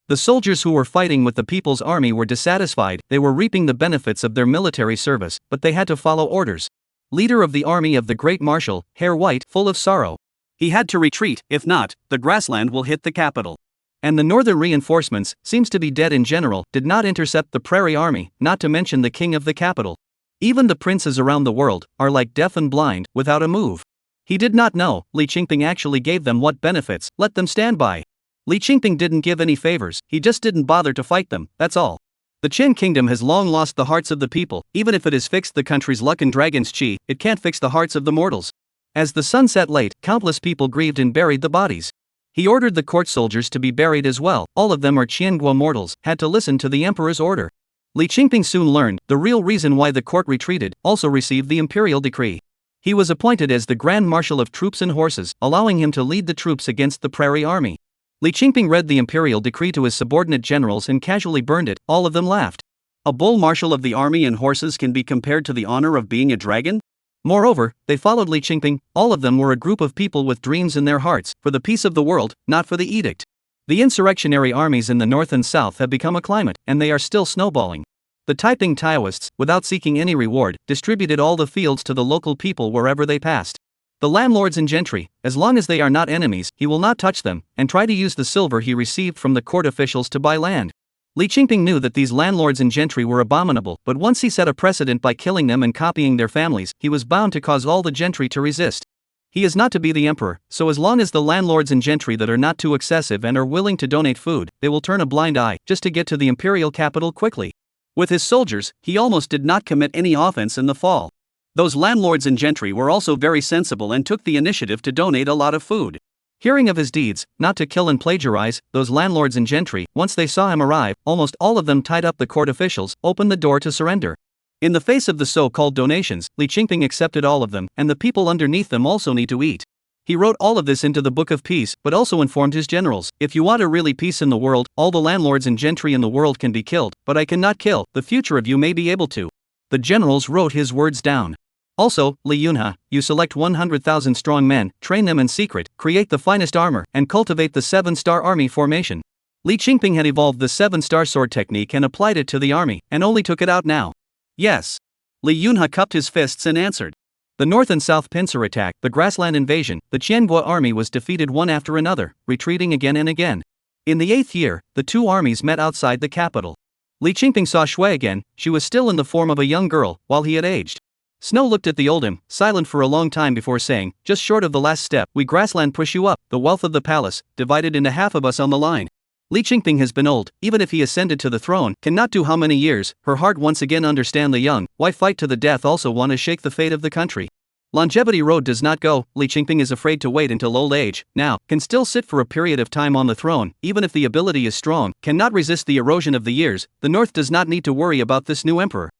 A: The soldiers who were fighting with the People's Army were dissatisfied. They were reaping the benefits of their military service, but they had to follow orders. Leader of the army of the Great Marshal, hair white, full of sorrow.
B: He had to retreat, if not, the grassland will hit the capital.
A: And the northern reinforcements, seems to be dead in general, did not intercept the Prairie Army, not to mention the king of the capital. Even the princes around the world are like deaf and blind, without a move. He did not know, Li Qingping actually gave them what benefits, let them stand by. Li Qingping didn't give any favors, he just didn't bother to fight them, that's all. The Qin kingdom has long lost the hearts of the people. Even if it has fixed the country's luck and dragon's chi, it can't fix the hearts of the mortals. As the sun set late, countless people grieved and buried the bodies. He ordered the court soldiers to be buried as well. All of them are Qiangua mortals, had to listen to the emperor's order. Li Qingping soon learned the real reason why the court retreated, also received the imperial decree. He was appointed as the Grand Marshal of Troops and Horses, allowing him to lead the troops against the Prairie Army. Li Qingping read the imperial decree to his subordinate generals and casually burned it. All of them laughed.
B: A bull marshal of the army and horses can be compared to the honor of being a dragon?
A: Moreover, they followed Li Qingping. All of them were a group of people with dreams in their hearts, for the peace of the world, not for the edict. The insurrectionary armies in the north and south have become a climate, and they are still snowballing. The Taiping Taoists, without seeking any reward, distributed all the fields to the local people wherever they passed. The landlords and gentry, as long as they are not enemies, he will not touch them, and try to use the silver he received from the court officials to buy land. Li Qingping knew that these landlords and gentry were abominable, but once he set a precedent by killing them and copying their families, he was bound to cause all the gentry to resist. He is not to be the emperor, so as long as the landlords and gentry that are not too excessive and are willing to donate food, they will turn a blind eye, just to get to the imperial capital quickly. With his soldiers, he almost did not commit any offense in the fall. Those landlords and gentry were also very sensible and took the initiative to donate a lot of food. Hearing of his deeds, not to kill and plagiarize, those landlords and gentry, once they saw him arrive, almost all of them tied up the court officials, opened the door to surrender. In the face of the so-called donations, Li Qingping accepted all of them, and the people underneath them also need to eat. He wrote all of this into the Book of Peace, but also informed his generals, if you want a really peace in the world, all the landlords and gentry in the world can be killed, but I cannot kill, the future of you may be able to. The generals wrote his words down. Also, Li Yunhe, you select 100,000 strong men, train them in secret, create the finest armor, and cultivate the 7-star army formation. Li Qingping had evolved the 7-star sword technique and applied it to the army, and only took it out now. Yes. Li Yunhe cupped his fists and answered. The North and South pincer attack, the grassland invasion, the Qianguo army was defeated one after another, retreating again and again. In the 8th year, the two armies met outside the capital. Li Qingping saw Shui again. She was still in the form of a young girl, while he had aged. Snow looked at the old him, silent for a long time before saying, just short of the last step, we grassland push you up, the wealth of the palace, divided into half of us on the line. Li Qingping has been old, even if he ascended to the throne, cannot do how many years, her heart once again understand the young, why fight to the death also want to shake the fate of the country. Longevity road does not go, Li Qingping is afraid to wait until old age, now, can still sit for a period of time on the throne, even if the ability is strong, cannot resist the erosion of the years, the North does not need to worry about this new emperor.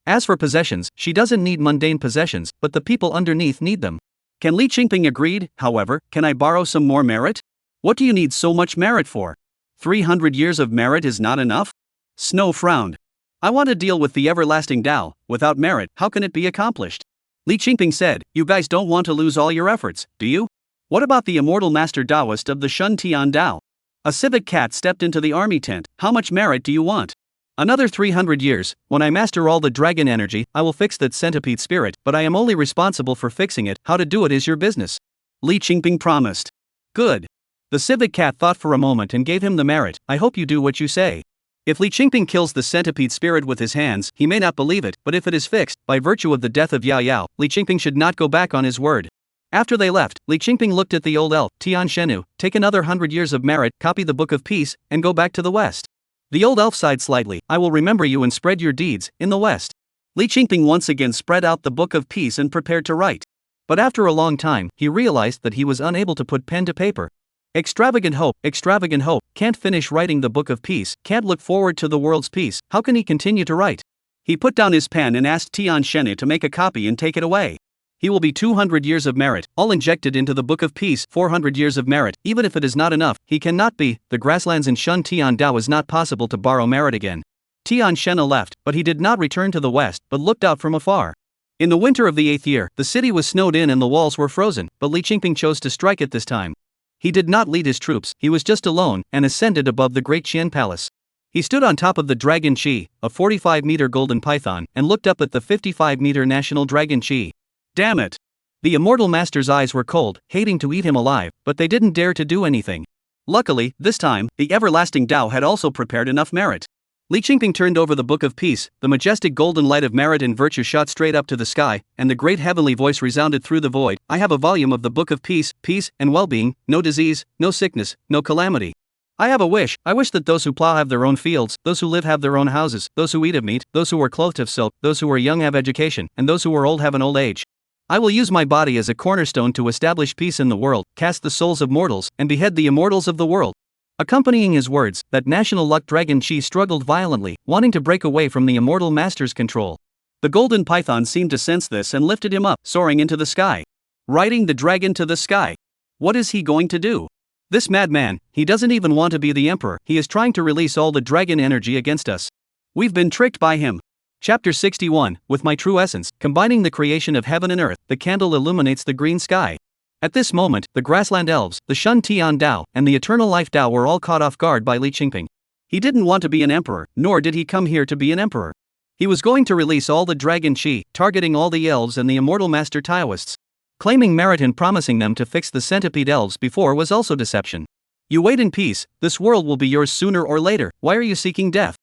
A: As for possessions, she doesn't need mundane possessions, but the people underneath need them. Can Li Qingping agreed, however, can I borrow some more merit? What do you need so much merit for? 300 years of merit is not enough? Snow frowned. I want to deal with the everlasting Tao, without merit, how can it be accomplished? Li Qingping said, you guys don't want to lose all your efforts, do you? What about the immortal master Taoist of the Shun Tian Tao? A civic cat stepped into the army tent, how much merit do you want? Another 300 years, when I master all the dragon energy, I will fix that centipede spirit, but I am only responsible for fixing it, how to do it is your business. Li Qingping promised. Good. The civic cat thought for a moment and gave him the merit, I hope you do what you say. If Li Qingping kills the centipede spirit with his hands, he may not believe it, but if it is fixed, by virtue of the death of Yao Yao, Li Qingping should not go back on his word. After they left, Li Qingping looked at the old elf, Tian Shenu, take another 100 years of merit, copy the Book of Peace, and go back to the west. The old elf sighed slightly, I will remember you and spread your deeds, in the west. Li Qingping once again spread out the Book of Peace and prepared to write. But after a long time, he realized that he was unable to put pen to paper. Extravagant hope, can't finish writing the Book of Peace, can't look forward to the world's peace, how can he continue to write? He put down his pen and asked Tian Shenu to make a copy and take it away. He will be 200 years of merit, all injected into the Book of Peace, 400 years of merit, even if it is not enough, he cannot be, the grasslands in Shun Tian Dao is not possible to borrow merit again. Tian Shenu left, but he did not return to the west, but looked out from afar. In the winter of the 8th year, the city was snowed in and the walls were frozen, but Li Qingping chose to strike it this time. He did not lead his troops, he was just alone, and ascended above the great Qian palace. He stood on top of the Dragon Chi, a 45-meter golden python, and looked up at the 55-meter national Dragon Chi. Damn it! The immortal master's eyes were cold, hating to eat him alive, but they didn't dare to do anything. Luckily, this time, the everlasting Tao had also prepared enough merit. Li Qingping turned over the Book of Peace, the majestic golden light of merit and virtue shot straight up to the sky, and the great heavenly voice resounded through the void, I have a volume of the Book of Peace, peace and well-being, no disease, no sickness, no calamity. I have a wish, I wish that those who plow have their own fields, those who live have their own houses, those who eat of meat, those who are clothed of silk, those who are young have education, and those who are old have an old age. I will use my body as a cornerstone to establish peace in the world, cast the souls of mortals, and behead the immortals of the world. Accompanying his words, that national luck Dragon Chi struggled violently, wanting to break away from the immortal master's control. The golden python seemed to sense this and lifted him up, soaring into the sky. Riding the dragon to the sky. What is he going to do? This madman, he doesn't even want to be the emperor, he is trying to release all the dragon energy against us. We've been tricked by him. Chapter 61, with my true essence, combining the creation of heaven and earth, the candle illuminates the green sky. At this moment, the grassland elves, the Shun Tian Dao, and the eternal life Dao were all caught off guard by Li Qingping. He didn't want to be an emperor, nor did he come here to be an emperor. He was going to release all the dragon chi, targeting all the elves and the immortal master Taoists. Claiming merit and promising them to fix the centipede elves before was also deception. You wait in peace, this world will be yours sooner or later, why are you seeking death?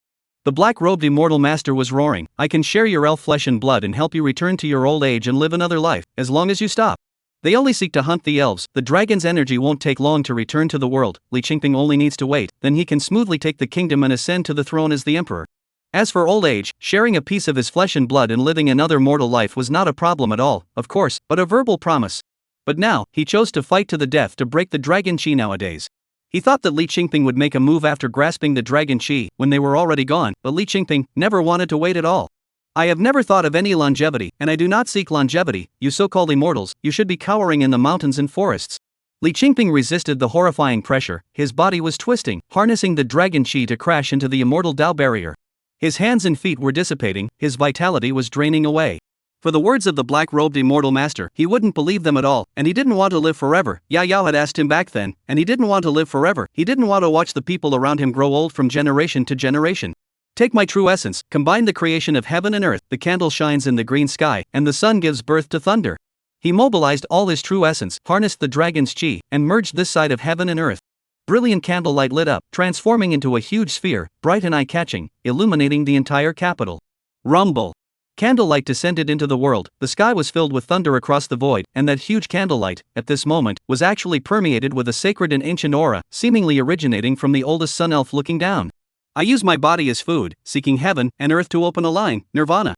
A: The black-robed immortal master was roaring, I can share your elf flesh and blood and help you return to your old age and live another life, as long as you stop. They only seek to hunt the elves, the dragon's energy won't take long to return to the world, Li Qingping only needs to wait, then he can smoothly take the kingdom and ascend to the throne as the emperor. As for old age, sharing a piece of his flesh and blood and living another mortal life was not a problem at all, of course, but a verbal promise. But now, he chose to fight to the death to break the dragon chi nowadays. He thought that Li Qingping would make a move after grasping the dragon chi when they were already gone, but Li Qingping never wanted to wait at all. I have never thought of any longevity, and I do not seek longevity, you so-called immortals, you should be cowering in the mountains and forests. Li Qingping resisted the horrifying pressure, his body was twisting, harnessing the dragon chi to crash into the immortal Dao barrier. His hands and feet were dissipating, his vitality was draining away. For the words of the black-robed immortal master, he wouldn't believe them at all, and he didn't want to live forever. Yao had asked him back then, and he didn't want to live forever, he didn't want to watch the people around him grow old from generation to generation. Take my true essence, combine the creation of heaven and earth, the candle shines in the green sky, and the sun gives birth to thunder. He mobilized all his true essence, harnessed the dragon's chi, and merged this side of heaven and earth. Brilliant candlelight lit up, transforming into a huge sphere, bright and eye-catching, illuminating the entire capital. Rumble. Candlelight descended into the world, the sky was filled with thunder across the void, and that huge candlelight, at this moment, was actually permeated with a sacred and ancient aura, seemingly originating from the oldest sun elf looking down. I use my body as food, seeking heaven and earth to open a line, nirvana.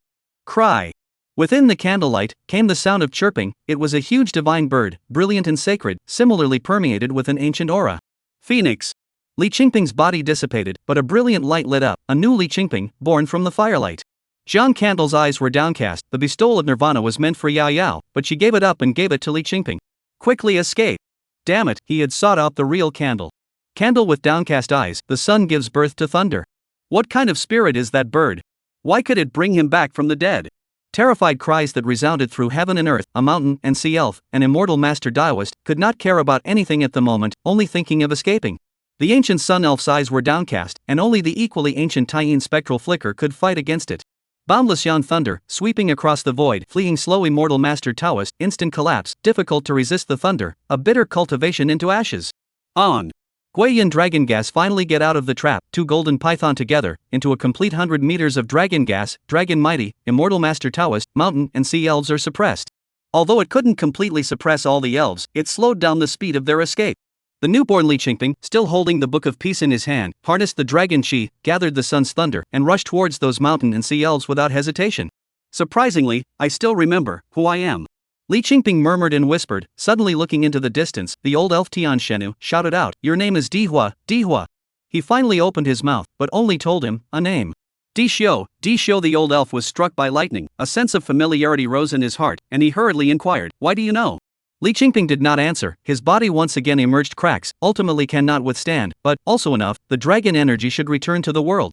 A: Cry. Within the candlelight came the sound of chirping, it was a huge divine bird, brilliant and sacred, similarly permeated with an ancient aura. Phoenix. Li Qingping's body dissipated, but a brilliant light lit up, a new Li Qingping, born from the firelight. Jiang Candle's eyes were downcast, the bestowal of nirvana was meant for Yao, but she gave it up and gave it to Li Qingping. Quickly escape. Damn it, he had sought out the real candle. Candle with downcast eyes, the sun gives birth to thunder. What kind of spirit is that bird? Why could it bring him back from the dead? Terrified cries that resounded through heaven and earth, a mountain and sea elf, an immortal master Daoist, could not care about anything at the moment, only thinking of escaping. The ancient sun elf's eyes were downcast, and only the equally ancient Taiyin spectral flicker could fight against it. Boundless Yan thunder, sweeping across the void, fleeing slow immortal master Taoist, instant collapse, difficult to resist the thunder, a bitter cultivation into ashes. On. Guiyin dragon gas finally get out of the trap, two golden python together, into a complete 100 meters of dragon gas, dragon mighty, immortal master Taoist, mountain and sea elves are suppressed. Although it couldn't completely suppress all the elves, it slowed down the speed of their escape. The newborn Li Qingping, still holding the Book of Peace in his hand, harnessed the dragon chi, gathered the sun's thunder, and rushed towards those mountain and sea elves without hesitation. Surprisingly, I still remember who I am. Li Qingping murmured and whispered, suddenly looking into the distance, the old elf Tian Shenu shouted out, your name is Dihua, Dihua. He finally opened his mouth, but only told him, a name. Dishio, the old elf was struck by lightning, a sense of familiarity rose in his heart, and he hurriedly inquired, why do you know? Li Qingping did not answer, his body once again emerged cracks, ultimately cannot withstand, but, also enough, the dragon energy should return to the world.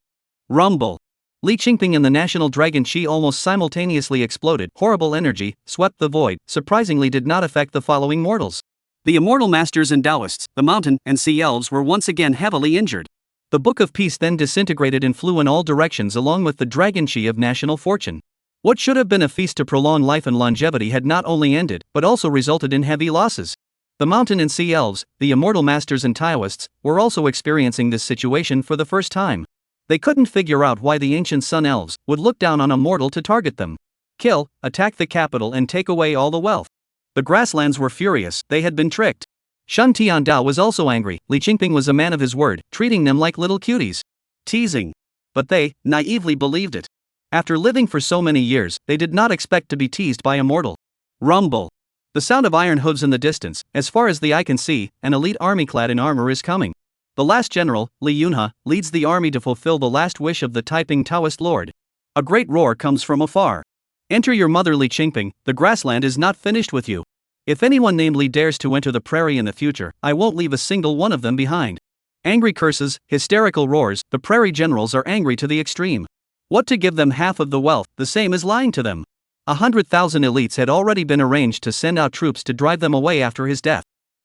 A: Rumble. Li Qingping and the national dragon chi almost simultaneously exploded, horrible energy, swept the void, surprisingly did not affect the following mortals. The immortal masters and Taoists, the mountain and sea elves were once again heavily injured. The Book of Peace then disintegrated and flew in all directions along with the dragon chi of national fortune. What should have been a feast to prolong life and longevity had not only ended, but also resulted in heavy losses. The mountain and sea elves, the immortal masters and Taoists, were also experiencing this situation for the first time. They couldn't figure out why the ancient sun elves would look down on a mortal to target them. Kill, attack the capital and take away all the wealth. The grasslands were furious, they had been tricked. Shen Tiandao was also angry, Li Qingping was a man of his word, treating them like little cuties. Teasing. But they, naively believed it. After living for so many years, they did not expect to be teased by a mortal. Rumble. The sound of iron hooves in the distance, as far as the eye can see, an elite army clad in armor is coming. The last general, Li Yunhe, leads the army to fulfill the last wish of the Taiping Taoist lord. A great roar comes from afar. Enter your mother Li Qingping, the grassland is not finished with you. If anyone named Li dares to enter the prairie in the future, I won't leave a single one of them behind. Angry curses, hysterical roars, the prairie generals are angry to the extreme. What to give them half of the wealth, the same as lying to them. 100,000 elites had already been arranged to send out troops to drive them away after his death.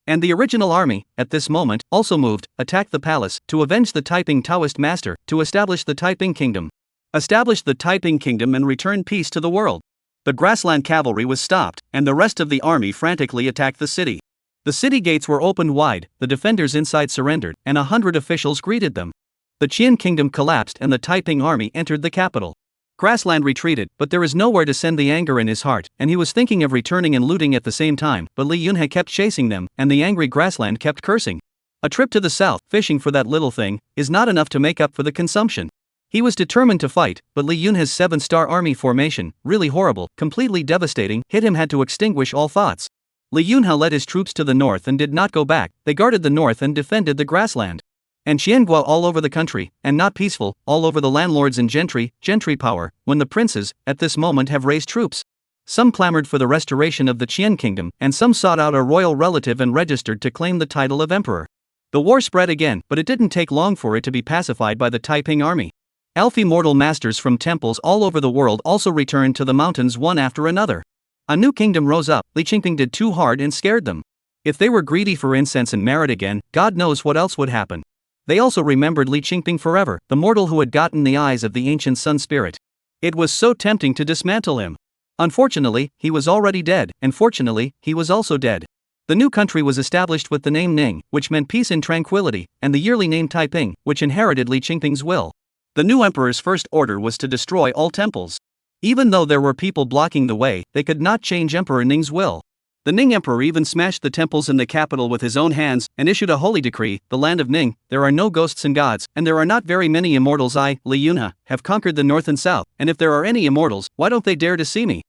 A: And the original army, at this moment, also moved, attacked the palace, to avenge the Taiping Taoist master, to establish the Taiping kingdom. Establish the Taiping kingdom and return peace to the world. The grassland cavalry was stopped, and the rest of the army frantically attacked the city. The city gates were opened wide, the defenders inside surrendered, and 100 officials greeted them. The Qian kingdom collapsed and the Taiping army entered the capital. Grassland retreated, but there is nowhere to send the anger in his heart, and he was thinking of returning and looting at the same time, but Li Yunhe kept chasing them, and the angry Grassland kept cursing. A trip to the south, fishing for that little thing, is not enough to make up for the consumption. He was determined to fight, but Li Yunhe's 7-star army formation, really horrible, completely devastating, hit him had to extinguish all thoughts. Li Yunhe led his troops to the north and did not go back, they guarded the north and defended the Grassland. And Xiangua all over the country, and not peaceful, all over the landlords and gentry power, when the princes, at this moment have raised troops. Some clamored for the restoration of the Qian kingdom, and some sought out a royal relative and registered to claim the title of emperor. The war spread again, but it didn't take long for it to be pacified by the Taiping army. Elf immortal masters from temples all over the world also returned to the mountains one after another. A new kingdom rose up. Li Qingping did too hard and scared them. If they were greedy for incense and merit again, God knows what else would happen. They also remembered Li Qingping forever, the mortal who had gotten the eyes of the ancient sun spirit. It was so tempting to dismantle him. Unfortunately, he was already dead, and fortunately, he was also dead. The new country was established with the name Ning, which meant peace and tranquility, and the yearly name Taiping, which inherited Li Qingping's will. The new emperor's first order was to destroy all temples. Even though there were people blocking the way, they could not change Emperor Ning's will. The Ning emperor even smashed the temples in the capital with his own hands, and issued a holy decree: the land of Ning, there are no ghosts and gods, and there are not very many immortals. I, Li Yunhe, have conquered the north and south, and if there are any immortals, why don't they dare to see me?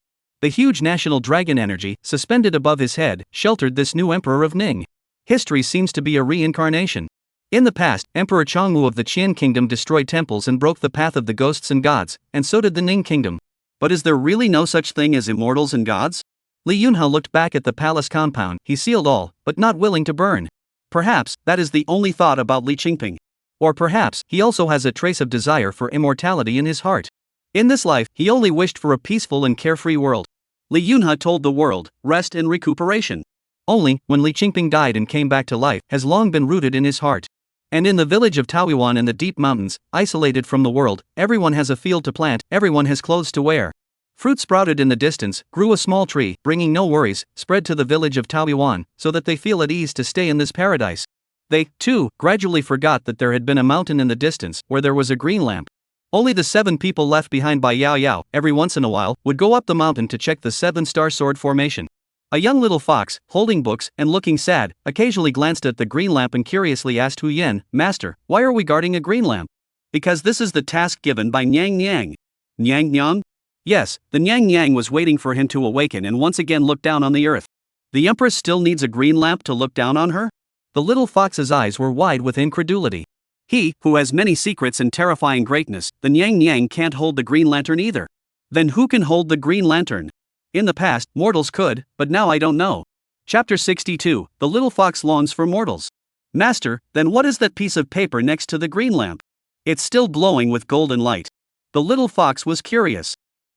A: The huge national dragon energy, suspended above his head, sheltered this new emperor of Ning. History seems to be a reincarnation. In the past, Emperor Changwu of the Qian kingdom destroyed temples and broke the path of the ghosts and gods, and so did the Ning kingdom. But is there really no such thing as immortals and gods? Li Yunhe looked back at the palace compound. He sealed all, but not willing to burn. Perhaps that is the only thought about Li Qingping. Or perhaps he also has a trace of desire for immortality in his heart. In this life, he only wished for a peaceful and carefree world. Li Yunhe told the world, rest and recuperation. Only, when Li Qingping died and came back to life, has long been rooted in his heart. And in the village of Taoyuan in the deep mountains, isolated from the world, everyone has a field to plant, everyone has clothes to wear. Fruit sprouted in the distance, grew a small tree, bringing no worries, spread to the village of Taoyuan, so that they feel at ease to stay in this paradise. They, too, gradually forgot that there had been a mountain in the distance, where there was a green lamp. Only the 7 people left behind by Yao Yao, every once in a while, would go up the mountain to check the 7-star sword formation. A young little fox, holding books and looking sad, occasionally glanced at the green lamp and curiously asked Hu Yan, Master, why are we guarding a green lamp? Because this is the task given by Nyang Nyang. Nyang Nyang? Yes, the Nyang Nyang was waiting for him to awaken and once again look down on the earth. The Empress still needs a green lamp to look down on her? The little fox's eyes were wide with incredulity. He, who has many secrets and terrifying greatness, the Nyang Nyang can't hold the green lantern either. Then who can hold the green lantern? In the past, mortals could, but now I don't know. Chapter 62, The Little Fox Longs for Mortals. Master, then what is that piece of paper next to the green lamp? It's still glowing with golden light. The little fox was curious.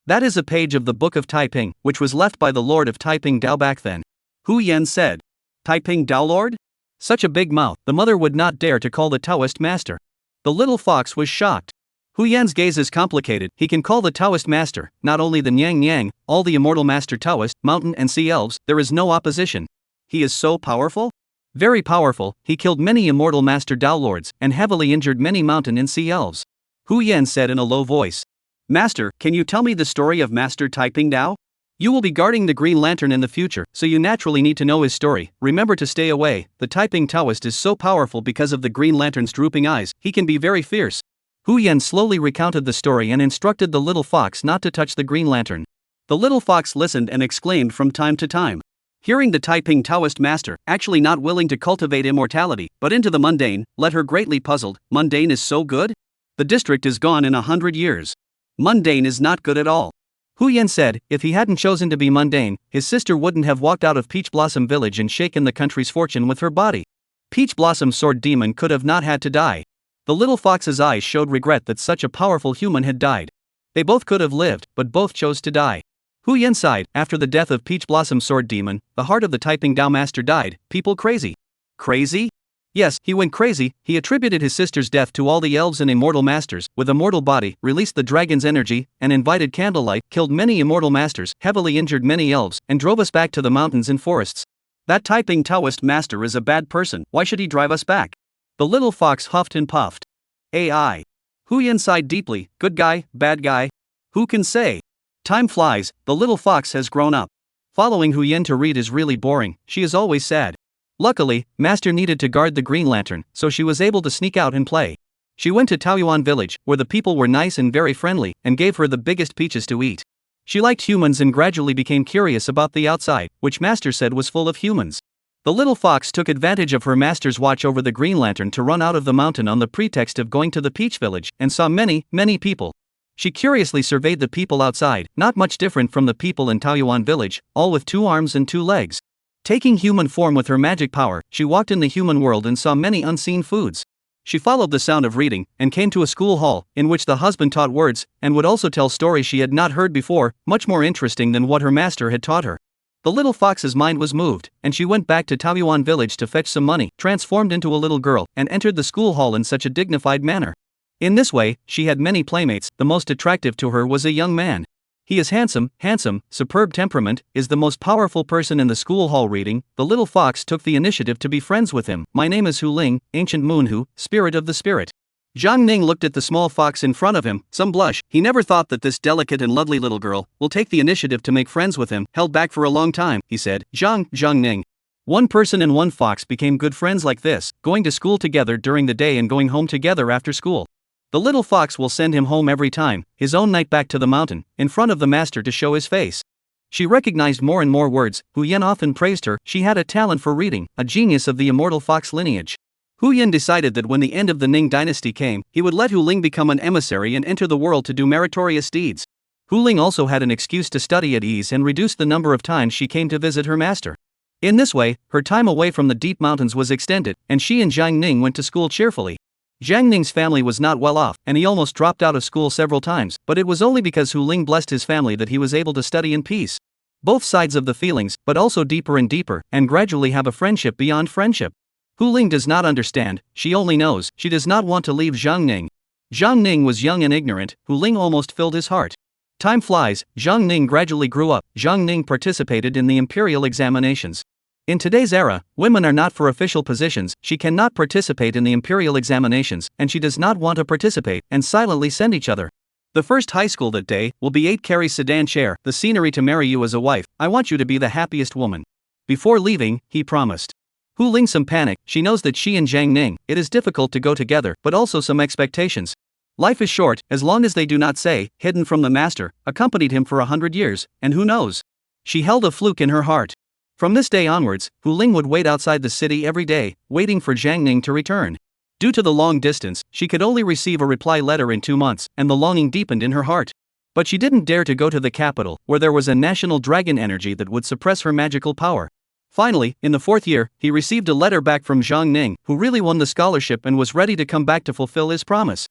A: That is a page of the Book of Taiping, which was left by the Lord of Taiping Dao back then. Hu Yan said. Taiping Dao Lord? Such a big mouth, the mother would not dare to call the Taoist master. The little fox was shocked. Hu Yan's gaze is complicated. He can call the Taoist master, not only the Nyang Nyang, all the immortal master Taoist, mountain and sea elves, there is no opposition. He is so powerful? Very powerful. He killed many immortal master Dao lords, and heavily injured many mountain and sea elves. Hu Yan said in a low voice. Master, can you tell me the story of Master Taiping Dao? You will be guarding the Green Lantern in the future, so you naturally need to know his story. Remember to stay away. The Taiping Taoist is so powerful because of the Green Lantern's drooping eyes, he can be very fierce. Hu Yan slowly recounted the story and instructed the little fox not to touch the Green Lantern. The little fox listened and exclaimed from time to time. Hearing the Taiping Taoist master, actually not willing to cultivate immortality, but into the mundane, led her greatly puzzled. Mundane is so good? The district is gone in 100 years. Mundane is not good at all. Hu Yan said, if he hadn't chosen to be mundane, his sister wouldn't have walked out of Peach Blossom Village and shaken the country's fortune with her body. Peach Blossom Sword Demon could have not had to die. The little fox's eyes showed regret that such a powerful human had died. They both could have lived, but both chose to die. Hu Yan sighed. After the death of Peach Blossom Sword Demon, the heart of the Taiping Dao Master died. People crazy. Crazy? Yes, he went crazy. He attributed his sister's death to all the elves and immortal masters, with a mortal body, released the dragon's energy, and invited candlelight, killed many immortal masters, heavily injured many elves, and drove us back to the mountains and forests.
B: That typing Taoist master is a bad person, why should he drive us back? The little fox huffed and puffed. AI. Hu Yin sighed deeply, good guy, bad guy? Who can say? Time flies, the little fox has grown up. Following Hu Yin to read is really boring, she is always sad. Luckily, Master needed to guard the green lantern, so she was able to sneak out and play. She went to Taoyuan village, where the people were nice and very friendly, and gave her the biggest peaches to eat. She liked humans and gradually became curious about the outside, which Master said was full of humans. The little fox took advantage of her master's watch over the green lantern to run out of the mountain on the pretext of going to the peach village, and saw many, many people. She curiously surveyed the people outside, not much different from the people in Taoyuan village, all with 2 arms and 2 legs. Taking human form with her magic power, she walked in the human world and saw many unseen foods. She followed the sound of reading, and came to a school hall, in which the husband taught words, and would also tell stories she had not heard before, much more interesting than what her master had taught her. The little fox's mind was moved, and she went back to Taoyuan village to fetch some money, transformed into a little girl, and entered the school hall in such a dignified manner. In this way, she had many playmates. The most attractive to her was a young man. He is handsome, superb temperament, is the most powerful person in the school hall. Reading, the little fox took the initiative to be friends with him. My name is Hu Ling, ancient Moonhu, spirit of the spirit. Zhang Ning looked at the small fox in front of him, some blush. He never thought that this delicate and lovely little girl will take the initiative to make friends with him, held back for a long time, he said. Zhang Ning. One person and one fox became good friends like this, going to school together during the day and going home together after school. The little fox will send him home every time, his own night back to the mountain, in front of the master to show his face. She recognized more and more words. Hu Yin often praised her. She had a talent for reading, a genius of the immortal fox lineage. Hu Yin decided that when the end of the Ning dynasty came, he would let Hu Ling become an emissary and enter the world to do meritorious deeds. Hu Ling also had an excuse to study at ease and reduced the number of times she came to visit her master. In this way, her time away from the deep mountains was extended, and she and Zhang Ning went to school cheerfully. Zhang Ning's family was not well off, and he almost dropped out of school several times, but it was only because Hu Ling blessed his family that he was able to study in peace. Both sides of the feelings, but also deeper and deeper, and gradually have a friendship beyond friendship. Hu Ling does not understand, she only knows, she does not want to leave Zhang Ning. Zhang Ning was young and ignorant, Hu Ling almost filled his heart. Time flies, Zhang Ning gradually grew up. Zhang Ning participated in the imperial examinations. In today's era, women are not for official positions. She cannot participate in the imperial examinations, and she does not want to participate, and silently send each other. The first high school that day will be 8 carry sedan chair, the scenery to marry you as a wife. I want you to be the happiest woman. Before leaving, he promised. Hu Ling some panic. She knows that she and Zhang Ning, it is difficult to go together, but also some expectations. Life is short, as long as they do not say, hidden from the master, accompanied him for 100 years, and who knows? She held a fluke in her heart. From this day onwards, Hu Ling would wait outside the city every day, waiting for Zhang Ning to return. Due to the long distance, she could only receive a reply letter in 2 months, and the longing deepened in her heart. But she didn't dare to go to the capital, where there was a national dragon energy that would suppress her magical power. Finally, in the 4th year, he received a letter back from Zhang Ning, who really won the scholarship and was ready to come back to fulfill his promise.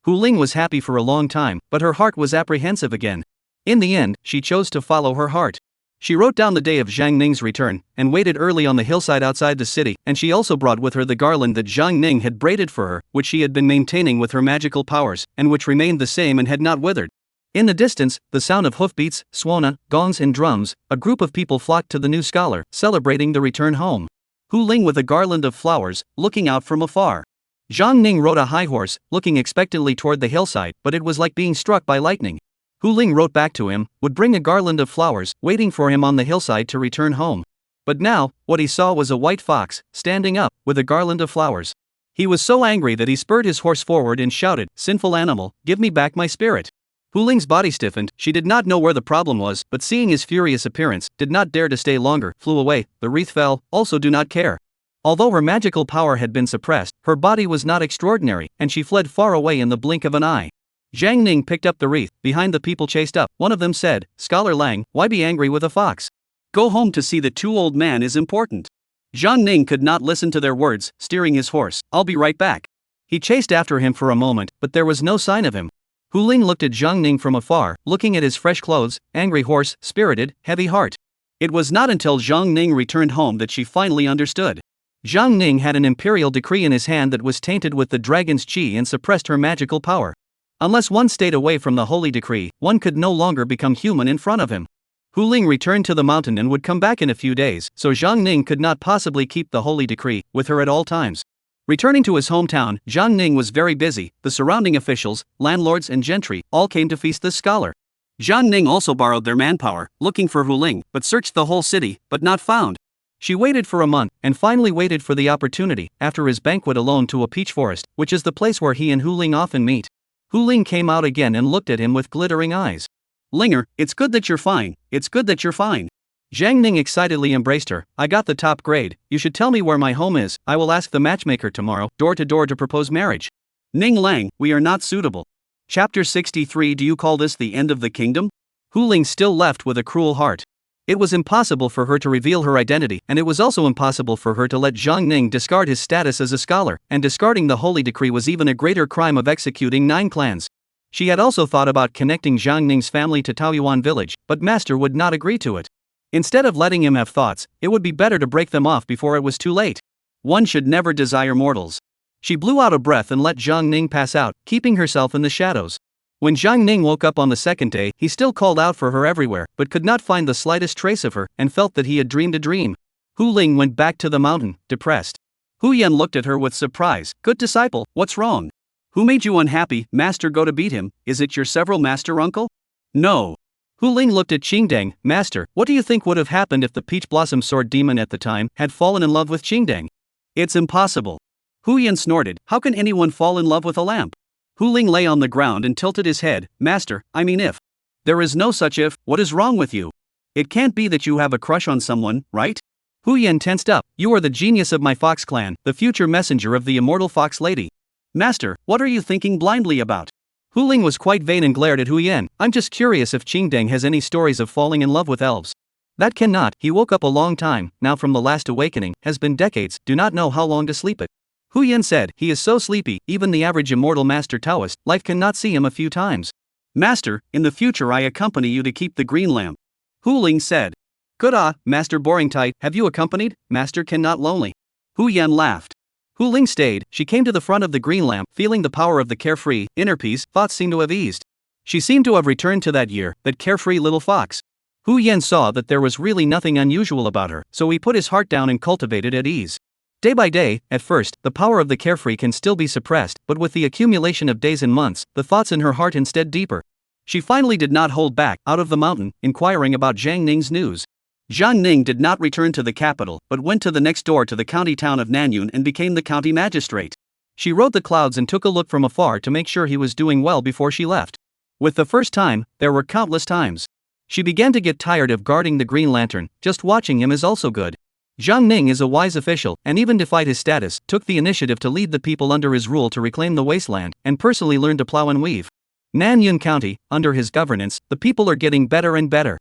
B: Hu Ling was happy for a long time, but her heart was apprehensive again. In the end, she chose to follow her heart. She wrote down the day of Zhang Ning's return, and waited early on the hillside outside the city, and she also brought with her the garland that Zhang Ning had braided for her, which she had been maintaining with her magical powers, and which remained the same and had not withered. In the distance, the sound of hoofbeats, swana, gongs and drums, a group of people flocked to the new scholar, celebrating the return home. Hu Ling with a garland of flowers, looking out from afar. Zhang Ning rode a high horse, looking expectantly toward the hillside, but it was like being struck by lightning. Hu Ling wrote back to him, would bring a garland of flowers, waiting for him on the hillside to return home. But now, what he saw was a white fox, standing up, with a garland of flowers. He was so angry that he spurred his horse forward and shouted, "Sinful animal, give me back my spirit." Hu Ling's body stiffened. She did not know where the problem was, but seeing his furious appearance, did not dare to stay longer, flew away. The wreath fell, also do not care. Although her magical power had been suppressed, her body was not extraordinary, and she fled far away in the blink of an eye. Zhang Ning picked up the wreath. Behind the people chased up. One of them said, "Scholar Lang, why be angry with a fox? Go home to see the too old man is important." Zhang Ning could not listen to their words, steering his horse. "I'll be right back." He chased after him for a moment, but there was no sign of him. Hu Ling looked at Zhang Ning from afar, looking at his fresh clothes, angry horse, spirited, heavy heart. It was not until Zhang Ning returned home that she finally understood. Zhang Ning had an imperial decree in his hand that was tainted with the dragon's qi and suppressed her magical power. Unless one stayed away from the holy decree, one could no longer become human in front of him.
A: Hu Ling returned to the mountain and would come back in a few days, so Zhang Ning could not possibly keep the holy decree with her at all times. Returning to his hometown, Zhang Ning was very busy. The surrounding officials, landlords and gentry all came to feast the scholar. Zhang Ning also borrowed their manpower, looking for Hu Ling, but searched the whole city, but not found. She waited for a month, and finally waited for the opportunity, after his banquet alone to a peach forest, which is the place where he and Hu Ling often meet. Hu Ling came out again and looked at him with glittering eyes.
B: Linger, it's good that you're fine, it's good that you're fine.
A: Zhang Ning excitedly embraced her. I got the top grade, you should tell me where my home is, I will ask the matchmaker tomorrow, door to propose marriage.
B: Ning Lang, we are not suitable. Chapter 63. Do you call this the end of the kingdom?
A: Hu Ling still left with a cruel heart. It was impossible for her to reveal her identity, and it was also impossible for her to let Zhang Ning discard his status as a scholar, and discarding the holy decree was even a greater crime of executing 9 clans. She had also thought about connecting Zhang Ning's family to Taoyuan village, but Master would not agree to it. Instead of letting him have thoughts, it would be better to break them off before it was too late. One should never desire mortals. She blew out a breath and let Zhang Ning pass out, keeping herself in the shadows. When Zhang Ning woke up on the second day, he still called out for her everywhere, but could not find the slightest trace of her, and felt that he had dreamed a dream. Hu Ling went back to the mountain, depressed.
B: Hu Yan looked at her with surprise. Good disciple, what's wrong? Who made you unhappy? Master, go to beat him. Is it your several master uncle? No.
A: Hu Ling looked at Qingdang. Master, what do you think would have happened if the peach blossom sword demon at the time had fallen in love with Qingdang?
B: It's impossible. Hu Yan snorted. How can anyone fall in love with a lamp? Hu Ling lay on the ground and tilted his head. Master, I mean if. There is no such if. What is wrong with you? It can't be that you have a crush on someone, right?
A: Hu Yan tensed up. You are the genius of my fox clan, the future messenger of the immortal fox lady.
B: Master, what are you thinking blindly about?
A: Hu Ling was quite vain and glared at Hu Yan. I'm just curious if Qingdang has any stories of falling in love with elves. That cannot, he woke up a long time, now from the last awakening, has been decades, do not know how long to sleep it. Hu Yan said, he is so sleepy, even the average immortal master Taoist, life cannot see him a few times.
B: Master, in the future I accompany you to keep the green lamp. Hu Ling said.
A: Good Master boring tight, have you accompanied? Master cannot lonely.
B: Hu Yan laughed.
A: Hu Ling stayed. She came to the front of the green lamp, feeling the power of the carefree, inner peace, thoughts seemed to have eased. She seemed to have returned to that year, that carefree little fox. Hu Yan saw that there was really nothing unusual about her, so he put his heart down and cultivated at ease. Day by day, at first, the power of the carefree can still be suppressed, but with the accumulation of days and months, the thoughts in her heart instead deeper. She finally did not hold back, out of the mountain, inquiring about Zhang Ning's news. Zhang Ning did not return to the capital, but went to the next door to the county town of Nanyun and became the county magistrate. She rode the clouds and took a look from afar to make sure he was doing well before she left. With the first time, there were countless times. She began to get tired of guarding the green lantern, just watching him is also good. Zhang Ning is a wise official, and even defied his status, took the initiative to lead the people under his rule to reclaim the wasteland, and personally learned to plow and weave. Nanyun County, under his governance, the people are getting better and better.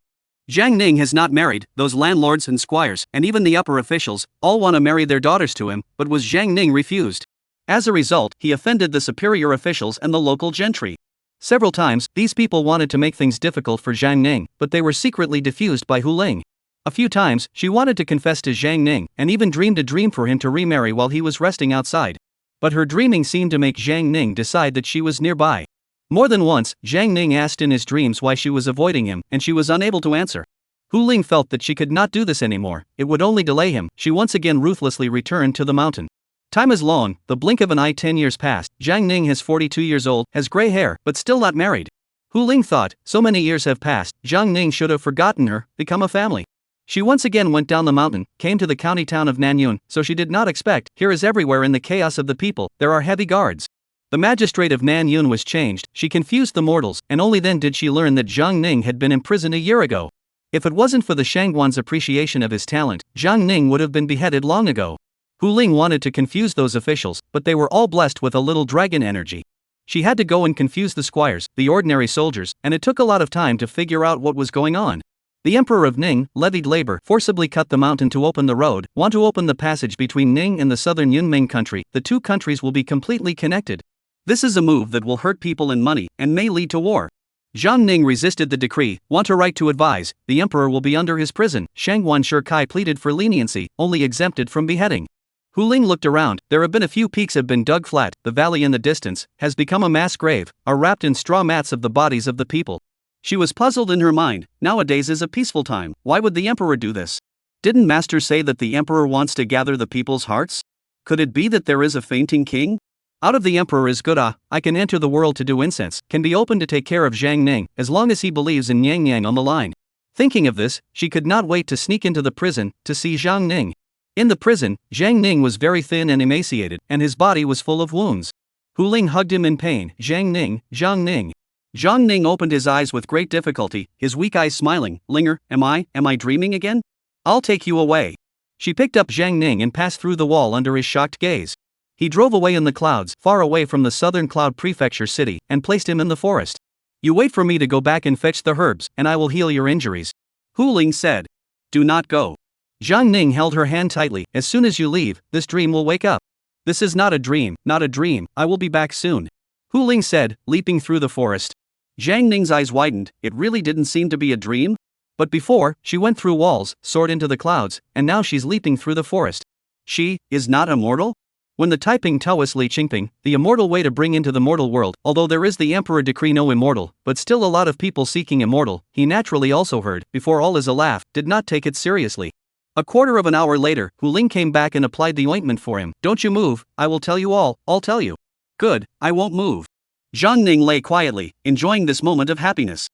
B: Zhang Ning has not married, those landlords and squires, and even the upper officials, all want to marry their daughters to him, but was Zhang Ning refused. As a result, he offended the superior officials and the local gentry. Several times, these people wanted to make things difficult for Zhang Ning, but they were secretly diffused by Hu Ling. A few times, she wanted to confess to Zhang Ning, and even dreamed a dream for him to remarry while he was resting outside. But her dreaming seemed to make Zhang Ning decide that she was nearby. More than once, Zhang Ning asked in his dreams why she was avoiding him, and she was unable to answer. Hu Ling felt that she could not do this anymore, it would only delay him. She once again ruthlessly returned to the mountain. Time is long, the blink of an eye 10 years passed. Zhang Ning is 42 years old, has gray hair, but still not married. Hu Ling thought, so many years have passed, Zhang Ning should have forgotten her, become a family. She once again went down the mountain, came to the county town of Nanyun, so she did not expect, here is everywhere in the chaos of the people, there are heavy guards. The magistrate of Nanyun was changed, she confused the mortals, and only then did she learn that Zhang Ning had been imprisoned a year ago. If it wasn't for the Shangguan's appreciation of his talent, Zhang Ning would have been beheaded long ago. Hu Ling wanted to confuse those officials, but they were all blessed with a little dragon energy. She had to go and confuse the squires, the ordinary soldiers, and it took a lot of time to figure out what was going on. The Emperor of Ning levied labor, forcibly cut the mountain to open the road, want to open the passage between Ning and the southern Yunming country, the two countries will be completely connected. This is a move that will hurt people and money, and may lead to war. Zhang Ning resisted the decree, want a right to advise, the emperor will be under his prison. Shangguan Shikai pleaded for leniency, only exempted from beheading. Hu Ling looked around, there have been a few peaks have been dug flat, the valley in the distance, has become a mass grave, are wrapped in straw mats of the bodies of the people. She was puzzled in her mind. Nowadays is a peaceful time. Why would the emperor do this? Didn't Master say that the emperor wants to gather the people's hearts? Could it be that there is a fainting king? Out of the emperor is good. I can enter the world to do incense, can be open to take care of Zhang Ning, as long as he believes in Yang Yang on the line. Thinking of this, she could not wait to sneak into the prison, to see Zhang Ning. In the prison, Zhang Ning was very thin and emaciated, and his body was full of wounds. Hu Ling hugged him in pain. Zhang Ning, Zhang Ning. Zhang Ning opened his eyes with great difficulty, his weak eyes smiling. Linger, am I dreaming again? I'll take you away. She picked up Zhang Ning and passed through the wall under his shocked gaze. He drove away in the clouds, far away from the southern cloud prefecture city, and placed him in the forest. You wait for me to go back and fetch the herbs, and I will heal your injuries. Hu Ling said. Do not go. Zhang Ning held her hand tightly. As soon as you leave, this dream will wake up. This is not a dream, not a dream, I will be back soon. Hu Ling said, leaping through the forest. Zhang Ning's eyes widened. It really didn't seem to be a dream? But before, she went through walls, soared into the clouds, and now she's leaping through the forest. She is not immortal? When the Taiping Taoist Li Qingping, the immortal way to bring into the mortal world, although there is the emperor decree no immortal, but still a lot of people seeking immortal, he naturally also heard, before all is a laugh, did not take it seriously. A quarter of an hour later, Hu Ling came back and applied the ointment for him. Don't you move, I will tell you all, I'll tell you. Good, I won't move. Zhang Ning lay quietly, enjoying this moment of happiness.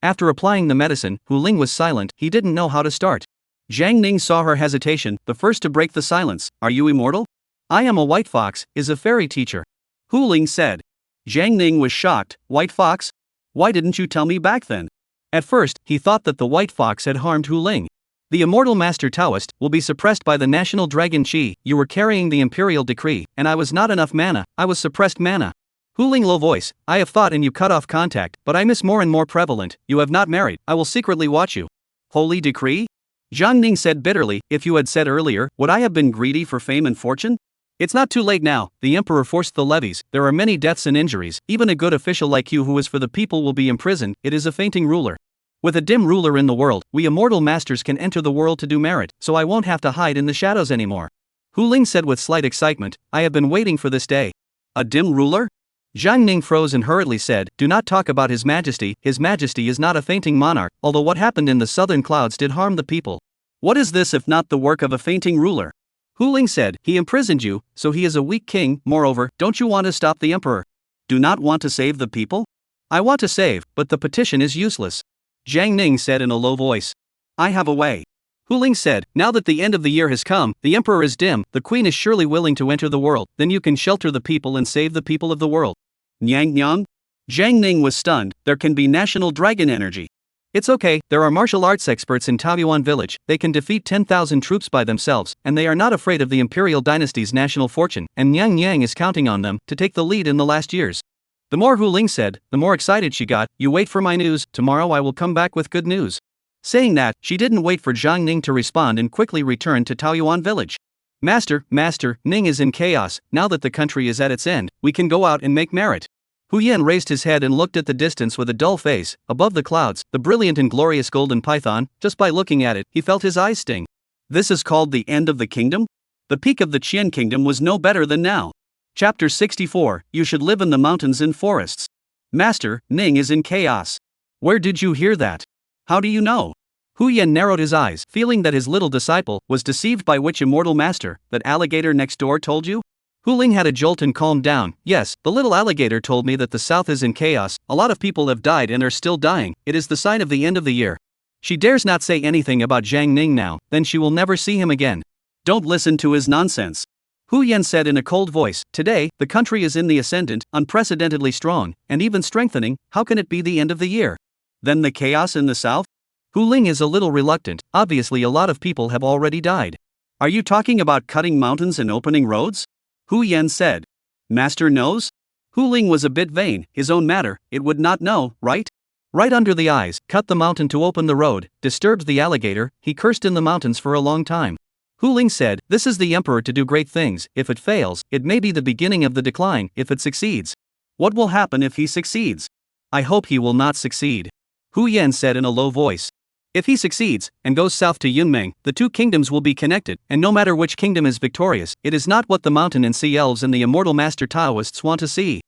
B: After applying the medicine, Hu Ling was silent, he didn't know how to start. Zhang Ning saw her hesitation, the first to break the silence. Are you immortal? I am a white fox, is a fairy teacher. Hu Ling said. Zhang Ning was shocked. White fox? Why didn't you tell me back then? At first, he thought that the white fox had harmed Hu Ling. The immortal master Taoist will be suppressed by the national dragon Qi. You were carrying the imperial decree, and I was not enough mana, I was suppressed mana. Hu Ling low voice, I have thought and you cut off contact, but I miss more and more prevalent, you have not married, I will secretly watch you. Holy decree? Zhang Ning said bitterly, if you had said earlier, would I have been greedy for fame and fortune? It's not too late now, the emperor forced the levies, there are many deaths and injuries, even a good official like you who is for the people will be imprisoned, it is a fainting ruler. With a dim ruler in the world, we immortal masters can enter the world to do merit, so I won't have to hide in the shadows anymore. Hu Ling said with slight excitement, I have been waiting for this day. A dim ruler? Zhang Ning froze and hurriedly said, do not talk about His Majesty is not a fainting monarch, although what happened in the southern clouds did harm the people. What is this if not the work of a fainting ruler? Hu Ling said, he imprisoned you, so he is a weak king, moreover, don't you want to stop the emperor? Do not want to save the people? I want to save, but the petition is useless. Zhang Ning said in a low voice. I have a way. Hu Ling said, now that the end of the year has come, the emperor is dim, the queen is surely willing to enter the world, then you can shelter the people and save the people of the world. Nyang Nyang? Zhang Ning was stunned, there can be national dragon energy. It's okay, there are martial arts experts in Taoyuan village, they can defeat 10,000 troops by themselves, and they are not afraid of the imperial dynasty's national fortune, and Nyang Nyang is counting on them to take the lead in the last years. The more Hu Ling said, the more excited she got, you wait for my news, tomorrow I will come back with good news. Saying that, she didn't wait for Zhang Ning to respond and quickly returned to Taoyuan village. Master, Ning is in chaos, now that the country is at its end, we can go out and make merit. Hu Yan raised his head and looked at the distance with a dull face, above the clouds, the brilliant and glorious golden python, just by looking at it, he felt his eyes sting. This is called the end of the kingdom? The peak of the Qian kingdom was no better than now. Chapter 64, you should live in the mountains and forests. Master, Ning is in chaos. Where did you hear that? How do you know? Hu Yan narrowed his eyes, feeling that his little disciple was deceived by which immortal master, that alligator next door told you? Hu Ling had a jolt and calmed down. Yes, the little alligator told me that the south is in chaos, a lot of people have died and are still dying, it is the sign of the end of the year. She dares not say anything about Zhang Ning now, then she will never see him again. Don't listen to his nonsense. Hu Yan said in a cold voice, today, the country is in the ascendant, unprecedentedly strong, and even strengthening, how can it be the end of the year? Then the chaos in the south? Hu Ling is a little reluctant, obviously a lot of people have already died. Are you talking about cutting mountains and opening roads? Hu Yan said. Master knows? Hu Ling was a bit vain, his own matter, it would not know, right? Right under the eyes, cut the mountain to open the road, disturbed the alligator, he cursed in the mountains for a long time. Hu Ling said, this is the emperor to do great things, if it fails, it may be the beginning of the decline, if it succeeds. What will happen if he succeeds? I hope he will not succeed. Hu Yan said in a low voice. If he succeeds, and goes south to Yunmeng, the two kingdoms will be connected, and no matter which kingdom is victorious, it is not what the mountain and sea elves and the immortal master Taoists want to see.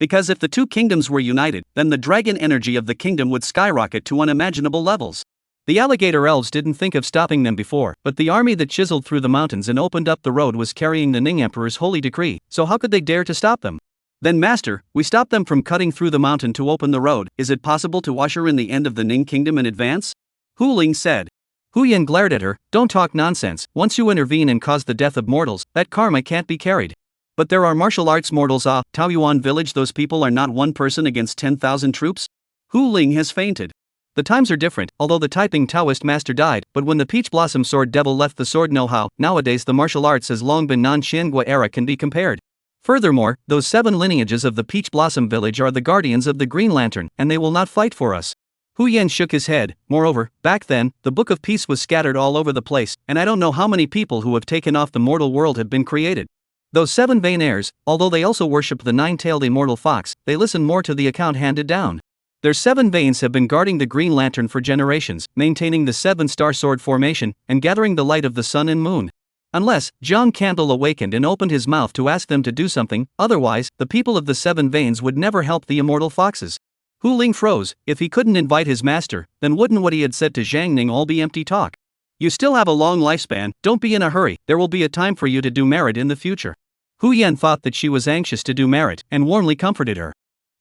B: Because if the two kingdoms were united, then the dragon energy of the kingdom would skyrocket to unimaginable levels.
A: The alligator elves didn't think of stopping them before, but the army that chiseled through the mountains and opened up the road was carrying the Ning Emperor's holy decree, so how could they dare to stop them?
B: Then master, we stopped them from cutting through the mountain to open the road. Is it possible to usher in the end of the Ning kingdom in advance? Hu Ling said.
A: Hu Yan glared at her. Don't talk nonsense. Once you intervene and cause the death of mortals, that karma can't be carried.
B: But there are martial arts mortals. Taoyuan village, those people are not one person against 10,000 troops? Hu Ling has fainted.
A: The times are different, although the typing Taoist master died, but when the Peach Blossom Sword Devil left the sword know-how, nowadays the martial arts has long been non-Xiangua era can be compared. Furthermore, those 7 lineages of the Peach Blossom village are the guardians of the Green Lantern, and they will not fight for us. Hu Yan shook his head. Moreover, back then, the Book of Peace was scattered all over the place, and I don't know how many people who have taken off the mortal world have been created. Those 7 vain heirs, although they also worship the 9-tailed immortal fox, they listen more to the account handed down. Their 7 veins have been guarding the Green Lantern for generations, maintaining the 7-star sword formation, and gathering the light of the sun and moon. Unless Zhang Candle awakened and opened his mouth to ask them to do something, otherwise, the people of the 7 veins would never help the immortal foxes. Hu Ling froze. If he couldn't invite his master, then wouldn't what he had said to Zhang Ning all be empty talk? You still have a long lifespan, don't be in a hurry, there will be a time for you to do merit in the future. Hu Yan thought that she was anxious to do merit, and warmly comforted her.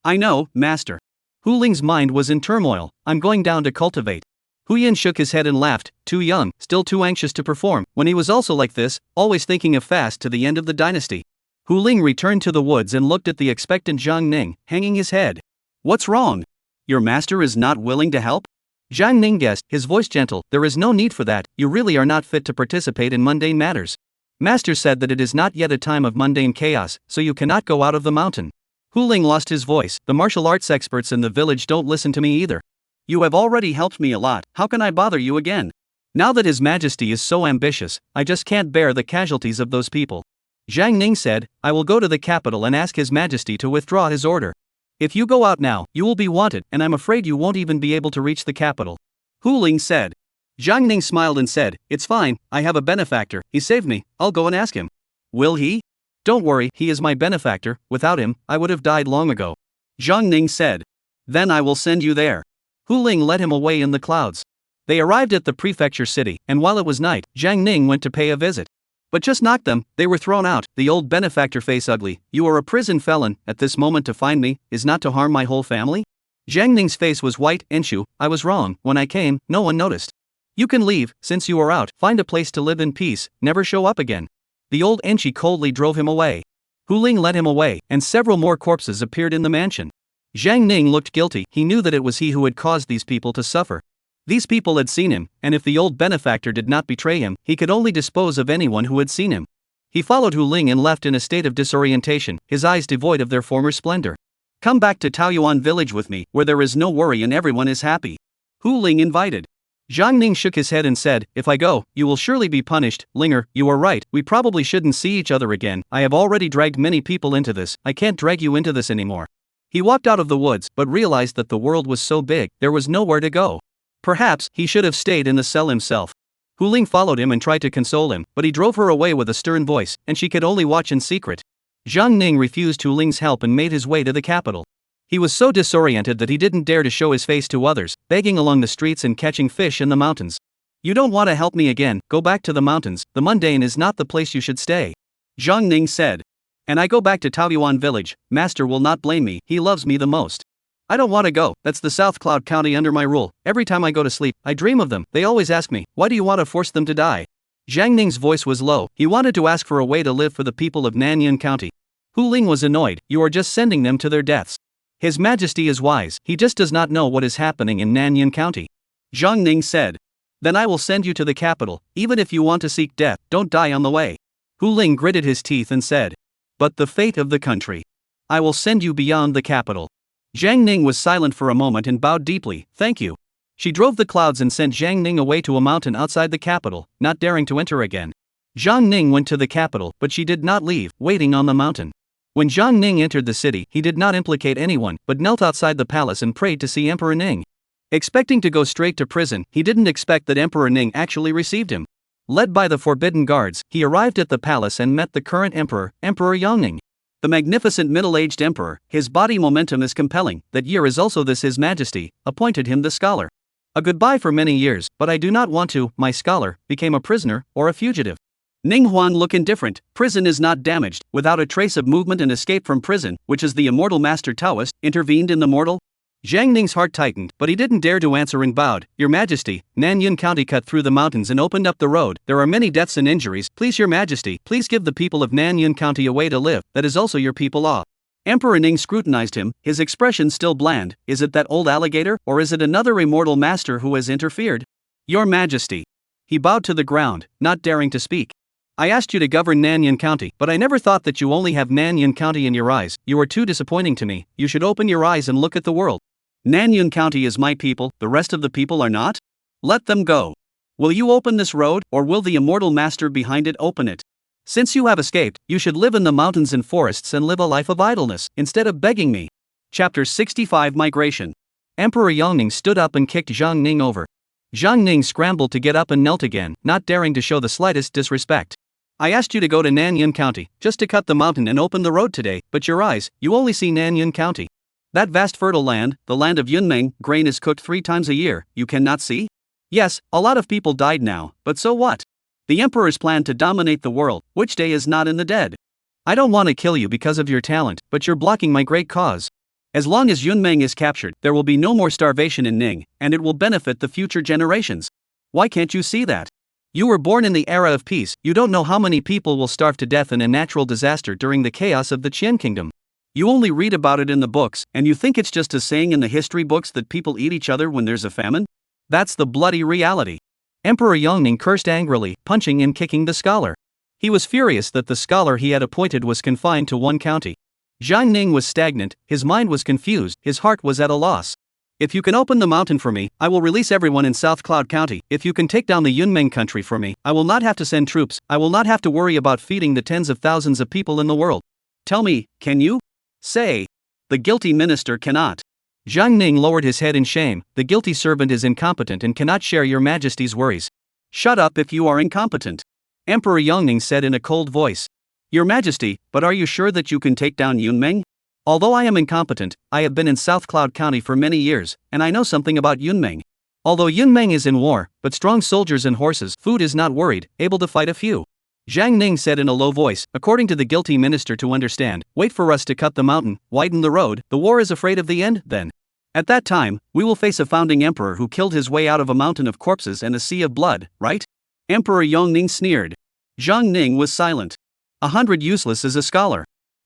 B: I know, master.
A: Hu Ling's mind was in turmoil. I'm going down to cultivate. Hu Yan shook his head and laughed. Too young, still too anxious to perform, when he was also like this, always thinking of fast to the end of the dynasty. Hu Ling returned to the woods and looked at the expectant Zhang Ning, hanging his head.
B: What's wrong? Your master is not willing to help?
A: Zhang Ning guessed, his voice gentle. There is no need for that, you really are not fit to participate in mundane matters. Master said that it is not yet a time of mundane chaos, so you cannot go out of the mountain. Hu Ling lost his voice. The martial arts experts in the village don't listen to me either.
B: You have already helped me a lot, how can I bother you again?
A: Now that His Majesty is so ambitious, I just can't bear the casualties of those people. Zhang Ning said, I will go to the capital and ask His Majesty to withdraw his order. If you go out now, you will be wanted, and I'm afraid you won't even be able to reach the capital.
B: Hu Ling said. Zhang Ning smiled and said, it's fine, I have a benefactor, he saved me, I'll go and ask him. Will he?
A: Don't worry, he is my benefactor, without him, I would have died long ago.
B: Zhang Ning said. Then I will send you there.
A: Hu Ling led him away in the clouds. They arrived at the prefecture city, and while it was night, Zhang Ning went to pay a visit. But just knocked them, they were thrown out. The old benefactor face ugly. You are a prison felon, at this moment to find me, is not to harm my whole family? Zhang Ning's face was white. Enshu, I was wrong, when I came, no one noticed. You can leave, since you are out, find a place to live in peace, never show up again. The old Enshi coldly drove him away. Hu Ling led him away, and several more corpses appeared in the mansion. Zhang Ning looked guilty, he knew that it was he who had caused these people to suffer. These people had seen him, and if the old benefactor did not betray him, he could only dispose of anyone who had seen him. He followed Hu Ling and left in a state of disorientation, his eyes devoid of their former splendor. Come back to Taoyuan village with me, where there is no worry and everyone is happy. Hu Ling invited. Zhang Ning shook his head and said, if I go, you will surely be punished. Linger, you are right, we probably shouldn't see each other again. I have already dragged many people into this, I can't drag you into this anymore. He walked out of the woods, but realized that the world was so big, there was nowhere to go. Perhaps, he should have stayed in the cell himself. Hu Ling followed him and tried to console him, but he drove her away with a stern voice, and she could only watch in secret. Zhang Ning refused Hu Ling's help and made his way to the capital. He was so disoriented that he didn't dare to show his face to others, begging along the streets and catching fish in the mountains. You don't want to help me again, go back to the mountains, the mundane is not the place you should stay. Zhang Ning said. And I go back to Taoyuan village, master will not blame me, he loves me the most. I don't want to go, that's the South Cloud County under my rule, every time I go to sleep, I dream of them, they always ask me, why do you want to force them to die? Zhang Ning's voice was low, he wanted to ask for a way to live for the people of Nanyuan County. Hu Ling was annoyed, you are just sending them to their deaths. His Majesty is wise, he just does not know what is happening in Nanyuan County. Zhang Ning said. Then I will send you to the capital, even if you want to seek death, don't die on the way. Hu Ling gritted his teeth and said. But the fate of the country. I will send you beyond the capital. Zhang Ning was silent for a moment and bowed deeply, thank you. She drove the clouds and sent Zhang Ning away to a mountain outside the capital, not daring to enter again. Zhang Ning went to the capital, but she did not leave, waiting on the mountain. When Zhang Ning entered the city, he did not implicate anyone, but knelt outside the palace and prayed to see Emperor Ning. Expecting to go straight to prison, he didn't expect that Emperor Ning actually received him. Led by the forbidden guards, he arrived at the palace and met the current emperor, Emperor Yongning.
B: The magnificent middle-aged emperor, his body momentum is compelling, that year is also this His Majesty, appointed him the scholar. A goodbye for many years, but I do not want to, my scholar, became a prisoner, or a fugitive. Ning Huan look indifferent, prison is not damaged, without a trace of movement and escape from prison, which is the immortal master Taoist, intervened in the mortal. Zhang Ning's heart tightened, but he didn't dare to answer and bowed. Your Majesty, Nanyun County cut through the mountains and opened up the road. There are many deaths and injuries. Please, Your Majesty, please give the people of Nanyun County a way to live. That is also your people. Emperor Ning scrutinized him, his expression still bland. Is it that old alligator, or is it another immortal master who has interfered? Your Majesty. He bowed to the ground, not daring to speak. I asked you to govern Nanyun County, but I never thought that you only have Nanyun County in your eyes. You are too disappointing to me. You should open your eyes and look at the world. Nanyun County is my people, the rest of the people are not? Let them go. Will you open this road, or will the immortal master behind it open it? Since you have escaped, you should live in the mountains and forests and live a life of idleness, instead of begging me. Chapter 65 Migration. Emperor Yongning stood up and kicked Zhang Ning over. Zhang Ning scrambled to get up and knelt again, not daring to show the slightest disrespect. I asked you to go to Nanyun County, just to cut the mountain and open the road today, but your eyes, you only see Nanyun County. That vast fertile land, the land of Yunmeng, grain is cooked 3 times a year, you cannot see? Yes, a lot of people died now, but so what? The emperor's plan to dominate the world, which day is not in the dead? I don't want to kill you because of your talent, but you're blocking my great cause. As long as Yunmeng is captured, there will be no more starvation in Ning, and it will benefit the future generations. Why can't you see that? You were born in the era of peace, you don't know how many people will starve to death in a natural disaster during the chaos of the Qian kingdom. You only read about it in the books, and you think it's just a saying in the history books that people eat each other when there's a famine? That's the bloody reality. Emperor Yongning cursed angrily, punching and kicking the scholar. He was furious that the scholar he had appointed was confined to one county. Zhang Ning was stagnant, his mind was confused, his heart was at a loss. If you can open the mountain for me, I will release everyone in South Cloud County. If you can take down the Yunmeng country for me, I will not have to send troops, I will not have to worry about feeding the tens of thousands of people in the world. Tell me, can you? Say. The guilty minister cannot. Zhang Ning lowered his head in shame. The guilty servant is incompetent and cannot share your Majesty's worries. Shut up if you are incompetent. Emperor Yongning said in a cold voice. Your Majesty, but are you sure that you can take down Yunmeng? Although I am incompetent, I have been in South Cloud County for many years, and I know something about Yunmeng. Although Yunmeng is in war, but strong soldiers and horses, food is not worried, able to fight a few. Zhang Ning said in a low voice, according to the guilty minister to understand, wait for us to cut the mountain, widen the road, the war is afraid of the end, then. At that time, we will face a founding emperor who killed his way out of a mountain of corpses and a sea of blood, right? Emperor Yongning sneered. Zhang Ning was silent. 100 useless as a scholar.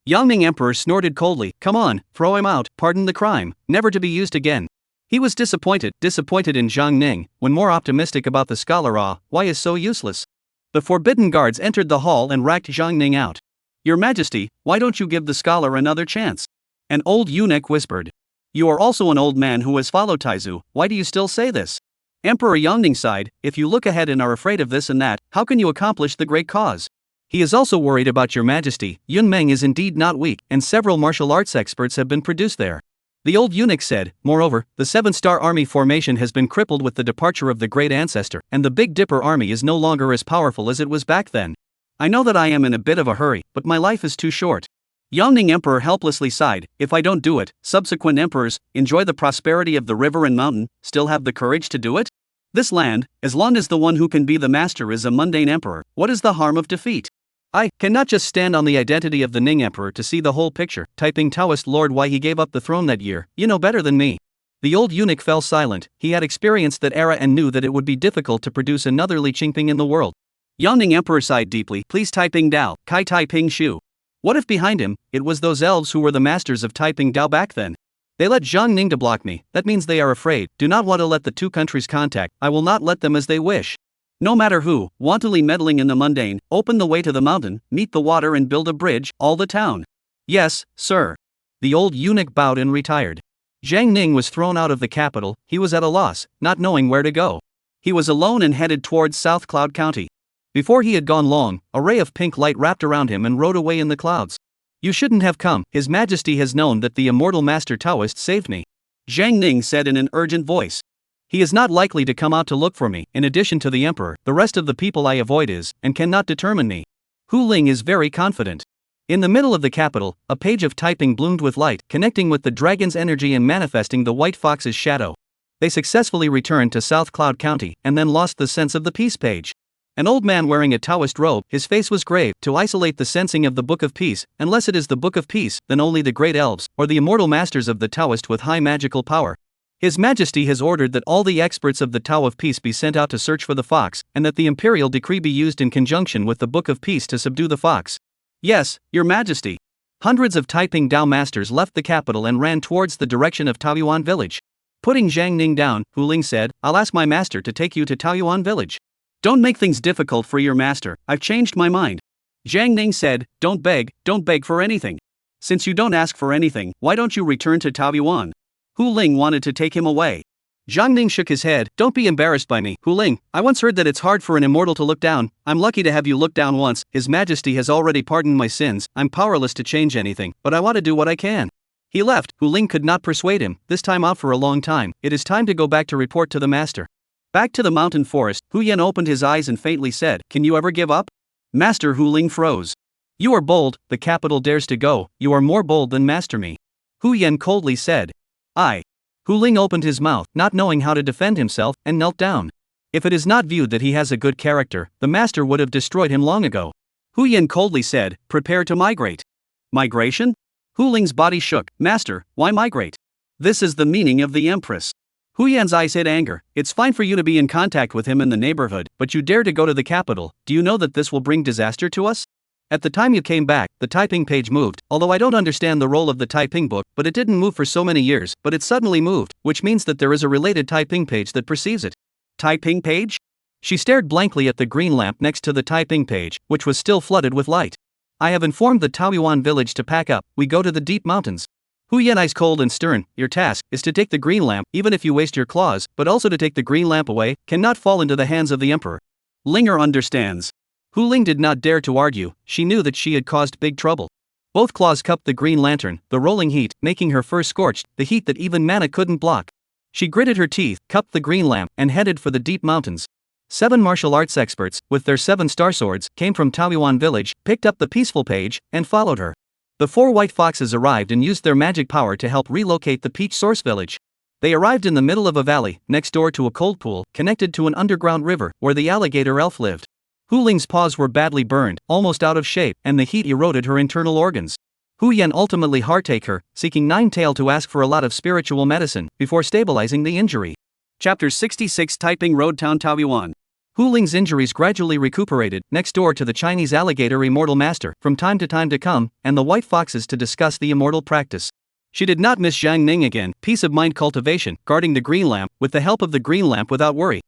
B: Yongning Emperor snorted coldly, come on, throw him out, pardon the crime, never to be used again. He was disappointed in Zhang Ning, when more optimistic about the scholar. Why is so useless? The forbidden guards entered the hall and racked Zhang Ning out. Your Majesty, why don't you give the scholar another chance? An old eunuch whispered. You are also an old man who has followed Taizu, why do you still say this? Emperor Yongning sighed, if you look ahead and are afraid of this and that, how can you accomplish the great cause? He is also worried about your Majesty. Yunmeng is indeed not weak, and several martial arts experts have been produced there. The old eunuch said, moreover, the 7-star army formation has been crippled with the departure of the great ancestor, and the Big Dipper army is no longer as powerful as it was back then. I know that I am in a bit of a hurry, but my life is too short. Yongning Emperor helplessly sighed, if I don't do it, subsequent emperors, enjoy the prosperity of the river and mountain, still have the courage to do it? This land, as long as the one who can be the master is a mundane emperor, what is the harm of defeat? I cannot just stand on the identity of the Ning Emperor to see the whole picture, typing Taoist Lord why he gave up the throne that year, you know better than me. The old eunuch fell silent, he had experienced that era and knew that it would be difficult to produce another Li Qingping in the world. Yongning Emperor sighed deeply, please Taiping Dao, Kai Taiping Shu. What if behind him, it was those elves who were the masters of Taiping Dao back then? They let Zhang Ning to block me, that means they are afraid, do not want to let the two countries contact, I will not let them as they wish. No matter who, wantonly meddling in the mundane, open the way to the mountain, meet the water and build a bridge, all the town. Yes, sir. The old eunuch bowed and retired. Zhang Ning was thrown out of the capital, he was at a loss, not knowing where to go. He was alone and headed towards South Cloud County. Before he had gone long, a ray of pink light wrapped around him and rode away in the clouds. You shouldn't have come, His Majesty has known that the immortal Master Taoist saved me. Zhang Ning said in an urgent voice. He is not likely to come out to look for me, in addition to the Emperor, the rest of the people I avoid is, and cannot determine me. Hu Ling is very confident.
A: In the middle of the capital, a page of typing bloomed with light, connecting with the dragon's energy and manifesting the white fox's shadow. They successfully returned to South Cloud County and then lost the sense of the peace page. An old man wearing a Taoist robe, his face was grave, to isolate the sensing of the Book of Peace. Unless it is the Book of Peace, then only the great elves, or the immortal masters of the Taoist with high magical power. His Majesty has ordered that all the experts of the Tao of Peace be sent out to search for the fox, and that the imperial decree be used in conjunction with the Book of Peace to subdue the fox. Yes, Your Majesty. Hundreds of Taiping Dao masters left the capital and ran towards the direction of Taoyuan village. Putting Zhang Ning down, Hu Ling said, I'll ask my master to take you to Taoyuan village. Don't make things difficult for your master, I've changed my mind. Zhang Ning said, don't beg for anything. Since you don't ask for anything, why don't you return to Taoyuan? Hu Ling wanted to take him away. Zhang Ning shook his head, don't be embarrassed by me, Hu Ling. I once heard that it's hard for an immortal to look down. I'm lucky to have you look down once. His Majesty has already pardoned my sins. I'm powerless to change anything, but I want to do what I can. He left. Hu Ling could not persuade him, this time out for a long time. It is time to go back to report to the master. Back to the mountain forest, Hu Yan opened his eyes and faintly said, Can you ever give up? Master Hu Ling froze. You are bold, the capital dares to go. You are more bold than Master me. Hu Yan coldly said. I. Hu Ling opened his mouth, not knowing how to defend himself, and knelt down. If it is not viewed that he has a good character, the master would have destroyed him long ago. Hu Yan coldly said, Prepare to migrate. Migration? Hu Ling's body shook. Master, why migrate? This is the meaning of the Empress. Hu Yan's eyes hid anger. It's fine for you to be in contact with him in the neighborhood, but you dare to go to the capital. Do you know that this will bring disaster to us? At the time you came back, the typing page moved, although I don't understand the role of the typing book, but it didn't move for so many years, but it suddenly moved, which means that there is a related typing page that perceives it. Typing page? She stared blankly at the green lamp next to the typing page, which was still flooded with light. I have informed the Taoyuan village to pack up, we go to the deep mountains. Hu Yan eyes cold and stern, your task is to take the green lamp, even if you waste your claws, but also to take the green lamp away, cannot fall into the hands of the emperor. Linger understands. Hu Ling did not dare to argue, she knew that she had caused big trouble. Both claws cupped the green lantern, the rolling heat, making her fur scorched, the heat that even mana couldn't block. She gritted her teeth, cupped the green lamp, and headed for the deep mountains. 7 martial arts experts, with their 7 star swords, came from Taoyuan village, picked up the peaceful page, and followed her. The 4 white foxes arrived and used their magic power to help relocate the peach source village. They arrived in the middle of a valley, next door to a cold pool, connected to an underground river, where the alligator elf lived. Hu Ling's paws were badly burned, almost out of shape, and the heat eroded her internal organs. Hu Yan ultimately heartake her, seeking Nine-Tail to ask for a lot of spiritual medicine, before stabilizing the injury. Chapter 66 Typing Road Town Taoyuan. Hu Ling's injuries gradually recuperated, next door to the Chinese alligator immortal master, from time to come, and the white foxes to discuss the immortal practice. She did not miss Zhang Ning again, peace of mind cultivation, guarding the green lamp, with the help of the green lamp without worry.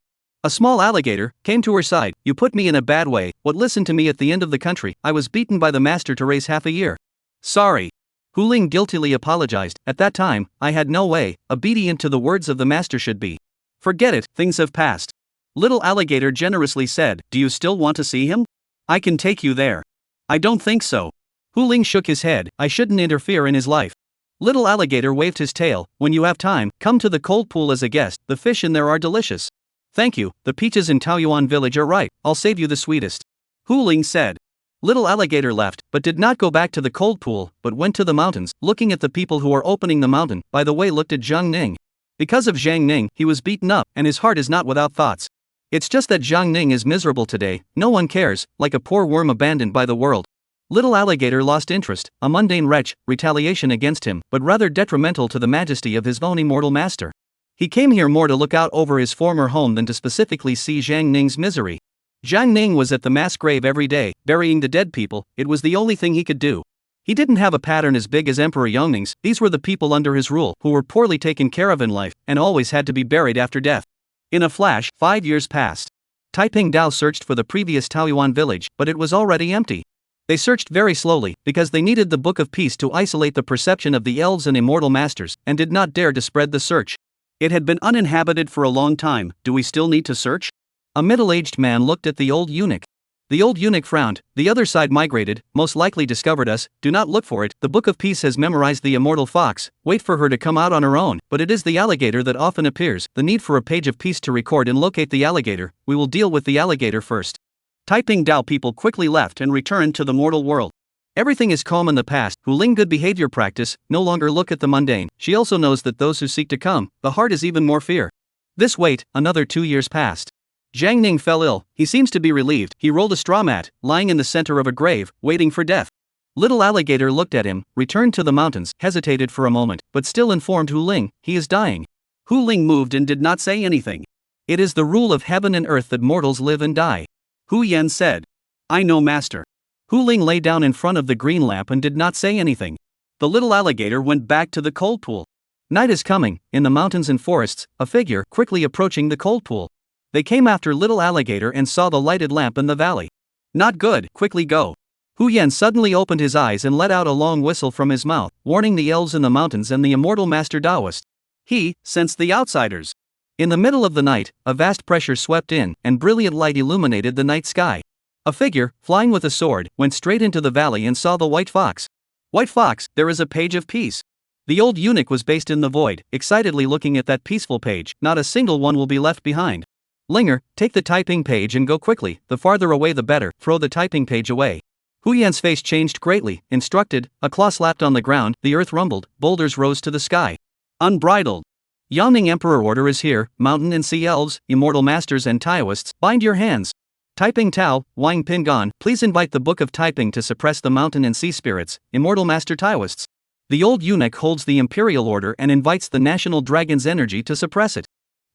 A: A small alligator came to her side. You put me in a bad way. What listen to me at the end of the country. I was beaten by the master to raise half a year. Sorry. Hu Ling guiltily apologized. At that time, I had no way. Obedient to the words of the master should be. Forget it, things have passed. Little alligator generously said, Do you still want to see him? I can take you there. I don't think so. Hu Ling shook his head. I shouldn't interfere in his life. Little alligator waved his tail. When you have time, come to the cold pool as a guest. The fish in there are delicious. Thank you, the peaches in Taoyuan village are ripe, I'll save you the sweetest. Hu Ling said. Little alligator left, but did not go back to the cold pool, but went to the mountains, looking at the people who are opening the mountain, by the way looked at Zhang Ning. Because of Zhang Ning, he was beaten up, and his heart is not without thoughts. It's just that Zhang Ning is miserable today, no one cares, like a poor worm abandoned by the world. Little alligator lost interest, a mundane wretch, retaliation against him, but rather detrimental to the majesty of his own immortal master. He came here more to look out over his former home than to specifically see Zhang Ning's misery. Zhang Ning was at the mass grave every day, burying the dead people, it was the only thing he could do. He didn't have a pattern as big as Emperor Yongning's, these were the people under his rule, who were poorly taken care of in life, and always had to be buried after death. In a flash, 5 years passed. Taiping Dao searched for the previous Taoyuan village, but it was already empty. They searched very slowly, because they needed the Book of Peace to isolate the perception of the elves and immortal masters, and did not dare to spread the search. It had been uninhabited for a long time. Do we still need to search? A middle-aged man looked at the old eunuch. The old eunuch frowned. The other side migrated, most likely discovered us. Do not look for it. The Book of Peace has memorized the immortal fox. Wait for her to come out on her own. But it is the alligator that often appears. The need for a page of peace to record and locate the alligator. We will deal with the alligator first. Taiping Dao people quickly left and returned to the mortal world. Everything is calm in the past. Hu Ling good behavior practice, no longer look at the mundane. She also knows that those who seek to come, the heart is even more fear. This wait, another 2 years passed. Jiang Ning fell ill. He seems to be relieved. He rolled a straw mat, lying in the center of a grave, waiting for death. Little alligator looked at him, returned to the mountains, hesitated for a moment, but still informed Hu Ling, he is dying.
B: Hu Ling moved and did not say anything.
A: It is the rule of heaven and earth that mortals live and die.
B: Hu Yan said. I know, master.
A: Hu Ling lay down in front of the green lamp and did not say anything.
B: The little alligator went back to the cold pool.
A: Night is coming. In the mountains and forests, a figure quickly approaching the cold pool. They came after little alligator and saw the lighted lamp in the valley.
B: Not good, quickly go.
A: Hu Yan suddenly opened his eyes and let out a long whistle from his mouth, warning the elves in the mountains and the immortal master Taoist.
B: He sensed the outsiders.
A: In the middle of the night, a vast pressure swept in, and brilliant light illuminated the night sky. A figure, flying with a sword, went straight into the valley and saw the white fox.
B: White fox, there is a page of peace.
A: The old eunuch was based in the void, excitedly looking at that peaceful page. Not a single one will be left behind. Linger, take the typing page and go quickly. The farther away the better. Throw the typing page away. Hu Yan's face changed greatly. Instructed, a claw slapped on the ground, the earth rumbled, boulders rose to the sky.
B: Unbridled.
A: Yangning Emperor order is here. Mountain and sea elves, immortal masters and Taoists, bind your hands. Typing Tao, Wang Pingan, please invite the Book of Typing to suppress the mountain and sea spirits, immortal master Taoists. The old eunuch holds the imperial order and invites the national dragon's energy to suppress it.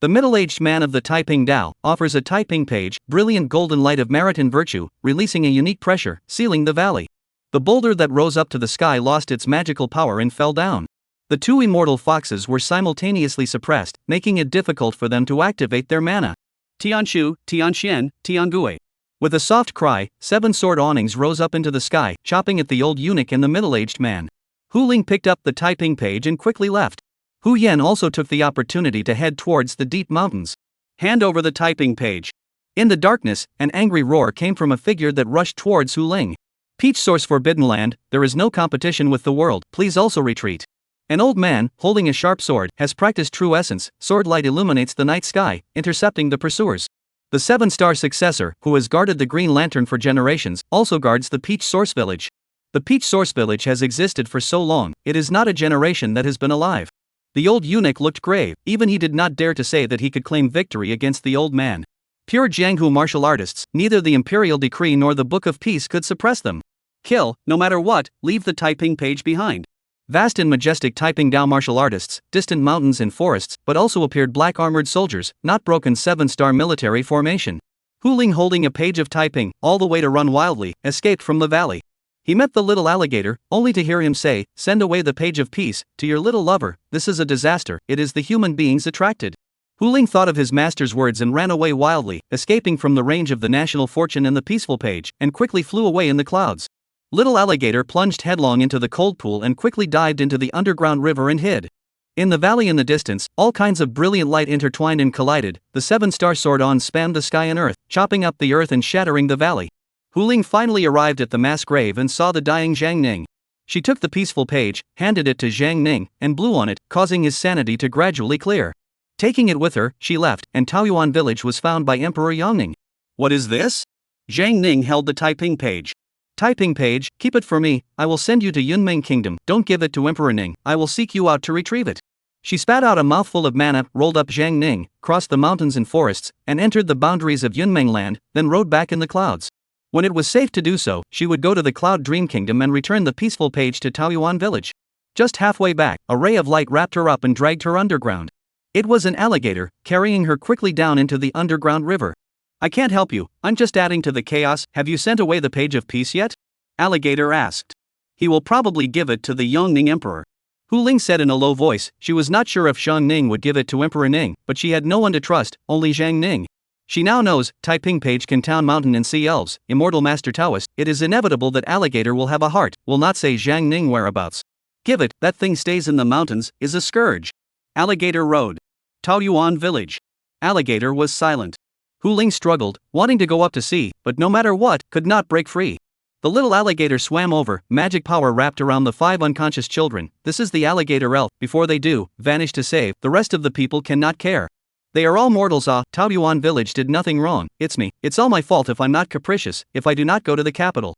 A: The middle-aged man of the Typing Tao offers a typing page, brilliant golden light of merit and virtue, releasing a unique pressure, sealing the valley. The boulder that rose up to the sky lost its magical power and fell down. The two immortal foxes were simultaneously suppressed, making it difficult for them to activate their mana.
B: Tianshu, Tianxian, Tiangui.
A: With a soft cry, 7 sword awnings rose up into the sky, chopping at the old eunuch and the middle-aged man. Hu Ling picked up the typing page and quickly left. Hu Yan also took the opportunity to head towards the deep mountains.
B: Hand over the typing page.
A: In the darkness, an angry roar came from a figure that rushed towards Hu Ling. Peach source forbidden land, there is no competition with the world, please also retreat. An old man, holding a sharp sword, has practiced true essence. Sword light illuminates the night sky, intercepting the pursuers. The 7-star successor, who has guarded the Green Lantern for generations, also guards the Peach Source Village. The Peach Source Village has existed for so long, it is not a generation that has been alive. The old eunuch looked grave, even he did not dare to say that he could claim victory against the old man. Pure Jianghu martial artists, neither the imperial decree nor the Book of Peace could suppress them.
B: Kill, no matter what, leave the typing page behind.
A: Vast and majestic Typing Tao martial artists, distant mountains and forests, but also appeared black armored soldiers, not broken 7-star military formation. Hu Ling holding a page of typing, all the way to run wildly, escaped from the valley. He met the little alligator, only to hear him say, send away the page of peace, to your little lover, this is a disaster, it is the human beings attracted. Hu Ling thought of his master's words and ran away wildly, escaping from the range of the national fortune and the peaceful page, and quickly flew away in the clouds. Little alligator plunged headlong into the cold pool and quickly dived into the underground river and hid. In the valley in the distance, all kinds of brilliant light intertwined and collided. The 7-star sword-on spammed the sky and earth, chopping up the earth and shattering the valley. Hu Ling finally arrived at the mass grave and saw the dying Jiang Ning. She took the peaceful page, handed it to Jiang Ning, and blew on it, causing his sanity to gradually clear. Taking it with her, she left, and Taoyuan village was found by Emperor Yangning.
B: What is this? Jiang Ning held the typing page.
A: Typing page, keep it for me, I will send you to Yunmeng Kingdom, don't give it to Emperor Ning, I will seek you out to retrieve it. She spat out a mouthful of mana, rolled up Jiang Ning, crossed the mountains and forests, and entered the boundaries of Yunmeng land, then rode back in the clouds. When it was safe to do so, she would go to the Cloud Dream Kingdom and return the peaceful page to Taoyuan village. Just halfway back, a ray of light wrapped her up and dragged her underground. It was an alligator, carrying her quickly down into the underground river. I can't help you, I'm just adding to the chaos, have you sent away the page of peace yet? Alligator asked. He will probably give it to the Yangning Emperor. Hu Ling said in a low voice, she was not sure if Xiang Ning would give it to Emperor Ning, but she had no one to trust, only Jiang Ning. She now knows, typing page can town mountain and sea elves, immortal master Taoist, it is inevitable that alligator will have a heart, will not say Jiang Ning whereabouts. Give it, that thing stays in the mountains, is a scourge. Alligator rode. Taoyuan village. Alligator was silent. Hu Ling struggled, wanting to go up to sea, but no matter what, could not break free. The little alligator swam over, magic power wrapped around the 5 unconscious children. This is the alligator elf, before they do, vanish to save, the rest of the people cannot care. They are all mortals. Taoyuan village did nothing wrong, it's me, it's all my fault if I'm not capricious, if I do not go to the capital.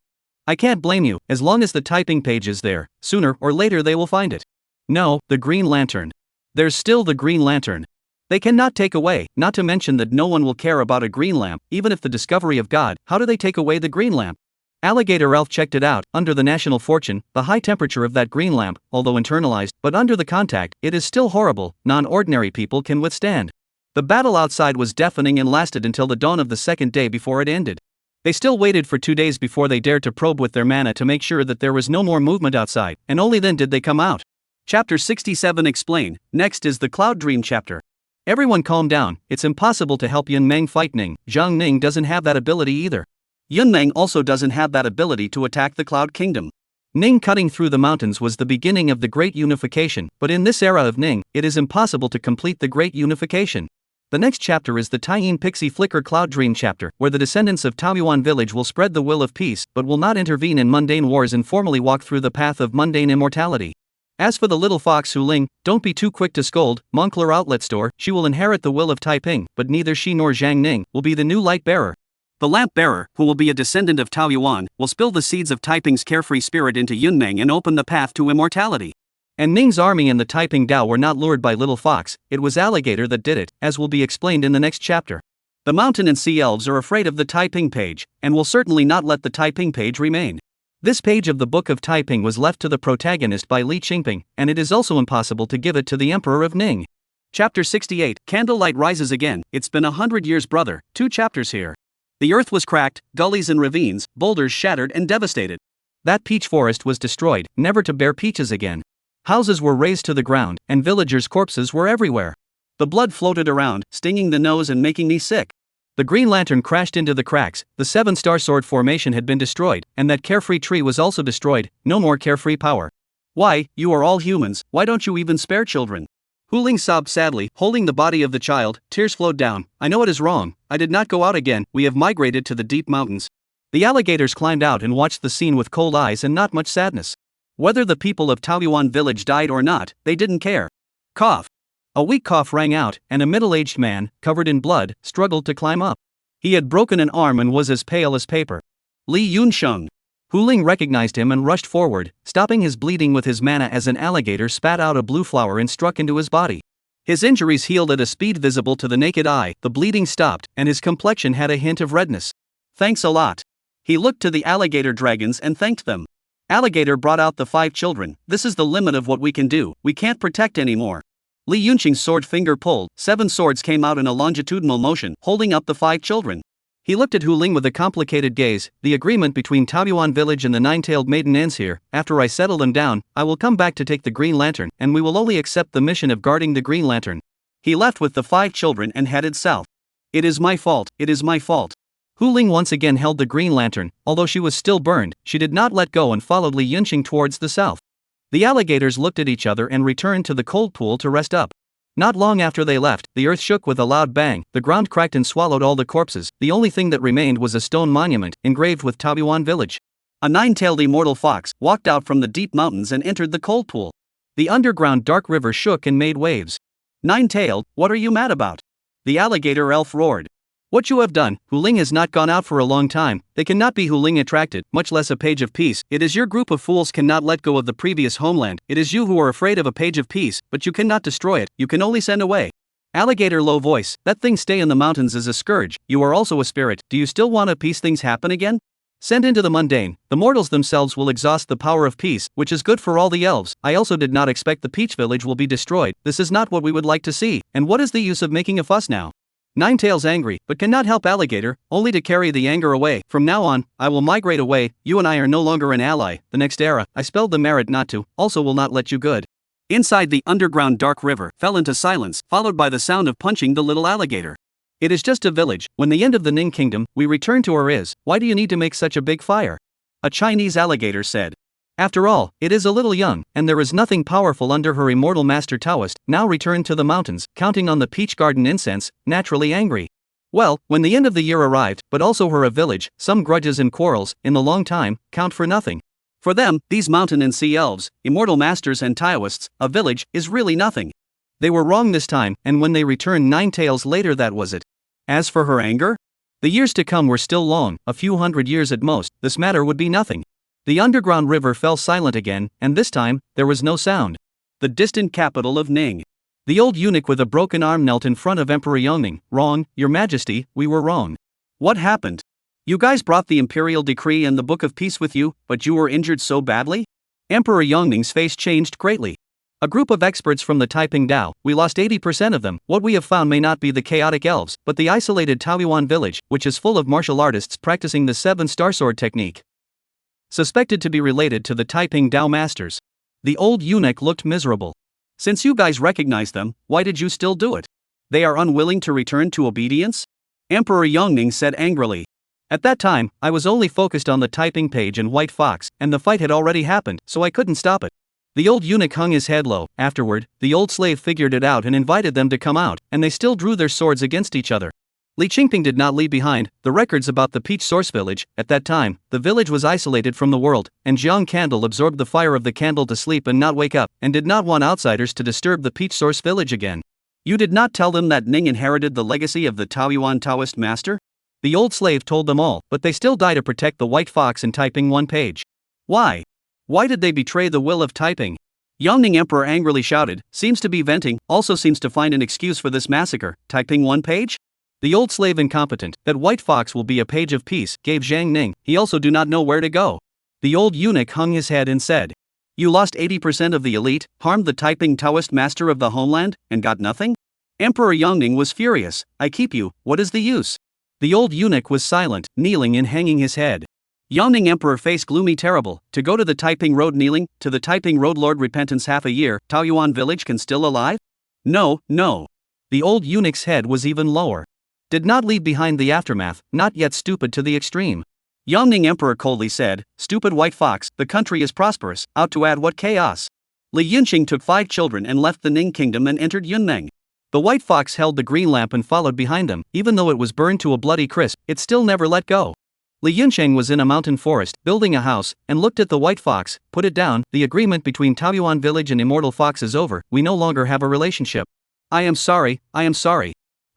A: I can't blame you, as long as the typing page is there, sooner or later they will find it. No, the Green Lantern. There's still the Green Lantern. They cannot take away, not to mention that no one will care about a green lamp, even if the discovery of God. How do they take away the green lamp? Alligator Elf checked it out. Under the national fortune, the high temperature of that green lamp, although internalized, but under the contact, it is still horrible, non-ordinary people can withstand. The battle outside was deafening and lasted until the dawn of the second day before it ended. They still waited for 2 days before they dared to probe with their mana to make sure that there was no more movement outside, and only then did they come out. Chapter 67 Explain. Next is the Cloud Dream chapter. Everyone calm down, it's impossible to help Yun Meng fight Ning. Zhang Ning doesn't have that ability either. Yun Meng also doesn't have that ability to attack the Cloud Kingdom. Ning cutting through the mountains was the beginning of the Great Unification, but in this era of Ning, it is impossible to complete the Great Unification. The next chapter is the Taiyin Pixie Flicker Cloud Dream chapter, where the descendants of Taoyuan village will spread the will of peace, but will not intervene in mundane wars and formally walk through the path of mundane immortality. As for the little fox Hu Ling, don't be too quick to scold. Moncler Outlet Store, she will inherit the will of Taiping, but neither she nor Zhang Ning will be the new light bearer. The lamp bearer, who will be a descendant of Taoyuan, will spill the seeds of Taiping's carefree spirit into Yunmeng and open the path to immortality. And Ning's army and the Taiping Dao were not lured by Little Fox, it was Alligator that did it, as will be explained in the next chapter. The mountain and sea elves are afraid of the Taiping page, and will certainly not let the Taiping page remain. This page of the Book of Taiping was left to the protagonist by Li Qingping, and it is also impossible to give it to the Emperor of Ning. Chapter 68, Candlelight Rises Again. It's been 100 years, brother, 2 chapters here. The earth was cracked, gullies and ravines, boulders shattered and devastated. That peach forest was destroyed, never to bear peaches again. Houses were razed to the ground, and villagers' corpses were everywhere. The blood floated around, stinging the nose and making me sick. The Green Lantern crashed into the cracks, the 7-star sword formation had been destroyed, and that carefree tree was also destroyed, no more carefree power. Why, you are all humans, why don't you even spare children? Hu Ling sobbed sadly, holding the body of the child, tears flowed down. I know it is wrong, I did not go out again, we have migrated to the deep mountains. The alligators climbed out and watched the scene with cold eyes and not much sadness. Whether the people of Taoyuan village died or not, they didn't care. Cough. A weak cough rang out, and a middle-aged man, covered in blood, struggled to climb up. He had broken an arm and was as pale as paper. Li Yunsheng. Hu Ling recognized him and rushed forward, stopping his bleeding with his mana as an alligator spat out a blue flower and struck into his body. His injuries healed at a speed visible to the naked eye, the bleeding stopped, and his complexion had a hint of redness. Thanks a lot. He looked to the alligator dragons and thanked them. Alligator brought out the 5 children. This is the limit of what we can do, we can't protect anymore. Li Yunqing's sword finger pulled, 7 swords came out in a longitudinal motion, holding up the 5 children. He looked at Hu Ling with a complicated gaze. The agreement between Taoyuan village and the 9-tailed maiden ends here. After I settle them down, I will come back to take the Green Lantern, and we will only accept the mission of guarding the Green Lantern. He left with the 5 children and headed south. It is my fault, it is my fault. Hu Ling once again held the Green Lantern, although she was still burned, she did not let go and followed Li Yunqing towards the south. The alligators looked at each other and returned to the cold pool to rest up. Not long after they left, the earth shook with a loud bang, the ground cracked and swallowed all the corpses, the only thing that remained was a stone monument, engraved with Taoyuan village. A 9-tailed immortal fox walked out from the deep mountains and entered the cold pool. The underground dark river shook and made waves. 9-tailed, what are you mad about? The alligator elf roared. What you have done, Hu Ling has not gone out for a long time, they cannot be Hu Ling attracted, much less a page of peace. It is your group of fools cannot let go of the previous homeland, it is you who are afraid of a page of peace, but you cannot destroy it, you can only send away. Alligator low voice, that thing stay in the mountains is a scourge, you are also a spirit, do you still want to peace things happen again? Send into the mundane, the mortals themselves will exhaust the power of peace, which is good for all the elves. I also did not expect the Peach Village will be destroyed, this is not what we would like to see, and what is the use of making a fuss now? 9-tails angry, but cannot help alligator, only to carry the anger away. From now on, I will migrate away, you and I are no longer an ally. The next era, I spelled the merit not to, also will not let you good. Inside the underground dark river, fell into silence, followed by the sound of punching the little alligator. It is just a village, when the end of the Ning kingdom, we return to our is, why do you need to make such a big fire? A Chinese alligator said. After all, it is a little young, and there is nothing powerful under her immortal master Taoist, now returned to the mountains, counting on the peach garden incense, naturally angry. Well, when the end of the year arrived, but also her a village, some grudges and quarrels, in the long time, count for nothing. For them, these mountain and sea elves, immortal masters and Taoists, a village, is really nothing. They were wrong this time, and when they returned 9-tails later that was it. As for her anger? The years to come were still long, a few hundred years at most, this matter would be nothing. The underground river fell silent again, and this time, there was no sound.
B: The distant capital of Ning.
A: The old eunuch with a broken arm knelt in front of Emperor Yongning. "Wrong, Your Majesty, we were wrong."
B: What happened? You guys brought the imperial decree and the book of peace with you, but you were injured so badly?
A: Emperor Yongning's face changed greatly. "A group of experts from the Taiping Dao, we lost 80% of them. What we have found may not be the chaotic elves, but the isolated Taoyuan village, which is full of martial artists practicing the 7-star sword technique, suspected to be related to the Taiping Dao masters." The old eunuch looked miserable.
B: "Since you guys recognize them, why did you still do it? They are unwilling to return to obedience?" Emperor Yongning said angrily.
A: "At that time, I was only focused on the Taiping page and White Fox, and the fight had already happened, so I couldn't stop it." The old eunuch hung his head low. Afterward, the old slave figured it out and invited them to come out, and they still drew their swords against each other. Li Qingping did not leave behind the records about the Peach Source Village. At that time, the village was isolated from the world, and Jiang Candle absorbed the fire of the candle to sleep and not wake up, and did not want outsiders to disturb the Peach Source Village again.
B: You did not tell them that Ning inherited the legacy of the Taoyuan Taoist master?
A: The old slave told them all, but they still died to protect the White Fox and Taiping 1 page.
B: Why? Why did they betray the will of Taiping? Yongning Emperor angrily shouted, "Seems to be venting, also seems to find an excuse for this massacre. Taiping 1 page?
A: The old slave incompetent, that White Fox will be a page of peace, gave Zhang Ning, he also do not know where to go." The old eunuch hung his head and said, "You lost 80% of the elite, harmed the Taiping Taoist master of the homeland, and got nothing?" Emperor Yongning was furious. "I keep you, what is the use?" The old eunuch was silent, kneeling and hanging his head.
B: Yongning Emperor face gloomy terrible. "To go to the Taiping Road kneeling, to the Taiping Road Lord repentance half a year, Taoyuan village can still alive? No, no."
A: The old eunuch's head was even lower. "Did not leave behind the aftermath, not yet stupid to the extreme."
B: Yongning Emperor coldly said, "Stupid White Fox, the country is prosperous, out to add what chaos?" Li Yunqing took 5 children and left the Ning kingdom and entered Yunmeng.
A: The White Fox held the green lamp and followed behind them. Even though it was burned to a bloody crisp, it still never let go. Li Yunsheng was in a mountain forest, building a house, and looked at the White Fox. "Put it down, the agreement between Taoyuan village and Immortal Fox is over, we no longer have a relationship."
B: I am sorry.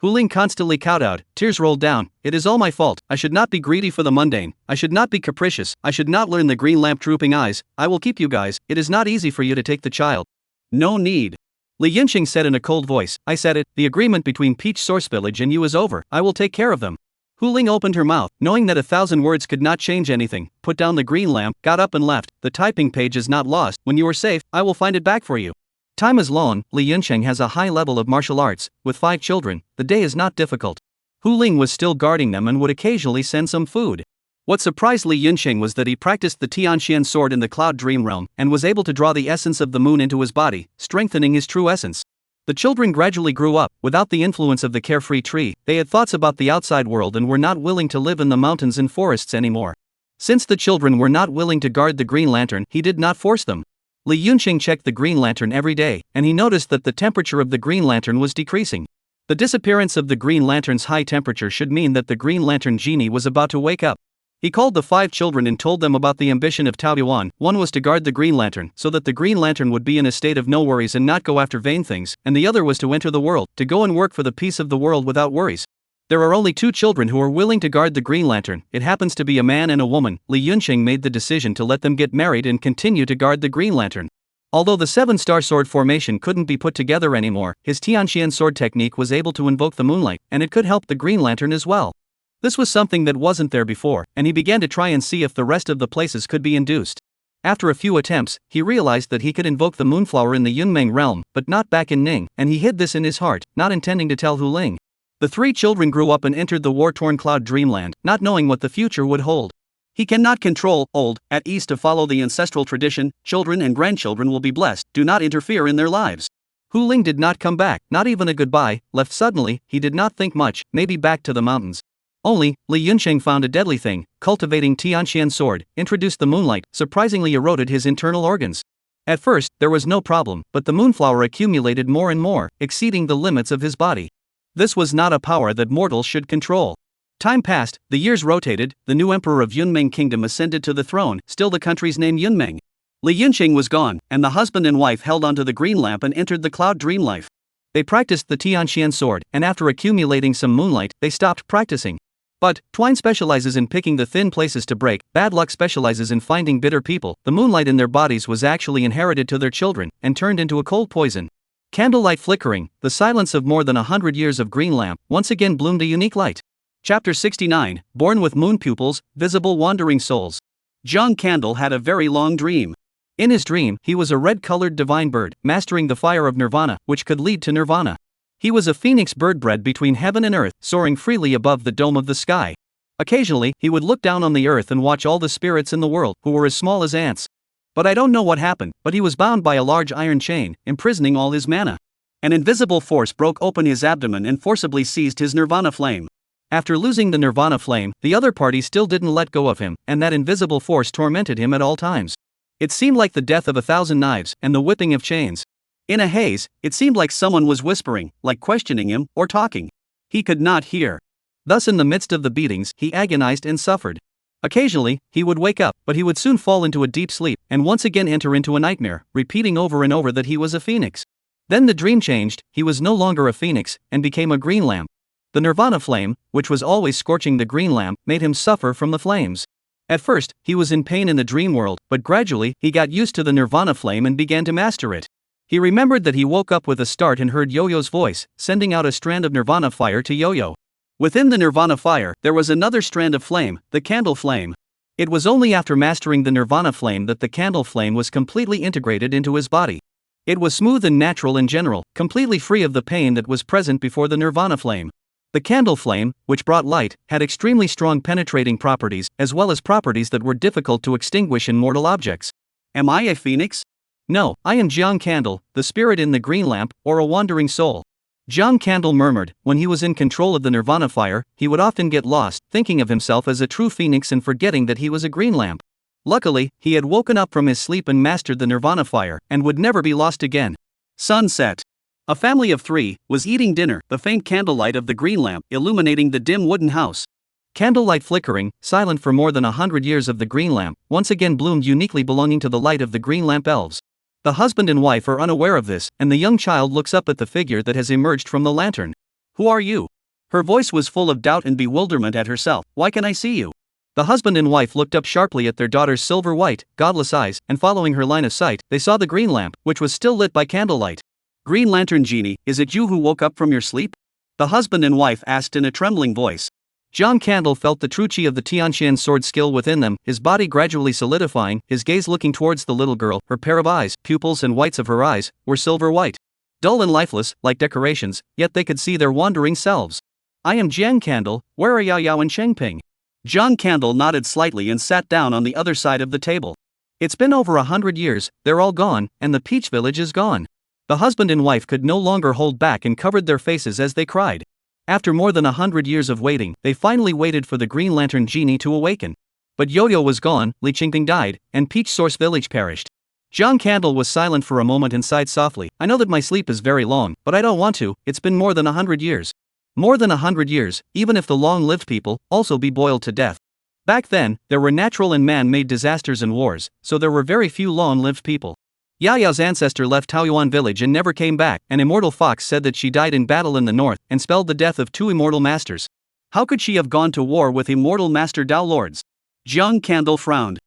A: Hu Ling constantly kowtowed, tears rolled down. "It is all my fault, I should not be greedy for the mundane, I should not be capricious, I should not learn the green lamp drooping eyes. I will keep you guys, it is not easy for you to take the child."
B: "No need."
A: Li Yunsheng said in a cold voice, "I said it, the agreement between Peach Source Village and you is over, I will take care of them." Hu Ling opened her mouth, knowing that 1,000 words could not change anything, put down the green lamp, got up and left. "The typing page is not lost, when you are safe, I will find it back for you." Time is long. Li Yunsheng has a high level of martial arts. With 5 children, the day is not difficult. Hu Ling was still guarding them and would occasionally send some food. What surprised Li Yunsheng was that he practiced the Tianxian sword in the cloud dream realm, and was able to draw the essence of the moon into his body, strengthening his true essence. The children gradually grew up. Without the influence of the carefree tree, they had thoughts about the outside world and were not willing to live in the mountains and forests anymore. Since the children were not willing to guard the green lantern, he did not force them. Li Yunsheng checked the green lantern every day, and he noticed that the temperature of the green lantern was decreasing. The disappearance of the green lantern's high temperature should mean that the green lantern genie was about to wake up. He called the 5 children and told them about the ambition of Taoyuan. One was to guard the green lantern, so that the green lantern would be in a state of no worries and not go after vain things, and the other was to enter the world, to go and work for the peace of the world without worries. There are only 2 children who are willing to guard the green lantern. It happens to be a man and a woman. Li Yunsheng made the decision to let them get married and continue to guard the green lantern. Although the 7-star sword formation couldn't be put together anymore, his Tianxian sword technique was able to invoke the moonlight, and it could help the green lantern as well. This was something that wasn't there before, and he began to try and see if the rest of the places could be induced. After a few attempts, he realized that he could invoke the moonflower in the Yunmeng realm, but not back in Ning, and he hid this in his heart, not intending to tell Hu Ling. The 3 children grew up and entered the war-torn cloud dreamland, not knowing what the future would hold. He cannot control, old, at ease to follow the ancestral tradition. Children and grandchildren will be blessed, do not interfere in their lives. Hu Ling did not come back, not even a goodbye, left suddenly. He did not think much, maybe back to the mountains. Only, Li Yunsheng found a deadly thing. Cultivating Tianxian sword, introduced the moonlight, surprisingly eroded his internal organs. At first, there was no problem, but the moonflower accumulated more and more, exceeding the limits of his body. This was not a power that mortals should control. Time passed, the years rotated, the new emperor of Yunmeng kingdom ascended to the throne, still the country's name Yunmeng. Li Yunsheng was gone, and the husband and wife held onto the green lamp and entered the cloud dream life. They practiced the Tianxian sword, and after accumulating some moonlight, they stopped practicing. But, Twine specializes in picking the thin places to break, bad luck specializes in finding bitter people. The moonlight in their bodies was actually inherited to their children, and turned into a cold poison. Candlelight flickering, the silence of more than 100 years of green lamp, once again bloomed a unique light. Chapter 69, Born with Moon Pupils, Visible Wandering Souls.
B: John Candle had a very long dream.
A: In his dream, he was a red-colored divine bird, mastering the fire of nirvana, which could lead to nirvana. He was a phoenix bird bred between heaven and earth, soaring freely above the dome of the sky. Occasionally, he would look down on the earth and watch all the spirits in the world, who were as small as ants. But I don't know what happened, but he was bound by a large iron chain, imprisoning all his mana.
B: An invisible force broke open his abdomen and forcibly seized his nirvana flame.
A: After losing the nirvana flame, the other party still didn't let go of him, and that invisible force tormented him at all times. It seemed like the death of 1,000 knives, and the whipping of chains.
B: In a haze, it seemed like someone was whispering, like questioning him, or talking. He could not hear.
A: Thus in the midst of the beatings, he agonized and suffered. Occasionally, he would wake up, but he would soon fall into a deep sleep, and once again enter into a nightmare, repeating over and over that he was a phoenix. Then the dream changed, he was no longer a phoenix, and became a green lamp. The nirvana flame, which was always scorching the green lamp, made him suffer from the flames. At first, he was in pain in the dream world, but gradually, he got used to the nirvana flame and began to master it. He remembered that he woke up with a start and heard Yo-Yo's voice, sending out a strand of nirvana fire to Yo-Yo.
B: Within the nirvana fire, there was another strand of flame, the candle flame.
A: It was only after mastering the nirvana flame that the candle flame was completely integrated into his body. It was smooth and natural in general, completely free of the pain that was present before the nirvana flame. The candle flame, which brought light, had extremely strong penetrating properties, as well as properties that were difficult to extinguish in mortal objects.
B: Am I a phoenix?
A: No, I am Jiang Candle, the spirit in the green lamp, or a wandering soul. Jiang Candle murmured, when he was in control of the nirvana fire, he would often get lost, thinking of himself as a true phoenix and forgetting that he was a green lamp. Luckily, he had woken up from his sleep and mastered the nirvana fire, and would never be lost again.
B: Sunset. A family of 3 was eating dinner, the faint candlelight of the green lamp illuminating the dim wooden house.
A: Candlelight flickering, silent for more than 100 years of the green lamp, once again bloomed uniquely belonging to the light of the green lamp elves. The husband and wife are unaware of this, and the young child looks up at the figure that has emerged from the lantern.
B: Who are you? Her voice was full of doubt and bewilderment at herself. Why can I see you?
A: The husband and wife looked up sharply at their daughter's silver-white, godless eyes, and following her line of sight, they saw the green lamp, which was still lit by candlelight.
B: Green Lantern Genie, is it you who woke up from your sleep? The husband and wife asked in a trembling voice.
A: Jiang Candle felt the true chi of the Tianxian sword skill within them, his body gradually solidifying, his gaze looking towards the little girl. Her pair of eyes, pupils and whites of her eyes, were silver-white. Dull and lifeless, like decorations, yet they could see their wandering selves. I am Jiang Candle, where are Yao Yao and Chengping?
B: Jiang Candle nodded slightly and sat down on the other side of the table.
A: It's been over 100 years, they're all gone, and the Peach Village is gone. The husband and wife could no longer hold back and covered their faces as they cried. After more than 100 years of waiting, they finally waited for the Green Lantern Genie to awaken. But Yo-Yo was gone, Li Qingping died, and Peach Source Village perished. Jiang Candle was silent for a moment and sighed softly. I know that my sleep is very long, but I don't want to, it's been more than 100 years. More than 100 years, even if the long-lived people also be boiled to death. Back then, there were natural and man-made disasters and wars, so there were very few long-lived people. Yao Yao's ancestor left Taoyuan village and never came back. An immortal fox said that she died in battle in the north, and spelled the death of 2 immortal masters.
B: How could she have gone to war with immortal master Dao lords? Jiang Candle frowned.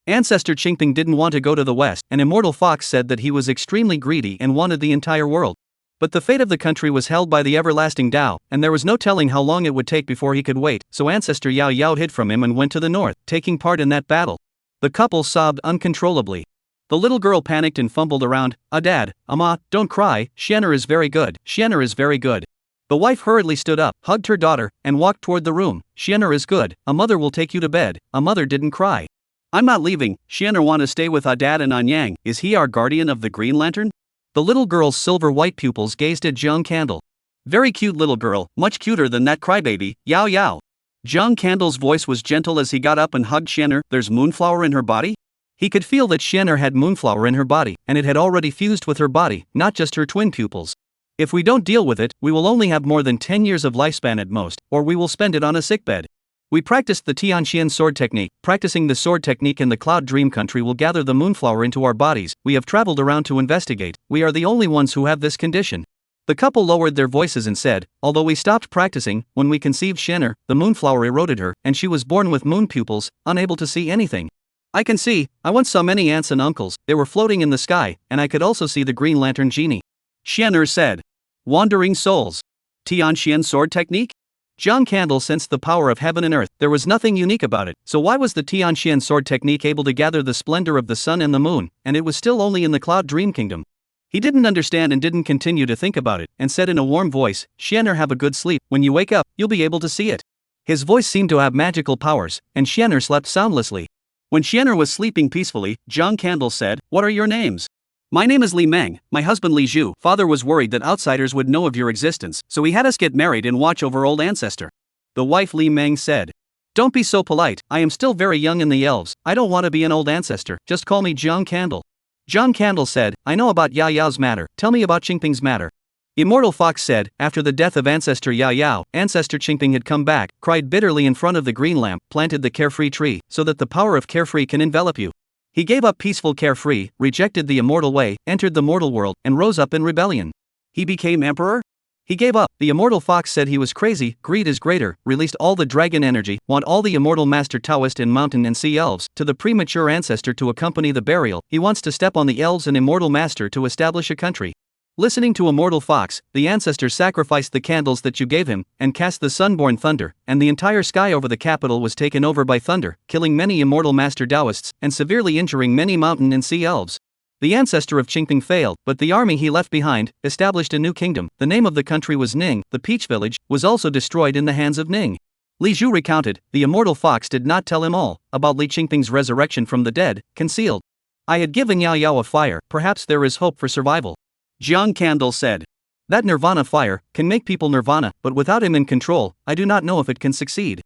A: Ancestor Qingping didn't want to go to the west. An immortal fox said that he was extremely greedy and wanted the entire world. But the fate of the country was held by the everlasting Dao, and there was no telling how long it would take before he could wait, so ancestor Yao Yao hid from him and went to the north, taking part in that battle. The couple sobbed uncontrollably. The little girl panicked and fumbled around. Dad, Ma, don't cry, Xianer is very good, Xianer is very good. The wife hurriedly stood up, hugged her daughter, and walked toward the room. Xianer is good, a mother will take you to bed. A mother didn't cry.
B: I'm not leaving, Xianer want to stay with Dad and Anyang. Is he our guardian of the Green Lantern?
A: The little girl's silver-white pupils gazed at Jiang Candle.
B: Very cute little girl, much cuter than that crybaby, Yao Yao. Jiang Candle's voice was gentle as he got up and hugged Xianer. There's moonflower in her body?
A: He could feel that Xianer had moonflower in her body, and it had already fused with her body, not just her twin pupils. If we don't deal with it, we will only have more than 10 years of lifespan at most, or we will spend it on a sickbed. We practiced the Tianxian sword technique. Practicing the sword technique in the Cloud Dream Country will gather the moonflower into our bodies. We have traveled around to investigate. We are the only ones who have this condition. The couple lowered their voices and said, although we stopped practicing, when we conceived Shenner, the moonflower eroded her, and she was born with moon pupils, unable to see anything. I can see, I once saw many aunts and uncles, they were floating in the sky, and I could also see the Green Lantern genie.
B: Shenner said. Wandering souls. Tianxian sword technique?
A: Jiang Candle sensed the power of heaven and earth. There was nothing unique about it, so why was the Tianxian sword technique able to gather the splendor of the sun and the moon, and it was still only in the Cloud Dream Kingdom? He didn't understand and didn't continue to think about it, and said in a warm voice, Shenner, have a good sleep, when you wake up, you'll be able to see it. His voice seemed to have magical powers, and Shenner slept soundlessly.
B: When Shenner was sleeping peacefully, Jiang Candle said, what are your names? My name is Li Meng, my husband Li Zhu. Father was worried that outsiders would know of your existence, so he had us get married and watch over old ancestor.
A: The wife Li Meng said. Don't be so polite, I am still very young in the elves, I don't want to be an old ancestor, just call me Jiang Candle. Jiang Candle said, I know about Yao Yao's matter, tell me about Qingping's matter. Immortal Fox said, after the death of ancestor Yao Yao, ancestor Qingping had come back, cried bitterly in front of the green lamp, planted the carefree tree, so that the power of carefree can envelop you. He gave up peaceful carefree, rejected the immortal way, entered the mortal world, and rose up in rebellion.
B: He became emperor?
A: He gave up. The immortal fox said he was crazy, greed is greater, released all the dragon energy, want all the immortal master Taoist and mountain and sea elves, to the premature ancestor to accompany the burial, he wants to step on the elves and immortal master to establish a country. Listening to immortal fox, the ancestor sacrificed the candles that you gave him, and cast the sunborn thunder, and the entire sky over the capital was taken over by thunder, killing many immortal master Taoists, and severely injuring many mountain and sea elves. The ancestor of Qingping failed, but the army he left behind established a new kingdom. The name of the country was Ning. The peach village was also destroyed in the hands of Ning. Li Zhu recounted, the immortal fox did not tell him all about Li Qingping's resurrection from the dead, concealed. I had given Yao Yao a fire, perhaps there is hope for survival.
B: Jiang Candle said.
A: That nirvana fire can make people nirvana, but without him in control, I do not know if it can succeed.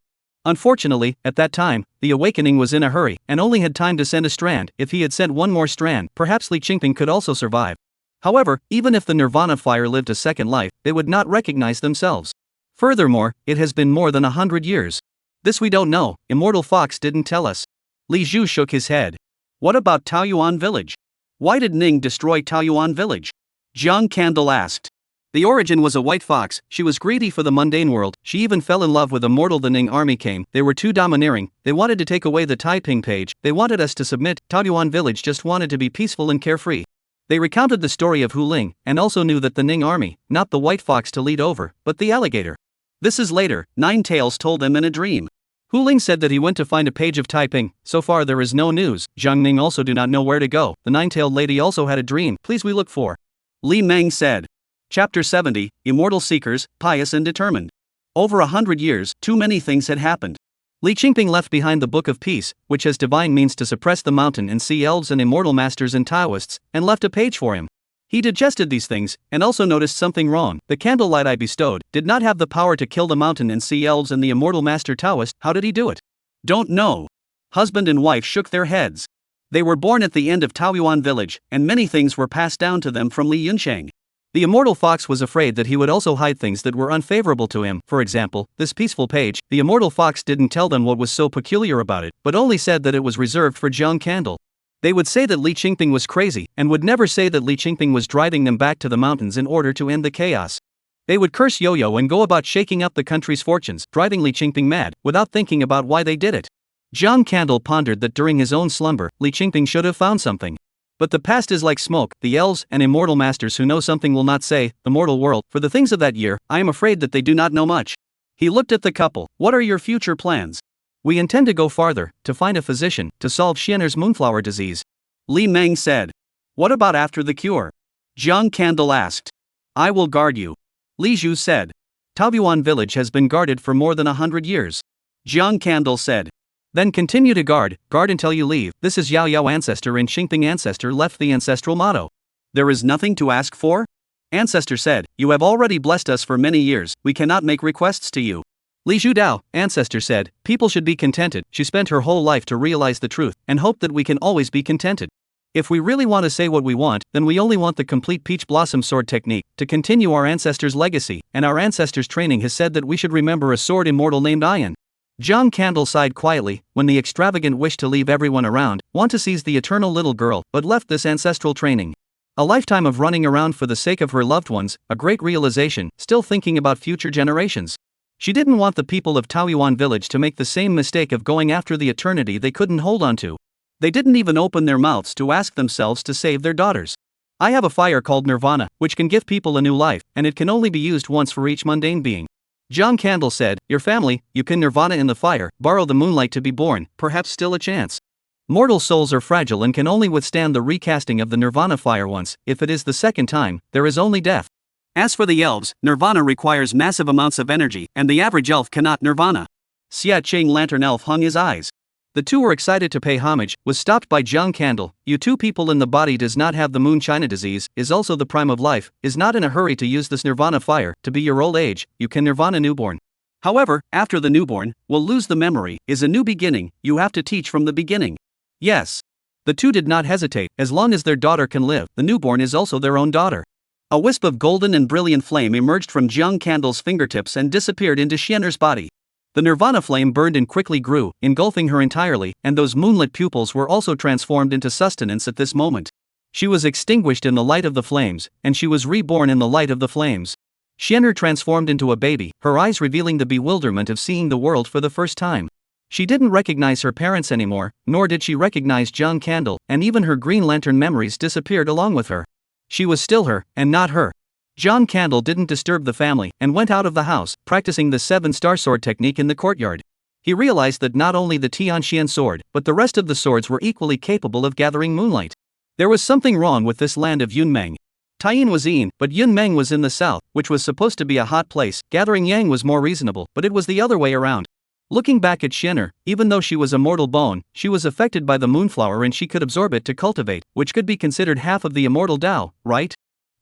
A: Unfortunately, at that time, the awakening was in a hurry, and only had time to send a strand. If he had sent one more strand, perhaps Li Qingping could also survive. However, even if the nirvana fire lived a second life, they would not recognize themselves. Furthermore, it has been more than 100 years. This we don't know, Immortal Fox didn't tell us. Li Zhu shook his head.
B: What about Taoyuan village? Why did Ning destroy Taoyuan village? Jiang Candle asked.
A: The origin was a white fox, she was greedy for the mundane world, she even fell in love with a mortal. The Ning army came, they were too domineering, they wanted to take away the Taiping page, they wanted us to submit, Taoyuan village just wanted to be peaceful and carefree. They recounted the story of Hu Ling, and also knew that the Ning army, not the white fox to lead over, but the alligator.
B: This is later, Nine Tails told them in a dream.
A: Hu Ling said that he went to find a page of Taiping, so far there is no news, Zhang Ning also do not know where to go, the nine-tailed lady also had a dream, please we look for.
B: Li Meng said. Chapter 70, Immortal Seekers, Pious and Determined. Over 100 years, too many things had happened.
A: Li Qingping left behind the Book of Peace, which has divine means to suppress the mountain and sea elves and immortal masters and Taoists, and left a page for him. He digested these things, and also noticed something wrong. The candlelight I bestowed did not have the power to kill the mountain and sea elves and the immortal master Taoist. How did he do it?
B: Don't know. Husband and wife shook their heads. They were born at the end of Taoyuan village, and many things were passed down to them from Li Yunsheng.
A: The immortal fox was afraid that he would also hide things that were unfavorable to him. For example, this peaceful page, the immortal fox didn't tell them what was so peculiar about it, but only said that it was reserved for Jiang Candle. They would say that Li Qingping was crazy, and would never say that Li Qingping was driving them back to the mountains in order to end the chaos. They would curse Yo-Yo and go about shaking up the country's fortunes, driving Li Qingping mad, without thinking about why they did it. Jiang Candle pondered that during his own slumber, Li Qingping should have found something. But the past is like smoke, the elves and immortal masters who know something will not say, the mortal world, for the things of that year, I am afraid that they do not know much. He looked at the couple, what are your future plans? We intend to go farther, to find a physician, to solve Shenner's moonflower disease.
B: Li Meng said. What about after the cure? Jiang Candle asked. I will guard you. Li Zhu said.
A: Taoyuan village has been guarded for more than 100 years.
B: Jiang Candle said.
A: Then continue to guard until you leave. This is Yao Yao ancestor and Qingping ancestor left the ancestral motto.
B: There is nothing to ask for? Ancestor said, you have already blessed us for many years, we cannot make requests to you.
A: Li Zhu Dao, ancestor said, people should be contented. She spent her whole life to realize the truth, and hope that we can always be contented. If we really want to say what we want, then we only want the complete peach blossom sword technique, to continue our ancestors' legacy, and our ancestors' training has said that we should remember a sword immortal named Iron. Jiang Candle sighed quietly, when the extravagant wish to leave everyone around, want to seize the eternal little girl, but left this ancestral training. A lifetime of running around for the sake of her loved ones, a great realization, still thinking about future generations. She didn't want the people of Taoyuan village to make the same mistake of going after the eternity they couldn't hold on to. They didn't even open their mouths to ask themselves to save their daughters. I have a fire called nirvana, which can give people a new life, and it can only be used once for each mundane being. John Candle said, your family, you can nirvana in the fire, borrow the moonlight to be born, perhaps still a chance. Mortal souls are fragile and can only withstand the recasting of the nirvana fire once. If it is the second time, there is only death.
B: As for the elves, nirvana requires massive amounts of energy, and the average elf cannot nirvana.
A: Xia Ching Lantern Elf hung his eyes. The two were excited to pay homage, was stopped by Jiang Candle. You two people in the body does not have the moon China disease, is also the prime of life, is not in a hurry to use this nirvana fire, to be your old age, you can nirvana newborn. However, after the newborn, will lose the memory, is a new beginning, you have to teach from the beginning. Yes. The two did not hesitate, as long as their daughter can live, the newborn is also their own daughter. A wisp of golden and brilliant flame emerged from Jiang Candle's fingertips and disappeared into Xian'er's body. The nirvana flame burned and quickly grew, engulfing her entirely, and those moonlit pupils were also transformed into sustenance at this moment. She was extinguished in the light of the flames, and she was reborn in the light of the flames. Xian'er transformed into a baby, her eyes revealing the bewilderment of seeing the world for the first time. She didn't recognize her parents anymore, nor did she recognize Jiang Candle, and even her Green Lantern memories disappeared along with her. She was still her, and not her. Jiang Candle didn't disturb the family, and went out of the house, practicing the 7-star sword technique in the courtyard. He realized that not only the Tianxian sword, but the rest of the swords were equally capable of gathering moonlight. There was something wrong with this land of Yunmeng. Taiyin was in, but Yunmeng was in the south, which was supposed to be a hot place. Gathering yang was more reasonable, but it was the other way around. Looking back at Xian'er, even though she was a mortal bone, she was affected by the moonflower and she could absorb it to cultivate, which could be considered half of the immortal Tao, right?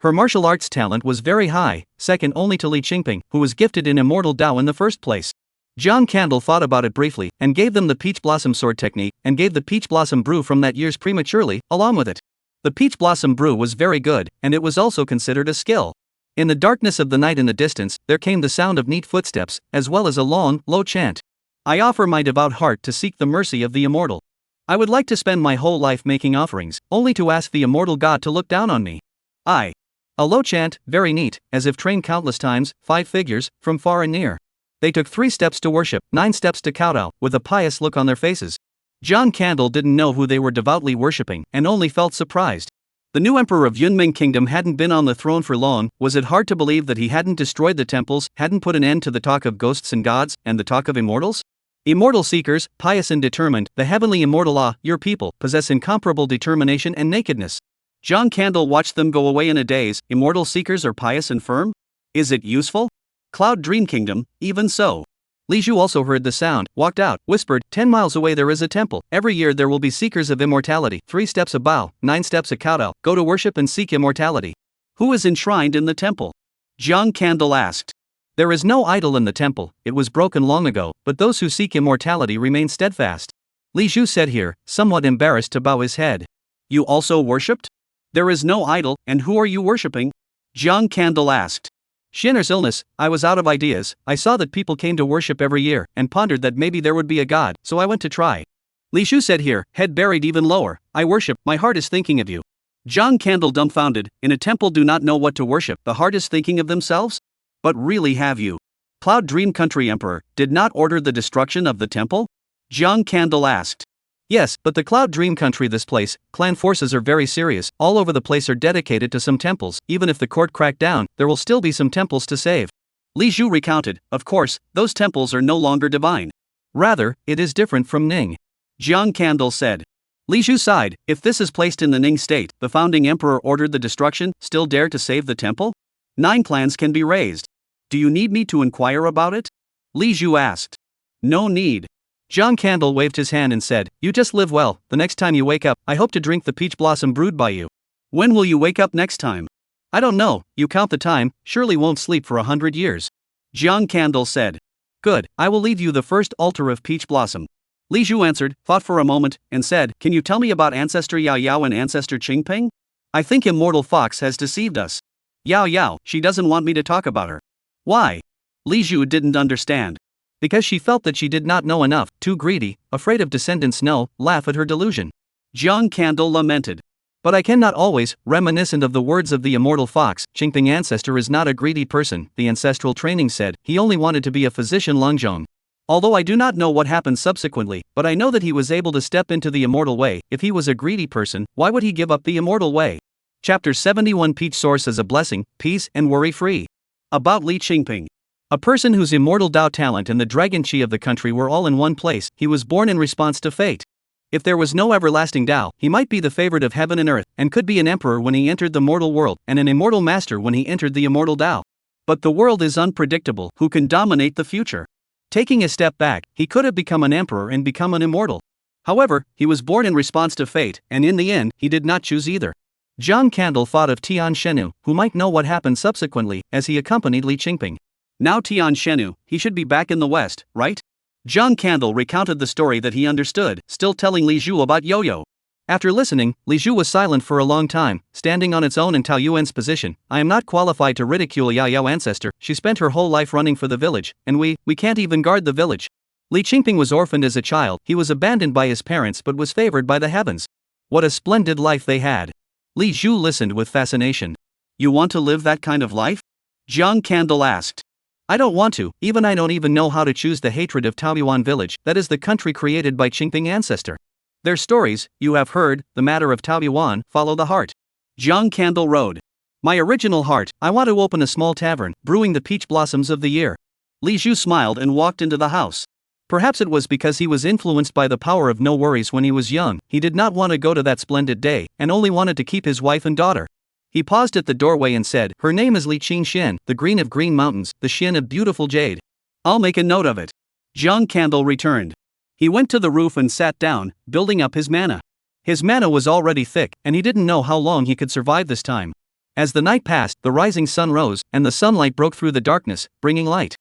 A: Her martial arts talent was very high, second only to Li Qingping, who was gifted in immortal Tao in the first place. Jiang Candle thought about it briefly, and gave them the peach blossom sword technique, and gave the peach blossom brew from that year's prematurely, along with it. The peach blossom brew was very good, and it was also considered a skill. In the darkness of the night in the distance, there came the sound of neat footsteps, as well as a long, low chant. I offer my devout heart to seek the mercy of the immortal. I would like to spend my whole life making offerings, only to ask the immortal God to look down on me. A low chant, very neat, as if trained countless times, 5 figures, from far and near. They took 3 steps to worship, 9 steps to kowtow, with a pious look on their faces. Jiang Candle didn't know who they were devoutly worshipping, and only felt surprised. The new emperor of Yunmeng Kingdom hadn't been on the throne for long. Was it hard to believe that he hadn't destroyed the temples, hadn't put an end to the talk of ghosts and gods, and the talk of immortals? Immortal seekers, pious and determined, the heavenly immortal your people, possess incomparable determination and nakedness. Jiang Candle watched them go away in a daze. Immortal seekers are pious and firm? Is it useful? Cloud Dream Kingdom, even so. Li Zhu also heard the sound, walked out, whispered, 10 miles away there is a temple. Every year there will be seekers of immortality. 3 steps a bow, 9 steps a kowtow. Go to worship and seek immortality. Who is enshrined in the temple? Jiang Candle asked. There is no idol in the temple, it was broken long ago, but those who seek immortality remain steadfast. Li Zhu said here, somewhat embarrassed to bow his head. You also worshipped? There is no idol, and who are you worshipping? Jiang Candle asked. Xian'er's illness, I was out of ideas. I saw that people came to worship every year, and pondered that maybe there would be a god, so I went to try. Li Zhu said here, head buried even lower, I worship, my heart is thinking of you. Jiang Candle dumbfounded, in a temple do not know what to worship, the heart is thinking of themselves? But really have you? Cloud Dream Country Emperor, did not order the destruction of the temple? Jiang Candle asked. Yes, but the Cloud Dream Country this place, clan forces are very serious, all over the place are dedicated to some temples, even if the court cracked down, there will still be some temples to save. Li Zhu recounted, of course, those temples are no longer divine. Rather, it is different from Ning. Jiang Candle said. Li Zhu sighed, if this is placed in the Ning state, the founding emperor ordered the destruction, still dare to save the temple? 9 clans can be raised. Do you need me to inquire about it? Li Zhu asked. No need. Jiang Candle waved his hand and said, you just live well, the next time you wake up, I hope to drink the peach blossom brewed by you. When will you wake up next time? I don't know, you count the time, surely won't sleep for 100 years. Jiang Candle said. Good, I will leave you the first altar of peach blossom. Li Zhu answered, thought for a moment, and said, can you tell me about Ancestor Yao Yao and Ancestor Qingping? I think Immortal Fox has deceived us. Yao Yao, she doesn't want me to talk about her. Why? Li Zhu didn't understand. Because she felt that she did not know enough, too greedy, afraid of descendants laugh at her delusion. Jiang Candle lamented. But I cannot always, reminiscent of the words of the immortal fox, Qingping ancestor is not a greedy person, the ancestral training said, he only wanted to be a physician Longzhong. Although I do not know what happened subsequently, but I know that he was able to step into the immortal way. If he was a greedy person, why would he give up the immortal way? Chapter 71 Peach Source as a Blessing, Peace and Worry-Free. About Li Qingping. A person whose immortal Dao talent and the dragon chi of the country were all in one place. He was born in response to fate. If there was no everlasting Dao, he might be the favorite of heaven and earth, and could be an emperor when he entered the mortal world, and an immortal master when he entered the immortal Dao. But the world is unpredictable. Who can dominate the future? Taking a step back, he could have become an emperor and become an immortal. However, he was born in response to fate, and in the end, he did not choose either. Jiang Candle thought of Tian Shenu, who might know what happened subsequently, as he accompanied Li Qingping. Now Tian Shenu, he should be back in the West, right? Jiang Candle recounted the story that he understood, still telling Li Zhu about Yo-Yo. After listening, Li Zhu was silent for a long time, standing on its own in Tao Yuan's position. I am not qualified to ridicule Yao Yao ancestor, she spent her whole life running for the village, and we can't even guard the village. Li Qingping was orphaned as a child, he was abandoned by his parents but was favored by the heavens. What a splendid life they had. Li Zhu listened with fascination. You want to live that kind of life? Jiang Candle asked. I don't want to, I don't even know how to choose the hatred of Taoyuan village, that is the country created by Qingping ancestor. Their stories, you have heard, the matter of Taoyuan, follow the heart. Jiang Candle wrote. My original heart, I want to open a small tavern, brewing the peach blossoms of the year. Li Zhu smiled and walked into the house. Perhaps it was because he was influenced by the power of no worries when he was young, he did not want to go to that splendid day, and only wanted to keep his wife and daughter. He paused at the doorway and said, her name is Li Qingxian, the green of green mountains, the Xian of beautiful jade. I'll make a note of it. Jiang Candle returned. He went to the roof and sat down, building up his mana. His mana was already thick, and he didn't know how long he could survive this time. As the night passed, the rising sun rose, and the sunlight broke through the darkness, bringing light.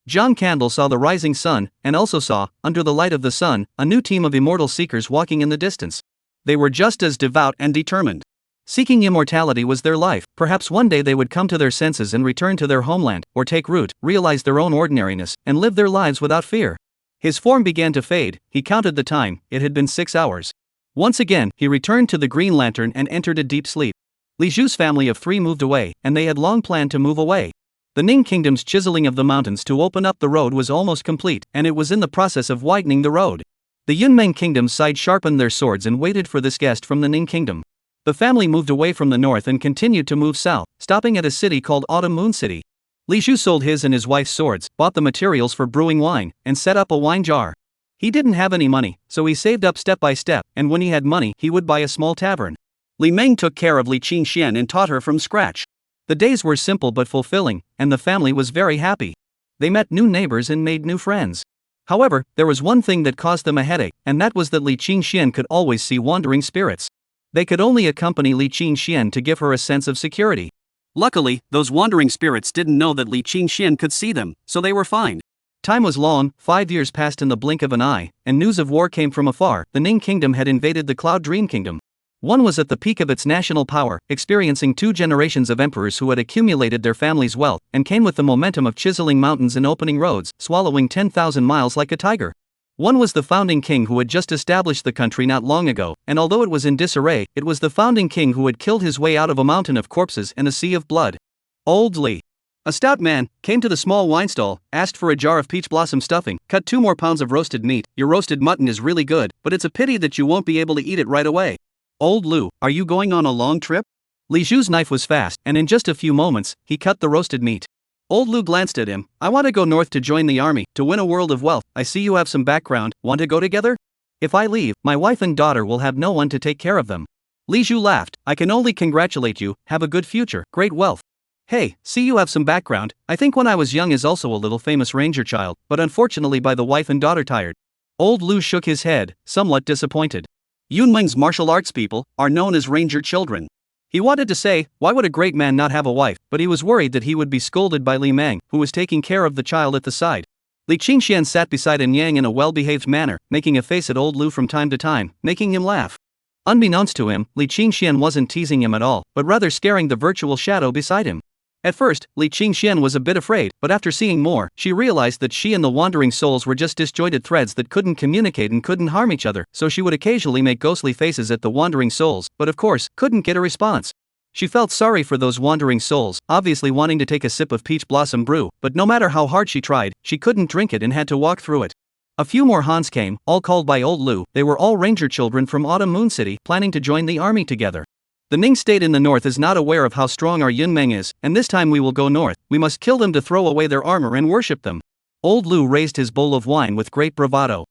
A: Jiang Candle saw the rising sun, and also saw, under the light of the sun, a new team of immortal seekers walking in the distance. They were just as devout and determined. Seeking immortality was their life. Perhaps one day they would come to their senses and return to their homeland, or take root, realize their own ordinariness, and live their lives without fear. His form began to fade. He counted the time, it had been 6 hours. Once again, he returned to the green lantern and entered a deep sleep. Li Zhu's family of 3 moved away, and they had long planned to move away. The Ning Kingdom's chiseling of the mountains to open up the road was almost complete, and it was in the process of widening the road. The Yunmeng Kingdom's side sharpened their swords and waited for this guest from the Ning Kingdom. The family moved away from the north and continued to move south, stopping at a city called Autumn Moon City. Li Zhu sold his and his wife's swords, bought the materials for brewing wine, and set up a wine jar. He didn't have any money, so he saved up step by step, and when he had money, he would buy a small tavern. Li Meng took care of Li Qingxian and taught her from scratch. The days were simple but fulfilling, and the family was very happy. They met new neighbors and made new friends. However, there was one thing that caused them a headache, and that was that Li Qingxian could always see wandering spirits. They could only accompany Li Qingxian to give her a sense of security. Luckily, those wandering spirits didn't know that Li Qingxian could see them, so they were fine. Time was long, 5 years passed in the blink of an eye, and news of war came from afar. The Ning Kingdom had invaded the Cloud Dream Kingdom. One was at the peak of its national power, experiencing 2 generations of emperors who had accumulated their family's wealth, and came with the momentum of chiseling mountains and opening roads, swallowing 10,000 miles like a tiger. One was the founding king who had just established the country not long ago, and although it was in disarray, it was the founding king who had killed his way out of a mountain of corpses and a sea of blood. Old Li, a stout man, came to the small wine stall, asked for a jar of peach blossom stuffing, cut 2 more pounds of roasted meat. Your roasted mutton is really good, but it's a pity that you won't be able to eat it right away. Old Lu, are you going on a long trip? Li Zhu's knife was fast, and in just a few moments, he cut the roasted meat. Old Lu glanced at him. I want to go north to join the army, to win a world of wealth. I see you have some background, want to go together? If I leave, my wife and daughter will have no one to take care of them. Li Zhu laughed. I can only congratulate you, have a good future, great wealth. Hey, see you have some background. I think when I was young is also a little famous ranger child, but unfortunately by the wife and daughter tired. Old Lu shook his head, somewhat disappointed. Yunmeng's martial arts people are known as ranger children. He wanted to say, why would a great man not have a wife, but he was worried that he would be scolded by Li Meng, who was taking care of the child at the side. Li Qingxian sat beside An Yang in a well-behaved manner, making a face at old Lu from time to time, making him laugh. Unbeknownst to him, Li Qingxian wasn't teasing him at all, but rather scaring the virtual shadow beside him. At first, Li Qingxian was a bit afraid, but after seeing more, she realized that she and the wandering souls were just disjointed threads that couldn't communicate and couldn't harm each other, so she would occasionally make ghostly faces at the wandering souls, but of course, couldn't get a response. She felt sorry for those wandering souls, obviously wanting to take a sip of peach blossom brew, but no matter how hard she tried, she couldn't drink it and had to walk through it. A few more Hans came, all called by old Lu. They were all ranger children from Autumn Moon City, planning to join the army together. The Ning state in the north is not aware of how strong our Yunmeng is, and this time we will go north. We must kill them to throw away their armor and worship them. Old Lu raised his bowl of wine with great bravado.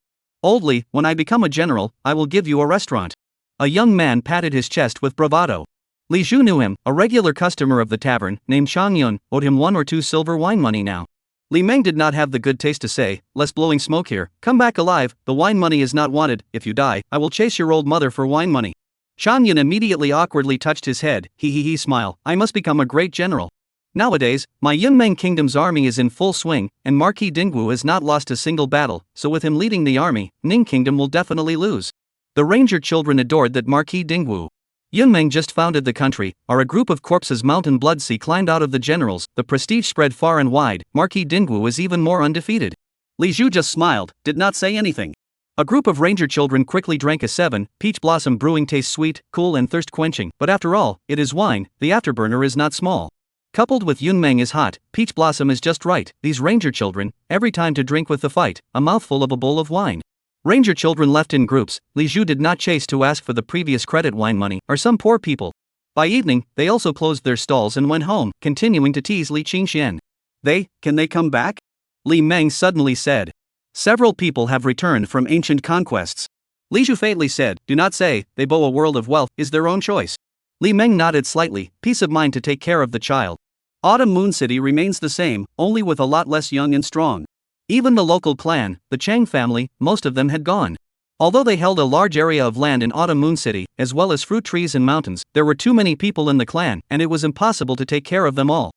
A: Old Li, when I become a general, I will give you a restaurant. A young man patted his chest with bravado. Li Zhu knew him, a regular customer of the tavern, named Chang Yun, owed him 1 or 2 silver wine money now. Li Meng did not have the good taste to say, "Less blowing smoke here, come back alive, the wine money is not wanted, if you die, I will chase your old mother for wine money." Chang Yun immediately awkwardly touched his head, he smile, I must become a great general. Nowadays, my Yunmeng kingdom's army is in full swing, and Marquis Dingwu has not lost a single battle, so with him leading the army, Ning kingdom will definitely lose. The ranger children adored that Marquis Dingwu. Yunmeng just founded the country, a group of corpses mountain blood sea climbed out of the generals, the prestige spread far and wide, Marquis Dingwu is even more undefeated. Li Zhu just smiled, did not say anything. A group of ranger children quickly drank a 7, peach blossom brewing tastes sweet, cool and thirst-quenching, but after all, it is wine, the afterburner is not small. Coupled with Yunmeng is hot, peach blossom is just right, these ranger children, every time to drink with the fight, a mouthful of a bowl of wine. Ranger children left in groups. Li Zhu did not chase to ask for the previous credit wine money, or some poor people. By evening, they also closed their stalls and went home, continuing to tease Li Qingxian. Can they come back? Li Meng suddenly said. Several people have returned from ancient conquests. Li Zhu faintly said, do not say, they bow a world of wealth, is their own choice. Li Meng nodded slightly, peace of mind to take care of the child. Autumn Moon City remains the same, only with a lot less young and strong. Even the local clan, the Chang family, most of them had gone. Although they held a large area of land in Autumn Moon City, as well as fruit trees and mountains, there were too many people in the clan, and it was impossible to take care of them all.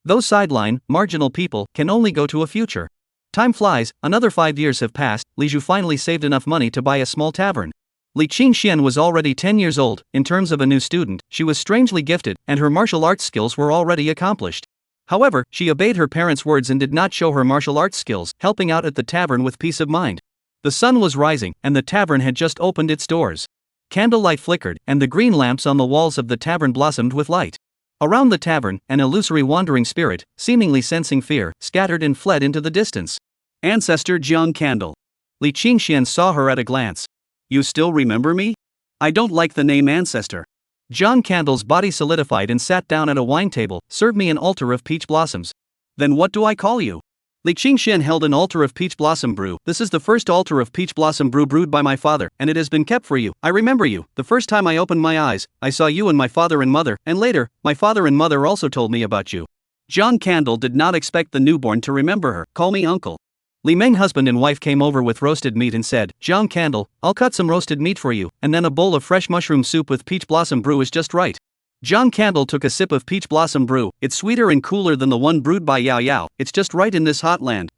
A: Those sideline, marginal people, can only go to a future. Time flies, another 5 years have passed. Li Zhu finally saved enough money to buy a small tavern. Li Qingxian was already 10 years old. In terms of a new student, she was strangely gifted, and her martial arts skills were already accomplished. However, she obeyed her parents' words and did not show her martial arts skills, helping out at the tavern with peace of mind. The sun was rising, and the tavern had just opened its doors. Candlelight flickered, and the green lamps on the walls of the tavern blossomed with light. Around the tavern, an illusory wandering spirit, seemingly sensing fear, scattered and fled into the distance. Ancestor Jiang Candle. Li Qingxian saw her at a glance. You still remember me? I don't like the name Ancestor. Jiang Candle's body solidified and sat down at a wine table. Serve me an altar of peach blossoms. Then what do I call you? Li Qingxian held an altar of peach blossom brew. This is the first altar of peach blossom brew brewed by my father, and it has been kept for you. I remember you. The first time I opened my eyes, I saw you and my father and mother, and later, my father and mother also told me about you. Jiang Candle did not expect the newborn to remember her. Call me uncle. Li Meng husband and wife came over with roasted meat and said, Jiang Candle, I'll cut some roasted meat for you, and then a bowl of fresh mushroom soup with peach blossom brew is just right. Jiang Candle took a sip of peach blossom brew. It's sweeter and cooler than the one brewed by Yao Yao. It's just right in this hot land.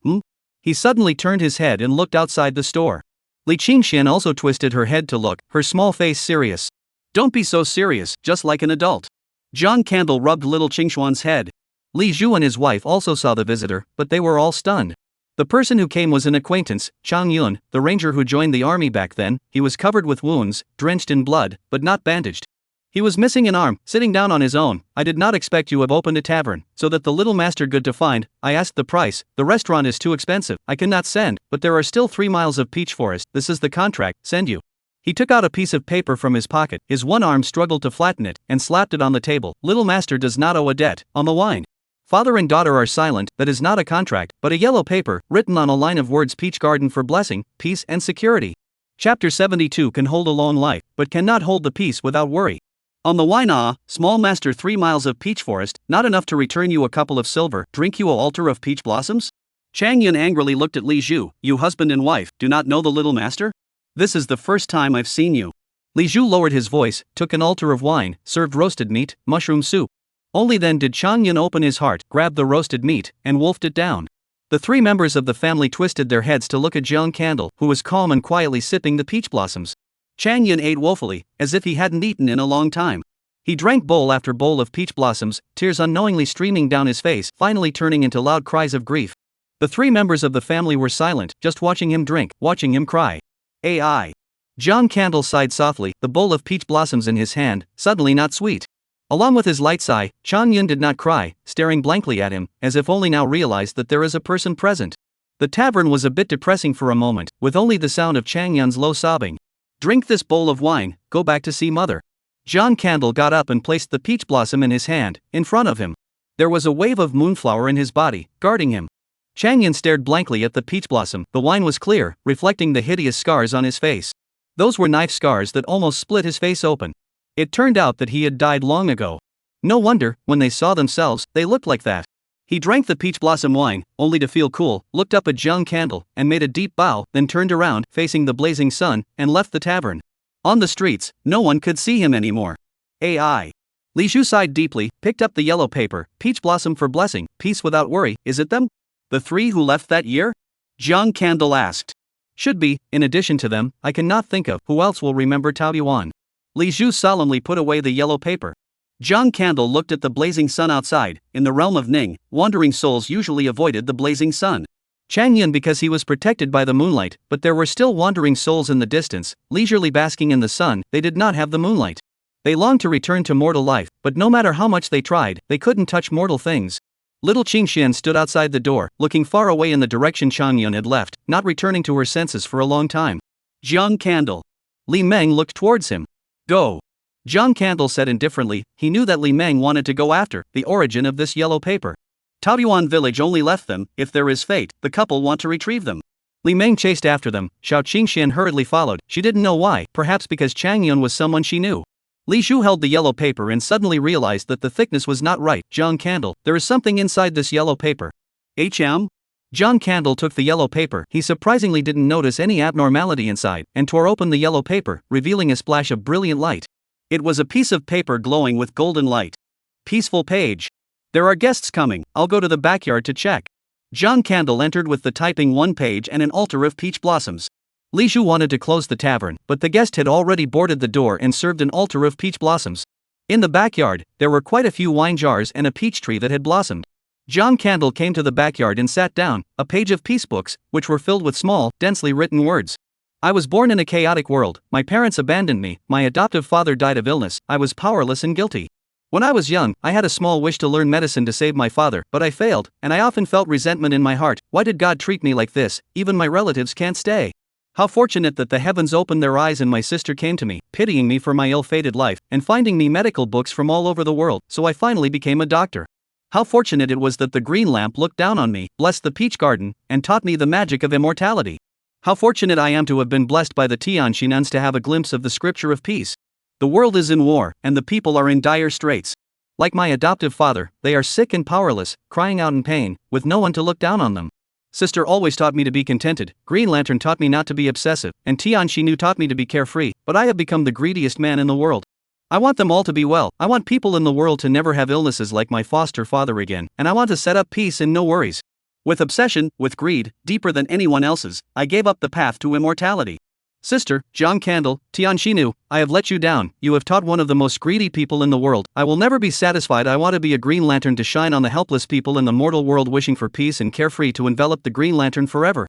A: He suddenly turned his head and looked outside the store. Li Qingxian also twisted her head to look, her small face serious. Don't be so serious, just like an adult. Jiang Candle rubbed little Qingshuan's head. Li Zhu and his wife also saw the visitor, but they were all stunned. The person who came was an acquaintance, Chang Yun, the ranger who joined the army back then. He was covered with wounds, drenched in blood, but not bandaged. He was missing an arm, sitting down on his own. I did not expect you have opened a tavern, so that the little master good to find. I asked the price. The restaurant is too expensive. I cannot send, but there are still 3 miles of peach forest. This is the contract, send you. He took out a piece of paper from his pocket. His one arm struggled to flatten it, and slapped it on the table. Little master does not owe a debt. On the wine. Father and daughter are silent. That is not a contract, but a yellow paper, written on a line of words, peach garden for blessing, peace and security. Chapter 72 can hold a long life, but cannot hold the peace without worry. On the wine, small master, 3 miles of peach forest, not enough to return you a couple of silver, drink you a altar of peach blossoms? Chang Yun angrily looked at Li Zhu. You husband and wife, do not know the little master? This is the first time I've seen you. Li Zhu lowered his voice, took an altar of wine, served roasted meat, mushroom soup. Only then did Chang Yun open his heart, grab the roasted meat, and wolfed it down. The 3 members of the family twisted their heads to look at Jiang Candle, who was calm and quietly sipping the peach blossoms. Chang Yun ate woefully, as if he hadn't eaten in a long time. He drank bowl after bowl of peach blossoms, tears unknowingly streaming down his face, finally turning into loud cries of grief. The three members of the family were silent, just watching him drink, watching him cry. AI. John Candle sighed softly, the bowl of peach blossoms in his hand, suddenly not sweet. Along with his light sigh, Chang Yun did not cry, staring blankly at him, as if only now realized that there is a person present. The tavern was a bit depressing for a moment, with only the sound of Chang Yun's low sobbing. Drink this bowl of wine, go back to see mother. John Candle got up and placed the peach blossom in his hand, in front of him. There was a wave of moonflower in his body, guarding him. Chang Yun stared blankly at the peach blossom. The wine was clear, reflecting the hideous scars on his face. Those were knife scars that almost split his face open. It turned out that he had died long ago. No wonder, when they saw themselves, they looked like that. He drank the peach blossom wine, only to feel cool, looked up at John Candle, and made a deep bow, then turned around, facing the blazing sun, and left the tavern. On the streets, no one could see him anymore. AI. Li Zhu sighed deeply, picked up the yellow paper. Peach blossom for blessing, peace without worry, is it them? The three who left that year? John Candle asked. Should be, in addition to them, I cannot think of who else will remember Tao Yuan. Li Zhu solemnly put away the yellow paper. John Candle looked at the blazing sun outside. In the realm of Ning, wandering souls usually avoided the blazing sun. Chang Yun because he was protected by the moonlight, but there were still wandering souls in the distance, leisurely basking in the sun. They did not have the moonlight. They longed to return to mortal life, but no matter how much they tried, they couldn't touch mortal things. Little Qingxian stood outside the door, looking far away in the direction Chang Yun had left, not returning to her senses for a long time. John Candle. Li Meng looked towards him. Go. John Candle said indifferently. He knew that Li Meng wanted to go after the origin of this yellow paper. Taoyuan village only left them. If there is fate, the couple want to retrieve them. Li Meng chased after them. Xiao Qingxian hurriedly followed. She didn't know why, perhaps because Chang Yun was someone she knew. Li Zhu held the yellow paper and suddenly realized that the thickness was not right. John Candle, there is something inside this yellow paper. HM? John Candle took the yellow paper. He surprisingly didn't notice any abnormality inside, and tore open the yellow paper, revealing a splash of brilliant light. It was a piece of paper glowing with golden light. Peaceful page. There are guests coming, I'll go to the backyard to check. John Candle entered with the typing one page and an altar of peach blossoms. Li Zhu wanted to close the tavern, but the guest had already boarded the door and served an altar of peach blossoms. In the backyard, there were quite a few wine jars and a peach tree that had blossomed. John Candle came to the backyard and sat down, a page of peace books, which were filled with small, densely written words. I was born in a chaotic world, my parents abandoned me, my adoptive father died of illness, I was powerless and guilty. When I was young, I had a small wish to learn medicine to save my father, but I failed, and I often felt resentment in my heart. Why did God treat me like this? Even my relatives can't stay. How fortunate that the heavens opened their eyes and my sister came to me, pitying me for my ill-fated life, and finding me medical books from all over the world, so I finally became a doctor. How fortunate it was that the green lamp looked down on me, blessed the peach garden, and taught me the magic of immortality. How fortunate I am to have been blessed by the Tianxi nuns to have a glimpse of the scripture of peace. The world is in war, and the people are in dire straits. Like my adoptive father, they are sick and powerless, crying out in pain, with no one to look down on them. Sister always taught me to be contented, Green Lantern taught me not to be obsessive, and Tianxi Nu taught me to be carefree, but I have become the greediest man in the world. I want them all to be well, I want people in the world to never have illnesses like my foster father again, and I want to set up peace and no worries. With obsession, with greed, deeper than anyone else's, I gave up the path to immortality. Sister, John Candle, Tianxi Nu, I have let you down, you have taught one of the most greedy people in the world. I will never be satisfied. I want to be a Green Lantern to shine on the helpless people in the mortal world wishing for peace and carefree to envelop the Green Lantern forever.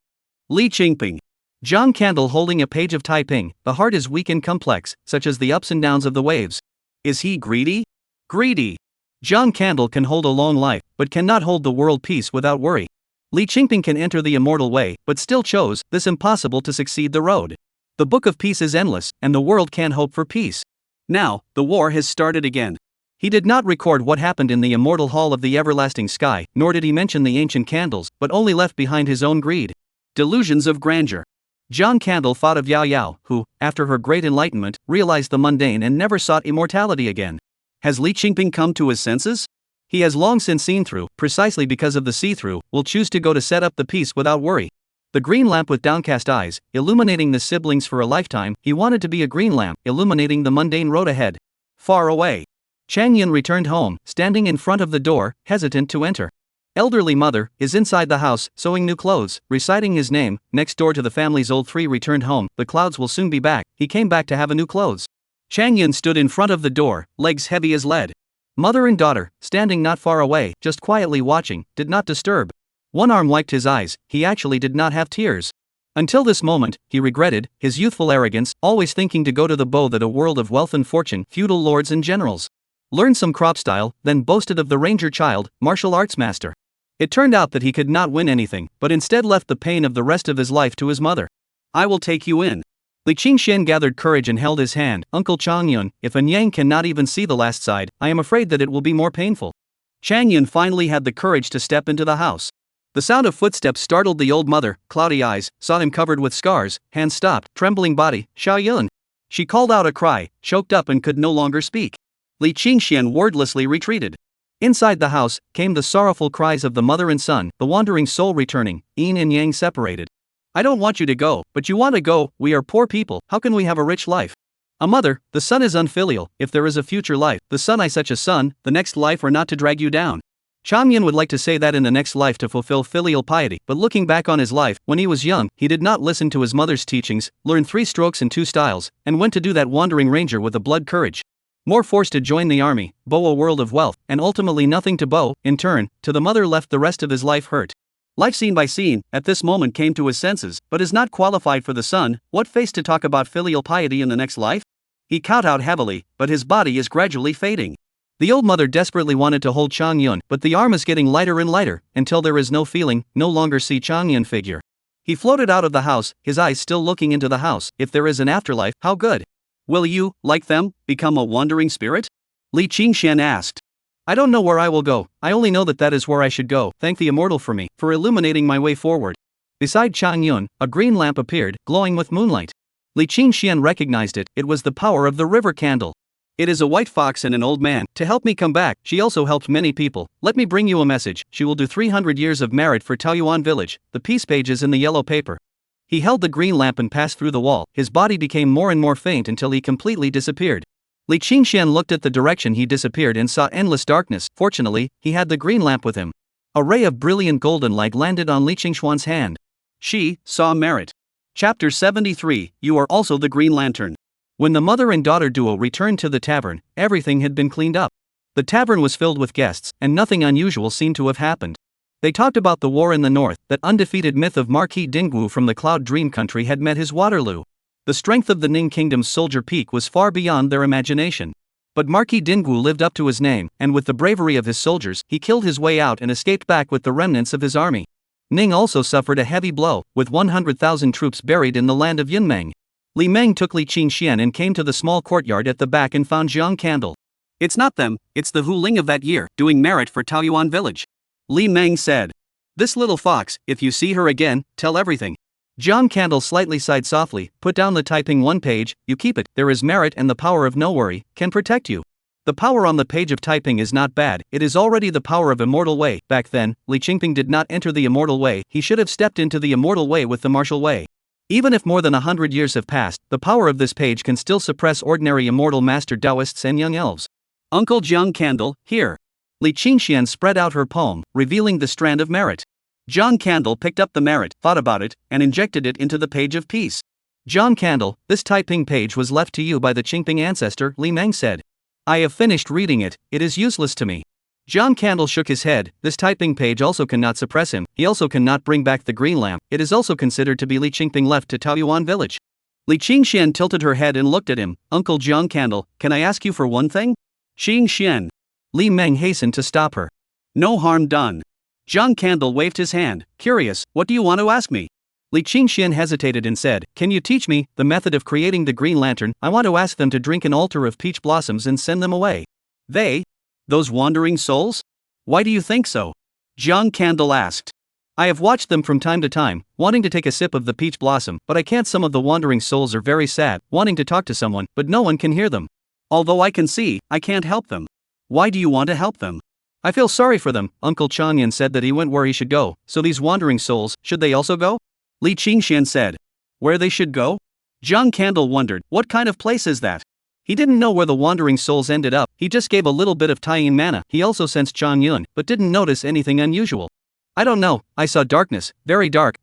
A: Li Qingping. John Candle holding a page of Taiping. The heart is weak and complex, such as the ups and downs of the waves. Is he greedy? Greedy. John Candle can hold a long life, but cannot hold the world peace without worry. Li Qingping can enter the immortal way, but still chose this impossible to succeed the road. The book of peace is endless, and the world can hope for peace. Now, the war has started again. He did not record what happened in the immortal hall of the everlasting sky, nor did he mention the ancient candles, but only left behind his own greed. Delusions of grandeur. John Candle thought of Yao Yao, who, after her great enlightenment, realized the mundane and never sought immortality again. Has Li Qingping come to his senses? He has long since seen through, precisely because of the see-through, will choose to go to set up the peace without worry. The green lamp with downcast eyes, illuminating the siblings for a lifetime, he wanted to be a green lamp, illuminating the mundane road ahead. Far away. Chang Yun returned home, standing in front of the door, hesitant to enter. Elderly mother is inside the house, sewing new clothes, reciting his name. Next door to the family's old three returned home. The clouds will soon be back. He came back to have a new clothes.
B: Chang Yun stood in front of the door, legs heavy as lead. Mother and daughter, standing not far away, just quietly watching, did not disturb. One arm wiped his eyes, he actually did not have tears. Until this moment, he regretted his youthful arrogance, always thinking to go to the bow that a world of wealth and fortune, feudal lords and generals. Learned some crop style, then boasted of the ranger child, martial arts master. It turned out that he could not win anything, but instead left the pain of the rest of his life to his mother. I will take you in. Li Qingxian gathered courage and held his hand. Uncle Chang Yun, if an Yang cannot even see the last side, I am afraid that it will be more painful. Chang Yun finally had the courage to step into the house. The sound of footsteps startled the old mother. Cloudy eyes saw him covered with scars, hands stopped, trembling body. Xiao Yun. She called out a cry, choked up and could no longer speak. Li Qingxian wordlessly retreated. Inside the house came the sorrowful cries of the mother and son, the wandering soul returning, yin and yang separated. I don't want you to go, but you want to go. We are poor people, how can we have a rich life? A mother, the son is unfilial. If there is a future life, the son I such a son, the next life are not to drag you down. Chang Yun would like to say that in the next life to fulfill filial piety, but looking back on his life, when he was young, he did not listen to his mother's teachings, learned 3 strokes and 2 styles, and went to do that wandering ranger with a blood courage. More forced to join the army, bow a world of wealth, and ultimately nothing to bow, in turn, to the mother left the rest of his life hurt. Life scene by scene, at this moment came to his senses, but is not qualified for the son. What face to talk about filial piety in the next life? He kowtowed heavily, but his body is gradually fading. The old mother desperately wanted to hold Chang Yun, but the arm is getting lighter and lighter, until there is no feeling, no longer see Chang Yun figure. He floated out of the house, his eyes still looking into the house. If there is an afterlife, how good? Will you, like them, become a wandering spirit? Li Qingxian asked. I don't know where I will go, I only know that is where I should go. Thank the immortal for me, for illuminating my way forward. Beside Chang Yun, a green lamp appeared, glowing with moonlight. Li Qingxian recognized it, it was the power of the river candle. It is a white fox and an old man, to help me come back. She also helped many people. Let me bring you a message. She will do 300 years of merit for Taoyuan village. The peace page is in the yellow paper. He held the green lamp and passed through the wall. His body became more and more faint until he completely disappeared. Li Qingxian looked at the direction he disappeared and saw endless darkness. Fortunately, he had the green lamp with him. A ray of brilliant golden light landed on Li Qingxuan's hand. She saw merit. Chapter 73, You Are Also the Green Lantern. When the mother and daughter duo returned to the tavern, everything had been cleaned up. The tavern was filled with guests, and nothing unusual seemed to have happened. They talked about the war in the north, that undefeated myth of Marquis Dingwu from the Cloud Dream Country had met his Waterloo. The strength of the Ning Kingdom's soldier peak was far beyond their imagination. But Marquis Dingwu lived up to his name, and with the bravery of his soldiers, he killed his way out and escaped back with the remnants of his army. Ning also suffered a heavy blow, with 100,000 troops buried in the land of Yunmeng. Li Meng took Li Qingxian and came to the small courtyard at the back and found Jiang Candle. It's not them, it's the Hu Ling of that year, doing merit for Taoyuan village. Li Meng said. This little fox, if you see her again, tell everything. Jiang Candle slightly sighed softly, put down the typing 1 page, you keep it, there is merit and the power of no worry, can protect you. The power on the page of typing is not bad, it is already the power of immortal way. Back then, Li Qingping did not enter the immortal way, he should have stepped into the immortal way with the martial way. Even if more than 100 years have passed, the power of this page can still suppress ordinary immortal master Taoists and young elves. Uncle Jiang Candle, here. Li Qingxian spread out her palm, revealing the strand of merit. Jiang Candle picked up the merit, thought about it, and injected it into the page of peace. Jiang Candle, this typing page was left to you by the Qingping ancestor, Li Meng said. I have finished reading it, it is useless to me. Jiang Candle shook his head, this typing page also cannot suppress him, he also cannot bring back the green lamp, it is also considered to be Li Qingping left to Taoyuan village. Li Qingxian tilted her head and looked at him, Uncle Jiang Candle, can I ask you for one thing? Qingxian. Li Meng hastened to stop her. No harm done. Jiang Candle waved his hand, curious, what do you want to ask me? Li Qingxian hesitated and said, can you teach me the method of creating the green lantern? I want to ask them to drink an altar of peach blossoms and send them away. They? Those wandering souls? Why do you think so? Jiang Candle asked. I have watched them from time to time, wanting to take a sip of the peach blossom, but I can't. Some of the wandering souls are very sad, wanting to talk to someone, but no one can hear them. Although I can see, I can't help them. Why do you want to help them? I feel sorry for them. Uncle Changyan said that he went where he should go, so these wandering souls, should they also go? Li Qingxian said. Where they should go? Jiang Candle wondered, what kind of place is that? He didn't know where the wandering souls ended up, he just gave a little bit of tying mana. He also sensed Chang Yun, but didn't notice anything unusual. I don't know, I saw darkness, very dark,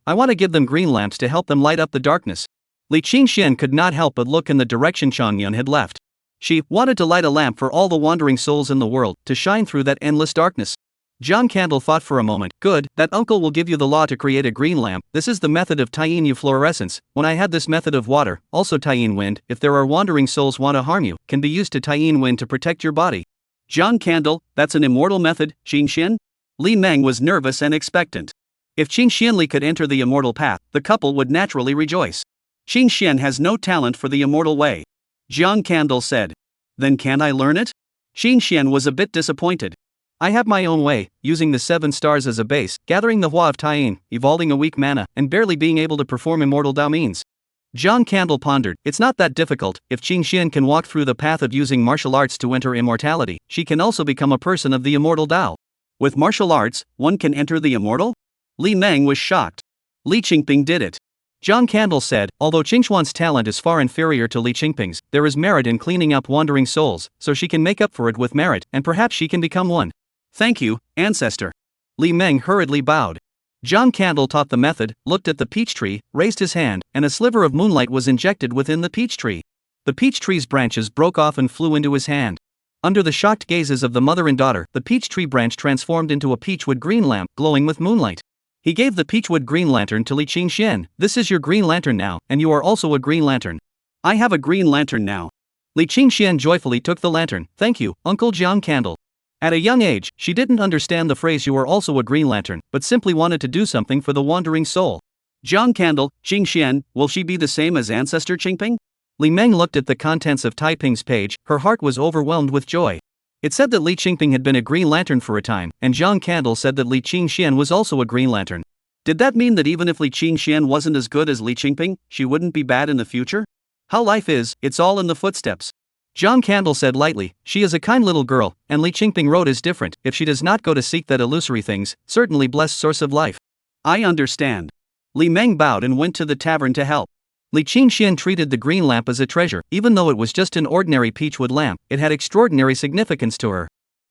B: I want to give them green lamps to help them light up the darkness.
A: Li Qingxian could not help but look in the direction Changyun had left. She wanted to light a lamp for all the wandering souls in the world to shine through that endless darkness. John Candle thought for a moment. Good, that uncle will give you the law to create a green lamp. This is the method of Taiyin fluorescence. When I had this method of water, also Taiyin wind, if there are wandering souls want to harm you, can be used to Taiyin wind to protect your body.
B: John Candle, that's an immortal method, Qingxian? Li Meng was nervous and expectant. If Qingxianli could enter the immortal path, the couple would naturally rejoice. Qingxian has no talent for the immortal way. John Candle said. Then can't I learn it? Qingxian was a bit disappointed.
A: I have my own way, using the 7 stars as a base, gathering the Hua of Taiyin, evolving a weak mana, and barely being able to perform immortal Dao means. John Candle pondered. It's not that difficult. If Qingxian can walk through the path of using martial arts to enter immortality, she can also become a person of the immortal Dao.
B: With martial arts, one can enter the immortal? Li Meng was shocked. Li Qingping did it.
A: John Candle said, although Qingxuan's talent is far inferior to Li Qingping's, there is merit in cleaning up wandering souls, so she can make up for it with merit, and perhaps she can become one.
B: Thank you, ancestor.
A: Li Meng hurriedly bowed. John Candle taught the method, looked at the peach tree, raised his hand, and a sliver of moonlight was injected within the peach tree. The peach tree's branches broke off and flew into his hand. Under the shocked gazes of the mother and daughter, the peach tree branch transformed into a peachwood green lamp, glowing with moonlight. He gave the peachwood green lantern to Li Qingxian. This is your green lantern now, and you are also a green lantern.
B: I have a green lantern now.
A: Li Qingxian joyfully took the lantern. Thank you, Uncle John Candle. At a young age, she didn't understand the phrase you are also a green lantern, but simply wanted to do something for the wandering soul.
B: John Candle, Qingxian, will she be the same as ancestor Qingping?
A: Li Meng looked at the contents of Taiping's page, her heart was overwhelmed with joy. It said that Li Qingping had been a green lantern for a time, and John Candle said that Li Qingxian was also a green lantern. Did that mean that even if Li Qingxian wasn't as good as Li Qingping, she wouldn't be bad in the future? How life is, it's all in the footsteps. John Candle said lightly, she is a kind little girl, and Li Qingping road is different. If she does not go to seek that illusory things, certainly blessed source of life.
B: I understand. Li Meng bowed and went to the tavern to help.
A: Li Qingxian treated the green lamp as a treasure. Even though it was just an ordinary peachwood lamp, it had extraordinary significance to her.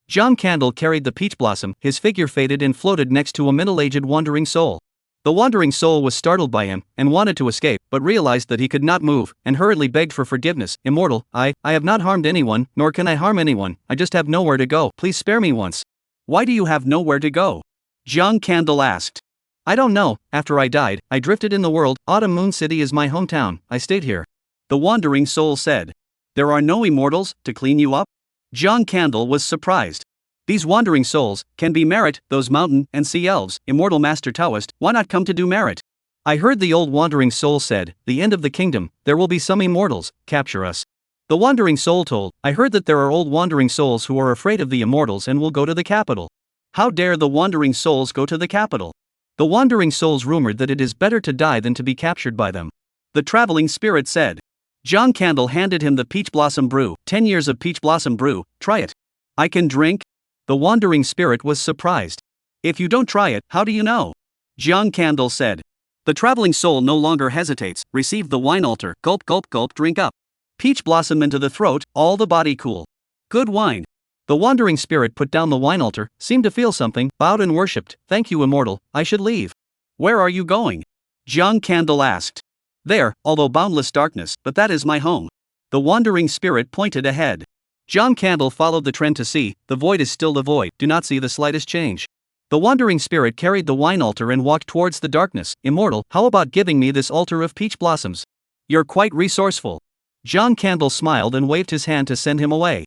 A: John Candle carried the peach blossom, his figure faded and floated next to a middle-aged wandering soul. The wandering soul was startled by him, and wanted to escape, but realized that he could not move, and hurriedly begged for forgiveness. Immortal, I have not harmed anyone, nor can I harm anyone, I just have nowhere to go, please spare me once.
B: Why do you have nowhere to go? John Candle asked.
A: I don't know, after I died, I drifted in the world, Autumn Moon City is my hometown, I stayed here.
B: The wandering soul said. There are no immortals to clean you up? John Candle was surprised. These wandering souls can be merit, those mountain and sea elves, immortal master Taoist, why not come to do merit?
A: I heard the old wandering soul said, the end of the kingdom, there will be some immortals, capture us. The wandering soul told, I heard that there are old wandering souls who are afraid of the immortals and will go to the capital.
B: How dare the wandering souls go to the capital?
A: The wandering souls rumored that it is better to die than to be captured by them.
B: The traveling spirit said. John Candle handed him the peach blossom brew. 10 years of peach blossom brew, try it. I can drink?
A: The wandering spirit was surprised.
B: If you don't try it, how do you know? John Candle said. The traveling soul no longer hesitates, receive the wine altar, gulp gulp gulp, drink up. Peach blossom into the throat, all the body cool. Good wine.
A: The wandering spirit put down the wine altar, seemed to feel something, bowed and worshipped. Thank you, immortal, I should leave.
B: Where are you going? John Candle asked. There, although boundless darkness, but that is my home. The wandering spirit pointed ahead.
A: John Candle followed the trend to see, the void is still the void, do not see the slightest change. The wandering spirit carried the wine altar and walked towards the darkness. Immortal, how about giving me this altar of peach blossoms?
B: You're quite resourceful.
A: John Candle smiled and waved his hand to send him away.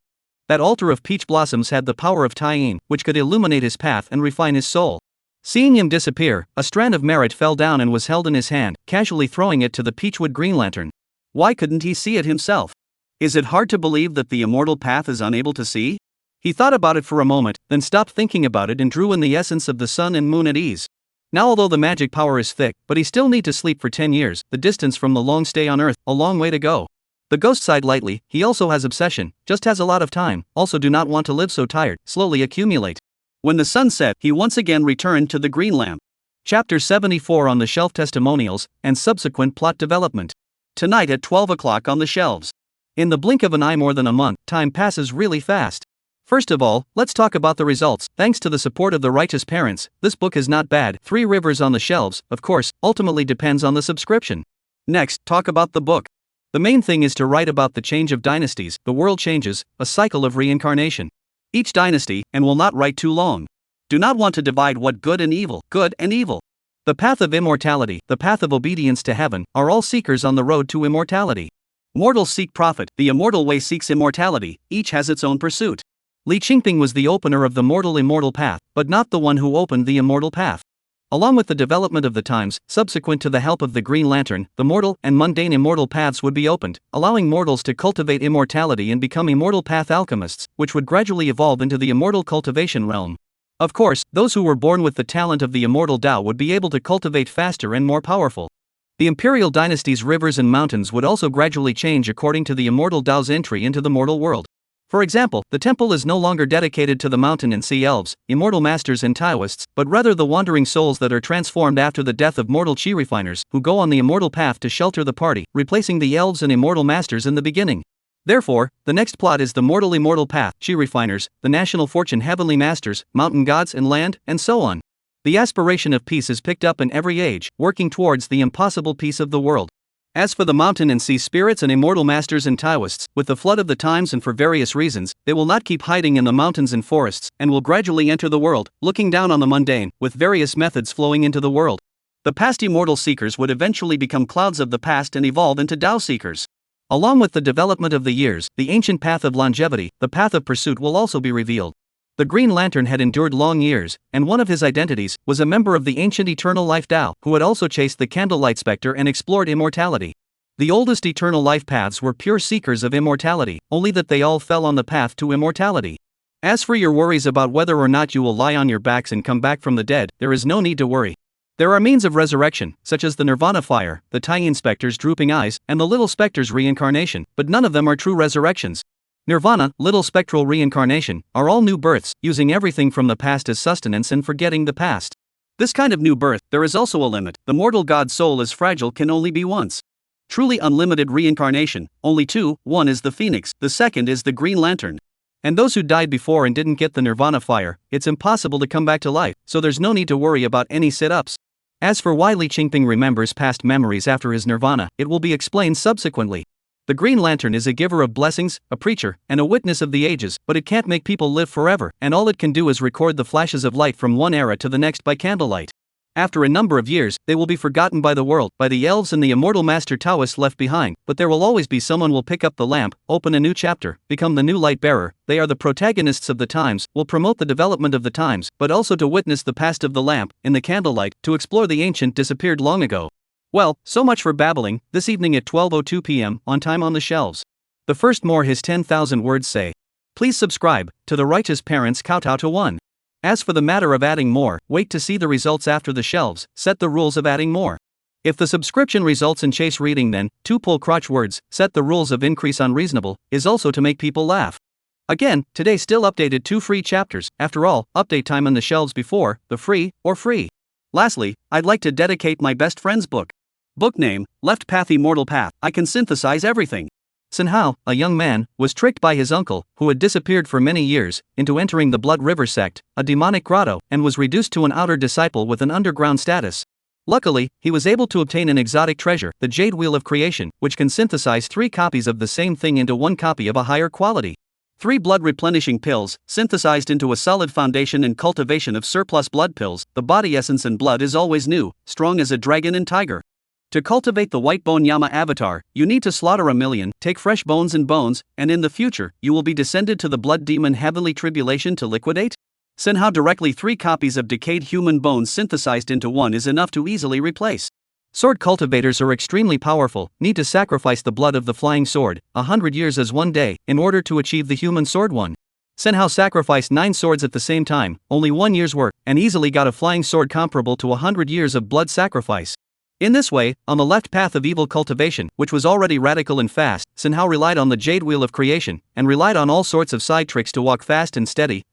A: That altar of peach blossoms had the power of Taiyin, which could illuminate his path and refine his soul. Seeing him disappear, a strand of merit fell down and was held in his hand, casually throwing it to the peachwood green lantern.
B: Why couldn't he see it himself? Is it hard to believe that the immortal path is unable to see?
A: He thought about it for a moment, then stopped thinking about it and drew in the essence of the sun and moon at ease. Now although the magic power is thick, but he still need to sleep for 10 years, the distance from the long stay on earth, a long way to go. The ghost sighed lightly, he also has obsession, just has a lot of time, also do not want to live so tired, slowly accumulate.
B: When the sun set, he once again returned to the green lamp.
A: Chapter 74 on the shelf testimonials, and subsequent plot development.
B: Tonight at 12 o'clock on the shelves.
A: In the blink of an eye, more than a month, time passes really fast. First of all, let's talk about the results. Thanks to the support of the righteous parents, this book is not bad. 3 Rivers on the shelves, of course, ultimately depends on the subscription.
B: Next, talk about the book. The main thing is to write about the change of dynasties, the world changes, a cycle of reincarnation. Each dynasty, and will not write too long. Do not want to divide what good and evil. The path of immortality, the path of obedience to heaven, are all seekers on the road to immortality. Mortals seek profit, the immortal way seeks immortality, each has its own pursuit. Li Qingping was the opener of the mortal immortal path, but not the one who opened the immortal path. Along with the development of the times, subsequent to the help of the Green Lantern, the mortal and mundane immortal paths would be opened, allowing mortals to cultivate immortality and become immortal path alchemists, which would gradually evolve into the immortal cultivation realm. Of course, those who were born with the talent of the immortal Tao would be able to cultivate faster and more powerful. The imperial dynasty's rivers and mountains would also gradually change according to the immortal Tao's entry into the mortal world. For example, the temple is no longer dedicated to the mountain and sea elves, immortal masters and Taoists, but rather the wandering souls that are transformed after the death of mortal chi refiners, who go on the immortal path to shelter the party, replacing the elves and immortal masters in the beginning. Therefore, the next plot is the mortal immortal path, chi refiners, the national fortune heavenly masters, mountain gods and land, and so on. The aspiration of peace is picked up in every age, working towards the impossible peace of the world. As for the mountain and sea spirits and immortal masters and Taoists, with the flood of the times and for various reasons, they will not keep hiding in the mountains and forests, and will gradually enter the world, looking down on the mundane, with various methods flowing into the world. The past immortal seekers would eventually become clouds of the past and evolve into Tao seekers. Along with the development of the years, the ancient path of longevity, the path of pursuit will also be revealed. The Green Lantern had endured long years, and one of his identities was a member of the ancient eternal life Tao, who had also chased the candlelight specter and explored immortality. The oldest eternal life paths were pure seekers of immortality, only that they all fell on the path to immortality. As for your worries about whether or not you will lie on your backs and come back from the dead, there is no need to worry. There are means of resurrection, such as the Nirvana fire, the tie-in specter's drooping eyes, and the little specter's reincarnation, but none of them are true resurrections. Nirvana, little spectral reincarnation, are all new births, using everything from the past as sustenance and forgetting the past. This kind of new birth, there is also a limit. The mortal god soul is fragile, can only be once. Truly unlimited reincarnation, only two, one is the phoenix, the second is the Green Lantern. And those who died before and didn't get the Nirvana fire, it's impossible to come back to life, so there's no need to worry about any sit-ups. As for why Li Qingping remembers past memories after his Nirvana, it will be explained subsequently. The Green Lantern is a giver of blessings, a preacher, and a witness of the ages, but it can't make people live forever, and all it can do is record the flashes of light from one era to the next by candlelight. After a number of years, they will be forgotten by the world, by the elves and the immortal master Taoists left behind, but there will always be someone will pick up the lamp, open a new chapter, become the new light bearer. They are the protagonists of the times, will promote the development of the times, but also to witness the past of the lamp, in the candlelight, to explore the ancient disappeared long ago. Well, so much for babbling, this evening at 12:02 p.m., on time on the shelves. The first more his 10,000 words say. Please subscribe, to the righteous parents kowtow to one. As for the matter of adding more, wait to see the results after the shelves, set the rules of adding more. If the subscription results in chase reading, then, 2 pull crotch words, set the rules of increase unreasonable, is also to make people laugh. Again, today still updated 2 free chapters, after all, update time on the shelves before, the free, or free. Lastly, I'd like to dedicate my best friend's book. Book name, Left Path Immortal Path, I Can Synthesize Everything. Sun Hao, a young man, was tricked by his uncle, who had disappeared for many years, into entering the Blood River sect, a demonic grotto, and was reduced to an outer disciple with an underground status. Luckily, he was able to obtain an exotic treasure, the Jade Wheel of Creation, which can synthesize 3 copies of the same thing into 1 copy of a higher quality. 3 blood-replenishing pills, synthesized into a solid foundation and cultivation of surplus blood pills. The body essence and blood is always new, strong as a dragon and tiger. To cultivate the white bone Yama avatar, you need to slaughter 1,000,000, take fresh bones, and in the future, you will be descended to the blood demon heavenly tribulation to liquidate? Sun Hao directly 3 copies of decayed human bones synthesized into 1 is enough to easily replace. Sword cultivators are extremely powerful, need to sacrifice the blood of the flying sword, 100 years as 1 day, in order to achieve the human sword one. Sun Hao sacrificed 9 swords at the same time, only 1 year's work, and easily got a flying sword comparable to 100 years of blood sacrifice. In this way, on the left path of evil cultivation, which was already radical and fast, Sun Hao relied on the Jade Wheel of Creation, and relied on all sorts of side tricks to walk fast and steady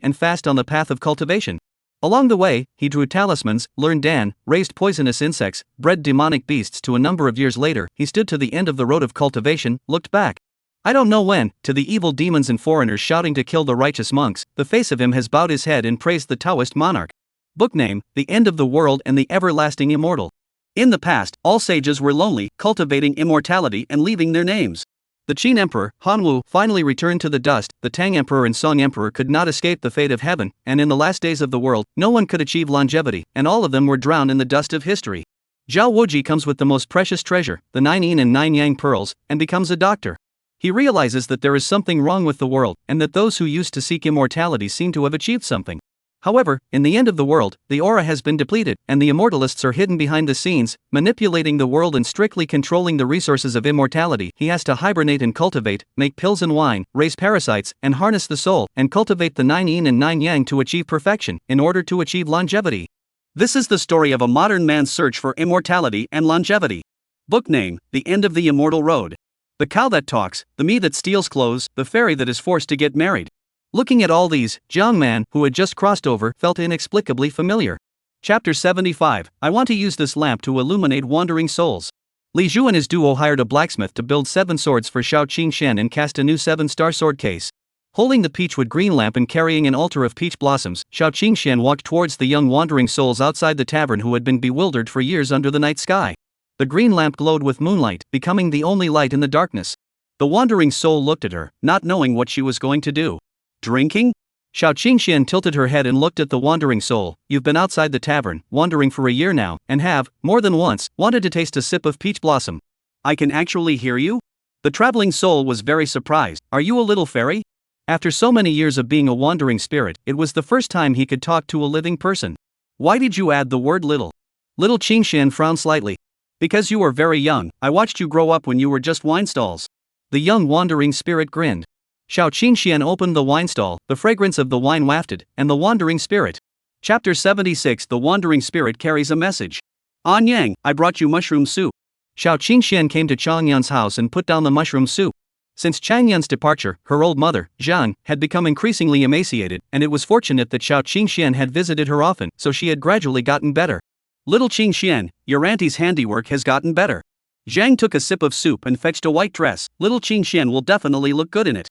B: and fast on the path of cultivation. Along the way, he drew talismans, learned Dan, raised poisonous insects, bred demonic beasts. To a number of years later, he stood to the end of the road of cultivation, looked back. I don't know when, to the evil demons and foreigners shouting to kill the righteous monks, the face of him has bowed his head and praised the Taoist monarch. Book name, The End of the World and the Everlasting Immortal. In the past, all sages were lonely, cultivating immortality and leaving their names. The Qin Emperor, Hanwu, finally returned to the dust. The Tang Emperor and Song Emperor could not escape the fate of heaven, and in the last days of the world, no one could achieve longevity, and all of them were drowned in the dust of history. Zhao Wuji comes with the most precious treasure, the 9 yin and 9 yang pearls, and becomes a doctor. He realizes that there is something wrong with the world, and that those who used to seek immortality seem to have achieved something. However, in the end of the world, the aura has been depleted, and the immortalists are hidden behind the scenes, manipulating the world and strictly controlling the resources of immortality. He has to hibernate and cultivate, make pills and wine, raise parasites, and harness the soul, and cultivate the 9 yin and 9 yang to achieve perfection, in order to achieve longevity. This is the story of a modern man's search for immortality and longevity. Book name: The End of the Immortal Road. The cow that talks, the me that steals clothes, the fairy that is forced to get married. Looking at all these, Jiang Man, who had just crossed over, felt inexplicably familiar. Chapter 75. I want to use this lamp to illuminate wandering souls. Li Zhu and his duo hired a blacksmith to build 7 swords for Xiao Qingshan and cast a new 7-star sword case. Holding the peachwood green lamp and carrying an altar of peach blossoms, Xiao Qingshan walked towards the young wandering souls outside the tavern who had been bewildered for years under the night sky. The green lamp glowed with moonlight, becoming the only light in the darkness. The wandering soul looked at her, not knowing what she was going to do. Drinking? Xiao Qingshan tilted her head and looked at the wandering soul. You've been outside the tavern, wandering for a year now, and have, more than once, wanted to taste a sip of peach blossom. I can actually hear you? The traveling soul was very surprised. Are you a little fairy? After so many years of being a wandering spirit, it was the first time he could talk to a living person. Why did you add the word little? Little Qingshan frowned slightly. Because you were very young, I watched you grow up when you were just wine stalls. The young wandering spirit grinned. Xiao Qingshan opened the wine stall, the fragrance of the wine wafted, and the wandering spirit. Chapter 76. The wandering spirit carries a message. On Yang, I brought you mushroom soup. Xiao Qingshan came to Chang Yun's house and put down the mushroom soup. Since Chang Yun's departure, her old mother, Zhang, had become increasingly emaciated, and it was fortunate that Xiao Qingshan had visited her often, so she had gradually gotten better. Little Qingshan, your auntie's handiwork has gotten better. Zhang took a sip of soup and fetched a white dress. Little Qingshan will definitely look good in it.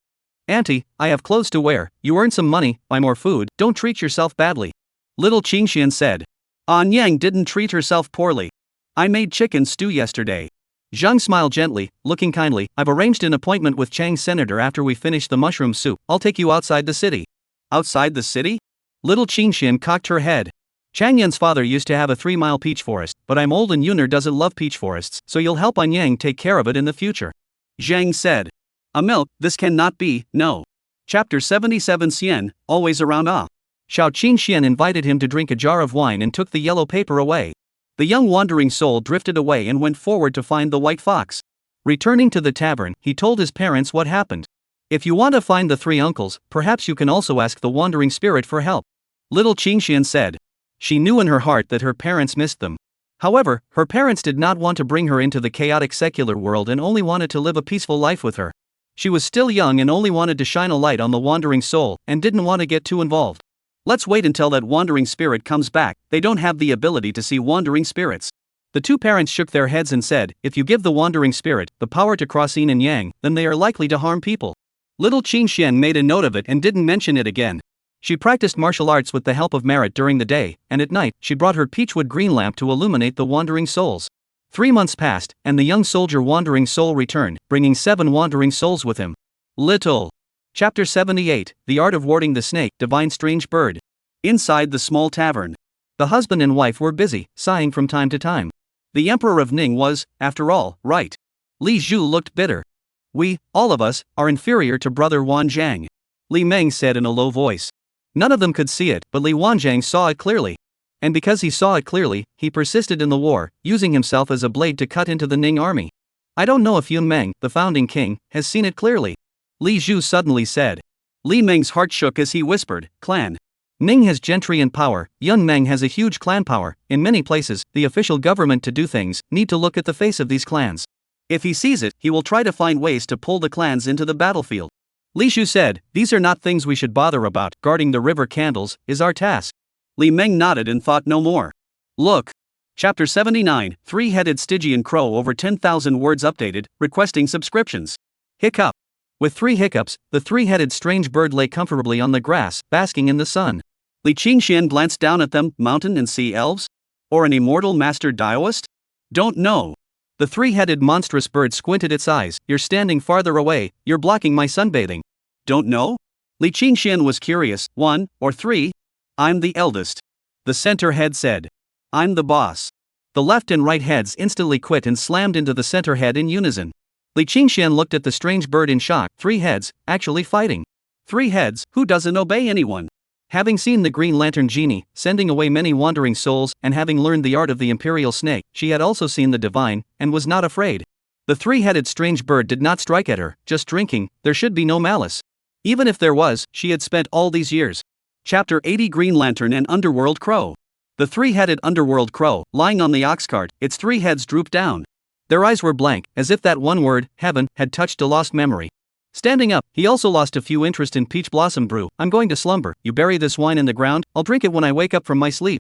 B: Auntie, I have clothes to wear, you earn some money, buy more food, don't treat yourself badly. Little Qingshan said. An Yang didn't treat herself poorly. I made chicken stew yesterday. Zhang smiled gently, looking kindly. I've arranged an appointment with Chang's senator after we finish the mushroom soup. I'll take you outside the city. Outside the city? Little Qingshan cocked her head. Chang Yun's father used to have a 3-mile peach forest, but I'm old and Yuner doesn't love peach forests, so you'll help An Yang take care of it in the future. Zhang said. A milk, this cannot be, no. Chapter 77. Xian, always around Ah. Xiao Qingshan invited him to drink a jar of wine and took the yellow paper away. The young wandering soul drifted away and went forward to find the white fox. Returning to the tavern, he told his parents what happened. If you want to find the 3 uncles, perhaps you can also ask the wandering spirit for help. Little Qingshan said. She knew in her heart that her parents missed them. However, her parents did not want to bring her into the chaotic secular world and only wanted to live a peaceful life with her. She was still young and only wanted to shine a light on the wandering soul, and didn't want to get too involved. Let's wait until that wandering spirit comes back. They don't have the ability to see wandering spirits. The 2 parents shook their heads and said, if you give the wandering spirit the power to cross yin and yang, then they are likely to harm people. Little Qingshan made a note of it and didn't mention it again. She practiced martial arts with the help of merit during the day, and at night, she brought her peachwood green lamp to illuminate the wandering souls. 3 months passed, and the young soldier wandering soul returned, bringing 7 wandering souls with him. Little. Chapter 78. The Art of Warding the Snake, Divine Strange Bird. Inside the small tavern. The husband and wife were busy, sighing from time to time. The Emperor of Ning was, after all, right. Li Zhu looked bitter. We, all of us, are inferior to brother Wan Zhang. Li Meng said in a low voice. None of them could see it, but Li Wanzhang saw it clearly. And because he saw it clearly, he persisted in the war, using himself as a blade to cut into the Ning army. I don't know if Yun Meng, the founding king, has seen it clearly. Li Zhu suddenly said. Li Meng's heart shook as he whispered, clan. Ning has gentry and power, Yun Meng has a huge clan power. In many places, the official government to do things need to look at the face of these clans. If he sees it, he will try to find ways to pull the clans into the battlefield. Li Zhu said, these are not things we should bother about. Guarding the river candles is our task. Li Meng nodded and thought no more. Look. Chapter 79, 3-headed Stygian crow over 10,000 words updated, requesting subscriptions. Hiccup. With 3 hiccups, the 3-headed strange bird lay comfortably on the grass, basking in the sun. Li Qingshan glanced down at them. Mountain and sea elves? Or an immortal master Daoist? Don't know.
A: The three-headed monstrous bird squinted its eyes. You're standing farther away, you're blocking my sunbathing.
B: Don't know? Li Qingxian was curious. 1 or 3? I'm the eldest. The center head said. I'm the boss.
A: The left and right heads instantly quit and slammed into the center head in unison. Li Qingxian looked at the strange bird in shock. 3 heads, actually fighting.
B: 3 heads, who doesn't obey anyone?
A: Having seen the Green Lantern genie, sending away many wandering souls, and having learned the art of the imperial snake, she had also seen the divine, and was not afraid. The 3-headed strange bird did not strike at her, just drinking, there should be no malice. Even if there was, she had spent all these years.
B: Chapter 80 Green Lantern and Underworld Crow. The 3-headed underworld crow, lying on the ox cart, its 3 heads drooped down.
A: Their eyes were blank, as if that one word, heaven, had touched a lost memory. Standing up, he also lost a few interest in peach blossom brew. I'm going to slumber. You bury this wine in the ground, I'll drink it when I wake up from my sleep.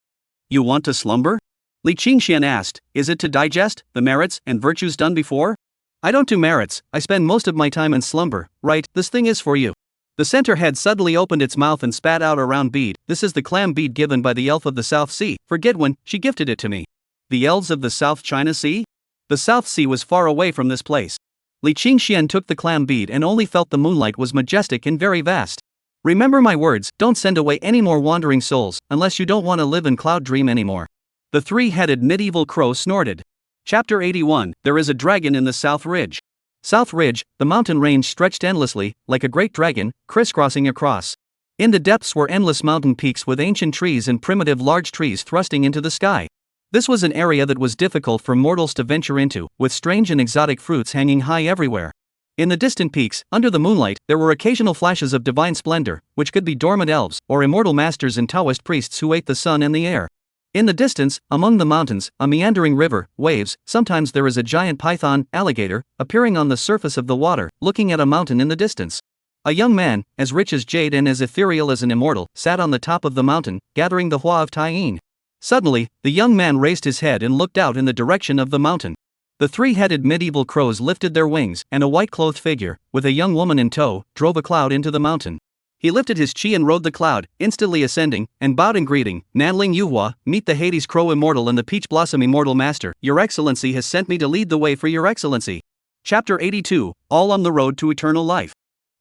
B: You want to slumber? Li Qingxian asked. Is it to digest the merits and virtues done before?
A: I don't do merits, I spend most of my time in slumber. Right, this thing is for you. The center head suddenly opened its mouth and spat out a round bead. This is the clam bead given by the elf of the South Sea. Forget when she gifted it to me.
B: The elves of the South China Sea?
A: The South Sea was far away from this place. Li Qingxian took the clam bead and only felt the moonlight was majestic and very vast. Remember my words, don't send away any more wandering souls, unless you don't want to live in Cloud Dream anymore.
B: The 3-headed medieval crow snorted. Chapter 81 There is a dragon in the South Ridge.
A: South Ridge, the mountain range stretched endlessly, like a great dragon, crisscrossing across. In the depths were endless mountain peaks with ancient trees and primitive large trees thrusting into the sky. This was an area that was difficult for mortals to venture into, with strange and exotic fruits hanging high everywhere. In the distant peaks, under the moonlight, there were occasional flashes of divine splendor, which could be dormant elves, or immortal masters and Taoist priests who ate the sun and the air. In the distance, among the mountains, a meandering river, waves, sometimes there is a giant python, alligator, appearing on the surface of the water, looking at a mountain in the distance. A young man, as rich as jade and as ethereal as an immortal, sat on the top of the mountain, gathering the hua of Taiyin. Suddenly, the young man raised his head and looked out in the direction of the mountain. The 3-headed medieval crows lifted their wings, and a white-clothed figure, with a young woman in tow, drove a cloud into the mountain. He lifted his chi and rode the cloud, instantly ascending, and bowed in greeting. Nanling Yuhua, meet the Hades Crow Immortal and the Peach Blossom Immortal Master. Your Excellency has sent me to lead the way for your Excellency.
B: Chapter 82 All on the Road to Eternal Life.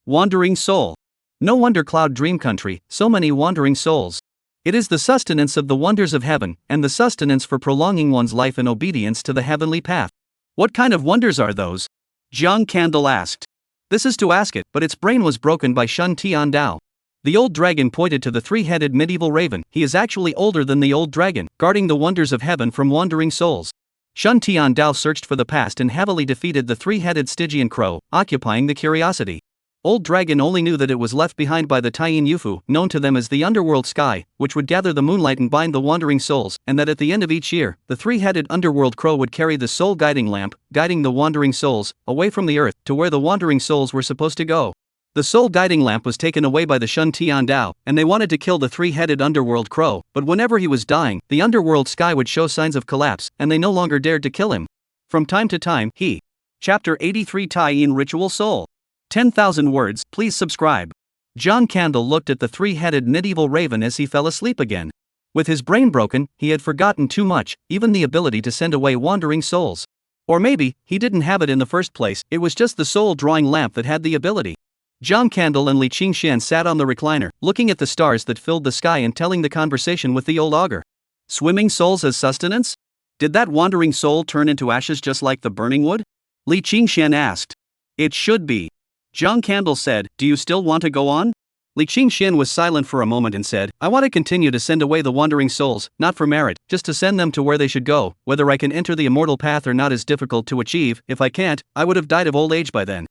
B: Wandering Soul.
A: No wonder Cloud Dream Country, so many wandering souls. It is the sustenance of the wonders of heaven, and the sustenance for prolonging one's life in obedience to the heavenly path.
B: What kind of wonders are those? Jiang Candle asked.
A: This is to ask it, but its brain was broken by Shun Tian Dao. The old dragon pointed to the 3-headed medieval raven. He is actually older than the old dragon, guarding the wonders of heaven from wandering souls. Shun Tian Dao searched for the past and heavily defeated the 3-headed Stygian crow, occupying the curiosity. Old Dragon only knew that it was left behind by the Taiyin Yufu, known to them as the underworld sky, which would gather the moonlight and bind the wandering souls, and that at the end of each year, the 3-headed underworld crow would carry the soul guiding lamp, guiding the wandering souls, away from the earth, to where the wandering souls were supposed to go. The soul guiding lamp was taken away by the Shun Tian Dao, and they wanted to kill the 3-headed underworld crow, but whenever he was dying, the underworld sky would show signs of collapse, and they no longer dared to kill him. From time to time, he.
B: Chapter 83 Taiyin Ritual Soul. 10,000 words, please subscribe.
A: John Candle looked at the 3-headed medieval raven as he fell asleep again. With his brain broken, he had forgotten too much, even the ability to send away wandering souls. Or maybe, he didn't have it in the first place, it was just the soul drawing lamp that had the ability. John Candle and Li Qingxian sat on the recliner, looking at the stars that filled the sky and telling the conversation with the old augur.
B: Swimming souls as sustenance? Did that wandering soul turn into ashes just like the burning wood? Li Qingxian asked. It should be. Jiang Candle said, do you still want to go on?
A: Li Qingxian was silent for a moment and said, I want to continue to send away the wandering souls, not for merit, just to send them to where they should go. Whether I can enter the immortal path or not is difficult to achieve. If I can't, I would have died of old age by then.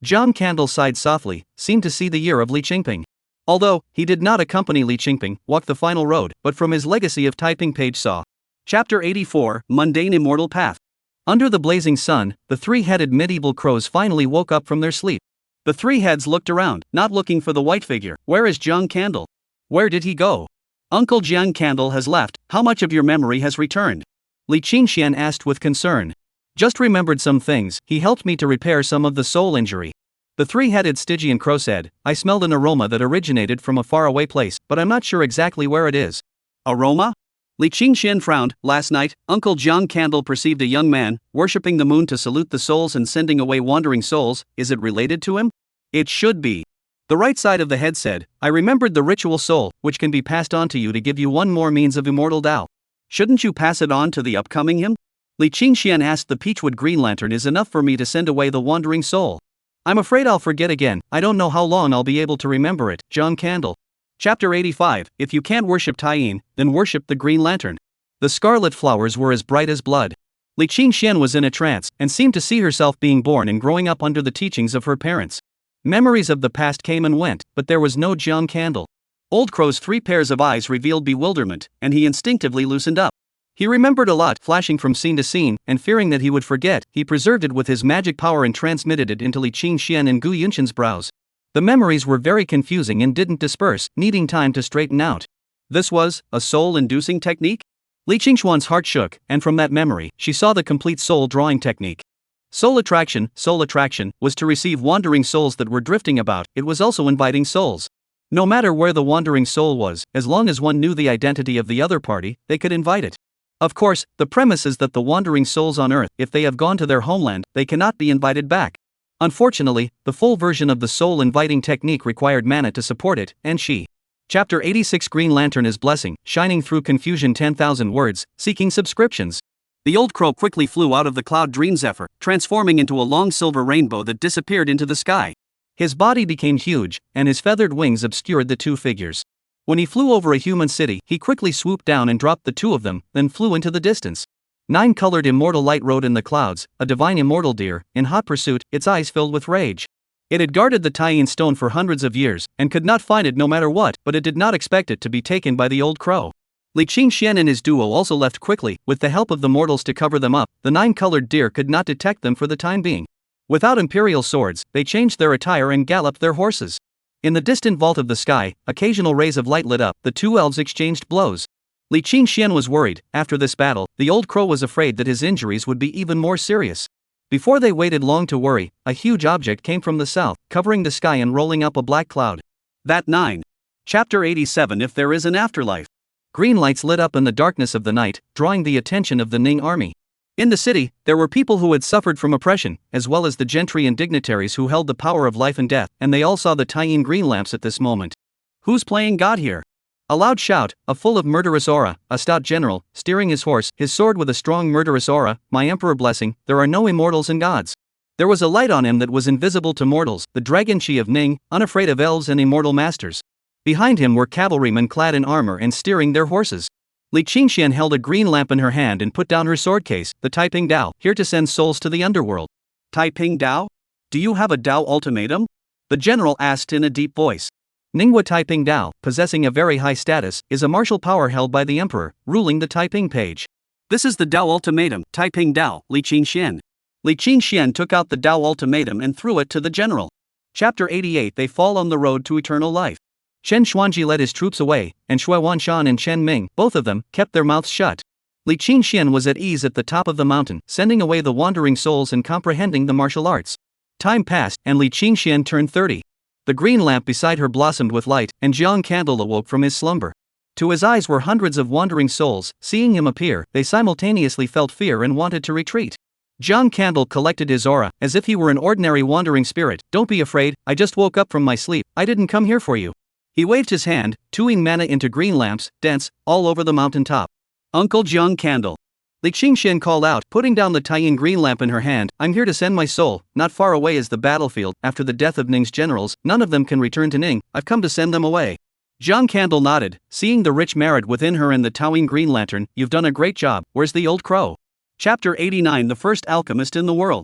A: Jiang Candle sighed softly, seemed to see the year of Li Qingping. Although, he did not accompany Li Qingping, walk the final road, but from his legacy of typing page saw.
B: Chapter 84 Mundane Immortal Path.
A: Under the blazing sun, the 3-headed medieval crows finally woke up from their sleep.
B: The 3 heads looked around, not looking for the white figure. Where is Jiang Candle?
A: Where did he go?
B: Uncle Jiang Candle has left. How much of your memory has returned?
A: Li Qingxian asked with concern. Just remembered some things, he helped me to repair some of the soul injury. The 3-headed Stygian crow said, I smelled an aroma that originated from a faraway place, but I'm not sure exactly where it is.
B: Aroma? Li Qingxian frowned. Last night, Uncle Jiang Candle perceived a young man, worshipping the moon to salute the souls and sending away wandering souls. Is it related to him? It should be. The right side of the head said, I remembered the ritual soul, which can be passed on to you to give you one more means of immortal Tao. Shouldn't you pass it on to the upcoming him? Li Qingxian asked. The Peachwood Green Lantern is enough for me to send away the wandering soul. I'm afraid I'll forget again. I don't know how long I'll be able to remember it. Jiang Candle. Chapter 85. If you can't worship Taiyin, then worship the Green Lantern. The scarlet flowers were as bright as blood. Li Qingxian was in a trance, and seemed to see herself being born and growing up under the teachings of her parents. Memories of the past came and went, but there was no Jiang Candle. Old Crow's 3 pairs of eyes revealed bewilderment, and he instinctively loosened up. He remembered a lot, flashing from scene to scene, and fearing that he would forget, he preserved it with his magic power and transmitted it into Li Qingxian and Gu Yunshan's brows. The memories were very confusing and didn't disperse, needing time to straighten out. This was a soul-inducing technique? Li Qingxuan's heart shook, and from that memory, she saw the complete soul-drawing technique. Soul attraction, was to receive wandering souls that were drifting about. It was also inviting souls. No matter where the wandering soul was, as long as one knew the identity of the other party, they could invite it. Of course, the premise is that the wandering souls on Earth, if they have gone to their homeland, they cannot be invited back. Unfortunately, the full version of the soul-inviting technique required mana to support it, and she. Chapter 86. Green Lantern is blessing, shining through confusion. 10,000 words, seeking subscriptions. The old crow quickly flew out of the cloud dream zephyr, transforming into a long silver rainbow that disappeared into the sky. His body became huge, and his feathered wings obscured the 2 figures. When he flew over a human city, he quickly swooped down and dropped the 2 of them, then flew into the distance. 9-colored immortal light rode in the clouds, a divine immortal deer, in hot pursuit, its eyes filled with rage. It had guarded the Taiyin stone for hundreds of years, and could not find it no matter what, but it did not expect it to be taken by the old crow. Li Qingxian and his duo also left quickly, with the help of the mortals to cover them up. The 9-colored deer could not detect them for the time being. Without imperial swords, they changed their attire and galloped their horses. In the distant vault of the sky, occasional rays of light lit up. The 2 elves exchanged blows. Li Qingxian was worried. After this battle, the old crow was afraid that his injuries would be even more serious. Before they waited long to worry, a huge object came from the south, covering the sky and rolling up a black cloud. That 9. Chapter 87. If there is an afterlife. Green lights lit up in the darkness of the night, drawing the attention of the Ning army. In the city, there were people who had suffered from oppression, as well as the gentry and dignitaries who held the power of life and death, and they all saw the Taiyin green lamps at this moment. Who's playing God here? A loud shout, a full of murderous aura, a stout general, steering his horse, his sword with a strong murderous aura. My emperor blessing, there are no immortals and gods. There was a light on him that was invisible to mortals, the dragon Chi of Ning, unafraid of elves and immortal masters. Behind him were cavalrymen clad in armor and steering their horses. Li Qingxian held a green lamp in her hand and put down her sword case. The Taiping Dao, here to send souls to the underworld. Taiping Dao? Do you have a Dao ultimatum? The general asked in a deep voice. Ninghua Taiping Dao, possessing a very high status, is a martial power held by the emperor, ruling the Taiping page. This is the Dao ultimatum, Taiping Dao, Li Qingxian. Li Qingxian took out the Dao ultimatum and threw it to the general. Chapter 88. They fall on the road to eternal life. Chen Xuanji led his troops away, and Shui Wanshan and Chen Ming, both of them, kept their mouths shut. Li Qingxian was at ease at the top of the mountain, sending away the wandering souls and comprehending the martial arts. Time passed, and Li Qingxian turned 30. The green lamp beside her blossomed with light, and Jiang Candle awoke from his slumber. To his eyes were hundreds of wandering souls. Seeing him appear, they simultaneously felt fear and wanted to retreat. Jiang Candle collected his aura, as if he were an ordinary wandering spirit. Don't be afraid, I just woke up from my sleep, I didn't come here for you. He waved his hand, tuing mana into green lamps, dense, all over the mountain top. Uncle Jiang Candle. Li Qingxian called out, putting down the Taiyin green lamp in her hand. I'm here to send my soul. Not far away is the battlefield. After the death of Ning's generals, none of them can return to Ning. I've come to send them away. Jiang Candle nodded, seeing the rich merit within her and the Taiyin green lantern. You've done a great job. Where's the old crow? Chapter 89. The first alchemist in the world.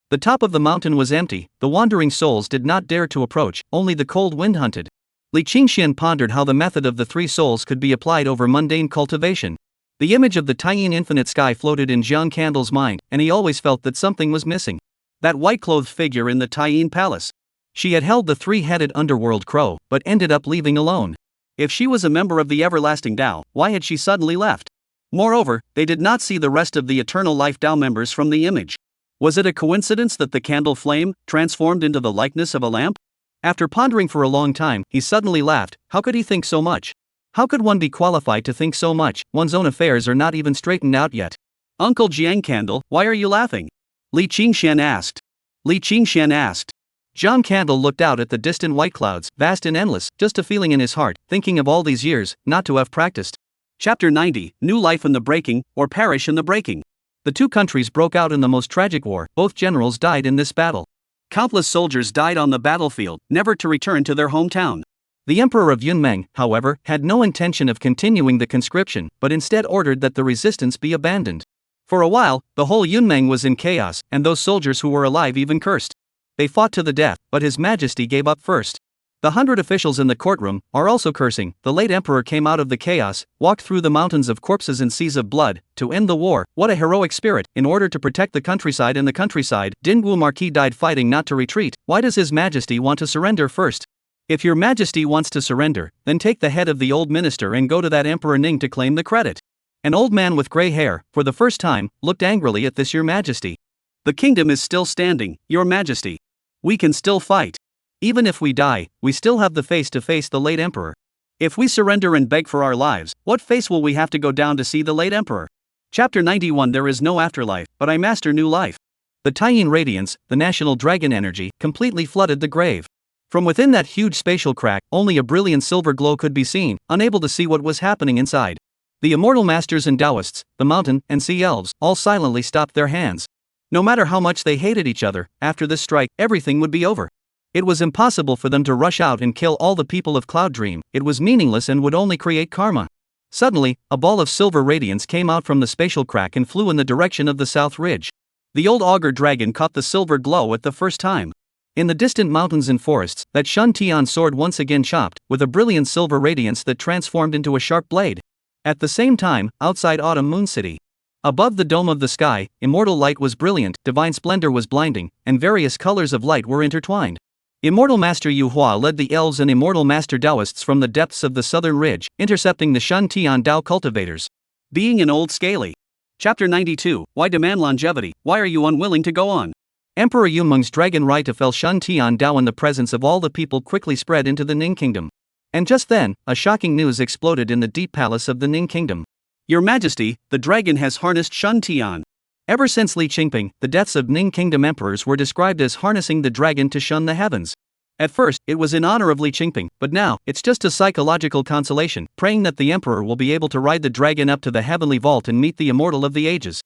B: The top of the mountain was empty. The wandering souls did not dare to approach, only the cold wind hunted. Li Qingxian pondered how the method of the 3 souls could be applied over mundane cultivation. The image of the Taiyin infinite sky floated in Jiang Candle's mind, and he always felt that something was missing. That white-clothed figure in the Taiyin palace. She had held the 3-headed underworld crow, but ended up leaving alone. If she was a member of the everlasting Dao, why had she suddenly left? Moreover, they did not see the rest of the eternal life Dao members from the image. Was it a coincidence that the candle flame transformed into the likeness of a lamp? After pondering for a long time, he suddenly laughed. How could he think so much?
A: How could one be qualified to think so much? One's own affairs are not even straightened out yet.
B: Uncle Jiang Candle, why are you laughing? Li Qingshan asked. Li Qingshan asked.
A: John Candle looked out at the distant white clouds, vast and endless, just a feeling in his heart, thinking of all these years, not to have practiced.
B: Chapter 90, New Life in the Breaking, or Perish in the Breaking.
A: The two countries broke out in the most tragic war. Both generals died in this battle.
B: Countless soldiers died on the battlefield, never to return to their hometown.
A: The Emperor of Yunmeng, however, had no intention of continuing the conscription, but instead ordered that the resistance be abandoned. For a while, the whole Yunmeng was in chaos, and those soldiers who were alive even cursed. They fought to the death, but His Majesty gave up first. The 100 officials in the courtroom are also cursing. The late emperor came out of the chaos, walked through the mountains of corpses and seas of blood, to end the war. What a heroic spirit! In order to protect the countryside and the countryside, Dingwu Marquis died fighting not to retreat. Why does His Majesty want to surrender first? If your Majesty wants to surrender, then take the head of the old minister and go to that Emperor Ning to claim the credit. An old man with grey hair, for the first time, looked angrily at this Your Majesty.
B: The kingdom is still standing, Your Majesty. We can still fight.
A: Even if we die, we still have the face to face the late emperor.
B: If we surrender and beg for our lives, what face will we have to go down to see the late emperor? Chapter 91 There is no afterlife, but I master new life.
A: The Taiyin radiance, the national dragon energy, completely flooded the grave. From within that huge spatial crack, only a brilliant silver glow could be seen, unable to see what was happening inside. The immortal masters and Taoists, the mountain and sea elves, all silently stopped their hands. No matter how much they hated each other, after this strike, everything would be over. It was impossible for them to rush out and kill all the people of Cloud Dream. It was meaningless and would only create karma. Suddenly, a ball of silver radiance came out from the spatial crack and flew in the direction of the south ridge. The old augur dragon caught the silver glow at the first time. In the distant mountains and forests, that Shun Tian sword once again chopped, with a brilliant silver radiance that transformed into a sharp blade. At the same time, outside Autumn Moon City. Above the dome of the sky, immortal light was brilliant, divine splendor was blinding, and various colors of light were intertwined. Immortal Master Yu Hua led the elves and Immortal Master Taoists from the depths of the southern ridge, intercepting the Shun Tian Dao cultivators.
B: Being an old scaly. Chapter 92 Why demand longevity? Why are you unwilling to go on?
A: Emperor Yunmeng's dragon right to fell Shun Tian Dao in the presence of all the people quickly spread into the Ning Kingdom. And just then, a shocking news exploded in the deep palace of the Ning Kingdom.
B: Your Majesty, the dragon has harnessed Shun Tian.
A: Ever since Li Qingping, the deaths of Ning Kingdom emperors were described as harnessing the dragon to shun the heavens. At first, it was in honor of Li Qingping, but now, it's just a psychological consolation, praying that the emperor will be able to ride the dragon up to the heavenly vault and meet the immortal of the ages.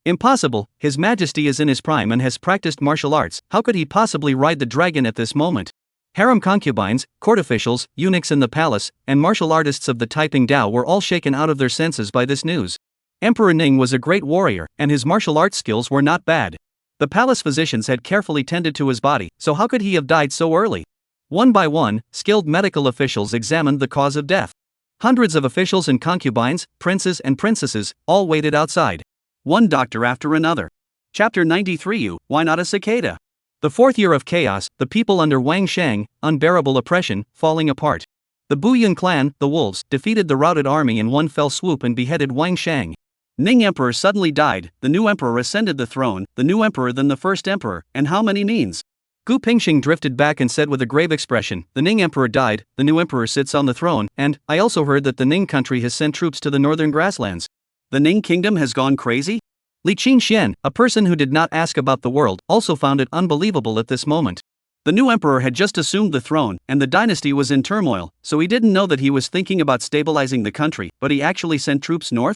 A: Impossible, His Majesty is in his prime and has practiced martial arts. How could he possibly ride the dragon at this moment? Harem concubines, court officials, eunuchs in the palace, and martial artists of the Taiping Dao were all shaken out of their senses by this news. Emperor Ning was a great warrior, and his martial arts skills were not bad. The palace physicians had carefully tended to his body, so how could he have died so early? One by one, skilled medical officials examined the cause of death. Hundreds of officials and concubines, princes and princesses, all waited outside. One doctor after another. Chapter 93 Why not a cicada? The fourth year of chaos, the people under Wang Shang, unbearable oppression, falling apart. The Buyun clan, the wolves, defeated the routed army in one fell swoop and beheaded Wang Shang. Ning Emperor suddenly died, the new emperor ascended the throne, the new emperor then the first emperor, and how many Nings? Gu Pingxing drifted back and said with a grave expression, the Ning Emperor died, the new emperor sits on the throne, and, I also heard that the Ning country has sent troops to the northern grasslands.
B: The Ning kingdom has gone crazy?
A: Li Qingxian, a person who did not ask about the world, also found it unbelievable at this moment.
B: The new emperor had just assumed the throne, and the dynasty was in turmoil, so he didn't know that he was thinking about stabilizing the country, but he actually sent troops north?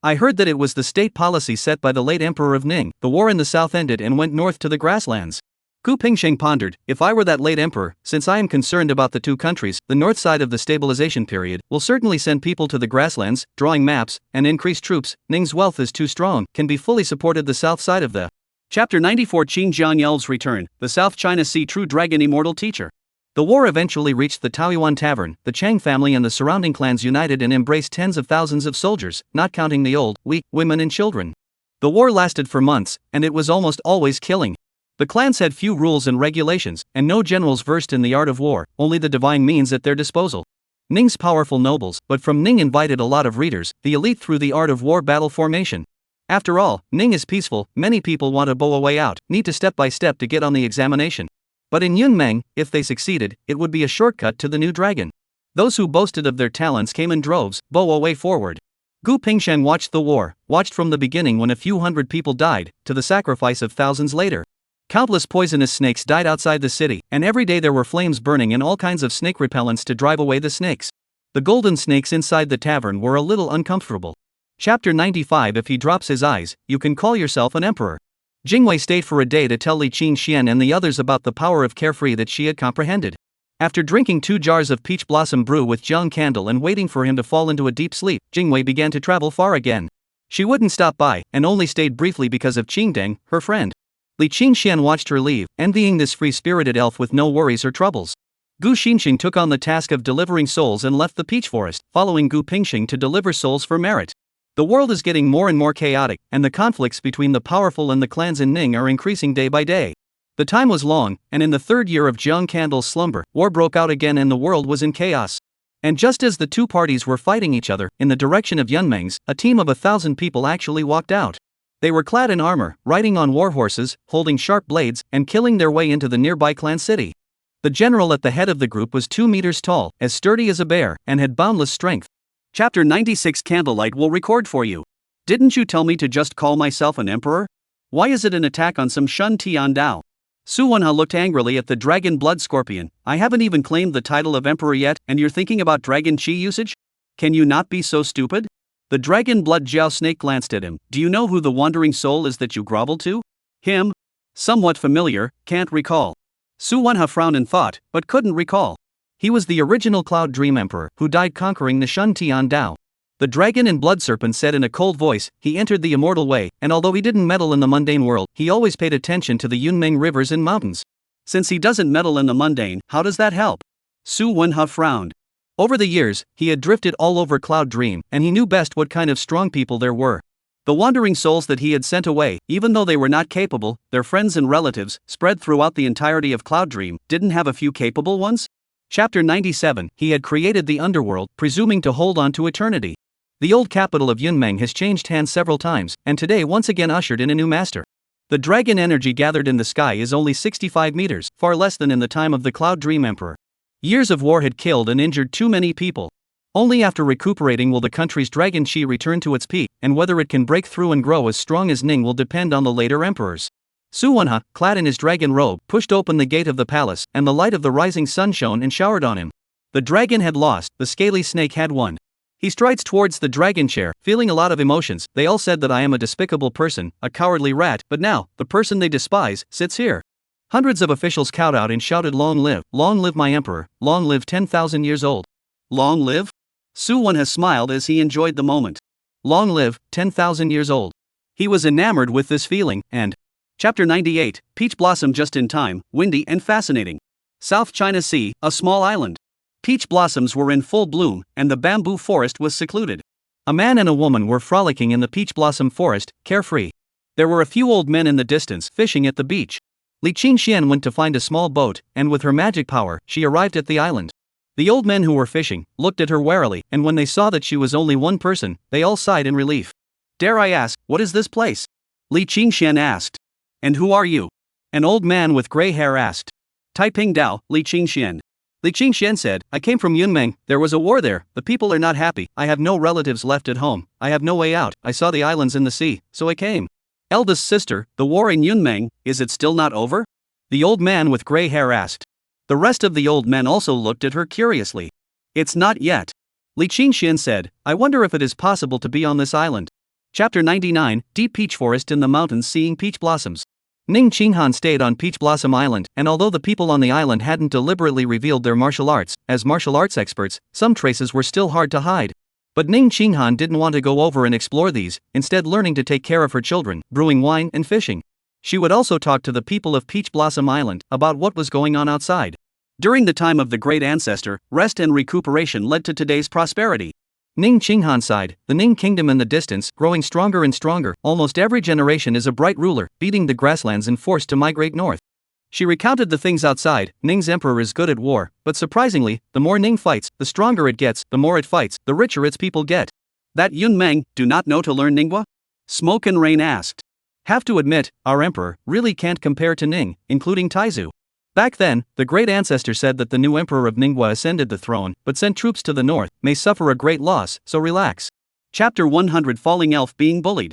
B: I heard that it was the state policy set by the late emperor of Ning. The war in the south ended and went north to the grasslands. Gu Pingxing pondered, if I were that late emperor, since I am concerned about the two countries, the north side of the stabilization period will certainly send people to the grasslands, drawing maps, and increase troops. Ning's wealth is too strong, can be fully supported the south side of the. Chapter 94 Qingjiang Elves Return, the South China Sea True Dragon Immortal Teacher.
A: The war eventually reached the Taoyuan Tavern. The Chang family and the surrounding clans united and embraced tens of thousands of soldiers, not counting the old, weak, women and children. The war lasted for months, and it was almost always killing. The clans had few rules and regulations, and no generals versed in the art of war, only the divine means at their disposal. Ning's powerful nobles, but from Ning invited a lot of readers, the elite through the art of war battle formation. After all, Ning is peaceful, many people want to bow a way out, need to step by step to get on the examination. But in Yunmeng, if they succeeded, it would be a shortcut to the new dragon. Those who boasted of their talents came in droves, bow away forward. Gu Pingshan watched the war, watched from the beginning when a few hundred people died, to the sacrifice of thousands later. Countless poisonous snakes died outside the city, and every day there were flames burning and all kinds of snake repellents to drive away the snakes. The golden snakes inside the tavern were a little uncomfortable. Chapter 95. If he drops his eyes, you can call yourself an emperor. Jingwei stayed for a day to tell Li Qingxian and the others about the power of carefree that she had comprehended. After drinking 2 jars of peach blossom brew with Jiang candle and waiting for him to fall into a deep sleep, Jingwei began to travel far again. She wouldn't stop by, and only stayed briefly because of Qingdeng, her friend. Li Qingxian watched her leave, envying this free-spirited elf with no worries or troubles. Gu Xingxing took on the task of delivering souls and left the peach forest, following Gu Pingxing to deliver souls for merit. The world is getting more and more chaotic, and the conflicts between the powerful and the clans in Ning are increasing day by day. The time was long, and in the 3rd year of Jiang Candle's slumber, war broke out again and the world was in chaos. And just as the two parties were fighting each other, in the direction of Yunmeng's, a team of 1,000 people actually walked out. They were clad in armor, riding on war horses, holding sharp blades, and killing their way into the nearby clan city. The general at the head of the group was 2 meters tall, as sturdy as a bear, and had boundless strength.
B: Chapter 96. Candlelight will record for you. Didn't you tell me to just call myself an emperor? Why is it an attack on some Shun Tian Dao? Su Wenha looked angrily at the dragon blood scorpion. I haven't even claimed the title of emperor yet, and you're thinking about dragon chi usage? Can you not be so stupid? The dragon blood Jiao snake glanced at him. Do you know who the wandering soul is that you grovel to? Him? Somewhat familiar, can't recall. Su Wenha frowned in thought, but couldn't recall. He was the original Cloud Dream Emperor, who died conquering the Shun Tian Dao. The dragon and blood serpent said in a cold voice, he entered the immortal way, and although he didn't meddle in the mundane world, he always paid attention to the Yunmeng rivers and mountains. Since he doesn't meddle in the mundane, how does that help? Su Wenha frowned. Over the years, he had drifted all over Cloud Dream, and he knew best what kind of strong people there were. The wandering souls that he had sent away, even though they were not capable, their friends and relatives, spread throughout the entirety of Cloud Dream, didn't have a few capable ones? Chapter 97. He had created the underworld, presuming to hold on to eternity. The old capital of Yunmeng has changed hands several times, and today once again ushered in a new master. The dragon energy gathered in the sky is only 65 meters, far less than in the time of the Cloud Dream Emperor. Years of war had killed and injured too many people. Only after recuperating will the country's dragon chi return to its peak, and whether it can break through and grow as strong as Ning will depend on the later emperors. Su Wenha, clad in his dragon robe, pushed open the gate of the palace, and the light of the rising sun shone and showered on him. The dragon had lost, the scaly snake had won. He strides towards the dragon chair, feeling a lot of emotions. They all said that I am a despicable person, a cowardly rat, but now, the person they despise, sits here. Hundreds of officials cowed out and shouted, long live my emperor, long live 10,000 years old. Long live? Su Wenha smiled as he enjoyed the moment. Long live, 10,000 years old. He was enamored with this feeling, and Chapter 98. Peach blossom just in time, windy and fascinating. South China Sea, a small island. Peach blossoms were in full bloom, and the bamboo forest was secluded. A man and a woman were frolicking in the peach blossom forest, carefree. There were a few old men in the distance, fishing at the beach. Li Qingxian went to find a small boat, and with her magic power, she arrived at the island. The old men who were fishing looked at her warily, and when they saw that she was only one person, they all sighed in relief. Dare I ask, what is this place? Li Qingxian asked. And who are you? An old man with gray hair asked. Taiping Dao, Li Qingxian. Li Qingxian said, I came from Yunmeng, there was a war there, the people are not happy, I have no relatives left at home, I have no way out, I saw the islands in the sea, so I came. Eldest sister, the war in Yunmeng, is it still not over? The old man with gray hair asked. The rest of the old men also looked at her curiously. It's not yet. Li Qingxian said, I wonder if it is possible to be on this island. Chapter 99. Deep peach forest in the mountains seeing peach blossoms. Ning Qinghan stayed on Peach Blossom Island, and although the people on the island hadn't deliberately revealed their martial arts, as martial arts experts, some traces were still hard to hide. But Ning Qinghan didn't want to go over and explore these, instead learning to take care of her children, brewing wine and fishing. She would also talk to the people of Peach Blossom Island about what was going on outside. During the time of the great ancestor, rest and recuperation led to today's prosperity. Ning Qinghan sighed, the Ning kingdom in the distance, growing stronger and stronger, almost every generation is a bright ruler, beating the grasslands and forced to migrate north. She recounted the things outside. Ning's emperor is good at war, but surprisingly, the more Ning fights, the stronger it gets, the more it fights, the richer its people get. That Yunmeng, do not know to learn Ningwa? Smoke and Rain asked. Have to admit, our emperor really can't compare to Ning, including Taizu.
A: Back then, the great ancestor said that the new emperor of Ningwa ascended the throne, but sent troops to the north, may suffer a great loss, so relax.
B: Chapter 100 Falling Elf Being Bullied.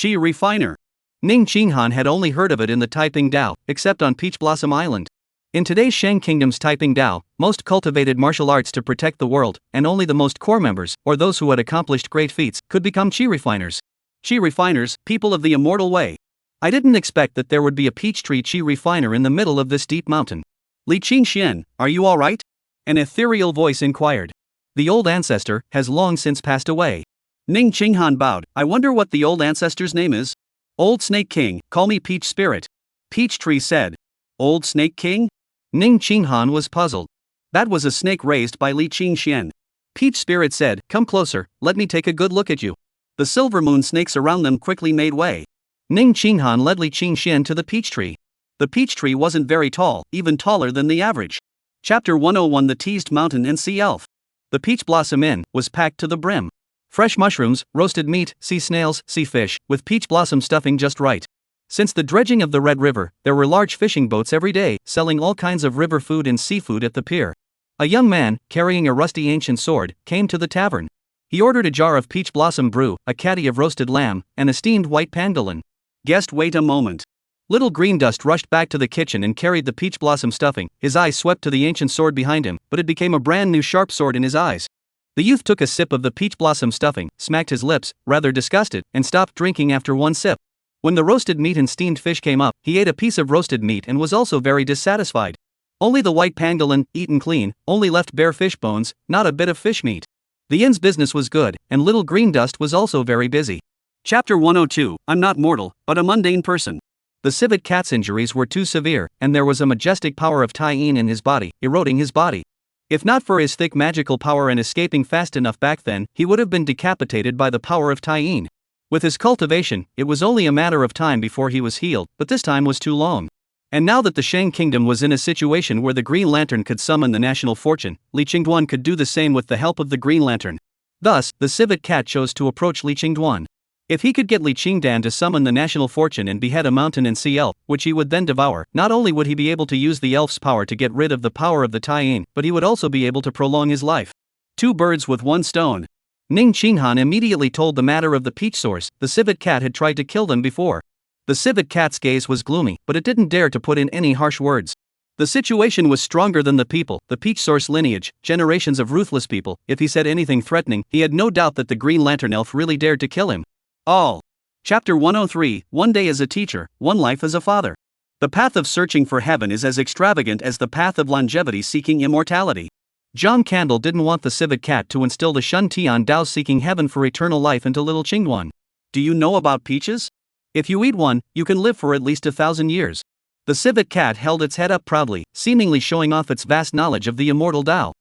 B: Chi Refiner.
A: Ning Qinghan had only heard of it in the Taiping Dao, except on Peach Blossom Island. In today's Shang Kingdom's Taiping Dao, most cultivated martial arts to protect the world, and only the most core members, or those who had accomplished great feats, could become Chi Refiners.
B: Chi Refiners, people of the immortal way.
A: I didn't expect that there would be a peach tree Chi Refiner in the middle of this deep mountain.
B: Li Qingxian, are you alright?
A: An ethereal voice inquired. The old ancestor has long since passed away.
B: Ning Qinghan bowed. I wonder what the old ancestor's name is. Old Snake King, call me Peach Spirit. Peach Tree said. Old Snake King?
A: Ning Qinghan was puzzled.
B: That was a snake raised by Li Qingxian.
A: Peach Spirit said, come closer, let me take a good look at you.
B: The silver moon snakes around them quickly made way.
A: Ning Qinghan led Li Qingxian to the peach tree.
B: The peach tree wasn't very tall, even taller than the average. Chapter 101 The Teased Mountain and Sea Elf.
A: The peach blossom inn was packed to the brim. Fresh mushrooms, roasted meat, sea snails, sea fish, with peach blossom stuffing just right. Since the dredging of the Red River, there were large fishing boats every day, selling all kinds of river food and seafood at the pier. A young man, carrying a rusty ancient sword, came to the tavern. He ordered a jar of peach blossom brew, a caddy of roasted lamb, and a steamed white pangolin.
B: Guest, wait a moment.
A: Little Green Dust rushed back to the kitchen and carried the peach blossom stuffing. His eyes swept to the ancient sword behind him, but it became a brand new sharp sword in his eyes. The youth took a sip of the peach blossom stuffing, smacked his lips, rather disgusted, and stopped drinking after one sip. When the roasted meat and steamed fish came up, he ate a piece of roasted meat and was also very dissatisfied. Only the white pangolin, eaten clean, only left bare fish bones, not a bit of fish meat. The inn's business was good, and Little Green Dust was also very busy.
B: Chapter 102 I'm not mortal, but a mundane person.
A: The civet cat's injuries were too severe, and there was a majestic power of Tai-yin in his body, eroding his body. If not for his thick magical power and escaping fast enough back then, he would have been decapitated by the power of Tai-yin. With his cultivation, it was only a matter of time before he was healed, but this time was too long. And now that the Shang Kingdom was in a situation where the Green Lantern could summon the national fortune, Li Qingduan could do the same with the help of the Green Lantern. Thus, the civet cat chose to approach Li Qingduan. If he could get Li Qingdan to summon the national fortune and behead a mountain and sea elf, which he would then devour, not only would he be able to use the elf's power to get rid of the power of the Tai-yin, but he would also be able to prolong his life.
B: Two birds with one stone.
A: Ning Qinghan immediately told the matter of the peach source. The civet cat had tried to kill them before. The civet cat's gaze was gloomy, but it didn't dare to put in any harsh words. The situation was stronger than the people, the peach source lineage, generations of ruthless people. If he said anything threatening, he had no doubt that the Green Lantern elf really dared to kill him.
B: All. Chapter 103 One day as a teacher, one life as a father. The path of searching for heaven is as extravagant as the path of longevity seeking immortality.
A: John Candle didn't want the civet cat to instill the Shun Tian Dao seeking heaven for eternal life into little Qingduan.
B: Do you know about peaches?
A: If you eat one, you can live for at least 1,000 years. The civet cat held its head up proudly, seemingly showing off its vast knowledge of the immortal Dao.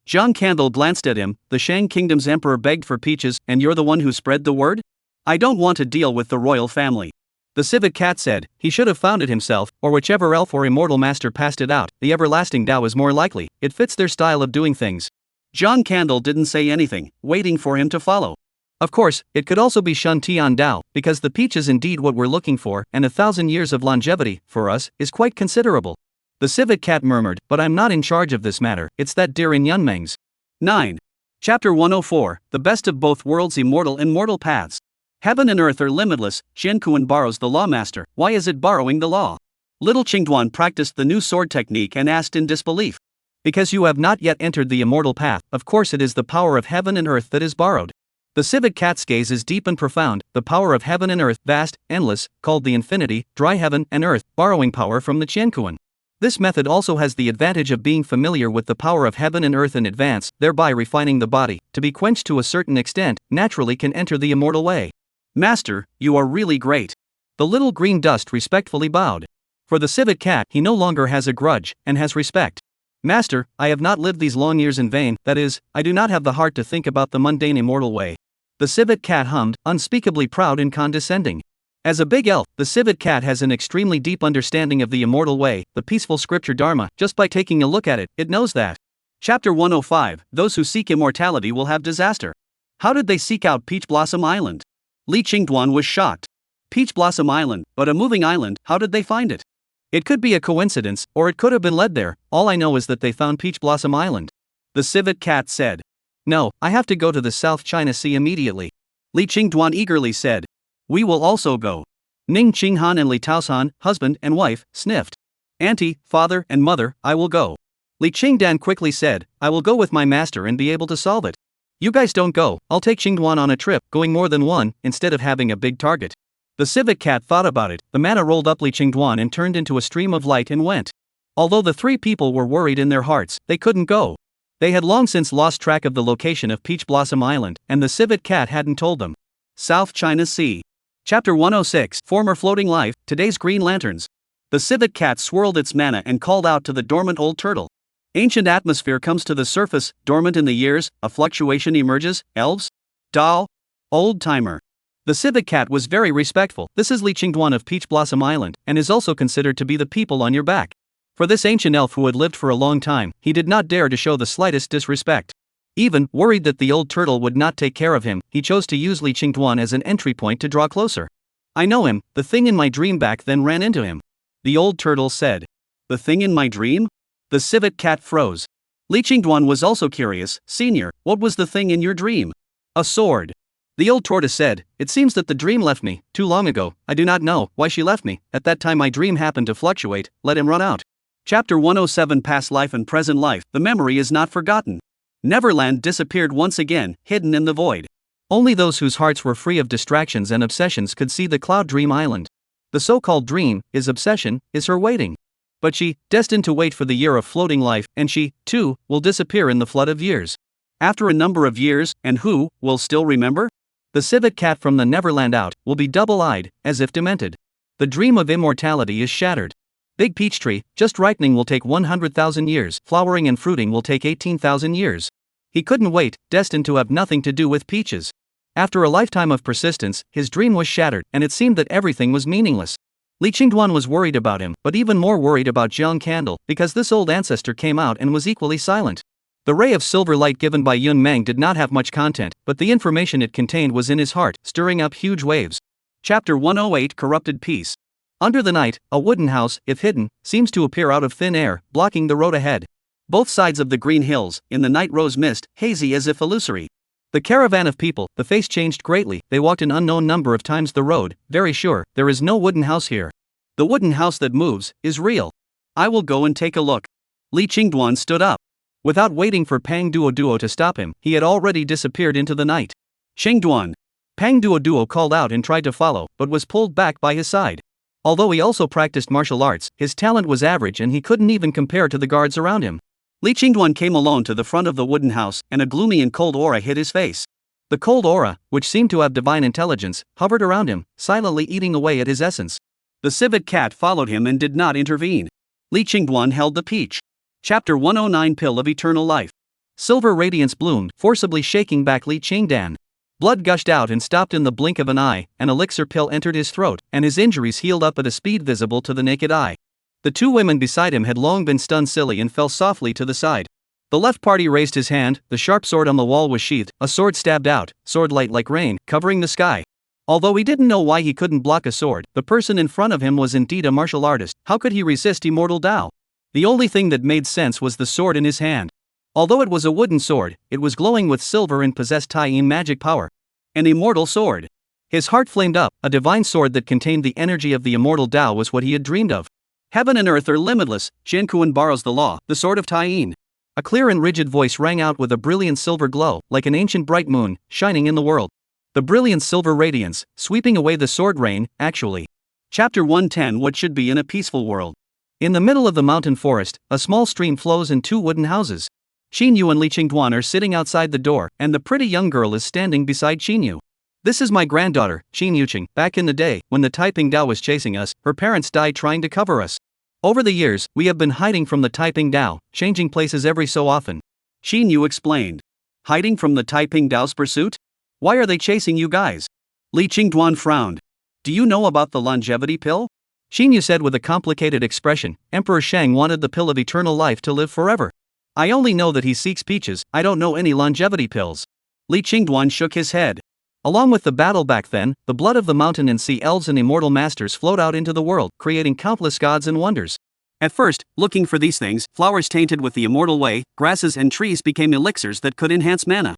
B: John Candle glanced at him. The Shang Kingdom's emperor begged for peaches, and you're the one who spread the word? I don't want to deal with the royal family.
A: The civet cat said, he should have found it himself, or whichever elf or immortal master passed it out. The everlasting Dao is more likely, it fits their style of doing things.
B: John Candle didn't say anything, waiting for him to follow.
A: Of course, it could also be Shun Tian Dao, because the peach is indeed what we're looking for, and 1,000 years of longevity, for us, is quite considerable. The civet cat murmured, but I'm not in charge of this matter, it's that dear in Yunmeng's.
B: 9. Chapter 104 The Best of Both Worlds Immortal and Mortal Paths. Heaven and earth are limitless. Qiankuan borrows the lawmaster. Why is it borrowing the law? Little Qingduan practiced the new sword technique and asked in disbelief.
A: Because you have not yet entered the immortal path, of course it is the power of heaven and earth that is borrowed. The civet cat's gaze is deep and profound, the power of heaven and earth, vast, endless, called the infinity, dry heaven and earth, borrowing power from the Qiankuan. This method also has the advantage of being familiar with the power of heaven and earth in advance, thereby refining the body, to be quenched to a certain extent, naturally can enter the immortal way.
B: Master, you are really great.
A: The Little Green Dust respectfully bowed. For the civet cat, he no longer has a grudge, and has respect. Master, I have not lived these long years in vain, that is, I do not have the heart to think about the mundane immortal way. The civet cat hummed, unspeakably proud and condescending. As a big elf, the civet cat has an extremely deep understanding of the immortal way, the peaceful scripture Dharma. Just by taking a look at it, it knows that.
B: Chapter 105 Those who seek immortality will have disaster. How did they seek out Peach Blossom Island? Li Qingduan was shocked. Peach Blossom Island, but a moving island, how did they find it?
A: It could be a coincidence, or it could have been led there. All I know is that they found Peach Blossom Island.
B: The civet cat said.
A: No, I have to go to the South China Sea immediately.
B: Li Qingduan eagerly said. We will also go.
A: Ning Qinghan and Li Taosan, husband and wife, sniffed.
B: Auntie, father, and mother, I will go.
A: Li Qingdan quickly said, I will go with my master and be able to solve it. You guys don't go, I'll take Qingduan on a trip, going more than one, instead of having a big target. The civet cat thought about it. The manna rolled up Li Qingduan and turned into a stream of light and went. Although the three people were worried in their hearts, they couldn't go. They had long since lost track of the location of Peach Blossom Island, and the civet cat hadn't told them.
B: South China Sea. Chapter 106, Former Floating Life, Today's Green Lanterns. The civet cat swirled its manna and called out to the dormant old turtle. Ancient atmosphere comes to the surface, dormant in the years, a fluctuation emerges, elves? Dao? Old timer.
A: The civet cat was very respectful. This is Li Qingduan of Peach Blossom Island, and is also considered to be the people on your back. For this ancient elf who had lived for a long time, he did not dare to show the slightest disrespect. Even, worried that the old turtle would not take care of him, he chose to use Li Qingduan as an entry point to draw closer. I know him, the thing in my dream back then ran into him. The old turtle said.
B: The thing in my dream? The civet cat froze. Li Qingduan was also curious. Senior, what was the thing in your dream?
A: A sword. The old tortoise said, it seems that the dream left me, too long ago. I do not know why she left me. At that time my dream happened to fluctuate, let him run out.
B: Chapter 107, Past Life and Present Life. The memory is not forgotten. Neverland disappeared once again, hidden in the void.
A: Only those whose hearts were free of distractions and obsessions could see the Cloud Dream Island. The so-called dream, is obsession, is her waiting. But she, destined to wait for the year of floating life, and she, too, will disappear in the flood of years.
B: After a number of years, and who, will still remember?
A: The civet cat from the Neverland out, will be double-eyed, as if demented. The dream of immortality is shattered. Big peach tree, just ripening will take 100,000 years, flowering and fruiting will take 18,000 years. He couldn't wait, destined to have nothing to do with peaches. After a lifetime of persistence, his dream was shattered, and it seemed that everything was meaningless. Li Qingduan was worried about him, but even more worried about Jiang Candle, because this old ancestor came out and was equally silent. The ray of silver light given by Yun Meng did not have much content, but the information it contained was in his heart, stirring up huge waves.
B: Chapter 108, Corrupted Peace.
A: Under the night, a wooden house, if hidden, seems to appear out of thin air, blocking the road ahead.
B: Both sides of the green hills, in the night rose mist, hazy as if illusory.
A: The caravan of people, the face changed greatly, they walked an unknown number of times the road, very sure, there is no wooden house here.
B: The wooden house that moves, is real. I will go and take a look. Li Qingduan stood up.
A: Without waiting for Pang Duo to stop him, he had already disappeared into the night.
B: Qingduan.
A: Pang Duo called out and tried to follow, but was pulled back by his side. Although he also practiced martial arts, his talent was average and he couldn't even compare to the guards around him.
B: Li Qingduan came alone to the front of the wooden house, and a gloomy and cold aura hid his face.
A: The cold aura, which seemed to have divine intelligence, hovered around him, silently eating away at his essence.
B: The civet cat followed him and did not intervene. Li Qingduan held the peach. Chapter 109, Pill of Eternal Life.
A: Silver radiance bloomed, forcibly shaking back Li Qingdan. Blood gushed out and stopped in the blink of an eye, an elixir pill entered his throat, and his injuries healed up at a speed visible to the naked eye. The two women beside him had long been stunned silly and fell softly to the side. The left party raised his hand, the sharp sword on the wall was sheathed, a sword stabbed out, sword light like rain, covering the sky. Although he didn't know why he couldn't block a sword, the person in front of him was indeed a martial artist. How could he resist immortal Dao? The only thing that made sense was the sword in his hand. Although it was a wooden sword, it was glowing with silver and possessed Tai-Yin magic power. An immortal sword. His heart flamed up, a divine sword that contained the energy of the immortal Dao was what he had dreamed of.
B: Heaven and earth are limitless, Jiankuan borrows the law, the sword of Tai-Yin.
A: A clear and rigid voice rang out with a brilliant silver glow, like an ancient bright moon, shining in the world. The brilliant silver radiance, sweeping away the sword rain, actually.
B: Chapter 110, What Should Be in a Peaceful World.
A: In the middle of the mountain forest, a small stream flows in two wooden houses. Xinyu and Li Qingduan are sitting outside the door, and the pretty young girl is standing beside Xinyu. This is my granddaughter, Qin Yuqing. Back in the day, when the Taiping Dao was chasing us, her parents died trying to cover us. Over the years, we have been hiding from the Taiping Dao, changing places every so often.
B: Xinyu explained. Hiding from the Taiping Dao's pursuit? Why are they chasing you guys? Li Qingduan frowned. Do you know about the longevity pill?
A: Xinyu said with a complicated expression. Emperor Shang wanted the pill of eternal life to live forever. I only know that he seeks peaches, I don't know any longevity pills.
B: Li Qingduan shook his head.
A: Along with the battle back then, the blood of the mountain and sea elves and immortal masters flowed out into the world, creating countless gods and wonders.
B: At first, looking for these things, flowers tainted with the immortal way, grasses and trees became elixirs that could enhance mana.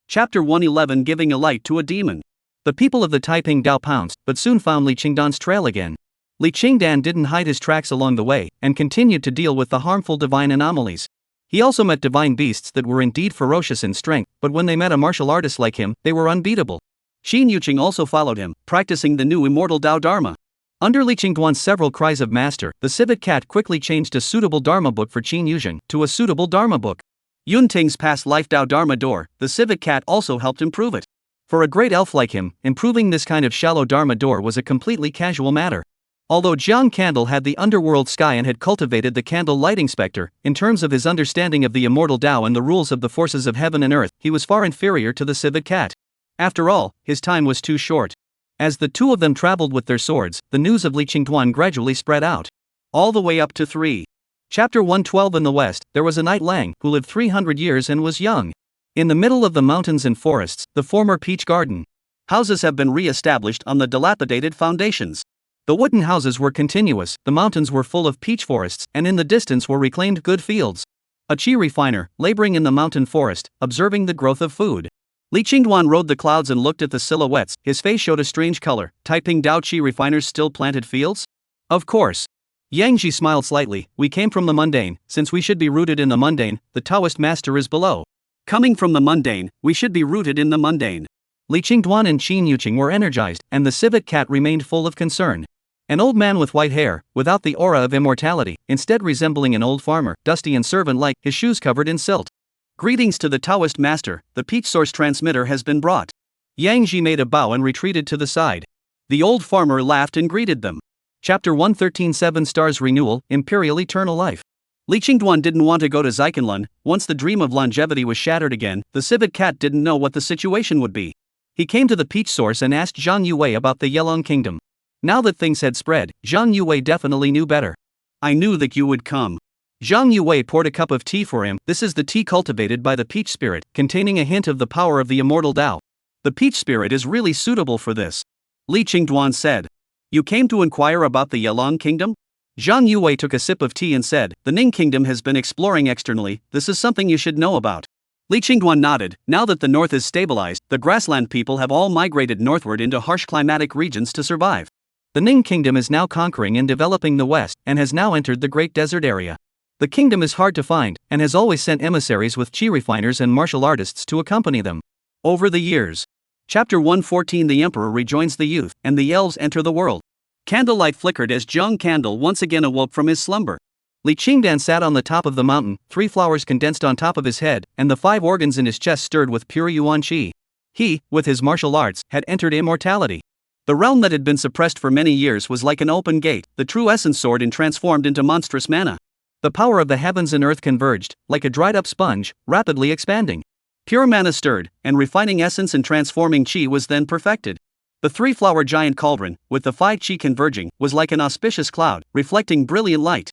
B: Chapter 111 Giving a Light to a Demon.
A: The people of the Taiping Dao pounced, but soon found Li Qingdan's trail again. Li Qingdan didn't hide his tracks along the way, and continued to deal with the harmful divine anomalies. He also met divine beasts that were indeed ferocious in strength, but when they met a martial artist like him, they were unbeatable.
B: Xin Yuqing also followed him, practicing the new immortal Dao Dharma.
A: Under Li Qingduan's several cries of master, the civet cat quickly changed a suitable Dharma book for Qin Yuzhen to a suitable Dharma book.
B: Yun Ting's past life Dao Dharma door, the civet cat also helped improve it.
A: For a great elf like him, improving this kind of shallow Dharma door was a completely casual matter. Although Jiang Candle had the underworld sky and had cultivated the candle lighting specter, in terms of his understanding of the immortal Dao and the rules of the forces of heaven and earth, he was far inferior to the civet cat. After all, his time was too short. As the two of them traveled with their swords, the news of Li Qingduan gradually spread out.
B: All the way up to 3.
A: Chapter 112 In the west, there was a knight Lang, who lived 300 years and was young. In the middle of the mountains and forests, the former peach garden.
B: Houses have been re-established on the dilapidated foundations.
A: The wooden houses were continuous, the mountains were full of peach forests, and in the distance were reclaimed good fields. A chi refiner, laboring in the mountain forest, observing the growth of food.
B: Li Qingduan rode the clouds and looked at the silhouettes, his face showed a strange color. Taiping Dao Chi refiners still planted fields?
A: Of course. Yang Ji smiled slightly. We came from the mundane, since we should be rooted in the mundane, the Taoist master is below.
B: Coming from the mundane, we should be rooted in the mundane.
A: Li Qingduan and Qin Yuqing were energized, and the civet cat remained full of concern. An old man with white hair, without the aura of immortality, instead resembling an old farmer, dusty and servant-like, his shoes covered in silt.
B: Greetings to the Taoist master, the peach source transmitter has been brought.
A: Yang Ji made a bow and retreated to the side.
B: The old farmer laughed and greeted them.
A: Chapter 113 7 Stars Renewal, Imperial Eternal Life.
B: Li Qingduan didn't want to go to Zikanlun. Once the dream of longevity was shattered again, the civet cat didn't know what the situation would be. He came to the peach source and asked Zhang Yue about the Yelong Kingdom. Now that things had spread, Zhang Yue definitely knew better. I knew that you would come.
A: Zhang Yue poured a cup of tea for him. This is the tea cultivated by the peach spirit, containing a hint of the power of the immortal Dao.
B: The peach spirit is really suitable for this. Li Qingduan said. You came to inquire about the Yelong Kingdom?
A: Zhang Yue took a sip of tea and said,
B: the Ning Kingdom has been exploring externally, this is something you should know about. Li Qingduan nodded. Now that the north is stabilized, the grassland people have all migrated northward into harsh climatic regions to survive.
A: The Ning Kingdom is now conquering and developing the west, and has now entered the Great Desert area. The kingdom is hard to find, and has always sent emissaries with chi refiners and martial artists to accompany them.
B: Over the years. Chapter 114 The Emperor rejoins the youth, and the elves enter the world. Candlelight flickered as Jiang Candle once again awoke from his slumber.
A: Li Qingdan sat on the top of the mountain, 3 flowers condensed on top of his head, and the 5 organs in his chest stirred with pure yuan qi. He, with his martial arts, had entered immortality. The realm that had been suppressed for many years was like an open gate, the true essence soared and transformed into monstrous mana. The power of the heavens and earth converged, like a dried-up sponge, rapidly expanding. Pure mana stirred, and refining essence and transforming chi was then perfected. The 3-flower giant cauldron, with the 5 chi converging, was like an auspicious cloud, reflecting brilliant light.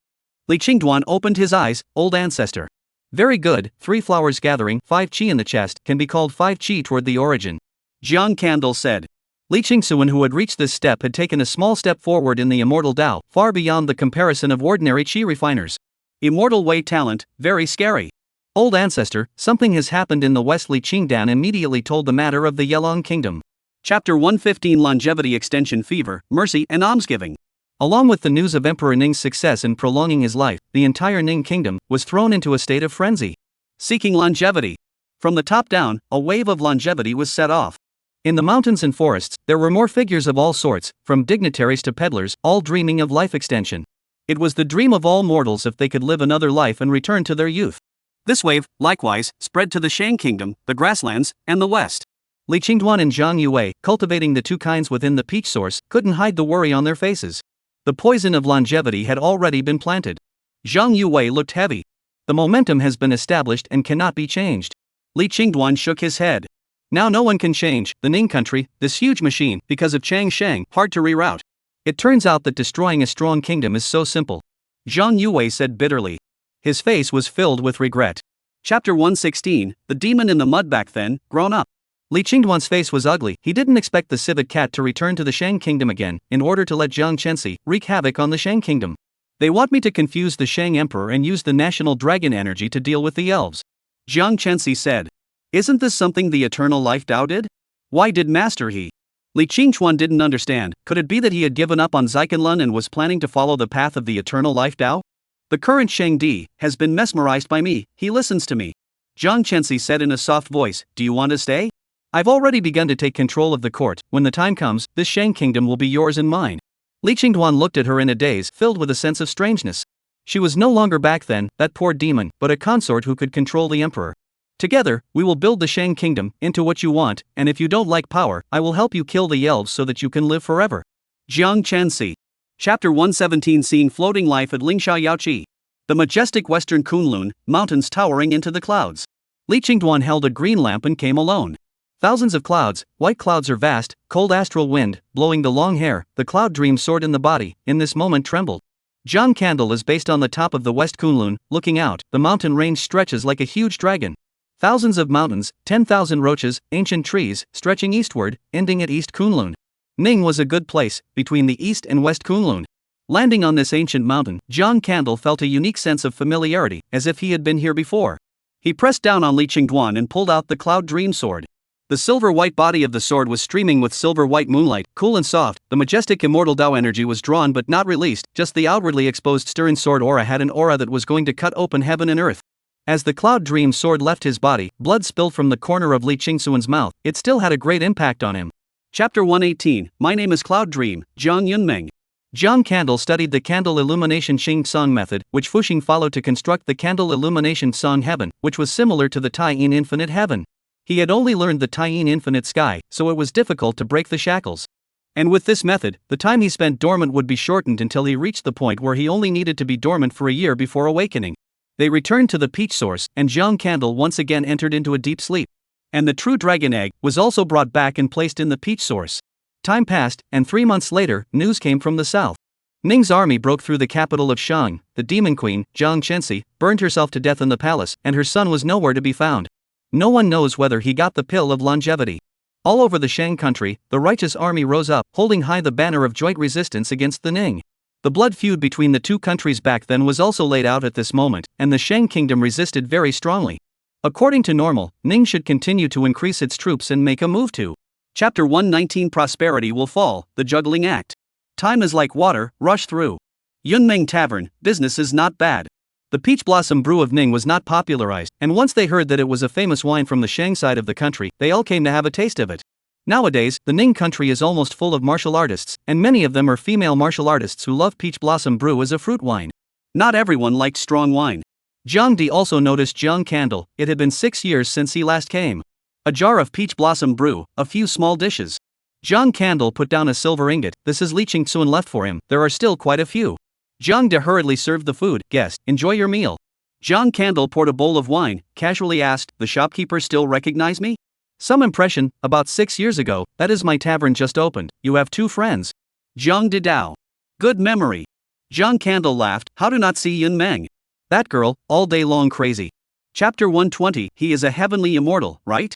A: Li Qingduan opened his eyes. Old ancestor. Very good, 3 flowers gathering, 5 chi in the chest, can be called 5 chi toward the origin.
B: Jiang Candle said.
A: Li Qingsuan, who had reached this step, had taken a small step forward in the immortal Dao, far beyond the comparison of ordinary chi refiners.
B: Immortal way talent, very scary.
A: Old ancestor, something has happened in the west. Li Qingdan immediately told the matter of the Yelong Kingdom.
B: Chapter 115 Longevity Extension Fever, Mercy and Almsgiving.
A: Along with the news of Emperor Ning's success in prolonging his life, the entire Ning Kingdom was thrown into a state of frenzy.
B: Seeking longevity. From the top down, a wave of longevity was set off.
A: In the mountains and forests, there were more figures of all sorts, from dignitaries to peddlers, all dreaming of life extension. It was the dream of all mortals if they could live another life and return to their youth.
B: This wave, likewise, spread to the Shang Kingdom, the grasslands, and the west.
A: Li Qingduan and Zhang Yue, cultivating the 2 kinds within the peach source, couldn't hide the worry on their faces. The poison of longevity had already been planted.
B: Zhang Yue looked heavy.
A: The momentum has been established and cannot be changed.
B: Li Qingduan shook his head.
A: Now no one can change the Ning country, this huge machine, because of Chang Shang, hard to reroute. It turns out that destroying a strong kingdom is so simple.
B: Zhang Yue said bitterly.
A: His face was filled with regret.
B: Chapter 116 The Demon in the Mud. Back then, grown up.
A: Li Qingduan's face was ugly. He didn't expect the civet cat to return to the Shang Kingdom again, in order to let Jiang Chenxi wreak havoc on the Shang Kingdom. They want me to confuse the Shang Emperor and use the national dragon energy to deal with the elves.
B: Jiang Chenxi said. Isn't this something the Eternal Life Tao did? Why did Master He? Li Qingchuan didn't understand. Could it be that he had given up on Zikanlun and was planning to follow the path of the Eternal Life Tao? The current Shang Di has been mesmerized by me, he listens to me. Jiang Chenxi said in a soft voice, do you want to stay?
A: I've already begun to take control of the court. When the time comes, this Shang Kingdom will be yours and mine. Li Qingduan looked at her in a daze, filled with a sense of strangeness. She was no longer back then, that poor demon, but a consort who could control the emperor. Together, we will build the Shang Kingdom into what you want, and if you don't like power, I will help you kill the elves so that you can live forever.
B: Jiang Chenxi. Chapter 117 Seeing Floating Life at Lingsha Yaoqi. The majestic western Kunlun, mountains towering into the clouds.
A: Li Qingduan held a green lamp and came alone. Thousands of clouds, white clouds are vast, cold astral wind, blowing the long hair, the cloud dream soared in the body, in this moment trembled. Jiang Candle is based on the top of the West Kunlun, looking out, the mountain range stretches like a huge dragon. Thousands of mountains, 10,000 roaches, ancient trees, stretching eastward, ending at East Kunlun. Ning was a good place, between the East and West Kunlun. Landing on this ancient mountain, Jiang Candle felt a unique sense of familiarity, as if he had been here before. He pressed down on Li Qingduan and pulled out the Cloud Dream Sword. The silver-white body of the sword was streaming with silver-white moonlight, cool and soft. The majestic immortal Tao energy was drawn but not released, just the outwardly exposed stirring sword aura had an aura that was going to cut open heaven and earth. As the Cloud Dream Sword left his body, blood spilled from the corner of Li Qingxuan's mouth. It still had a great impact on him.
B: Chapter 118, My name is Cloud Dream, Jiang Yunmeng.
A: Jiang Candle studied the candle illumination Xing Song method, which Fuxing followed to construct the candle illumination Song heaven, which was similar to the Taiyin infinite heaven. He had only learned the Taiyin infinite sky, so it was difficult to break the shackles. And with this method, the time he spent dormant would be shortened until he reached the point where he only needed to be dormant for a year before awakening. They returned to the peach source, and Jiang Candle once again entered into a deep sleep. And the true dragon egg was also brought back and placed in the peach source. Time passed, and 3 months later, news came from the south. Ning's army broke through the capital of Shang. The demon queen, Jiang Chenxi, burned herself to death in the palace, and her son was nowhere to be found. No one knows whether he got the pill of longevity. All over the Shang country, the righteous army rose up, holding high the banner of joint resistance against the Ning. The blood feud between the two countries back then was also laid out at this moment, and the Shang kingdom resisted very strongly. According to normal, Ning should continue to increase its troops and make a move to. Chapter 119 Prosperity will fall, the juggling act. Time is like water, rush through. Yunmeng Tavern, business is not bad. The peach blossom brew of Ning was not popularized, and once they heard that it was a famous wine from the Shang side of the country, they all came to have a taste of it. Nowadays, the Ning country is almost full of martial artists, and many of them are female martial artists who love peach blossom brew as a fruit wine. Not everyone liked strong wine. Jiang Di also noticed Jiang Candle. It had been 6 years since he last came. A jar of peach blossom brew, a few small dishes. Jiang Candle put down a silver ingot. This is Li Qingxuan left for him, there are still quite a few. Jiang Di hurriedly served the food. Guest, enjoy your meal. Jiang Candle poured a bowl of wine, casually asked, the shopkeeper still recognize me? Some impression, about 6 years ago, that is my tavern just opened, you have 2 friends. Jiang Di Dao. Good memory. Jiang Candle laughed, how do not see Yun Meng? That girl, all day long crazy. Chapter 120, he is a heavenly immortal, right?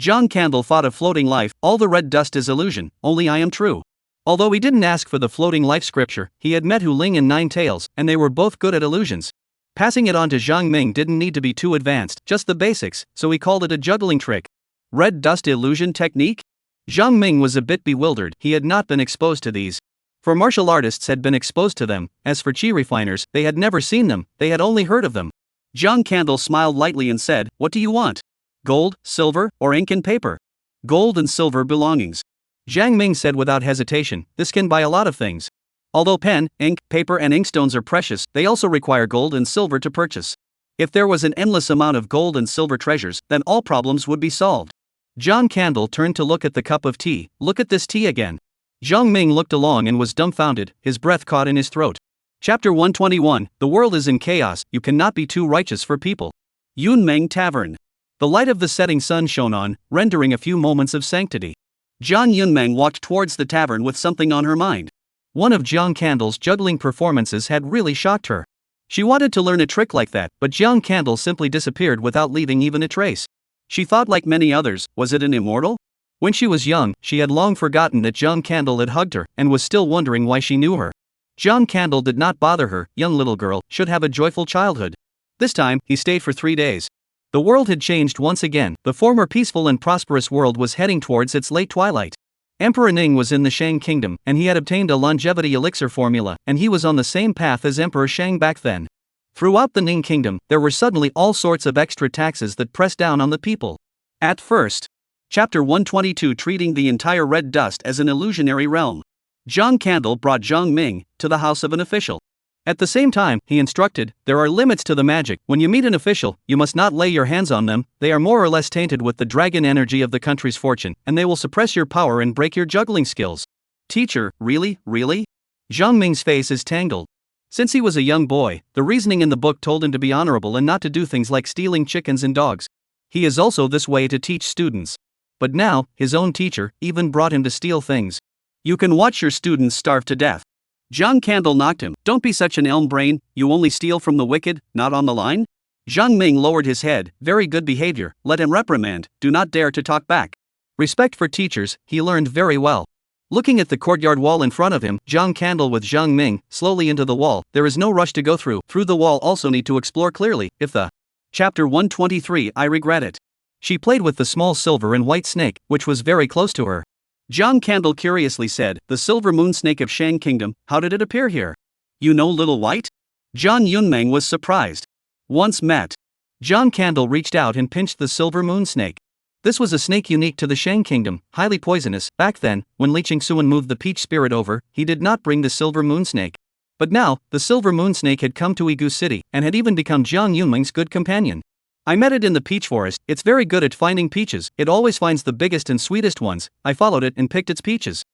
A: Jiang Candle thought of floating life, all the red dust is illusion, only I am true. Although he didn't ask for the floating life scripture, he had met Hu Ling and 9 Tails, and they were both good at illusions. Passing it on to Zhang Ming didn't need to be too advanced, just the basics, so he called it a juggling trick. Red dust illusion technique? Zhang Ming was a bit bewildered, he had not been exposed to these. For martial artists had been exposed to them, as for chi refiners, they had never seen them, they had only heard of them. Jiang Candle smiled lightly and said, what do you want? Gold, silver, or ink and paper? Gold and silver belongings. Zhang Ming said without hesitation, this can buy a lot of things. Although pen, ink, paper and inkstones are precious, they also require gold and silver to purchase. If there was an endless amount of gold and silver treasures, then all problems would be solved. Jiang Candle turned to look at the cup of tea. Look at this tea again. Zhang Ming looked along and was dumbfounded, his breath caught in his throat. Chapter 121, the world is in chaos, you cannot be too righteous for people. Yunmeng Tavern. The light of the setting sun shone on, rendering a few moments of sanctity. Jiang Yunmeng walked towards the tavern with something on her mind. One of Jiang Candle's juggling performances had really shocked her. She wanted to learn a trick like that, but Jiang Candle simply disappeared without leaving even a trace.
B: She thought, like many others, was it an immortal?
A: When she was young, she had long forgotten that John Candle had hugged her, and was still wondering why she knew her. John Candle did not bother her. Young little girl should have a joyful childhood. This time, he stayed for 3 days. The world had changed once again. The former peaceful and prosperous world was heading towards its late twilight. Emperor Ning was in the Shang kingdom, and he had obtained a longevity elixir formula, and he was on the same path as Emperor Shang back then. Throughout the Ning kingdom, there were suddenly all sorts of extra taxes that pressed down on the people.
B: At first, Chapter 122, treating the entire red dust as an illusionary realm. John Candle brought Zhang Ming to the house of an official.
A: At the same time, he instructed, there are limits to the magic. When you meet an official, you must not lay your hands on them. They are more or less tainted with the dragon energy of the country's fortune, and they will suppress your power and break your juggling skills.
B: Teacher, really?
A: Zhang Ming's face is tangled. Since he was a young boy, the reasoning in the book told him to be honorable and not to do things like stealing chickens and dogs. He is also this way to teach students. But now, his own teacher even brought him to steal things.
B: You can watch your students starve to death. John Candle knocked him. Don't be such an elm brain, you only steal from the wicked, not on the line? Zhang Ming lowered his head. Very good behavior, let him reprimand, do not dare to talk back.
A: Respect for teachers, he learned very well. Looking at the courtyard wall in front of him, John Candle with Zhang Ming, slowly into the wall. There is no rush to go through the wall. Also need to explore clearly, if the...
B: Chapter 123, I regret it.
A: She played with the small silver and white snake, which was very close to her.
B: John Candle curiously said, the silver moon snake of Shang Kingdom, how did it appear here? You know Little White? John Yunmeng was surprised. Once met.
A: John Candle reached out and pinched the silver moon snake. This was a snake unique to the Shang Kingdom, highly poisonous. Back then, when Li Qingxuan moved the peach spirit over, he did not bring the silver moon snake. But now, the silver moon snake had come to Igu City, and had even become Jiang Yunmeng's good companion. I met it in the peach forest. It's very good at finding peaches. It always finds the biggest and sweetest ones. I followed it and picked its peaches.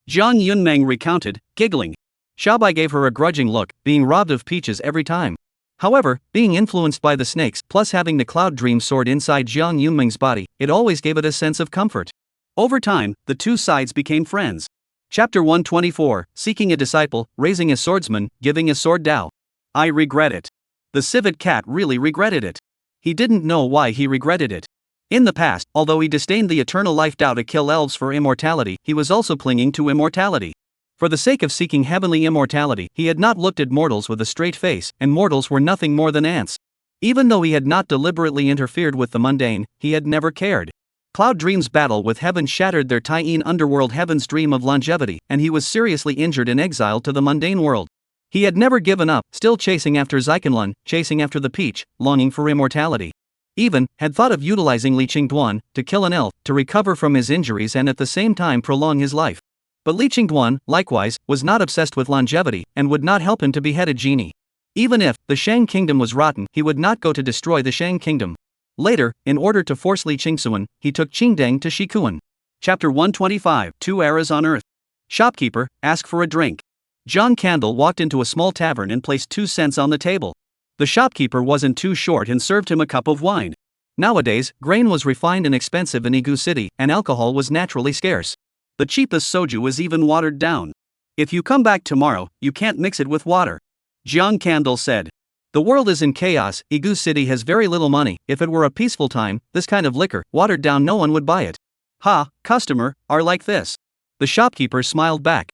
B: Jiang Yunmeng recounted, giggling.
A: Xiaobai gave her a grudging look, being robbed of peaches every time. However, being influenced by the snakes, plus having the cloud dream sword inside Jiang Yunmeng's body, it always gave it a sense of comfort.
B: Over time, the two sides became friends.
A: Chapter 124, Seeking a Disciple, Raising a Swordsman, Giving a Sword Dao.
B: I regret it. The civet cat really regretted it. He didn't know why he regretted it. In the past, although he disdained the eternal life Dao to kill elves for immortality, he was also clinging to immortality. For the sake of seeking heavenly immortality, he had not looked at mortals with a straight face, and mortals were nothing more than ants. Even though he had not deliberately interfered with the mundane, he had never cared. Cloud Dream's battle with heaven shattered their Taiyin underworld heaven's dream of longevity, and he was seriously injured and exiled to the mundane world. He had never given up, still chasing after Zikanlun, chasing after the peach, longing for immortality. Even, had thought of utilizing Li Qingduan to kill an elf, to recover from his injuries and at the same time prolong his life. But Li Qingduan, likewise, was not obsessed with longevity, and would not help him to behead a genie. Even if the Shang kingdom was rotten, he would not go to destroy the Shang kingdom. Later, in order to force Li Qingxuan, he took Qingdeng to Shikuan. Chapter 125, Two Eras on Earth. Shopkeeper, ask for a drink. John Candle walked into a small tavern and placed 2 cents on the table. The shopkeeper wasn't too short and served him a cup of wine. Nowadays, grain was refined and expensive in Igu City, and alcohol was naturally scarce. The cheapest soju was even watered down. If you come back tomorrow, you can't mix it with water. John Candle said. The world is in chaos. Igu City has very little money. If it were a peaceful time, this kind of liquor, watered down, no one would buy it. Ha, customer, are like this. The shopkeeper smiled back.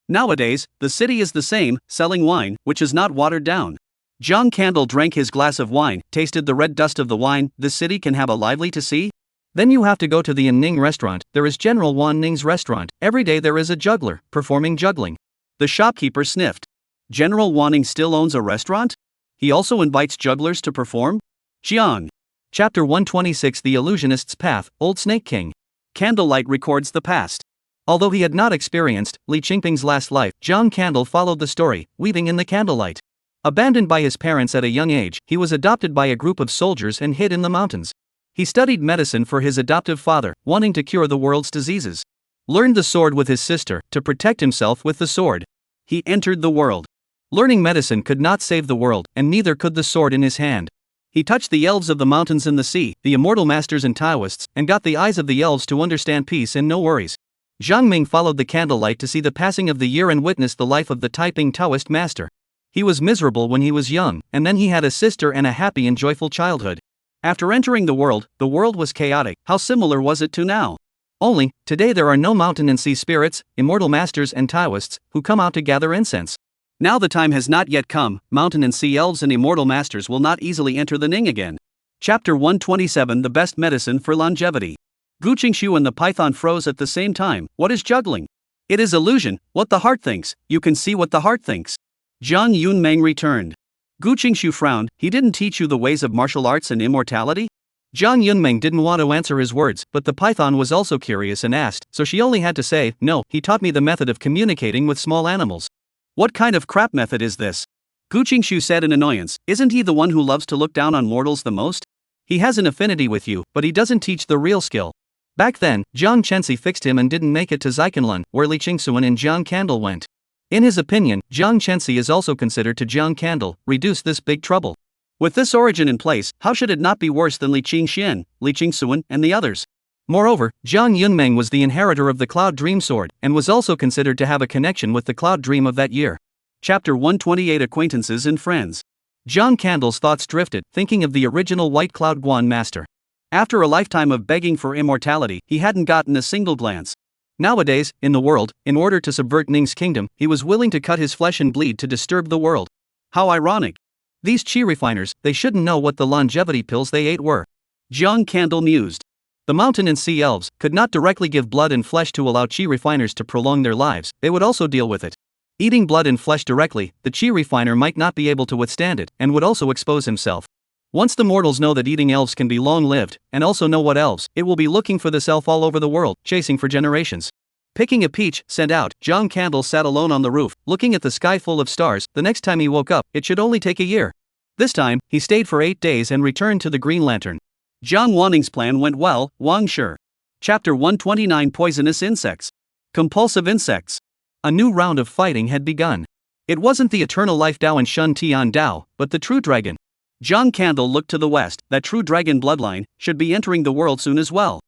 B: Nowadays, the city is the same, selling wine, which is not watered down. John Candle drank his glass of wine, tasted the red dust of the wine. This city can have a lively to see? Then you have to go to the Ning restaurant. There is General Wan Ning's restaurant. Every day there is a juggler, performing juggling. The shopkeeper sniffed. General Wan Ning still owns a restaurant? He also invites jugglers to perform? Jiang. Chapter 126, The Illusionist's Path, Old Snake King. Candlelight records the past. Although he had not experienced Li Qingping's last life, John Candle followed the story, weaving in the candlelight. Abandoned by his parents at a young age, he was adopted by a group of soldiers and hid in the mountains. He studied medicine for his adoptive father, wanting to cure the world's diseases. Learned the sword with his sister, to protect himself with the sword. He entered the world. Learning medicine could not save the world, and neither could the sword in his hand. He touched the elves of the mountains and the sea, the immortal masters and Taoists, and got the eyes of the elves to understand peace and no worries. Zhang Ming followed the candlelight to see the passing of the year and witnessed the life of the Taiping Taoist master. He was miserable when he was young, and then he had a sister and a happy and joyful childhood. After entering the world was chaotic. How similar was it to now? Only, today there are no mountain and sea spirits, immortal masters and Taoists, who come out to gather incense. Now the time has not yet come, mountain and sea elves and immortal masters will not easily enter the Ning again. Chapter 127 The Best Medicine for Longevity. Gu Qingshu and the python froze at the same time. What is juggling? It is illusion, what the heart thinks, you can see what the heart thinks. Jiang Yunmeng returned. Gu Qingshu frowned, he didn't teach you the ways of martial arts and immortality? Jiang Yunmeng didn't want to answer his words, but the python was also curious and asked, so she only had to say, no, he taught me the method of communicating with small animals. What kind of crap method is this? Gu Qingshu said in annoyance, isn't he the one who loves to look down on mortals the most? He has an affinity with you, but he doesn't teach the real skill. Back then, Jiang Chenxi fixed him and didn't make it to Zikanlun, where Li Qingsuan and Jiang Candle went. In his opinion, Jiang Chenxi is also considered to Jiang Candle, reduce this big trouble. With this origin in place, how should it not be worse than Li Qingxian, Li Qingsuan, and the others? Moreover, Jiang Yunmeng was the inheritor of the Cloud Dream Sword, and was also considered to have a connection with the Cloud Dream of that year. Chapter 128 Acquaintances and Friends. Jiang Candle's thoughts drifted, thinking of the original White Cloud Guan master. After a lifetime of begging for immortality, he hadn't gotten a single glance. Nowadays, in the world, in order to subvert Ning's kingdom, he was willing to cut his flesh and bleed to disturb the world. How ironic. These qi refiners, they shouldn't know what the longevity pills they ate were. Jiang Candle mused. The mountain and sea elves could not directly give blood and flesh to allow qi refiners to prolong their lives, they would also deal with it. Eating blood and flesh directly, the qi refiner might not be able to withstand it, and would also expose himself. Once the mortals know that eating elves can be long-lived, and also know what elves, it will be looking for this elf all over the world, chasing for generations. Picking a peach, sent out, Jiang Candle sat alone on the roof, looking at the sky full of stars. The next time he woke up, it should only take a year. This time, he stayed for 8 days and returned to the Green Lantern. Jiang Wanning's plan went well, Wang Shi. Chapter 129 Poisonous Insects. Compulsive Insects. A new round of fighting had begun. It wasn't the eternal life Dao and Shun Tian Dao, but the true dragon. Jiang Candle looked to the west, that true dragon bloodline should be entering the world soon as well.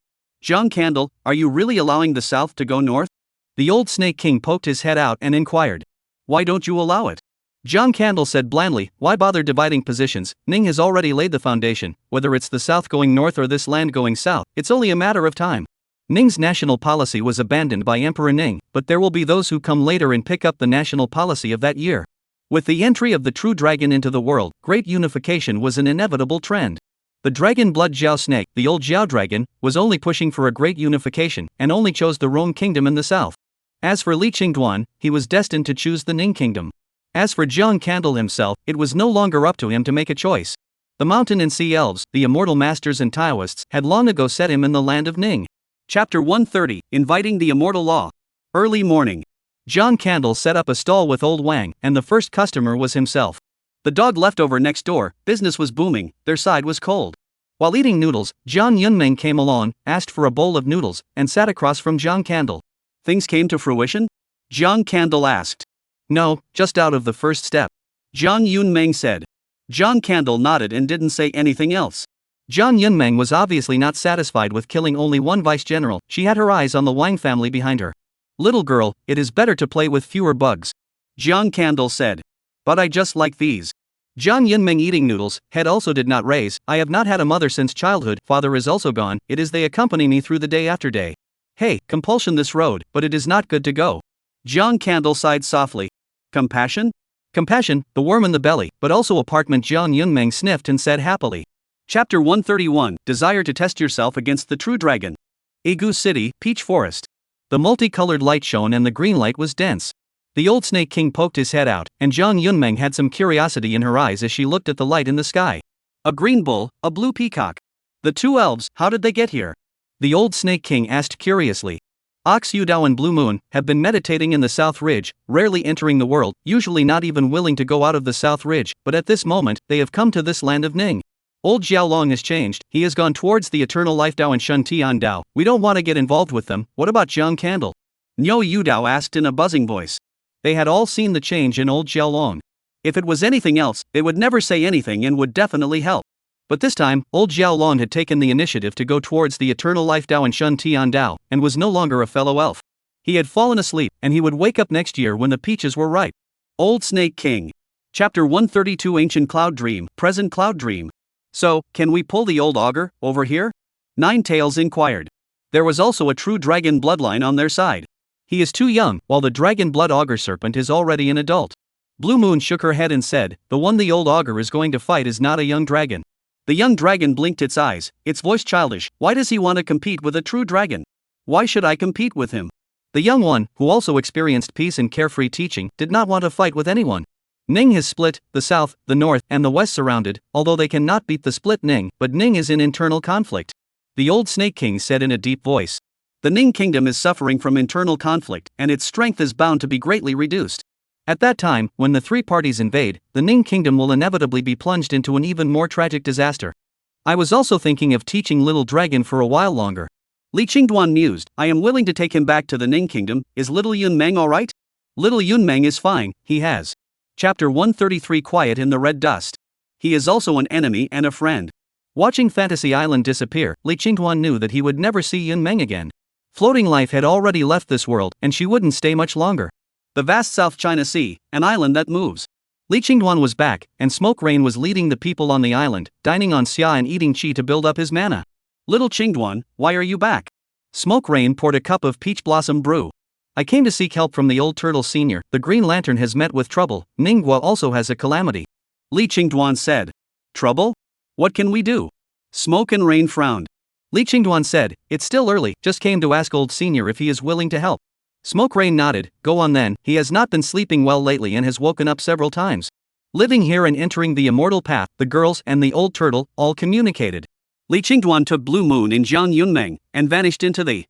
B: Jiang Candle, are you really allowing the south to go north? The old Snake King poked his head out and inquired. Why don't you allow it? Jiang Candle said blandly, why bother dividing positions? Ning has already laid the foundation, whether it's the south going north or this land going south, it's only a matter of time. Ning's national policy was abandoned by Emperor Ning, but there will be those who come later and pick up the national policy of that year. With the entry of the true dragon into the world, great unification was an inevitable trend. The dragon blood Jiao snake, the old Jiao dragon, was only pushing for a great unification, and only chose the Rome kingdom in the south. As for Li Qingduan, he was destined to choose the Ning kingdom. As for Jiang Candle himself, it was no longer up to him to make a choice. The mountain and sea elves, the immortal masters and Taoists, had long ago set him in the land of Ning. Chapter 130 Inviting the Immortal Law. Early morning. Jiang Candle set up a stall with old Wang, and the first customer was himself. The dog left over next door, business was booming, their side was cold. While eating noodles, Jiang Yunmeng came along, asked for a bowl of noodles, and sat across from Jiang Candle. Things came to fruition? Jiang Candle asked. No, just out of the first step. Jiang Yunmeng said. Jiang Candle nodded and didn't say anything else. Jiang Yunmeng was obviously not satisfied with killing only one vice-general, she had her eyes on the Wang family behind her. Little girl, it is better to play with fewer bugs. Jiang Candle said. But I just like these. Jiang Yunmeng eating noodles, head also did not raise, I have not had a mother since childhood, father is also gone, it is they accompany me through the day after day. Hey, compulsion this road, but it is not good to go. Jiang Candle sighed softly. Compassion? Compassion, the worm in the belly, but also apartment Jiang Yunmeng sniffed and said happily. Chapter 131 Desire to test yourself against the true dragon. Igu City, Peach Forest. The multicolored light shone and the green light was dense. The old Snake King poked his head out, and Jiang Yunmeng had some curiosity in her eyes as she looked at the light in the sky. A green bull, a blue peacock. The two elves, how did they get here? The old Snake King asked curiously. Ox Yudao and Blue Moon have been meditating in the South Ridge, rarely entering the world, usually not even willing to go out of the South Ridge, but at this moment, they have come to this land of Ning. Old Xiaolong has changed, he has gone towards the eternal life Dao and Shun Tian Dao, we don't want to get involved with them, what about Jiang Candle? Niu Yudao asked in a buzzing voice. They had all seen the change in old Xiaolong. If it was anything else, they would never say anything and would definitely help. But this time, old Xiaolong had taken the initiative to go towards the eternal life Dao and Shun Tian Dao, and was no longer a fellow elf. He had fallen asleep, and he would wake up next year when the peaches were ripe. Old Snake King. Chapter 132 Ancient Cloud Dream, Present Cloud Dream. So, can we pull the old ogre over here? Nine Tails inquired. There was also a true dragon bloodline on their side.
A: He is too young, while the dragon blood ogre serpent is already an adult. Blue Moon shook her head and said, the one the old ogre is going to fight is not a young dragon.
B: The young dragon blinked its eyes, its voice childish. Why does he want to compete with a true dragon? Why should I compete with him?
A: The young one, who also experienced peace and carefree teaching, did not want to fight with anyone. Ning has split, the south, the north, and the west surrounded, although they cannot beat the split Ning, but Ning is in internal conflict. The old Snake King said in a deep voice.
B: The Ning kingdom is suffering from internal conflict, and its strength is bound to be greatly reduced.
A: At that time, when the three parties invade, the Ning kingdom will inevitably be plunged into an even more tragic disaster. I was also thinking of teaching Little Dragon for a while longer.
B: Li Qingduan mused, I am willing to take him back to the Ning kingdom. Is Little Yun Meng alright?
A: Little Yun Meng is fine, he has.
B: Chapter 133 Quiet in the Red Dust. He is also an enemy and a friend.
A: Watching Fantasy Island disappear, Li Qingduan knew that he would never see Yun Meng again. Floating Life had already left this world, and she wouldn't stay much longer.
B: The vast South China Sea, an island that moves.
A: Li Qingduan was back, and Smoke Rain was leading the people on the island, dining on xia and eating qi to build up his mana.
B: Little Qingduan, why are you back?
A: Smoke Rain poured a cup of peach blossom brew. I came to seek help from the old turtle senior. The Green Lantern has met with trouble. Ningguo also has a calamity.
B: Li Qingduan said. Trouble? What can we do? Smoke and Rain frowned.
A: Li Qingduan said, it's still early, just came to ask old senior if he is willing to help. Smoke Rain nodded, go on then, he has not been sleeping well lately and has woken up several times. Living here and entering the immortal path, the girls and the old turtle all communicated.
B: Li Qingduan took Blue Moon in Jiang Yunmeng and vanished into the